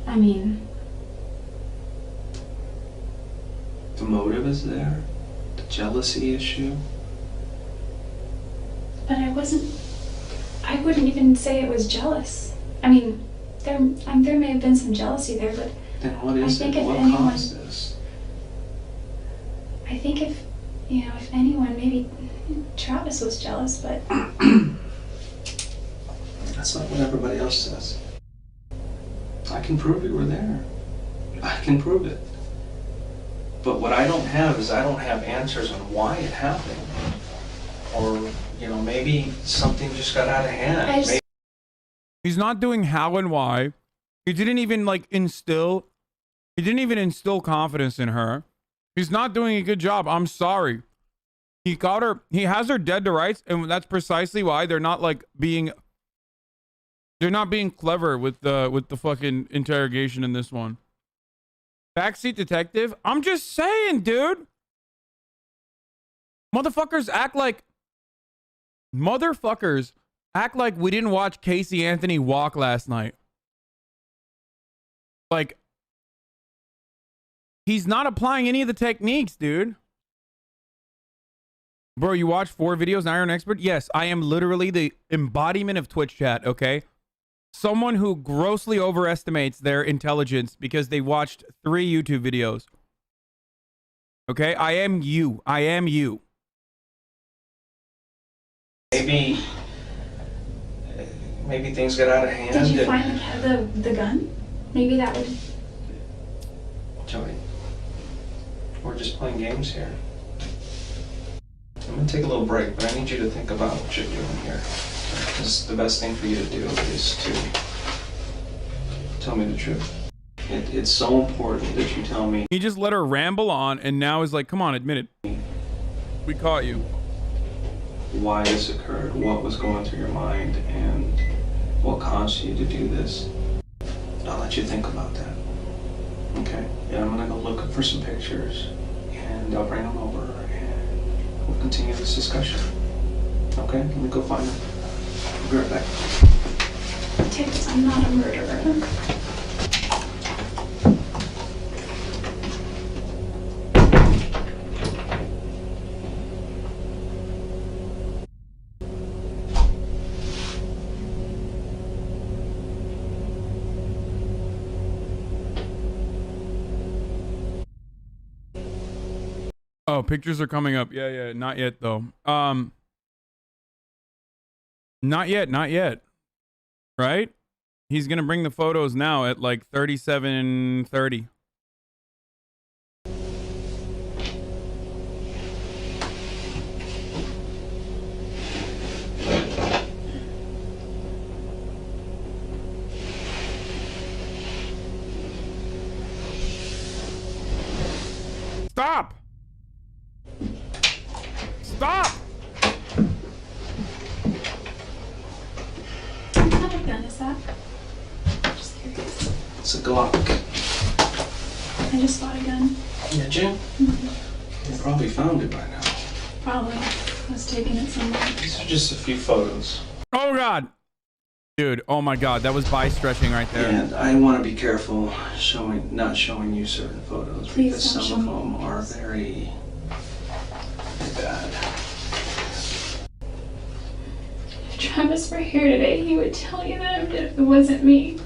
[SPEAKER 10] I mean,
[SPEAKER 4] The motive is there. The jealousy issue.
[SPEAKER 10] but I wouldn't even say it was jealous. I mean, there may have been some jealousy there, but
[SPEAKER 4] Then what is
[SPEAKER 10] I think
[SPEAKER 4] it?
[SPEAKER 10] if
[SPEAKER 4] What
[SPEAKER 10] anyone-
[SPEAKER 4] caused this?
[SPEAKER 10] I think if anyone, maybe Travis was jealous, but
[SPEAKER 4] That's not what everybody else says. I can prove you were there. I can prove it. But what I don't have is I don't have answers on why it happened. Or, maybe something just got out of hand. Maybe
[SPEAKER 1] He's not doing how and why. He didn't even instill confidence in her. He's not doing a good job. I'm sorry. He has her dead to rights, and that's precisely why they're not being clever with the fucking interrogation in this one. Backseat detective? I'm just saying, dude. Motherfuckers act like we didn't watch Casey Anthony walk last night. Like, he's not applying any of the techniques, dude. Bro, you watched 4 videos, now you're an expert? Yes, I am literally the embodiment of Twitch chat, okay? Someone who grossly overestimates their intelligence because they watched 3 YouTube videos. Okay? I am you. I am you.
[SPEAKER 4] maybe things got out of hand.
[SPEAKER 10] did you find the gun? Maybe that would.
[SPEAKER 4] Jodi, we're just playing games here. I'm gonna take a little break, but I need you to think about what you're doing here. Because the best thing for you to do is to tell me the truth. It's so important that you tell me.
[SPEAKER 1] He just let her ramble on and now is like, come on, admit it. We caught you.
[SPEAKER 4] Why this occurred, what was going through your mind, and what caused you to do this. I'll let you think about that. Okay? And I'm gonna go look for some pictures, and I'll bring them over, and we'll continue this discussion. Okay? Let me go find them. I'll be right back.
[SPEAKER 10] Tips, I'm not a murderer.
[SPEAKER 1] Oh, pictures are coming up. Yeah, not yet though. Not yet. Right? He's gonna bring the photos now at like 37:30. Stop! Stop!
[SPEAKER 10] What kind of gun is that? Just curious.
[SPEAKER 4] It's a Glock.
[SPEAKER 10] I just bought a gun.
[SPEAKER 4] Yeah, Jim? You probably found it by now.
[SPEAKER 10] Probably. I was taking it somewhere.
[SPEAKER 4] These are just a few photos.
[SPEAKER 1] Oh God, dude! Oh my God, that was bi stretching right there.
[SPEAKER 4] And I want to be careful not showing you certain photos
[SPEAKER 10] Please
[SPEAKER 4] because
[SPEAKER 10] don't
[SPEAKER 4] some
[SPEAKER 10] show
[SPEAKER 4] of
[SPEAKER 10] me.
[SPEAKER 4] them are very bad.
[SPEAKER 10] If Travis were here today, he would tell you that it wasn't me.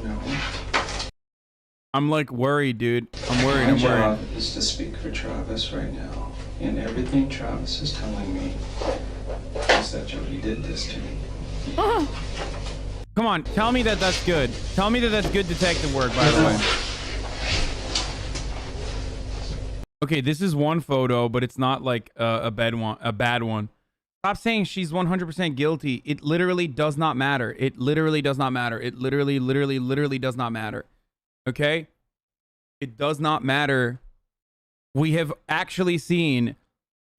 [SPEAKER 4] No.
[SPEAKER 1] I'm like worried, dude. I'm worried.
[SPEAKER 4] My
[SPEAKER 1] I'm
[SPEAKER 4] job
[SPEAKER 1] worried.
[SPEAKER 4] is to speak for Travis right now, and everything Travis is telling me is that Jodi did this to me.
[SPEAKER 1] Come on, tell me that that's good. Tell me that that's good detective work, by the way. Okay, this is one photo, but it's not like a bad one. Stop saying she's 100% guilty. It literally does not matter. It literally does not matter. It literally does not matter. Okay? It does not matter. We have actually seen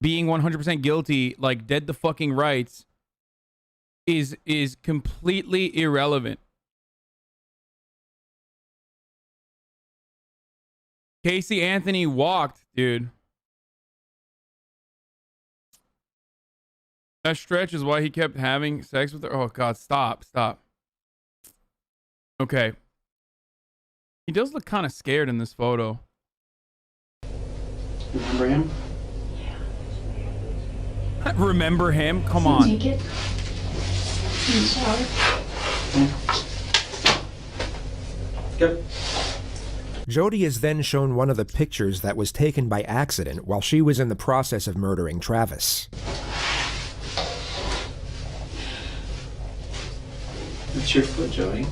[SPEAKER 1] being 100% guilty, like dead to fucking rights, is completely irrelevant. Casey Anthony walked, dude. That stretch is why he kept having sex with her. Oh God, stop. Okay. He does look kind of scared in this photo.
[SPEAKER 4] Remember him?
[SPEAKER 1] Remember him? Come on.
[SPEAKER 10] Naked. In the shower.
[SPEAKER 4] Yep.
[SPEAKER 2] Jodi is then shown one of the pictures that was taken by accident while she was in the process of murdering Travis.
[SPEAKER 4] It's your foot, Jodi.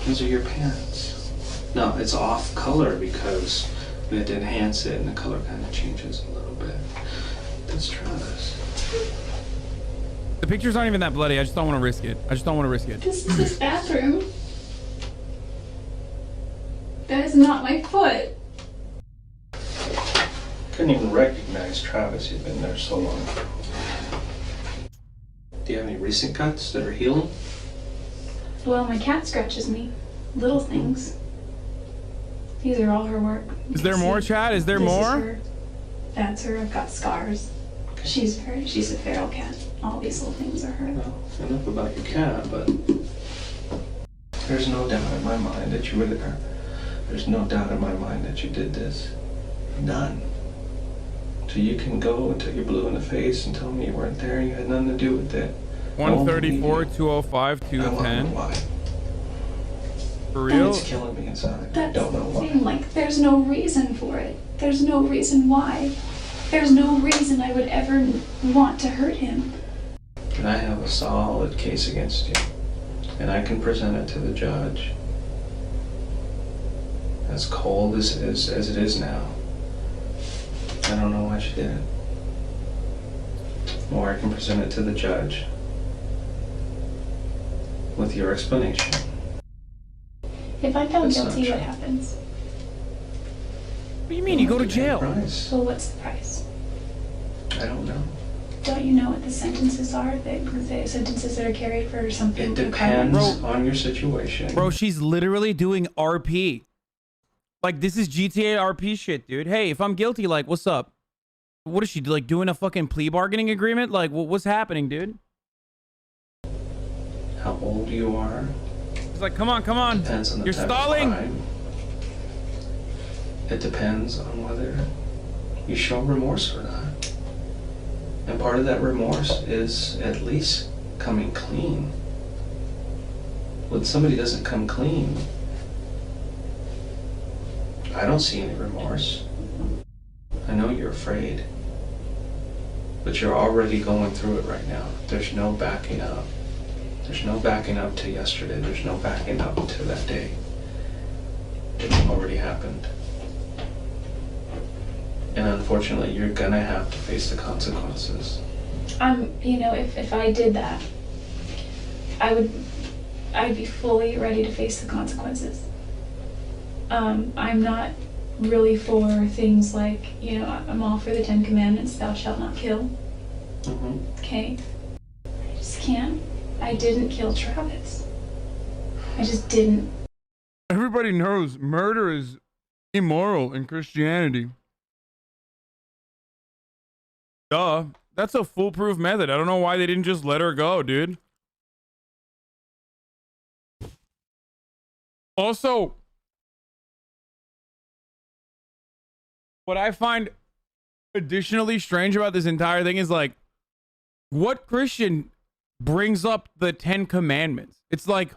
[SPEAKER 4] Those are your pants. No, it's off color because we had to enhance it and the color kind of changes a little bit. That's Travis.
[SPEAKER 1] The pictures aren't even that bloody. I just don't want to risk it.
[SPEAKER 10] This is his bathroom. That is not my foot.
[SPEAKER 4] Couldn't even recognize Travis. He'd been there so long. Do you have any recent cuts that are healing?
[SPEAKER 10] Well, my cat scratches me. Little things. These are all her work.
[SPEAKER 1] Is there more, Chad? Is there
[SPEAKER 10] This
[SPEAKER 1] more?
[SPEAKER 10] Is her. That's her. I've got scars. She's a feral cat. All these little things are her.
[SPEAKER 4] Well, enough about your cat, but there's no doubt in my mind that you were there. There's no doubt in my mind that you did this. None. So you can go until you're blue in the face and tell me you weren't there and you had nothing to do with it.
[SPEAKER 1] 134, 205, 210.
[SPEAKER 4] Why?
[SPEAKER 1] For real?
[SPEAKER 4] It's killing me inside.
[SPEAKER 10] That's
[SPEAKER 4] I don't know why.
[SPEAKER 10] like, there's no reason for it. There's no reason why. There's no reason I would ever want to hurt him.
[SPEAKER 4] And I have a solid case against you. And I can present it to the judge. As cold as it is now. I don't know why she did it. Or I can present it to the judge with your explanation.
[SPEAKER 10] If I'm found
[SPEAKER 4] That's not
[SPEAKER 10] guilty,
[SPEAKER 4] true.
[SPEAKER 10] what happens?
[SPEAKER 1] What do you mean? You go to jail.
[SPEAKER 10] Well, what's the price?
[SPEAKER 4] I don't know.
[SPEAKER 10] Don't you know what the sentences are? The sentences that are carried for something.
[SPEAKER 4] It depends on your situation.
[SPEAKER 1] Bro, she's literally doing RP. Like, this is GTA RP shit, dude. Hey, if I'm guilty, like, what's up? What is she, like, doing a fucking plea bargaining agreement? Like, what's happening, dude?
[SPEAKER 4] How old you are.
[SPEAKER 1] It's like, come on.
[SPEAKER 4] Depends on the
[SPEAKER 1] You're
[SPEAKER 4] type
[SPEAKER 1] stalling.
[SPEAKER 4] Of crime. It depends on whether you show remorse or not. And part of that remorse is at least coming clean. When somebody doesn't come clean, I don't see any remorse. I know you're afraid. But you're already going through it right now. There's no backing up. There's no backing up to yesterday. There's no backing up to that day. It's already happened. And unfortunately, you're gonna have to face the consequences.
[SPEAKER 10] You know, if I did that, I'd be fully ready to face the consequences. I'm not really for things like, you know, I'm all for the 10 Commandments, thou shalt not kill. Okay? I just can't. I didn't kill Travis. I just didn't.
[SPEAKER 1] Everybody knows murder is immoral in Christianity. Duh. That's a foolproof method. I don't know why they didn't just let her go, dude. Also, what I find additionally strange about this entire thing is like, what Christian brings up the 10 Commandments? It's like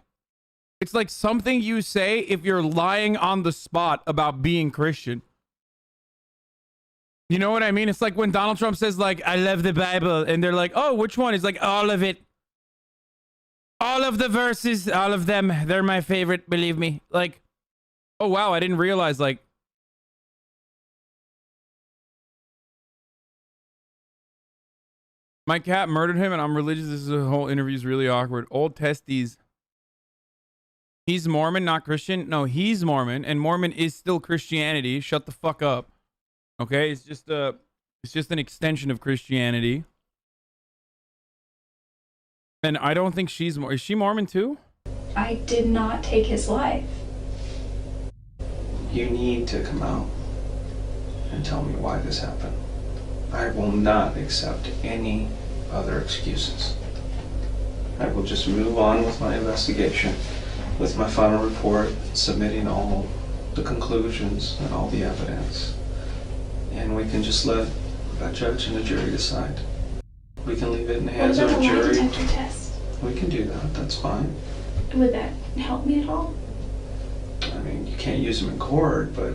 [SPEAKER 1] something you say if you're lying on the spot about being Christian. You know what I mean? It's like when Donald Trump says like, I love the Bible, and they're like, oh, which one? He's like, all of it. All of the verses, all of them, they're my favorite, believe me. Like, oh wow, I didn't realize like, my cat murdered him and I'm religious. This whole interview is really awkward. Old Testes. He's Mormon, not Christian. No, he's Mormon, and Mormon is still Christianity. Shut the fuck up. Okay, it's just an extension of Christianity. And I don't think she's is she Mormon too?
[SPEAKER 10] I did not take his life.
[SPEAKER 4] You need to come out and tell me why this happened. I will not accept any other excuses. I will just move on with my investigation, with my final report, submitting all the conclusions and all the evidence. And we can just let a judge and a jury decide. We can leave it in the hands of a jury.
[SPEAKER 10] What about a lie detector test?
[SPEAKER 4] We can do that, that's fine.
[SPEAKER 10] Would that help me at all?
[SPEAKER 4] I mean, you can't use them in court, but...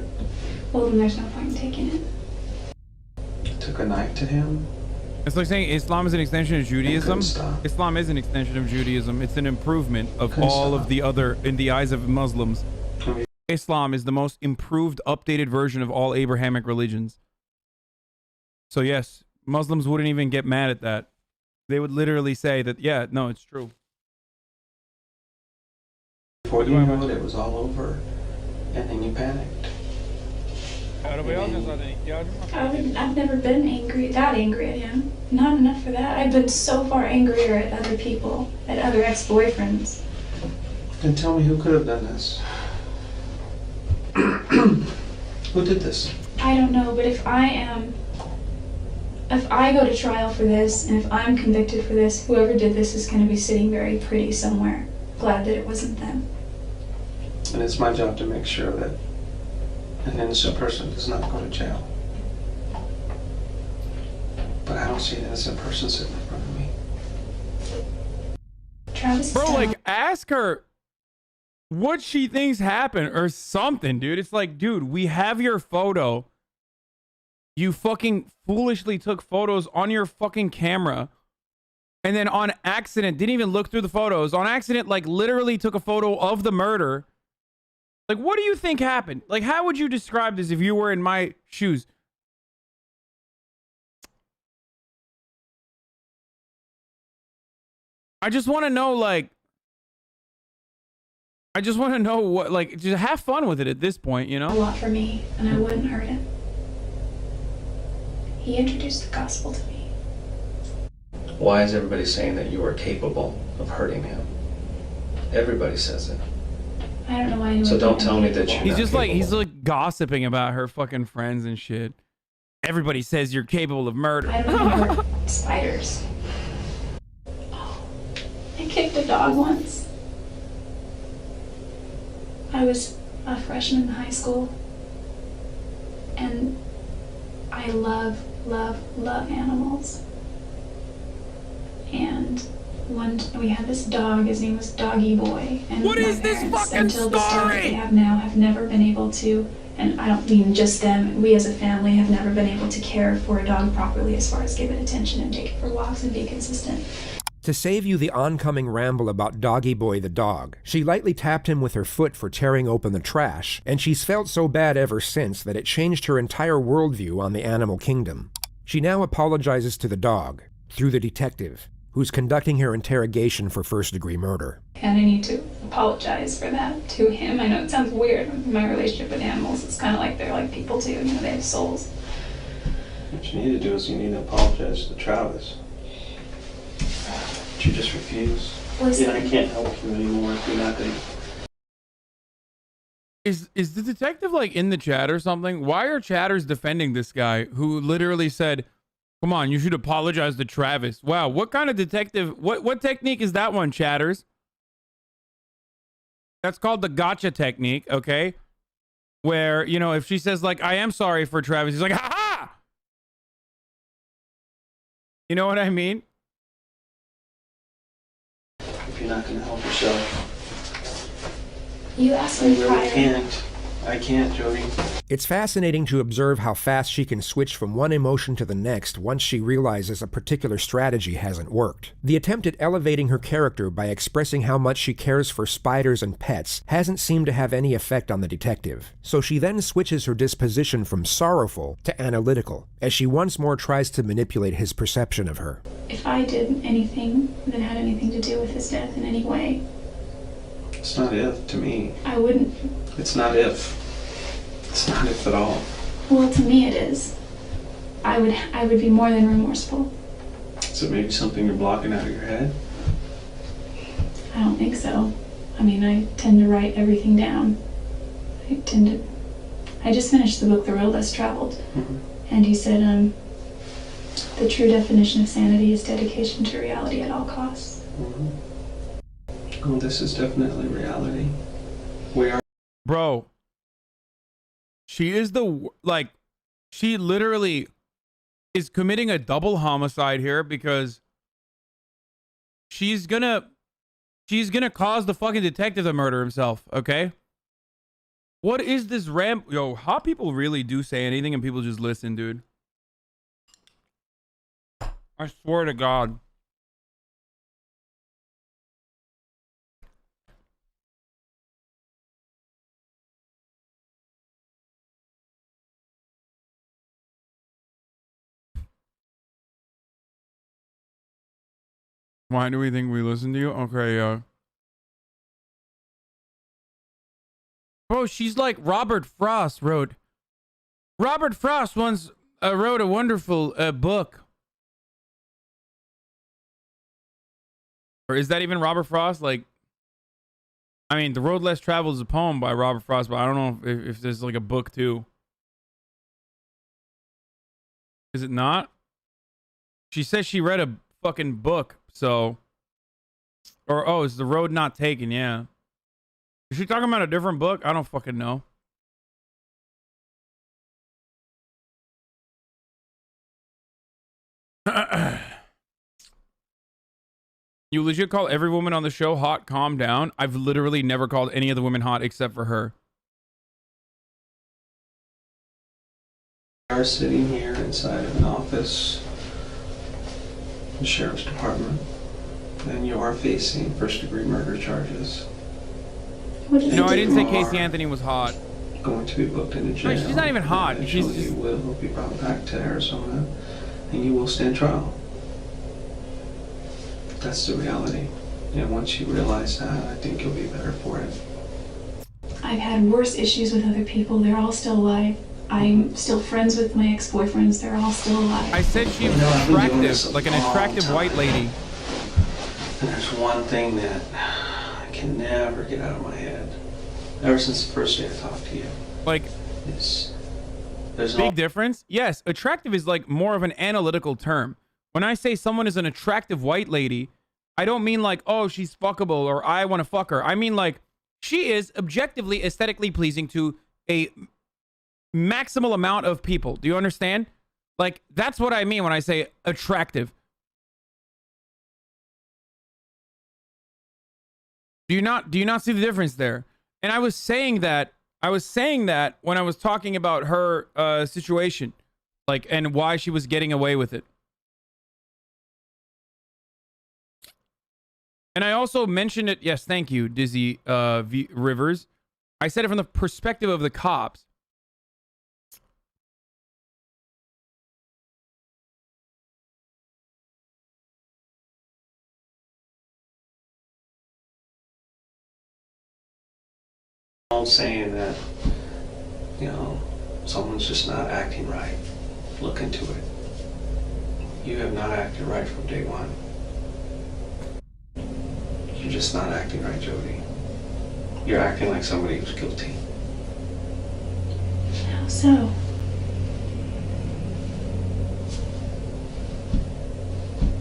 [SPEAKER 10] Well, then there's no point in taking it.
[SPEAKER 4] Took a knife to him.
[SPEAKER 1] It's like saying Islam is an extension of Judaism. Islam is an extension of Judaism. It's an improvement of all of the other, in the eyes of Muslims. Islam is the most improved, updated version of all Abrahamic religions. So yes, Muslims wouldn't even get mad at that. They would literally say that, yeah, no, it's true.
[SPEAKER 4] Before you knew it, it was all over, and then you panicked.
[SPEAKER 10] I've never been that angry at him. Not enough for that. I've been so far angrier at other people, at other ex-boyfriends.
[SPEAKER 4] Then tell me who could have done this. Who did this?
[SPEAKER 10] I don't know, but if I go to trial for this, and if I'm convicted for this, whoever did this is going to be sitting very pretty somewhere. Glad that it wasn't them.
[SPEAKER 4] And it's my job to make sure that an innocent person does not go to jail. But I don't see an innocent person sitting in front of me.
[SPEAKER 10] Travis,
[SPEAKER 1] bro, like, ask her what she thinks happened or something, dude. It's like, dude, we have your photo. You fucking foolishly took photos on your fucking camera. And then on accident, didn't even look through the photos. On accident, like, literally took a photo of the murder. Like, what do you think happened? Like, how would you describe this if you were in my shoes? I just want to know, like, I just want to know what, like, just have fun with it at this point, you know?
[SPEAKER 10] A lot for me, and I wouldn't hurt him. He introduced the gospel to me.
[SPEAKER 4] Why is everybody saying that you are capable of hurting him? Everybody says it.
[SPEAKER 10] I don't know why anyone.
[SPEAKER 4] So don't tell me that you're
[SPEAKER 1] He's
[SPEAKER 4] not
[SPEAKER 1] just like,
[SPEAKER 4] capable.
[SPEAKER 1] he's like gossiping about her fucking friends and shit. Everybody says you're capable of murder.
[SPEAKER 10] I don't even hurt spiders. Oh, I kicked a dog once. I was a freshman in high school, and I love animals. And we had this dog. His name was Doggy Boy. And
[SPEAKER 1] What
[SPEAKER 10] my
[SPEAKER 1] is this
[SPEAKER 10] parents,
[SPEAKER 1] fucking
[SPEAKER 10] until this dog that
[SPEAKER 1] story?
[SPEAKER 10] they have now, have never been able to, and I don't mean just them, we as a family have never been able to care for a dog properly as far as give it attention and take it for walks and be consistent.
[SPEAKER 2] To save you the oncoming ramble about Doggy Boy the dog, she lightly tapped him with her foot for tearing open the trash, and she's felt so bad ever since that it changed her entire worldview on the animal kingdom. She now apologizes to the dog, through the detective, who's conducting her interrogation for first-degree murder.
[SPEAKER 10] And I need to apologize for that to him. I know it sounds weird, my relationship with animals. It's kind of like they're like people too, you know, they have souls.
[SPEAKER 4] What you need to do is you need to apologize to Travis. But you just refuse.
[SPEAKER 10] Listen.
[SPEAKER 4] Yeah, I can't help you anymore if you're not going to.
[SPEAKER 1] Is the detective like in the chat or something? Why are chatters defending this guy who literally said, come on, you should apologize to Travis? Wow, what kind of detective, what technique is that one, chatters? That's called the gotcha technique, okay? Where, you know, if she says like, I am sorry for Travis, he's like, ha ha! You know what I mean?
[SPEAKER 4] If you're not going to help yourself.
[SPEAKER 10] You asked
[SPEAKER 4] I
[SPEAKER 10] me
[SPEAKER 4] really
[SPEAKER 10] prior.
[SPEAKER 4] can't. I can't, Jodi.
[SPEAKER 2] It's fascinating to observe how fast she can switch from one emotion to the next once she realizes a particular strategy hasn't worked. The attempt at elevating her character by expressing how much she cares for spiders and pets hasn't seemed to have any effect on the detective, so she then switches her disposition from sorrowful to analytical, as she once more tries to manipulate his perception of her.
[SPEAKER 10] If I did anything that had anything to do with his death in any way,
[SPEAKER 4] It's not if to me.
[SPEAKER 10] I wouldn't.
[SPEAKER 4] It's not if. It's not if at all.
[SPEAKER 10] Well, to me it is. I would be more than remorseful.
[SPEAKER 4] Is it maybe something you're blocking out of your head?
[SPEAKER 10] I don't think so. I mean, I tend to write everything down. I just finished the book, The Road Less Traveled.
[SPEAKER 4] Mm-hmm.
[SPEAKER 10] And he said, the true definition of sanity is dedication to reality at all costs.
[SPEAKER 4] Mm-hmm. Well, this is definitely reality. We are.
[SPEAKER 1] Bro, she is she literally is committing a double homicide here because she's gonna cause the fucking detective to murder himself, okay? What is this Yo, hot people really do say anything and people just listen, dude. I swear to God. Why do we think we listen to you? Okay, bro, she's like Robert Frost wrote. Robert Frost once wrote a wonderful book. Or is that even Robert Frost? Like, I mean, The Road Less Traveled is a poem by Robert Frost, but I don't know if there's like a book too. Is it not? She says she read a fucking book, so. Or, oh, is The Road Not Taken? Yeah. Is she talking about a different book? I don't fucking know. You legit call every woman on the show hot? Calm down. I've literally never called any of the women hot except for her.
[SPEAKER 4] We are sitting here inside of an office, the sheriff's department, and you are facing first-degree murder charges.
[SPEAKER 1] No, I didn't say Casey Anthony was hot.
[SPEAKER 4] Going to be booked into jail.
[SPEAKER 1] No, she's not even hot.
[SPEAKER 4] Eventually you will be brought back to Arizona, and you will stand trial. That's the reality. And once you realize that, I think you'll be better for it.
[SPEAKER 10] I've had worse issues with other people. They're all still alive. I'm still friends with my ex-boyfriends. They're all still alive.
[SPEAKER 1] I said she was attractive, like an attractive white lady.
[SPEAKER 4] And there's one thing that I can never get out of my head. Ever since the first day I talked to you.
[SPEAKER 1] Like,
[SPEAKER 4] there's
[SPEAKER 1] big difference? Yes, attractive is like more of an analytical term. When I say someone is an attractive white lady, I don't mean like, oh, she's fuckable or I want to fuck her. I mean like, she is objectively aesthetically pleasing to a maximal amount of people. Do you understand? Like, that's what I mean when I say attractive. Do you not see the difference there? And I was saying that when I was talking about her situation, like, and why she was getting away with it. And I also mentioned it. Yes, thank you, Dizzy Rivers. I said it from the perspective of the cops.
[SPEAKER 4] I'm saying that, you know, someone's just not acting right. Look into it. You have not acted right from day one. You're just not acting right, Jodi. You're acting like somebody who's guilty.
[SPEAKER 10] How so?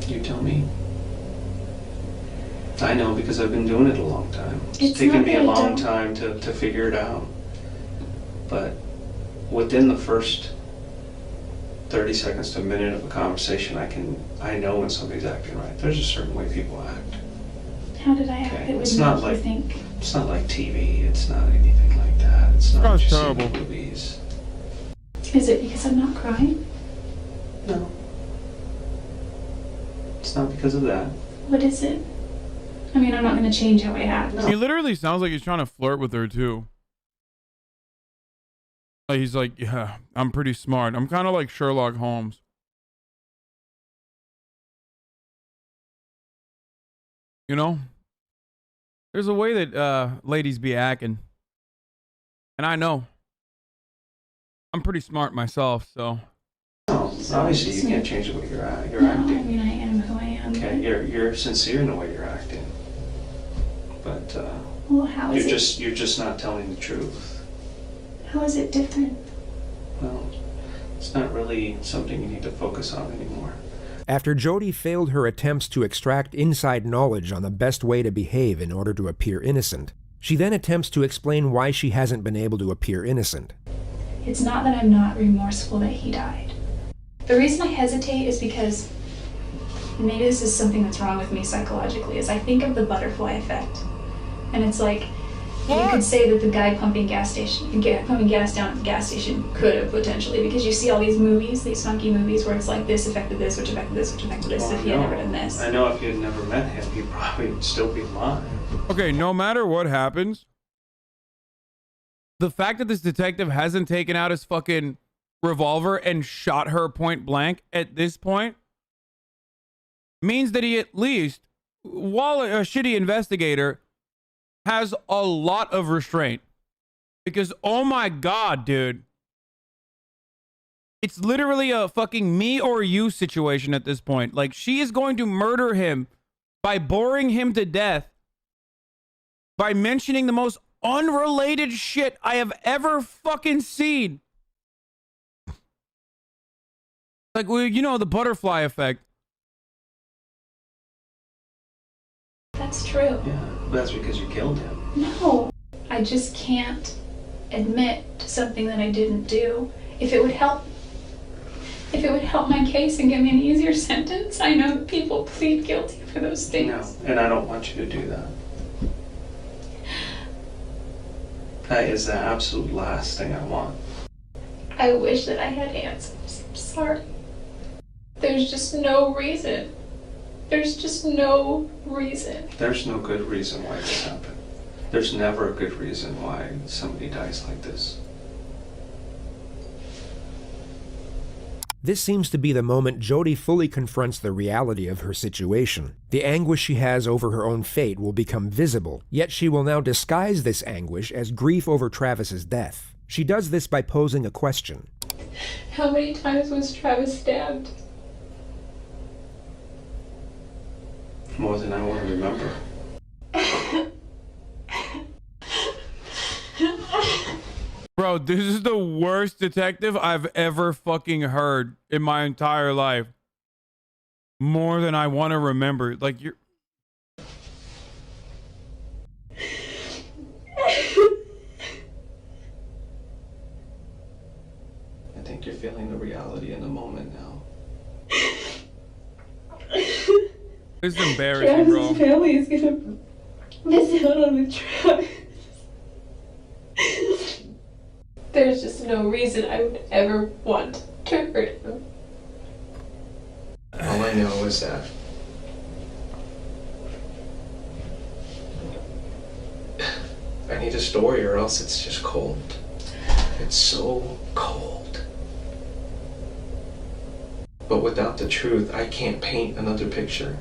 [SPEAKER 4] You tell me. I know because I've been doing it a long time.
[SPEAKER 10] It's
[SPEAKER 4] taken
[SPEAKER 10] not
[SPEAKER 4] me a
[SPEAKER 10] that I
[SPEAKER 4] long
[SPEAKER 10] don't-
[SPEAKER 4] time to figure it out. But within the first 30 seconds to a minute of a conversation, I know when somebody's acting right. There's a certain way people act.
[SPEAKER 10] How did I act
[SPEAKER 4] Okay,
[SPEAKER 10] that would
[SPEAKER 4] it's
[SPEAKER 10] make
[SPEAKER 4] not
[SPEAKER 10] you
[SPEAKER 4] like
[SPEAKER 10] think?
[SPEAKER 4] it's not like TV. It's not anything like that. It's not
[SPEAKER 1] Sounds
[SPEAKER 4] just
[SPEAKER 1] terrible.
[SPEAKER 4] movies.
[SPEAKER 10] Is it because I'm not crying?
[SPEAKER 4] No. It's not because of that.
[SPEAKER 10] What is it? I mean, I'm not going to change how I act.
[SPEAKER 1] He literally sounds like he's trying to flirt with her too. Like, he's like, yeah, I'm pretty smart. I'm kind of like Sherlock Holmes. You know? There's a way that ladies be acting. And I know. I'm pretty smart myself, so.
[SPEAKER 4] No, obviously you can't change the way you're acting.
[SPEAKER 10] No, I mean, I am who I am.
[SPEAKER 4] Okay, you're sincere in the way you're acting. But
[SPEAKER 10] Well, how is it?
[SPEAKER 4] you're just not telling the truth.
[SPEAKER 10] How is it different?
[SPEAKER 4] Well, it's not really something you need to focus on anymore.
[SPEAKER 2] After Jodi failed her attempts to extract inside knowledge on the best way to behave in order to appear innocent, she then attempts to explain why she hasn't been able to appear innocent.
[SPEAKER 10] It's not that I'm not remorseful that he died. The reason I hesitate is because maybe this is something that's wrong with me psychologically, is I think of the butterfly effect. And it's like, you could say that the guy pumping gas down at the gas station could have potentially, because you see all these movies, these funky movies where it's like this affected this, which affected this, which affected this,
[SPEAKER 4] Well,
[SPEAKER 10] if he had never done this.
[SPEAKER 4] I know if you had never met him, he'd probably still be alive.
[SPEAKER 1] Okay, no matter what happens, the fact that this detective hasn't taken out his fucking revolver and shot her point blank at this point means that he, at least, while a shitty investigator, has a lot of restraint. Because, oh my God, dude. It's literally a fucking me or you situation at this point. Like, she is going to murder him by boring him to death by mentioning the most unrelated shit I have ever fucking seen. Like, well, you know, the butterfly effect.
[SPEAKER 10] That's true.
[SPEAKER 4] Yeah, that's because you killed him.
[SPEAKER 10] No, I just can't admit to something that I didn't do. If it would help my case and give me an easier sentence, I know that people plead guilty for those things.
[SPEAKER 4] No, and I don't want you to do that. That is the absolute last thing I want.
[SPEAKER 10] I wish that I had answers. I'm sorry. There's just no reason. There's just no reason.
[SPEAKER 4] There's no good reason why this happened. There's never a good reason why somebody dies like this.
[SPEAKER 2] This seems to be the moment Jodi fully confronts the reality of her situation. The anguish she has over her own fate will become visible, yet she will now disguise this anguish as grief over Travis's death. She does this by posing a question.
[SPEAKER 10] How many times was Travis stabbed?
[SPEAKER 4] More than I want to remember.
[SPEAKER 1] Bro, this is the worst detective I've ever fucking heard in my entire life. More than I want to remember. Like, you're...
[SPEAKER 4] I think you're feeling the reality in the moment now.
[SPEAKER 1] This is embarrassing, bro.
[SPEAKER 10] Travis's family is gonna visit on with Travis. There's just no reason I would ever want to hurt him.
[SPEAKER 4] All I know is that I need a story or else it's just cold. It's so cold. But without the truth, I can't paint another picture.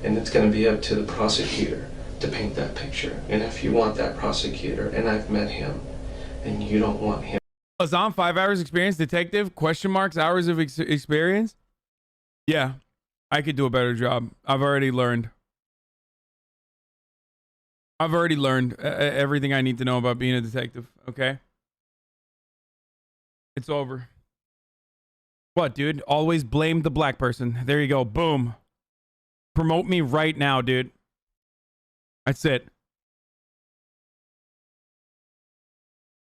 [SPEAKER 4] And it's going to be up to the prosecutor to paint that picture. And if you want that prosecutor, and I've met him, and you don't want him.
[SPEAKER 1] Hasan, 5 hours experience, detective, question marks, hours of experience? Yeah, I could do a better job. I've already learned. Everything I need to know about being a detective, okay? It's over. What, dude? Always blame the black person. There you go. Boom. Promote me right now, dude. That's it.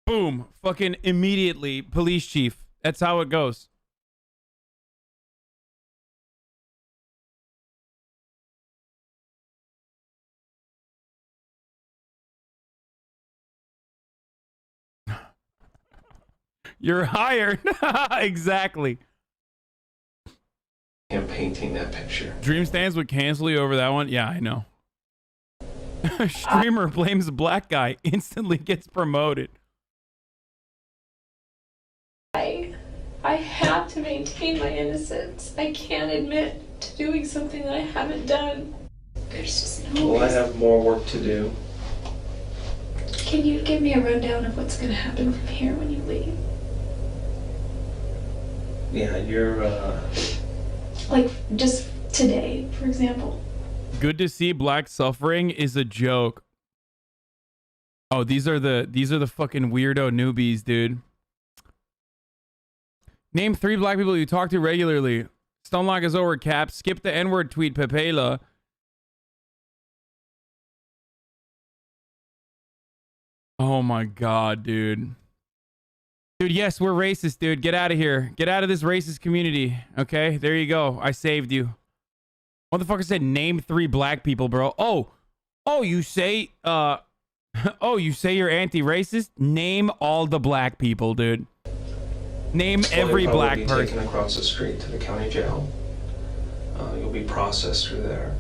[SPEAKER 1] Boom. Fucking immediately. Police chief. That's how it goes. You're hired. Exactly.
[SPEAKER 4] Him painting that picture.
[SPEAKER 1] Dream Stands would cancel you over that one? Yeah, I know. Streamer blames the black guy. Instantly gets promoted.
[SPEAKER 10] I have to maintain my innocence. I can't admit to doing something that I haven't done. There's just no
[SPEAKER 4] Well, I
[SPEAKER 10] reason.
[SPEAKER 4] have more work to do.
[SPEAKER 10] Can you give me a rundown of what's going to happen from here when you leave?
[SPEAKER 4] Yeah, you're,
[SPEAKER 10] Like, just today, for example.
[SPEAKER 1] Good to see black suffering is a joke. Oh, these are the fucking weirdo newbies, dude. Name 3 black people you talk to regularly. Stonelock is over, Cap. Skip the N-word tweet, Pepela. Oh my god, dude. Dude, yes, we're racist, dude. Get out of here. Get out of this racist community. Okay, there you go. I saved you. Motherfucker said name 3 black people, bro. Oh, you say, oh, you say you're anti-racist? Name all the black people, dude. Name every black person.
[SPEAKER 4] You'll be taken across the street to the county jail. You'll be processed through there.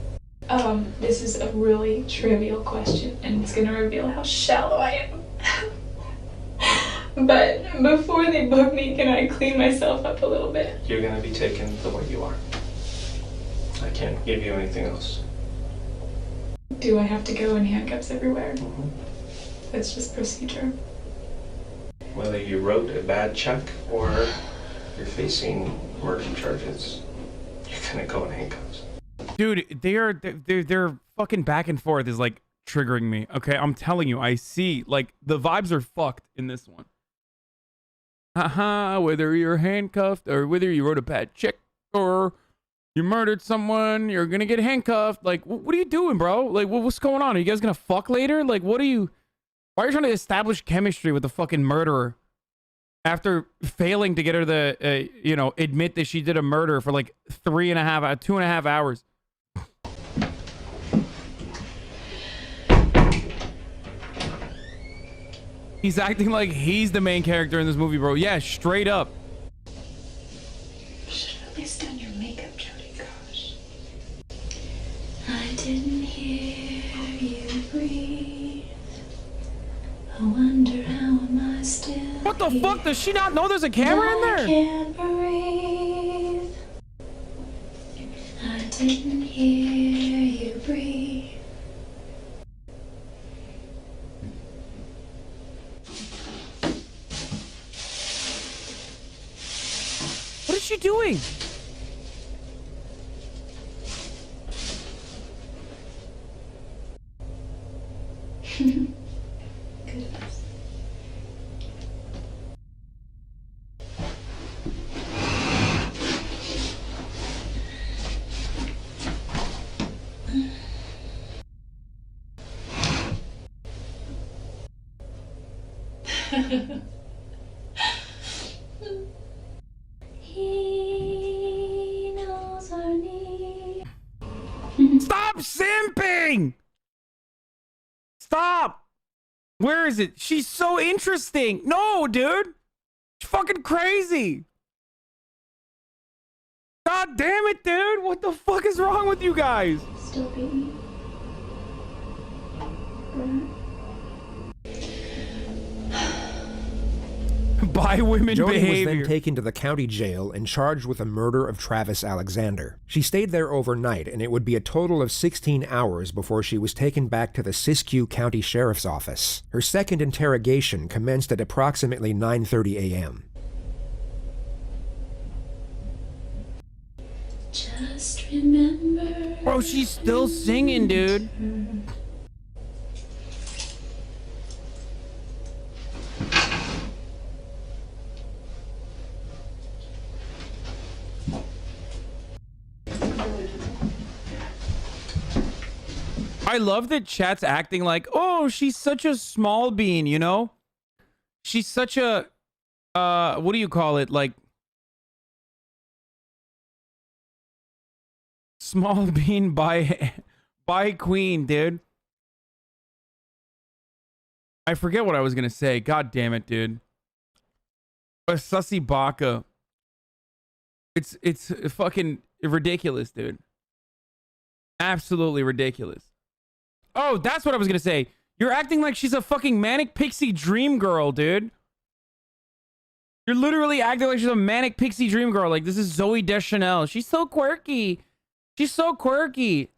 [SPEAKER 10] This is a really trivial question, and it's gonna reveal how shallow I am. But before they book me, can I clean myself up a little bit?
[SPEAKER 4] You're gonna be taken the way you are. I can't give you anything else.
[SPEAKER 10] Do I have to go in handcuffs everywhere? That's just procedure.
[SPEAKER 4] Whether you wrote a bad check or you're facing murder charges, you're gonna go in handcuffs.
[SPEAKER 1] Dude, they're fucking back and forth is like triggering me. Okay, I'm telling you, I see like the vibes are fucked in this one. Haha, whether you're handcuffed or whether you wrote a bad check or you murdered someone, you're gonna get handcuffed. Like, what are you doing, bro? Like, what's going on? Are you guys gonna fuck later? Like, what are you? Why are you trying to establish chemistry with the fucking murderer after failing to get her to, you know, admit that she did a murder for like 2.5 hours? He's acting like he's the main character in this movie, bro. Yeah, straight up.
[SPEAKER 10] Should have at least done your makeup, Jodi. Gosh. I didn't hear you breathe. I wonder how am I still.
[SPEAKER 1] What the fuck? Does she not know there's a camera in there?
[SPEAKER 10] I can't breathe. I didn't hear you breathe.
[SPEAKER 1] What is she doing?
[SPEAKER 10] Goodness. He knows our need.
[SPEAKER 1] Stop simping! Where is it? She's so interesting. No, dude. She's fucking crazy. God damn it, dude. What the fuck is wrong with you guys?
[SPEAKER 10] Still beat me.
[SPEAKER 1] By women
[SPEAKER 2] Jodi
[SPEAKER 1] behavior.
[SPEAKER 2] was then taken to the county jail and charged with the murder of Travis Alexander. She stayed there overnight, and it would be a total of 16 hours before she was taken back to the Siskiyou County Sheriff's Office. Her second interrogation commenced at approximately 9:30 a.m.
[SPEAKER 10] Just remember.
[SPEAKER 1] Bro, she's still singing, dude. I love that chat's acting like, oh, she's such a small bean, you know? She's such a, what do you call it? Like, small bean by queen, dude. I forget what I was gonna say. God damn it, dude. A sussy baka. It's fucking ridiculous, dude. Absolutely ridiculous. Oh, that's what I was gonna say. You're acting like she's a fucking manic pixie dream girl, dude. You're literally acting like she's a manic pixie dream girl. Like, this is Zoe Deschanel. She's so quirky. She's so quirky.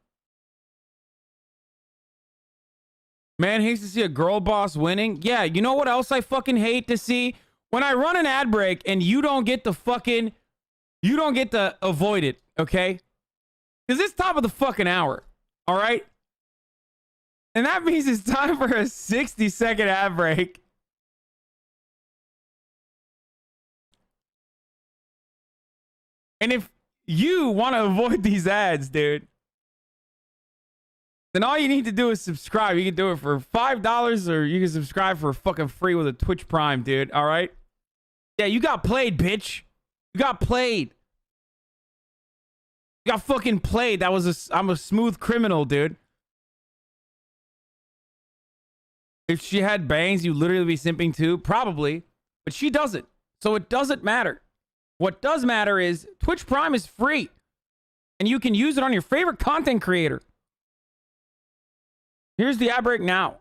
[SPEAKER 1] Man hates to see a girl boss winning. Yeah, you know what else I fucking hate to see? When I run an ad break and you don't get to avoid it, okay? Because it's top of the fucking hour, all right? And that means it's time for a 60-second ad break. And if you want to avoid these ads, dude, then all you need to do is subscribe. You can do it for $5 or you can subscribe for fucking free with a Twitch Prime, dude. All right? Yeah, you got played, bitch. You got played. You got fucking played. I'm a smooth criminal, dude. If she had bangs, you'd literally be simping too. Probably. But she doesn't. So it doesn't matter. What does matter is Twitch Prime is free. And you can use it on your favorite content creator. Here's the ad break now.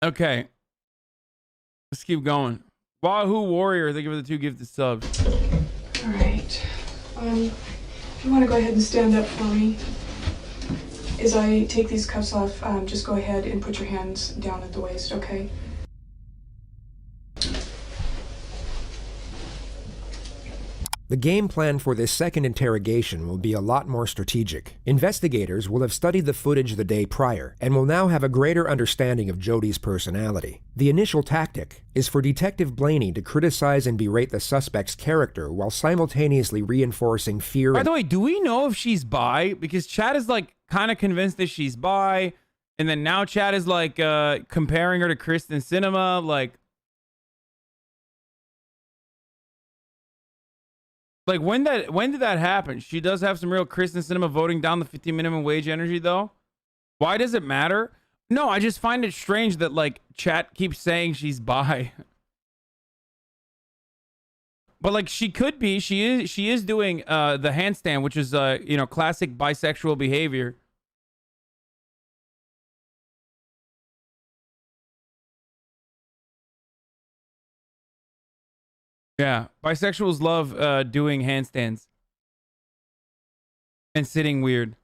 [SPEAKER 1] Okay. Let's keep going. Wahoo Warrior, thank you for the 2 gifted subs.
[SPEAKER 7] All right. If you want to go ahead and stand up for me. As I take these cuffs off, just go ahead and put your hands down at the waist, okay?
[SPEAKER 2] The game plan for this second interrogation will be a lot more strategic. Investigators will have studied the footage the day prior and will now have a greater understanding of Jodi's personality. The initial tactic is for Detective Blaney to criticize and berate the suspect's character while simultaneously reinforcing fear.
[SPEAKER 1] By the way, do we know if she's bi? Because Chad is like kind of convinced that she's bi, and then now Chad is like comparing her to Kristen Cinema, Like when did that happen? She does have some real Kristen Cinema voting down the 15 minimum wage energy though. Why does it matter? No, I just find it strange that like chat keeps saying she's bi. But like she could be. She is doing the handstand, which is you know, classic bisexual behavior. Yeah, bisexuals love doing handstands and sitting weird.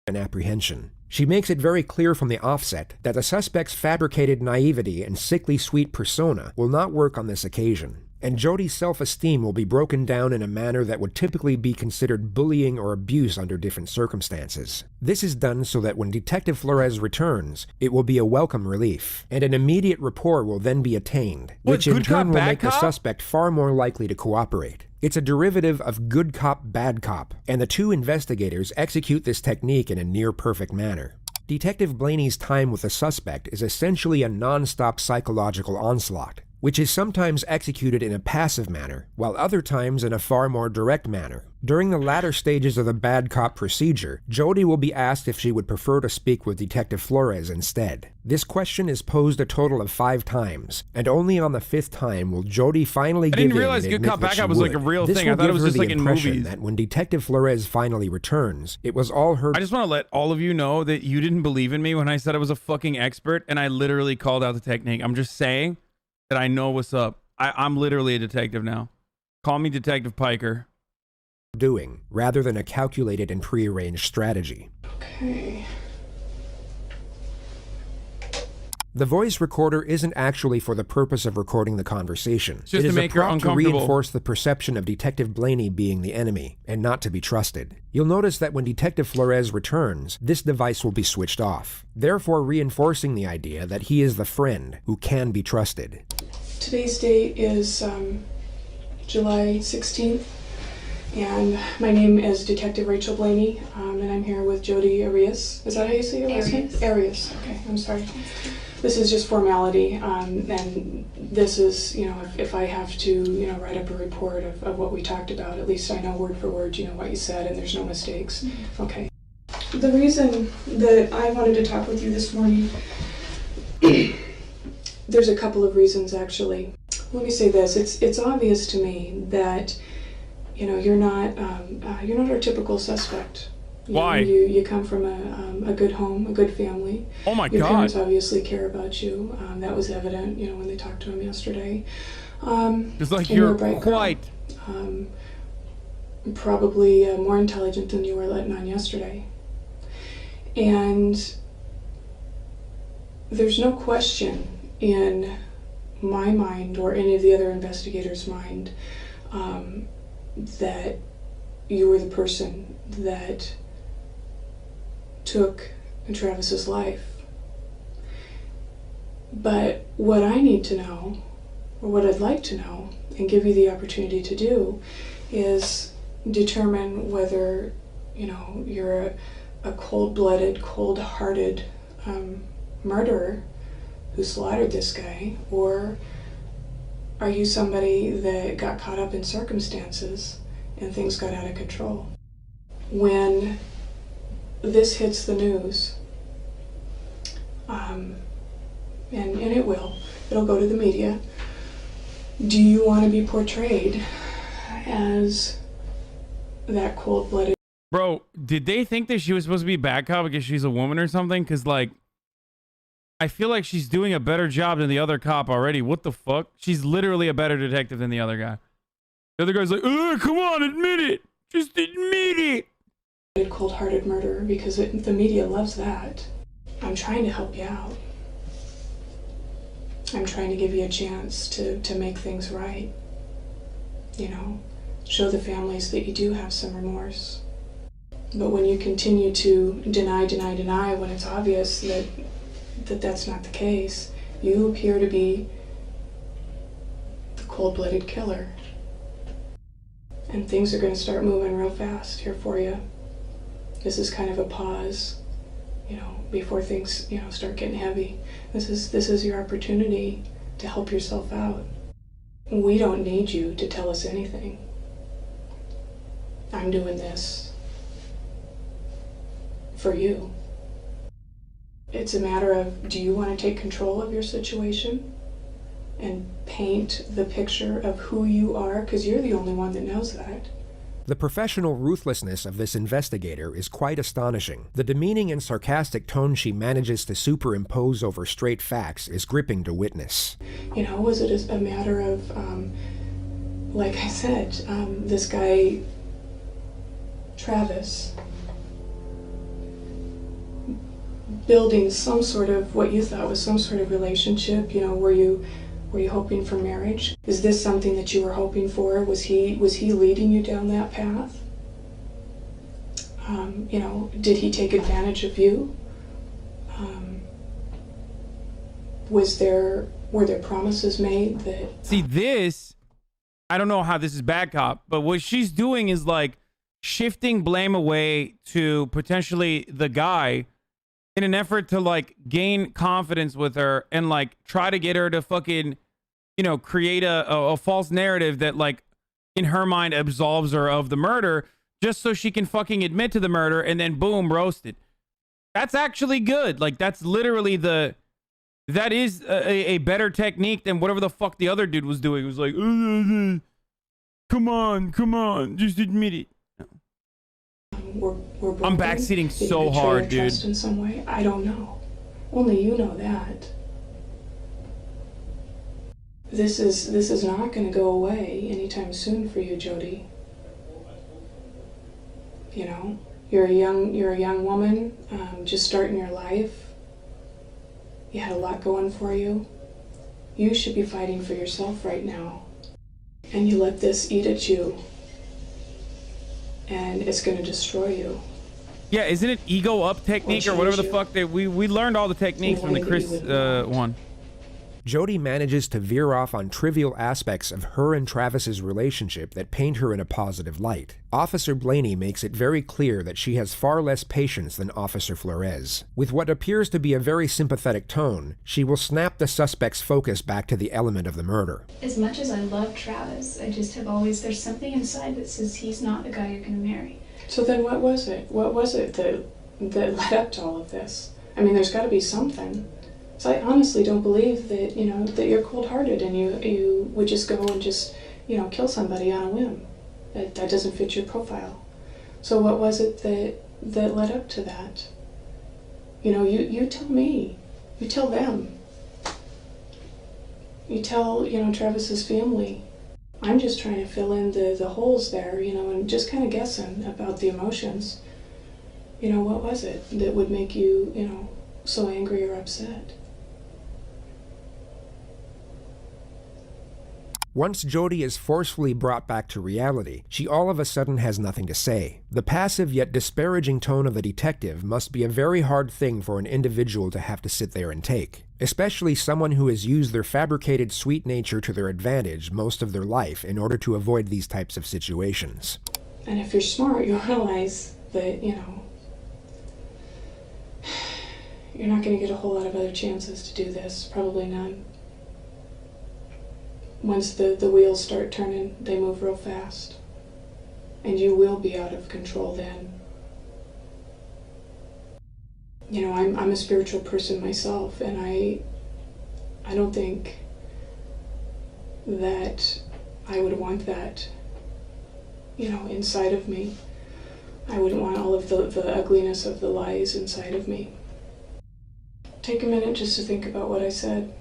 [SPEAKER 2] And apprehension. She makes it very clear from the offset that the suspect's fabricated naivety and sickly sweet persona will not work on this occasion, and Jodi's self-esteem will be broken down in a manner that would typically be considered bullying or abuse under different circumstances. This is done so that when Detective Flores returns, it will be a welcome relief, and an immediate rapport will then be attained, which in turn will make the suspect far more likely to cooperate. It's a derivative of good cop, bad cop, and the 2 investigators execute this technique in a near-perfect manner. Detective Blaney's time with the suspect is essentially a non-stop psychological onslaught. which is sometimes executed in a passive manner, while other times in a far more direct manner. During the latter stages of the bad cop procedure, Jodi will be asked if she would prefer to speak with Detective Flores instead. This question is posed a total of 5 times, and only on the 5th time will Jodi finally give in and admit that she would.
[SPEAKER 1] Good Cop, Bad Cop was like a real thing. I thought it was just like in movies.
[SPEAKER 2] That when Detective Flores finally returns, it was all her.
[SPEAKER 1] I just want to let all of you know that you didn't believe in me when I said I was a fucking expert, and I literally called out the technique. I'm just saying that I know what's up. I'm literally a detective now. Call me Detective Piker.
[SPEAKER 2] Doing, rather than a calculated and prearranged strategy.
[SPEAKER 7] Okay.
[SPEAKER 2] The voice recorder isn't actually for the purpose of recording the conversation.
[SPEAKER 1] Just to make her
[SPEAKER 2] to
[SPEAKER 1] uncomfortable.
[SPEAKER 2] reinforce the perception of Detective Blaney being the enemy, and not to be trusted. You'll notice that when Detective Flores returns, this device will be switched off, therefore reinforcing the idea that he is the friend who can be trusted.
[SPEAKER 7] Today's date is July 16th, and my name is Detective Rachel Blaney, and I'm here with Jodi Arias. Is that how you say your last name? Arias. Okay, I'm sorry. This is just formality, and this is, you know, if I have to, you know, write up a report of what we talked about, at least I know word for word, you know, what you said, and there's no mistakes. Okay. The reason that I wanted to talk with you this morning, there's a couple of reasons, actually. Let me say this, it's obvious to me that, you know, you're not our typical suspect.
[SPEAKER 1] Why?
[SPEAKER 7] You come from a good home, a good family.
[SPEAKER 1] Oh my
[SPEAKER 7] Your
[SPEAKER 1] God.
[SPEAKER 7] parents obviously care about you. That was evident, you know, when they talked to him yesterday.
[SPEAKER 1] It's like
[SPEAKER 7] and
[SPEAKER 1] you're
[SPEAKER 7] a bright girl.
[SPEAKER 1] quite.
[SPEAKER 7] Probably more intelligent than you were letting on yesterday. And there's no question in my mind or any of the other investigators' mind that you were the person that took Travis's life. But what I need to know, or what I'd like to know, and give you the opportunity to do, is determine whether, you know, you're a cold-blooded, cold-hearted murderer who slaughtered this guy, or are you somebody that got caught up in circumstances and things got out of control? When this hits the news, and it will, it'll go to the media, do you want to be portrayed as that cold-blooded?
[SPEAKER 1] Bro, did they think that she was supposed to be a bad cop because she's a woman or something? Because, like, I feel like she's doing a better job than the other cop already. What the fuck? She's literally a better detective than the other guy. The other guy's like, come on, admit it. Just admit it.
[SPEAKER 7] Cold-hearted murderer, because the media loves that. I'm trying to help you out. I'm trying to give you a chance to make things right. You know, show the families that you do have some remorse. But when you continue to deny when it's obvious that that's not the case, you appear to be the cold-blooded killer. And things are going to start moving real fast here for you. This is kind of a pause, you know, before things, you know, start getting heavy. This is your opportunity to help yourself out. We don't need you to tell us anything. I'm doing this for you. It's a matter of, do you want to take control of your situation and paint the picture of who you are? Because you're the only one that knows that.
[SPEAKER 2] The professional ruthlessness of this investigator is quite astonishing. The demeaning and sarcastic tone she manages to superimpose over straight facts is gripping to witness.
[SPEAKER 7] You know, was it a matter of, like I said, this guy, Travis, building some sort of, what you thought was some sort of relationship? You know, were you hoping for marriage? Is this something that you were hoping for? Was he leading you down that path? You know, did he take advantage of you? Were there promises made that...
[SPEAKER 1] See, this, I don't know how this is bad cop, but what she's doing is like shifting blame away to potentially the guy in an effort to like gain confidence with her and like try to get her to fucking you know, create a false narrative that, like, in her mind absolves her of the murder just so she can fucking admit to the murder and then boom, roasted. That's actually good. Like, that's literally that is a better technique than whatever the fuck the other dude was doing. It was like, come on, just admit it.
[SPEAKER 7] We're
[SPEAKER 1] I'm backseating so hard, dude.
[SPEAKER 7] Trust in some way. I don't know. Only you know that. This is not going to go away anytime soon for you, Jodi. You know, you're a young woman, just starting your life. You had a lot going for you. You should be fighting for yourself right now. And you let this eat at you. And it's going to destroy you.
[SPEAKER 1] Yeah, isn't it ego up technique or whatever the fuck that we learned all the techniques from the Chris one.
[SPEAKER 2] Jodi manages to veer off on trivial aspects of her and Travis's relationship that paint her in a positive light. Officer Blaney makes it very clear that she has far less patience than Officer Flores. With what appears to be a very sympathetic tone, she will snap the suspect's focus back to the element of the murder.
[SPEAKER 10] As much as I love Travis, I just have always, there's something inside that says he's not the guy you're going to marry.
[SPEAKER 7] So then what was it? What was it that led up to all of this? I mean, there's got to be something. So I honestly don't believe that, you know, that you're cold-hearted and you would just go and just, you know, kill somebody on a whim. That doesn't fit your profile. So what was it that led up to that? You know, you tell me. You tell them. You tell, you know, Travis's family. I'm just trying to fill in the holes there, you know, and just kind of guessing about the emotions. You know, what was it that would make you, you know, so angry or upset?
[SPEAKER 2] Once Jodi is forcefully brought back to reality, she all of a sudden has nothing to say. The passive yet disparaging tone of the detective must be a very hard thing for an individual to have to sit there and take, especially someone who has used their fabricated sweet nature to their advantage most of their life in order to avoid these types of situations.
[SPEAKER 7] And if you're smart, you'll realize that, you know, you're not going to get a whole lot of other chances to do this, probably none. Once the wheels start turning, they move real fast. And you will be out of control then. You know, I'm a spiritual person myself, and I don't think that I would want that, you know, inside of me. I wouldn't want all of the ugliness of the lies inside of me. Take a minute just to think about what I said.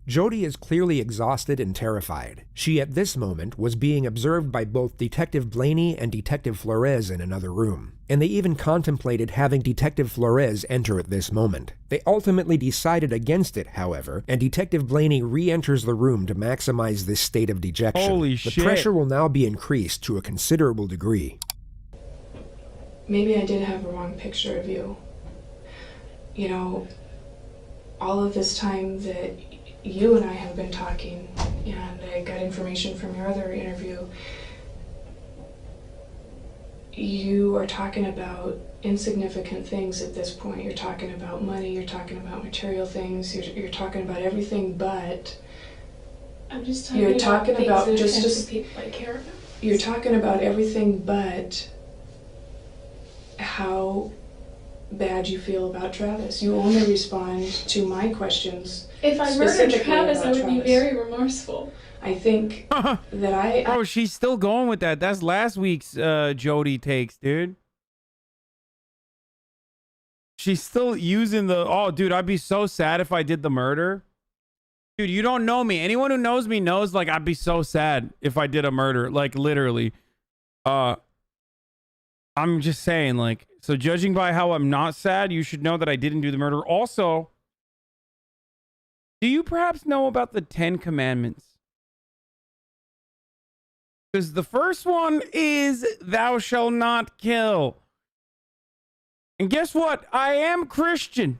[SPEAKER 2] Jodi is clearly exhausted and terrified. She, at this moment, was being observed by both Detective Blaney and Detective Flores in another room, and they even contemplated having Detective Flores enter at this moment. They ultimately decided against it, however, and Detective Blaney re-enters the room to maximize this state of dejection.
[SPEAKER 1] Holy shit.
[SPEAKER 2] The pressure will now be increased to a considerable degree.
[SPEAKER 7] Maybe I did have a wrong picture of you. You know, all of this time that you and I have been talking, and I got information from your other interview, you are talking about insignificant things at this point. You're talking about money, you're talking about material things, you're talking about everything but...
[SPEAKER 10] I'm just talking about things that affect the people I care about.
[SPEAKER 7] You're talking about everything but how bad you feel about Travis. You only respond to my questions.
[SPEAKER 10] If I murdered Travis, I would be very remorseful.
[SPEAKER 7] I think that I...
[SPEAKER 1] Bro, she's still going with that. That's last week's Jodi takes, dude. She's still using the, oh, dude, I'd be so sad if I did the murder. Dude, you don't know me. Anyone who knows me knows, like, I'd be so sad if I did a murder. Like, literally. I'm just saying, like, so judging by how I'm not sad, you should know that I didn't do the murder. Also, do you perhaps know about the 10 Commandments? Because the first one is, thou shalt not kill. And guess what? I am Christian.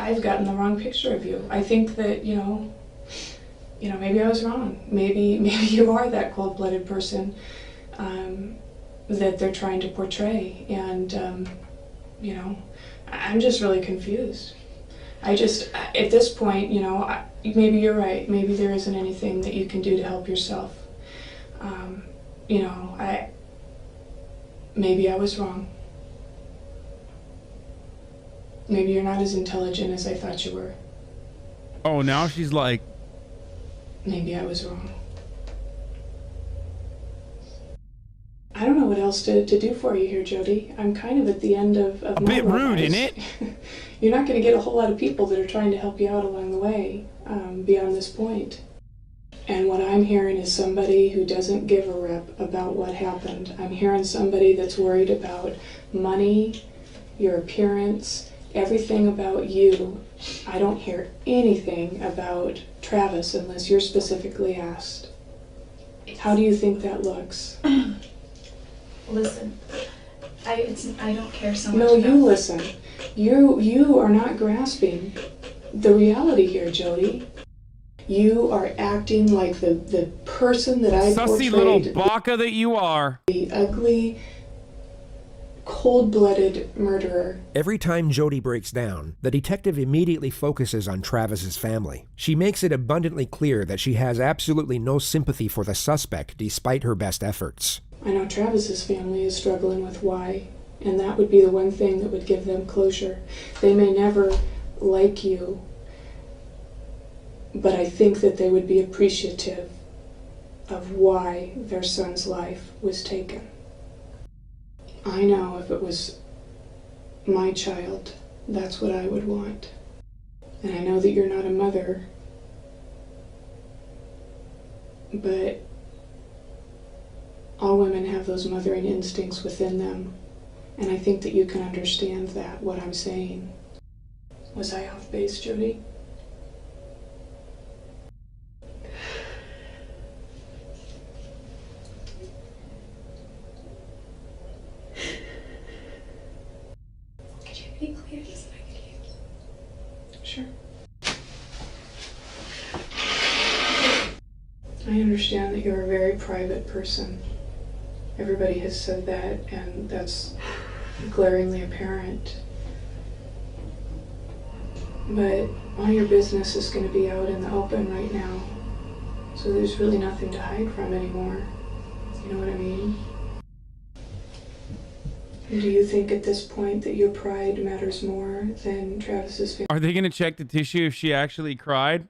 [SPEAKER 7] I've gotten the wrong picture of you. I think that, you know, you know, maybe I was wrong. Maybe you are that cold-blooded person that they're trying to portray. And, you know, I'm just really confused. At this point, you know, maybe you're right. Maybe there isn't anything that you can do to help yourself. You know, maybe I was wrong. Maybe you're not as intelligent as I thought you were.
[SPEAKER 1] Oh, now she's like,
[SPEAKER 7] maybe I was wrong. I don't know what else to do for you here, Jodi. I'm kind of at the end of
[SPEAKER 1] a
[SPEAKER 7] my
[SPEAKER 1] bit
[SPEAKER 7] rope.
[SPEAKER 1] rude, isn't it?
[SPEAKER 7] You're not going to get a whole lot of people that are trying to help you out along the way beyond this point. And what I'm hearing is somebody who doesn't give a rip about what happened. I'm hearing somebody that's worried about money, your appearance, everything about you. I don't hear anything about Travis unless you're specifically asked. How do you think that looks?
[SPEAKER 10] Listen, I don't care so much.
[SPEAKER 7] No, you listen. You are not grasping the reality here, Jodi. You are acting like the person that I
[SPEAKER 1] sussy
[SPEAKER 7] portrayed.
[SPEAKER 1] little baka that you are.
[SPEAKER 7] The ugly, cold-blooded murderer.
[SPEAKER 2] Every time Jodi breaks down, the detective immediately focuses on Travis's family. She makes it abundantly clear that she has absolutely no sympathy for the suspect despite her best efforts.
[SPEAKER 7] I know Travis's family is struggling with why, and that would be the one thing that would give them closure. They may never like you, but I think that they would be appreciative of why their son's life was taken. I know if it was my child, that's what I would want. And I know that you're not a mother, but all women have those mothering instincts within them. And I think that you can understand that, what I'm saying. Was I off base, Jodi?
[SPEAKER 10] Could you be clear so I could hear?
[SPEAKER 7] Sure. I understand that you're a very private person. Everybody has said that, and that's glaringly apparent. But all your business is going to be out in the open right now, so there's really nothing to hide from anymore. You know what I mean? Do you think at this point that your pride matters more than Travis's family?
[SPEAKER 1] Are they gonna check the tissue if she actually cried?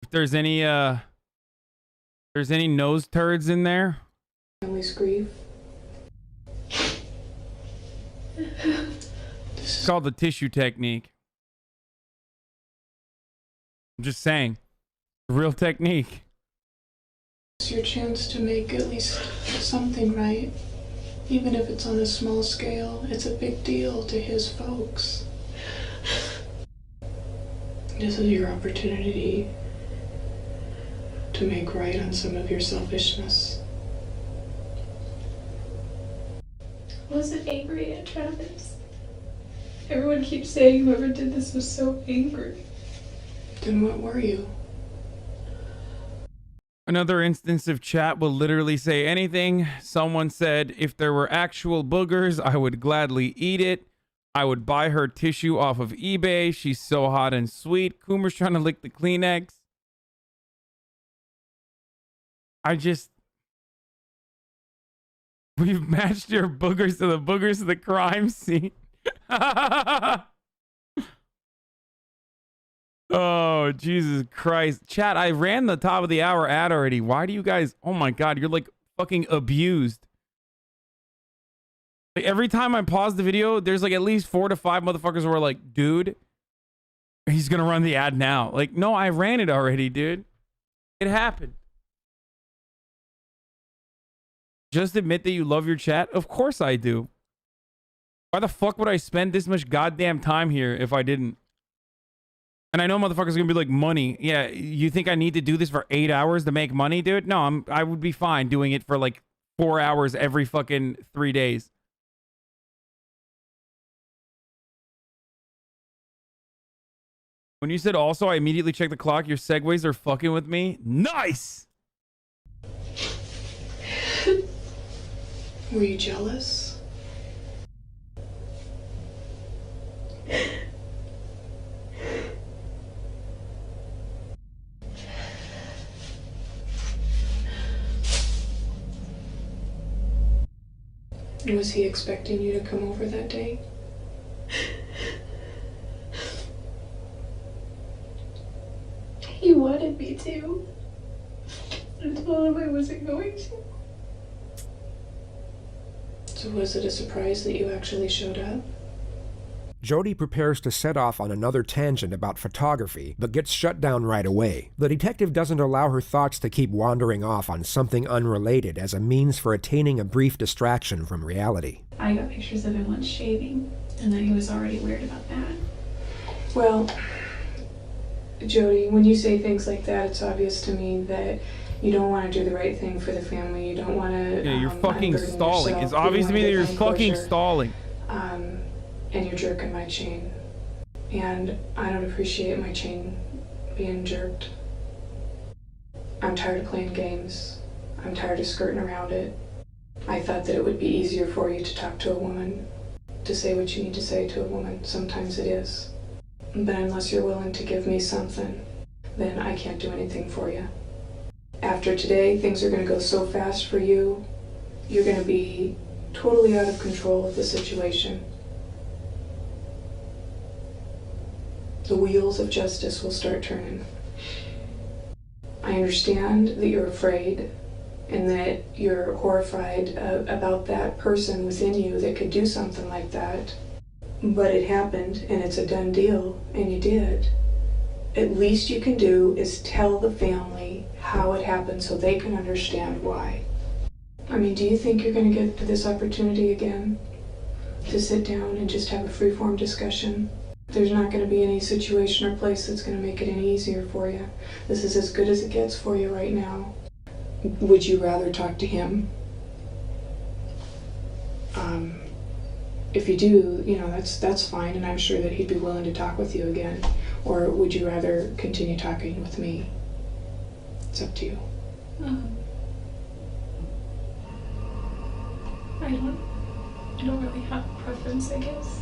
[SPEAKER 1] If there's any nose turds in there?
[SPEAKER 7] Family's grief.
[SPEAKER 1] It's called the tissue technique. I'm just saying. Real technique.
[SPEAKER 7] It's your chance to make at least something right. Even if it's on a small scale, it's a big deal to his folks. This is your opportunity to make right on some of your selfishness.
[SPEAKER 10] I wasn't angry at Travis. Everyone keeps saying whoever did this was so angry.
[SPEAKER 7] Then what were you?
[SPEAKER 1] Another instance of chat will literally say anything. Someone said, if there were actual boogers, I would gladly eat it. I would buy her tissue off of eBay. She's so hot and sweet. Coomer's trying to lick the Kleenex. We've matched your boogers to the boogers of the crime scene. Oh, Jesus Christ. Chat, I ran the top of the hour ad already. Why do you guys... Oh my God, you're like fucking abused. Like every time I pause the video, there's like at least 4 to 5 motherfuckers who are like, dude, he's gonna run the ad now. Like, no, I ran it already, dude. It happened. Just admit that you love your chat? Of course I do. Why the fuck would I spend this much goddamn time here if I didn't? And I know motherfuckers are gonna be like, money. Yeah, you think I need to do this for 8 hours to make money, dude? No, I would be fine doing it for like 4 hours every fucking 3 days. When you said also, I immediately checked the clock. Your segues are fucking with me. Nice!
[SPEAKER 7] Were you jealous? Was he expecting you to come over that day?
[SPEAKER 10] He wanted me to. I told him I wasn't going to.
[SPEAKER 7] So was it a surprise that you actually showed up?
[SPEAKER 2] Jodi prepares to set off on another tangent about photography, but gets shut down right away. The detective doesn't allow her thoughts to keep wandering off on something unrelated as a means for attaining a brief distraction from reality.
[SPEAKER 10] I got pictures of him once shaving, and then he was already weird about that.
[SPEAKER 7] Well, Jodi, when you say things like that, it's obvious to me that you don't want to do the right thing for the family. You don't want to.
[SPEAKER 1] Yeah, you're fucking stalling. It's obvious to me that you're fucking stalling.
[SPEAKER 7] And you're jerking my chain. And I don't appreciate my chain being jerked. I'm tired of playing games. I'm tired of skirting around it. I thought that it would be easier for you to talk to a woman, to say what you need to say to a woman. Sometimes it is. But unless you're willing to give me something, then I can't do anything for you. After today, things are going to go so fast for you. You're going to be totally out of control of the situation. The wheels of justice will start turning. I understand that you're afraid and that you're horrified about that person within you that could do something like that. But it happened, and it's a done deal, and you did. At least you can do is tell the family how it happened so they can understand why. I mean, do you think you're going to get this opportunity again? To sit down and just have a free-form discussion? There's not going to be any situation or place that's going to make it any easier for you. This is as good as it gets for you right now. Would you rather talk to him? If you do, you know, that's fine, and I'm sure that he'd be willing to talk with you again. Or would you rather continue talking with me? It's up to you.
[SPEAKER 10] I don't really have a preference, I guess.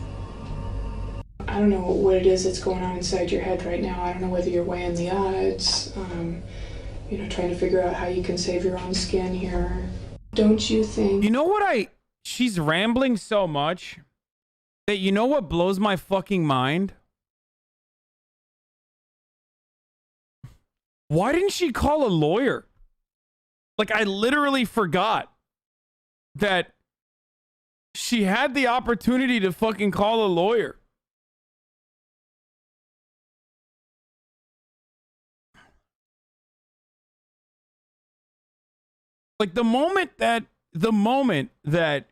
[SPEAKER 7] I don't know what it is that's going on inside your head right now. I don't know whether you're weighing the odds, you know, trying to figure out how you can save your own skin here. Don't you think...
[SPEAKER 1] You know what she's rambling so much that you know what blows my fucking mind? Why didn't she call a lawyer? Like, I literally forgot that she had the opportunity to fucking call a lawyer. Like, the moment that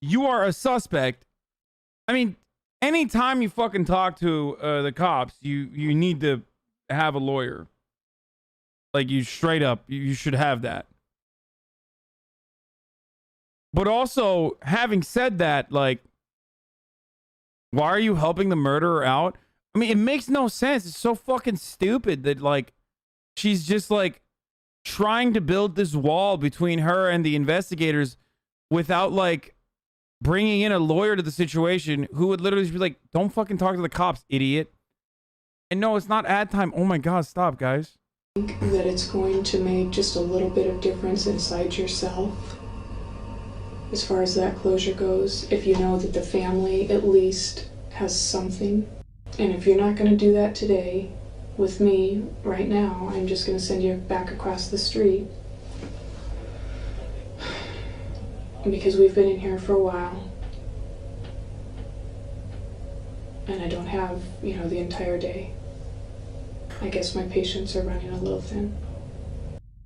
[SPEAKER 1] you are a suspect, I mean, anytime you fucking talk to the cops, you need to have a lawyer. Like, you straight up, you should have that. But also, having said that, like, why are you helping the murderer out? I mean, it makes no sense. It's so fucking stupid that, like, she's just, like, trying to build this wall between her and the investigators without, like, bringing in a lawyer to the situation who would literally just be like, don't fucking talk to the cops, idiot. And no, it's not ad time. Oh my God, stop, guys.
[SPEAKER 7] I think that it's going to make just a little bit of difference inside yourself as far as that closure goes, if you know that the family at least has something. And if you're not going to do that today with me right now, I'm just going to send you back across the street. Because we've been in here for a while. And I don't have, you know, the entire day. I guess my patients are running a little thin.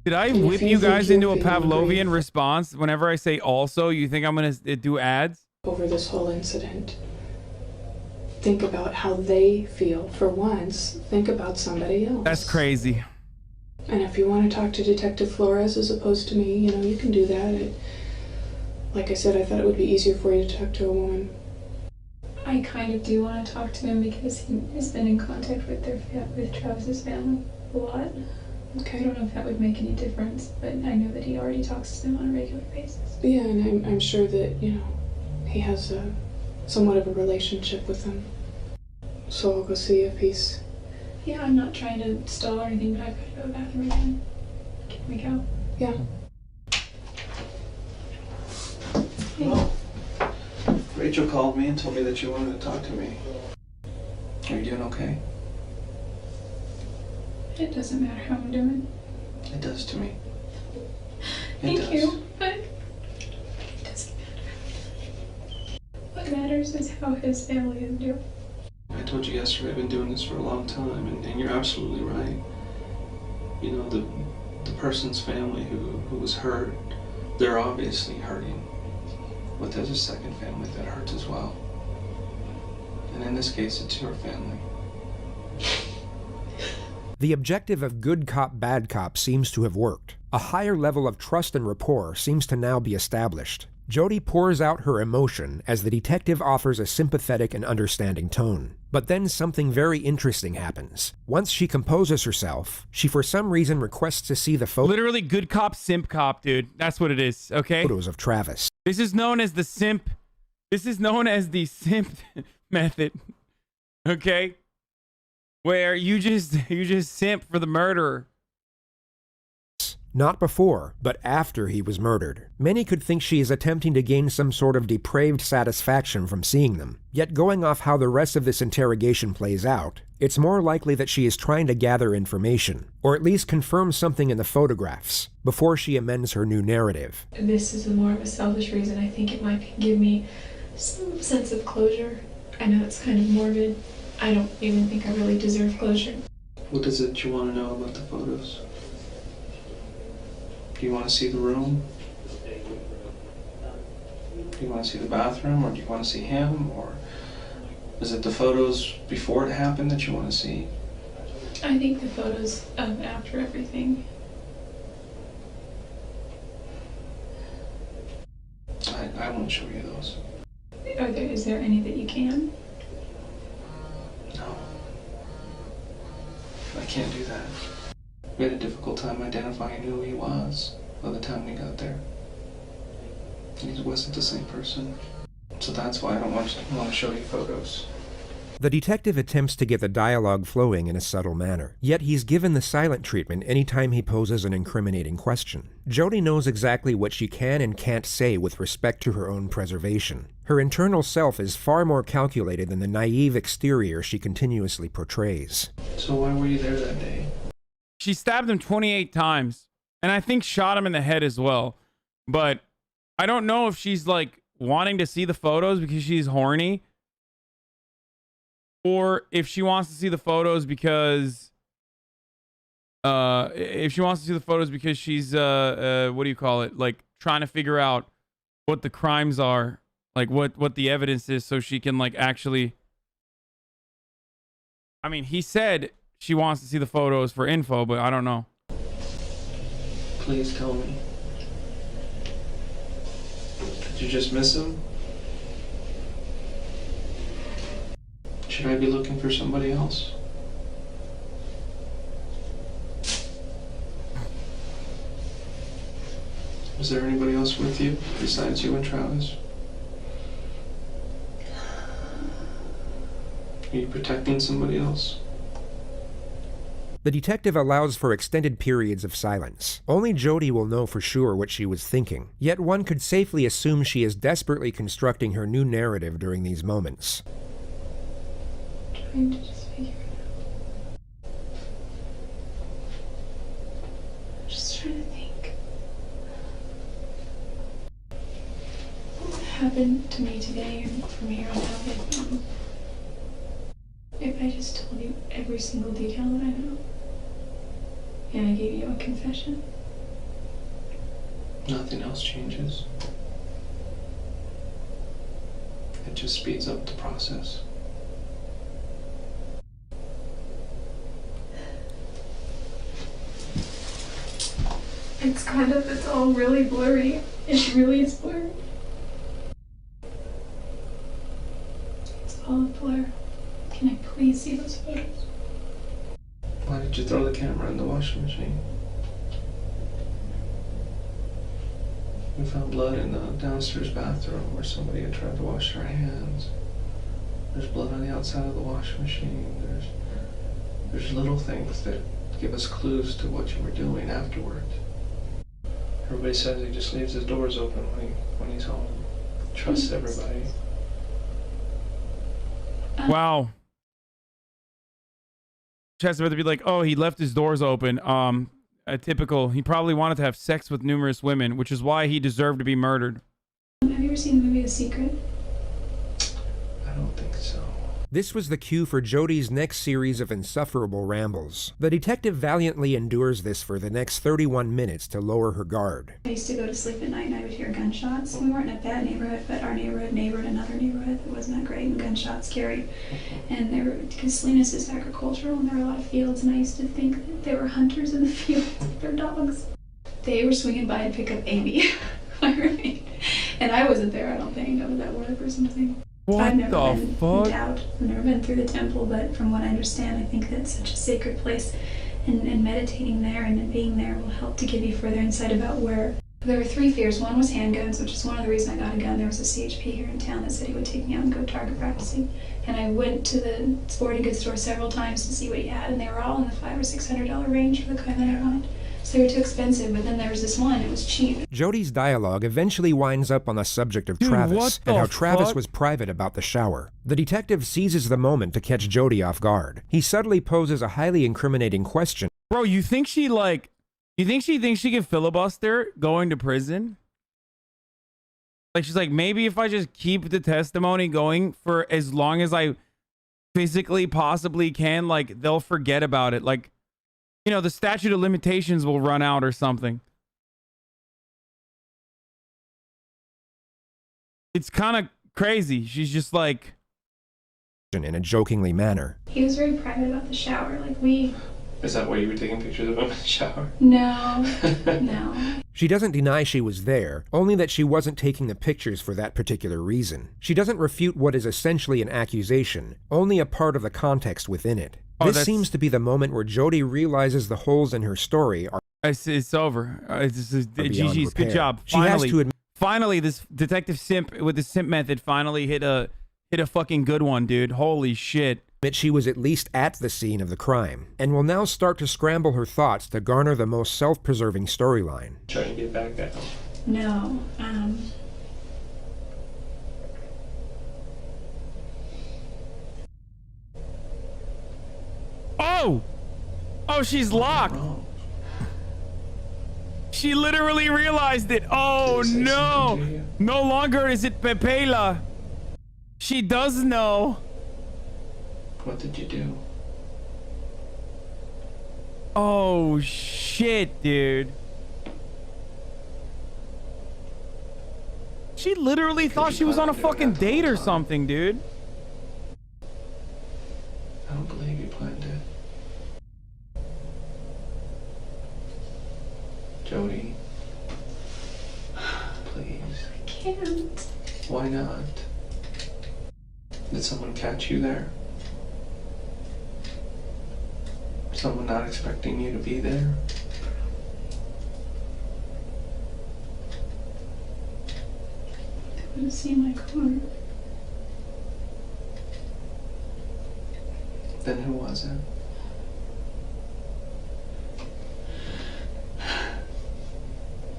[SPEAKER 1] Did I whip you guys into a Pavlovian response whenever I say also? You think I'm going to do ads?
[SPEAKER 7] Over this whole incident. Think about how they feel. For once, think about somebody else.
[SPEAKER 1] That's crazy.
[SPEAKER 7] And if you want to talk to Detective Flores as opposed to me, you know, you can do that. Like I said, I thought it would be easier for you to talk to a woman.
[SPEAKER 10] I
[SPEAKER 7] I kind of do want to talk to him because he has been in contact with with Travis's family a lot. Okay. I don't know if that would make any difference, but I know that he already talks to them on a regular basis. Yeah, and I'm sure that, you know, he has somewhat of a relationship with them. So I'll go see if he's... Yeah, I'm not trying to stall or anything, but I've got to go to the bathroom again. Can we go? Yeah. Hey.
[SPEAKER 4] Well, Rachel called me and told me that you wanted to talk to me. Are you doing okay?
[SPEAKER 7] It doesn't matter how I'm doing.
[SPEAKER 4] It does to me.
[SPEAKER 7] Thank you, but it doesn't matter. What matters is how his family is doing.
[SPEAKER 4] I told you yesterday I've been doing this for a long time, and you're absolutely right. You know, the person's family who was hurt, they're obviously hurting. But there's a second family that hurts as well. And in this case, it's your family.
[SPEAKER 2] The objective of good cop, bad cop seems to have worked. A higher level of trust and rapport seems to now be established. Jodi pours out her emotion as the detective offers a sympathetic and understanding tone. But then something very interesting happens. Once she composes herself, she for some reason requests to see the
[SPEAKER 1] Literally good cop, simp cop, dude. That's what it is, okay?
[SPEAKER 2] Photos of Travis.
[SPEAKER 1] This is known as the simp. This is known as the simp method, okay? Where you just simp for the murderer.
[SPEAKER 2] Not before, but after he was murdered. Many could think she is attempting to gain some sort of depraved satisfaction from seeing them. Yet going off how the rest of this interrogation plays out, it's more likely that she is trying to gather information, or at least confirm something in the photographs, before she amends her new narrative.
[SPEAKER 7] This is more of a selfish reason. I think it might give me some sense of closure. I know it's kind of morbid. I don't even think I really deserve closure.
[SPEAKER 4] What is it you want to know about the photos? Do you want to see the room? Do you want to see the bathroom, or do you want to see him, or is it the photos before it happened that you want to see?
[SPEAKER 7] I think the photos of after everything.
[SPEAKER 4] I won't show you those.
[SPEAKER 7] Is there any that you can?
[SPEAKER 4] No. I can't do that. We had a difficult time identifying who he was by the time we got there. He wasn't the same person. So that's why I don't want to show you photos.
[SPEAKER 2] The detective attempts to get the dialogue flowing in a subtle manner, yet he's given the silent treatment anytime he poses an incriminating question. Jodi knows exactly what she can and can't say with respect to her own preservation. Her internal self is far more calculated than the naive exterior she continuously portrays.
[SPEAKER 4] So why were you there that day?
[SPEAKER 1] She stabbed him 28 times, and I think shot him in the head as well. But I don't know if she's like wanting to see the photos because she's horny, or if she wants to see the photos because she's what do you call it? Like trying to figure out what the crimes are, like what the evidence is, so she can like actually. I mean, he said she wants to see the photos for info, but I don't know.
[SPEAKER 4] Please tell me. Did you just miss him? Should I be looking for somebody else? Was there anybody else with you besides you and Travis? Are you protecting somebody else?
[SPEAKER 2] The detective allows for extended periods of silence. Only Jodi will know for sure what she was thinking, yet one could safely assume she is desperately constructing her new narrative during these moments.
[SPEAKER 7] Trying to just figure it out. I'm just trying to think. What happened to me today and from here on out if I just told you every single detail that I know? And I gave you a confession?
[SPEAKER 4] Nothing else changes. It just speeds up the process.
[SPEAKER 7] It's all really blurry. It really is blurry. It's all Can I please see those photos?
[SPEAKER 4] Why did you throw the camera in the washing machine? We found blood in the downstairs bathroom where somebody had tried to wash their hands. There's blood on the outside of the washing machine. There's little things that give us clues to what you were doing afterwards. Everybody says he just leaves his doors open when he's home. Trusts everybody.
[SPEAKER 1] Wow. She has to be like, oh, he left his doors open. A typical. He probably wanted to have sex with numerous women, which is why he deserved to be murdered.
[SPEAKER 7] Have you ever seen the movie The Secret?
[SPEAKER 4] I don't think so.
[SPEAKER 2] This was the cue for Jodi's next series of insufferable rambles. The detective valiantly endures this for the next 31 minutes to lower her guard.
[SPEAKER 7] I used to go to sleep at night and I would hear gunshots. We weren't in a bad neighborhood, but our neighborhood neighbored another neighborhood that wasn't that great, and gunshots carried. And they were, because Salinas is agricultural and there were a lot of fields, and I used to think that they were hunters in the fields with their dogs. They were swinging by and pick up Amy, my roommate. And I wasn't there, I don't think. I was at work or something. I've never been in doubt. I've never been through the temple, but from what I understand, I think that's such a sacred place, and meditating there and being there will help to give you further insight about where. There were 3 fears. One was handguns, which is one of the reasons I got a gun. There was a CHP here in town that said he would take me out and go target practicing. And I went to the sporting goods store several times to see what he had, and they were all in the $500 or $600 range for the kind that I wanted. So they were too expensive, but then there was this one, it was cheap.
[SPEAKER 2] Jodi's dialogue eventually winds up on the subject of Travis and how Travis was private about the shower. The detective seizes the moment to catch Jodi off guard. He subtly poses a highly incriminating question.
[SPEAKER 1] Bro, you think she thinks she can filibuster going to prison? Like, she's like, maybe if I just keep the testimony going for as long as I physically possibly can, like, they'll forget about it. Like, you know, the statute of limitations will run out or something. It's kind of crazy. She's just like...
[SPEAKER 2] in a jokingly manner.
[SPEAKER 7] He was very private about the shower. Like, we...
[SPEAKER 4] Is that why you were taking pictures of him in the shower?
[SPEAKER 7] No. No.
[SPEAKER 2] She doesn't deny she was there, only that she wasn't taking the pictures for that particular reason. She doesn't refute what is essentially an accusation, only a part of the context within it. This seems to be the moment where Jodi realizes the holes in her story are...
[SPEAKER 1] It's over. GG's. Good job.
[SPEAKER 2] She has to admit...
[SPEAKER 1] Finally, this detective simp with the simp method finally hit a fucking good one, dude. Holy shit.
[SPEAKER 2] She was at least at the scene of the crime, and will now start to scramble her thoughts to garner the most self-preserving storyline.
[SPEAKER 4] Trying to get back at him.
[SPEAKER 7] No,
[SPEAKER 1] Oh! Oh, she's locked. She literally realized it. Oh, no. No longer is it Pepela. She does know.
[SPEAKER 4] What did you do?
[SPEAKER 1] Oh, shit, dude. She literally thought she was on a fucking date or something, dude.
[SPEAKER 4] I don't believe you planned it. Jodi. Please.
[SPEAKER 7] I can't.
[SPEAKER 4] Why not? Did someone catch you there? Someone not expecting you to be there?
[SPEAKER 7] They would have seen my car.
[SPEAKER 4] Then who was it?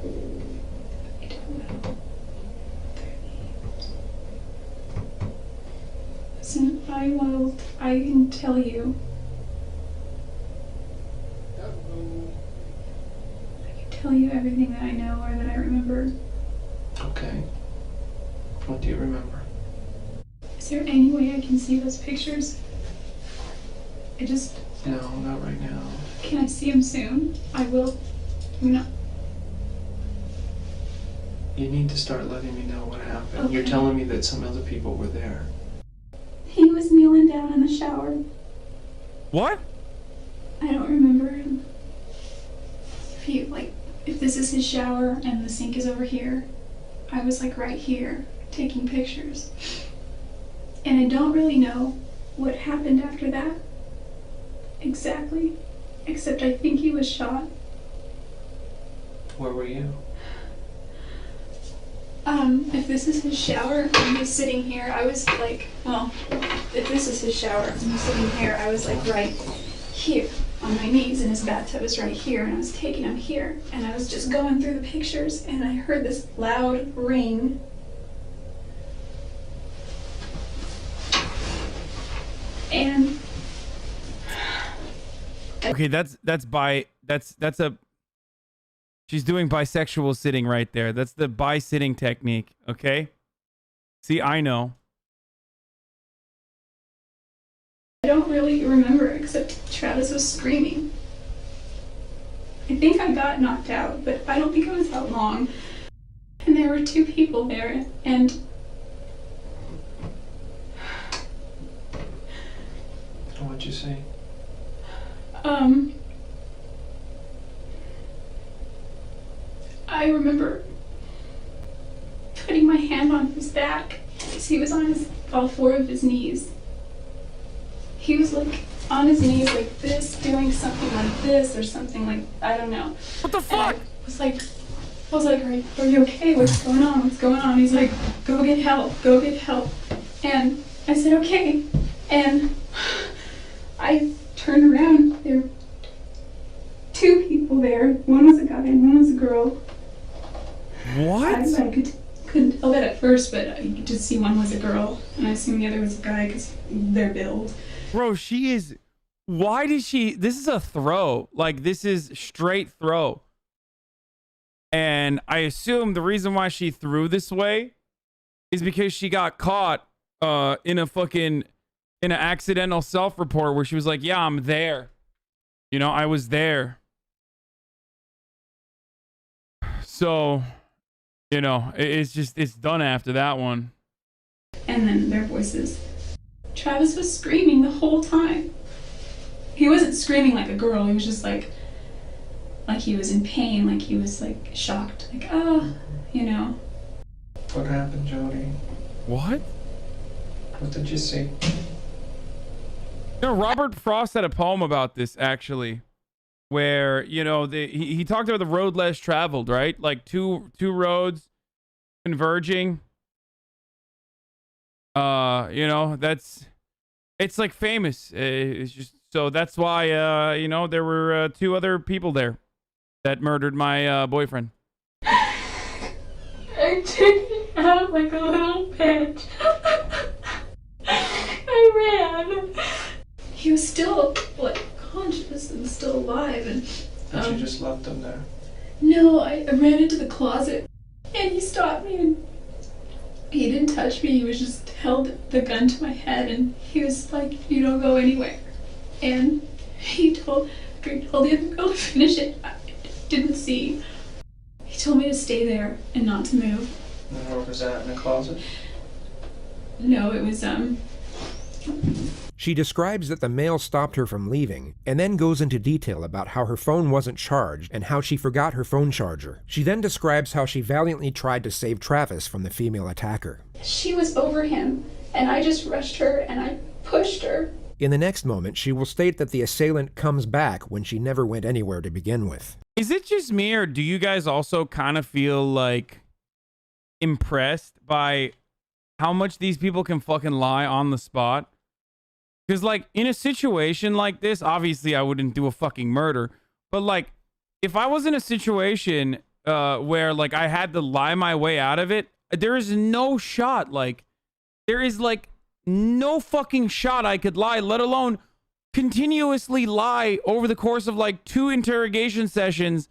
[SPEAKER 7] I don't know. Listen, I can tell you. I can tell you everything that I know or that I remember.
[SPEAKER 4] Okay. What do you remember?
[SPEAKER 7] Is there any way I can see those pictures?
[SPEAKER 4] No, not right now.
[SPEAKER 7] Can I see them soon? I will. You
[SPEAKER 4] need to start letting me know what happened.
[SPEAKER 7] Okay.
[SPEAKER 4] You're telling me that some other people were there.
[SPEAKER 7] He was kneeling down in the shower.
[SPEAKER 1] What?
[SPEAKER 7] I don't remember. If this is his shower and the sink is over here, I was like right here taking pictures. And I don't really know
[SPEAKER 10] what happened after that. Exactly. Except I think he was shot.
[SPEAKER 4] Where were you?
[SPEAKER 10] If this is his shower, and he's sitting here, I was like, well, if this is his shower, and he's sitting here, I was like right here on my knees, and his bathtub is right here, and I was taking him here, and I was just going through the pictures, and I heard this loud ring. And
[SPEAKER 1] Okay, that's a she's doing bisexual sitting right there. That's the bi sitting technique, okay? See, I know.
[SPEAKER 10] I don't really remember except Travis was screaming. I think I got knocked out, but I don't think it was that long. And there were two people there, and
[SPEAKER 4] What'd you say?
[SPEAKER 10] I remember putting my hand on his back because he was on all four of his knees. He was like on his knees like this, doing something like this or something like, I don't know.
[SPEAKER 1] What the fuck?
[SPEAKER 10] I was like, are you okay? What's going on? What's going on? He's like, go get help, go get help. And I said, okay. And I turned around, there were two people there. One was a guy and one was a girl.
[SPEAKER 1] What?
[SPEAKER 10] I couldn't tell that at first, but you could just see one was a girl, and I assumed the other was a guy because they're build.
[SPEAKER 1] Bro, she is... Why did she... This is a throw. Like, this is straight throw. And I assume the reason why she threw this way is because she got caught in an accidental self-report where she was like, yeah, I'm there. You know, I was there. So, you know, it's done after that one.
[SPEAKER 10] And then their voices. Travis was screaming the whole time. He wasn't screaming like a girl. He was just like he was in pain, like he was like shocked, like, oh, you know.
[SPEAKER 4] What happened, Jodi?
[SPEAKER 1] What?
[SPEAKER 4] What did you see?
[SPEAKER 1] You know, Robert Frost had a poem about this, actually, where, you know, he talked about the road less traveled, right? Like two roads converging. You know, it's like famous. It's just, so that's why, you know, there were two other people there that murdered my boyfriend.
[SPEAKER 10] I took it out like a little bitch. I ran. He was still like conscious and still alive, and
[SPEAKER 4] You just left him there.
[SPEAKER 10] no, I ran into the closet, and he stopped me, and he didn't touch me. He was just held the gun to my head, and he was like, "You don't go anywhere." And he told the other girl to finish it. I didn't see. He told me to stay there and not to move.
[SPEAKER 4] And where was that, in the closet?
[SPEAKER 10] No, it was
[SPEAKER 2] She describes that the male stopped her from leaving, and then goes into detail about how her phone wasn't charged and how she forgot her phone charger. She then describes how she valiantly tried to save Travis from the female attacker.
[SPEAKER 10] She was over him, and I just rushed her and I pushed her.
[SPEAKER 2] In the next moment, she will state that the assailant comes back when she never went anywhere to begin with.
[SPEAKER 1] Is it just me, or do you guys also kind of feel like impressed by how much these people can fucking lie on the spot? Because, like, in a situation like this, obviously I wouldn't do a fucking murder. But, like, if I was in a situation where, like, I had to lie my way out of it, there is no shot. Like, there is, like, no fucking shot I could lie, let alone continuously lie over the course of, like, 2 interrogation sessions,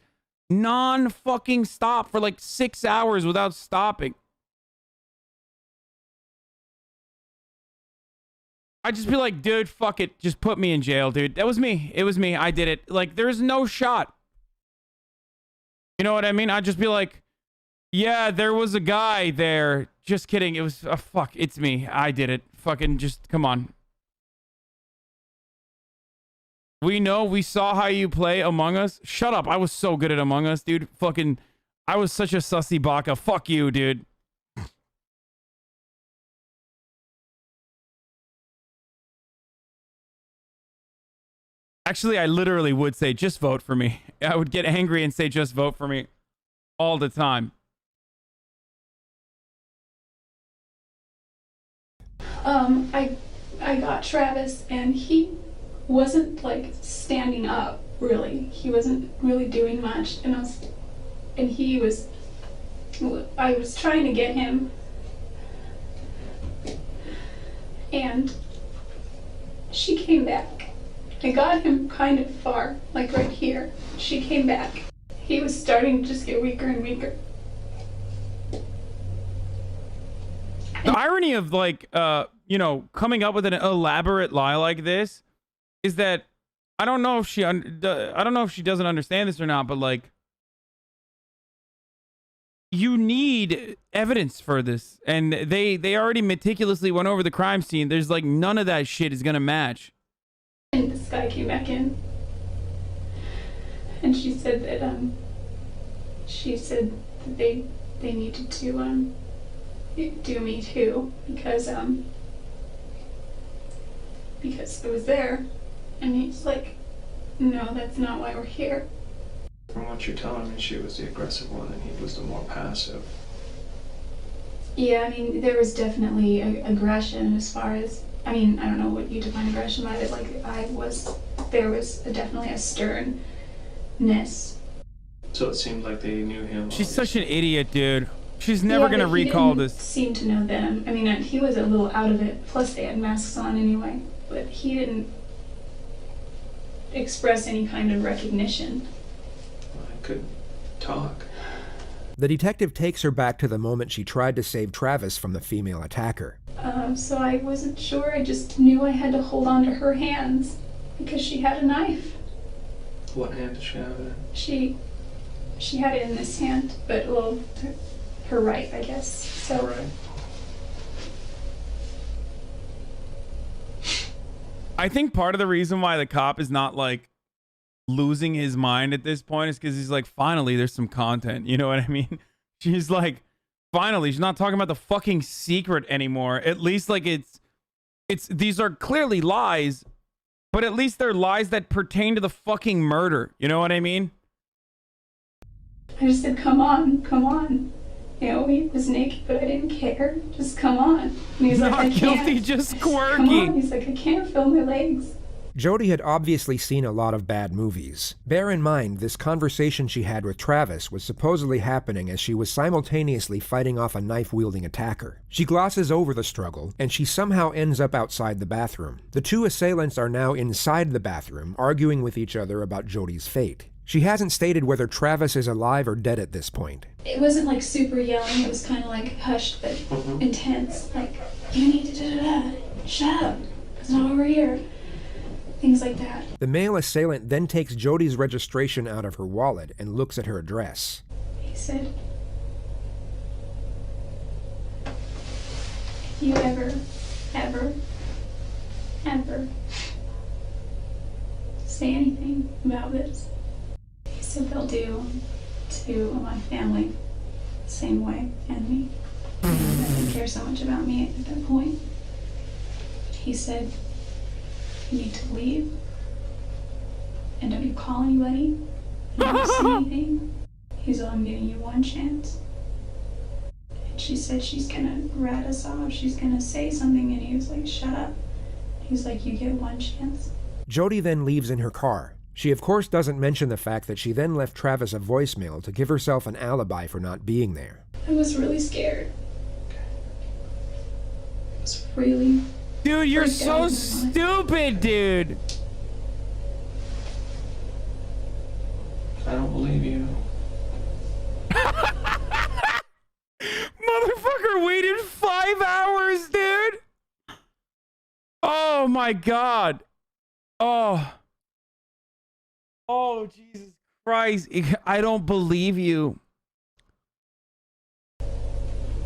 [SPEAKER 1] non-fucking stop for, like, 6 hours without stopping. I'd just be like, dude, fuck it. Just put me in jail, dude. That was me. It was me. I did it. Like, there's no shot. You know what I mean? I'd just be like, yeah, there was a guy there. Just kidding. It was, fuck, it's me. I did it. Fucking just, come on. We know, we saw how you play Among Us. Shut up. I was so good at Among Us, dude. Fucking, I was such a sussy baka. Fuck you, dude. Actually, I literally would say, just vote for me. I would get angry and say, just vote for me all the time.
[SPEAKER 10] I got Travis, and he wasn't like standing up really. He wasn't really doing much, and I was trying to get him, and she came back. I got him kind of far, like right here. She came back. He was starting to just get weaker and weaker.
[SPEAKER 1] The irony of like, you know, coming up with an elaborate lie like this is that I don't know if she doesn't understand this or not, but like, you need evidence for this, and they already meticulously went over the crime scene. There's like none of that shit is gonna match.
[SPEAKER 10] And this guy came back in, and she said that they needed to do me too because it was there, and he's like, no, that's not why we're here.
[SPEAKER 4] From what you're telling me, she was the aggressive one and he was the more passive.
[SPEAKER 10] Yeah, I mean, there was definitely aggression as far as, I mean, I don't know what you define aggression by, but like there was definitely a sternness.
[SPEAKER 4] So it seemed like they knew him.
[SPEAKER 1] She's such an idiot, dude. She's never gonna recall this.
[SPEAKER 10] Seem to know them. I mean, he was a little out of it. Plus, they had masks on anyway. But he didn't express any kind of recognition.
[SPEAKER 4] I couldn't talk.
[SPEAKER 2] The detective takes her back to the moment she tried to save Travis from the female attacker.
[SPEAKER 10] So I wasn't sure. I just knew I had to hold on to her hands because she had a knife.
[SPEAKER 4] What hand did she have it in?
[SPEAKER 10] She had it in this hand, but well, her right, I guess. So.
[SPEAKER 4] Right.
[SPEAKER 1] I think part of the reason why the cop is not like losing his mind at this point is because he's like, finally, there's some content. You know what I mean? She's like, finally, she's not talking about the fucking secret anymore. At least like these are clearly lies, but at least they're lies that pertain to the fucking murder. You know what I mean?
[SPEAKER 10] I just said, come on, come on. You know, he was naked, but I didn't care. Just come on. And he's like, I can't.
[SPEAKER 1] Guilty, just quirky.
[SPEAKER 10] Come on. He's like, I can't feel my legs.
[SPEAKER 2] Jodi had obviously seen a lot of bad movies. Bear in mind, this conversation she had with Travis was supposedly happening as she was simultaneously fighting off a knife-wielding attacker. She glosses over the struggle, and she somehow ends up outside the bathroom. The two assailants are now inside the bathroom, arguing with each other about Jodi's fate. She hasn't stated whether Travis is alive or dead at this point.
[SPEAKER 10] It wasn't like super yelling, it was kind of like hushed but intense. Like, you need to da-da-da, shut up, it's not over here. Things like that.
[SPEAKER 2] The male assailant then takes Jodi's registration out of her wallet and looks at her address.
[SPEAKER 10] He said, if you ever say anything about this, he said they'll do to my family the same way, and me. He doesn't care so much about me at that point. He said, you need to leave, and don't you call anybody, and don't say anything. He's like, I'm giving you one chance. And she said she's gonna rat us off, she's gonna say something, and he was like, shut up. He's like, you get one chance.
[SPEAKER 2] Jodi then leaves in her car. She of course doesn't mention the fact that she then left Travis a voicemail to give herself an alibi for not being there.
[SPEAKER 10] I was really scared. I was really...
[SPEAKER 1] Dude, you're so stupid, dude.
[SPEAKER 4] I don't believe you.
[SPEAKER 1] Motherfucker waited 5 hours, dude. Oh my god. Oh, Jesus Christ. I don't believe you.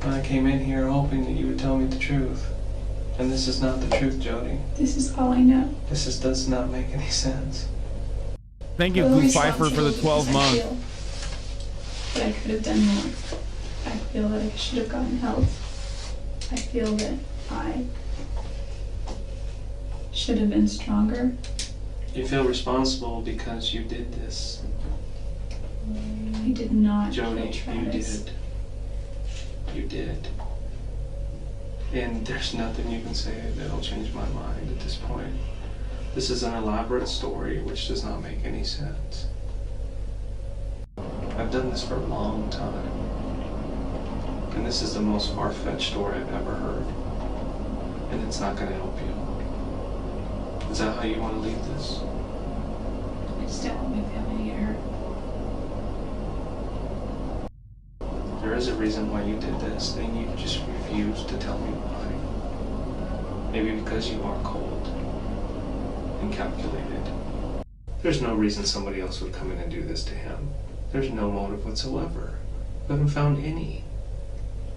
[SPEAKER 4] I came in here hoping that you would tell me the truth. And this is not the truth, Jodi.
[SPEAKER 10] This is all I know.
[SPEAKER 4] This does not make any sense.
[SPEAKER 1] Thank you, Blue Pfeiffer, for the 12 months.
[SPEAKER 10] But I could have done more. I feel that I should have gotten help. I feel that I should have been stronger.
[SPEAKER 4] You feel responsible because you did this.
[SPEAKER 10] I did not
[SPEAKER 4] Jodi,
[SPEAKER 10] kill
[SPEAKER 4] you
[SPEAKER 10] Travis.
[SPEAKER 4] did. You did. And there's nothing you can say that'll change my mind at this point. This is an elaborate story which does not make any sense. I've done this for a long time. And this is the most far-fetched story I've ever heard. And it's not going to help you. Is that how you want to leave this?
[SPEAKER 10] I just don't want my family to get hurt.
[SPEAKER 4] There is a reason why you did this, and you just refuse to tell me why. Maybe because you are cold and calculated. There's no reason somebody else would come in and do this to him. There's no motive whatsoever. We haven't found any.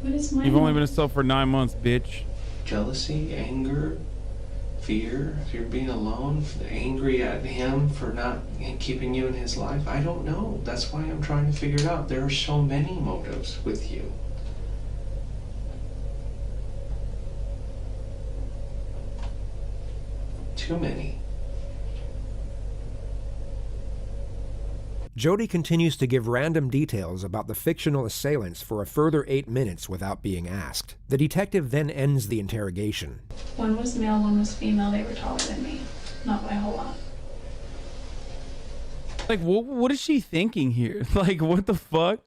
[SPEAKER 10] What is my
[SPEAKER 1] You've only been a sub for 9 months, bitch.
[SPEAKER 4] Jealousy, anger, fear, if you're being alone, angry at him for not keeping you in his life. I don't know. That's why I'm trying to figure it out. There are so many motives with you. Too many.
[SPEAKER 2] Jodi continues to give random details about the fictional assailants for a further 8 minutes without being asked. The detective then ends the interrogation.
[SPEAKER 10] One was male, one was female. They were taller than me. Not by a whole lot.
[SPEAKER 1] Like, what is she thinking here? Like, what the fuck?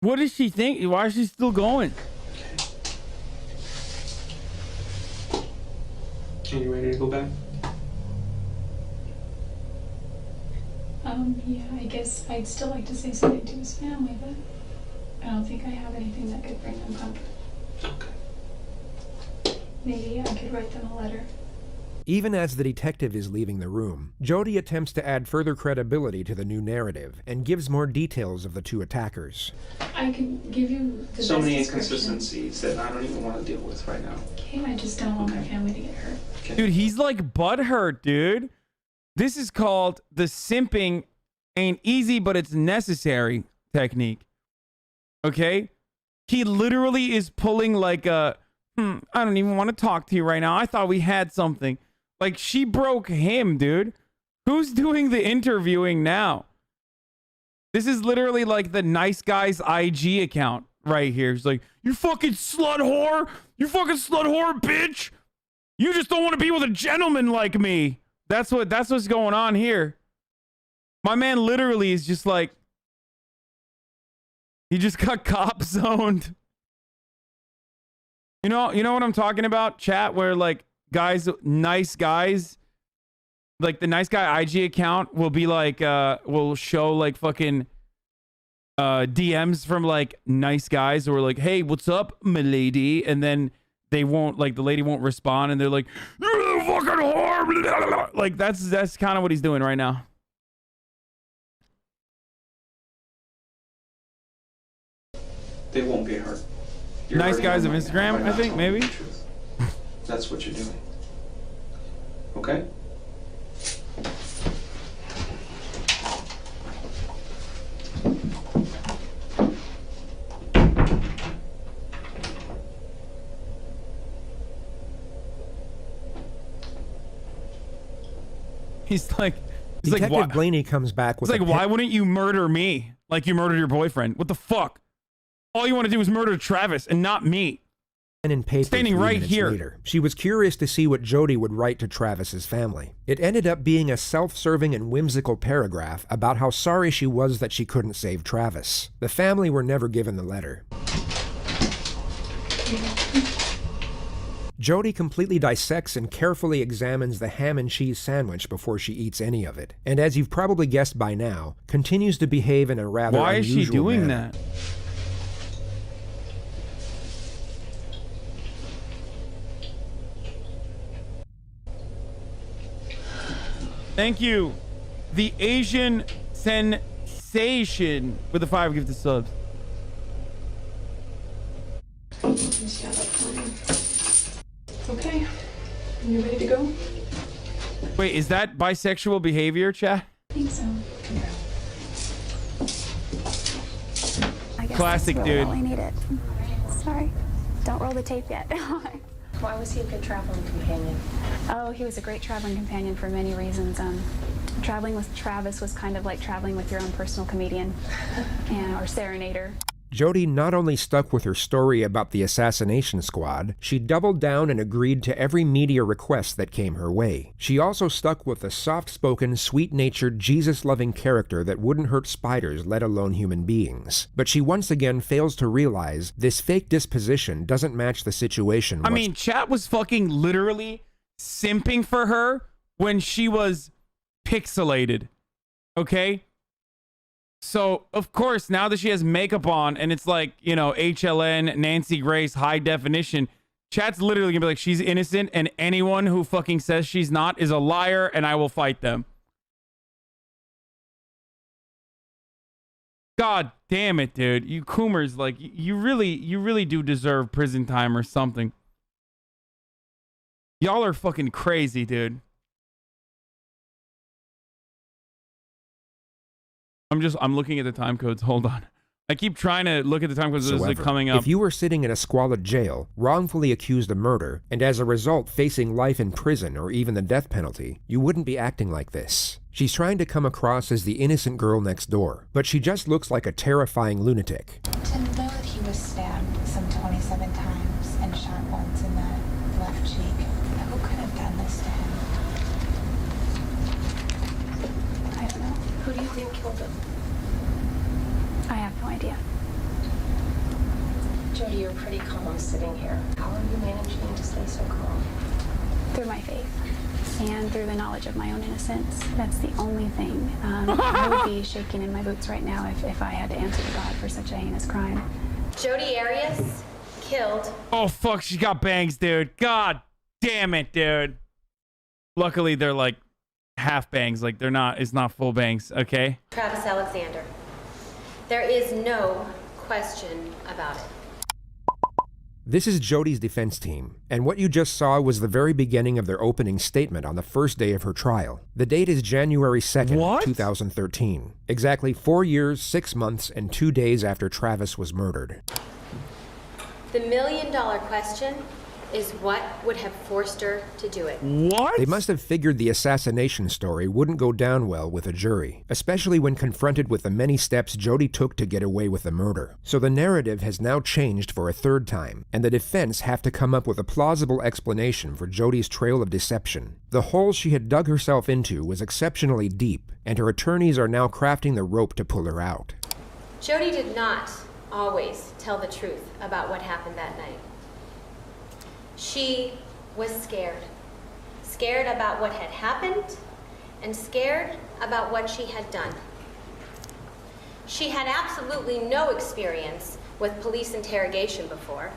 [SPEAKER 1] What is she thinking? Why is she still going?
[SPEAKER 4] Are you ready to go back?
[SPEAKER 10] Yeah, I guess I'd still like to say something to his family, but I don't think I have anything that could bring them comfort.
[SPEAKER 4] Okay.
[SPEAKER 10] Maybe I could write them a letter.
[SPEAKER 2] Even as the detective is leaving the room, Jodi attempts to add further credibility to the new narrative and gives more details of the two attackers.
[SPEAKER 10] I could give you the
[SPEAKER 4] So
[SPEAKER 10] best
[SPEAKER 4] many
[SPEAKER 10] description.
[SPEAKER 4] inconsistencies that I don't even want to deal with right now.
[SPEAKER 10] Okay, I just don't want my family to get hurt.
[SPEAKER 1] Dude, he's like butthurt, dude. This is called the simping ain't easy, but it's necessary technique. Okay? He literally is pulling like a, I don't even want to talk to you right now. I thought we had something. Like, she broke him, dude. Who's doing the interviewing now? This is literally like the nice guy's IG account right here. He's like, you fucking slut whore. You fucking slut whore, bitch. You just don't want to be with a gentleman like me. That's what's going on here. My man literally is just like, he just got cop zoned. You know what I'm talking about, chat, where like nice guys, like the nice guy IG account will be like, will show like fucking DMs from like nice guys who are like, hey, what's up, milady? And then they won't, like, the lady won't respond, and they're like, you're a fucking whore. Like, that's kind of what he's doing right now.
[SPEAKER 4] They won't get hurt. You're
[SPEAKER 1] Nice
[SPEAKER 4] hurting
[SPEAKER 1] guys
[SPEAKER 4] them
[SPEAKER 1] of
[SPEAKER 4] right now
[SPEAKER 1] Instagram,
[SPEAKER 4] by
[SPEAKER 1] I
[SPEAKER 4] not
[SPEAKER 1] think,
[SPEAKER 4] telling
[SPEAKER 1] maybe.
[SPEAKER 4] the truth. That's what you're doing. Okay?
[SPEAKER 1] He's like,
[SPEAKER 2] Detective
[SPEAKER 1] why?
[SPEAKER 2] Blaney comes back with
[SPEAKER 1] It's like, why wouldn't you murder me like you murdered your boyfriend? What the fuck? All you want to do is murder Travis and not me.
[SPEAKER 2] And in paper
[SPEAKER 1] Standing
[SPEAKER 2] 3
[SPEAKER 1] right
[SPEAKER 2] minutes
[SPEAKER 1] here.
[SPEAKER 2] later, she was curious to see what Jodi would write to Travis's family. It ended up being a self-serving and whimsical paragraph about how sorry she was that she couldn't save Travis. The family were never given the letter. Jodi completely dissects and carefully examines the ham and cheese sandwich before she eats any of it, and as you've probably guessed by now, continues to behave in a rather
[SPEAKER 1] Why is
[SPEAKER 2] unusual
[SPEAKER 1] she doing
[SPEAKER 2] manner.
[SPEAKER 1] that? Thank you. The Asian sensation with the 5 gifted subs.
[SPEAKER 10] Okay, you ready to go?
[SPEAKER 1] Wait, is that bisexual behavior, chat?
[SPEAKER 10] I think so.
[SPEAKER 11] I guess
[SPEAKER 1] Classic,
[SPEAKER 11] that's really
[SPEAKER 1] dude.
[SPEAKER 11] all I needed. Sorry. Don't roll the tape yet. Why was he a good traveling companion?
[SPEAKER 10] Oh, he was a great traveling companion for many reasons. Traveling with Travis was kind of like traveling with your own personal comedian or serenader.
[SPEAKER 2] Jodi not only stuck with her story about the assassination squad, she doubled down and agreed to every media request that came her way. She also stuck with a soft-spoken, sweet-natured, Jesus-loving character that wouldn't hurt spiders, let alone human beings. But she once again fails to realize this fake disposition doesn't match the situation.
[SPEAKER 1] I mean, chat was fucking literally simping for her when she was pixelated. Okay? So, of course, now that she has makeup on and it's like, you know, HLN, Nancy Grace, high definition, chat's literally gonna be like, she's innocent, and anyone who fucking says she's not is a liar, and I will fight them. God damn it, dude. You Coomers, like, you really do deserve prison time or something. Y'all are fucking crazy, dude. I'm looking at the time codes. Hold on. I keep trying to look at the time codes as they're coming up.
[SPEAKER 2] If you were sitting in a squalid jail, wrongfully accused of murder, and as a result facing life in prison or even the death penalty, you wouldn't be acting like this. She's trying to come across as the innocent girl next door, but she just looks like a terrifying lunatic.
[SPEAKER 9] To know that he was stabbed some 27 times and shot once in the left cheek, who could have done this to him?
[SPEAKER 10] I don't know.
[SPEAKER 11] Who do you think killed him?
[SPEAKER 10] I have no idea.
[SPEAKER 11] Jodi, you're pretty calm sitting here. How are you managing to stay so calm?
[SPEAKER 10] Through my faith and through the knowledge of my own innocence. That's the only thing. I would be shaking in my boots right now if I had to answer to God for such a heinous crime.
[SPEAKER 9] Jodi Arias killed.
[SPEAKER 1] Oh, fuck, she got bangs, dude. God damn it, dude. Luckily, they're like half bangs. Like, it's not full bangs, okay?
[SPEAKER 9] Travis Alexander. There is no question about it.
[SPEAKER 2] This is Jodi's defense team, and what you just saw was the very beginning of their opening statement on the first day of her trial. The date is January 2nd, 2013. Exactly 4 years, 6 months, and 2 days after Travis was murdered.
[SPEAKER 9] The $1 million question is what would have forced her to do it.
[SPEAKER 1] What?
[SPEAKER 2] They must have figured the assassination story wouldn't go down well with a jury, especially when confronted with the many steps Jodi took to get away with the murder. So the narrative has now changed for a third time, and the defense have to come up with a plausible explanation for Jodi's trail of deception. The hole she had dug herself into was exceptionally deep, and her attorneys are now crafting the rope to pull her out.
[SPEAKER 9] Jodi did not always tell the truth about what happened that night. She was scared. Scared about what had happened and scared about what she had done. She had absolutely no experience with police interrogation before.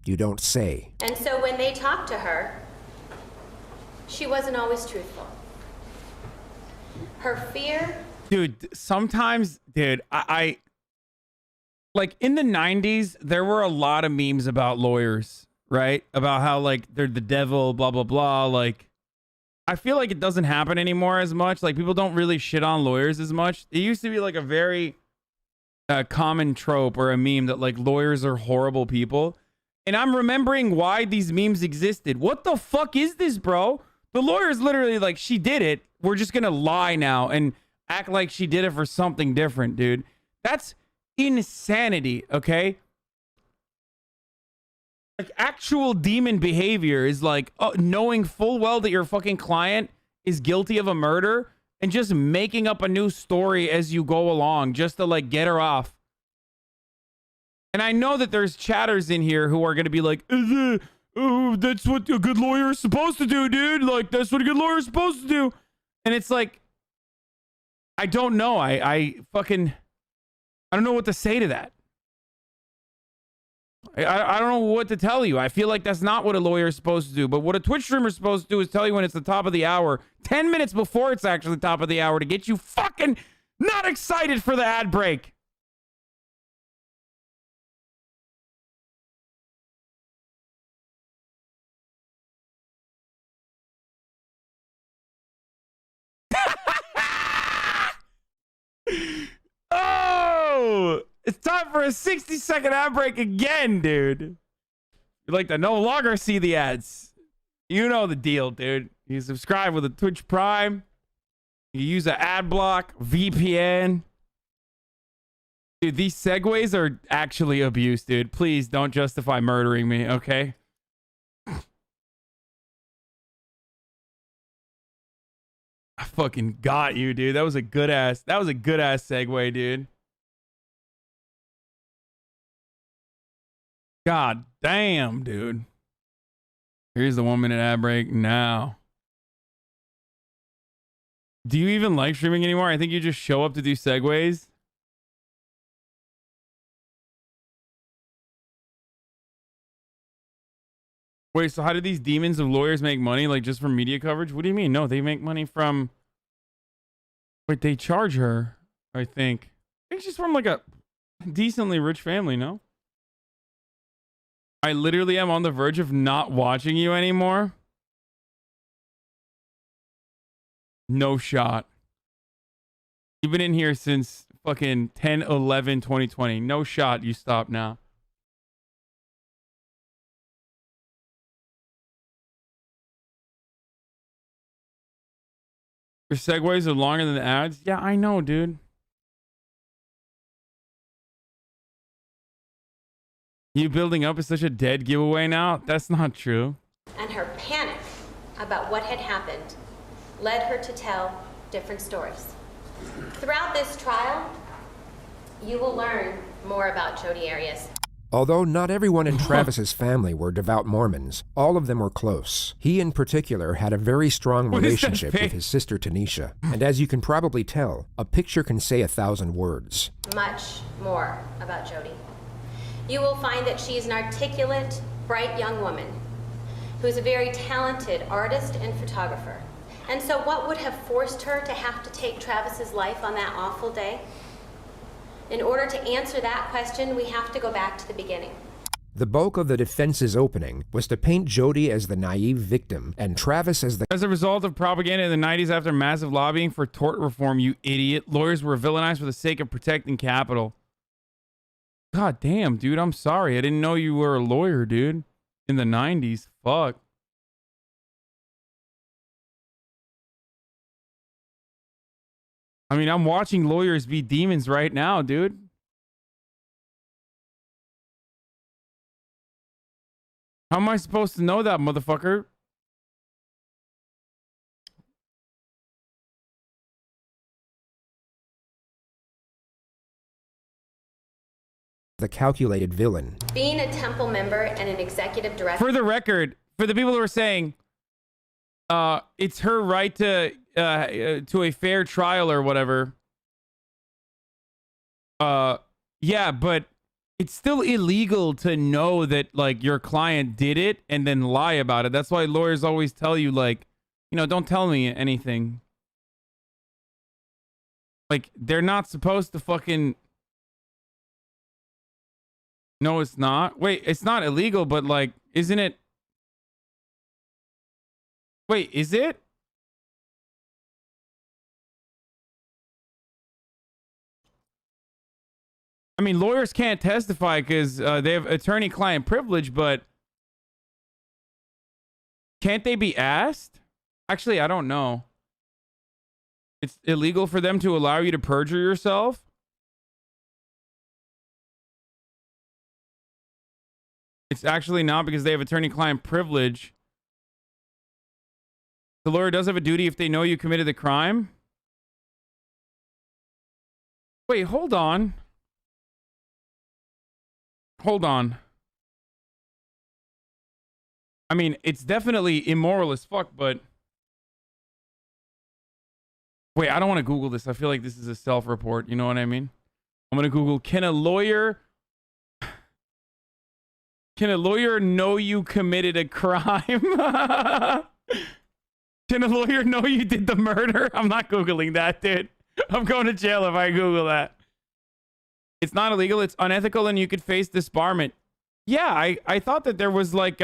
[SPEAKER 2] You don't say.
[SPEAKER 9] And so when they talked to her, she wasn't always truthful. Her fear...
[SPEAKER 1] Dude, sometimes, dude, I like in the 90s, there were a lot of memes about lawyers. Right? About how, like, they're the devil, blah, blah, blah. Like, I feel like it doesn't happen anymore as much. Like, people don't really shit on lawyers as much. It used to be, like, a very common trope or a meme that, like, lawyers are horrible people. And I'm remembering why these memes existed. What the fuck is this, bro? The lawyer's literally like, she did it. We're just gonna lie now and act like she did it for something different, dude. That's insanity, okay? Like, actual demon behavior is like knowing full well that your fucking client is guilty of a murder and just making up a new story as you go along just to, like, get her off. And I know that there's chatters in here who are going to be like, oh, that's what a good lawyer is supposed to do, dude. Like, that's what a good lawyer is supposed to do. And it's like, I don't know. I don't know what to say to that. I don't know what to tell you. I feel like that's not what a lawyer is supposed to do. But what a Twitch streamer is supposed to do is tell you when it's the top of the hour, 10 minutes before it's actually top of the hour, to get you fucking not excited for the ad break. Oh! It's time for a 60-second ad break again, dude. You'd like to no longer see the ads. You know the deal, dude. You subscribe with a Twitch Prime. You use an ad block, VPN. Dude, these segues are actually abuse, dude. Please don't justify murdering me, okay? I fucking got you, dude. That was a good ass segue, dude. God damn, dude. Here's the 1 minute ad break now. Do you even like streaming anymore? I think you just show up to do segues. Wait, so how do these demons of lawyers make money? Like just from media coverage? What do you mean? No, they make money from... Wait, they charge her, I think. I think she's from like a decently rich family, no? I literally am on the verge of not watching you anymore. No shot. You've been in here since fucking 10/11/2020. No shot you stop now. Your segues are longer than the ads? Yeah, I know, dude. You building up is such a dead giveaway now? That's not true.
[SPEAKER 14] And her panic about what had happened led her to tell different stories. Throughout this trial, you will learn more about Jodi Arias.
[SPEAKER 2] Although not everyone in Travis's family were devout Mormons, all of them were close. He in particular had a very strong relationship with his sister Tanisha. And as you can probably tell, a picture can say 1,000 words.
[SPEAKER 14] Much more about Jodi. You will find that she is an articulate, bright young woman who's a very talented artist and photographer. And so what would have forced her to have to take Travis's life on that awful day? In order to answer that question, we have to go back to the beginning.
[SPEAKER 2] The bulk of the defense's opening was to paint Jodi as the naive victim and Travis as the...
[SPEAKER 1] As a result of propaganda in the 90s after massive lobbying for tort reform, you idiot, lawyers were villainized for the sake of protecting capital. God damn, dude, I'm sorry. I didn't know you were a lawyer, dude. In the 90s. Fuck. I mean, I'm watching lawyers be demons right now, dude. How am I supposed to know that, motherfucker?
[SPEAKER 2] the calculated villain.
[SPEAKER 14] Being a temple member and an executive director.
[SPEAKER 1] For the record, for the people who are saying, it's her right to a fair trial or whatever. Yeah, but it's still illegal to know that like your client did it and then lie about it. That's why lawyers always tell you, like, you know, don't tell me anything. Like, they're not supposed to fucking... No, it's not. Wait, it's not illegal, but like, isn't it? Wait, is it? I mean, lawyers can't testify because they have attorney-client privilege, but can't they be asked? Actually, I don't know. It's illegal for them to allow you to perjure yourself? It's actually not, because they have attorney-client privilege. The lawyer does have a duty if they know you committed the crime. Wait, hold on. Hold on. I mean, it's definitely immoral as fuck, but... Wait, I don't want to Google this. I feel like this is a self-report. You know what I mean? I'm going to Google, can a lawyer know you committed a crime? Can a lawyer know you did the murder? I'm not Googling that, dude. I'm going to jail if I Google that. It's not illegal. It's unethical, and you could face disbarment. Yeah, I thought that there was like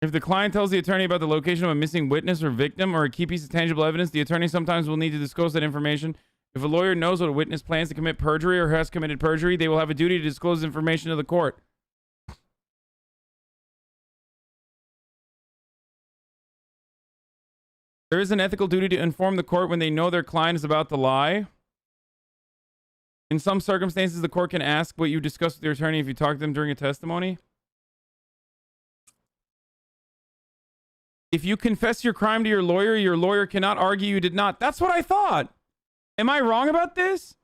[SPEAKER 1] If the client tells the attorney about the location of a missing witness or victim or a key piece of tangible evidence, the attorney sometimes will need to disclose that information. If a lawyer knows what a witness plans to commit perjury or has committed perjury, they will have a duty to disclose information to the court. There is an ethical duty to inform the court when they know their client is about to lie. In some circumstances, the court can ask what you discussed with your attorney if you talk to them during a testimony. If you confess your crime to your lawyer cannot argue you did not. That's what I thought. Am I wrong about this?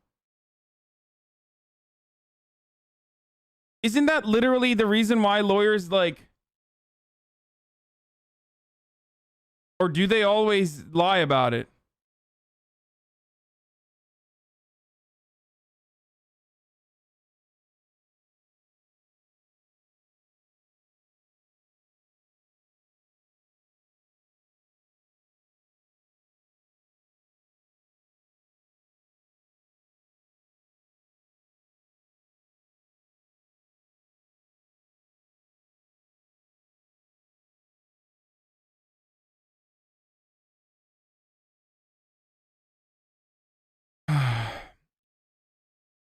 [SPEAKER 1] Isn't that literally the reason why lawyers like... Or do they always lie about it?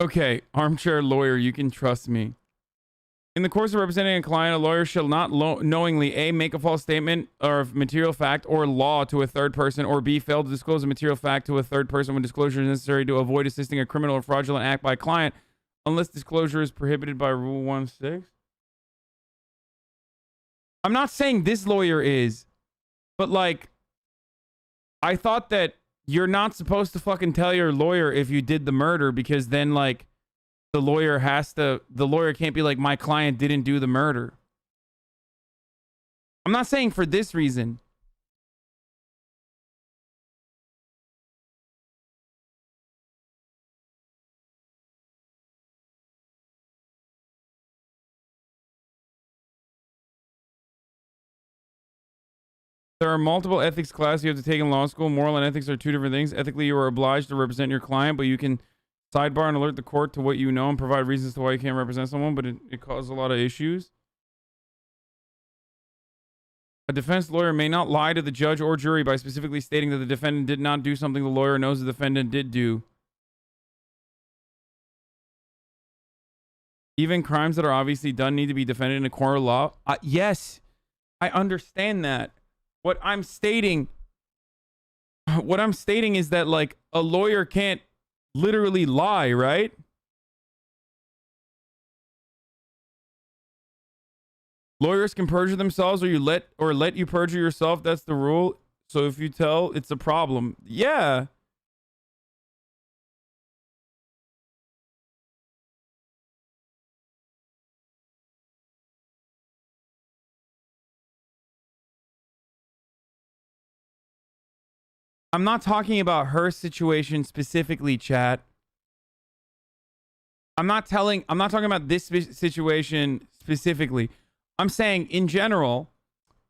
[SPEAKER 1] Okay, armchair lawyer, you can trust me. In the course of representing a client, a lawyer shall not knowingly A, make a false statement of material fact or law to a third person, or B, fail to disclose a material fact to a third person when disclosure is necessary to avoid assisting a criminal or fraudulent act by a client, unless disclosure is prohibited by Rule 16. I'm not saying this lawyer is, but like, I thought that you're not supposed to fucking tell your lawyer if you did the murder, because then like the lawyer can't be like, my client didn't do the murder. I'm not saying for this reason. There are multiple ethics classes you have to take in law school. Moral and ethics are two different things. Ethically, you are obliged to represent your client, but you can sidebar and alert the court to what you know and provide reasons to why you can't represent someone, but it causes a lot of issues. A defense lawyer may not lie to the judge or jury by specifically stating that the defendant did not do something the lawyer knows the defendant did do. Even crimes that are obviously done need to be defended in a court of law. Yes, I understand that. What I'm stating is that like a lawyer can't literally lie, right? Lawyers can perjure themselves, or let you perjure yourself. That's the rule. So if you tell, it's a problem. Yeah. I'm not talking about her situation specifically, chat. I'm not talking about this situation specifically. I'm saying in general,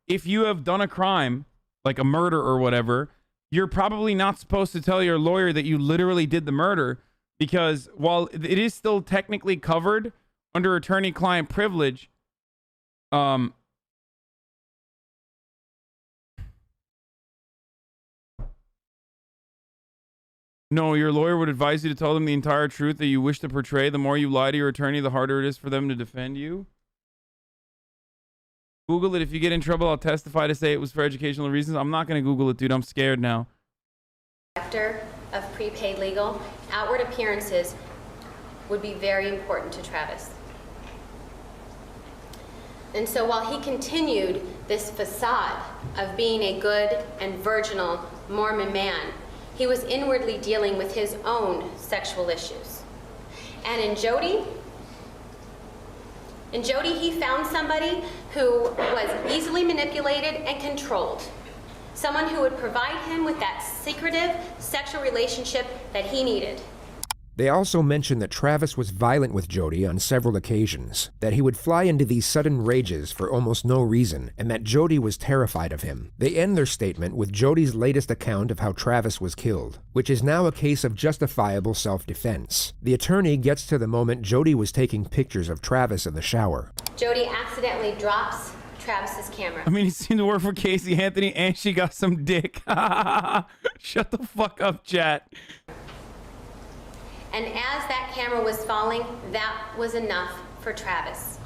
[SPEAKER 1] if you have done a crime, like a murder or whatever, you're probably not supposed to tell your lawyer that you literally did the murder, because while it is still technically covered under attorney-client privilege, no, your lawyer would advise you to tell them the entire truth that you wish to portray. The more you lie to your attorney, the harder it is for them to defend you. Google it. If you get in trouble, I'll testify to say it was for educational reasons. I'm not going to Google it, dude. I'm scared now.
[SPEAKER 14] Director of prepaid legal, outward appearances would be very important to Travis. And so while he continued this facade of being a good and virginal Mormon man, he was inwardly dealing with his own sexual issues. And in Jodi, he found somebody who was easily manipulated and controlled. Someone who would provide him with that secretive sexual relationship that he needed.
[SPEAKER 2] They also mention that Travis was violent with Jodi on several occasions, that he would fly into these sudden rages for almost no reason, and that Jodi was terrified of him. They end their statement with Jodi's latest account of how Travis was killed, which is now a case of justifiable self-defense. The attorney gets to the moment Jodi was taking pictures of Travis in the shower.
[SPEAKER 14] Jodi accidentally drops Travis's camera.
[SPEAKER 1] I mean, he seemed to work for Casey Anthony and she got some dick. Shut the fuck up, chat.
[SPEAKER 14] And as that camera was falling, that was enough for Travis,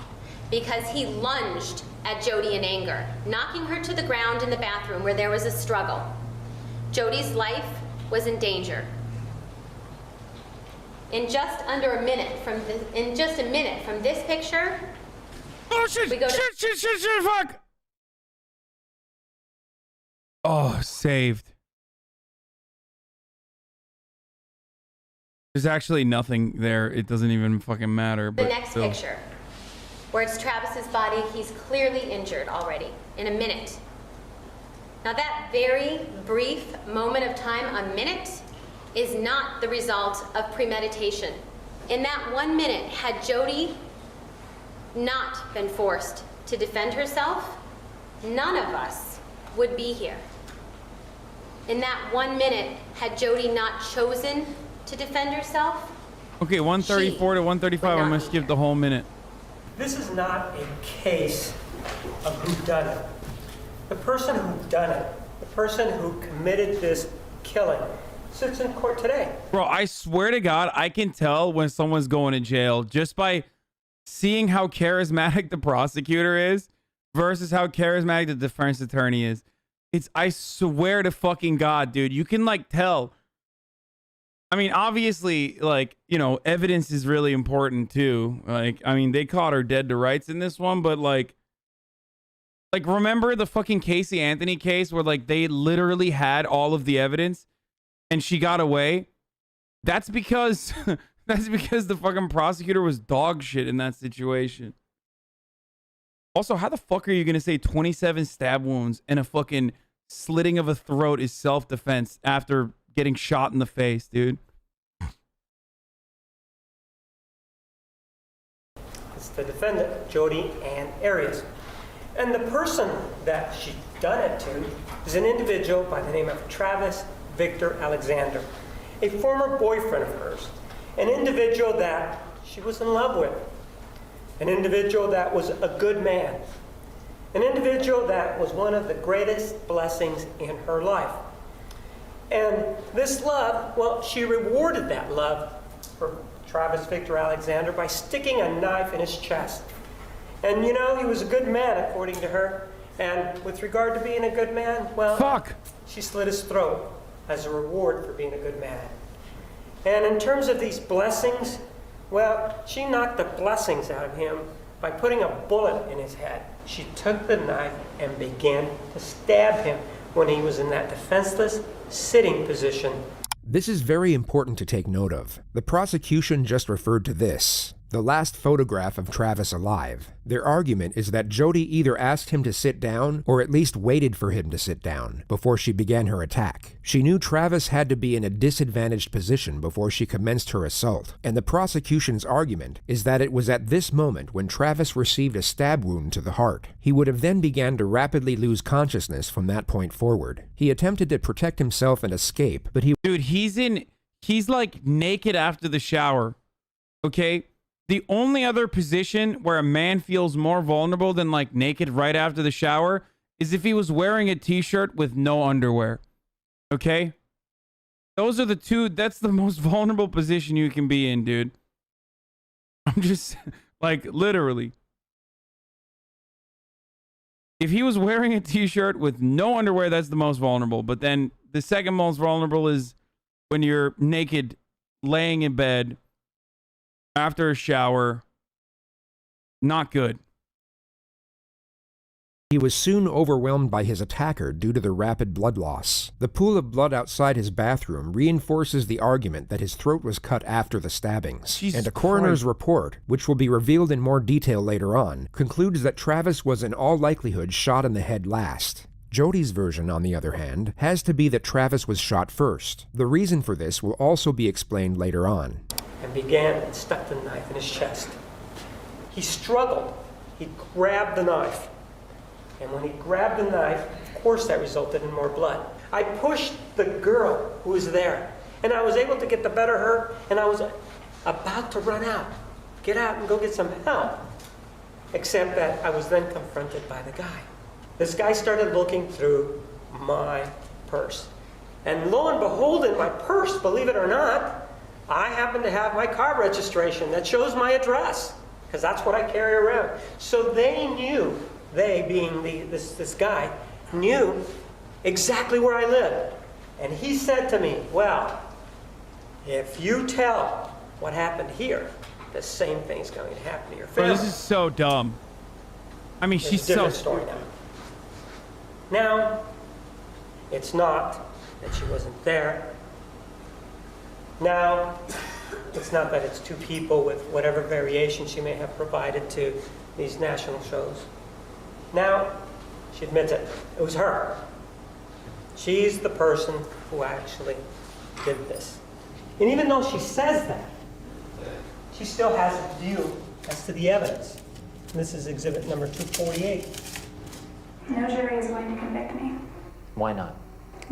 [SPEAKER 14] because he lunged at Jodi in anger, knocking her to the ground in the bathroom where there was a struggle. Jodi's life was in danger. In just a minute from this picture,
[SPEAKER 1] oh shit!
[SPEAKER 14] We go to
[SPEAKER 1] Shit! Fuck! Oh, saved. There's actually nothing there. It doesn't even fucking matter.
[SPEAKER 14] the
[SPEAKER 1] But
[SPEAKER 14] next
[SPEAKER 1] still.
[SPEAKER 14] picture, where it's Travis's body. He's clearly injured already. In a minute. Now that very brief moment of time, a minute, is not the result of premeditation. In that 1 minute, had Jodi not been forced to defend herself, none of us would be here. In that 1 minute, had Jodi not chosen to defend herself,
[SPEAKER 1] Okay, 134 to 135. I'm gonna skip the whole minute.
[SPEAKER 8] This is not a case of whodunit. The person who done it, the person who committed this killing, sits in court today.
[SPEAKER 1] Bro, I swear to God, I can tell when someone's going to jail just by seeing how charismatic the prosecutor is versus how charismatic the defense attorney is. I swear to fucking God, dude, you can like tell. I mean, obviously, like, you know, evidence is really important too. Like, I mean, they caught her dead to rights in this one, but like remember the fucking Casey Anthony case where like they literally had all of the evidence and she got away? That's because the fucking prosecutor was dog shit in that situation. Also, how the fuck are you gonna say 27 stab wounds and a fucking slitting of a throat is self-defense after getting shot in the face, dude?
[SPEAKER 8] It's the defendant, Jodi Ann Arias. And the person that she done it to is an individual by the name of Travis Victor Alexander, a former boyfriend of hers, an individual that she was in love with, an individual that was a good man, an individual that was one of the greatest blessings in her life. And this love, well, she rewarded that love for Travis Victor Alexander by sticking a knife in his chest. And you know, he was a good man, according to her. And with regard to being a good man, well, she slit his throat as a reward for being a good man. And in terms of these blessings, well, she knocked the blessings out of him by putting a bullet in his head. She took the knife and began to stab him when he was in that defenseless sitting position.
[SPEAKER 2] This is very important to take note of. The prosecution just referred to this, the last photograph of Travis alive. Their argument is that Jodi either asked him to sit down or at least waited for him to sit down before she began her attack. She knew Travis had to be in a disadvantaged position before she commenced her assault, and the prosecution's argument is that it was at this moment when Travis received a stab wound to the heart. He would have then began to rapidly lose consciousness from that point forward. He attempted to protect himself and escape, but
[SPEAKER 1] Dude, he's like naked after the shower, okay? The only other position where a man feels more vulnerable than like naked right after the shower is if he was wearing a t-shirt with no underwear. Okay? Those are the two. That's the most vulnerable position you can be in, dude. I'm just like literally. If he was wearing a t-shirt with no underwear, that's the most vulnerable. But then the second most vulnerable is when you're naked, laying in bed after a shower. Not good.
[SPEAKER 2] He was soon overwhelmed by his attacker due to the rapid blood loss. The pool of blood outside his bathroom reinforces the argument that his throat was cut after the stabbings. And a coroner's report, which will be revealed in more detail later on, concludes that Travis was in all likelihood shot in the head last. Jodi's version, on the other hand, has to be that Travis was shot first. The reason for this will also be explained later on.
[SPEAKER 8] And began and stuck the knife in his chest. He struggled. He grabbed the knife. And when he grabbed the knife, of course that resulted in more blood. I pushed the girl who was there, and I was able to get the better of her, and I was about to run out, get out and go get some help. except that I was then confronted by the guy. This guy started looking through my purse. And lo and behold, in my purse, believe it or not, I happen to have my car registration that shows my address, because that's what I carry around. So they knew, they being this guy, knew exactly where I lived. And he said to me, well, if you tell what happened here, the same thing's going to happen to your family.
[SPEAKER 1] Bro, this is so dumb. I mean, she's
[SPEAKER 8] It's a different
[SPEAKER 1] so
[SPEAKER 8] story now. Now, it's not that she wasn't there. Now, it's not that it's two people with whatever variation she may have provided to these national shows. Now, she admits it. It was her. She's the person who actually did this. And even though she says that, she still has a view as to the evidence. And this is exhibit number 248.
[SPEAKER 10] No jury is going to convict me
[SPEAKER 16] Why not?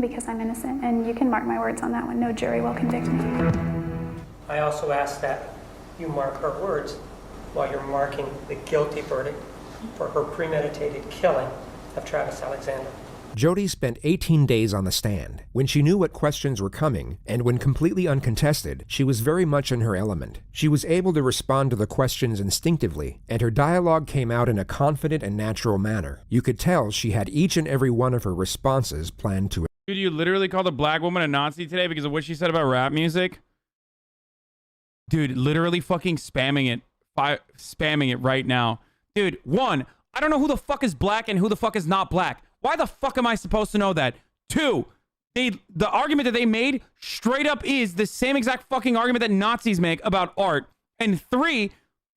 [SPEAKER 10] because I'm innocent, and you can mark my words on that one. No jury will convict me.
[SPEAKER 8] I also ask that you mark her words while you're marking the guilty verdict for her premeditated killing of Travis Alexander.
[SPEAKER 2] Jodi spent 18 days on the stand. When she knew what questions were coming, and when completely uncontested, she was very much in her element. She was able to respond to the questions instinctively, and her dialogue came out in a confident and natural manner. You could tell she had each and every one of her responses planned to it.
[SPEAKER 1] Dude, you literally called a black woman a Nazi today because of what she said about rap music? Dude, literally fucking spamming it right now. Dude, one, I don't know who the fuck is black and who the fuck is not black. Why the fuck am I supposed to know that? Two, the argument that they made straight up is the same exact fucking argument that Nazis make about art. And three,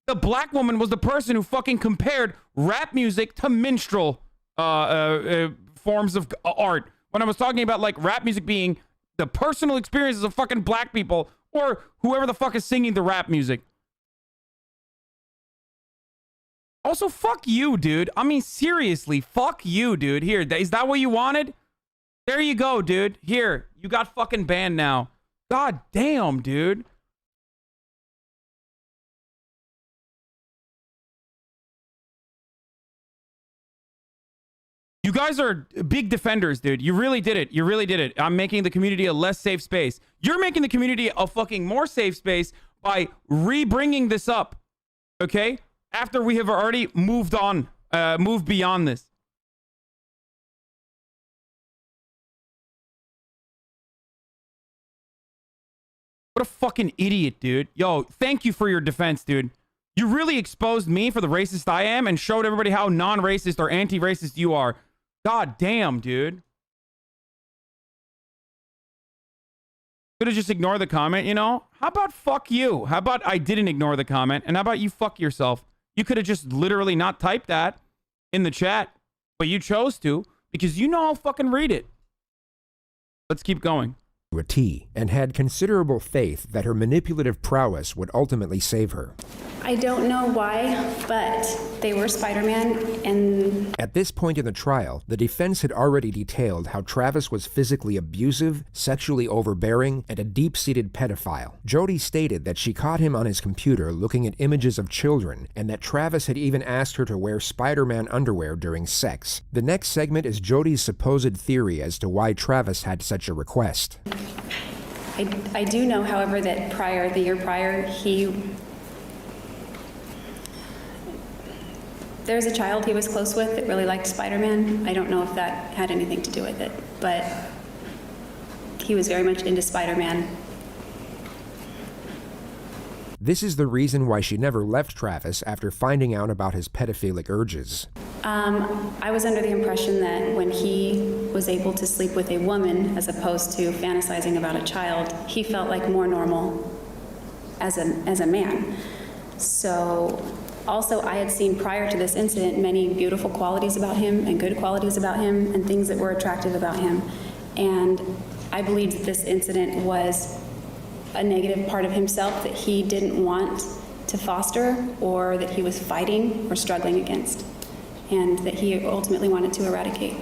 [SPEAKER 1] the black woman was the person who fucking compared rap music to minstrel forms of art. When I was talking about like rap music being the personal experiences of fucking black people or whoever the fuck is singing the rap music. Also, fuck you, dude. I mean, seriously, fuck you, dude. Here, is that what you wanted? There you go, dude. Here, you got fucking banned now. God damn, dude. You guys are big defenders, dude. You really did it. You really did it. I'm making the community a less safe space. You're making the community a fucking more safe space by re-bringing this up, okay? After we have already moved on, moved beyond this. What a fucking idiot, dude. Yo, thank you for your defense, dude. You really exposed me for the racist I am and showed everybody how non-racist or anti-racist you are. God damn, dude. Could have just ignored the comment, you know? How about fuck you? How about I didn't ignore the comment? And how about you fuck yourself? You could have just literally not typed that in the chat, but you chose to because you know I'll fucking read it. Let's keep going.
[SPEAKER 2] To a T, and had considerable faith that her manipulative prowess would ultimately save her.
[SPEAKER 10] I don't know why, but they were Spider-Man, and
[SPEAKER 2] At this point in the trial, the defense had already detailed how Travis was physically abusive, sexually overbearing, and a deep-seated pedophile. Jodi stated that she caught him on his computer looking at images of children, and that Travis had even asked her to wear Spider-Man underwear during sex. The next segment is Jodi's supposed theory as to why Travis had such a request.
[SPEAKER 10] I do know, however, that the year prior, there's a child he was close with that really liked Spider-Man. I don't know if that had anything to do with it, but he was very much into Spider-Man.
[SPEAKER 2] This is the reason why she never left Travis after finding out about his pedophilic urges.
[SPEAKER 10] I was under the impression that when he was able to sleep with a woman as opposed to fantasizing about a child, he felt like more normal as a man. So also I had seen prior to this incident many beautiful qualities about him and good qualities about him and things that were attractive about him. And I believed that this incident was a negative part of himself that he didn't want to foster or that he was fighting or struggling against, and that he ultimately wanted to eradicate.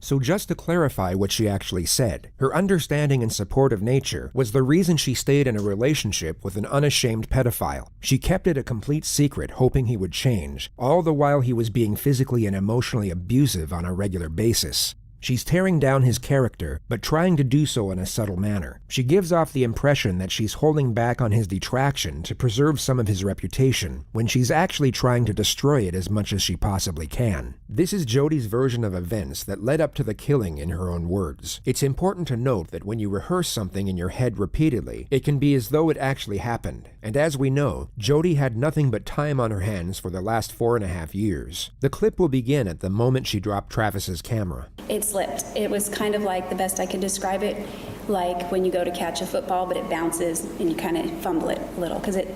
[SPEAKER 2] So just to clarify what she actually said, her understanding and supportive nature was the reason she stayed in a relationship with an unashamed pedophile. She kept it a complete secret, hoping he would change, all the while he was being physically and emotionally abusive on a regular basis. She's tearing down his character, but trying to do so in a subtle manner. She gives off the impression that she's holding back on his detraction to preserve some of his reputation, when she's actually trying to destroy it as much as she possibly can. This is Jodi's version of events that led up to the killing in her own words. It's important to note that when you rehearse something in your head repeatedly, it can be as though it actually happened. And as we know, Jodi had nothing but time on her hands for the last 4.5 years. The clip will begin at the moment she dropped Travis's camera.
[SPEAKER 16] It slipped. It was kind of like, the best I could describe it, like when you go to catch a football but it bounces and you kind of fumble it a little, because it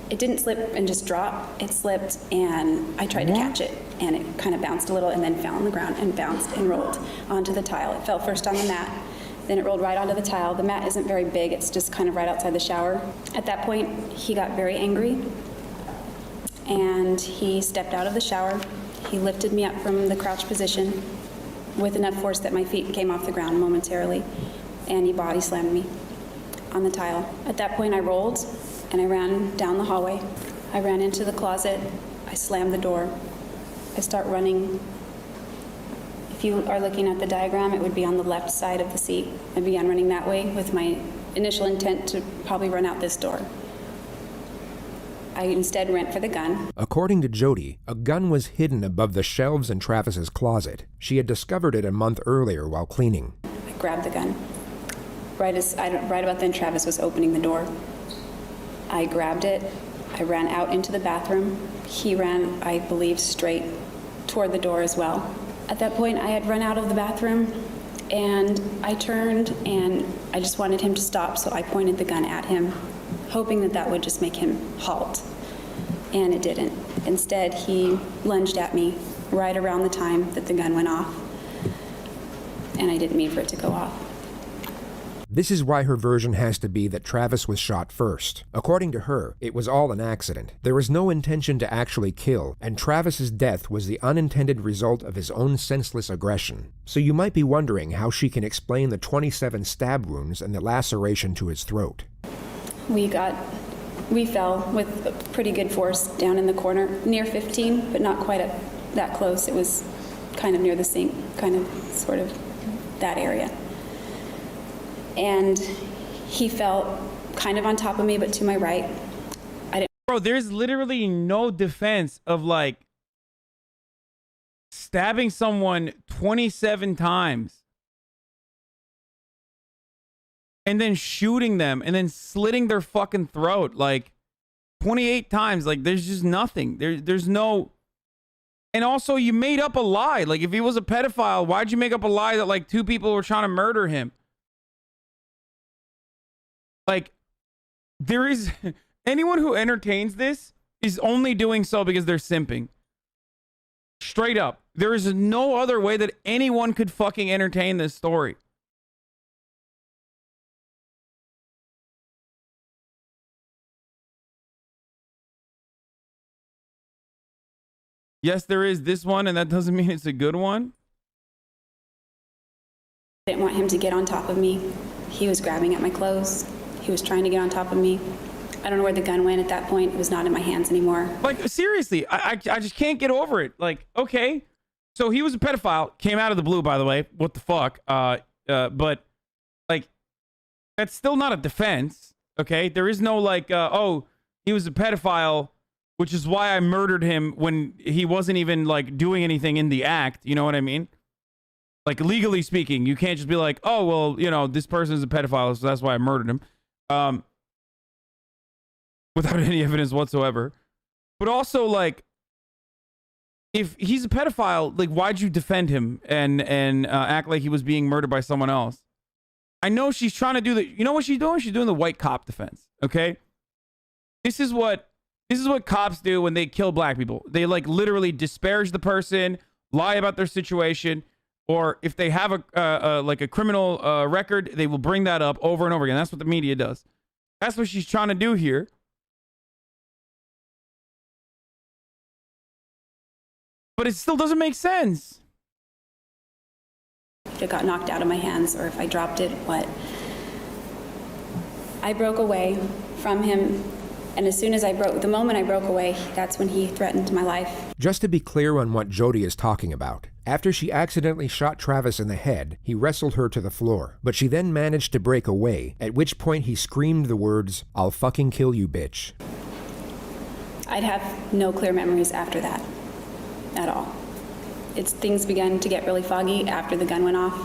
[SPEAKER 16] didn't slip and just drop. It slipped and I tried to catch it and it kind of bounced a little and then fell on the ground and bounced and rolled onto the tile. It fell first on the mat, then it rolled right onto the tile. The mat isn't very big, it's just kind of right outside the shower. At that point, he got very angry and he stepped out of the shower. He lifted me up from the crouch position with enough force that my feet came off the ground momentarily, and he body slammed me on the tile. At that point, I rolled and I ran down the hallway. I ran into the closet. I slammed the door. I start running. If you are looking at the diagram, it would be on the left side of the seat. I began running that way with my initial intent to probably run out this door. I instead went for the gun.
[SPEAKER 2] According to Jodi, a gun was hidden above the shelves in Travis's closet. She had discovered it a month earlier while cleaning.
[SPEAKER 16] I grabbed the gun. Right about then, Travis was opening the door. I grabbed it. I ran out into the bathroom. He ran, I believe, straight toward the door as well. At that point, I had run out of the bathroom, and I turned, and I just wanted him to stop, so I pointed the gun at him, hoping that that would just make him halt. And it didn't. Instead, he lunged at me right around the time that the gun went off. And I didn't mean for it to go off.
[SPEAKER 2] This is why her version has to be that Travis was shot first. According to her, it was all an accident. There was no intention to actually kill, and Travis's death was the unintended result of his own senseless aggression. So you might be wondering how she can explain the 27 stab wounds and the laceration to his throat.
[SPEAKER 16] We fell with pretty good force down in the corner, near 15, but not quite that close. It was kind of near the sink, kind of, sort of that area. And he fell kind of on top of me, but to my right.
[SPEAKER 1] Bro, there's literally no defense of like stabbing someone 27 times and then shooting them and then slitting their fucking throat like 28 times. Like, there's just nothing. There's no. And also, you made up a lie. Like, if he was a pedophile, why'd you make up a lie that like 2 people were trying to murder him? Like, there is anyone who entertains this is only doing so because they're simping. Straight up. There is no other way that anyone could fucking entertain this story. Yes, there is this one, and that doesn't mean it's a good one.
[SPEAKER 16] I didn't want him to get on top of me. He was grabbing at my clothes. He was trying to get on top of me. I don't know where the gun went at that point. It was not in my hands anymore.
[SPEAKER 1] Like, seriously, I just can't get over it. Like, okay, so he was a pedophile. Came out of the blue, by the way. What the fuck? But, like, that's still not a defense, okay? There is no, like, oh, he was a pedophile, which is why I murdered him when he wasn't even, like, doing anything in the act. You know what I mean? Like, legally speaking, you can't just be like, oh, well, you know, this person is a pedophile, so that's why I murdered him. Without any evidence whatsoever. But also, like, if he's a pedophile, like, why'd you defend him and act like he was being murdered by someone else? I know she's trying to do the, you know what she's doing? She's doing the white cop defense, okay? This is what cops do when they kill black people. They, like, literally disparage the person, lie about their situation, or if they have a criminal record, they will bring that up over and over again. That's what the media does. That's what she's trying to do here. But it still doesn't make sense.
[SPEAKER 16] it got knocked out of my hands or if I dropped it, what. I broke away from him, and as soon as the moment I broke away, that's when he threatened my life.
[SPEAKER 2] Just to be clear on what Jodi is talking about, after she accidentally shot Travis in the head, he wrestled her to the floor, but she then managed to break away, at which point he screamed the words, "I'll fucking kill you, bitch."
[SPEAKER 16] I'd have no clear memories after that, at all. Things began to get really foggy after the gun went off.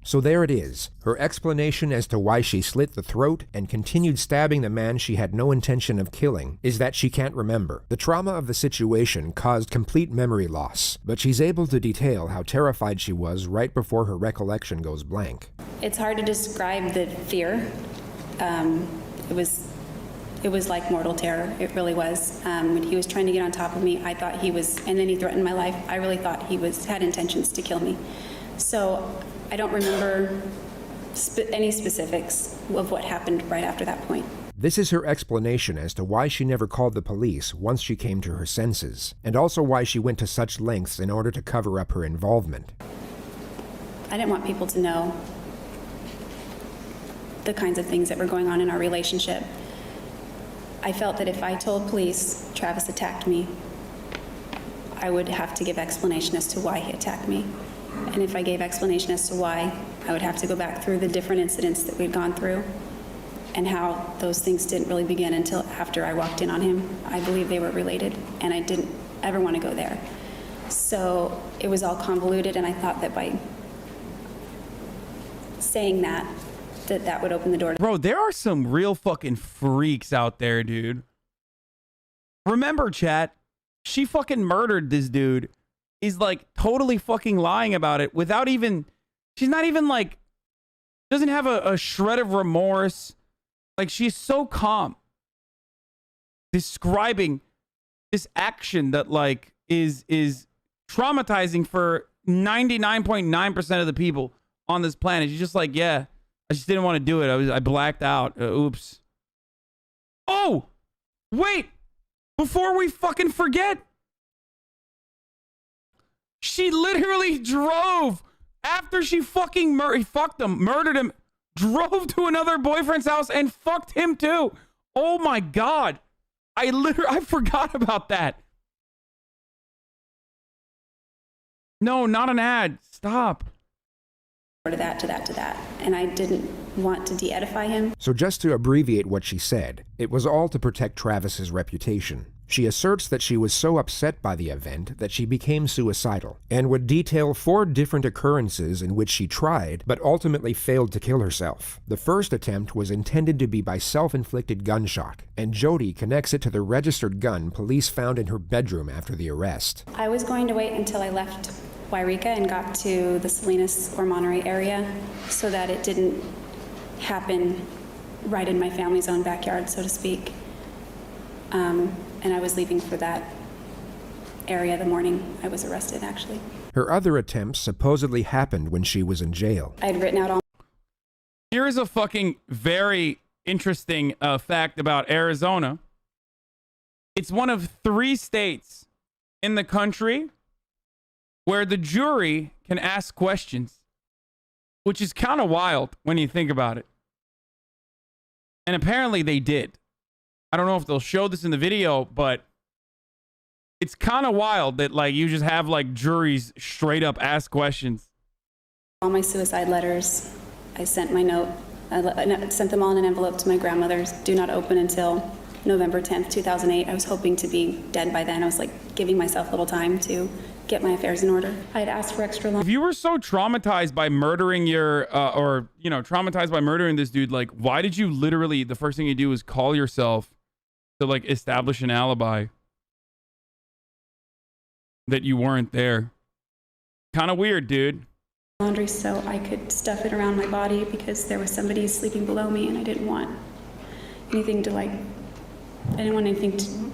[SPEAKER 2] So there it is, her explanation as to why she slit the throat and continued stabbing the man she had no intention of killing is that she can't remember. The trauma of the situation caused complete memory loss, but she's able to detail how terrified she was right before her recollection goes blank.
[SPEAKER 16] It's hard to describe the fear. It was like mortal terror. It really was. When he was trying to get on top of me, I thought he was, and then he threatened my life. I really thought he had intentions to kill me. So I don't remember any specifics of what happened right after that point.
[SPEAKER 2] This is her explanation as to why she never called the police once she came to her senses, and also why she went to such lengths in order to cover up her involvement.
[SPEAKER 16] I didn't want people to know the kinds of things that were going on in our relationship. I felt that if I told police Travis attacked me, I would have to give explanation as to why he attacked me. And if I gave explanation as to why, I would have to go back through the different incidents that we'd gone through and how those things didn't really begin until after I walked in on him. I believe they were related, and I didn't ever want to go there. So it was all convoluted, and I thought that by saying that would open the door.
[SPEAKER 1] Bro, there are some real fucking freaks out there, dude. Remember, chat, she fucking murdered this dude. Is like totally fucking lying about it without even, she's not even like, doesn't have a shred of remorse. Like, she's so calm describing this action that like is traumatizing for 99.9% of the people on this planet. She's just like, yeah, I just didn't want to do it. I blacked out. Oops. Oh, wait, before we fucking forget, she literally drove after she fucking murdered him, drove to another boyfriend's house and fucked him too. Oh my God. I forgot about that. No, not an ad. Stop.
[SPEAKER 16] To that. And I didn't want to de-edify him.
[SPEAKER 2] So just to abbreviate what she said, it was all to protect Travis's reputation. She asserts that she was so upset by the event that she became suicidal, and would detail 4 different occurrences in which she tried, but ultimately failed to kill herself. The first attempt was intended to be by self-inflicted gunshot, and Jodi connects it to the registered gun police found in her bedroom after the arrest.
[SPEAKER 16] I was going to wait until I left Wairika and got to the Salinas or Monterey area so that it didn't happen right in my family's own backyard, so to speak. And I was leaving for that area the morning I was arrested, actually.
[SPEAKER 2] Her other attempts supposedly happened when she was in jail.
[SPEAKER 16] I had written out all...
[SPEAKER 1] Here is a fucking very interesting fact about Arizona. It's one of 3 states in the country where the jury can ask questions, which is kind of wild when you think about it. And apparently they did. I don't know if they'll show this in the video, but it's kind of wild that like you just have like juries straight up ask questions.
[SPEAKER 16] All my suicide letters, I sent my note, I sent them all in an envelope to my grandmother's. Do not open until November 10th, 2008. I was hoping to be dead by then. I was like giving myself a little time to get my affairs in order. I had asked for extra long.
[SPEAKER 1] If you were so traumatized by murdering your, traumatized by murdering this dude, like, why did you literally, the first thing you do is call yourself to, like, establish an alibi that you weren't there? Kind of weird, dude.
[SPEAKER 16] Laundry so I could stuff it around my body because there was somebody sleeping below me and I didn't want anything to, like, I didn't want anything to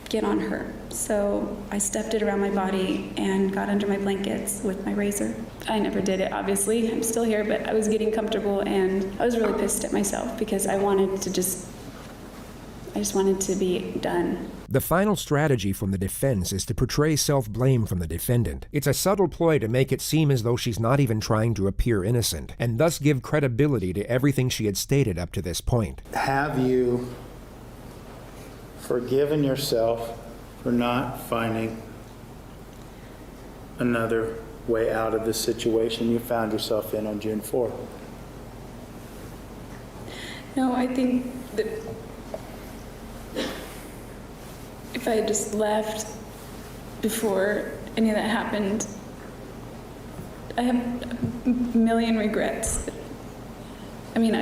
[SPEAKER 16] get on her. So I stuffed it around my body and got under my blankets with my razor. I never did it, obviously. I'm still here, but I was getting comfortable and I was really pissed at myself because I just wanted to be done.
[SPEAKER 2] The final strategy from the defense is to portray self-blame from the defendant. It's a subtle ploy to make it seem as though she's not even trying to appear innocent, and thus give credibility to everything she had stated up to this point.
[SPEAKER 15] Have you forgiven yourself for not finding another way out of the situation you found yourself in on June 4th?
[SPEAKER 16] No, I think that if I had just left before any of that happened, I have a million regrets. I mean,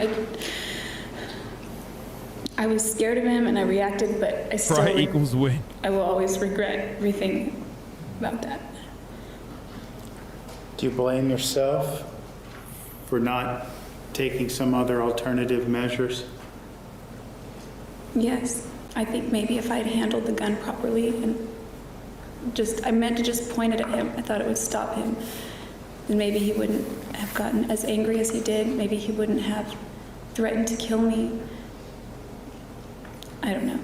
[SPEAKER 16] I was scared of him and I reacted, but I still...
[SPEAKER 1] Pride equals win.
[SPEAKER 16] I will always regret everything about that.
[SPEAKER 15] Do you blame yourself for not taking some other alternative measures?
[SPEAKER 16] Yes. I think maybe if I had handled the gun properly and I meant to just point it at him. I thought it would stop him. And maybe he wouldn't have gotten as angry as he did. Maybe he wouldn't have threatened to kill me. I don't know.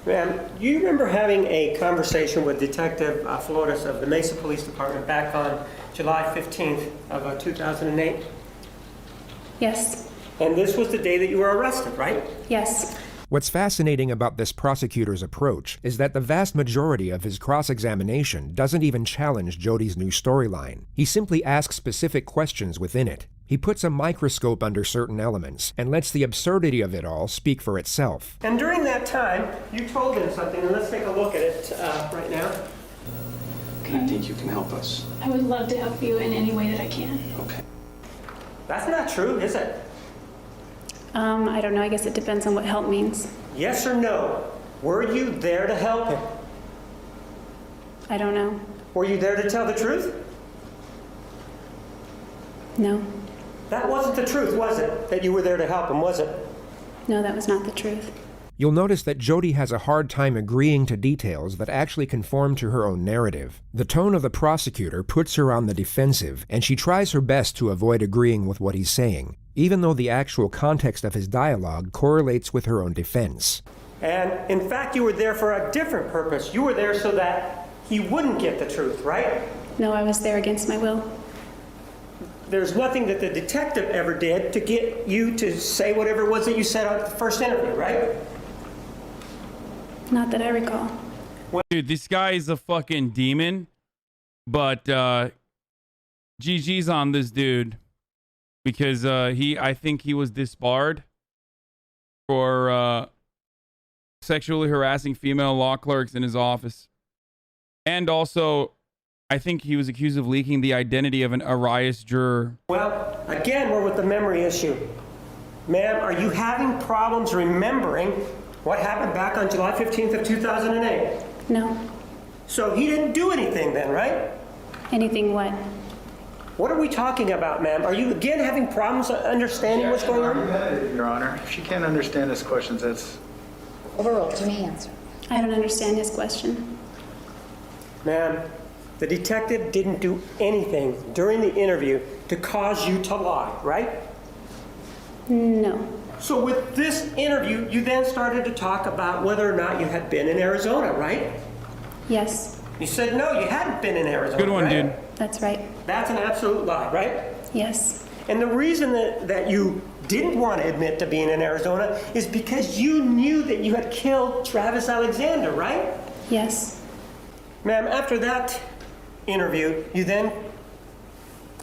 [SPEAKER 8] Ma'am, do you remember having a conversation with Detective Flores of the Mesa Police Department back on July 15th of 2008?
[SPEAKER 16] Yes.
[SPEAKER 8] And this was the day that you were arrested, right?
[SPEAKER 16] Yes.
[SPEAKER 2] What's fascinating about this prosecutor's approach is that the vast majority of his cross-examination doesn't even challenge Jodi's new storyline. He simply asks specific questions within it. He puts a microscope under certain elements and lets the absurdity of it all speak for itself.
[SPEAKER 8] And during that time, you told him something, and let's take a look at it right now.
[SPEAKER 4] And I think you can help us.
[SPEAKER 10] I would love to help you in any way that I can.
[SPEAKER 4] Okay.
[SPEAKER 8] That's not true, is it?
[SPEAKER 16] I don't know. I guess it depends on what help means.
[SPEAKER 8] Yes or no? Were you there to help him?
[SPEAKER 16] I don't know.
[SPEAKER 8] Were you there to tell the truth?
[SPEAKER 16] No.
[SPEAKER 8] That wasn't the truth, was it? That you were there to help him, was it?
[SPEAKER 16] No, that was not the truth.
[SPEAKER 2] You'll notice that Jodi has a hard time agreeing to details that actually conform to her own narrative. The tone of the prosecutor puts her on the defensive, and she tries her best to avoid agreeing with what he's saying, even though the actual context of his dialogue correlates with her own defense.
[SPEAKER 8] And in fact, you were there for a different purpose. You were there so that he wouldn't get the truth, right?
[SPEAKER 16] No, I was there against my will.
[SPEAKER 8] There's nothing that the detective ever did to get you to say whatever it was that you said at the first interview, right?
[SPEAKER 16] Not that I recall.
[SPEAKER 1] Dude, this guy is a fucking demon, but GG's on this dude because I think he was disbarred for sexually harassing female law clerks in his office. And also, I think he was accused of leaking the identity of an Arias juror.
[SPEAKER 8] Well, again, we're with the memory issue. Ma'am, are you having problems remembering what happened back on July 15th of 2008?
[SPEAKER 16] No.
[SPEAKER 8] So he didn't do anything then, right?
[SPEAKER 16] Anything what?
[SPEAKER 8] What are we talking about, ma'am? Are you again having problems understanding what's going on?
[SPEAKER 15] Your Honor, if she can't understand his questions, that's...
[SPEAKER 16] Overruled. To me, answer. I don't understand his question.
[SPEAKER 8] Ma'am, the detective didn't do anything during the interview to cause you to lie, right?
[SPEAKER 16] No.
[SPEAKER 8] So with this interview, you then started to talk about whether or not you had been in Arizona, right?
[SPEAKER 16] Yes.
[SPEAKER 8] You said no, you hadn't been in Arizona.
[SPEAKER 1] Good one,
[SPEAKER 8] right?
[SPEAKER 1] dude.
[SPEAKER 16] That's right.
[SPEAKER 8] That's an absolute lie, right?
[SPEAKER 16] Yes.
[SPEAKER 8] And the reason that you didn't want to admit to being in Arizona is because you knew that you had killed Travis Alexander, right?
[SPEAKER 16] Yes.
[SPEAKER 8] Ma'am, after that interview, you then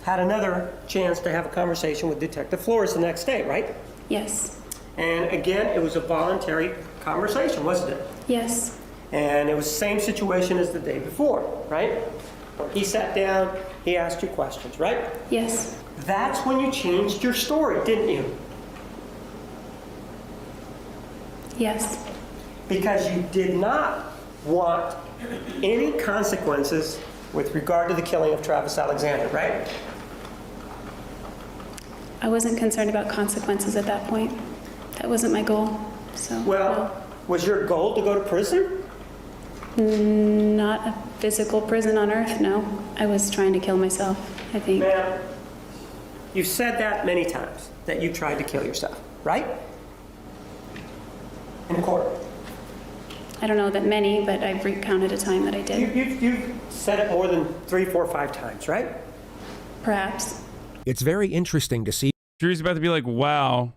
[SPEAKER 8] had another chance to have a conversation with Detective Flores the next day, right?
[SPEAKER 16] Yes.
[SPEAKER 8] And again, it was a voluntary conversation, wasn't it?
[SPEAKER 16] Yes.
[SPEAKER 8] And it was the same situation as the day before, right? He sat down, he asked you questions, right?
[SPEAKER 16] Yes.
[SPEAKER 8] That's when you changed your story, didn't you?
[SPEAKER 16] Yes.
[SPEAKER 8] Because you did not want any consequences with regard to the killing of Travis Alexander, right?
[SPEAKER 16] I wasn't concerned about consequences at that point. That wasn't my goal. So.
[SPEAKER 8] Well, was your goal to go to prison?
[SPEAKER 16] Not a physical prison on Earth, no. I was trying to kill myself, I think.
[SPEAKER 8] Ma'am, you've said that many times, that you tried to kill yourself, right? in court?
[SPEAKER 16] I don't know that many, but I've recounted a time that I did.
[SPEAKER 8] You've said it more than 3, 4, 5 times, right?
[SPEAKER 16] Perhaps.
[SPEAKER 2] It's very interesting to see.
[SPEAKER 1] Jury's about to be like, wow.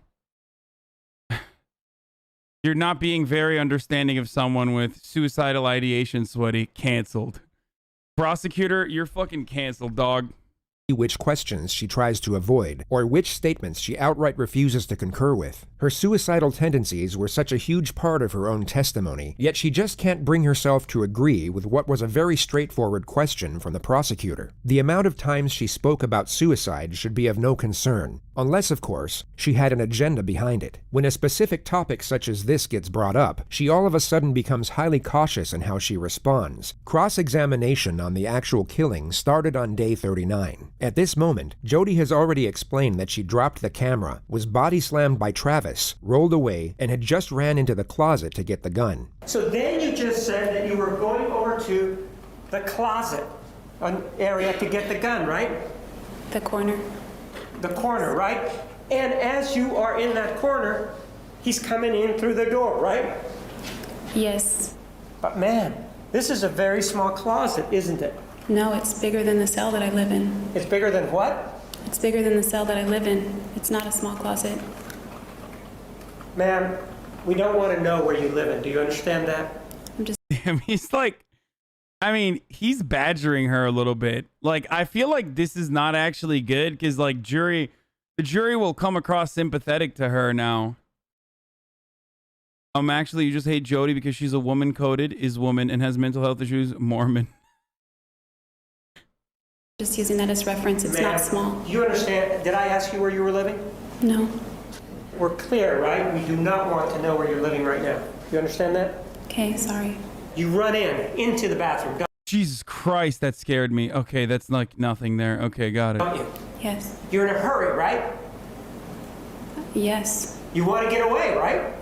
[SPEAKER 1] You're not being very understanding of someone with suicidal ideation, sweaty. Canceled. Prosecutor, you're fucking canceled, dog.
[SPEAKER 2] Which questions she tries to avoid, or which statements she outright refuses to concur with. Her suicidal tendencies were such a huge part of her own testimony, yet she just can't bring herself to agree with what was a very straightforward question from the prosecutor. The amount of times she spoke about suicide should be of no concern, unless, of course, she had an agenda behind it. When a specific topic such as this gets brought up, she all of a sudden becomes highly cautious in how she responds. Cross-examination on the actual killing started on day 39. At this moment, Jodi has already explained that she dropped the camera, was body slammed by Travis, rolled away, and had just ran into the closet to get the gun.
[SPEAKER 8] So then you just said that you were going over to the closet area to get the gun, right?
[SPEAKER 16] The corner.
[SPEAKER 8] The corner, right? And as you are in that corner, he's coming in through the door, right?
[SPEAKER 16] Yes.
[SPEAKER 8] But man, this is a very small closet, isn't it?
[SPEAKER 16] No, it's bigger than the cell that I live in.
[SPEAKER 8] It's bigger than what?
[SPEAKER 16] It's bigger than the cell that I live in. It's not a small closet.
[SPEAKER 8] Ma'am, we don't want to know where you live in. Do you understand that?
[SPEAKER 1] Damn, he's like, I mean, he's badgering her a little bit. Like, I feel like this is not actually good because, like, the jury will come across sympathetic to her now. Actually, you just hate Jodi because she's a woman coded, is woman, and has mental health issues, Mormon.
[SPEAKER 16] Just using that as reference, it's not small.
[SPEAKER 8] You understand? Did I ask you where you were living?
[SPEAKER 16] No.
[SPEAKER 8] We're clear, right? We do not want to know where you're living right now. You understand that?
[SPEAKER 16] Okay, sorry.
[SPEAKER 8] You run into the bathroom.
[SPEAKER 1] Jesus Christ, that scared me. Okay, that's like nothing there. Okay, got it.
[SPEAKER 8] Don't you?
[SPEAKER 16] Yes.
[SPEAKER 8] You're in a hurry, right?
[SPEAKER 16] Yes.
[SPEAKER 8] You want to get away, right?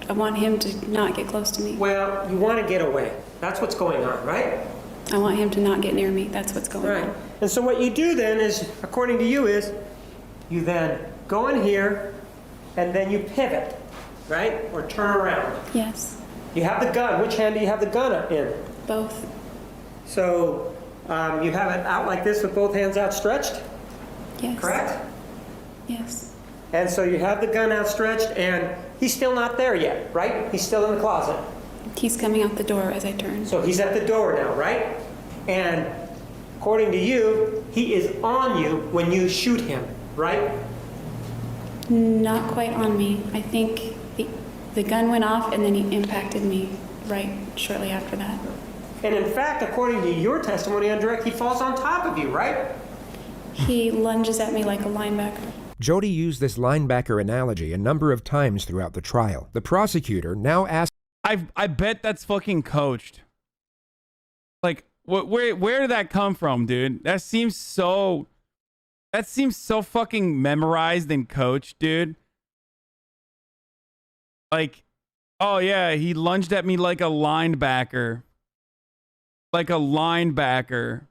[SPEAKER 16] I want him to not get close to me.
[SPEAKER 8] Well, you want to get away. That's what's going on, right?
[SPEAKER 16] I want him to not get near me. That's what's going on.
[SPEAKER 8] And so what you do then is, according to you, is you then go in here and then you pivot, right? Or turn around.
[SPEAKER 16] Yes.
[SPEAKER 8] You have the gun. Which hand do you have the gun in?
[SPEAKER 16] Both.
[SPEAKER 8] So you have it out like this with both hands outstretched?
[SPEAKER 16] Yes.
[SPEAKER 8] Correct?
[SPEAKER 16] Yes.
[SPEAKER 8] And so you have the gun outstretched and he's still not there yet, right? He's still in the closet.
[SPEAKER 16] He's coming out the door as I turn.
[SPEAKER 8] So he's at the door now, right? And according to you, he is on you when you shoot him, right?
[SPEAKER 16] Not quite on me. I think the gun went off and then he impacted me right shortly after that.
[SPEAKER 8] And in fact, according to your testimony on direct, he falls on top of you, right?
[SPEAKER 16] He lunges at me like a linebacker.
[SPEAKER 2] Jodi used this linebacker analogy a number of times throughout the trial. The prosecutor now asked,
[SPEAKER 1] I bet that's fucking coached. Like, where did that come from, dude? That seems so fucking memorized and coached, dude. Like, oh yeah, he lunged at me like a linebacker. Like a linebacker.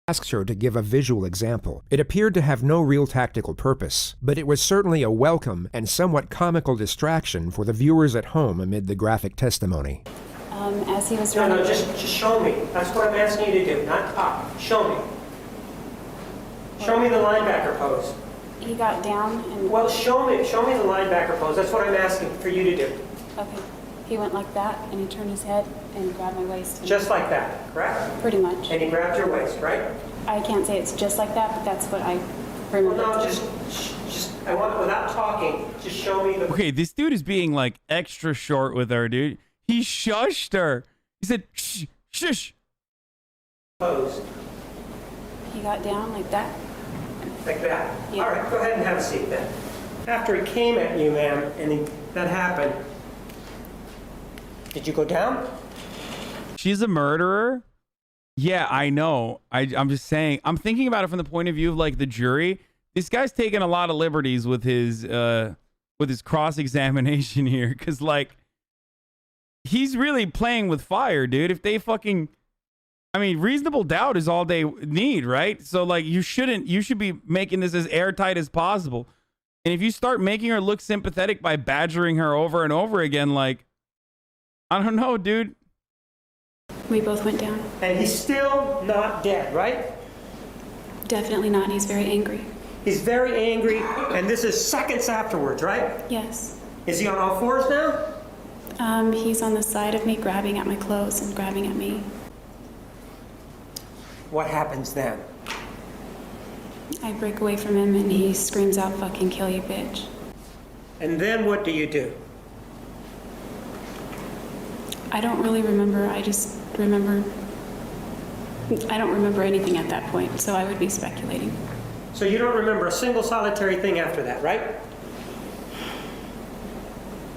[SPEAKER 2] Asked her to give a visual example. It appeared to have no real tactical purpose, but it was certainly a welcome and somewhat comical distraction for the viewers at home amid the graphic testimony.
[SPEAKER 16] As he was
[SPEAKER 8] No, just show me. That's what I'm asking you to do, not talk. Show me. Show me the linebacker pose.
[SPEAKER 16] He got down and...
[SPEAKER 8] Well, show me the linebacker pose. That's what I'm asking for you to do.
[SPEAKER 16] Okay. He went like that, and he turned his head and grabbed my waist.
[SPEAKER 8] Just like that, correct?
[SPEAKER 16] Pretty much.
[SPEAKER 8] And he grabbed your waist, right?
[SPEAKER 16] I can't say it's just like that, but that's what I remember.
[SPEAKER 8] Well, no, just I want, without talking, just show me the...
[SPEAKER 1] Okay, this dude is being like extra short with her, dude. He shushed her. He said, shh, shush.
[SPEAKER 8] Pose.
[SPEAKER 16] He got down like that.
[SPEAKER 8] Like that?
[SPEAKER 16] Yeah.
[SPEAKER 8] All right, go ahead and have a seat then. After he came at you, ma'am, and that happened, did you go down?
[SPEAKER 1] She's a murderer? Yeah, I know. I'm just saying. I'm thinking about it from the point of view of like the jury. This guy's taking a lot of liberties with his cross-examination here, because like he's really playing with fire, dude. If they fucking, I mean, reasonable doubt is all they need, right? So like you should be making this as airtight as possible. And if you start making her look sympathetic by badgering her over and over again, like, I don't know, dude.
[SPEAKER 16] We both went down.
[SPEAKER 8] And he's still not dead, right?
[SPEAKER 16] Definitely not. He's very angry.
[SPEAKER 8] He's very angry, and this is seconds afterwards, right?
[SPEAKER 16] Yes.
[SPEAKER 8] Is he on all fours now?
[SPEAKER 16] He's on the side of me, grabbing at my clothes and grabbing at me.
[SPEAKER 8] What happens then?
[SPEAKER 16] I break away from him and he screams out, "Fucking kill you, bitch."
[SPEAKER 8] And then what do you do?
[SPEAKER 16] I don't really remember. I just remember. I don't remember anything at that point, so I would be speculating.
[SPEAKER 8] So you don't remember a single solitary thing after that, right?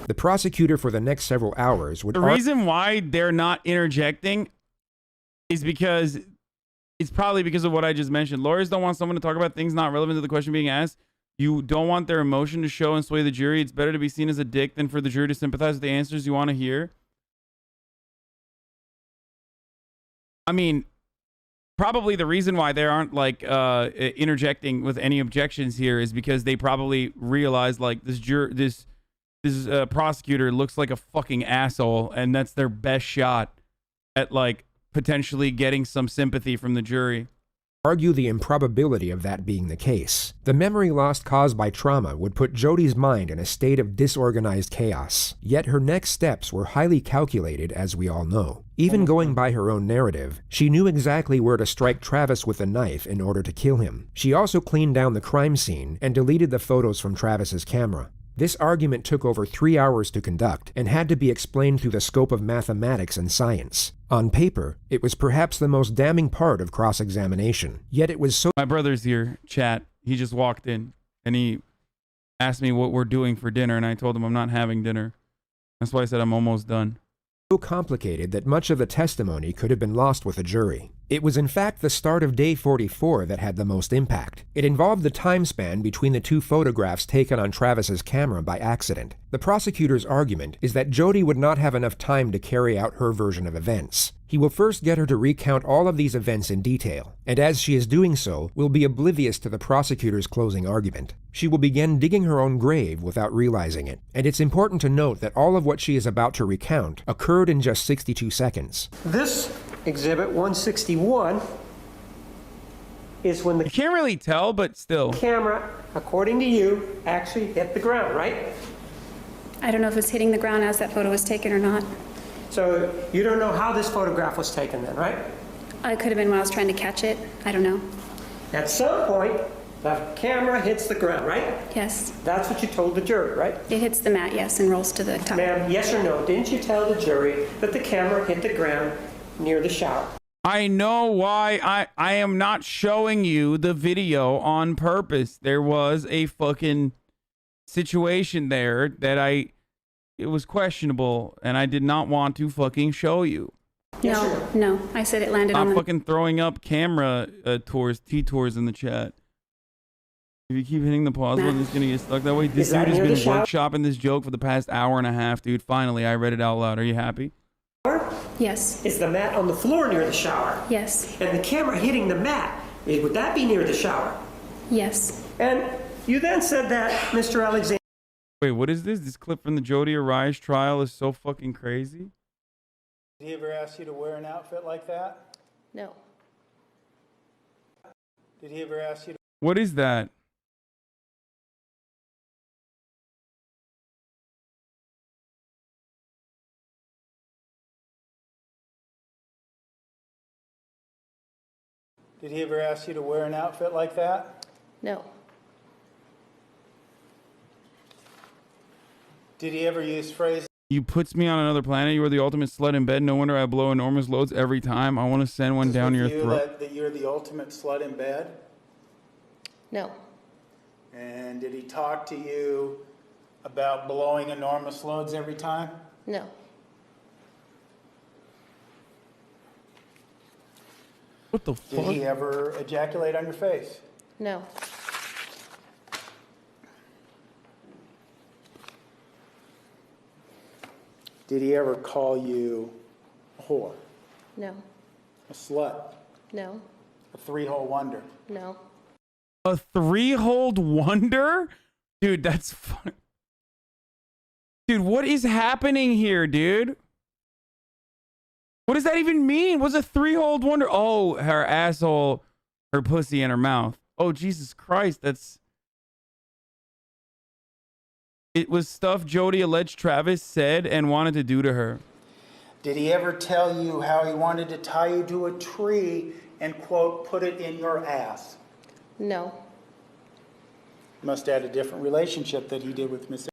[SPEAKER 2] The prosecutor for the next several hours would...
[SPEAKER 1] The reason why they're not interjecting is because it's probably because of what I just mentioned. Lawyers don't want someone to talk about things not relevant to the question being asked. You don't want their emotion to show and sway the jury. It's better to be seen as a dick than for the jury to sympathize with the answers you want to hear. I mean, probably the reason why they aren't like interjecting with any objections here is because they probably realize like this prosecutor looks like a fucking asshole, and that's their best shot at like potentially getting some sympathy from the jury.
[SPEAKER 2] Argue the improbability of that being the case. The memory loss caused by trauma would put Jodi's mind in a state of disorganized chaos. Yet her next steps were highly calculated, as we all know. Even going by her own narrative, she knew exactly where to strike Travis with a knife in order to kill him. She also cleaned down the crime scene and deleted the photos from Travis's camera. This argument took over 3 hours to conduct and had to be explained through the scope of mathematics and science. On paper, it was perhaps the most damning part of cross-examination, yet it was so...
[SPEAKER 1] My brother's here, chat. He just walked in and he asked me what we're doing for dinner, and I told him I'm not having dinner. That's why I said I'm almost done.
[SPEAKER 2] So complicated that much of the testimony could have been lost with a jury. It was in fact the start of day 44 that had the most impact. It involved the time span between the two photographs taken on Travis's camera by accident. The prosecutor's argument is that Jodi would not have enough time to carry out her version of events. He will first get her to recount all of these events in detail, and as she is doing so, will be oblivious to the prosecutor's closing argument. She will begin digging her own grave without realizing it, and it's important to note that all of what she is about to recount occurred in just 62 seconds.
[SPEAKER 8] This exhibit 161 is when the...
[SPEAKER 1] You can't really tell, but still.
[SPEAKER 8] Camera, according to you, actually hit the ground, right?
[SPEAKER 16] I don't know if it's hitting the ground as that photo was taken or not.
[SPEAKER 8] So you don't know how this photograph was taken then, right?
[SPEAKER 16] It could have been when I was trying to catch it. I don't know.
[SPEAKER 8] At some point, the camera hits the ground, right?
[SPEAKER 16] Yes.
[SPEAKER 8] That's what you told the jury, right?
[SPEAKER 16] It hits the mat, yes, and rolls to the top.
[SPEAKER 8] Ma'am, yes or no, didn't you tell the jury that the camera hit the ground near the shower?
[SPEAKER 1] I know why I am not showing you the video on purpose. There was a fucking situation there that it was questionable, and I did not want to fucking show you.
[SPEAKER 16] No, I said it landed on
[SPEAKER 1] I'm
[SPEAKER 16] the...
[SPEAKER 1] fucking throwing up camera T-tours in the chat. If you keep hitting the pause button, it's gonna get stuck that way. This dude has been workshopping this joke for the past hour and a half, dude. Finally, I read it out loud. Are you happy?
[SPEAKER 16] Yes.
[SPEAKER 8] Is the mat on the floor near the shower?
[SPEAKER 16] Yes.
[SPEAKER 8] And the camera hitting the mat, would that be near the shower?
[SPEAKER 16] Yes.
[SPEAKER 8] And you then said that Mr. Alexander...
[SPEAKER 1] Wait, what is this? This clip from the Jodi Arias trial is so fucking crazy.
[SPEAKER 15] Did he ever ask you to wear an outfit like that?
[SPEAKER 14] No.
[SPEAKER 15] Did he ever ask you to...
[SPEAKER 1] What is that?
[SPEAKER 15] Did he ever ask you to wear an outfit like that?
[SPEAKER 14] No.
[SPEAKER 15] Did he ever use phrases?
[SPEAKER 1] You puts me on another planet. You are the ultimate slut in bed. No wonder I blow enormous loads every time. I want to send one down your throat.
[SPEAKER 15] That you're the ultimate slut in bed?
[SPEAKER 14] No.
[SPEAKER 15] And did he talk to you about blowing enormous loads every time?
[SPEAKER 14] No.
[SPEAKER 1] What the fuck?
[SPEAKER 15] Did he ever ejaculate on your face?
[SPEAKER 14] No.
[SPEAKER 15] Did he ever call you a whore?
[SPEAKER 14] No.
[SPEAKER 15] A slut?
[SPEAKER 14] No.
[SPEAKER 15] A three-hole wonder?
[SPEAKER 14] No.
[SPEAKER 1] A three-holed wonder? Dude, that's fun. Dude, what is happening here, dude? What does that even mean? What's a three-holed wonder? Oh, her asshole, her pussy, and her mouth. Oh, Jesus Christ, that's... It was stuff Jodi alleged Travis said and wanted to do to her.
[SPEAKER 17] Did he ever tell you how he wanted to tie you to a tree and, quote, put it in your ass?
[SPEAKER 9] No.
[SPEAKER 17] Must have had a different relationship that he did with Miss.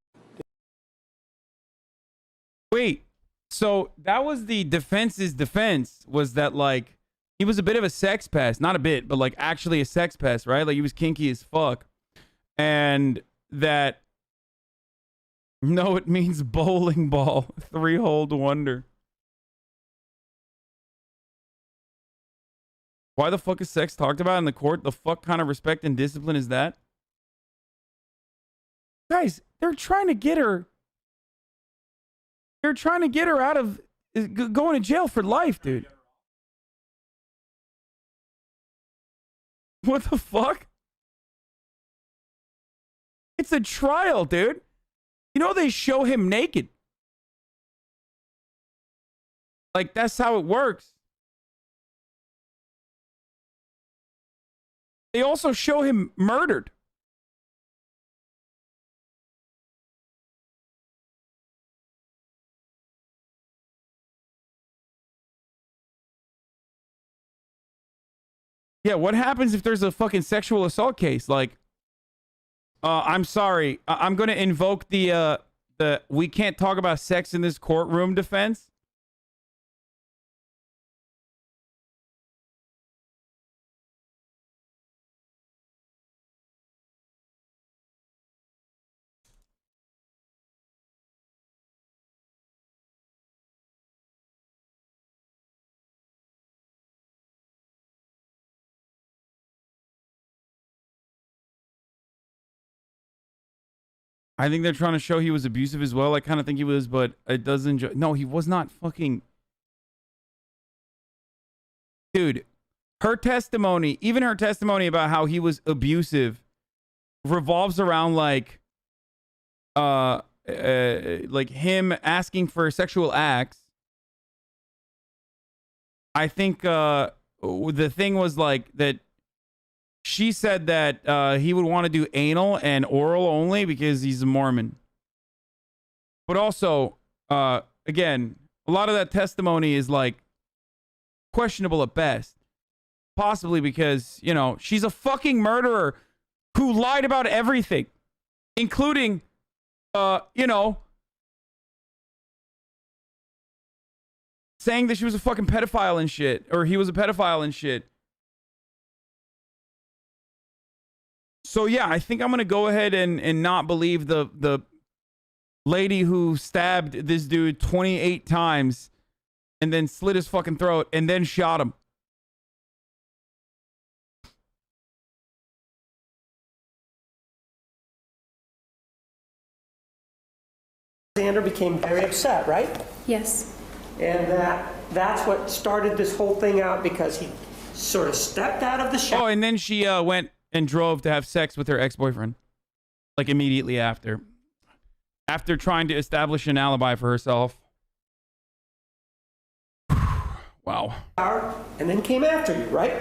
[SPEAKER 1] Wait, so that was the defense's defense, was that, like, he was a bit of a sex pest. Not a bit, but, like, actually a sex pest, right? Like, he was kinky as fuck. And that... No, it means bowling ball. Three-holed wonder. Why the fuck is sex talked about in the court? The fuck kind of respect and discipline is that? Guys, they're trying to get her. They're trying to get her out of going to jail for life, dude. What the fuck? It's a trial, dude. You know they show him naked. Like, that's how it works. They also show him murdered. Yeah, what happens if there's a fucking sexual assault case? Like, I'm sorry. I'm going to invoke the we can't talk about sex in this courtroom defense. I think they're trying to show he was abusive as well. I kind of think he was, but it doesn't... No, he was not fucking... Dude, her testimony, even her testimony about how he was abusive revolves around like him asking for sexual acts. I think the thing was like that she said that he would want to do anal and oral only because he's a Mormon. But also, again, a lot of that testimony is like questionable at best. Possibly because, you know, she's a fucking murderer who lied about everything, including, you know, saying that she was a fucking pedophile and shit, or he was a pedophile and shit. So yeah, I think I'm gonna go ahead and not believe the lady who stabbed this dude 28 times and then slit his fucking throat and then shot him.
[SPEAKER 8] Alexander became very upset, right?
[SPEAKER 16] Yes.
[SPEAKER 8] And that's what started this whole thing out, because he sort of stepped out of the shower.
[SPEAKER 1] Oh, and then she went and drove to have sex with her ex-boyfriend, like immediately after trying to establish an alibi for herself. Wow.
[SPEAKER 8] And then came after you, right?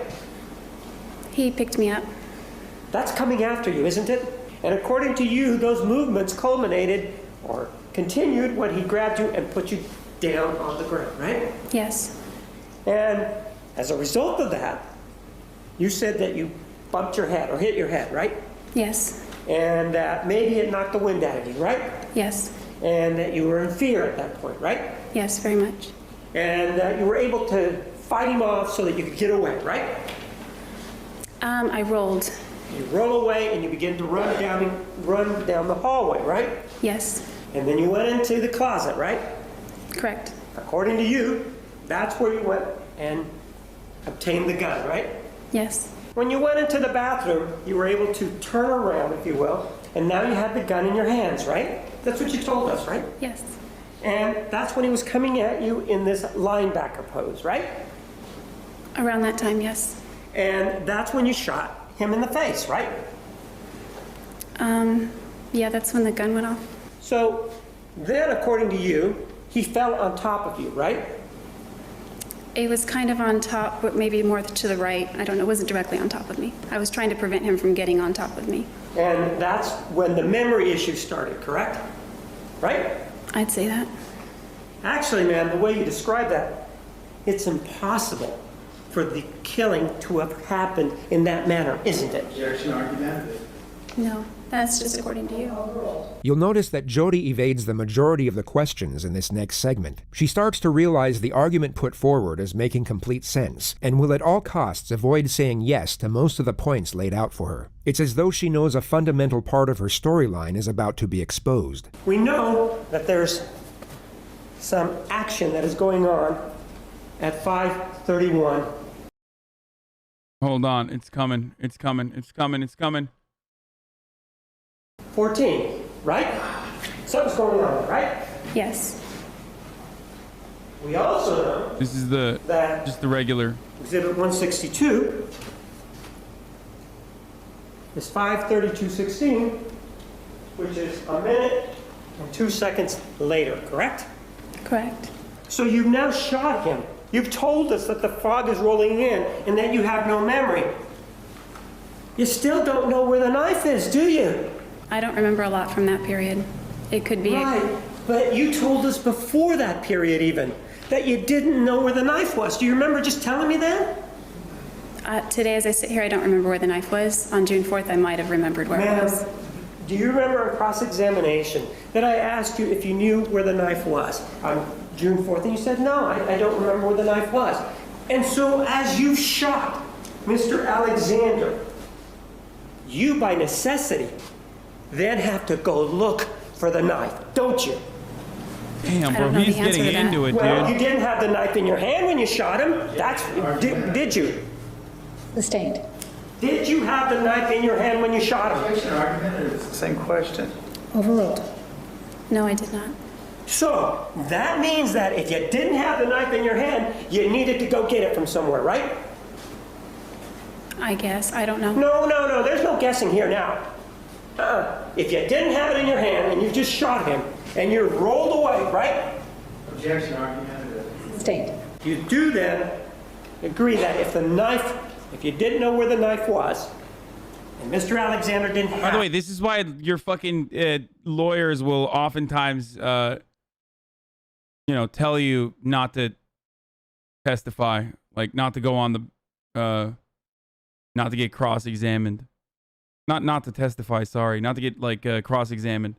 [SPEAKER 16] He picked me up.
[SPEAKER 8] That's coming after you, isn't it? And according to you, those movements culminated or continued when he grabbed you and put you down on the ground, right?
[SPEAKER 16] Yes.
[SPEAKER 8] And as a result of that, you said that you bumped your head or hit your head, right?
[SPEAKER 16] Yes.
[SPEAKER 8] And maybe it knocked the wind out of you, right?
[SPEAKER 16] Yes.
[SPEAKER 8] And that you were in fear at that point, right?
[SPEAKER 16] Yes, very much.
[SPEAKER 8] And you were able to fight him off so that you could get away, right?
[SPEAKER 16] I rolled.
[SPEAKER 8] You roll away and you begin to run down the hallway, right?
[SPEAKER 16] Yes.
[SPEAKER 8] And then you went into the closet, right?
[SPEAKER 16] Correct.
[SPEAKER 8] According to you, that's where you went and obtained the gun, right?
[SPEAKER 16] Yes.
[SPEAKER 8] When you went into the bathroom, you were able to turn around, if you will, and now you have the gun in your hands, right? That's what you told us, right?
[SPEAKER 16] Yes.
[SPEAKER 8] And that's when he was coming at you in this linebacker pose, right?
[SPEAKER 16] Around that time, yes.
[SPEAKER 8] And that's when you shot him in the face, right?
[SPEAKER 16] Yeah, that's when the gun went off.
[SPEAKER 8] So then, according to you, he fell on top of you, right?
[SPEAKER 16] It was kind of on top, but maybe more to the right. I don't know, it wasn't directly on top of me. I was trying to prevent him from getting on top of me.
[SPEAKER 8] And that's when the memory issue started, correct? Right?
[SPEAKER 16] I'd say that.
[SPEAKER 8] Actually, man, the way you describe that, it's impossible for the killing to have happened in that manner, isn't it?
[SPEAKER 17] Objection, argumentative.
[SPEAKER 16] No, that's just according to you.
[SPEAKER 2] You'll notice that Jodi evades the majority of the questions in this next segment. She starts to realize the argument put forward is making complete sense, and will at all costs avoid saying yes to most of the points laid out for her. It's as though she knows a fundamental part of her storyline is about to be exposed.
[SPEAKER 8] We know that there's some action that is going on at 5:31.
[SPEAKER 1] Hold on, it's coming, it's coming, it's coming, it's coming.
[SPEAKER 8] 14, right? Something's going on, right?
[SPEAKER 16] Yes.
[SPEAKER 8] We also know
[SPEAKER 1] This is
[SPEAKER 8] that
[SPEAKER 1] just the regular.
[SPEAKER 8] Exhibit 162 is 5:32:16, which is a minute and 2 seconds later, correct?
[SPEAKER 16] Correct.
[SPEAKER 8] So you've now shot him. You've told us that the fog is rolling in and that you have no memory. You still don't know where the knife is, do you?
[SPEAKER 16] I don't remember a lot from that period. It could be.
[SPEAKER 8] Right, but you told us before that period even that you didn't know where the knife was. Do you remember just telling me that?
[SPEAKER 16] Today, as I sit here, I don't remember where the knife was. On June 4th, I might have remembered where it was.
[SPEAKER 8] Do you remember in cross-examination that I asked you if you knew where the knife was on June 4th? And you said, no, I don't remember where the knife was. And so as you shot Mr. Alexander, you by necessity then have to go look for the knife, don't you?
[SPEAKER 1] Damn, bro, he's getting into it, dude.
[SPEAKER 8] Well, you didn't have the knife in your hand when you shot him. Did you?
[SPEAKER 10] Sustained.
[SPEAKER 8] Did you have the knife in your hand when you shot him?
[SPEAKER 17] Objection, argumentative. It's the same question.
[SPEAKER 10] Overruled.
[SPEAKER 16] No, I did not.
[SPEAKER 8] So that means that if you didn't have the knife in your hand, you needed to go get it from somewhere, right?
[SPEAKER 16] I guess. I don't know.
[SPEAKER 8] No. There's no guessing here now. If you didn't have it in your hand and you just shot him and you rolled away, right?
[SPEAKER 17] Objection, argumentative.
[SPEAKER 10] Sustained.
[SPEAKER 8] You do then agree that if you didn't know where the knife was, and Mr. Alexander didn't have...
[SPEAKER 1] By the way, this is why your fucking lawyers will oftentimes, tell you not to testify, like not to go on the, not to get cross-examined. Not to testify, sorry. Not to get, like, cross-examined.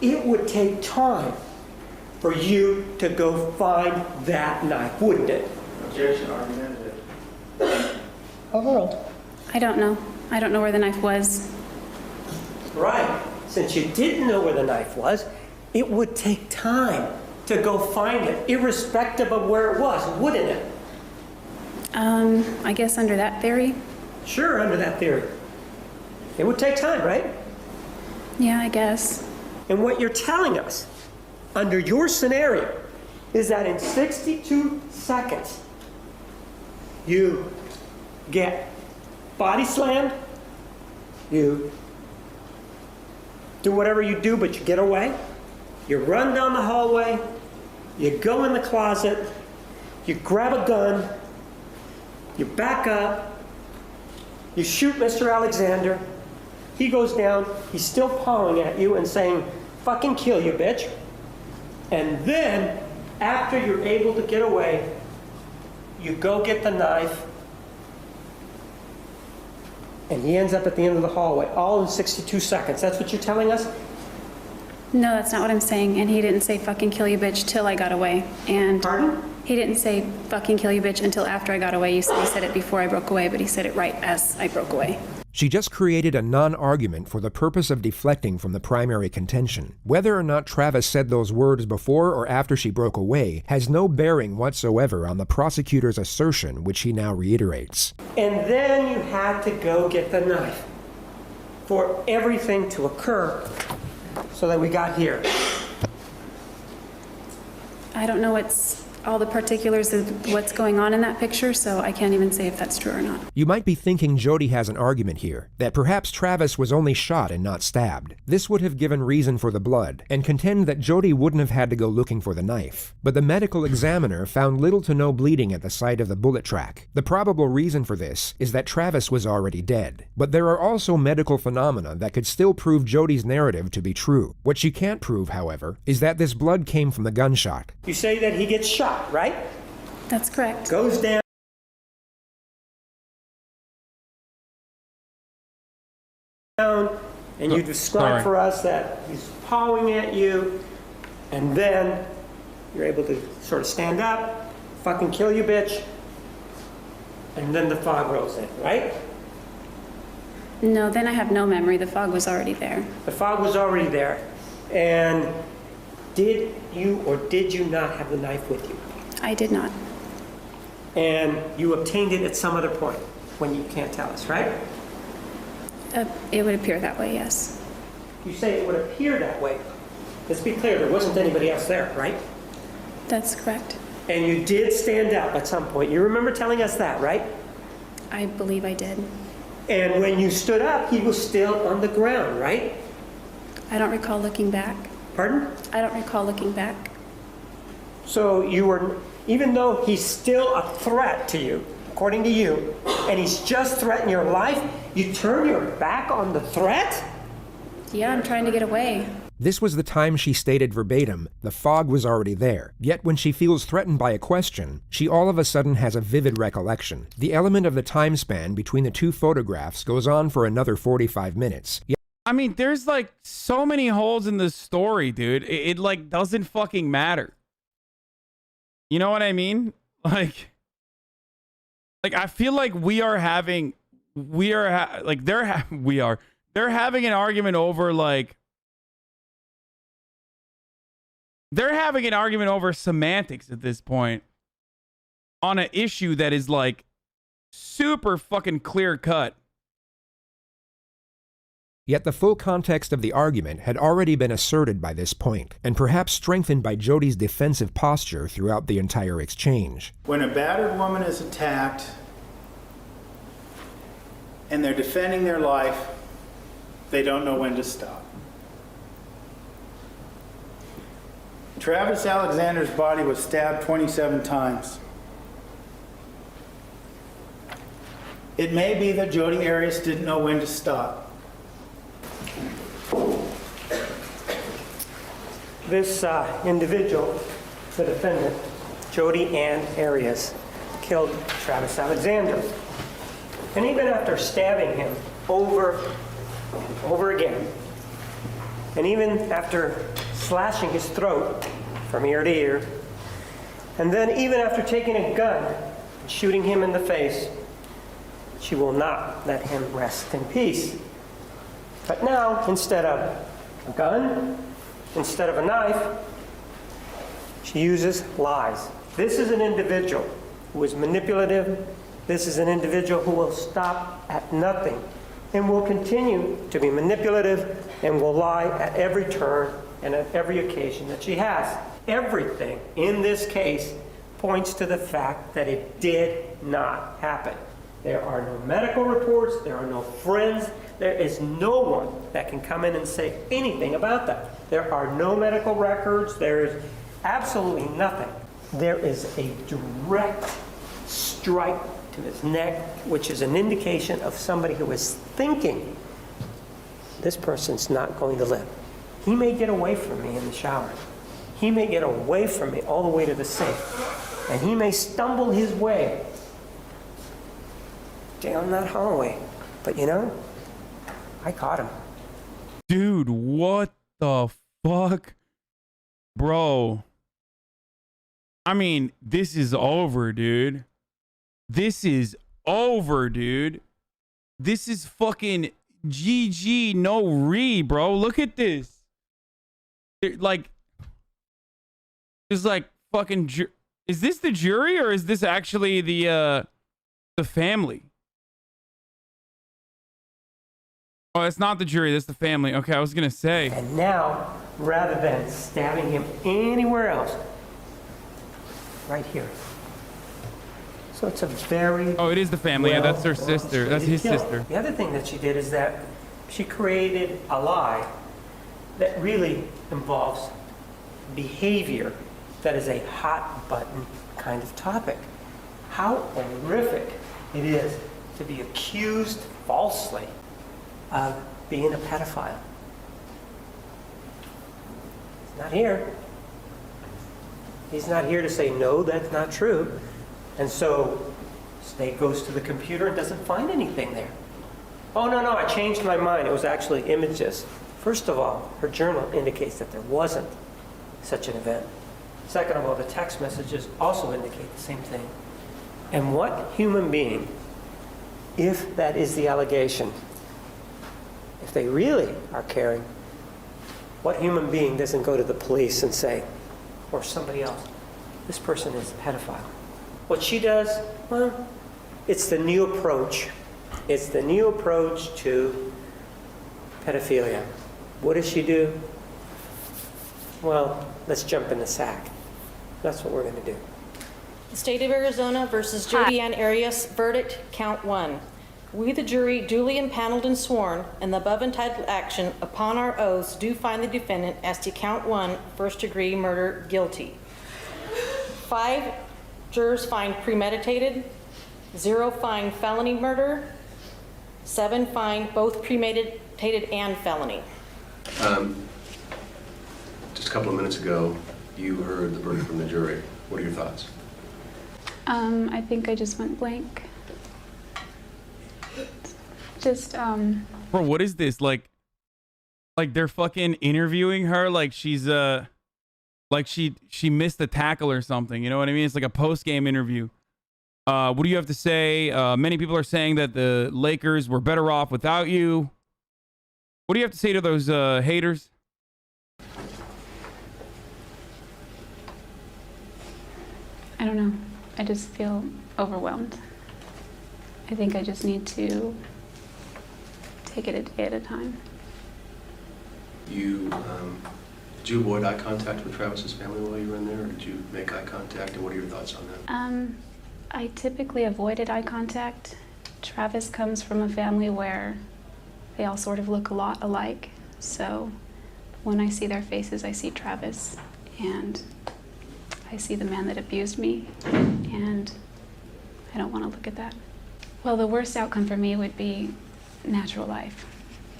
[SPEAKER 8] It would take time for you to go find that knife, wouldn't it?
[SPEAKER 17] Objection, argumentative.
[SPEAKER 10] Overruled.
[SPEAKER 16] I don't know. I don't know where the knife was.
[SPEAKER 8] Right. Since you didn't know where the knife was, it would take time to go find it, irrespective of where it was, wouldn't it?
[SPEAKER 16] I guess under that theory.
[SPEAKER 8] Sure, under that theory. It would take time, right?
[SPEAKER 16] Yeah, I guess.
[SPEAKER 8] And what you're telling us, under your scenario, is that in 62 seconds, you get body slammed, you do whatever you do, but you get away, you run down the hallway, you go in the closet, you grab a gun, you back up, you shoot Mr. Alexander, he goes down, he's still pawing at you and saying, fucking kill you, bitch. And then, after you're able to get away, you go get the knife, and he ends up at the end of the hallway, all in 62 seconds. That's what you're telling us?
[SPEAKER 16] No, that's not what I'm saying. And he didn't say fucking kill you, bitch, till I got away. And
[SPEAKER 8] pardon?
[SPEAKER 16] He didn't say fucking kill you, bitch, until after I got away. You said he said it before I broke away, but he said it right as I broke away.
[SPEAKER 2] She just created a non-argument for the purpose of deflecting from the primary contention. Whether or not Travis said those words before or after she broke away has no bearing whatsoever on the prosecutor's assertion, which he now reiterates.
[SPEAKER 8] And then you had to go get the knife for everything to occur so that we got here.
[SPEAKER 16] I don't know what's all the particulars of what's going on in that picture, so I can't even say if that's true or not.
[SPEAKER 2] You might be thinking Jodi has an argument here, that perhaps Travis was only shot and not stabbed. This would have given reason for the blood, and contend that Jodi wouldn't have had to go looking for the knife. But the medical examiner found little to no bleeding at the site of the bullet track. The probable reason for this is that Travis was already dead. But there are also medical phenomena that could still prove Jodi's narrative to be true. What she can't prove, however, is that this blood came from the gunshot.
[SPEAKER 8] You say that he gets shot, right?
[SPEAKER 16] That's correct.
[SPEAKER 8] Goes down. And you describe for us that he's pawing at you, and then you're able to sort of stand up, fucking kill you, bitch, and then the fog rolls in, right?
[SPEAKER 16] No, then I have no memory. The fog was already there.
[SPEAKER 8] The fog was already there. And did you or did you not have the knife with you?
[SPEAKER 16] I did not.
[SPEAKER 8] And you obtained it at some other point when you can't tell us, right?
[SPEAKER 16] It would appear that way, yes.
[SPEAKER 8] You say it would appear that way. Let's be clear, there wasn't anybody else there, right?
[SPEAKER 16] That's correct.
[SPEAKER 8] And you did stand up at some point. You remember telling us that, right?
[SPEAKER 16] I believe I did.
[SPEAKER 8] And when you stood up, he was still on the ground, right?
[SPEAKER 16] I don't recall looking back.
[SPEAKER 8] Pardon?
[SPEAKER 16] I don't recall looking back.
[SPEAKER 8] So you were, even though he's still a threat to you, according to you, and he's just threatened your life, you turn your back on the threat?
[SPEAKER 16] Yeah, I'm trying to get away.
[SPEAKER 2] This was the time she stated verbatim, the fog was already there. Yet when she feels threatened by a question, she all of a sudden has a vivid recollection. The element of the time span between the two photographs goes on for another 45 minutes.
[SPEAKER 1] I mean, there's like so many holes in this story, dude. It like doesn't fucking matter. You know what I mean? Like I feel like they're having an argument over like, they're having an argument over semantics at this point on an issue that is like super fucking clear cut.
[SPEAKER 2] Yet the full context of the argument had already been asserted by this point, and perhaps strengthened by Jodi's defensive posture throughout the entire exchange.
[SPEAKER 17] When a battered woman is attacked and they're defending their life, they don't know when to stop. Travis Alexander's body was stabbed 27 times. It may be that Jodi Arias didn't know when to stop.
[SPEAKER 8] This individual, the defendant, Jodi Ann Arias, killed Travis Alexander. And even after stabbing him over and over again, and even after slashing his throat from ear to ear, and then even after taking a gun and shooting him in the face, she will not let him rest in peace. But now, instead of a gun, instead of a knife, she uses lies. This is an individual who is manipulative. This is an individual who will stop at nothing and will continue to be manipulative and will lie at every turn and at every occasion that she has. Everything in this case points to the fact that it did not happen. There are no medical reports, there are no friends, there is no one that can come in and say anything about that. There are no medical records, there is absolutely nothing. There is a direct strike to his neck, which is an indication of somebody who is thinking, this person's not going to live. He may get away from me in the shower. He may get away from me all the way to the sink. And he may stumble his way down that hallway. But you know, I caught him.
[SPEAKER 1] Dude, what the fuck? Bro. I mean, this is over, dude. This is over, dude. This is fucking GG, no re, bro. Look at this. Like, it's like fucking. Is this the jury or is this actually the family? Oh, it's not the jury. That's the family. Okay, I was gonna say.
[SPEAKER 8] And now, rather than stabbing him anywhere else, right here. So it's a very...
[SPEAKER 1] Oh, it is the family. Yeah, that's her sister. That's his sister.
[SPEAKER 8] The other thing that she did is that she created a lie that really involves behavior that is a hot button kind of topic. How horrific it is to be accused falsely of being a pedophile. He's not here. He's not here to say, no, that's not true. And so Snake goes to the computer and doesn't find anything there. Oh, no, I changed my mind. It was actually images. First of all, her journal indicates that there wasn't such an event. Second of all, the text messages also indicate the same thing. And what human being, if that is the allegation, if they really are caring, what human being doesn't go to the police and say, or somebody else, this person is a pedophile? What she does, well, it's the new approach. It's the new approach to pedophilia. What does she do? Well, let's jump in the sack. That's what we're going to do.
[SPEAKER 5] The State of Arizona versus Jodi Ann Arias, verdict, count 1. We, the jury, duly impaneled and sworn, in the above entitled action, upon our oaths, do find the defendant as to count 1, first-degree murder, guilty. 5 jurors find premeditated, 0 find felony murder, 7 find both premeditated and felony.
[SPEAKER 18] Just a couple of minutes ago, you heard the verdict from the jury. What are your thoughts?
[SPEAKER 16] I think I just went blank.
[SPEAKER 1] Bro, what is this? Like they're fucking interviewing her like she's like she missed a tackle or something. You know what I mean? It's like a post-game interview. What do you have to say? Many people are saying that the Lakers were better off without you. What do you have to say to those haters?
[SPEAKER 16] I don't know. I just feel overwhelmed. I think I just need to take it a day at a time.
[SPEAKER 18] Did you avoid eye contact with Travis's family while you were in there, or did you make eye contact, and what are your thoughts on that?
[SPEAKER 16] I typically avoided eye contact. Travis comes from a family where they all sort of look a lot alike, so when I see their faces, I see Travis, and I see the man that abused me, and I don't want to look at that. Well, the worst outcome for me would be natural life.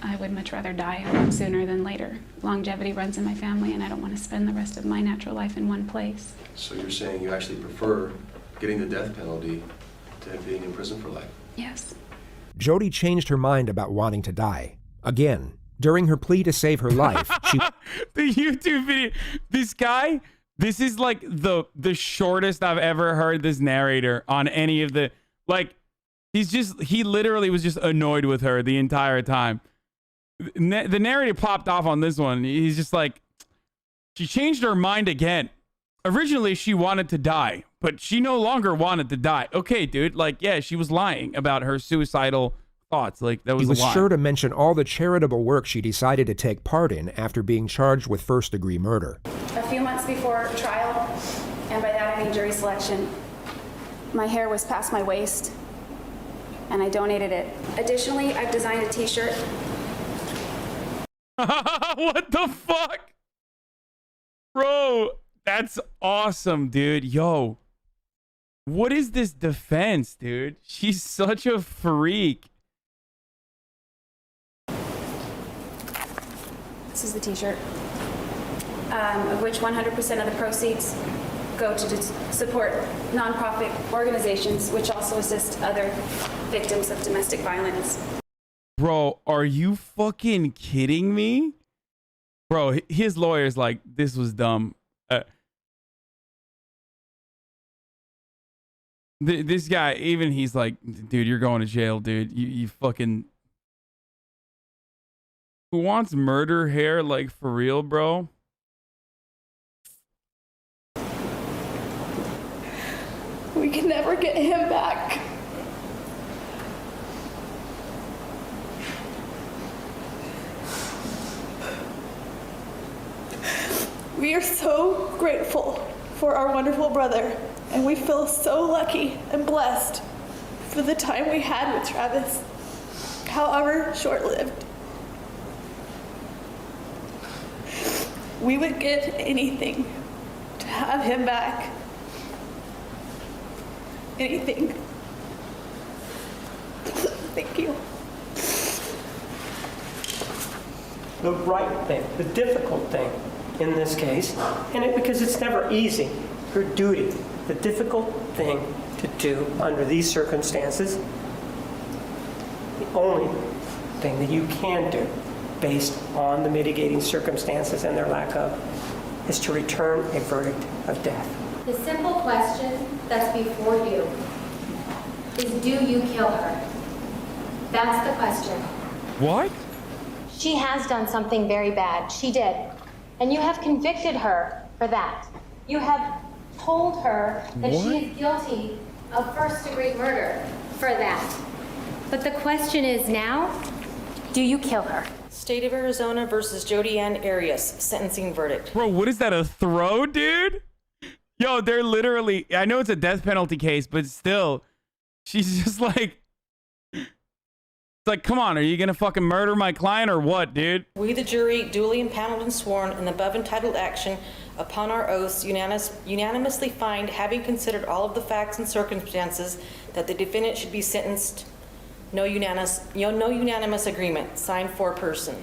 [SPEAKER 16] I would much rather die a lot sooner than later. Longevity runs in my family, and I don't want to spend the rest of my natural life in one place.
[SPEAKER 18] So you're saying you actually prefer getting the death penalty to being in prison for life?
[SPEAKER 16] Yes.
[SPEAKER 2] Jodi changed her mind about wanting to die. Again, during her plea to save her life, she...
[SPEAKER 1] The YouTube video. This guy, this is like the shortest I've ever heard this narrator on any of the... Like, he literally was just annoyed with her the entire time. The narrator popped off on this one. He's just like, she changed her mind again. Originally, she wanted to die, but she no longer wanted to die. Okay, dude. Like, yeah, she was lying about her suicidal thoughts. Like, that was a lie.
[SPEAKER 2] He was sure to mention all the charitable work she decided to take part in after being charged with first-degree murder.
[SPEAKER 16] A few months before trial, and by that I mean jury selection, my hair was past my waist, and I donated it. Additionally, I've designed a t-shirt.
[SPEAKER 1] What the fuck? Bro, that's awesome, dude. Yo, what is this defense, dude? She's such a freak.
[SPEAKER 16] This is the t-shirt, of which 100% of the proceeds go to support nonprofit organizations which also assist other victims of domestic violence.
[SPEAKER 1] Bro, are you fucking kidding me? Bro, his lawyer's like, this was dumb. This guy, even he's like, dude, you're going to jail, dude. You fucking... Who wants murder hair, like, for real, bro?
[SPEAKER 10] We can never get him back. We are so grateful for our wonderful brother
[SPEAKER 12] And we feel so lucky and blessed for the time we had with Travis, however short-lived. We would give anything to have him back. Anything. Thank you.
[SPEAKER 8] The right thing, the difficult thing in this case, because it's never easy, your duty, the difficult thing to do under these circumstances, the only thing that you can do based on the mitigating circumstances and their lack of, is to return a verdict of death.
[SPEAKER 14] The simple question that's before you is, do you kill her? That's the question.
[SPEAKER 1] What?
[SPEAKER 14] She has done something very bad. She did. And you have convicted her for that. You have told her that she is guilty of first-degree murder for that. But the question is now, do you kill her?
[SPEAKER 5] State of Arizona versus Jodi Ann Arias, sentencing verdict.
[SPEAKER 1] Bro, what is that, a throw, dude? Yo, they're literally, I know it's a death penalty case, but still, she's just like, it's like, come on, are you gonna fucking murder my client or what, dude?
[SPEAKER 5] We, the jury, duly impaneled and sworn in the above entitled action, upon our oaths, unanimously find, having considered all of the facts and circumstances, that the defendant should be sentenced. No unanimous agreement. Signed, foreperson.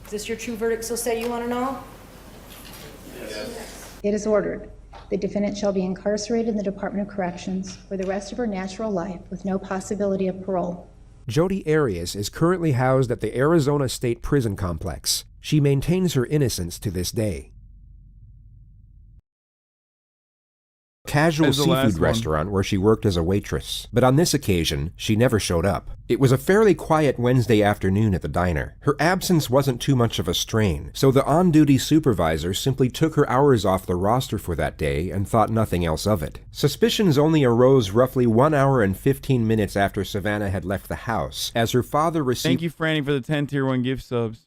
[SPEAKER 5] Is this your true verdict, so say you want to know?
[SPEAKER 19] Yes. It is ordered. The defendant shall be incarcerated in the Department of Corrections for the rest of her natural life with no possibility of parole.
[SPEAKER 2] Jodi Arias is currently housed at the Arizona State Prison Complex. She maintains her innocence to this day. Casual seafood restaurant where she worked as a waitress, but on this occasion, she never showed up. It was a fairly quiet Wednesday afternoon at the diner. Her absence wasn't too much of a strain, so the on-duty supervisor simply took her hours off the roster for that day and thought nothing else of it. Suspicions only arose roughly 1 hour and 15 minutes after Savannah had left the house, as her father received—
[SPEAKER 1] Thank you, Franny, for the 10 tier 1 gift subs.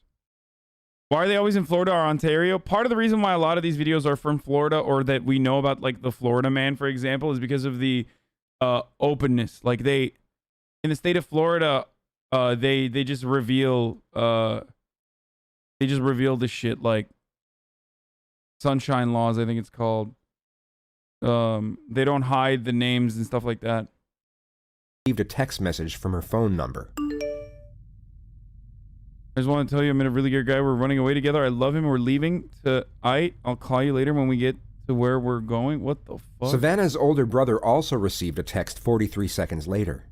[SPEAKER 1] Why are they always in Florida or Ontario? Part of the reason why a lot of these videos are from Florida, or that we know about, like the Florida man, for example, is because of the openness. Like in the state of Florida, they just reveal the shit, like sunshine laws, I think it's called. They don't hide the names and stuff like that.
[SPEAKER 2] Received a text message from her phone number.
[SPEAKER 1] I just want to tell you, I met a really good guy. We're running away together. I love him. We're leaving to I'll call you later when we get to where we're going. What the fuck?
[SPEAKER 2] Savannah's older brother also received a text 43 seconds later.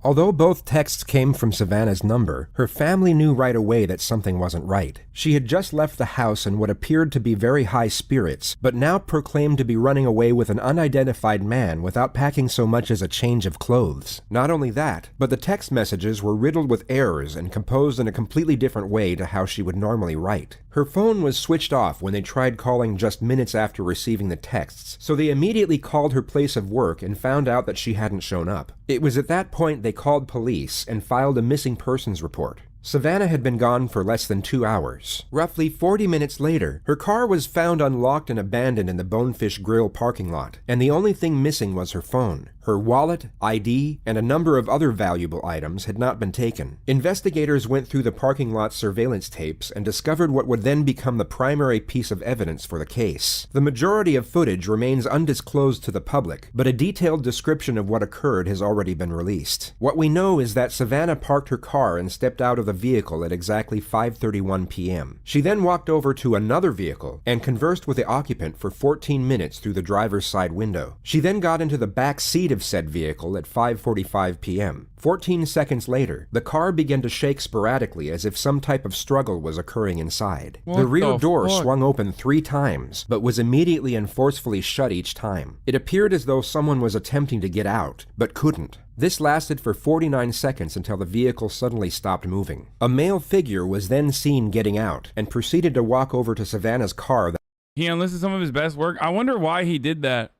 [SPEAKER 2] Although both texts came from Savannah's number, her family knew right away that something wasn't right. She had just left the house in what appeared to be very high spirits, but now proclaimed to be running away with an unidentified man without packing so much as a change of clothes. Not only that, but the text messages were riddled with errors and composed in a completely different way to how she would normally write. Her phone was switched off when they tried calling just minutes after receiving the texts, so they immediately called her place of work and found out that she hadn't shown up. It was at that point they called police and filed a missing persons report. Savannah had been gone for less than 2 hours. Roughly 40 minutes later, her car was found unlocked and abandoned in the Bonefish Grill parking lot, and the only thing missing was her phone. Her wallet, ID, and a number of other valuable items had not been taken. Investigators went through the parking lot surveillance tapes and discovered what would then become the primary piece of evidence for the case. The majority of footage remains undisclosed to the public, but a detailed description of what occurred has already been released. What we know is that Savannah parked her car and stepped out of the vehicle at exactly 5:31 p.m. She then walked over to another vehicle and conversed with the occupant for 14 minutes through the driver's side window. She then got into the back seat of said vehicle at 5:45 p.m. 14 seconds later, the car began to shake sporadically as if some type of struggle was occurring inside. The rear door swung open 3 times, but was immediately and forcefully shut each time. It appeared as though someone was attempting to get out, but couldn't. This lasted for 49 seconds until the vehicle suddenly stopped moving. A male figure was then seen getting out and proceeded to walk over to Savannah's car.
[SPEAKER 1] He enlisted some of his best work. I wonder why he did that.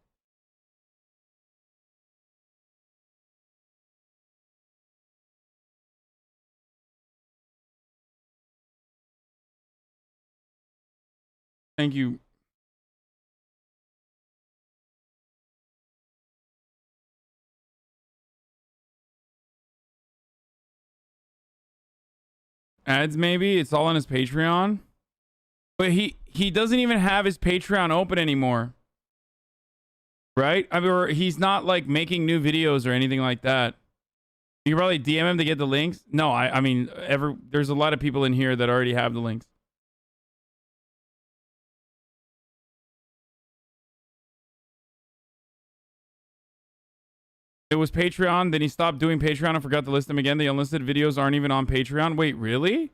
[SPEAKER 1] Thank you. Ads, maybe? It's all on his Patreon? But he doesn't even have his Patreon open anymore. Right? I mean, or he's not like making new videos or anything like that. You can probably DM him to get the links. No, I mean, there's a lot of people in here that already have the links. It was Patreon, then he stopped doing Patreon and forgot to list them again. The unlisted videos aren't even on Patreon. Wait, really?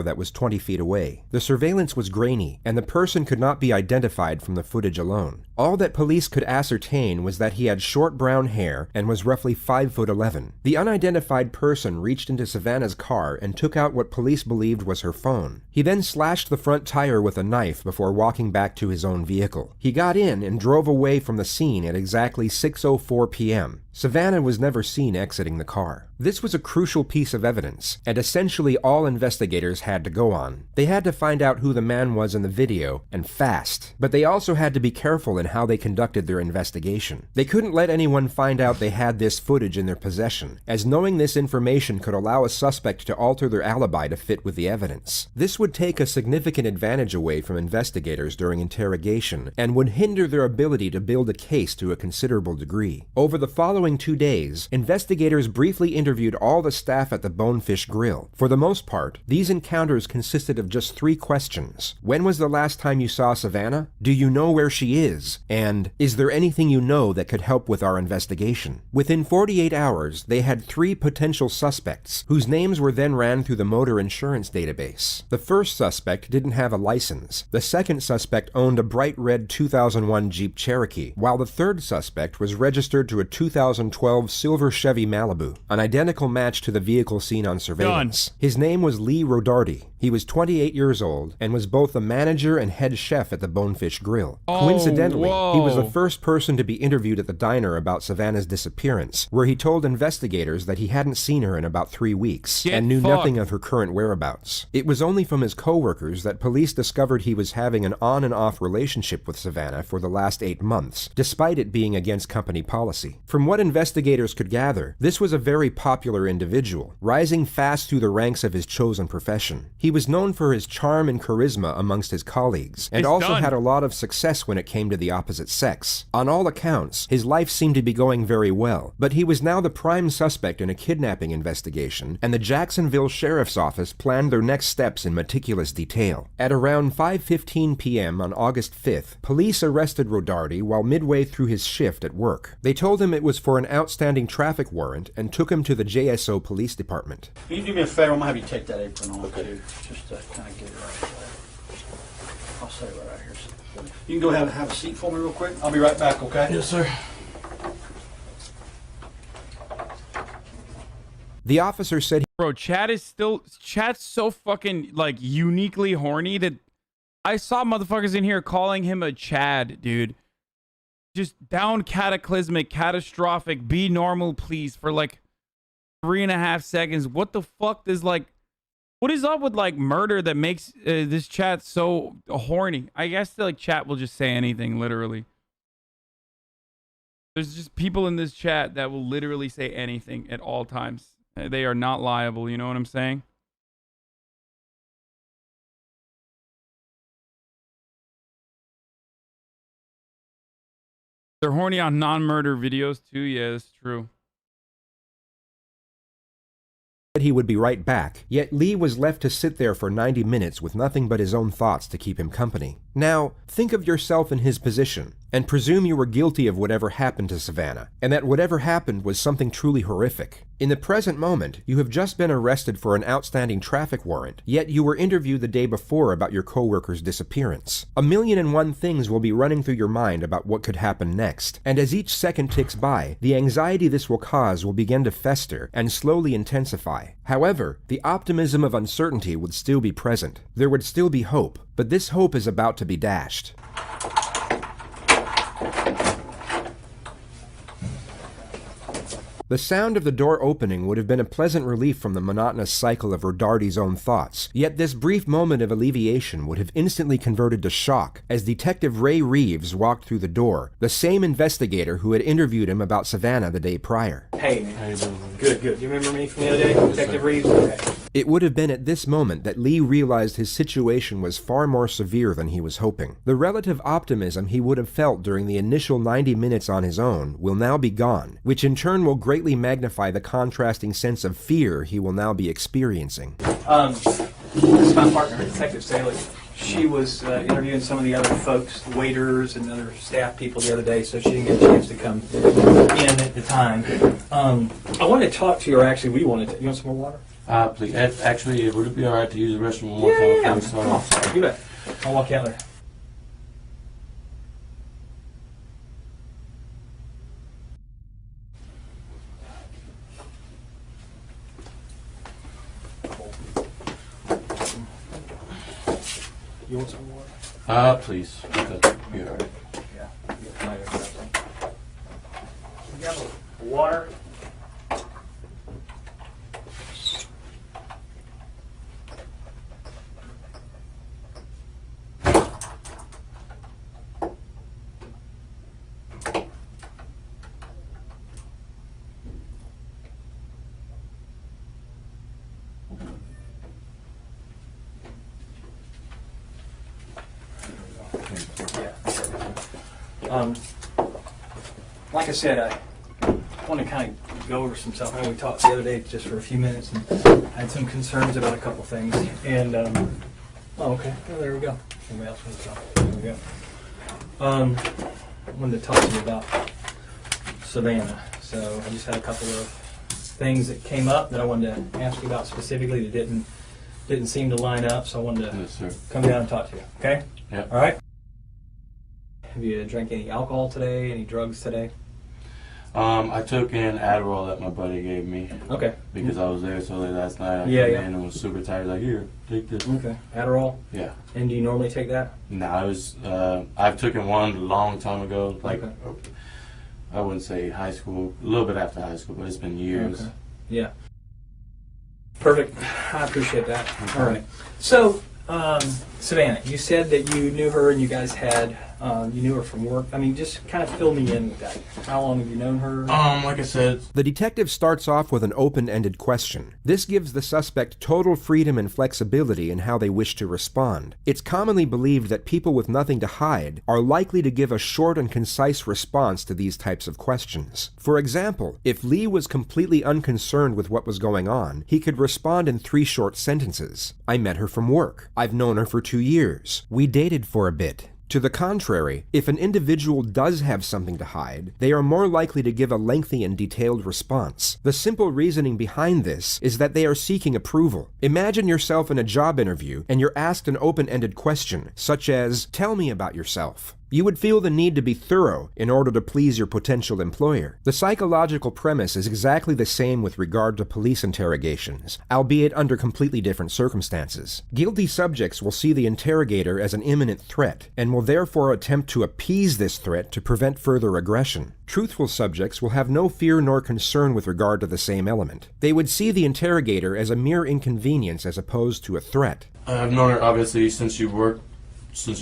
[SPEAKER 2] That was 20 feet away. The surveillance was grainy, and the person could not be identified from the footage alone. All that police could ascertain was that he had short brown hair and was roughly 5'11". The unidentified person reached into Savannah's car and took out what police believed was her phone. He then slashed the front tire with a knife before walking back to his own vehicle. He got in and drove away from the scene at exactly 6:04 p.m. Savannah was never seen exiting the car. This was a crucial piece of evidence, and essentially all investigators had to go on. They had to find out who the man was in the video, and fast. But they also had to be careful in how they conducted their investigation. They couldn't let anyone find out they had this footage in their possession, as knowing this information could allow a suspect to alter their alibi to fit with the evidence. This would take a significant advantage away from investigators during interrogation, and would hinder their ability to build a case to a considerable degree. Over the following 2 days, investigators briefly interviewed all the staff at the Bonefish Grill. For the most part, these encounters consisted of just 3 questions. When was the last time you saw Savannah? Do you know where she is? And is there anything you know that could help with our investigation? Within 48 hours, they had 3 potential suspects, whose names were then ran through the motor insurance database. The first suspect didn't have a license. The second suspect owned a bright red 2001 Jeep Cherokee, while the third suspect was registered to a 2012 silver Chevy Malibu, an identical match to the vehicle seen on surveillance. His name was Lee Rodarte. He was 28 years old and was both the manager and head chef at the Bonefish Grill. Coincidentally, he was the first person to be interviewed at the diner about Savannah's disappearance, where he told investigators that he hadn't seen her in about 3 weeks and knew nothing of her current whereabouts. It was only from his co-workers that police discovered he was having an on and off relationship with Savannah for the last 8 months, despite it being against company policy. From what investigators could gather, this was a very popular individual, rising fast through the ranks of his chosen profession. He was known for his charm and charisma amongst his colleagues, and also had a lot of success when it came to the opposite sex. On all accounts, his life seemed to be going very well, but he was now the prime suspect in a kidnapping investigation, and the Jacksonville Sheriff's Office planned their next steps in meticulous detail. At around 5:15 p.m. on August 5th, police arrested Rodarte while midway through his shift at work. They told him it was for an outstanding traffic warrant and took him to the JSO Police Department.
[SPEAKER 21] Can you do me a favor? I'm going to have you take that apron off, too, just to kind of get it right there. I'll say right out here. You can go ahead and have a seat for me real quick. I'll be right back, okay? Yes, sir.
[SPEAKER 2] The officer said,
[SPEAKER 1] "Bro, Chat's so fucking like uniquely horny that I saw motherfuckers in here calling him a Chad, dude. Just down cataclysmic, catastrophic, be normal, please, for like 3.5 seconds. What the fuck is like, what is up with like murder that makes this chat so horny? I guess like chat will just say anything, literally. There's just people in this chat that will literally say anything at all times. They are not liable, you know what I'm saying? They're horny on non-murder videos too. Yeah, that's true.
[SPEAKER 2] He would be right back, yet Lee was left to sit there for 90 minutes with nothing but his own thoughts to keep him company. Now, think of yourself in his position, and presume you were guilty of whatever happened to Savannah, and that whatever happened was something truly horrific. In the present moment, you have just been arrested for an outstanding traffic warrant, yet you were interviewed the day before about your co-worker's disappearance. 1,000,001 things will be running through your mind about what could happen next, and as each second ticks by, the anxiety this will cause will begin to fester and slowly intensify. However, the optimism of uncertainty would still be present. There would still be hope, but this hope is about to be dashed. The sound of the door opening would have been a pleasant relief from the monotonous cycle of Rodarte's own thoughts, yet this brief moment of alleviation would have instantly converted to shock as Detective Ray Reeves walked through the door, the same investigator who had interviewed him about Savannah the day prior.
[SPEAKER 20] Hey, man. How you doing? Good, good. You remember me from the other day? Detective Reeves? Okay.
[SPEAKER 2] It would have been at this moment that Lee realized his situation was far more severe than he was hoping. The relative optimism he would have felt during the initial 90 minutes on his own will now be gone, which in turn will greatly magnify the contrasting sense of fear he will now be experiencing.
[SPEAKER 20] This is my partner, Detective Staley. She was interviewing some of the other folks, waiters and other staff people the other day, so she didn't get a chance to come in at the time. I wanted to talk to you, or actually we wanted to. You want some more water?
[SPEAKER 22] Please. Actually, would it be all right to use the restroom one more time?
[SPEAKER 20] Yeah. Come on. You bet. I'll walk out there. You want some water?
[SPEAKER 22] Please. Be all right.
[SPEAKER 20] Yeah. We got water. Like I said, I want to kind of go over some stuff. I know we talked the other day just for a few minutes and had some concerns about a couple things. And, oh, okay. Well, there we go. Anybody else wants to talk? There we go. I wanted to talk to you about Savannah. So I just had a couple of things that came up that I wanted to ask you about specifically that didn't seem to line up. So I wanted to come down and talk to you. Okay?
[SPEAKER 22] Yeah.
[SPEAKER 20] All right. Have you drank any alcohol today? Any drugs today?
[SPEAKER 22] I took an Adderall that my buddy gave me.
[SPEAKER 20] Okay.
[SPEAKER 22] Because I was there so late last night. I
[SPEAKER 20] Yeah,
[SPEAKER 22] came
[SPEAKER 20] yeah.
[SPEAKER 22] in and was super tired. Like, here, take this.
[SPEAKER 20] Okay. Adderall?
[SPEAKER 22] Yeah.
[SPEAKER 20] And do you normally take that?
[SPEAKER 22] No, I've taken one a long time ago. Like,
[SPEAKER 20] Okay.
[SPEAKER 22] I wouldn't say high school, a little bit after high school, but it's been years.
[SPEAKER 20] Okay. Yeah. Perfect. I appreciate that. All right. So, Savannah, you said that you knew her and you guys had, you knew her from work. I mean, just kind of fill me in with that. How long have you known her?
[SPEAKER 22] Like I said,
[SPEAKER 2] The detective starts off with an open-ended question. This gives the suspect total freedom and flexibility in how they wish to respond. It's commonly believed that people with nothing to hide are likely to give a short and concise response to these types of questions. For example, if Lee was completely unconcerned with what was going on, he could respond in 3 short sentences. I met her from work. I've known her for 2 years. We dated for a bit. To the contrary, if an individual does have something to hide, they are more likely to give a lengthy and detailed response. The simple reasoning behind this is that they are seeking approval. Imagine yourself in a job interview and you're asked an open-ended question, such as, "Tell me about yourself." You would feel the need to be thorough in order to please your potential employer. The psychological premise is exactly the same with regard to police interrogations, albeit under completely different circumstances. Guilty subjects will see the interrogator as an imminent threat, and will therefore attempt to appease this threat to prevent further aggression. Truthful subjects will have no fear nor concern with regard to the same element. They would see the interrogator as a mere inconvenience as opposed to a threat.
[SPEAKER 22] I've known her obviously since she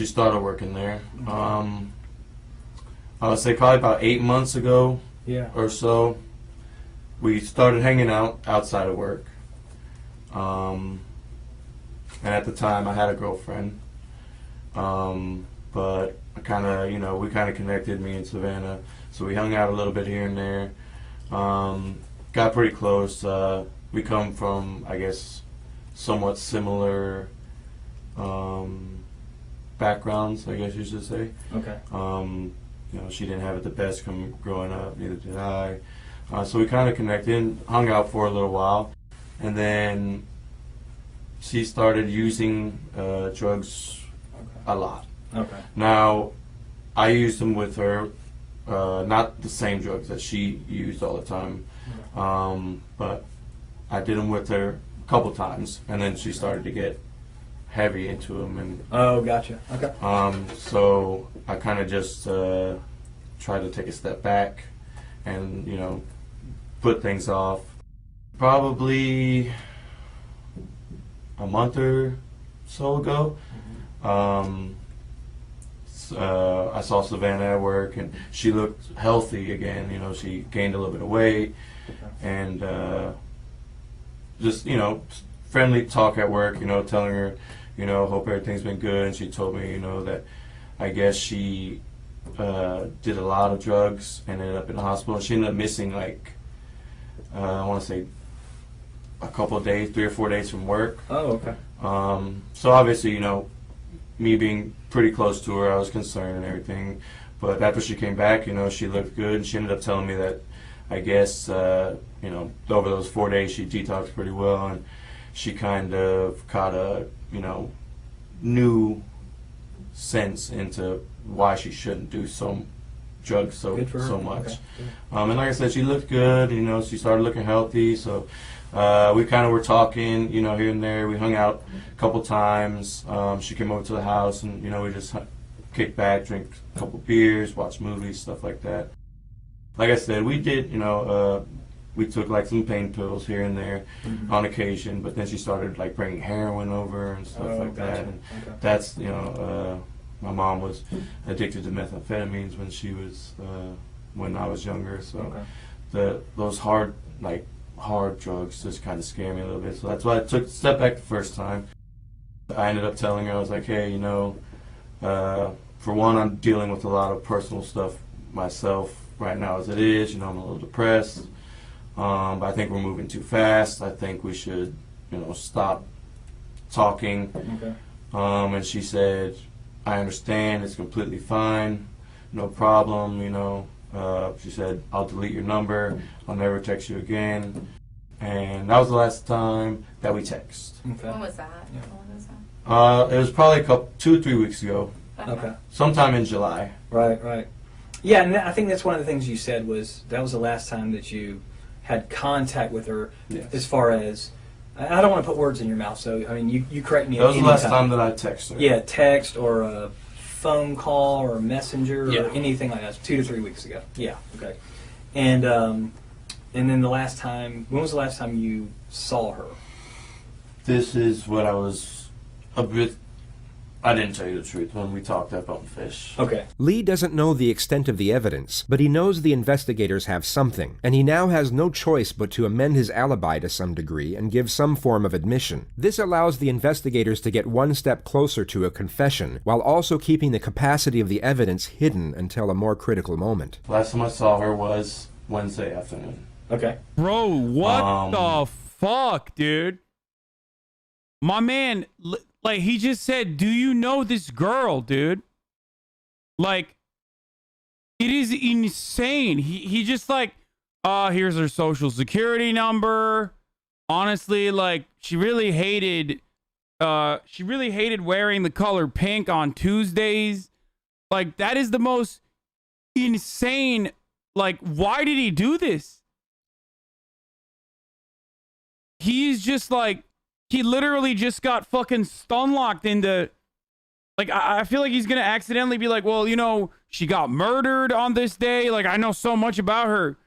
[SPEAKER 22] started working there. I would say probably about 8 months ago or so, we started hanging out outside of work. And at the time I had a girlfriend. But I kind of, we kind of connected, me and Savannah. So we hung out a little bit here and there. Got pretty close. We come from, I guess, somewhat similar backgrounds, I guess you should say.
[SPEAKER 20] Okay.
[SPEAKER 22] She didn't have it the best growing up, neither did I. So we kind of connected, hung out for a little while, and then she started using drugs a lot.
[SPEAKER 20] Okay.
[SPEAKER 22] Now, I used them with her, not the same drugs that she used all the time, but I did them with her a couple times, and then she started to get heavy into them. And
[SPEAKER 20] oh, gotcha. Okay.
[SPEAKER 22] So I kind of just tried to take a step back and, put things off. Probably a month or so ago, I saw Savannah at work, and she looked healthy again. You know, she gained a little bit of weight, and just, you know, friendly talk at work, you know, telling her, you know, hope everything's been good. And she told me, you know, that I guess she did a lot of drugs and ended up in the hospital. She ended up missing, like, I want to say a couple of days, 3 or 4 days from work.
[SPEAKER 21] Oh, okay.
[SPEAKER 22] So obviously, you know, me being pretty close to her, I was concerned and everything. But after she came back, you know, she looked good, and she ended up telling me that, I guess, you know, over those 4 days she detoxed pretty well, and she kind of caught a, you know, new sense into why she shouldn't do so drugs so much.
[SPEAKER 21] Okay.
[SPEAKER 22] And like I said, she looked good. You know, she started looking healthy. So we kind of were talking, you know, here and there. We hung out a couple times. She came over to the house, and, you know, we just kicked back, drink a couple beers, watch movies, stuff like that. Like I said, we did, you know, we took like some pain pills here and there on occasion, but then she started like bringing heroin over and stuff like that. And that's, you know, my mom was addicted to methamphetamines when she was, when I was younger. So those hard drugs just kind of scare me a little bit. So that's why I took a step back the first time. I ended up telling her, I was like, hey, you know, for one, I'm dealing with a lot of personal stuff myself right now as it is. You know, I'm a little depressed. But I think we're moving too fast. I think we should, you know, stop talking. And she said, I understand, it's completely fine, no problem, you know. She said, I'll delete your number, I'll never text you again. And that was the last time that we text.
[SPEAKER 11] When was that?
[SPEAKER 21] Yeah.
[SPEAKER 11] When was that?
[SPEAKER 22] It was probably 2 or 3 weeks ago.
[SPEAKER 21] Okay.
[SPEAKER 22] Sometime in July.
[SPEAKER 21] Right. Yeah, and I think that's one of the things you said was that was the last time that you had contact with her.
[SPEAKER 22] Yes.
[SPEAKER 21] As far as, I don't want to put words in your mouth, so I mean, you correct me.
[SPEAKER 22] That was the last time that I texted her.
[SPEAKER 21] Yeah, text or a phone call or a messenger or anything like that. 2 to 3 weeks ago. Yeah, okay. And then the last time, when was the last time you saw her?
[SPEAKER 22] This is what I was a bit. I didn't tell you the truth when we talked up on Fish.
[SPEAKER 21] Okay.
[SPEAKER 2] Lee doesn't know the extent of the evidence, but he knows the investigators have something, and he now has no choice but to amend his alibi to some degree and give some form of admission. This allows the investigators to get one step closer to a confession, while also keeping the capacity of the evidence hidden until a more critical moment.
[SPEAKER 22] Last time I saw her was Wednesday afternoon.
[SPEAKER 21] Okay.
[SPEAKER 1] Bro, what the fuck, dude? My man, like, he just said, do you know this girl, dude? Like, it is insane. He just like, here's her social security number. Honestly, like, she really hated wearing the color pink on Tuesdays. Like, that is the most insane. Like, why did he do this? He's just like, he literally just got fucking stun-locked into... Like, I feel like he's gonna accidentally be like, well, you know, she got murdered on this day. Like, I know so much about her.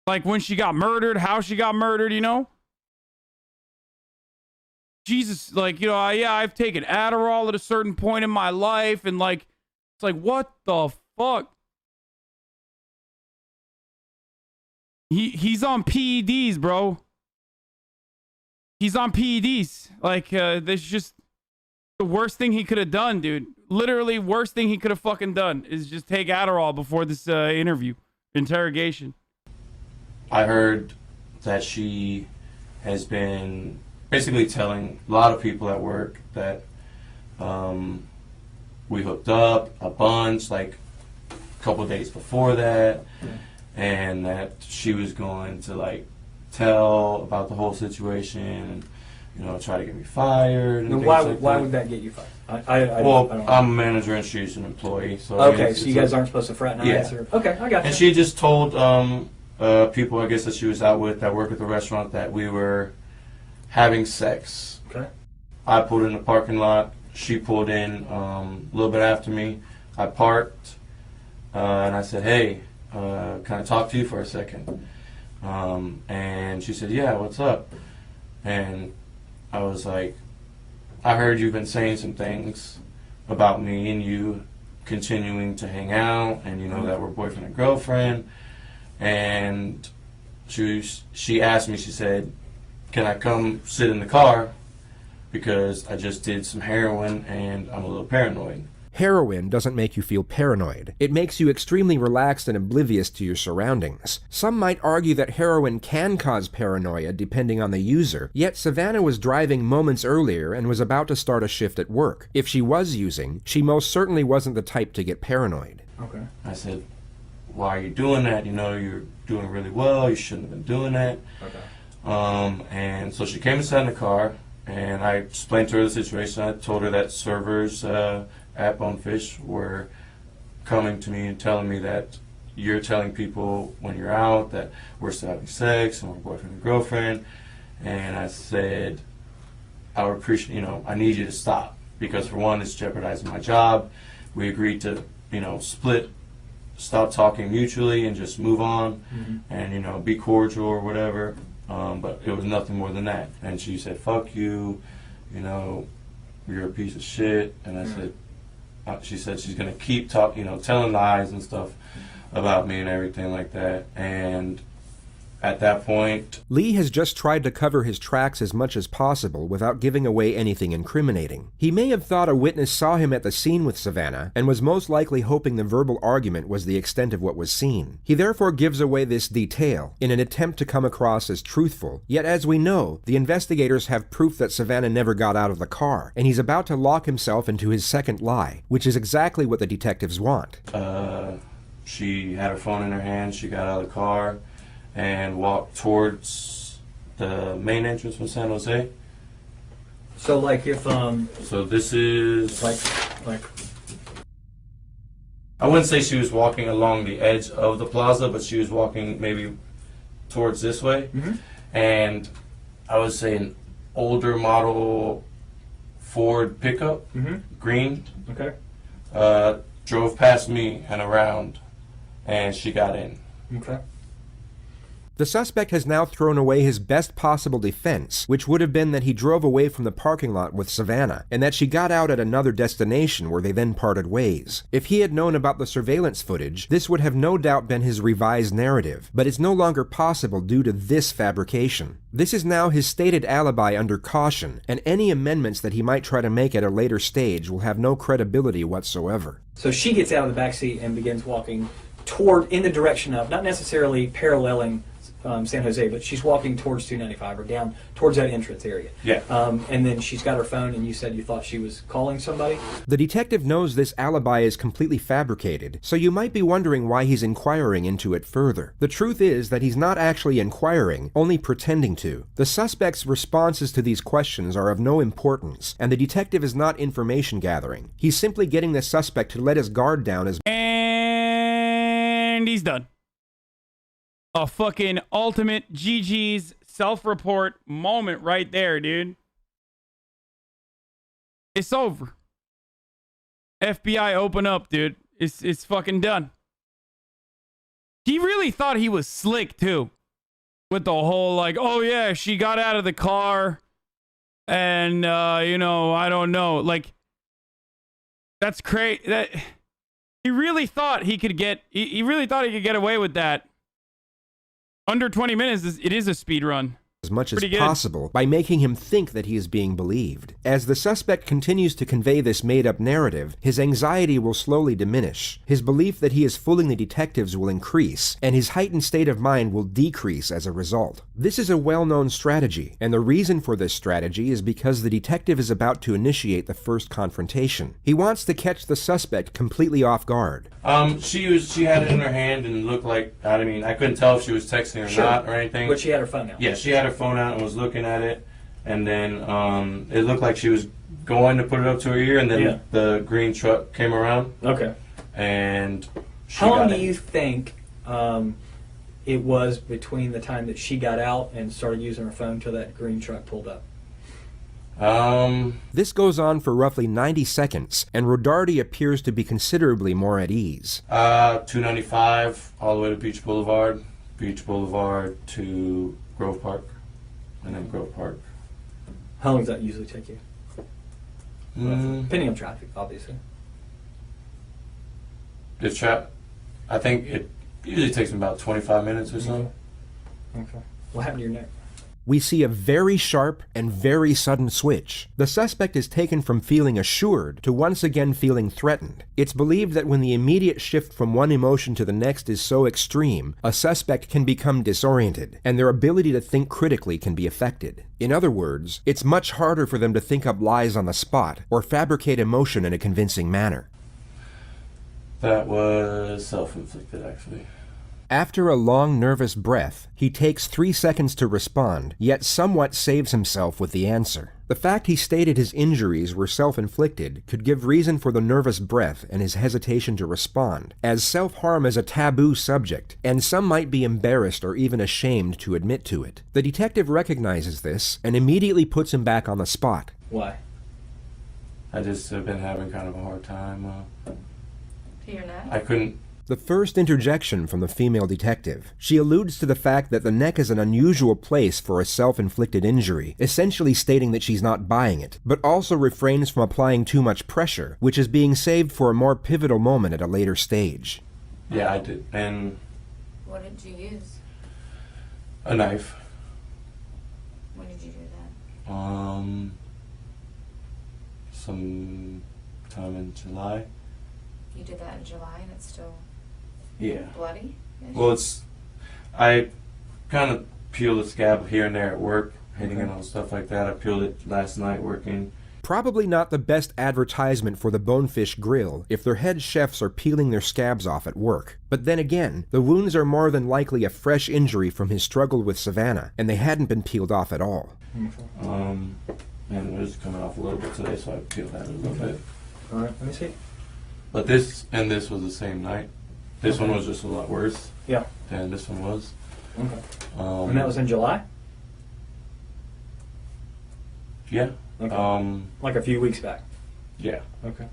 [SPEAKER 1] Like, when she got murdered, how she got murdered, you know? Jesus, like, you know, I've taken Adderall at a certain point in my life. And, like, it's like, what the fuck? He's on PEDs, bro. He's on PEDs. Like, this is just the worst thing he could have done, dude. Literally, worst thing he could have fucking done is just take Adderall before this interrogation.
[SPEAKER 22] I heard that she has been basically telling a lot of people at work that we hooked up a bunch, like a couple of days before that, and that she was going to, like, tell about the whole situation and, you know, try to get me fired. And
[SPEAKER 21] why would that get you fired?
[SPEAKER 22] I'm a manager and she's an employee. So
[SPEAKER 21] okay, so you guys aren't supposed to fraternize?
[SPEAKER 22] Yeah.
[SPEAKER 21] Or, okay, I got you.
[SPEAKER 22] And she just told people, I guess, that she was out with that work at the restaurant that we were having sex.
[SPEAKER 21] Okay.
[SPEAKER 22] I pulled in the parking lot. She pulled in a little bit after me. I parked and I said, hey, can I talk to you for a second? And she said, yeah, what's up? And I was like, I heard you've been saying some things about me and you continuing to hang out, and you know that we're boyfriend and girlfriend. And she asked me, she said, can I come sit in the car? Because I just did some heroin and I'm a little paranoid.
[SPEAKER 2] Heroin doesn't make you feel paranoid. It makes you extremely relaxed and oblivious to your surroundings. Some might argue that heroin can cause paranoia depending on the user, yet Savannah was driving moments earlier and was about to start a shift at work. If she was using, she most certainly wasn't the type to get paranoid.
[SPEAKER 22] Okay. I said, why are you doing that? You know, you're doing really well. You shouldn't have been doing that. Okay. And so she came and sat in the car, and I explained to her the situation. I told her that servers at Bonefish were coming to me and telling me that you're telling people when you're out that we're still having sex and we're boyfriend and girlfriend. And I said, I would appreciate, you know, I need you to stop, because for one, it's jeopardizing my job. We agreed to, you know, split, stop talking mutually and just move on, and, you know, be cordial or whatever. But it was nothing more than that. And she said, fuck you, you know, you're a piece of shit. And I said, she said she's going to keep talking, you know, telling lies and stuff about me and everything like that. And at that point,
[SPEAKER 2] Lee has just tried to cover his tracks as much as possible without giving away anything incriminating. He may have thought a witness saw him at the scene with Savannah and was most likely hoping the verbal argument was the extent of what was seen. He therefore gives away this detail in an attempt to come across as truthful. Yet as we know, the investigators have proof that Savannah never got out of the car, and he's about to lock himself into his second lie, which is exactly what the detectives want.
[SPEAKER 22] She had her phone in her hand, she got out of the car and walked towards the main entrance from San Jose.
[SPEAKER 21] So like if
[SPEAKER 22] so this is
[SPEAKER 21] like
[SPEAKER 22] I wouldn't say she was walking along the edge of the plaza, but she was walking maybe towards this way. And I would say an older model Ford pickup, green.
[SPEAKER 21] Okay.
[SPEAKER 22] Drove past me and around, and she got in.
[SPEAKER 21] Okay.
[SPEAKER 2] The suspect has now thrown away his best possible defense, which would have been that he drove away from the parking lot with Savannah, and that she got out at another destination where they then parted ways. If he had known about the surveillance footage, this would have no doubt been his revised narrative, but it's no longer possible due to this fabrication. This is now his stated alibi under caution, and any amendments that he might try to make at a later stage will have no credibility whatsoever.
[SPEAKER 21] So she gets out of the backseat and begins walking in the direction of, not necessarily paralleling San Jose, but she's walking towards 295 or down towards that entrance area.
[SPEAKER 22] Yeah.
[SPEAKER 21] And then she's got her phone, and you said you thought she was calling somebody?
[SPEAKER 2] The detective knows this alibi is completely fabricated, so you might be wondering why he's inquiring into it further. The truth is that he's not actually inquiring, only pretending to. The suspect's responses to these questions are of no importance, and the detective is not information gathering. He's simply getting the suspect to let his guard down as...
[SPEAKER 1] And he's done. A fucking ultimate GG's self-report moment right there, dude. It's over. FBI, open up, dude. It's fucking done. He really thought he was slick, too. With the whole, like, oh, yeah, she got out of the car. And, you know, I don't know. Like, that's crazy. He really thought he could get... He really thought he could get away with that. Under 20 minutes, it is a speed run.
[SPEAKER 2] As much as possible by making him think that he is being believed. As the suspect continues to convey this made-up narrative, his anxiety will slowly diminish, his belief that he is fooling the detectives will increase, and his heightened state of mind will decrease as a result. This is a well-known strategy, and the reason for this strategy is because the detective is about to initiate the first confrontation. He wants to catch the suspect completely off guard.
[SPEAKER 22] She had it in her hand and looked like, I mean, I couldn't tell if she was texting or not or anything.
[SPEAKER 21] But she had her phone out.
[SPEAKER 22] Yeah, she had her phone out and was looking at it, and then it looked like she was going to put it up to her ear, and then the green truck came around.
[SPEAKER 21] Okay.
[SPEAKER 22] And she
[SPEAKER 21] how long
[SPEAKER 22] got
[SPEAKER 21] do you think it was between the time that she got out and started using her phone till that green truck pulled up?
[SPEAKER 2] This goes on for roughly 90 seconds, and Rodarte appears to be considerably more at ease.
[SPEAKER 22] 295 all the way to Beach Boulevard. Beach Boulevard to Grove Park, and then Grove Park.
[SPEAKER 21] How long does that usually take you? Depending on traffic, obviously.
[SPEAKER 22] I think it usually takes me about 25 minutes or so.
[SPEAKER 21] Okay. What happened to your neck?
[SPEAKER 2] We see a very sharp and very sudden switch. The suspect is taken from feeling assured to once again feeling threatened. It's believed that when the immediate shift from one emotion to the next is so extreme, a suspect can become disoriented, and their ability to think critically can be affected. In other words, it's much harder for them to think up lies on the spot or fabricate emotion in a convincing manner.
[SPEAKER 22] That was self-inflicted, actually.
[SPEAKER 2] After a long, nervous breath, he takes 3 seconds to respond, yet somewhat saves himself with the answer. The fact he stated his injuries were self-inflicted could give reason for the nervous breath and his hesitation to respond, as self-harm is a taboo subject, and some might be embarrassed or even ashamed to admit to it. The detective recognizes this and immediately puts him back on the spot.
[SPEAKER 21] Why?
[SPEAKER 22] I just have been having kind of a hard time.
[SPEAKER 11] You're not?
[SPEAKER 22] I couldn't.
[SPEAKER 2] The first interjection from the female detective. She alludes to the fact that the neck is an unusual place for a self-inflicted injury, essentially stating that she's not buying it, but also refrains from applying too much pressure, which is being saved for a more pivotal moment at a later stage.
[SPEAKER 22] Yeah, I did. And
[SPEAKER 11] What did you use?
[SPEAKER 22] a knife.
[SPEAKER 11] When did you do that?
[SPEAKER 22] Some time in July.
[SPEAKER 11] You did that in July and it's still
[SPEAKER 22] Yeah.
[SPEAKER 11] bloody?
[SPEAKER 22] Well, I kind of peeled the scab here and there at work, hitting it on stuff like that. I peeled it last night working.
[SPEAKER 2] Probably not the best advertisement for the Bonefish Grill if their head chefs are peeling their scabs off at work. But then again, the wounds are more than likely a fresh injury from his struggle with Savannah, and they hadn't been peeled off at all.
[SPEAKER 22] And it was coming off a little bit today, so I peeled that a little bit.
[SPEAKER 21] All right, let me see.
[SPEAKER 22] But this was the same night. This one was just a lot worse.
[SPEAKER 21] Yeah.
[SPEAKER 22] Than this one was.
[SPEAKER 21] Okay. And that was in July?
[SPEAKER 22] Yeah.
[SPEAKER 21] Okay. Like a few weeks back?
[SPEAKER 22] Yeah.
[SPEAKER 21] Okay.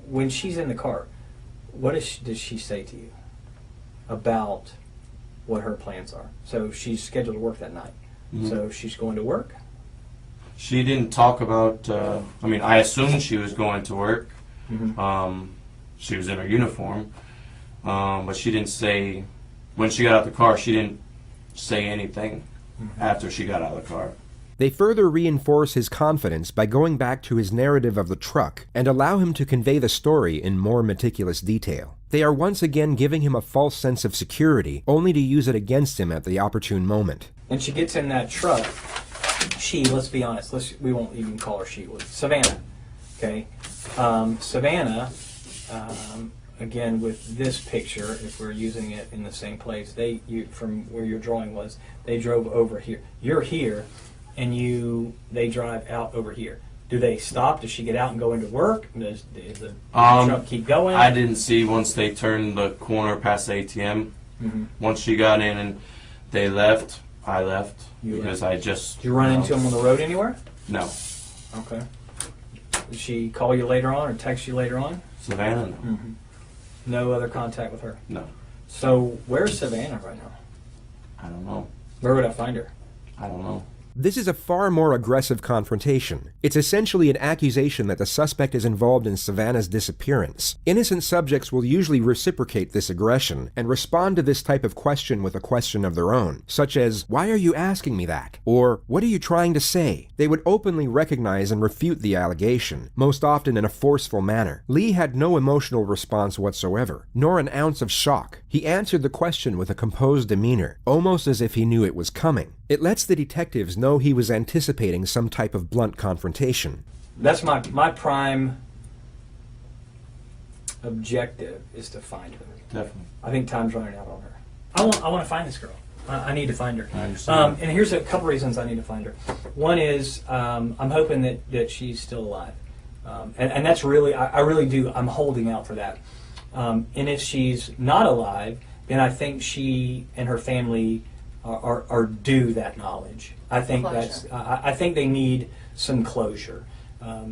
[SPEAKER 21] When she's in the car, what does she say to you about what her plans are? So she's scheduled to work that night.
[SPEAKER 22] Mm-hmm.
[SPEAKER 21] So she's going to work?
[SPEAKER 22] She didn't talk about, I assumed she was going to work.
[SPEAKER 21] Mm-hmm.
[SPEAKER 2] She was in her uniform, but she didn't say, when she got out of the car, she didn't say anything after she got out of the car. They further reinforce his confidence by going back to his narrative of the truck and allow him to convey the story in more meticulous detail. They are once again giving him a false sense of security, only to use it against him at the opportune moment.
[SPEAKER 21] And she gets in that truck. Let's be honest, we won't even call her she, Savannah. Okay? Savannah, again, with this picture, if we're using it in the same place, from where your drawing was, they drove over here. You're here, and they drive out over here. Do they stop? Does she get out and go into work? Does the truck keep going?
[SPEAKER 22] I didn't see once they turned the corner past the ATM. Once she got in and they left, I left. Because I just...
[SPEAKER 21] Did you run into them on the road anywhere?
[SPEAKER 22] No.
[SPEAKER 21] Okay. Did she call you later on or text you later on?
[SPEAKER 22] Savannah, no.
[SPEAKER 21] No other contact with her?
[SPEAKER 22] No.
[SPEAKER 21] So where's Savannah right now?
[SPEAKER 22] I don't know.
[SPEAKER 21] Where would I find her?
[SPEAKER 22] I don't know.
[SPEAKER 2] This is a far more aggressive confrontation. It's essentially an accusation that the suspect is involved in Savannah's disappearance. Innocent subjects will usually reciprocate this aggression and respond to this type of question with a question of their own, such as, "Why are you asking me that?" Or, "What are you trying to say?" They would openly recognize and refute the allegation, most often in a forceful manner. Lee had no emotional response whatsoever, nor an ounce of shock. He answered the question with a composed demeanor, almost as if he knew it was coming. It lets the detectives know he was anticipating some type of blunt confrontation.
[SPEAKER 21] That's my prime objective, is to find her.
[SPEAKER 22] Definitely.
[SPEAKER 21] I think time's running out on her. I want to find this girl. I need to find her.
[SPEAKER 22] I understand.
[SPEAKER 21] And here's a couple reasons I need to find her. One is I'm hoping that she's still alive. And that's really, I really do, I'm holding out for that. And if she's not alive, then I think she and her family are due that knowledge. I think I think they need some closure,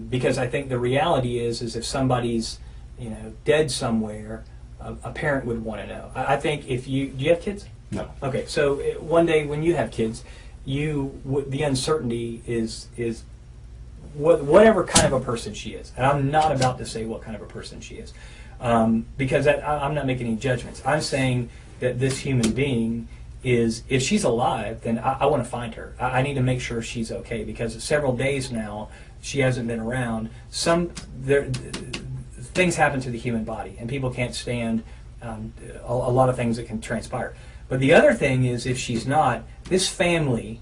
[SPEAKER 21] because I think the reality is if somebody's dead somewhere, a parent would want to know. I think if do you have kids?
[SPEAKER 22] No.
[SPEAKER 21] Okay, so one day when you have kids, the uncertainty is whatever kind of a person she is. And I'm not about to say what kind of a person she is, because I'm not making any judgments. I'm saying that this human being is, if she's alive, then I want to find her. I need to make sure she's okay, because several days now she hasn't been around. Things happen to the human body, and people can't stand a lot of things that can transpire. But the other thing is, if she's not, this family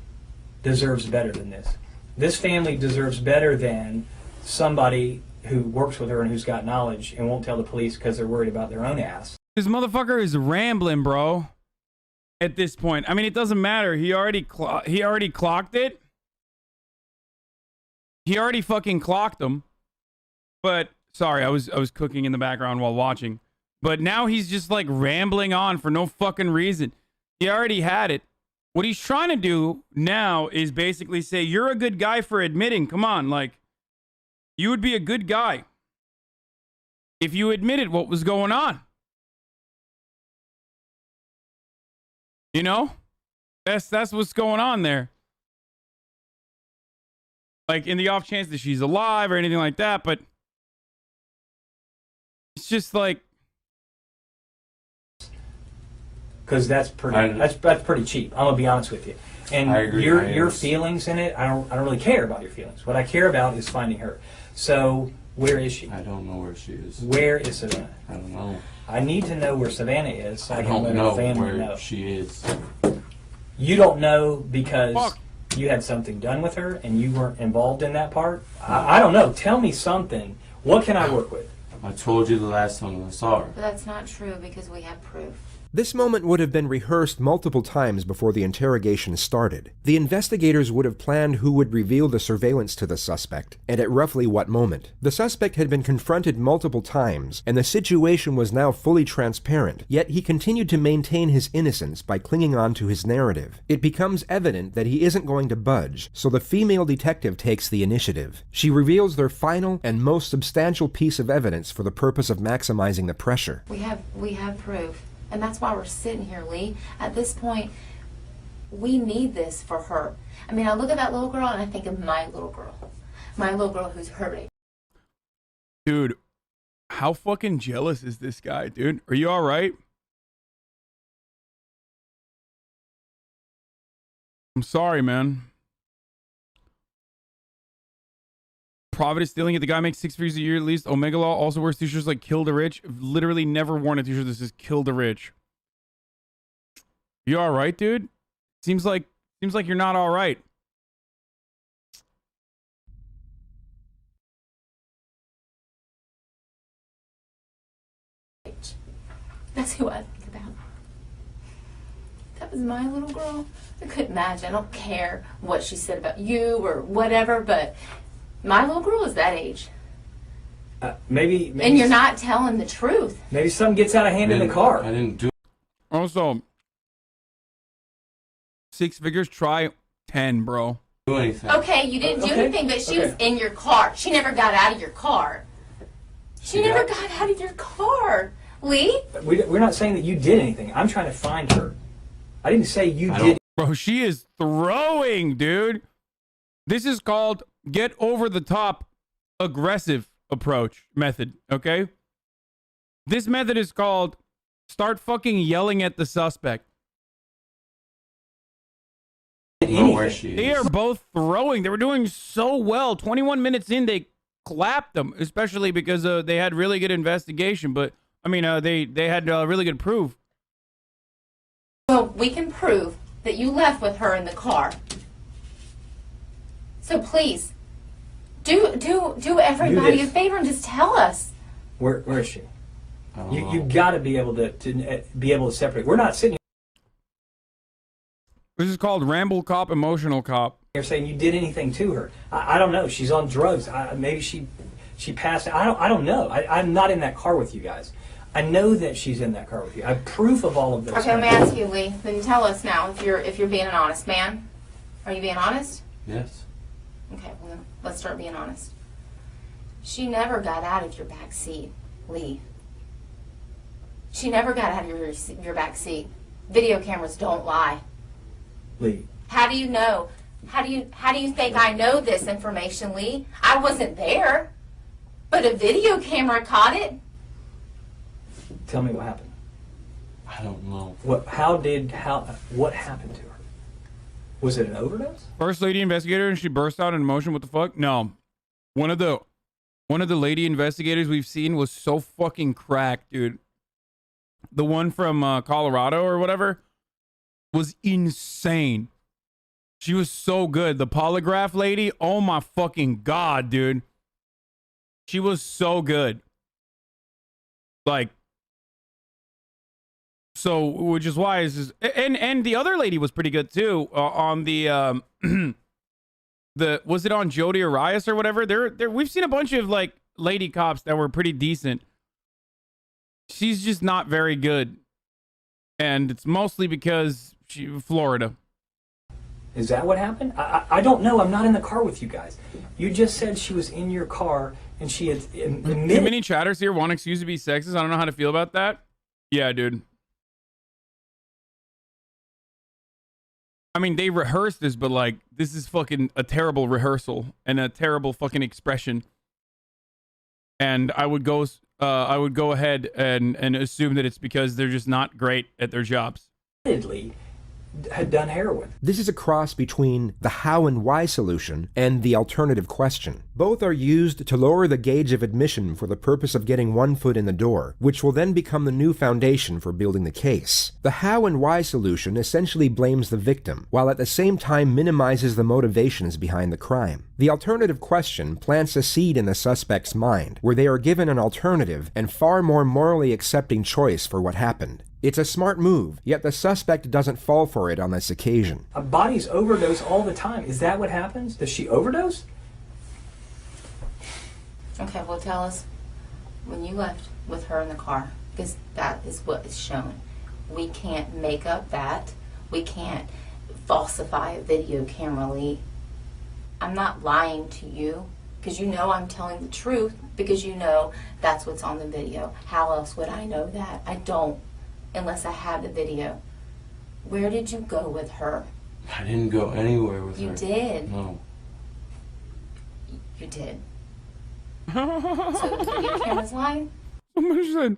[SPEAKER 21] deserves better than this. This family deserves better than somebody who works with her and who's got knowledge and won't tell the police because they're worried about their own ass.
[SPEAKER 1] This motherfucker is rambling, bro. At this point, I mean, it doesn't matter. He already clocked it. He already fucking clocked him. But sorry, I was cooking in the background while watching. But now he's just like rambling on for no fucking reason. He already had it. What he's trying to do now is basically say, you're a good guy for admitting. Come on, like, you would be a good guy if you admitted what was going on. You know? That's what's going on there. Like, in the off chance that she's alive or anything like that, but it's just like,
[SPEAKER 21] because that's pretty cheap. I'm gonna be honest with you. And
[SPEAKER 22] I agree,
[SPEAKER 21] your feelings in it, I don't really care about your feelings. What I care about is finding her. So where is she?
[SPEAKER 22] I don't know where she is.
[SPEAKER 21] Where is Savannah?
[SPEAKER 22] I don't know.
[SPEAKER 21] I need to know where Savannah is. So
[SPEAKER 22] I
[SPEAKER 21] I can
[SPEAKER 22] don't
[SPEAKER 21] let
[SPEAKER 22] know
[SPEAKER 21] her family
[SPEAKER 22] where
[SPEAKER 21] know.
[SPEAKER 22] she is.
[SPEAKER 21] You don't know because you had something done with her and you weren't involved in that part? I don't know. Tell me something. What can I work with?
[SPEAKER 22] I told you the last time I saw her.
[SPEAKER 11] But that's not true because we have proof.
[SPEAKER 2] This moment would have been rehearsed multiple times before the interrogation started. The investigators would have planned who would reveal the surveillance to the suspect, and at roughly what moment. The suspect had been confronted multiple times, and the situation was now fully transparent, yet he continued to maintain his innocence by clinging on to his narrative. It becomes evident that he isn't going to budge, so the female detective takes the initiative. She reveals their final and most substantial piece of evidence for the purpose of maximizing the pressure.
[SPEAKER 11] We have proof. And that's why we're sitting here, Lee. At this point, we need this for her. I mean, I look at that little girl and I think of my little girl. My little girl who's hurting.
[SPEAKER 1] dude, how fucking jealous is this guy, dude? Are you all right? I'm sorry, man. Profit is stealing it. The guy makes 6 figures a year at least. Omega Law also wears t-shirts like Kill the Rich. I've literally never worn a t-shirt that says Kill the Rich. You all right, dude? Seems like you're not all right.
[SPEAKER 11] That's who I think about. That was my little girl. I couldn't imagine. I don't care what she said about you or whatever, but my little girl is that age.
[SPEAKER 21] Maybe
[SPEAKER 11] and you're not telling the truth.
[SPEAKER 21] Maybe something gets out of hand in the car.
[SPEAKER 22] I didn't do.
[SPEAKER 1] Also, 6 figures, try 10, bro.
[SPEAKER 22] Do anything.
[SPEAKER 11] Okay, you didn't do anything, but she was in your car. She never got out of your car. She never got out of your car. Lee?
[SPEAKER 21] We're not saying that you did anything. I'm trying to find her. I didn't say you did.
[SPEAKER 1] Bro, she is throwing, dude. This is called get over the top aggressive approach method, okay? This method is called start fucking yelling at the suspect. They are both throwing. They were doing so well. 21 minutes in, they clapped them, especially because they had really good investigation. But, I mean, they had really good proof.
[SPEAKER 11] Well, we can prove that you left with her in the car. So please, do everybody a favor and just tell us.
[SPEAKER 21] Where is she? You got to be able to be able to separate. We're not sitting
[SPEAKER 1] This is called ramble cop, emotional cop.
[SPEAKER 21] here saying you did anything to her. I don't know. She's on drugs. Maybe she passed. I don't know. I'm not in that car with you guys. I know that she's in that car with you. I have proof of all of this.
[SPEAKER 11] Okay, let me ask you, Lee. Then tell us now if you're being an honest man. Are you being honest?
[SPEAKER 22] Yes.
[SPEAKER 11] Okay, well, let's start being honest. She never got out of your back seat, Lee. She never got out of your back seat. Video cameras don't lie.
[SPEAKER 21] Lee.
[SPEAKER 11] How do you know? How do you think I know this information, Lee? I wasn't there, but a video camera caught it.
[SPEAKER 21] Tell me what happened.
[SPEAKER 22] I don't know.
[SPEAKER 21] What happened to her? Was it an overdose?
[SPEAKER 1] First lady investigator, and she burst out in emotion. What the fuck? No, one of the lady investigators we've seen was so fucking cracked, dude. The one from Colorado or whatever was insane. She was so good. The polygraph lady, oh my fucking god, dude. She was so good. Like, so, which is why is and the other lady was pretty good too on the was it on Jodi Arias or whatever? We've seen a bunch of like lady cops that were pretty decent. She's just not very good, and it's mostly because Florida.
[SPEAKER 21] Is that what happened? I don't know. I'm not in the car with you guys. You just said she was in your car and she had admitted.
[SPEAKER 1] Too many chatters here want excuse to be sexist. I don't know how to feel about that. Yeah, dude. I mean, they rehearsed this, but like, this is fucking a terrible rehearsal and a terrible fucking expression. And I would go ahead and assume that it's because they're just not great at their jobs.
[SPEAKER 21] Had done heroin.
[SPEAKER 2] This is a cross between the how and why solution and the alternative question. Both are used to lower the gauge of admission for the purpose of getting one foot in the door, which will then become the new foundation for building the case. The how and why solution essentially blames the victim, while at the same time minimizes the motivations behind the crime. The alternative question plants a seed in the suspect's mind, where they are given an alternative and far more morally accepting choice for what happened. It's a smart move, yet the suspect doesn't fall for it on this occasion.
[SPEAKER 21] Bodies overdose all the time. Is that what happens? Does she overdose?
[SPEAKER 11] Okay, well, tell us when you left with her in the car, because that is what is shown. We can't make up that. We can't falsify a video camera, Lee. I'm not lying to you, because you know I'm telling the truth, because you know that's what's on the video. How else would I know that? I don't, unless I have the video. Where did you go with her?
[SPEAKER 22] I didn't go anywhere with her.
[SPEAKER 11] You did.
[SPEAKER 22] No.
[SPEAKER 11] You did. So the video camera's lying?
[SPEAKER 1] Somebody said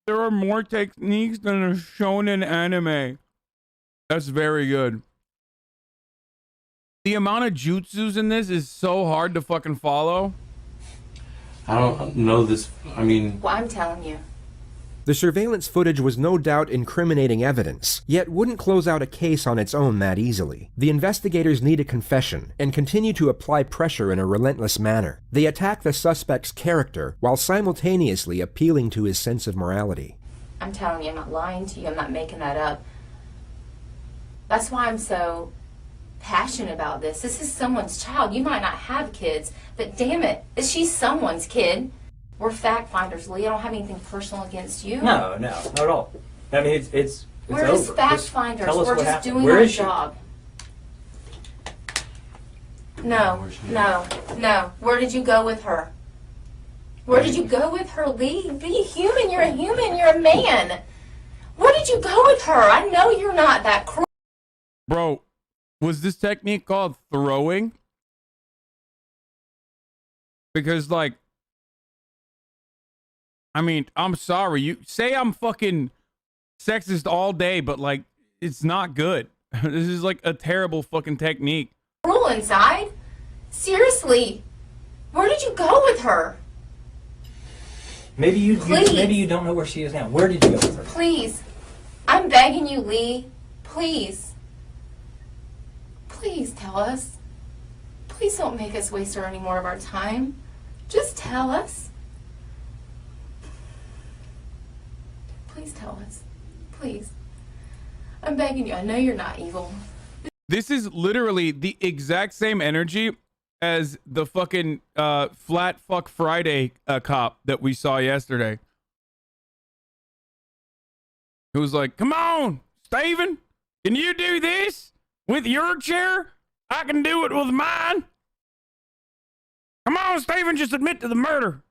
[SPEAKER 1] there are more techniques than are shown in anime. That's very good. The amount of jutsus in this is so hard to fucking follow.
[SPEAKER 22] I don't know this. I mean...
[SPEAKER 11] Well, I'm telling you.
[SPEAKER 2] The surveillance footage was no doubt incriminating evidence, yet wouldn't close out a case on its own that easily. The investigators need a confession, and continue to apply pressure in a relentless manner. They attack the suspect's character, while simultaneously appealing to his sense of morality.
[SPEAKER 11] I'm telling you, I'm not lying to you, I'm not making that up. That's why I'm so passionate about this. This is someone's child. You might not have kids, but damn it, she's someone's kid. We're fact finders, Lee. I don't have anything personal against you.
[SPEAKER 21] No, not at all. I mean, it's
[SPEAKER 11] we're
[SPEAKER 21] over.
[SPEAKER 11] just fact finders. We're just
[SPEAKER 21] happened.
[SPEAKER 11] doing
[SPEAKER 21] Where
[SPEAKER 11] our
[SPEAKER 21] is she?
[SPEAKER 11] job. No. Where did you go with her? Where did you go with her, Lee? Be human. You're a human. You're a man. Where did you go with her? I know you're not that cruel.
[SPEAKER 1] Bro, was this technique called throwing? Because, like, I mean, I'm sorry. You say I'm fucking sexist all day, but, like, it's not good. This is, like, a terrible fucking technique.
[SPEAKER 11] Cruel inside? Seriously. Where did you go with her?
[SPEAKER 21] Maybe you don't know where she is now. Where did you go with her?
[SPEAKER 11] Please. I'm begging you, Lee. Please. Please tell us. Please don't make us waste any more of our time. Just tell us. Please tell us. Please. I'm begging you. I know you're not evil.
[SPEAKER 1] This is literally the exact same energy as the fucking Flat Fuck Friday cop that we saw yesterday. Who was like, come on, Steven, can you do this with your chair? I can do it with mine. Come on, Steven, just admit to the murder.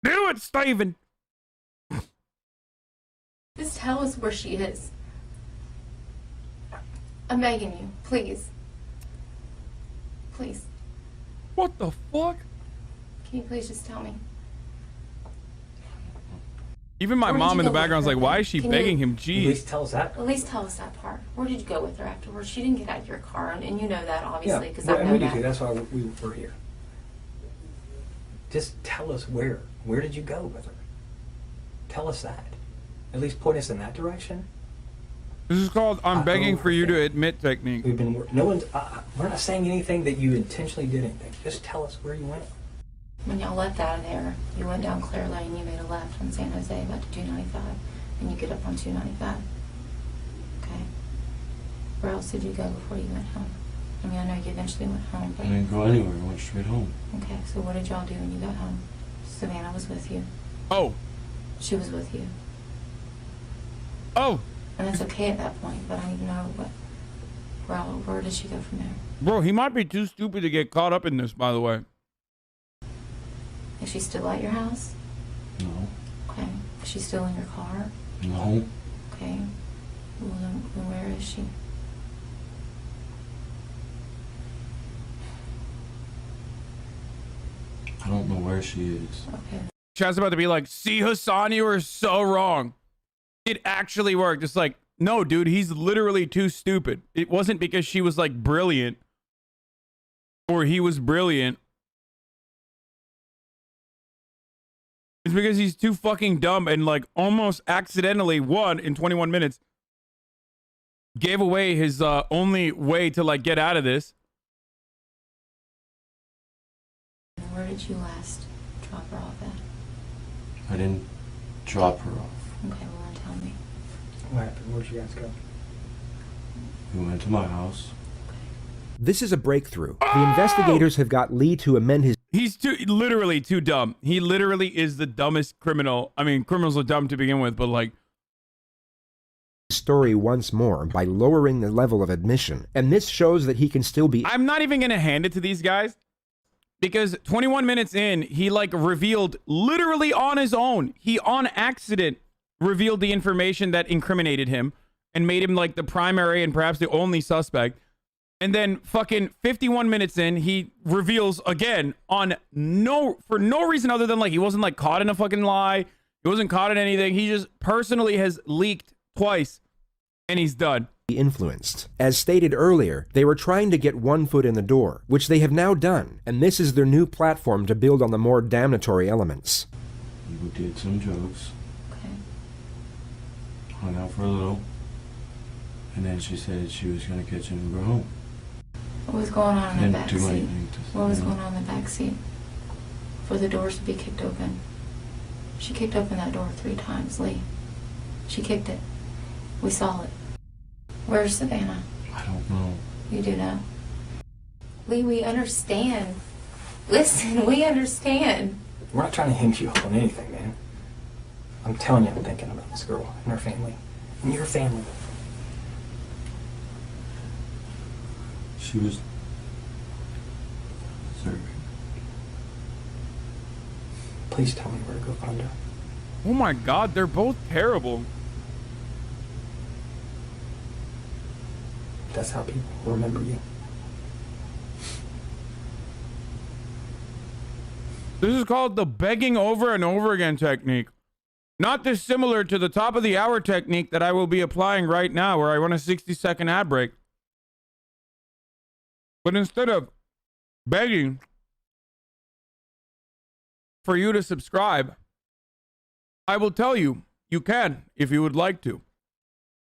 [SPEAKER 1] Do it, Steven.
[SPEAKER 11] Just tell us where she is. I'm begging you, please. Please.
[SPEAKER 1] What the fuck?
[SPEAKER 11] Can you please just tell me?
[SPEAKER 1] Even my mom in the background's like, why is she begging him?
[SPEAKER 21] At
[SPEAKER 1] Jeez.
[SPEAKER 21] least tell us that.
[SPEAKER 11] At least tell us that part. Where did you go with her afterwards? She didn't get out of your car, and you know that, obviously, because I know
[SPEAKER 21] we do
[SPEAKER 11] that.
[SPEAKER 21] too. That's why we were here. Just tell us where. Where did you go with her? Tell us that. At least point us in that direction.
[SPEAKER 1] This is called I'm begging for you to admit technique.
[SPEAKER 21] We've been. No one's. We're not saying anything that you intentionally did anything. Just tell us where you went.
[SPEAKER 11] When y'all left out of there, you went down Clare Lane, you made a left on San Jose about to 295, and you get up on 295. Okay. Where else did you go before you went home? I mean, I know you eventually went home,
[SPEAKER 22] I
[SPEAKER 11] but...
[SPEAKER 22] didn't go anywhere. I went straight home.
[SPEAKER 11] Okay, so what did y'all do when you got home? Savannah was with you.
[SPEAKER 1] Oh.
[SPEAKER 11] She was with you.
[SPEAKER 1] Oh.
[SPEAKER 11] And that's okay at that point, but I need to know where did she go from there?
[SPEAKER 1] Bro, he might be too stupid to get caught up in this, by the way.
[SPEAKER 11] Is she still at your house?
[SPEAKER 22] No.
[SPEAKER 11] Okay. Is she still in your car?
[SPEAKER 22] No.
[SPEAKER 11] Okay. Well, then where is she?
[SPEAKER 22] I don't know where she is.
[SPEAKER 11] Okay.
[SPEAKER 1] Chad's about to be like, see, Hasan, you were so wrong. It actually worked. It's like, no, dude, he's literally too stupid. It wasn't because she was like brilliant or he was brilliant. It's because he's too fucking dumb and like almost accidentally won in 21 minutes. Gave away his only way to like get out of this.
[SPEAKER 11] Where did you last drop her off at?
[SPEAKER 22] I didn't drop her off.
[SPEAKER 11] Okay, well then tell me.
[SPEAKER 21] What happened? Where'd you guys go?
[SPEAKER 22] We went to my house.
[SPEAKER 2] This is a breakthrough. The investigators have got Lee to amend his...
[SPEAKER 1] He's literally too dumb. He literally is the dumbest criminal. I mean, criminals are dumb to begin with, but like...
[SPEAKER 2] story once more by lowering the level of admission. And this shows that he can still be...
[SPEAKER 1] I'm not even going to hand it to these guys. Because 21 minutes in, he like revealed literally on his own. He on accident revealed the information that incriminated him and made him like the primary and perhaps the only suspect. And then fucking 51 minutes in, he reveals again for no reason other than like he wasn't like caught in a fucking lie. He wasn't caught in anything. He just personally has leaked twice and he's done.
[SPEAKER 2] Influenced. As stated earlier, they were trying to get one foot in the door, which they have now done, and this is their new platform to build on the more damnatory elements.
[SPEAKER 22] We did some jokes.
[SPEAKER 11] Okay.
[SPEAKER 22] Hung out for a little. And then she said she was going to catch an Uber home.
[SPEAKER 11] What was going on in the
[SPEAKER 22] Didn't
[SPEAKER 11] back
[SPEAKER 22] do
[SPEAKER 11] seat?
[SPEAKER 22] anything to
[SPEAKER 11] What was
[SPEAKER 22] Savannah.
[SPEAKER 11] going on in the back seat? For the doors to be kicked open. She kicked open that door 3 times, Lee. She kicked it. We saw it. Where's Savannah?
[SPEAKER 22] I don't know.
[SPEAKER 11] You do know. Lee, we understand. Listen, we understand.
[SPEAKER 21] We're not trying to hinge you up on anything, man. I'm telling you, I'm thinking about this girl and her family. And your family.
[SPEAKER 22] She was serving.
[SPEAKER 21] Please tell me where to go find her.
[SPEAKER 1] Oh my God, they're both terrible.
[SPEAKER 21] That's how people remember you.
[SPEAKER 1] This is called the begging over and over again technique. Not dissimilar to the top of the hour technique that I will be applying right now where I run a 60-second ad break. But instead of begging for you to subscribe, I will tell you, you can if you would like to.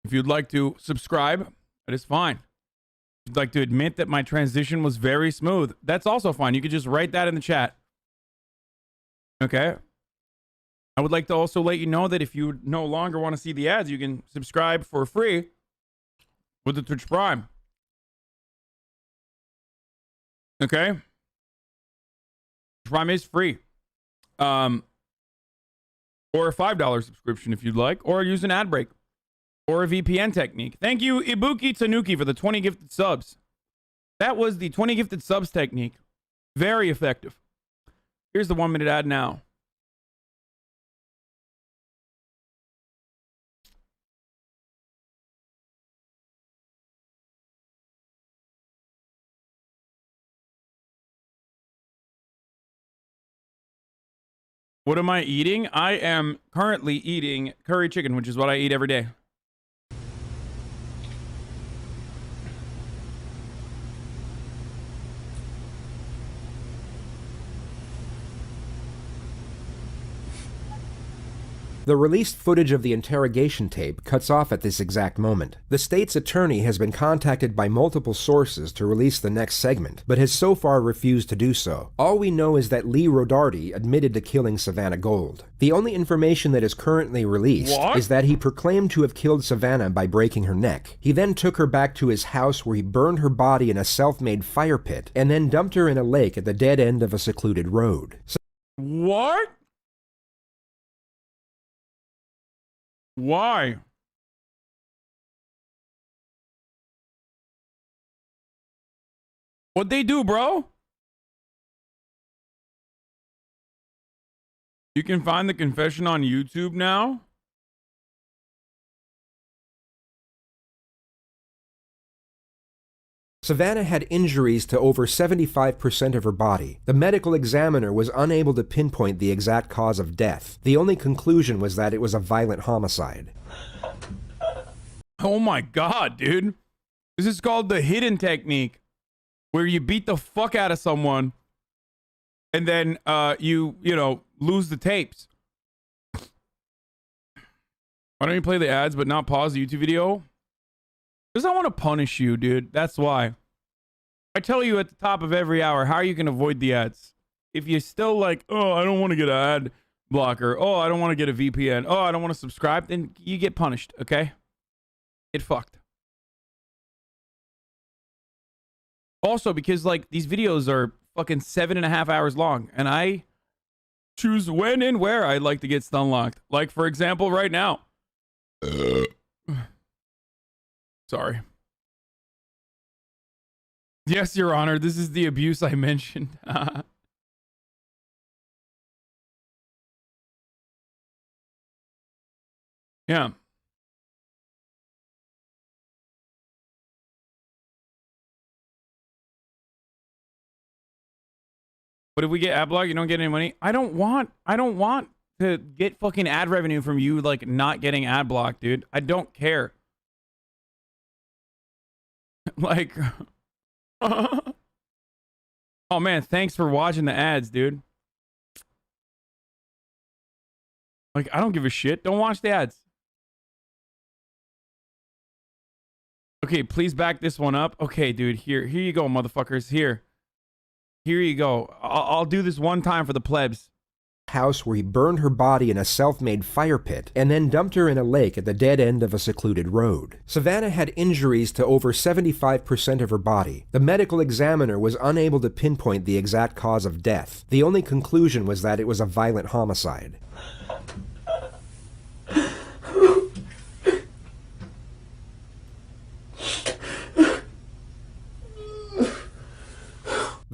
[SPEAKER 1] If you'd like to subscribe, that is fine. If you'd like to admit that my transition was very smooth, that's also fine. You could just write that in the chat. Okay? I would like to also let you know that if you no longer want to see the ads, you can subscribe for free with the Twitch Prime. Okay? Prime is free. Or a $5 subscription if you'd like, or use an ad break. Or a VPN technique. Thank you, Ibuki Tanuki, for the 20 gifted subs. That was the 20 gifted subs technique. Very effective. Here's the 1-minute ad now. What am I eating? I am currently eating curry chicken, which is what I eat every day.
[SPEAKER 2] The released footage of the interrogation tape cuts off at this exact moment. The state's attorney has been contacted by multiple sources to release the next segment, but has so far refused to do so. All we know is that Lee Rodarte admitted to killing Savannah Gold. The only information that is currently released is that he proclaimed to have killed Savannah by breaking her neck. He then took her back to his house where he burned her body in a self-made fire pit and then dumped her in a lake at the dead end of a secluded road.
[SPEAKER 1] What? Why? What'd they do, bro? You can find the confession on YouTube now?
[SPEAKER 2] Savannah had injuries to over 75% of her body. The medical examiner was unable to pinpoint the exact cause of death. The only conclusion was that it was a violent homicide.
[SPEAKER 1] Oh my god, dude. This is called the hidden technique, where you beat the fuck out of someone and then you know, lose the tapes. Why don't you play the ads but not pause the YouTube video? Because I want to punish you, dude. That's why. I tell you at the top of every hour how you can avoid the ads. If you're still like, oh, I don't want to get an ad blocker. Oh, I don't want to get a VPN. Oh, I don't want to subscribe. Then you get punished, okay? Get fucked. Also, because, like, these videos are fucking 7.5 hours long, and I choose when and where I'd like to get stun locked. Like, for example, right now. Sorry. Yes, Your Honor, this is the abuse I mentioned. Yeah. But if we get ad block, you don't get any money. I don't want to get fucking ad revenue from you, like, not getting ad block, dude. I don't care. Like, oh man, thanks for watching the ads, dude. Like, I don't give a shit. Don't watch the ads. Okay, please back this one up. Okay, dude, here you go, motherfuckers. Here you go. I'll do this one time for the plebs.
[SPEAKER 2] House where he burned her body in a self-made fire pit and then dumped her in a lake at the dead end of a secluded road. Savannah had injuries to over 75% of her body. The medical examiner was unable to pinpoint the exact cause of death. The only conclusion was that it was a violent homicide.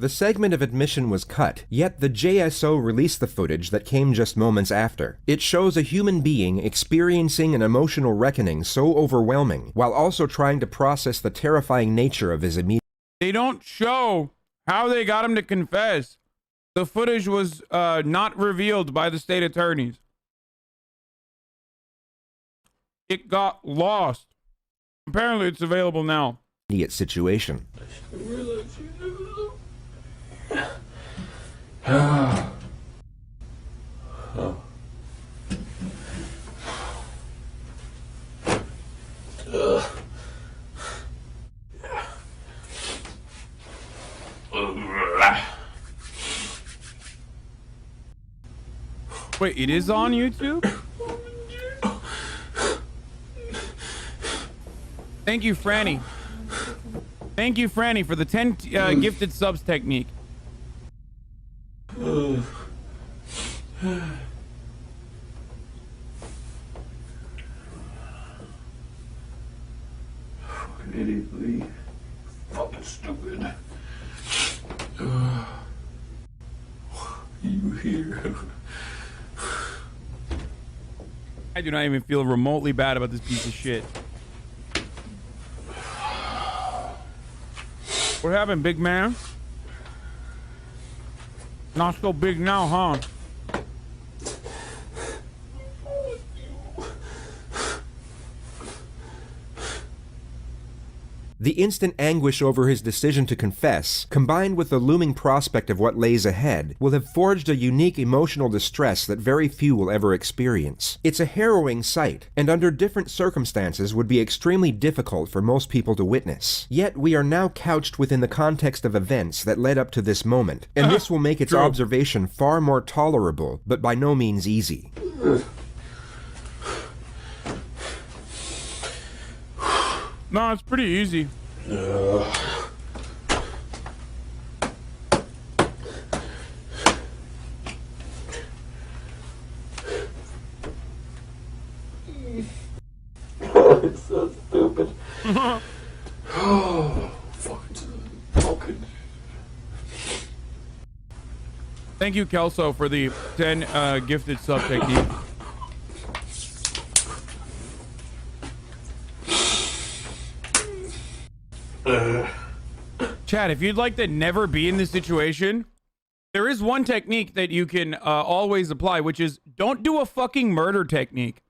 [SPEAKER 2] The segment of admission was cut, yet the JSO released the footage that came just moments after. It shows a human being experiencing an emotional reckoning so overwhelming, while also trying to process the terrifying nature of his immediate...
[SPEAKER 1] They don't show how they got him to confess. The footage was not revealed by the state attorneys. It got lost. Apparently it's available now.
[SPEAKER 2] ...situation.
[SPEAKER 22] Oh.
[SPEAKER 1] Wait, it is on YouTube? Thank you, Franny. Thank you, Franny, for the 10 gifted subs technique.
[SPEAKER 22] Fucking idiot, Lee. Fucking stupid. You here?
[SPEAKER 1] I do not even feel remotely bad about this piece of shit. What happened, big man? Not so big now, huh?
[SPEAKER 2] The instant anguish over his decision to confess, combined with the looming prospect of what lays ahead, will have forged a unique emotional distress that very few will ever experience. It's a harrowing sight, and under different circumstances would be extremely difficult for most people to witness. Yet we are now couched within the context of events that led up to this moment, and this will make its observation far more tolerable, but by no means easy.
[SPEAKER 1] No, it's pretty easy.
[SPEAKER 22] It's so stupid. Oh, fucking.
[SPEAKER 1] Thank you, Kelso, for the 10 gifted sub technique. Chad, if you'd like to never be in this situation, there is one technique that you can always apply, which is don't do a fucking murder technique.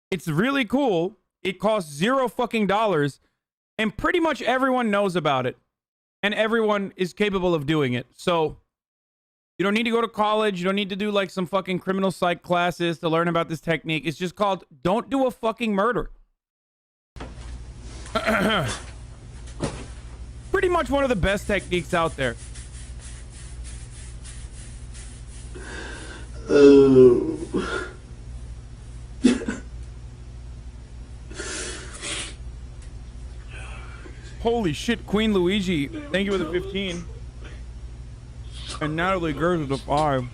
[SPEAKER 1] It's really cool. It costs $0 fucking dollars, and pretty much everyone knows about it, and everyone is capable of doing it. So you don't need to go to college. You don't need to do like some fucking criminal psych classes to learn about this technique. It's just called don't do a fucking murder. Pretty much one of the best techniques out there. Holy shit, Queen Luigi. Thank you for the 15. And Natalie Gers with the 5.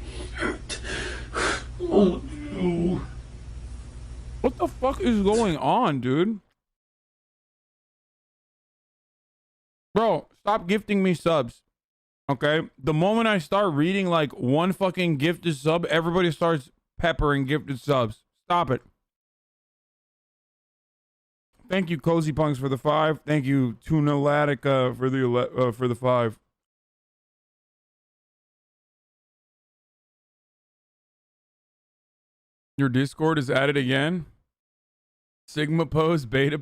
[SPEAKER 1] Oh, no. What the fuck is going on, dude? Bro, stop gifting me subs. Okay? The moment I start reading like one fucking gifted sub, everybody starts peppering gifted subs. Stop it. Thank you, Cozy Punks, for the 5. Thank you, Tuna Latica, for the 5. Your Discord is added again. Sigma pose beta.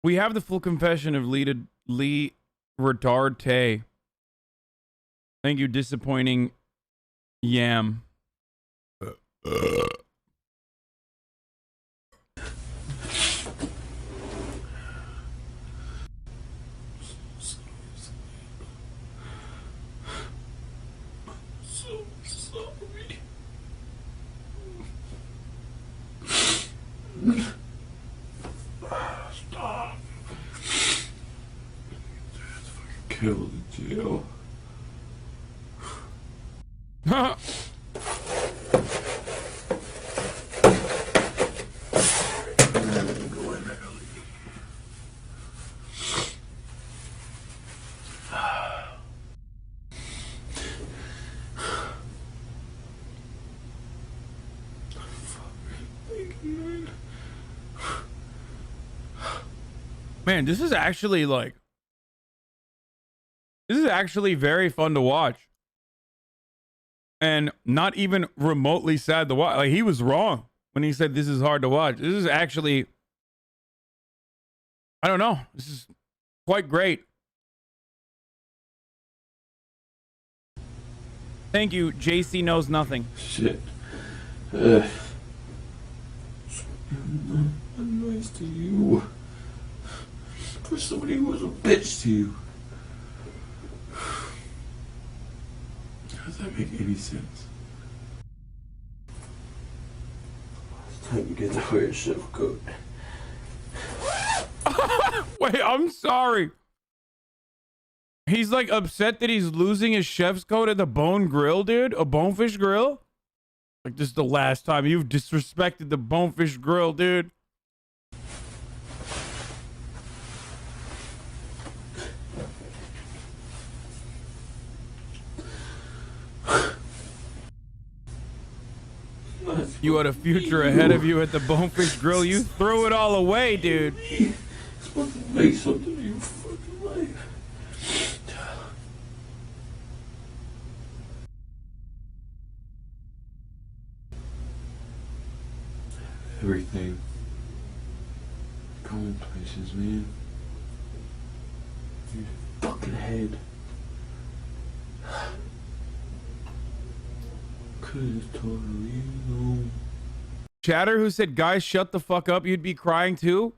[SPEAKER 1] We have the full confession of Lee Rodarte. Thank you, disappointing yam.
[SPEAKER 22] Stop. Kill the jail.
[SPEAKER 1] Man, this is actually very fun to watch. And not even remotely sad to watch. Like, he was wrong when he said this is hard to watch. This is actually, I don't know. This is quite great. Thank you, JC Knows Nothing.
[SPEAKER 22] Shit. I'm nice to you. For somebody who was a bitch to you. Does that make any sense? It's time to get to wear a chef coat.
[SPEAKER 1] Wait, I'm sorry. He's like upset that he's losing his chef's coat at the Bone Grill, dude. A Bonefish Grill? Like, this is the last time you've disrespected the Bonefish Grill, dude. You had a future ahead of you at the Bonefish Grill. You threw it all away, dude.
[SPEAKER 22] It's supposed to make something of your fucking life. Everything. Going places, man. Your fucking head. Could've totally known.
[SPEAKER 1] Chatter who said, guys, shut the fuck up, you'd be crying too?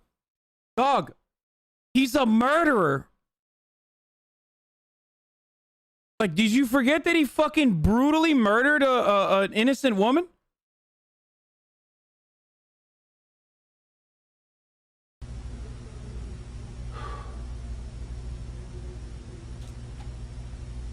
[SPEAKER 1] Dog, he's a murderer. Like, did you forget that he fucking brutally murdered an innocent woman?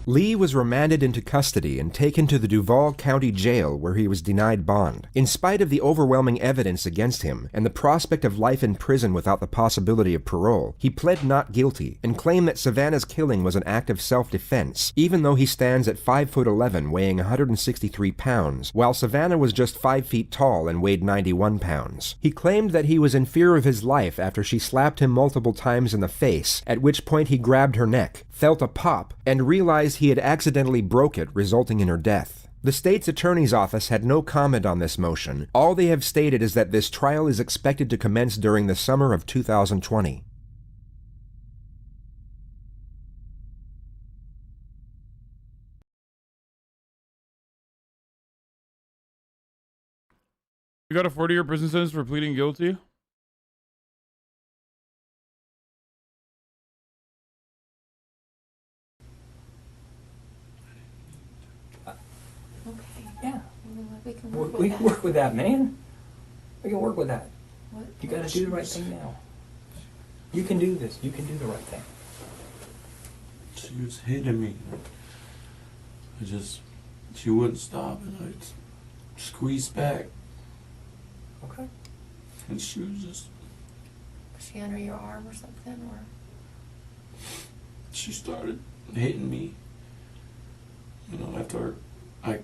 [SPEAKER 2] Lee was remanded into custody and taken to the Duval County Jail where he was denied bond. In spite of the overwhelming evidence against him and the prospect of life in prison without the possibility of parole, he pled not guilty and claimed that Savannah's killing was an act of self-defense, even though he stands at 5'11", weighing 163 pounds, while Savannah was just 5 feet tall and weighed 91 pounds. He claimed that he was in fear of his life after she slapped him multiple times in the face, at which point he grabbed her neck, felt a pop, and realized he had accidentally broke it, resulting in her death. The state's attorney's office had no comment on this motion. All they have stated is that this trial is expected to commence during the summer of 2020.
[SPEAKER 1] You got a 40-year prison sentence for pleading guilty?
[SPEAKER 21] Yeah.
[SPEAKER 11] We can
[SPEAKER 21] We can work with that, man. We can work with that.
[SPEAKER 11] What?
[SPEAKER 21] You got to do the right thing now. You can do this. You can do the right thing.
[SPEAKER 22] She was hitting me. She wouldn't stop, and I squeezed back.
[SPEAKER 11] Okay.
[SPEAKER 22] And she was just...
[SPEAKER 11] Was she under your arm or something, or?
[SPEAKER 22] She started hitting me. You know, after I,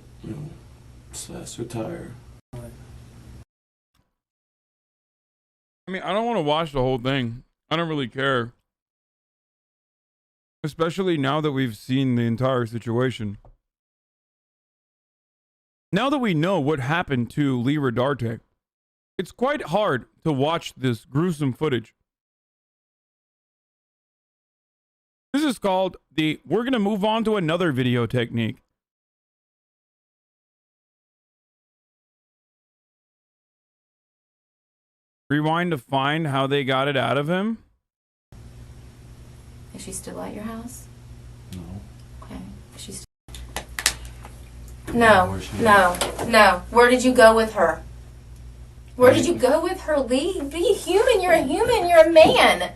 [SPEAKER 22] slashed her tire.
[SPEAKER 1] I mean, I don't want to watch the whole thing. I don't really care. Especially now that we've seen the entire situation. Now that we know what happened to Lee Rodarte, it's quite hard to watch this gruesome footage. This is called we're going to move on to another video technique. Rewind to find how they got it out of him.
[SPEAKER 11] Is she still at your house?
[SPEAKER 22] No.
[SPEAKER 11] Okay. Is she No. Where did you go with her? Where did you go with her, Lee? Be human. You're a human. You're a man.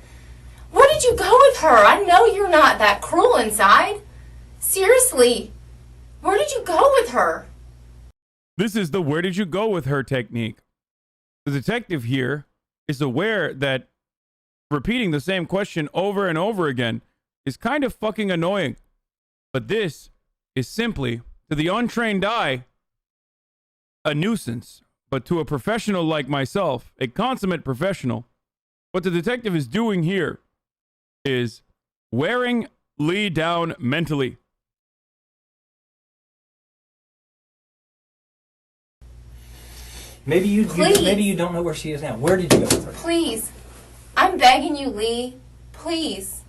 [SPEAKER 11] Where did you go with her? I know you're not that cruel inside. Seriously. Where did you go with her?
[SPEAKER 1] This is the where did you go with her technique. The detective here is aware that repeating the same question over and over again is kind of fucking annoying. But this is simply, to the untrained eye, a nuisance. But to a professional like myself, a consummate professional, what the detective is doing here is wearing Lee down mentally.
[SPEAKER 21] Maybe you
[SPEAKER 11] Please.
[SPEAKER 21] don't know where she is now. Where did you go with her?
[SPEAKER 11] Please. I'm begging you, Lee. Please.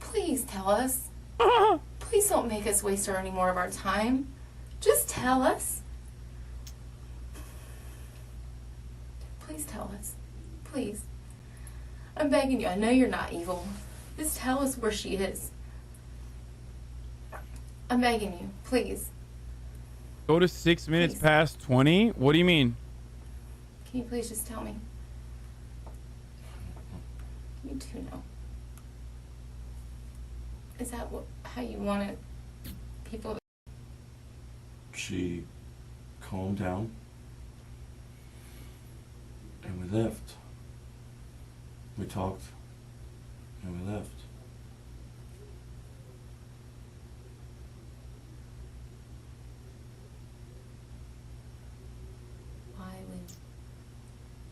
[SPEAKER 11] Please tell us. Please don't make us waste any more of our time. Just tell us. Please tell us. Please. I'm begging you. I know you're not evil. Just tell us where she is. I'm begging you. Please.
[SPEAKER 1] Go to 6 minutes past 20? What do you mean?
[SPEAKER 11] Can you please just tell me? You do know. Is that how you want it? People.
[SPEAKER 22] She calmed down, and we left. We talked, and we left.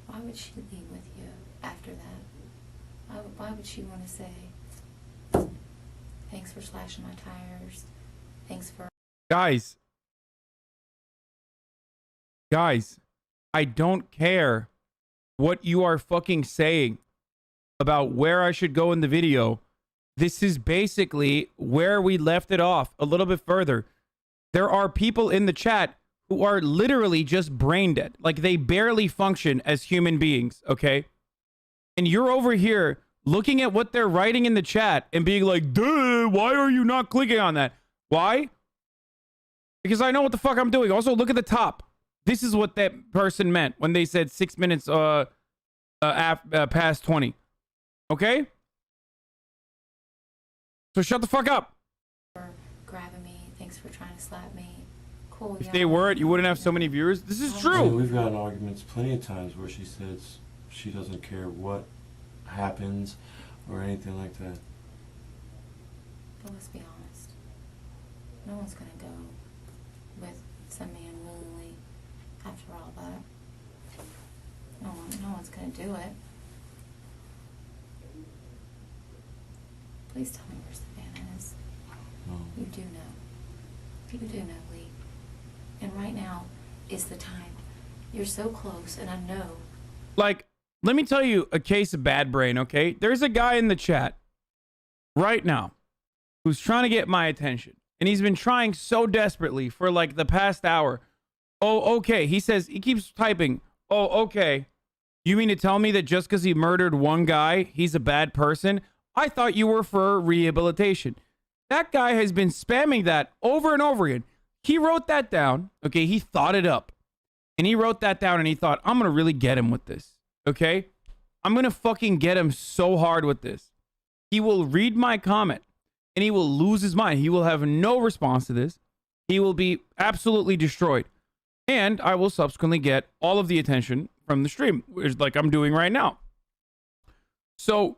[SPEAKER 11] Why would she leave with you after that? Why would she want to say, thanks for slashing my tires, thanks for...
[SPEAKER 1] Guys, I don't care what you are fucking saying about where I should go in the video. This is basically where we left it off a little bit further. There are people in the chat who are literally just brain dead. Like, they barely function as human beings, okay? And you're over here looking at what they're writing in the chat and being like, duh, why are you not clicking on that? Why? Because I know what the fuck I'm doing. Also, look at the top. This is what that person meant when they said 6 minutes past 20. Okay? So shut the fuck up.
[SPEAKER 11] For grabbing me, thanks for trying to slap me. Cool.
[SPEAKER 1] If they weren't, you wouldn't have so many viewers. This is true.
[SPEAKER 22] I mean, we've gotten arguments plenty of times where she says she doesn't care what happens or anything like that.
[SPEAKER 11] But let's be honest. No one's going to go with some man willingly after all that. No one's going to do it. Please tell me where Savannah is.
[SPEAKER 22] No.
[SPEAKER 11] You do know. You do know, Lee. And right now is the time. You're so close, and I know.
[SPEAKER 1] Like, let me tell you a case of bad brain, okay? There's a guy in the chat right now who's trying to get my attention. And he's been trying so desperately for like the past hour. Oh, okay. He says, he keeps typing, oh, okay. You mean to tell me that just because he murdered one guy, he's a bad person? I thought you were for rehabilitation. That guy has been spamming that over and over again. He wrote that down. Okay, he thought it up. And he wrote that down and he thought, I'm going to really get him with this. Okay? I'm going to fucking get him so hard with this. He will read my comment and he will lose his mind. He will have no response to this. He will be absolutely destroyed. And I will subsequently get all of the attention from the stream, which like I'm doing right now. So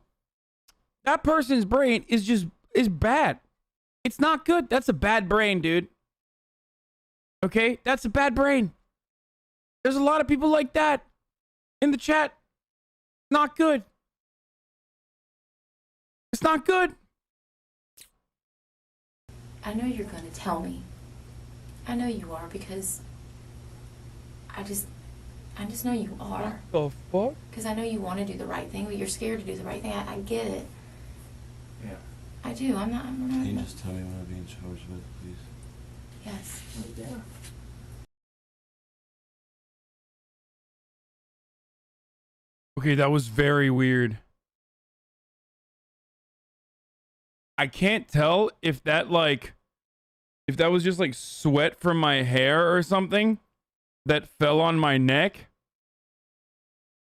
[SPEAKER 1] that person's brain is bad. It's not good. That's a bad brain, dude. Okay? That's a bad brain. There's a lot of people like that in the chat. Not good. It's not good.
[SPEAKER 11] I know you're going to tell me. I know you are because I just know you are.
[SPEAKER 1] What the fuck?
[SPEAKER 11] Because I know you want to do the right thing, but you're scared to do the right thing. I get it.
[SPEAKER 22] Yeah.
[SPEAKER 11] I do. I'm not.
[SPEAKER 22] Can you just tell me what I'm being charged with, please?
[SPEAKER 11] Yes.
[SPEAKER 22] Yeah.
[SPEAKER 1] Okay, that was very weird. I can't tell if that was just like sweat from my hair or something that fell on my neck,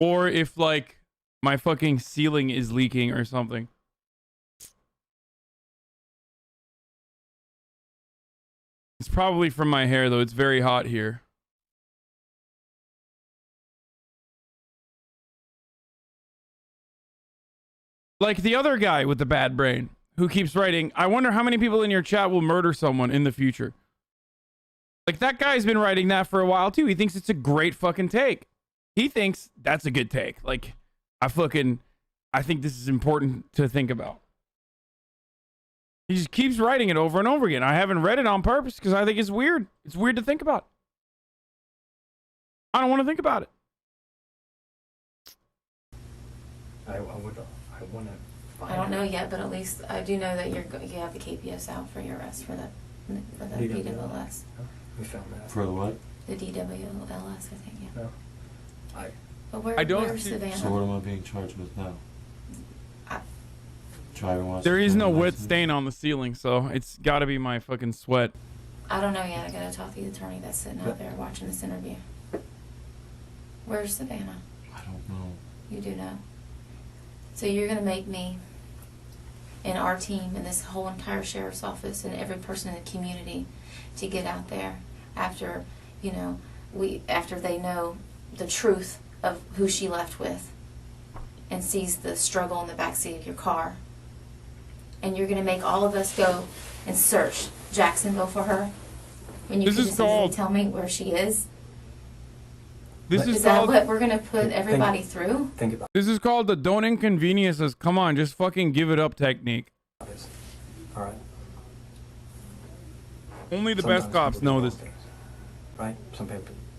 [SPEAKER 1] or if like my fucking ceiling is leaking or something. It's probably from my hair though. It's very hot here. Like the other guy with the bad brain who keeps writing, I wonder how many people in your chat will murder someone in the future. Like that guy's been writing that for a while too. He thinks it's a great fucking take. He thinks that's a good take. Like I think this is important to think about. He just keeps writing it over and over again. I haven't read it on purpose because I think it's weird. It's weird to think about. I don't want to think about it.
[SPEAKER 21] I want to.
[SPEAKER 11] I don't know yet, but at least I do know that you have the KPS out for your arrest for the DWLS.
[SPEAKER 21] We found that.
[SPEAKER 22] For the what?
[SPEAKER 11] The DWLS, I think. Yeah.
[SPEAKER 21] No.
[SPEAKER 11] But where's Savannah?
[SPEAKER 22] So what am I being charged with now? Driving while
[SPEAKER 1] There is no
[SPEAKER 22] suspended
[SPEAKER 1] wet
[SPEAKER 22] license?
[SPEAKER 1] stain on the ceiling, so it's got to be my fucking sweat.
[SPEAKER 11] I don't know yet. I gotta talk to the attorney that's sitting out there watching this interview. Where's Savannah?
[SPEAKER 22] I don't know.
[SPEAKER 11] You do know. So you're gonna make me and our team and this whole entire sheriff's office and every person in the community to get out there after, after they know the truth of who she left with and sees the struggle in the backseat of your car. And you're gonna make all of us go and search Jacksonville for her. And you can just easily tell me where she is.
[SPEAKER 1] This is
[SPEAKER 11] Is that
[SPEAKER 1] called,
[SPEAKER 11] what we're gonna put everybody through?
[SPEAKER 21] Think about
[SPEAKER 1] this is called the don't inconvenience us. Come on, just fucking give it up technique.
[SPEAKER 21] this. All right.
[SPEAKER 1] Only the
[SPEAKER 21] Sometimes
[SPEAKER 1] best cops
[SPEAKER 21] people do
[SPEAKER 1] know
[SPEAKER 21] wrong
[SPEAKER 1] this.
[SPEAKER 21] things, right? Some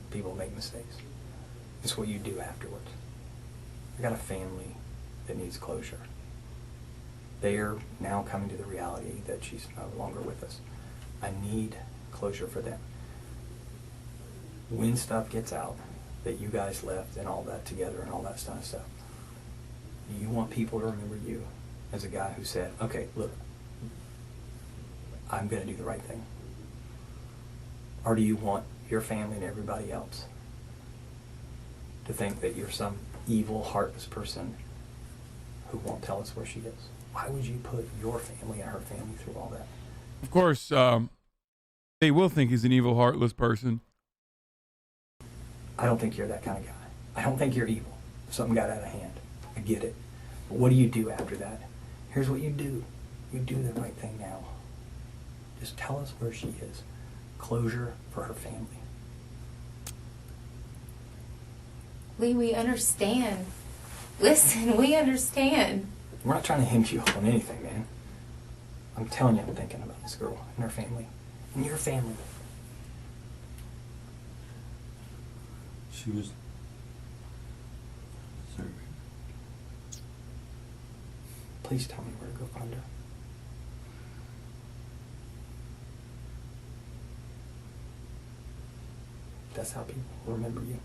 [SPEAKER 21] people make mistakes. It's what you do afterwards. I got a family that needs closure. They are now coming to the reality that she's no longer with us. I need closure for them. When stuff gets out that you guys left and all that together and all that kind of stuff, do you want people to remember you as a guy who said, okay, look, I'm going to do the right thing? Or do you want your family and everybody else to think that you're some evil, heartless person who won't tell us where she is? Why would you put your family and her family through all that?
[SPEAKER 1] Of course, they will think he's an evil, heartless person.
[SPEAKER 21] I don't think you're that kind of guy. I don't think you're evil. Something got out of hand. I get it. But what do you do after that? Here's what you do. You do the right thing now. Just tell us where she is. Closure for her family.
[SPEAKER 11] Lee, we understand. Listen, we understand.
[SPEAKER 21] We're not trying to hinge you up on anything, man. I'm telling you, I'm thinking about this girl and her family. And your family.
[SPEAKER 22] She was serving.
[SPEAKER 21] Please tell me where to go find her. That's how people remember you.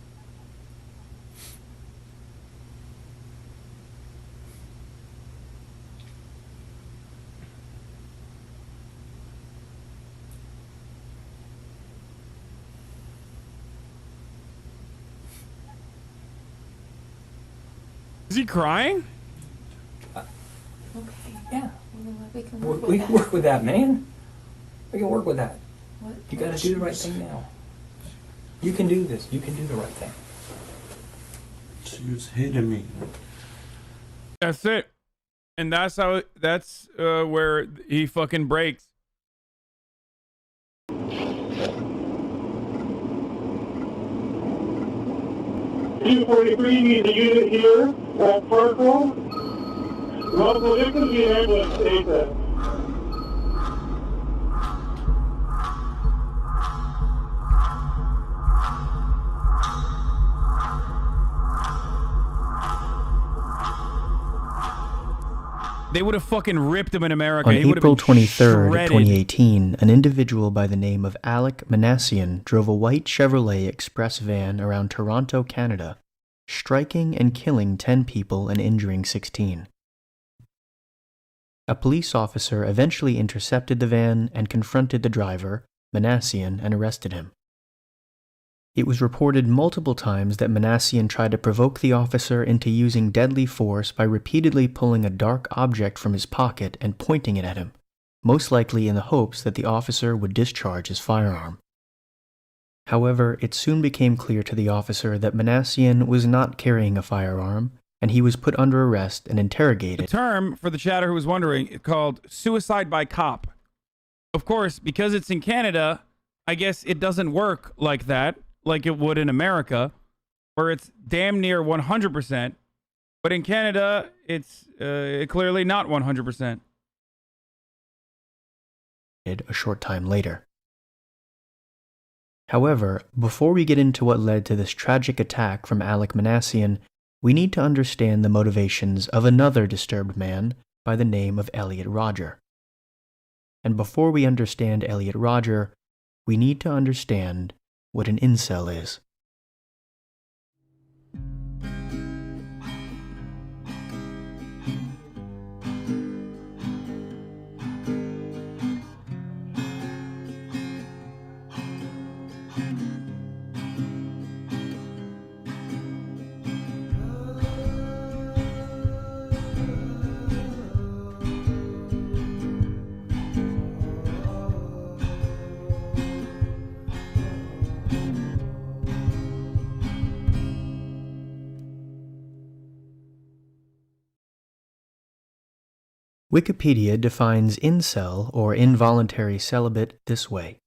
[SPEAKER 1] Is he crying?
[SPEAKER 11] Okay.
[SPEAKER 21] Yeah.
[SPEAKER 11] We can
[SPEAKER 21] We
[SPEAKER 11] work with
[SPEAKER 21] can
[SPEAKER 11] that.
[SPEAKER 21] work with that, man. We can work with that.
[SPEAKER 11] What?
[SPEAKER 21] You gotta do the right thing now. You can do this. You can do the right thing.
[SPEAKER 22] She was hitting me.
[SPEAKER 1] That's it. And that's how, that's where he fucking breaks.
[SPEAKER 3] P43 needs a unit here at Parkville. Multiple victims being ambulance ASAP.
[SPEAKER 1] They would have fucking ripped him in America.
[SPEAKER 6] On
[SPEAKER 1] He would have
[SPEAKER 6] April
[SPEAKER 1] been
[SPEAKER 6] 23rd,
[SPEAKER 1] shredded.
[SPEAKER 6] 2018, an individual by the name of Alek Minassian drove a white Chevrolet Express van around Toronto, Canada, striking and killing 10 people and injuring 16. A police officer eventually intercepted the van and confronted the driver, Minassian, and arrested him. It was reported multiple times that Minassian tried to provoke the officer into using deadly force by repeatedly pulling a dark object from his pocket and pointing it at him, most likely in the hopes that the officer would discharge his firearm. However, it soon became clear to the officer that Minassian was not carrying a firearm, and he was put under arrest and interrogated.
[SPEAKER 1] The term, for the chatter who was wondering, is called suicide by cop. Of course, because it's in Canada, I guess it doesn't work like that, like it would in America, where it's damn near 100%. But in Canada, it's clearly not 100%.
[SPEAKER 6] A short time later. However, before we get into what led to this tragic attack from Alek Minassian, we need to understand the motivations of another disturbed man by the name of Elliot Rodger. And before we understand Elliot Rodger, we need to understand what an incel is. Wikipedia defines incel, or involuntary celibate, this way.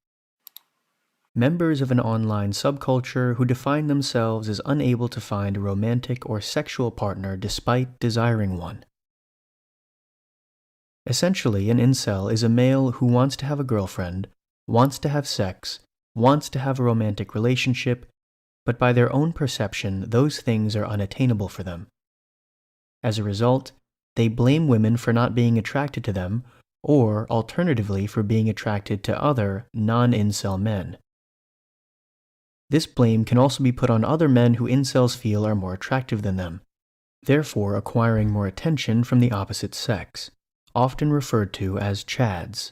[SPEAKER 6] members of an online subculture who define themselves as unable to find a romantic or sexual partner despite desiring one. Essentially, an incel is a male who wants to have a girlfriend, wants to have sex, wants to have a romantic relationship, but by their own perception, those things are unattainable for them. As a result, they blame women for not being attracted to them, or alternatively for being attracted to other non-incel men. This blame can also be put on other men who incels feel are more attractive than them, therefore acquiring more attention from the opposite sex, often referred to as chads.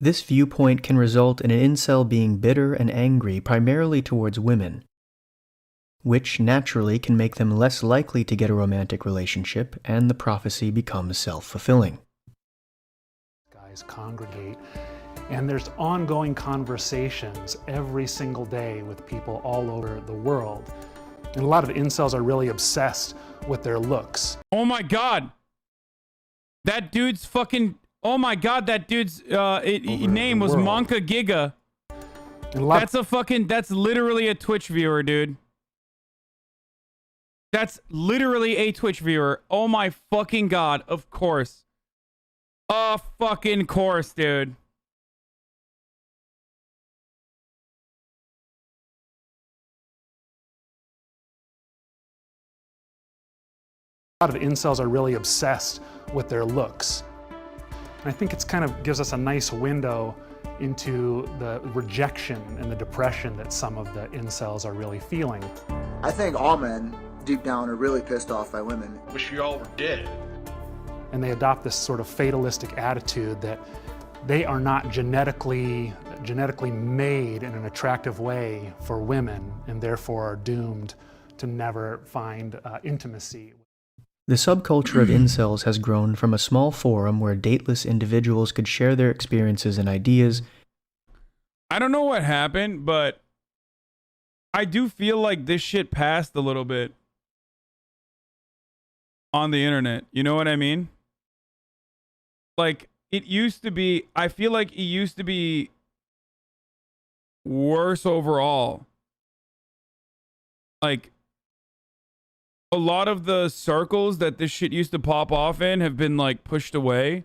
[SPEAKER 6] This viewpoint can result in an incel being bitter and angry primarily towards women, which naturally can make them less likely to get a romantic relationship, and the prophecy becomes self-fulfilling.
[SPEAKER 7] Guys congregate, and there's ongoing conversations every single day with people all over the world. And a lot of incels are really obsessed with their looks.
[SPEAKER 1] Oh my God. That dude's fucking... Oh my God, that dude's name was Monka Giga. That's literally a Twitch viewer, dude. That's literally a Twitch viewer. Oh my fucking God, of course. Fucking course, dude.
[SPEAKER 7] A lot of incels are really obsessed with their looks. And I think it's kind of gives us a nice window into the rejection and the depression that some of the incels are really feeling.
[SPEAKER 13] I think all men, deep down, are really pissed off by women.
[SPEAKER 23] Wish you all were dead.
[SPEAKER 7] And they adopt this sort of fatalistic attitude that they are not genetically made in an attractive way for women, and therefore are doomed to never find intimacy.
[SPEAKER 6] The subculture of incels has grown from a small forum where dateless individuals could share their experiences and ideas.
[SPEAKER 1] I don't know what happened, but I do feel like this shit passed a little bit on the internet. You know what I mean? Like, it used to be, I feel like it used to be worse overall. Like, a lot of the circles that this shit used to pop off in have been, like, pushed away.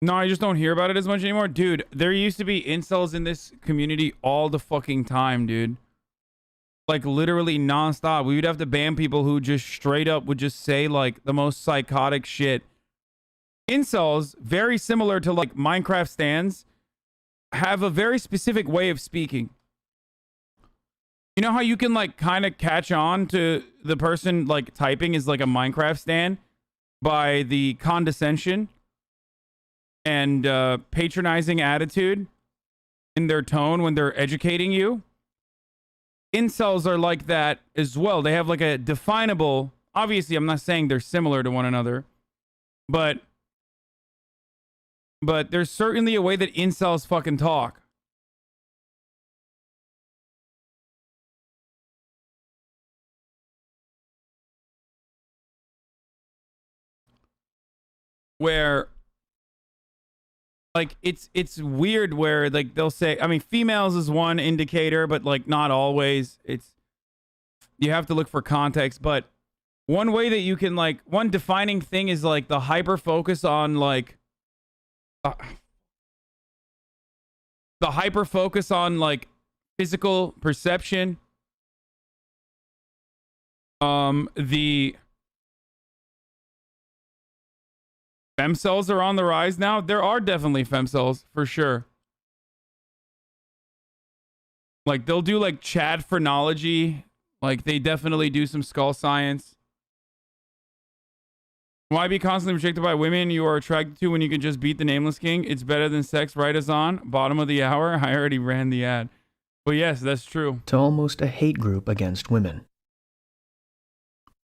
[SPEAKER 1] No, I just don't hear about it as much anymore. Dude, there used to be incels in this community all the fucking time, dude. Like, literally nonstop. We would have to ban people who just straight up would just say, like, the most psychotic shit. Incels, very similar to, like, Minecraft stands, have a very specific way of speaking. You know how you can, like, kind of catch on to the person, like, typing is like a Minecraft stand by the condescension and patronizing attitude in their tone when they're educating you? Incels are like that as well. They have, like, a definable... Obviously, I'm not saying they're similar to one another, but there's certainly a way that incels fucking talk. Where, like, it's weird where, like, they'll say, I mean, females is one indicator, but, like, not always. You have to look for context, but one way that you can, like, one defining thing is, like, the hyper focus on, like, physical perception. The femcells are on the rise now. There are definitely femcells, for sure. Like, they'll do, like, Chad phrenology. Like, they definitely do some skull science. Why be constantly rejected by women you are attracted to when you can just beat the Nameless King? It's better than sex, right, Hasan? Bottom of the hour? I already ran the ad. But yes, that's true.
[SPEAKER 6] To almost a hate group against women.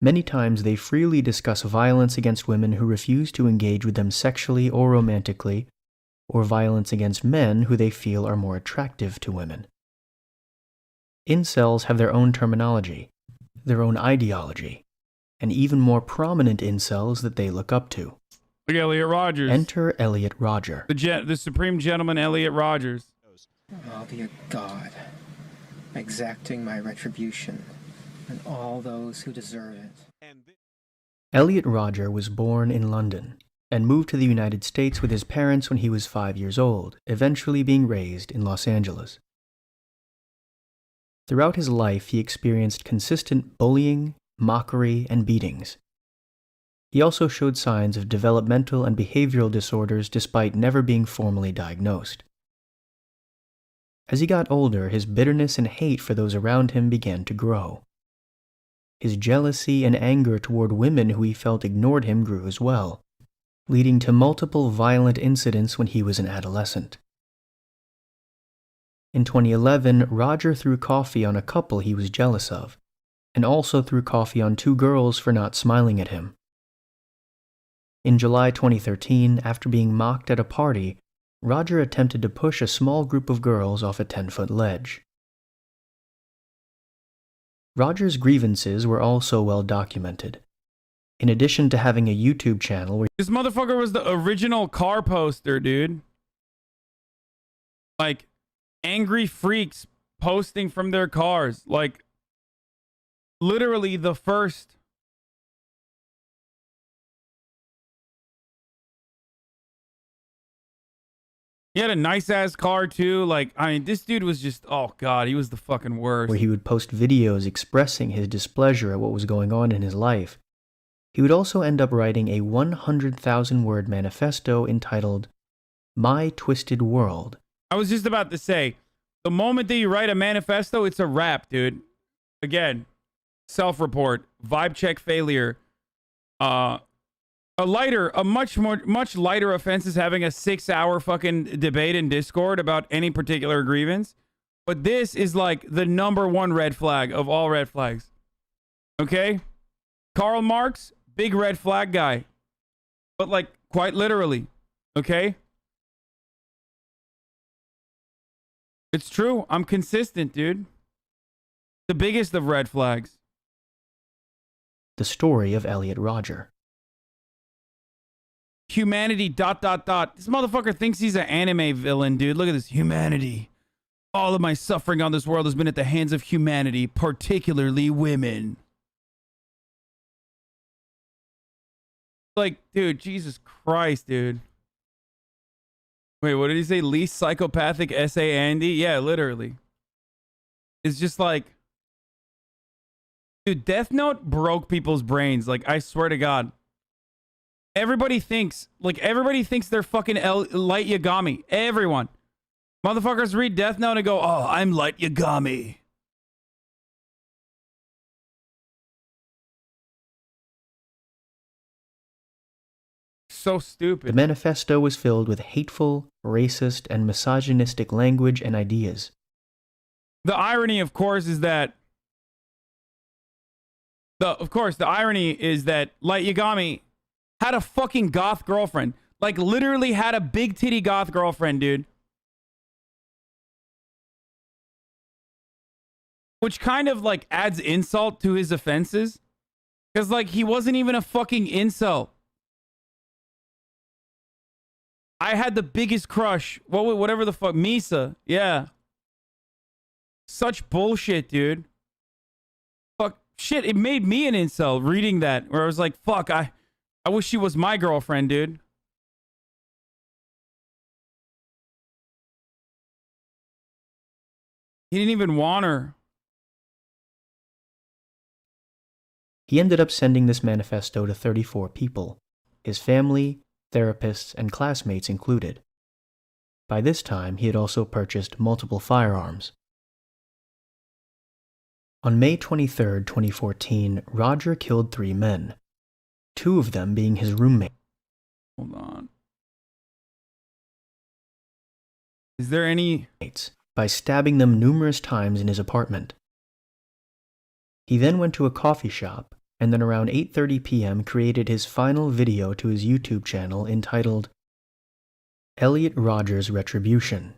[SPEAKER 6] Many times they freely discuss violence against women who refuse to engage with them sexually or romantically, or violence against men who they feel are more attractive to women. Incels have their own terminology, their own ideology, and even more prominent incels that they look up to.
[SPEAKER 1] Look at Elliot Rogers.
[SPEAKER 6] Enter Elliot Rodger.
[SPEAKER 1] The supreme gentleman, Elliot Rogers.
[SPEAKER 4] I'll be a god, exacting my retribution and all those who deserve it.
[SPEAKER 6] Elliot Rodger was born in London and moved to the United States with his parents when he was 5 years old, eventually being raised in Los Angeles. Throughout his life, he experienced consistent bullying, mockery, and beatings. He also showed signs of developmental and behavioral disorders despite never being formally diagnosed. As he got older, his bitterness and hate for those around him began to grow. His jealousy and anger toward women who he felt ignored him grew as well, leading to multiple violent incidents when he was an adolescent. In 2011, Rodger threw coffee on a couple he was jealous of, and also threw coffee on 2 girls for not smiling at him. In July 2013, after being mocked at a party, Rodger attempted to push a small group of girls off a 10-foot ledge. Rodger's grievances were also well documented. In addition to having a YouTube channel where
[SPEAKER 1] This motherfucker was the original car poster, dude. Like, angry freaks posting from their cars. Like, literally the first. He had a nice-ass car, too. Like, I mean, this dude was just, oh, God, he was the fucking worst.
[SPEAKER 6] where he would post videos expressing his displeasure at what was going on in his life. He would also end up writing a 100,000-word manifesto entitled, My Twisted World.
[SPEAKER 1] I was just about to say, the moment that you write a manifesto, it's a wrap, dude. Again, self-report, vibe check failure. A much lighter offense is having a 6-hour fucking debate in Discord about any particular grievance. But this is like the #1 red flag of all red flags. Okay? Karl Marx, big red flag guy. But like, quite literally. Okay? It's true. I'm consistent, dude. The biggest of red flags.
[SPEAKER 6] The story of Elliot Rodger.
[SPEAKER 1] Humanity, ... This motherfucker thinks he's an anime villain, dude. Look at this. Humanity. All of my suffering on this world has been at the hands of humanity, particularly women. Like, dude, Jesus Christ, dude. Wait, what did he say? Least psychopathic essay, Andy? Yeah, literally. It's just like, dude, Death Note broke people's brains. Like, I swear to God. Everybody thinks they're fucking Light Yagami. Everyone. Motherfuckers read Death Note and go, oh, I'm Light Yagami. So stupid.
[SPEAKER 6] The manifesto was filled with hateful, racist, and misogynistic language and ideas.
[SPEAKER 1] The irony, of course, is that the irony is that Light Yagami had a fucking goth girlfriend. Like, literally had a big titty goth girlfriend, dude. Which kind of, like, adds insult to his offenses. Because, like, he wasn't even a fucking incel. I had the biggest crush. Whatever the fuck. Misa. Yeah. Such bullshit, dude. Fuck. Shit, it made me an incel reading that. Where I was like, fuck, I wish she was my girlfriend, dude. He didn't even want her.
[SPEAKER 6] He ended up sending this manifesto to 34 people, his family, therapists, and classmates included. By this time, he had also purchased multiple firearms. On May 23, 2014, Rodger killed 3 men, 2 of them being his roommate.
[SPEAKER 1] Hold on. Is there any...
[SPEAKER 6] by stabbing them numerous times in his apartment. He then went to a coffee shop, and then around 8:30 p.m. created his final video to his YouTube channel entitled Elliot Rodger's Retribution,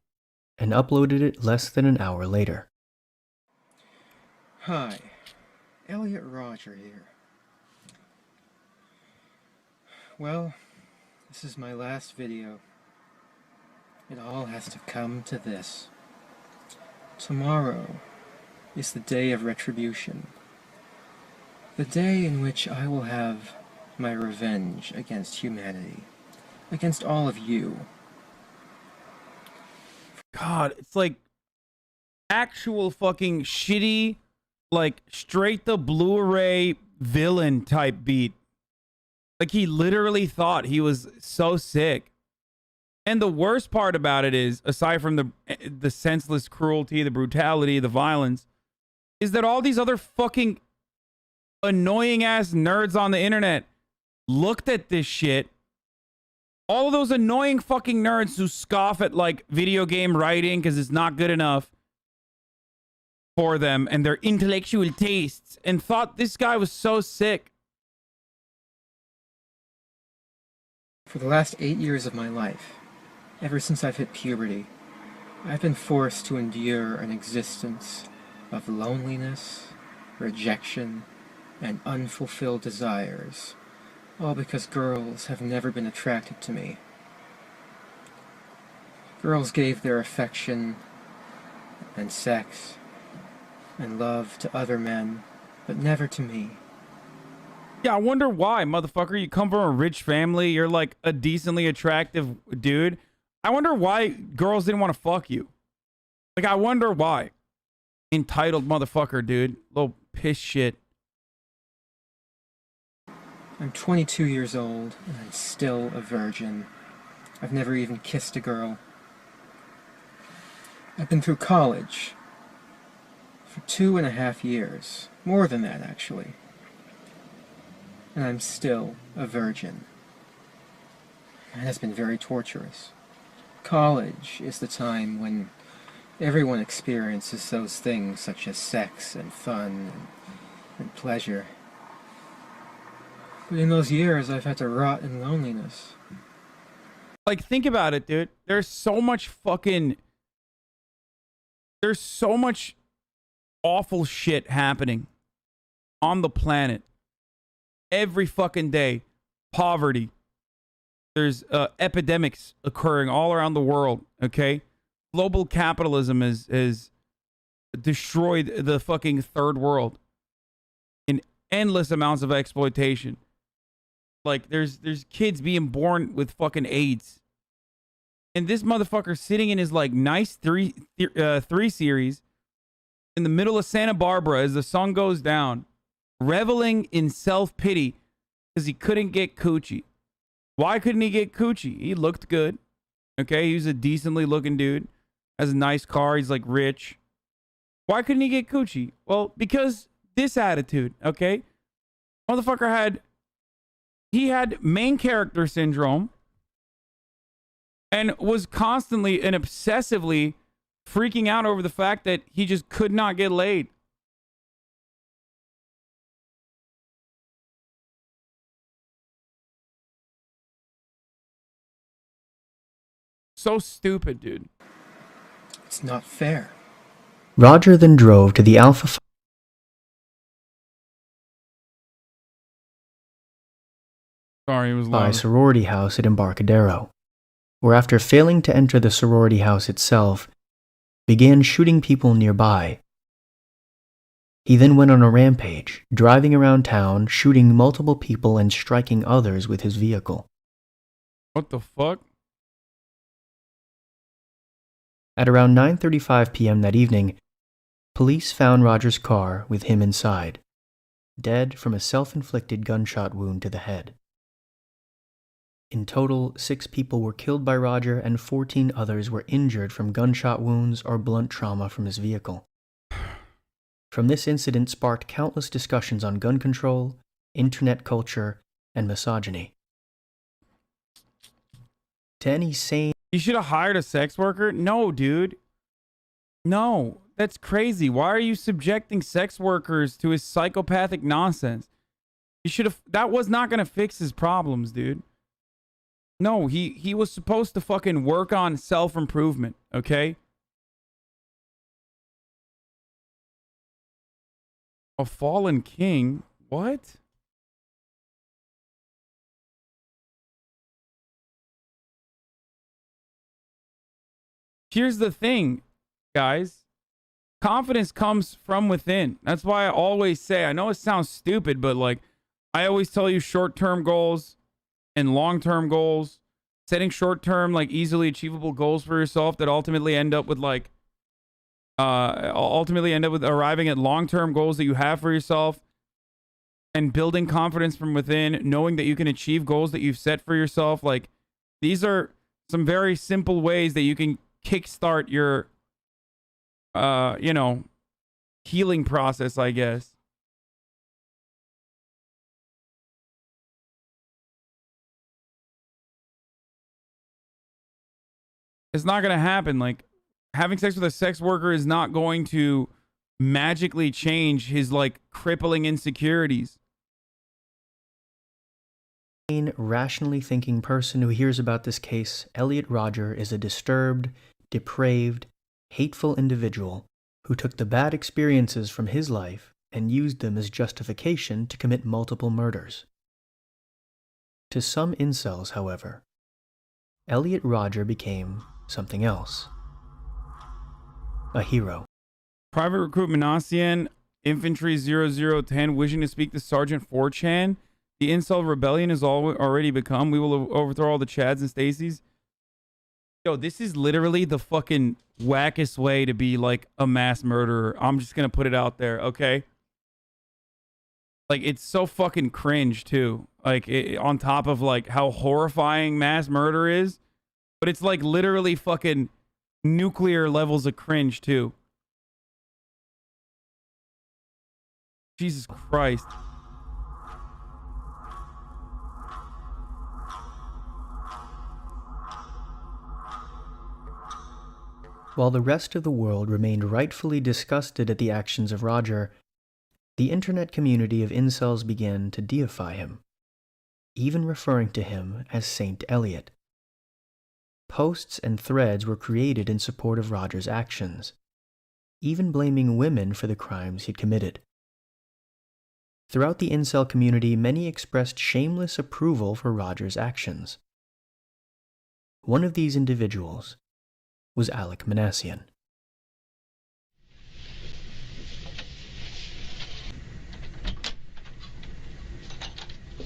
[SPEAKER 6] and uploaded it less than an hour later.
[SPEAKER 4] Hi, Elliot Rodger here. Well, This is my last video. It all has to come to this. Tomorrow is the day of retribution. The day in which I will have my revenge against humanity. Against all of you.
[SPEAKER 1] God, it's like actual fucking shitty, like straight to Blu-ray villain type beat. Like he literally thought he was so sick. And the worst part about it is, aside from the senseless cruelty, the brutality, the violence, is that all these other fucking annoying ass nerds on the internet looked at this shit. All of those annoying fucking nerds who scoff at like video game writing because it's not good enough for them and their intellectual tastes, and thought this guy was so sick.
[SPEAKER 4] For the last 8 years of my life, ever since I've hit puberty, I've been forced to endure an existence of loneliness, rejection, and unfulfilled desires, all because girls have never been attracted to me. Girls gave their affection and sex and love to other men, but never to me.
[SPEAKER 1] Yeah, I wonder why, motherfucker. You come from a rich family, you're like a decently attractive dude. I wonder why girls didn't want to fuck you. Like, I wonder why. Entitled motherfucker, dude. Little piss shit.
[SPEAKER 4] I'm 22 years old, and I'm still a virgin. I've never even kissed a girl. I've been through college for 2.5 years. More than that, actually. And I'm still a virgin. And it's been very torturous. College is the time when everyone experiences those things such as sex and fun and pleasure. But in those years, I've had to rot in loneliness.
[SPEAKER 1] Like, think about it, dude. There's so much awful shit happening on the planet every fucking day. Poverty. There's epidemics occurring all around the world, okay? Global capitalism has destroyed the fucking third world in endless amounts of exploitation. Like, there's kids being born with fucking AIDS. And this motherfucker sitting in his, like, nice 3 series in the middle of Santa Barbara as the sun goes down, reveling in self-pity because he couldn't get coochie. Why couldn't he get coochie? He looked good. Okay, he was a decently looking dude. Has a nice car. He's like rich. Why couldn't he get coochie? Well, because this attitude, okay? Motherfucker had main character syndrome and was constantly and obsessively freaking out over the fact that he just could not get laid. So stupid, dude.
[SPEAKER 4] It's not fair.
[SPEAKER 6] Roger then drove to the Alpha Phi sorority house at Embarcadero, where after failing to enter the sorority house itself, began shooting people nearby. He then went on a rampage, driving around town, shooting multiple people and striking others with his vehicle.
[SPEAKER 1] What the fuck?
[SPEAKER 6] At around 9:35 p.m. that evening, police found Roger's car with him inside, dead from a self-inflicted gunshot wound to the head. In total, 6 people were killed by Roger and 14 others were injured from gunshot wounds or blunt trauma from his vehicle. From this incident sparked countless discussions on gun control, internet culture, and misogyny. To any sane...
[SPEAKER 1] You should have hired a sex worker? No, dude. No, that's crazy. Why are you subjecting sex workers to his psychopathic nonsense? You should have... That was not going to fix his problems, dude. No, he was supposed to fucking work on self-improvement, okay? A fallen king? What? here's the thing, guys. Confidence comes from within. That's why I always say, I know it sounds stupid, but like, I always tell you short-term goals and long-term goals. Setting short-term, like easily achievable goals for yourself that ultimately end up with like, arriving at long-term goals that you have for yourself, and building confidence from within, knowing that you can achieve goals that you've set for yourself. Like, these are some very simple ways that you can kickstart your, you know, healing process, I guess. It's not going to happen. Like, having sex with a sex worker is not going to magically change his, like, crippling insecurities.
[SPEAKER 6] Rationally thinking person who hears about this case, Elliot Rodger is a disturbed, depraved, hateful individual who took the bad experiences from his life and used them as justification to commit multiple murders. To some incels, however, Elliot Rodger became something else. A hero.
[SPEAKER 1] Private Recruit Minassian, Infantry 0010, wishing to speak to Sergeant 4chan. The incel rebellion has already become. We will overthrow all the Chads and Stacys. Yo, this is literally the fucking wackest way to be like a mass murderer. I'm just gonna put it out there, okay? Like, it's so fucking cringe too. Like, on top of like how horrifying mass murder is, but it's like literally fucking nuclear levels of cringe too. Jesus Christ.
[SPEAKER 6] While the rest of the world remained rightfully disgusted at the actions of Rodger, the internet community of incels began to deify him, even referring to him as Saint Elliot. Posts and threads were created in support of Rodger's actions, even blaming women for the crimes he'd committed. Throughout the incel community, many expressed shameless approval for Rodger's actions. One of these individuals was Alek Minassian.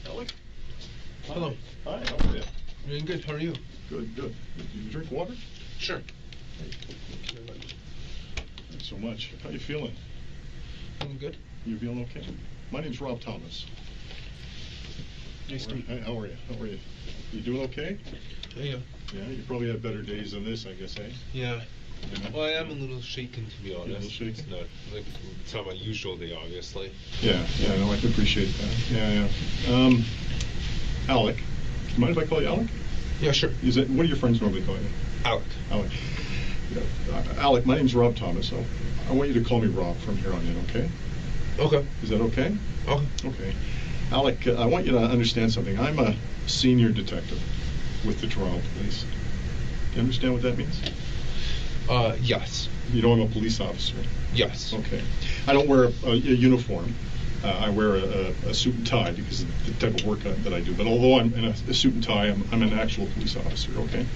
[SPEAKER 9] Alek? Hello. Hi, how are you? Doing good, how are you? Good, good. Did you drink water? Sure. Thank you very much. Thanks so much. How you feeling? I'm good. You feeling okay? My name's Rob Thomas. Nice to meet you. Hey, how are you? How are you? You doing okay? Yeah. Yeah, you probably had better days than this, I guess, eh?
[SPEAKER 15] Yeah.
[SPEAKER 9] Yeah.
[SPEAKER 15] Well, I am a little shaken, to be honest.
[SPEAKER 9] A little shaken?
[SPEAKER 15] It's not like it's not my usual day, obviously.
[SPEAKER 9] Yeah, yeah, no, I can appreciate that. Yeah, yeah. Alek. Do you mind if I call you Alek?
[SPEAKER 15] Yeah, sure.
[SPEAKER 9] Is it, what do your friends normally call you?
[SPEAKER 15] Alek.
[SPEAKER 9] Alek. Yeah. Alek, my name's Rob Thomas, so I want you to call me Rob from here on in, okay?
[SPEAKER 15] Okay.
[SPEAKER 9] Is that okay?
[SPEAKER 15] Okay.
[SPEAKER 9] Okay. Alek, I want you to understand something. I'm a senior detective with the Toronto Police. Do you understand what that means?
[SPEAKER 15] Yes.
[SPEAKER 9] You know I'm a police officer?
[SPEAKER 15] Yes.
[SPEAKER 9] Okay. I don't wear a uniform. I wear a suit and tie because of the type of work that I do. But although I'm in a suit and tie, I'm an actual police officer, okay?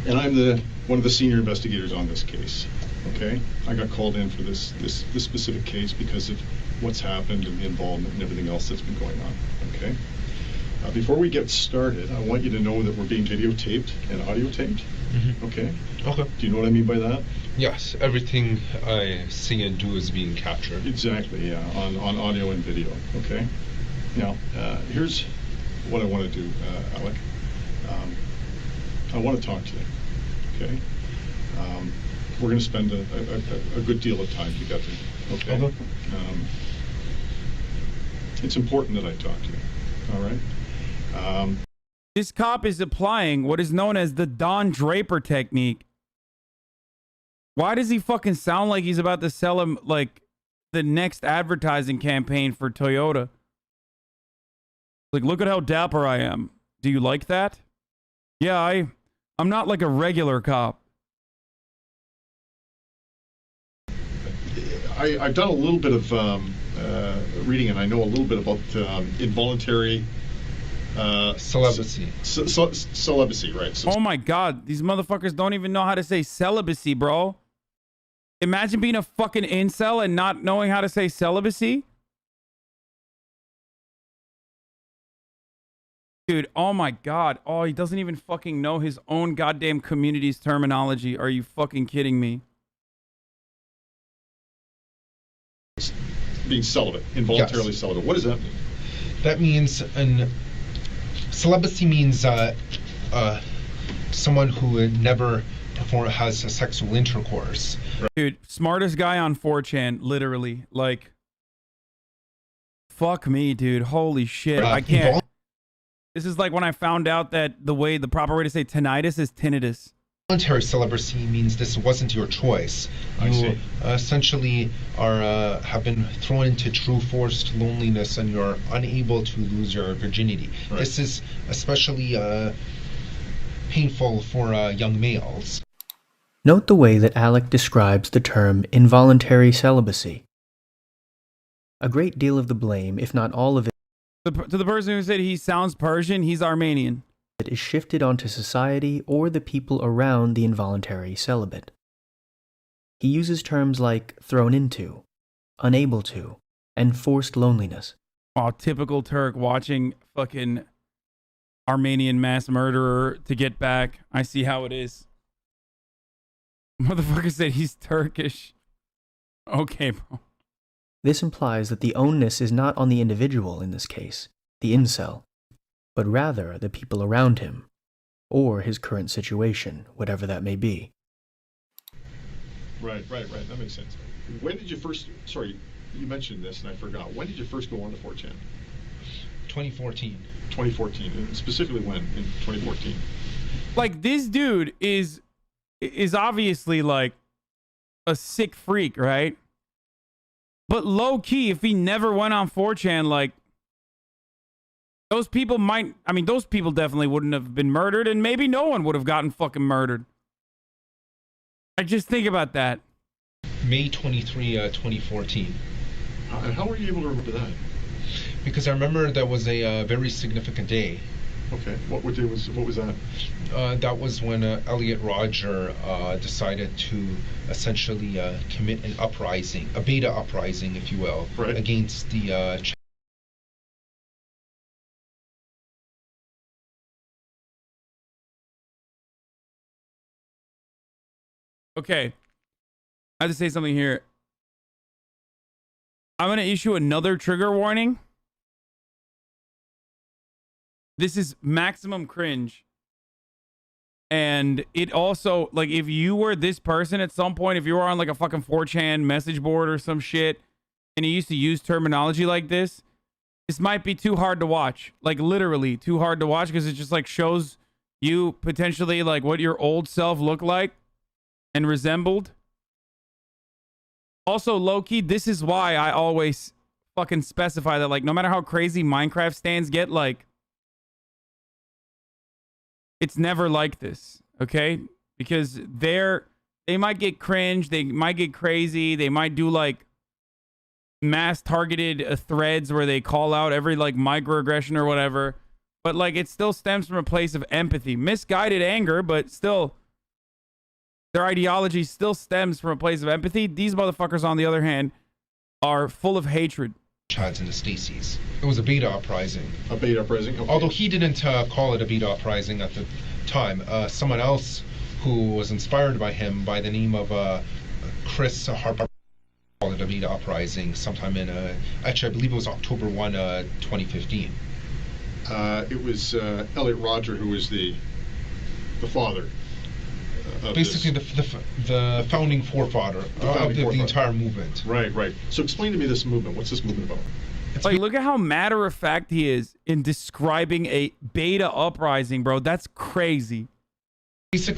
[SPEAKER 9] And I'm one of the senior investigators on this case, okay? I got called in for this specific case because of what's happened and the involvement and everything else that's been going on, okay? Before we get started, I want you to know that we're being videotaped and audio taped, okay?
[SPEAKER 15] Okay.
[SPEAKER 9] Do you know what I mean by that?
[SPEAKER 15] Yes, everything I say and do is being captured.
[SPEAKER 9] Exactly, yeah, on audio and video, okay? Now, here's what I want to do, Alek. I want to talk to you, okay? We're going to spend a good deal of time together, okay? It's important that I talk to you, all right?
[SPEAKER 1] This cop is applying what is known as the Don Draper technique. Why does he fucking sound like he's about to sell him like the next advertising campaign for Toyota? Like, look at how dapper I am. Do you like that? Yeah, I'm not like a regular cop.
[SPEAKER 9] I've done a little bit of reading, and I know a little bit about involuntary Celibacy. Celibacy, right.
[SPEAKER 1] Oh my God, these motherfuckers don't even know how to say celibacy, bro. Imagine being a fucking incel and not knowing how to say celibacy. Dude, oh my God. Oh, he doesn't even fucking know his own goddamn community's terminology. Are you fucking kidding me?
[SPEAKER 9] Being celibate, involuntarily celibate. What does that mean?
[SPEAKER 2] That means celibacy means someone who never has a sexual intercourse.
[SPEAKER 1] Dude, smartest guy on 4chan, literally. Like, fuck me, dude. Holy shit. I can't. This is like when I found out that the proper way to say tinnitus is tinnitus.
[SPEAKER 2] Voluntary celibacy means this wasn't your choice. You essentially have been thrown into true forced loneliness and you're unable to lose your virginity. Right. This is especially painful for young males.
[SPEAKER 6] Note the way that Alek describes the term involuntary celibacy. A great deal of the blame, if not all of it,
[SPEAKER 1] to the person who said he sounds Persian, he's Armenian.
[SPEAKER 6] It is shifted onto society or the people around the involuntary celibate. He uses terms like thrown into, unable to, and forced loneliness.
[SPEAKER 1] Oh, typical Turk watching fucking Armenian mass murderer to get back. I see how it is. Motherfucker said he's Turkish. Okay, bro.
[SPEAKER 6] This implies that the onus is not on the individual in this case, the incel, but rather the people around him, or his current situation, whatever that may be.
[SPEAKER 9] Right. That makes sense. When did you first, sorry, you mentioned this and I forgot. When did you first go on to 4chan?
[SPEAKER 2] 2014.
[SPEAKER 9] 2014. And specifically when in 2014?
[SPEAKER 1] Like, this dude is obviously like a sick freak, right? But low key, if he never went on 4chan, like, those people those people definitely wouldn't have been murdered, and maybe no one would have gotten fucking murdered. I just think about that.
[SPEAKER 2] May 23, 2014.
[SPEAKER 9] And how were you able to remember that?
[SPEAKER 2] Because I remember that was a very significant day.
[SPEAKER 9] Okay, what was that?
[SPEAKER 2] That was when Elliot Rodger decided to essentially commit an uprising, a beta uprising, if you will, right, against the
[SPEAKER 1] Okay, I have to say something here. I'm going to issue another trigger warning. This is maximum cringe. And it also, like, if you were this person at some point, if you were on like a fucking 4chan message board or some shit, and you used to use terminology like this might be too hard to watch. Like, literally too hard to watch, because it just like shows you potentially like what your old self looked like and resembled. Also, low-key, this is why I always fucking specify that, like, no matter how crazy Minecraft stands get, like, it's never like this, okay? Because they might get cringe, they might get crazy, they might do, like, mass-targeted threads where they call out every, like, microaggression or whatever, but, like, it still stems from a place of empathy. Misguided anger, but still... their ideology still stems from a place of empathy. These motherfuckers, on the other hand, are full of hatred.
[SPEAKER 2] Chads and the Stacy's. It was a beta uprising.
[SPEAKER 9] A beta uprising? Okay.
[SPEAKER 2] Although he didn't call it a beta uprising at the time. Someone else who was inspired by him by the name of Chris Harper called it a beta uprising sometime in, actually I believe it was October 1, 2015.
[SPEAKER 9] It was Elliot Rodger who was the father.
[SPEAKER 2] Basically the founding forefather of the entire movement.
[SPEAKER 9] Right. So explain to me this movement. What's this movement about?
[SPEAKER 1] Like, look at how matter-of-fact he is in describing a beta uprising, bro. That's crazy.
[SPEAKER 2] It's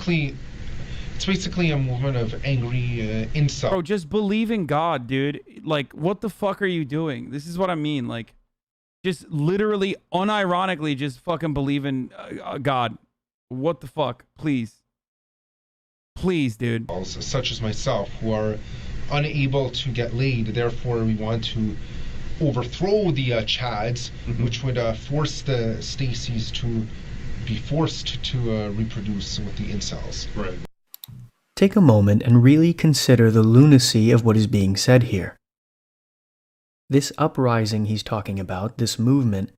[SPEAKER 2] basically a movement of angry incel.
[SPEAKER 1] Bro, just believe in God, dude. Like, what the fuck are you doing? This is what I mean. Like, just literally, unironically, just fucking believe in God. What the fuck? Please. Please, dude.
[SPEAKER 2] Such as myself, who are unable to get laid, therefore we want to overthrow the Chads, which would force the Stacys to be forced to reproduce with the incels.
[SPEAKER 9] Right.
[SPEAKER 6] Take a moment and really consider the lunacy of what is being said here. This uprising he's talking about, this movement,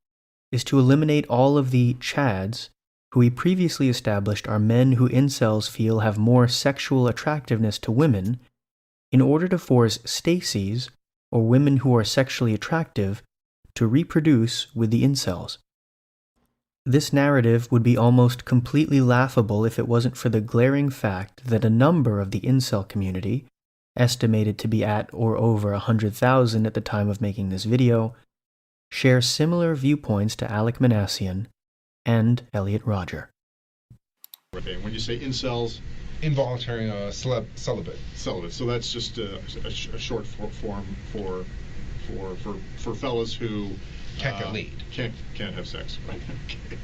[SPEAKER 6] is to eliminate all of the Chads, who he previously established are men who incels feel have more sexual attractiveness to women, in order to force Stacys, or women who are sexually attractive, to reproduce with the incels. This narrative would be almost completely laughable if it wasn't for the glaring fact that a number of the incel community, estimated to be at or over 100,000 at the time of making this video, share similar viewpoints to Alek Minassian and Elliot Rodger.
[SPEAKER 9] Okay, when you say incels,
[SPEAKER 2] involuntary celibate.
[SPEAKER 9] Celibate. So that's just a short form for fellas who
[SPEAKER 2] can't get laid,
[SPEAKER 9] can't have sex, right? Okay.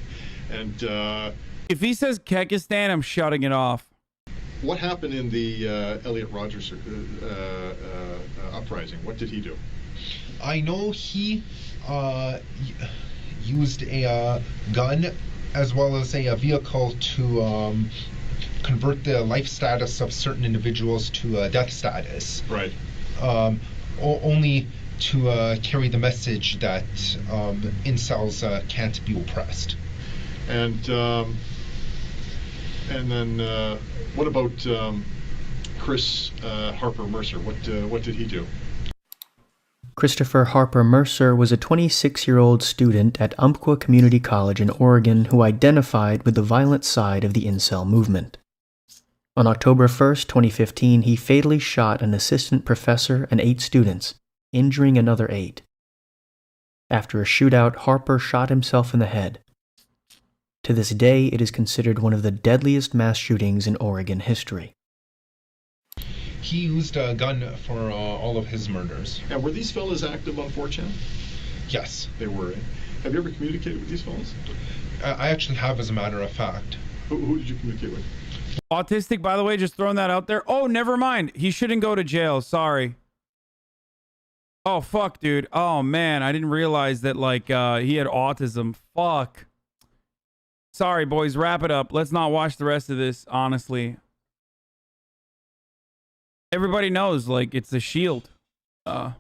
[SPEAKER 9] And
[SPEAKER 1] if he says Kekistan, I'm shutting it off.
[SPEAKER 9] What happened in the Elliot Rodgers uprising? What did he do?
[SPEAKER 2] I know he used a gun as well as a vehicle to convert the life status of certain individuals to death status.
[SPEAKER 9] Right.
[SPEAKER 2] Only to carry the message that incels can't be oppressed.
[SPEAKER 9] And then what about Chris Harper Mercer? What did he do?
[SPEAKER 6] Christopher Harper Mercer was a 26-year-old student at Umpqua Community College in Oregon who identified with the violent side of the incel movement. On October 1st, 2015, he fatally shot an assistant professor and 8 students, injuring another 8. After a shootout, Harper shot himself in the head. To this day, it is considered one of the deadliest mass shootings in Oregon history.
[SPEAKER 2] He used a gun for all of his murders.
[SPEAKER 9] And were these fellas active on 4chan?
[SPEAKER 2] Yes.
[SPEAKER 9] They were. Have you ever communicated with these fellas?
[SPEAKER 2] I actually have, as a matter of fact.
[SPEAKER 9] Who did you communicate with?
[SPEAKER 1] Autistic, by the way, just throwing that out there. Oh, never mind. He shouldn't go to jail. Sorry. Oh, fuck, dude. Oh, man. I didn't realize that, like, he had autism. Fuck. Sorry, boys. Wrap it up. Let's not watch the rest of this, honestly. Everybody knows, like, it's a shield. Yeah,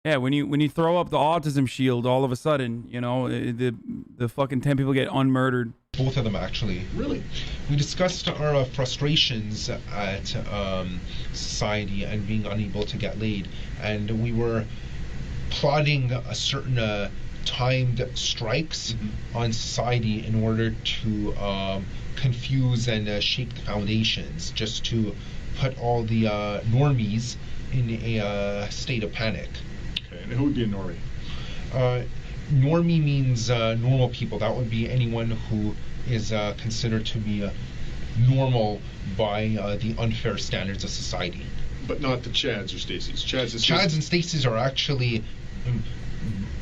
[SPEAKER 1] when you throw up the autism shield, all of a sudden, you know, the fucking 10 people get unmurdered.
[SPEAKER 2] Both of them, actually.
[SPEAKER 9] Really?
[SPEAKER 2] We discussed our frustrations at society and being unable to get laid, and we were plotting a certain timed strikes on society in order to confuse and shake the foundations, just to put all the normies in a state of panic.
[SPEAKER 9] Okay, and who would be a normie?
[SPEAKER 2] Normie means normal people. That would be anyone who is considered to be normal by the unfair standards of society.
[SPEAKER 9] But not the Chads or Stacys. Chads
[SPEAKER 2] and Stacys are actually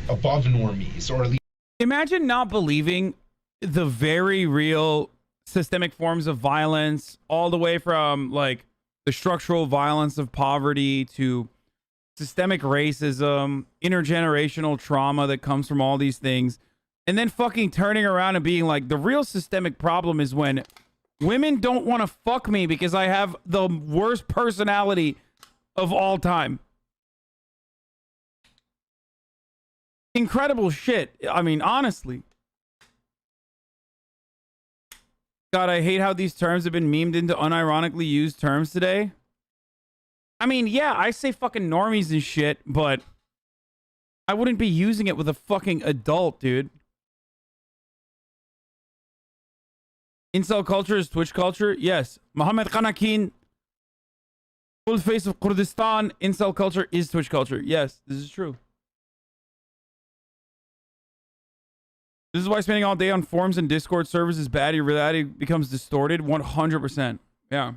[SPEAKER 2] above normies, or at least.
[SPEAKER 1] Imagine not believing the very real systemic forms of violence, all the way from, like, the structural violence of poverty to systemic racism, intergenerational trauma that comes from all these things, and then fucking turning around and being like, the real systemic problem is when women don't want to fuck me because I have the worst personality of all time. Incredible shit. I mean, honestly. God, I hate how these terms have been memed into unironically used terms today. I mean, yeah, I say fucking normies and shit, but I wouldn't be using it with a fucking adult, dude. Incel culture is Twitch culture? Yes. Mohammed Kanakin, full face of Kurdistan, incel culture is Twitch culture. Yes, this is true. This is why spending all day on forums and Discord servers is bad. Your reality becomes distorted. 100%. Yeah.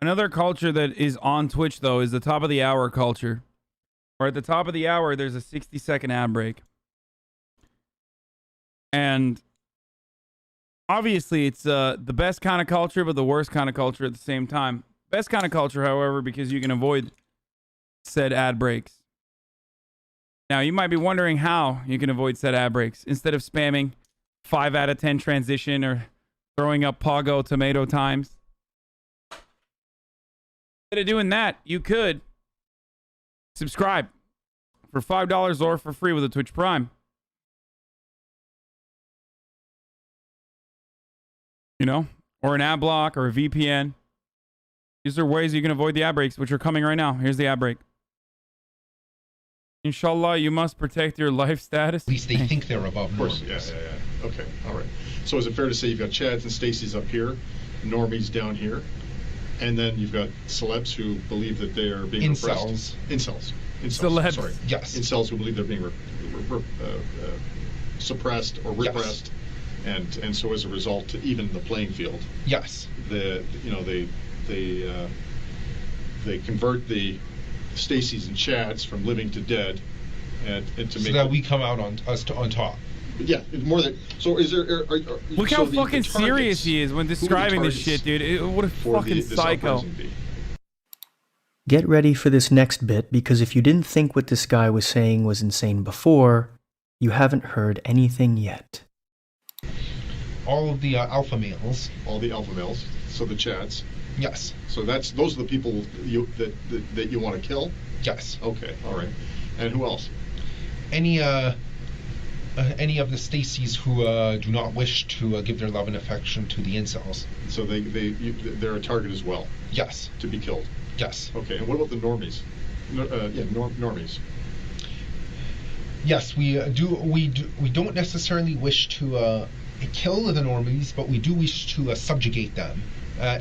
[SPEAKER 1] Another culture that is on Twitch, though, is the top of the hour culture. or at the top of the hour, there's a 60-second ad break. And obviously, it's the best kind of culture, but the worst kind of culture at the same time. Best kind of culture, however, because you can avoid said ad breaks. Now, you might be wondering how you can avoid said ad breaks. Instead of spamming 5 out of 10 transition or throwing up Pogo tomato times. Instead of doing that, you could subscribe for $5 or for free with a Twitch Prime. You know, or an ad block or a VPN. These are ways you can avoid the ad breaks, which are coming right now. Here's the ad break. Inshallah, you must protect your life status.
[SPEAKER 17] At least they think they're above
[SPEAKER 9] norms. Of course, yeah. Okay, all right. So is it fair to say you've got Chads and Stacy's up here, Normies down here, and then you've got celebs who believe that they are being repressed? Incels.
[SPEAKER 1] Celebs.
[SPEAKER 9] Sorry.
[SPEAKER 17] Yes.
[SPEAKER 9] Incels who believe they're being suppressed or repressed, yes. and so as a result, to even the playing field.
[SPEAKER 17] Yes.
[SPEAKER 9] They convert the Stacy's and Chads from living to dead, and to make
[SPEAKER 17] so that we come out on top.
[SPEAKER 9] Yeah, more than so. Is there?
[SPEAKER 1] Look how fucking serious he is when describing this shit, dude. What a fucking psycho.
[SPEAKER 6] Get ready for this next bit, because if you didn't think what this guy was saying was insane before, you haven't heard anything yet.
[SPEAKER 17] All of the alpha males.
[SPEAKER 9] All the alpha males. So the Chads.
[SPEAKER 17] Yes.
[SPEAKER 9] So those are the people that you want to kill?
[SPEAKER 17] Yes.
[SPEAKER 9] Okay, all right. And who else?
[SPEAKER 17] Any of the Stacys who do not wish to give their love and affection to the incels.
[SPEAKER 9] So they're a target as well?
[SPEAKER 17] Yes.
[SPEAKER 9] To be killed?
[SPEAKER 17] Yes.
[SPEAKER 9] Okay, and what about the normies? Normies.
[SPEAKER 17] Yes, we don't necessarily wish to kill the normies, but we do wish to subjugate them.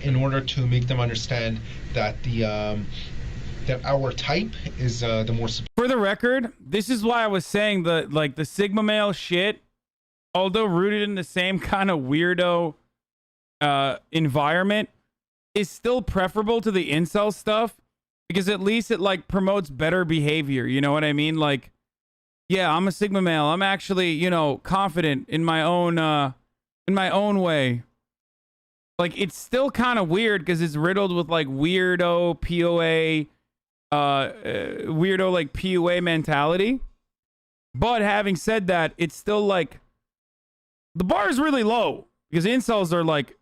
[SPEAKER 17] In order to make them understand that that our type is the more.
[SPEAKER 1] For the record, this is why I was saying the Sigma male shit, although rooted in the same kind of weirdo environment, is still preferable to the incel stuff, because at least it like promotes better behavior. You know what I mean? Like, yeah, I'm a Sigma male. I'm actually, confident in my own way. Like, it's still kind of weird because it's riddled with like weirdo POA, like PUA mentality. But having said that, it's still like the bar is really low because incels are like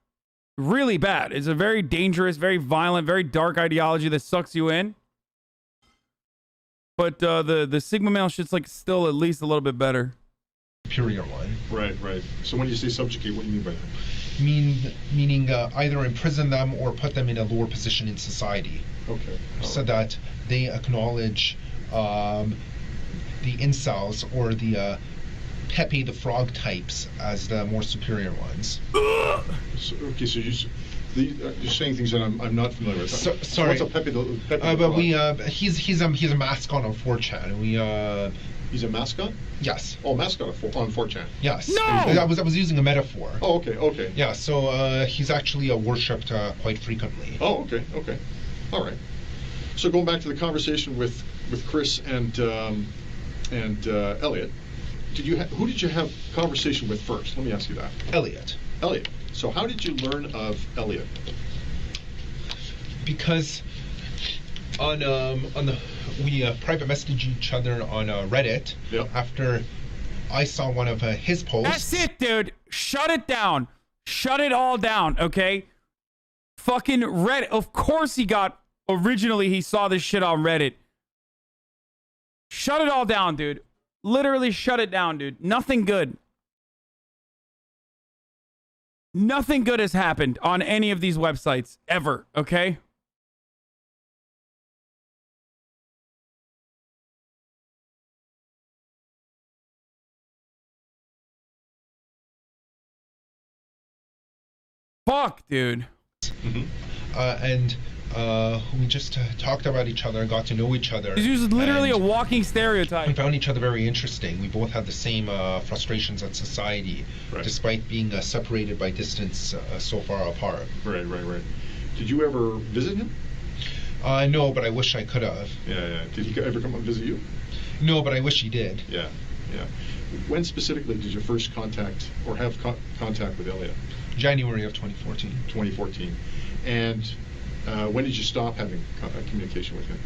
[SPEAKER 1] really bad. It's a very dangerous, very violent, very dark ideology that sucks you in. But the Sigma male shit's like still at least a little bit better.
[SPEAKER 17] Superior one.
[SPEAKER 9] Right. So when you say subjugate, what do you mean by that?
[SPEAKER 17] Meaning either imprison them or put them in a lower position in society.
[SPEAKER 9] Okay.
[SPEAKER 17] So that they acknowledge the incels or the Pepe the Frog types as the more superior ones.
[SPEAKER 9] So you're saying things that I'm not familiar with.
[SPEAKER 17] Sorry.
[SPEAKER 9] So what's a Pepe the Frog?
[SPEAKER 17] He's a mascot on 4chan.
[SPEAKER 9] He's a mascot?
[SPEAKER 17] Yes.
[SPEAKER 9] Oh, mascot on 4chan.
[SPEAKER 17] Yes.
[SPEAKER 1] No!
[SPEAKER 17] I was using a metaphor.
[SPEAKER 9] Oh, okay.
[SPEAKER 17] Yeah, so he's actually worshipped quite frequently.
[SPEAKER 9] Oh, okay. All right. So going back to the conversation with Chris and Elliot, who did you have conversation with first? Let me ask you that.
[SPEAKER 17] Elliot.
[SPEAKER 9] So how did you learn of Elliot?
[SPEAKER 17] Because we private messaged each other on Reddit.
[SPEAKER 9] Yep.
[SPEAKER 17] After I saw one of his posts.
[SPEAKER 1] That's it, dude. Shut it down. Shut it all down, okay? Fucking Reddit. Of course originally he saw this shit on Reddit. Shut it all down, dude. Literally shut it down, dude. Nothing good. Nothing good has happened on any of these websites ever, okay? Fuck, dude.
[SPEAKER 17] Mm-hmm. And we just talked about each other and got to know each other.
[SPEAKER 1] This is literally a walking stereotype.
[SPEAKER 17] We found each other very interesting. We both had the same frustrations at society, despite being separated by distance so far apart.
[SPEAKER 9] Right. Did you ever visit him?
[SPEAKER 17] No, but I wish I could have.
[SPEAKER 9] Yeah. Did he ever come and visit you?
[SPEAKER 17] No, but I wish he did.
[SPEAKER 9] Yeah. When specifically did you first contact or have contact with Elliot?
[SPEAKER 17] January of 2014.
[SPEAKER 9] 2014. And when did you stop having communication with him?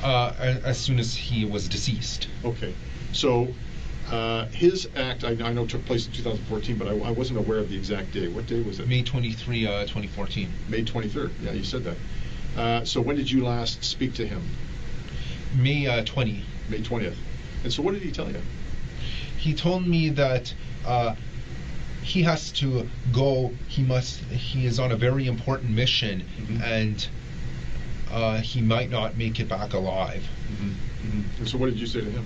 [SPEAKER 17] As soon as he was deceased.
[SPEAKER 9] Okay. So his act, I know, took place in 2014, but I wasn't aware of the exact day. What day was it?
[SPEAKER 17] May 23, 2014.
[SPEAKER 9] May 23rd. Yeah, you said that. So when did you last speak to him?
[SPEAKER 17] May 20.
[SPEAKER 9] May 20th. And so what did he tell you?
[SPEAKER 17] He told me that he has to go. He is on a very important mission, and he might not make it back alive.
[SPEAKER 9] And so what did you say to him?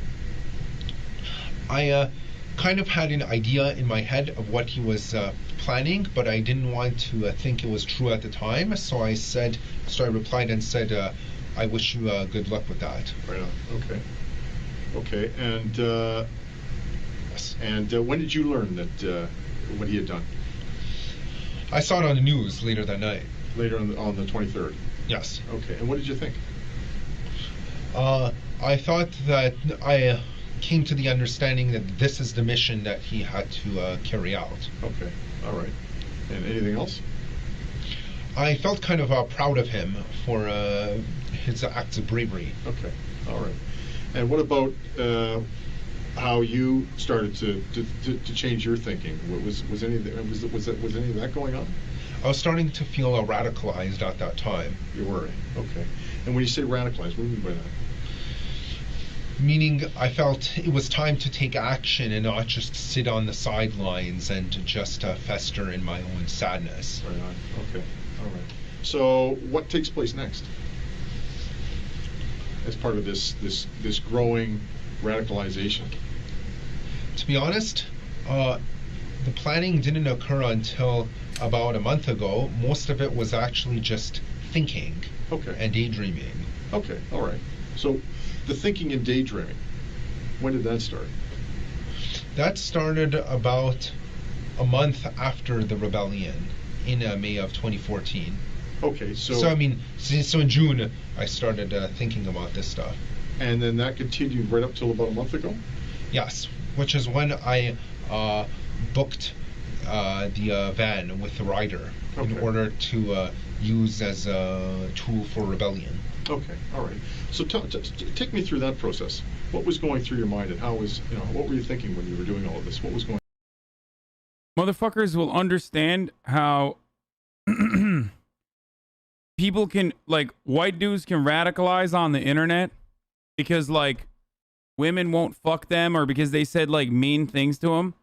[SPEAKER 17] I kind of had an idea in my head of what he was planning, but I didn't want to think it was true at the time. So I replied and said, I wish you good luck with that.
[SPEAKER 9] Right on. Okay. And when did you learn that what he had done?
[SPEAKER 17] I saw it on the news later that night.
[SPEAKER 9] Later on the 23rd?
[SPEAKER 17] Yes.
[SPEAKER 9] Okay. And what did you think?
[SPEAKER 17] I thought that I came to the understanding that this is the mission that he had to carry out.
[SPEAKER 9] Okay. All right. And anything else?
[SPEAKER 17] I felt kind of proud of him for his acts of bravery.
[SPEAKER 9] Okay. All right. And what about how you started to change your thinking? Was any of that going on?
[SPEAKER 17] I was starting to feel radicalized at that time.
[SPEAKER 9] You were? Okay. And when you say radicalized, what do you mean by that?
[SPEAKER 17] Meaning I felt it was time to take action and not just sit on the sidelines and to just fester in my own sadness.
[SPEAKER 9] Right on. Okay. All right. So what takes place next? As part of this growing radicalization?
[SPEAKER 17] To be honest, the planning didn't occur until about a month ago. Most of it was actually just thinking and daydreaming.
[SPEAKER 9] Okay, all right. So the thinking and daydreaming, when did that start?
[SPEAKER 17] That started about a month after the rebellion in May of 2014.
[SPEAKER 9] Okay, so
[SPEAKER 17] in June I started thinking about this stuff.
[SPEAKER 9] And then that continued right up till about a month ago?
[SPEAKER 17] Yes, which is when I booked the van with the rider in order to use as a tool for rebellion.
[SPEAKER 9] Okay, all right. So take me through that process. What was going through your mind, and what were you thinking when you were doing all of this? What was going?
[SPEAKER 1] Motherfuckers will understand how people can, like, white dudes can radicalize on the internet because, like, women won't fuck them or because they said, like, mean things to them.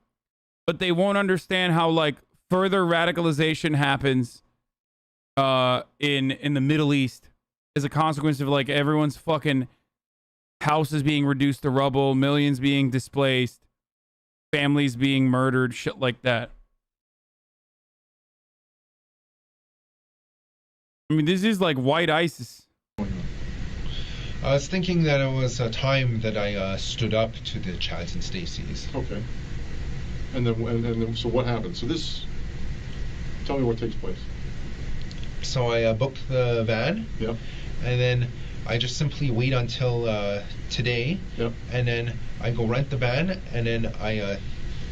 [SPEAKER 1] But they won't understand how, like, further radicalization happens in the Middle East as a consequence of, like, everyone's fucking houses being reduced to rubble, millions being displaced, families being murdered, shit like that. I mean, this is like white ISIS.
[SPEAKER 17] I was thinking that it was a time that I stood up to the Chads and Stacys.
[SPEAKER 9] Okay. And then, so what happened? Tell me what takes place.
[SPEAKER 17] So I booked the van.
[SPEAKER 9] Yep.
[SPEAKER 17] And then I just simply wait until today.
[SPEAKER 9] Yep.
[SPEAKER 17] And then I go rent the van, and then I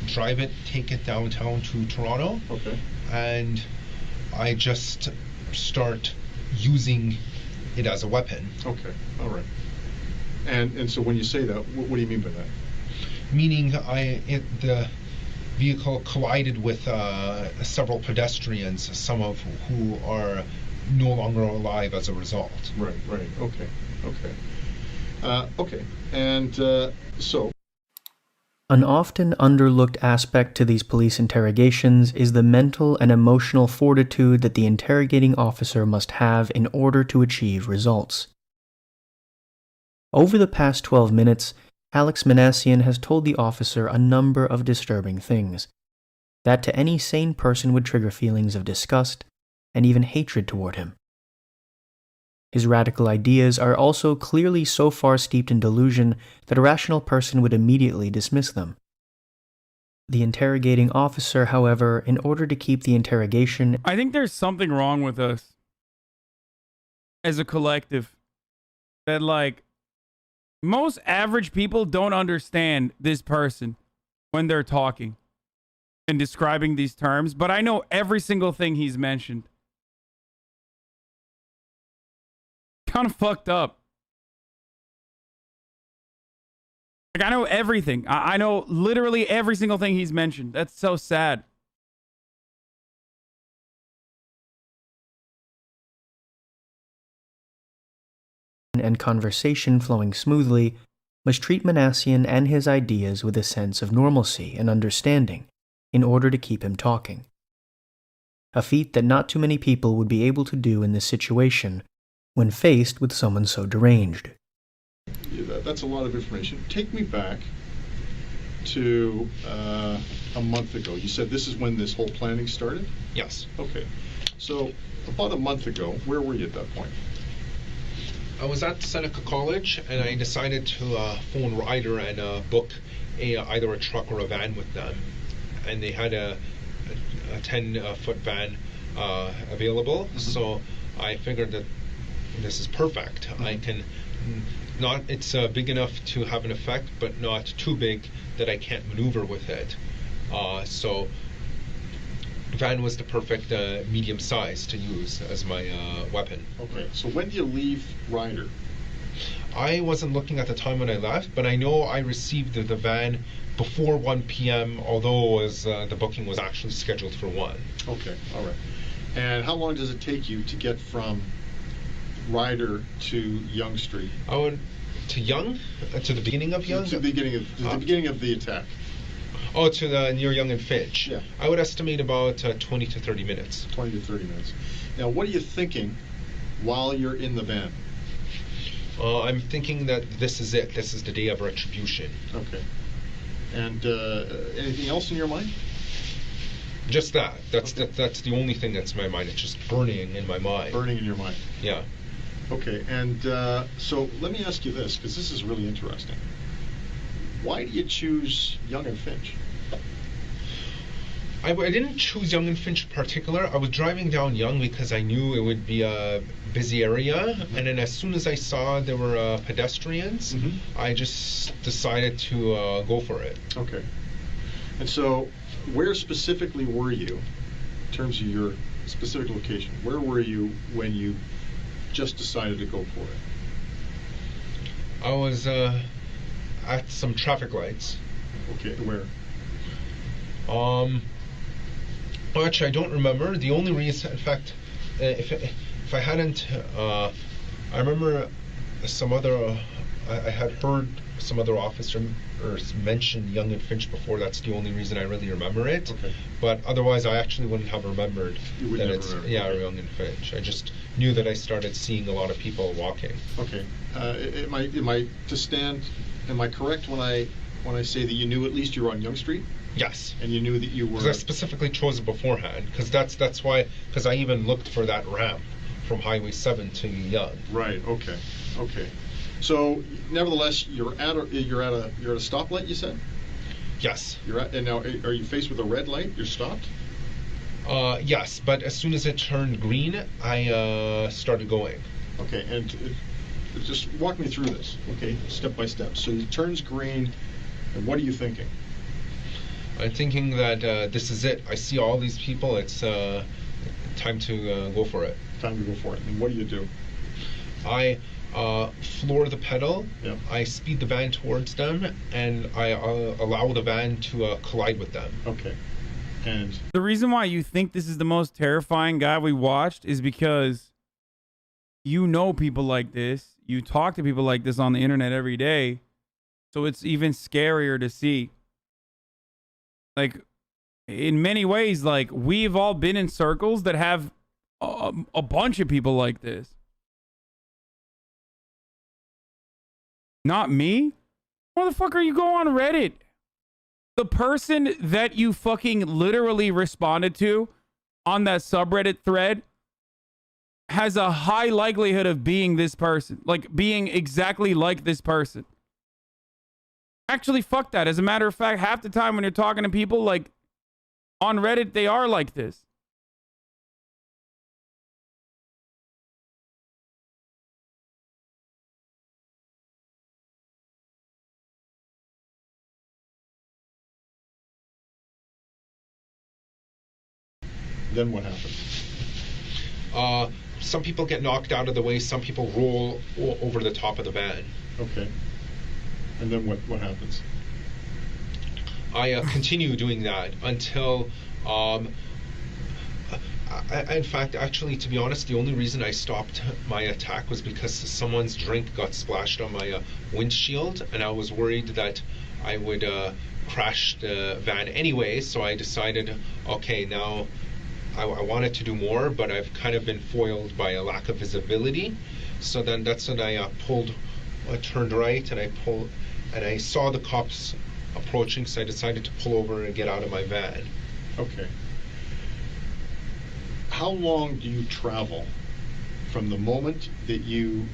[SPEAKER 17] drive it, take it downtown to Toronto.
[SPEAKER 9] Okay.
[SPEAKER 17] And I just start using it as a weapon.
[SPEAKER 9] Okay. All right. And so when you say that, what do you mean by that?
[SPEAKER 17] Meaning the vehicle collided with several pedestrians, some of who are no longer alive as a result.
[SPEAKER 9] Right. Okay. Okay. And so...
[SPEAKER 6] An often underlooked aspect to these police interrogations is the mental and emotional fortitude that the interrogating officer must have in order to achieve results. Over the past 12 minutes, Alex Minassian has told the officer a number of disturbing things that to any sane person would trigger feelings of disgust and even hatred toward him. His radical ideas are also clearly so far steeped in delusion that a rational person would immediately dismiss them. The interrogating officer, however, in order to keep the interrogation...
[SPEAKER 1] I think there's something wrong with us. as a collective that, like, most average people don't understand this person when they're talking and describing these terms, but I know every single thing he's mentioned. Kind of fucked up. Like, I know everything. I know literally every single thing he's mentioned. That's so sad.
[SPEAKER 6] And conversation flowing smoothly, must treat Minassian and his ideas with a sense of normalcy and understanding in order to keep him talking. A feat that not too many people would be able to do in this situation when faced with someone so deranged.
[SPEAKER 9] Yeah, that's a lot of information. Take me back to a month ago. You said this is when this whole planning started?
[SPEAKER 17] Yes.
[SPEAKER 9] Okay. So about a month ago, where were you at that point?
[SPEAKER 17] I was at Seneca College, and I decided to phone Ryder and book either a truck or a van with them. And they had a 10-foot van available, so I figured that this is perfect. I can it's big enough to have an effect, but not too big that I can't maneuver with it. So the van was the perfect medium size to use as my weapon.
[SPEAKER 9] Okay, so when do you leave Ryder?
[SPEAKER 17] I wasn't looking at the time when I left, but I know I received the van before 1 p.m., although it was, the booking was actually scheduled for 1.
[SPEAKER 9] Okay, all right. And how long does it take you to get from Ryder to Yonge Street?
[SPEAKER 17] To Yonge? To the beginning of Yonge?
[SPEAKER 9] To the beginning of the attack.
[SPEAKER 17] Oh, to the near Yonge and Finch.
[SPEAKER 9] Yeah.
[SPEAKER 17] I would estimate about 20 to 30 minutes.
[SPEAKER 9] 20 to 30 minutes. Now, what are you thinking while you're in the van?
[SPEAKER 17] I'm thinking that this is it. This is the day of retribution.
[SPEAKER 9] Okay. And anything else in your mind?
[SPEAKER 17] Just that. That's the only thing that's in my mind. It's just burning in my mind.
[SPEAKER 9] Burning in your mind.
[SPEAKER 17] Yeah.
[SPEAKER 9] Okay. And so let me ask you this, because this is really interesting. Why do you choose Yonge and Finch?
[SPEAKER 17] I didn't choose Yonge and Finch in particular. I was driving down Yonge because I knew it would be a busy area, and then as soon as I saw there were pedestrians, I just decided to go for it.
[SPEAKER 9] Okay. And so, where specifically were you, in terms of your specific location? Where were you when you just decided to go for it?
[SPEAKER 17] I was at some traffic lights.
[SPEAKER 9] Okay, where?
[SPEAKER 17] Actually, I don't remember. The only reason, in fact, if I hadn't, I remember some other, I had heard some other officers mention Yonge and Finch before. That's the only reason I really remember it.
[SPEAKER 9] Okay.
[SPEAKER 17] But otherwise, I actually wouldn't have remembered that it's Yonge and Finch. I just knew that I started seeing a lot of people walking.
[SPEAKER 9] Okay. Am I correct when I say that you knew at least you were on Yonge Street?
[SPEAKER 17] Yes.
[SPEAKER 9] And you knew that you were...
[SPEAKER 17] Because I specifically chose it beforehand, because that's why, because I even looked for that ramp from Highway 7 to Yonge.
[SPEAKER 9] Right, okay. So, nevertheless, you're at a stoplight, you said?
[SPEAKER 17] Yes.
[SPEAKER 9] And now, are you faced with a red light? You're stopped?
[SPEAKER 17] Yes, but as soon as it turned green, I started going.
[SPEAKER 9] Okay, and just walk me through this, okay, step by step. So it turns green, and what are you thinking?
[SPEAKER 17] I'm thinking that this is it. I see all these people. It's time to go for it.
[SPEAKER 9] Time to go for it. And what do you do?
[SPEAKER 17] I floor the pedal.
[SPEAKER 9] Yep.
[SPEAKER 17] I speed the van towards them, and I allow the van to collide with them.
[SPEAKER 9] Okay. And
[SPEAKER 1] the reason why you think this is the most terrifying guy we watched is because you know people like this. You talk to people like this on the internet every day. So it's even scarier to see. Like, in many ways, like, we've all been in circles that have a bunch of people like this. Not me? Motherfucker, you go on Reddit. The person that you fucking literally responded to on that subreddit thread has a high likelihood of being this person. Like, being exactly like this person. Actually, fuck that. As a matter of fact, half the time when you're talking to people, like, on Reddit, they are like this.
[SPEAKER 9] Then what happens?
[SPEAKER 17] Some people get knocked out of the way. Some people roll over the top of the van.
[SPEAKER 9] Okay. And then what happens?
[SPEAKER 17] I continue doing that until, in fact, actually, to be honest, the only reason I stopped my attack was because someone's drink got splashed on my windshield, and I was worried that I would crash the van anyway, so I decided, okay, now I wanted to do more, but I've kind of been foiled by a lack of visibility. So then that's when I turned right, and I saw the cops approaching, so I decided to pull over and get out of my van.
[SPEAKER 9] Okay. How long do you travel from the moment that you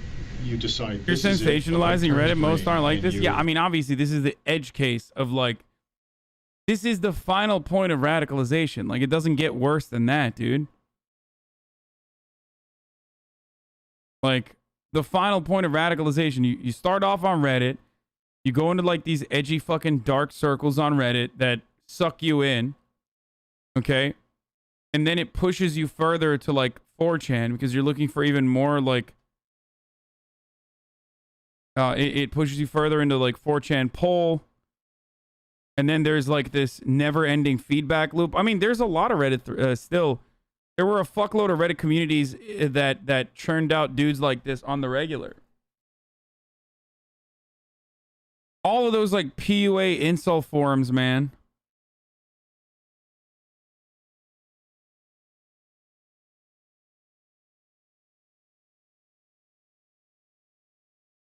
[SPEAKER 9] decide
[SPEAKER 1] You're sensationalizing Reddit? Most aren't like this.
[SPEAKER 9] you-
[SPEAKER 1] Yeah, I mean, obviously, this is the edge case of like, this is the final point of radicalization. Like, it doesn't get worse than that, dude. Like, the final point of radicalization, you start off on Reddit, you go into like these edgy fucking dark circles on Reddit that suck you in, okay? And then it pushes you further to like 4chan because you're looking for even more like, it pushes you further into like 4chan poll. And then there's like this never-ending feedback loop. I mean, there's a lot of Reddit still. There were a fuckload of Reddit communities that churned out dudes like this on the regular. All of those like PUA insult forums, man.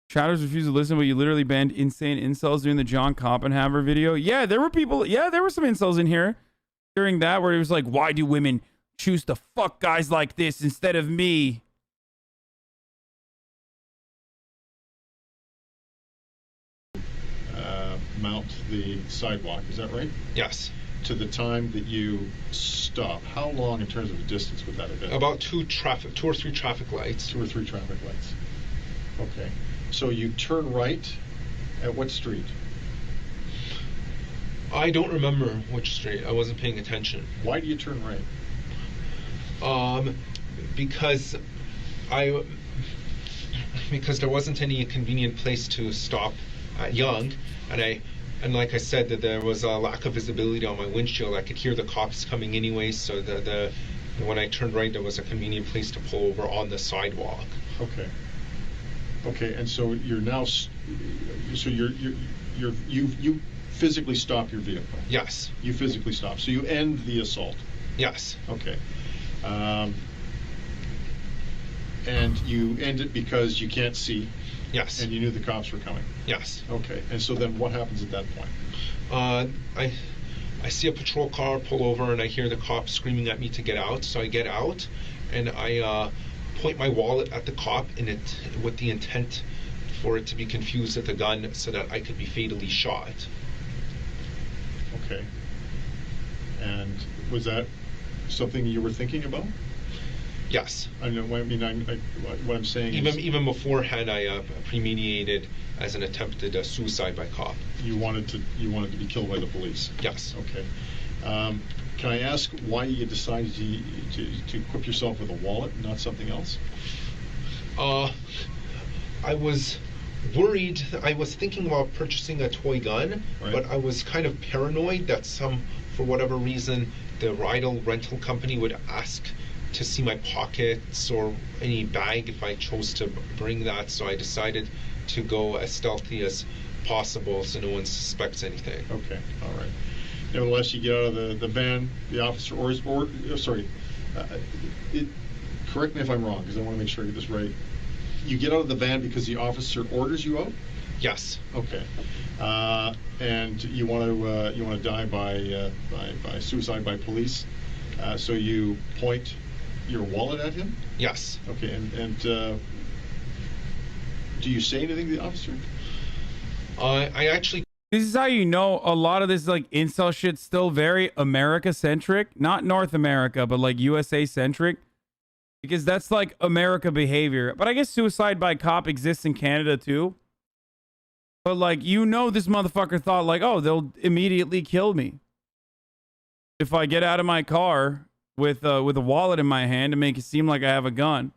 [SPEAKER 1] Shadows refused to listen, but you literally banned insane incels during the John Koppenhammer video. Yeah, there were people. Yeah, there were some incels in here during that where it was like, why do women choose to fuck guys like this instead of me?
[SPEAKER 9] Mount the sidewalk, is that right?
[SPEAKER 17] Yes.
[SPEAKER 9] To the time that you stop, how long in terms of a distance would that have been?
[SPEAKER 17] About two or three traffic lights.
[SPEAKER 9] 2 or 3 traffic lights. Okay. So you turn right at what street?
[SPEAKER 17] I don't remember which street. I wasn't paying attention.
[SPEAKER 9] Why do you turn right?
[SPEAKER 17] Because there wasn't any convenient place to stop at Yonge, and like I said, that there was a lack of visibility on my windshield. I could hear the cops coming anyway, so when I turned right, there was a convenient place to pull over on the sidewalk.
[SPEAKER 9] Okay. Okay, and so you're now, so you physically stop your vehicle.
[SPEAKER 17] Yes.
[SPEAKER 9] You physically stop. So you end the assault.
[SPEAKER 17] Yes.
[SPEAKER 9] Okay. And you end it because you can't see.
[SPEAKER 17] Yes.
[SPEAKER 9] And you knew the cops were coming.
[SPEAKER 17] Yes.
[SPEAKER 9] Okay. And so then what happens at that point?
[SPEAKER 17] I see a patrol car pull over, and I hear the cops screaming at me to get out. So I get out, and I point my wallet at the cop with the intent for it to be confused with a gun so that I could be fatally shot.
[SPEAKER 9] Okay. And was that something you were thinking about?
[SPEAKER 17] Yes.
[SPEAKER 9] I know. I mean, what I'm saying
[SPEAKER 17] is... Even beforehand, I premeditated as an attempted suicide by cop.
[SPEAKER 9] You wanted to be killed by the police?
[SPEAKER 17] Yes.
[SPEAKER 9] Okay. Can I ask why you decided to equip yourself with a wallet and not something else?
[SPEAKER 17] I was worried. I was thinking about purchasing a toy gun, right. But I was kind of paranoid that for whatever reason, the rental company would ask to see my pockets or any bag if I chose to bring that. So I decided to go as stealthy as possible so no one suspects anything.
[SPEAKER 9] Okay. All right. Nevertheless, you get out of the van. The officer correct me if I'm wrong, because I want to make sure I get this right. You get out of the van because the officer orders you out?
[SPEAKER 17] Yes.
[SPEAKER 9] Okay. And you want to die by suicide by police. So you point your wallet at him?
[SPEAKER 17] Yes.
[SPEAKER 9] Okay. And do you say anything to the officer?
[SPEAKER 17] I actually.
[SPEAKER 1] This is how you know a lot of this like incel shit's still very America-centric. Not North America, but like USA-centric. Because that's like America behavior. But I guess suicide by cop exists in Canada too. But like, you know, this motherfucker thought like, oh, they'll immediately kill me if I get out of my car with a wallet in my hand to make it seem like I have a gun.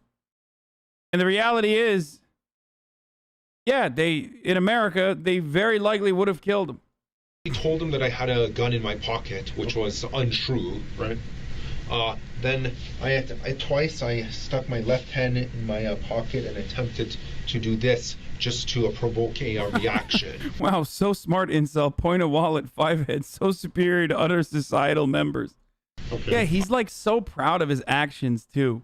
[SPEAKER 1] And the reality is, yeah, in America, they very likely would have killed him.
[SPEAKER 17] I told him that I had a gun in my pocket, which was untrue.
[SPEAKER 9] Right.
[SPEAKER 17] Then I twice stuck my left hand in my pocket and attempted to do this just to provoke a reaction.
[SPEAKER 1] Wow, so smart, incel. Point a wallet, 5 heads, so superior to other societal members.
[SPEAKER 9] Okay.
[SPEAKER 1] Yeah, he's like so proud of his actions too.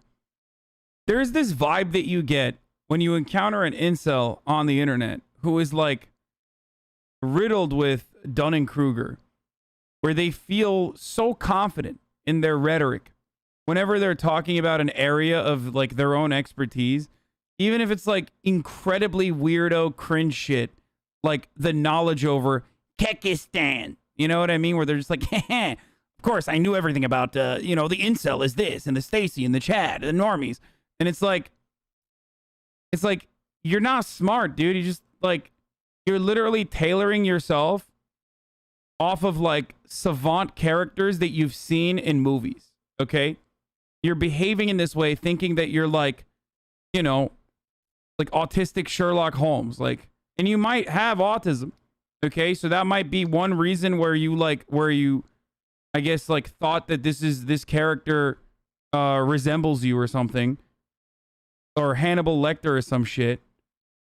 [SPEAKER 1] There's this vibe that you get when you encounter an incel on the internet who is like riddled with Dunning-Kruger, where they feel so confident in their rhetoric whenever they're talking about an area of like their own expertise, even if it's like incredibly weirdo cringe shit, like the knowledge over Kekistan, you know what I mean, where they're just like, of course I knew everything about the incel is this and the Stacy and the Chad and the normies. And it's like you're not smart, dude. You just like, you're literally tailoring yourself off of like savant characters that you've seen in movies. Okay. You're behaving in this way, thinking that you're like, like autistic Sherlock Holmes, like, and you might have autism. Okay. So that might be one reason where you, I guess, like thought that this character resembles you or something, or Hannibal Lecter or some shit.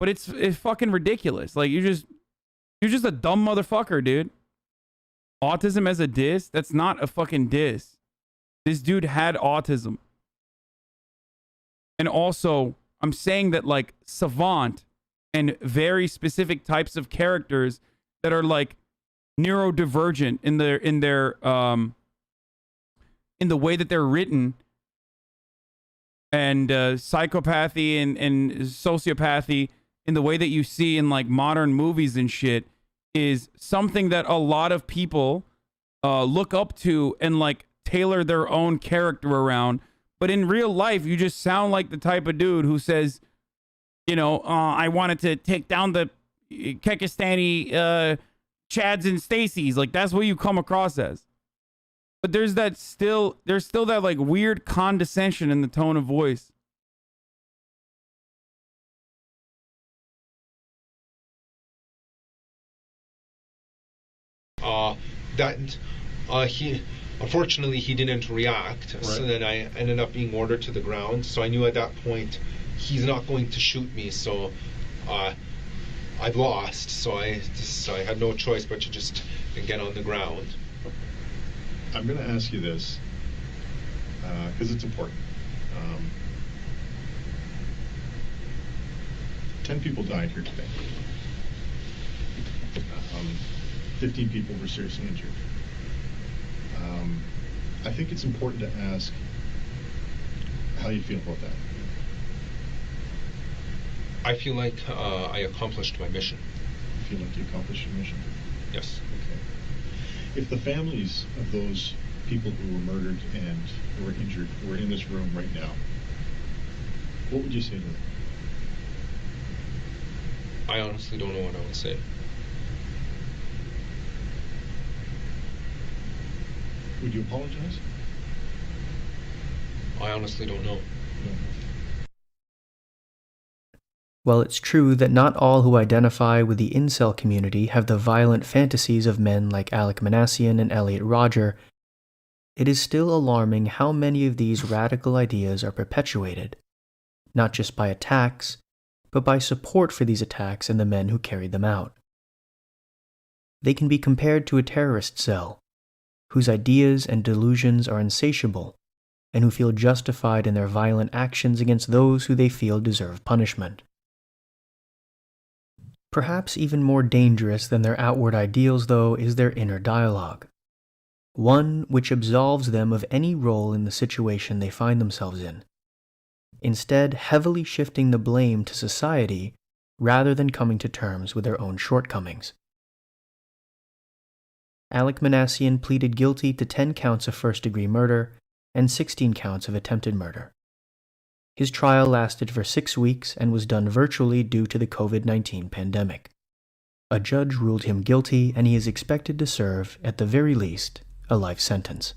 [SPEAKER 1] But it's fucking ridiculous. Like you're just a dumb motherfucker, dude. Autism as a diss? That's not a fucking diss. This dude had autism. And also, I'm saying that like savant and very specific types of characters that are like neurodivergent in the way that they're written, and psychopathy and sociopathy in the way that you see in like modern movies and shit is something that a lot of people look up to and like tailor their own character around. But in real life, you just sound like the type of dude who says, I wanted to take down the Kekistani Chads and Stacys. Like that's what you come across as. But there's still that like weird condescension in the tone of voice.
[SPEAKER 17] Unfortunately he didn't react. Right. So then I ended up being ordered to the ground. So I knew at that point he's not going to shoot me. So I've lost. So I had no choice but to just get on the ground.
[SPEAKER 9] I'm going to ask you this because it's important. 10 people died here today. 15 people were seriously injured. I think it's important to ask how you feel about that.
[SPEAKER 17] I feel like I accomplished my mission.
[SPEAKER 9] You feel like you accomplished your mission?
[SPEAKER 17] Yes.
[SPEAKER 9] Okay. If the families of those people who were murdered and who were injured were in this room right now, what would you say to them?
[SPEAKER 17] I honestly don't know what I would say.
[SPEAKER 9] Would you apologize?
[SPEAKER 17] I honestly don't know.
[SPEAKER 9] No.
[SPEAKER 6] While it's true that not all who identify with the incel community have the violent fantasies of men like Alek Minassian and Elliot Rodger, it is still alarming how many of these radical ideas are perpetuated, not just by attacks, but by support for these attacks and the men who carried them out. They can be compared to a terrorist cell, whose ideas and delusions are insatiable, and who feel justified in their violent actions against those who they feel deserve punishment. Perhaps even more dangerous than their outward ideals, though, is their inner dialogue, one which absolves them of any role in the situation they find themselves in, instead heavily shifting the blame to society rather than coming to terms with their own shortcomings. Alek Minassian pleaded guilty to 10 counts of first-degree murder and 16 counts of attempted murder. His trial lasted for 6 weeks and was done virtually due to the COVID-19 pandemic. A judge ruled him guilty, and he is expected to serve, at the very least, a life sentence.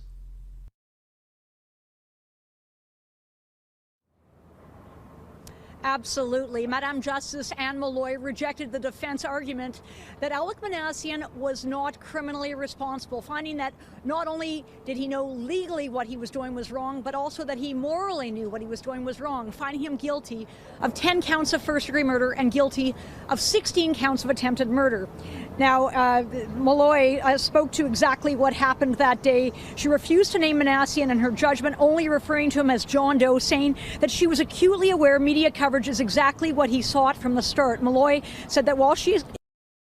[SPEAKER 16] Absolutely. Madam Justice Anne Malloy rejected the defense argument that Alek Minassian was not criminally responsible, finding that not only did he know legally what he was doing was wrong, but also that he morally knew what he was doing was wrong, finding him guilty of 10 counts of first-degree murder and guilty of 16 counts of attempted murder. Now, Malloy spoke to exactly what happened that day. She refused to name Minassian in her judgment, only referring to him as John Doe, saying that she was acutely aware media coverage is exactly what he sought from the start. Malloy said that while she is...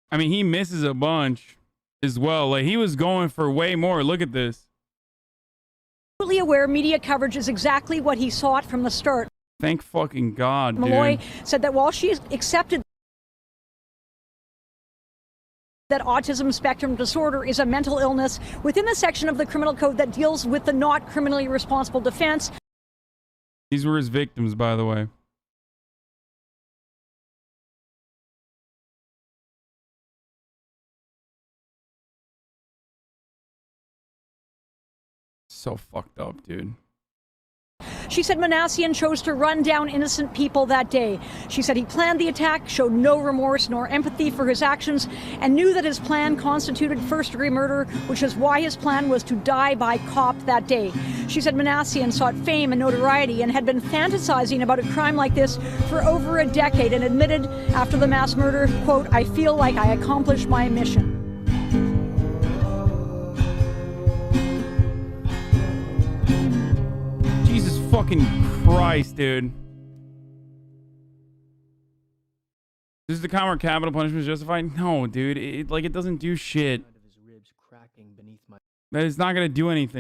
[SPEAKER 1] I mean, he misses a bunch as well. Like, he was going for way more. Look at this.
[SPEAKER 16] Acutely aware media coverage is exactly what he sought from the start.
[SPEAKER 1] Thank fucking God,
[SPEAKER 16] Malloy
[SPEAKER 1] dude.
[SPEAKER 16] said that while she accepted that autism spectrum disorder is a mental illness within the section of the criminal code that deals with the not criminally responsible defense.
[SPEAKER 1] These were his victims, by the way. So fucked up, dude.
[SPEAKER 16] She said Minassian chose to run down innocent people that day. She said he planned the attack, showed no remorse nor empathy for his actions, and knew that his plan constituted first-degree murder, which is why his plan was to die by cop that day. She said Minassian sought fame and notoriety and had been fantasizing about a crime like this for over a decade, and admitted after the mass murder, quote, "I feel like I accomplished my mission."
[SPEAKER 1] Fucking Christ, dude. This is the comment where capital punishment is justified? No, dude. It doesn't do shit. That is not gonna do anything.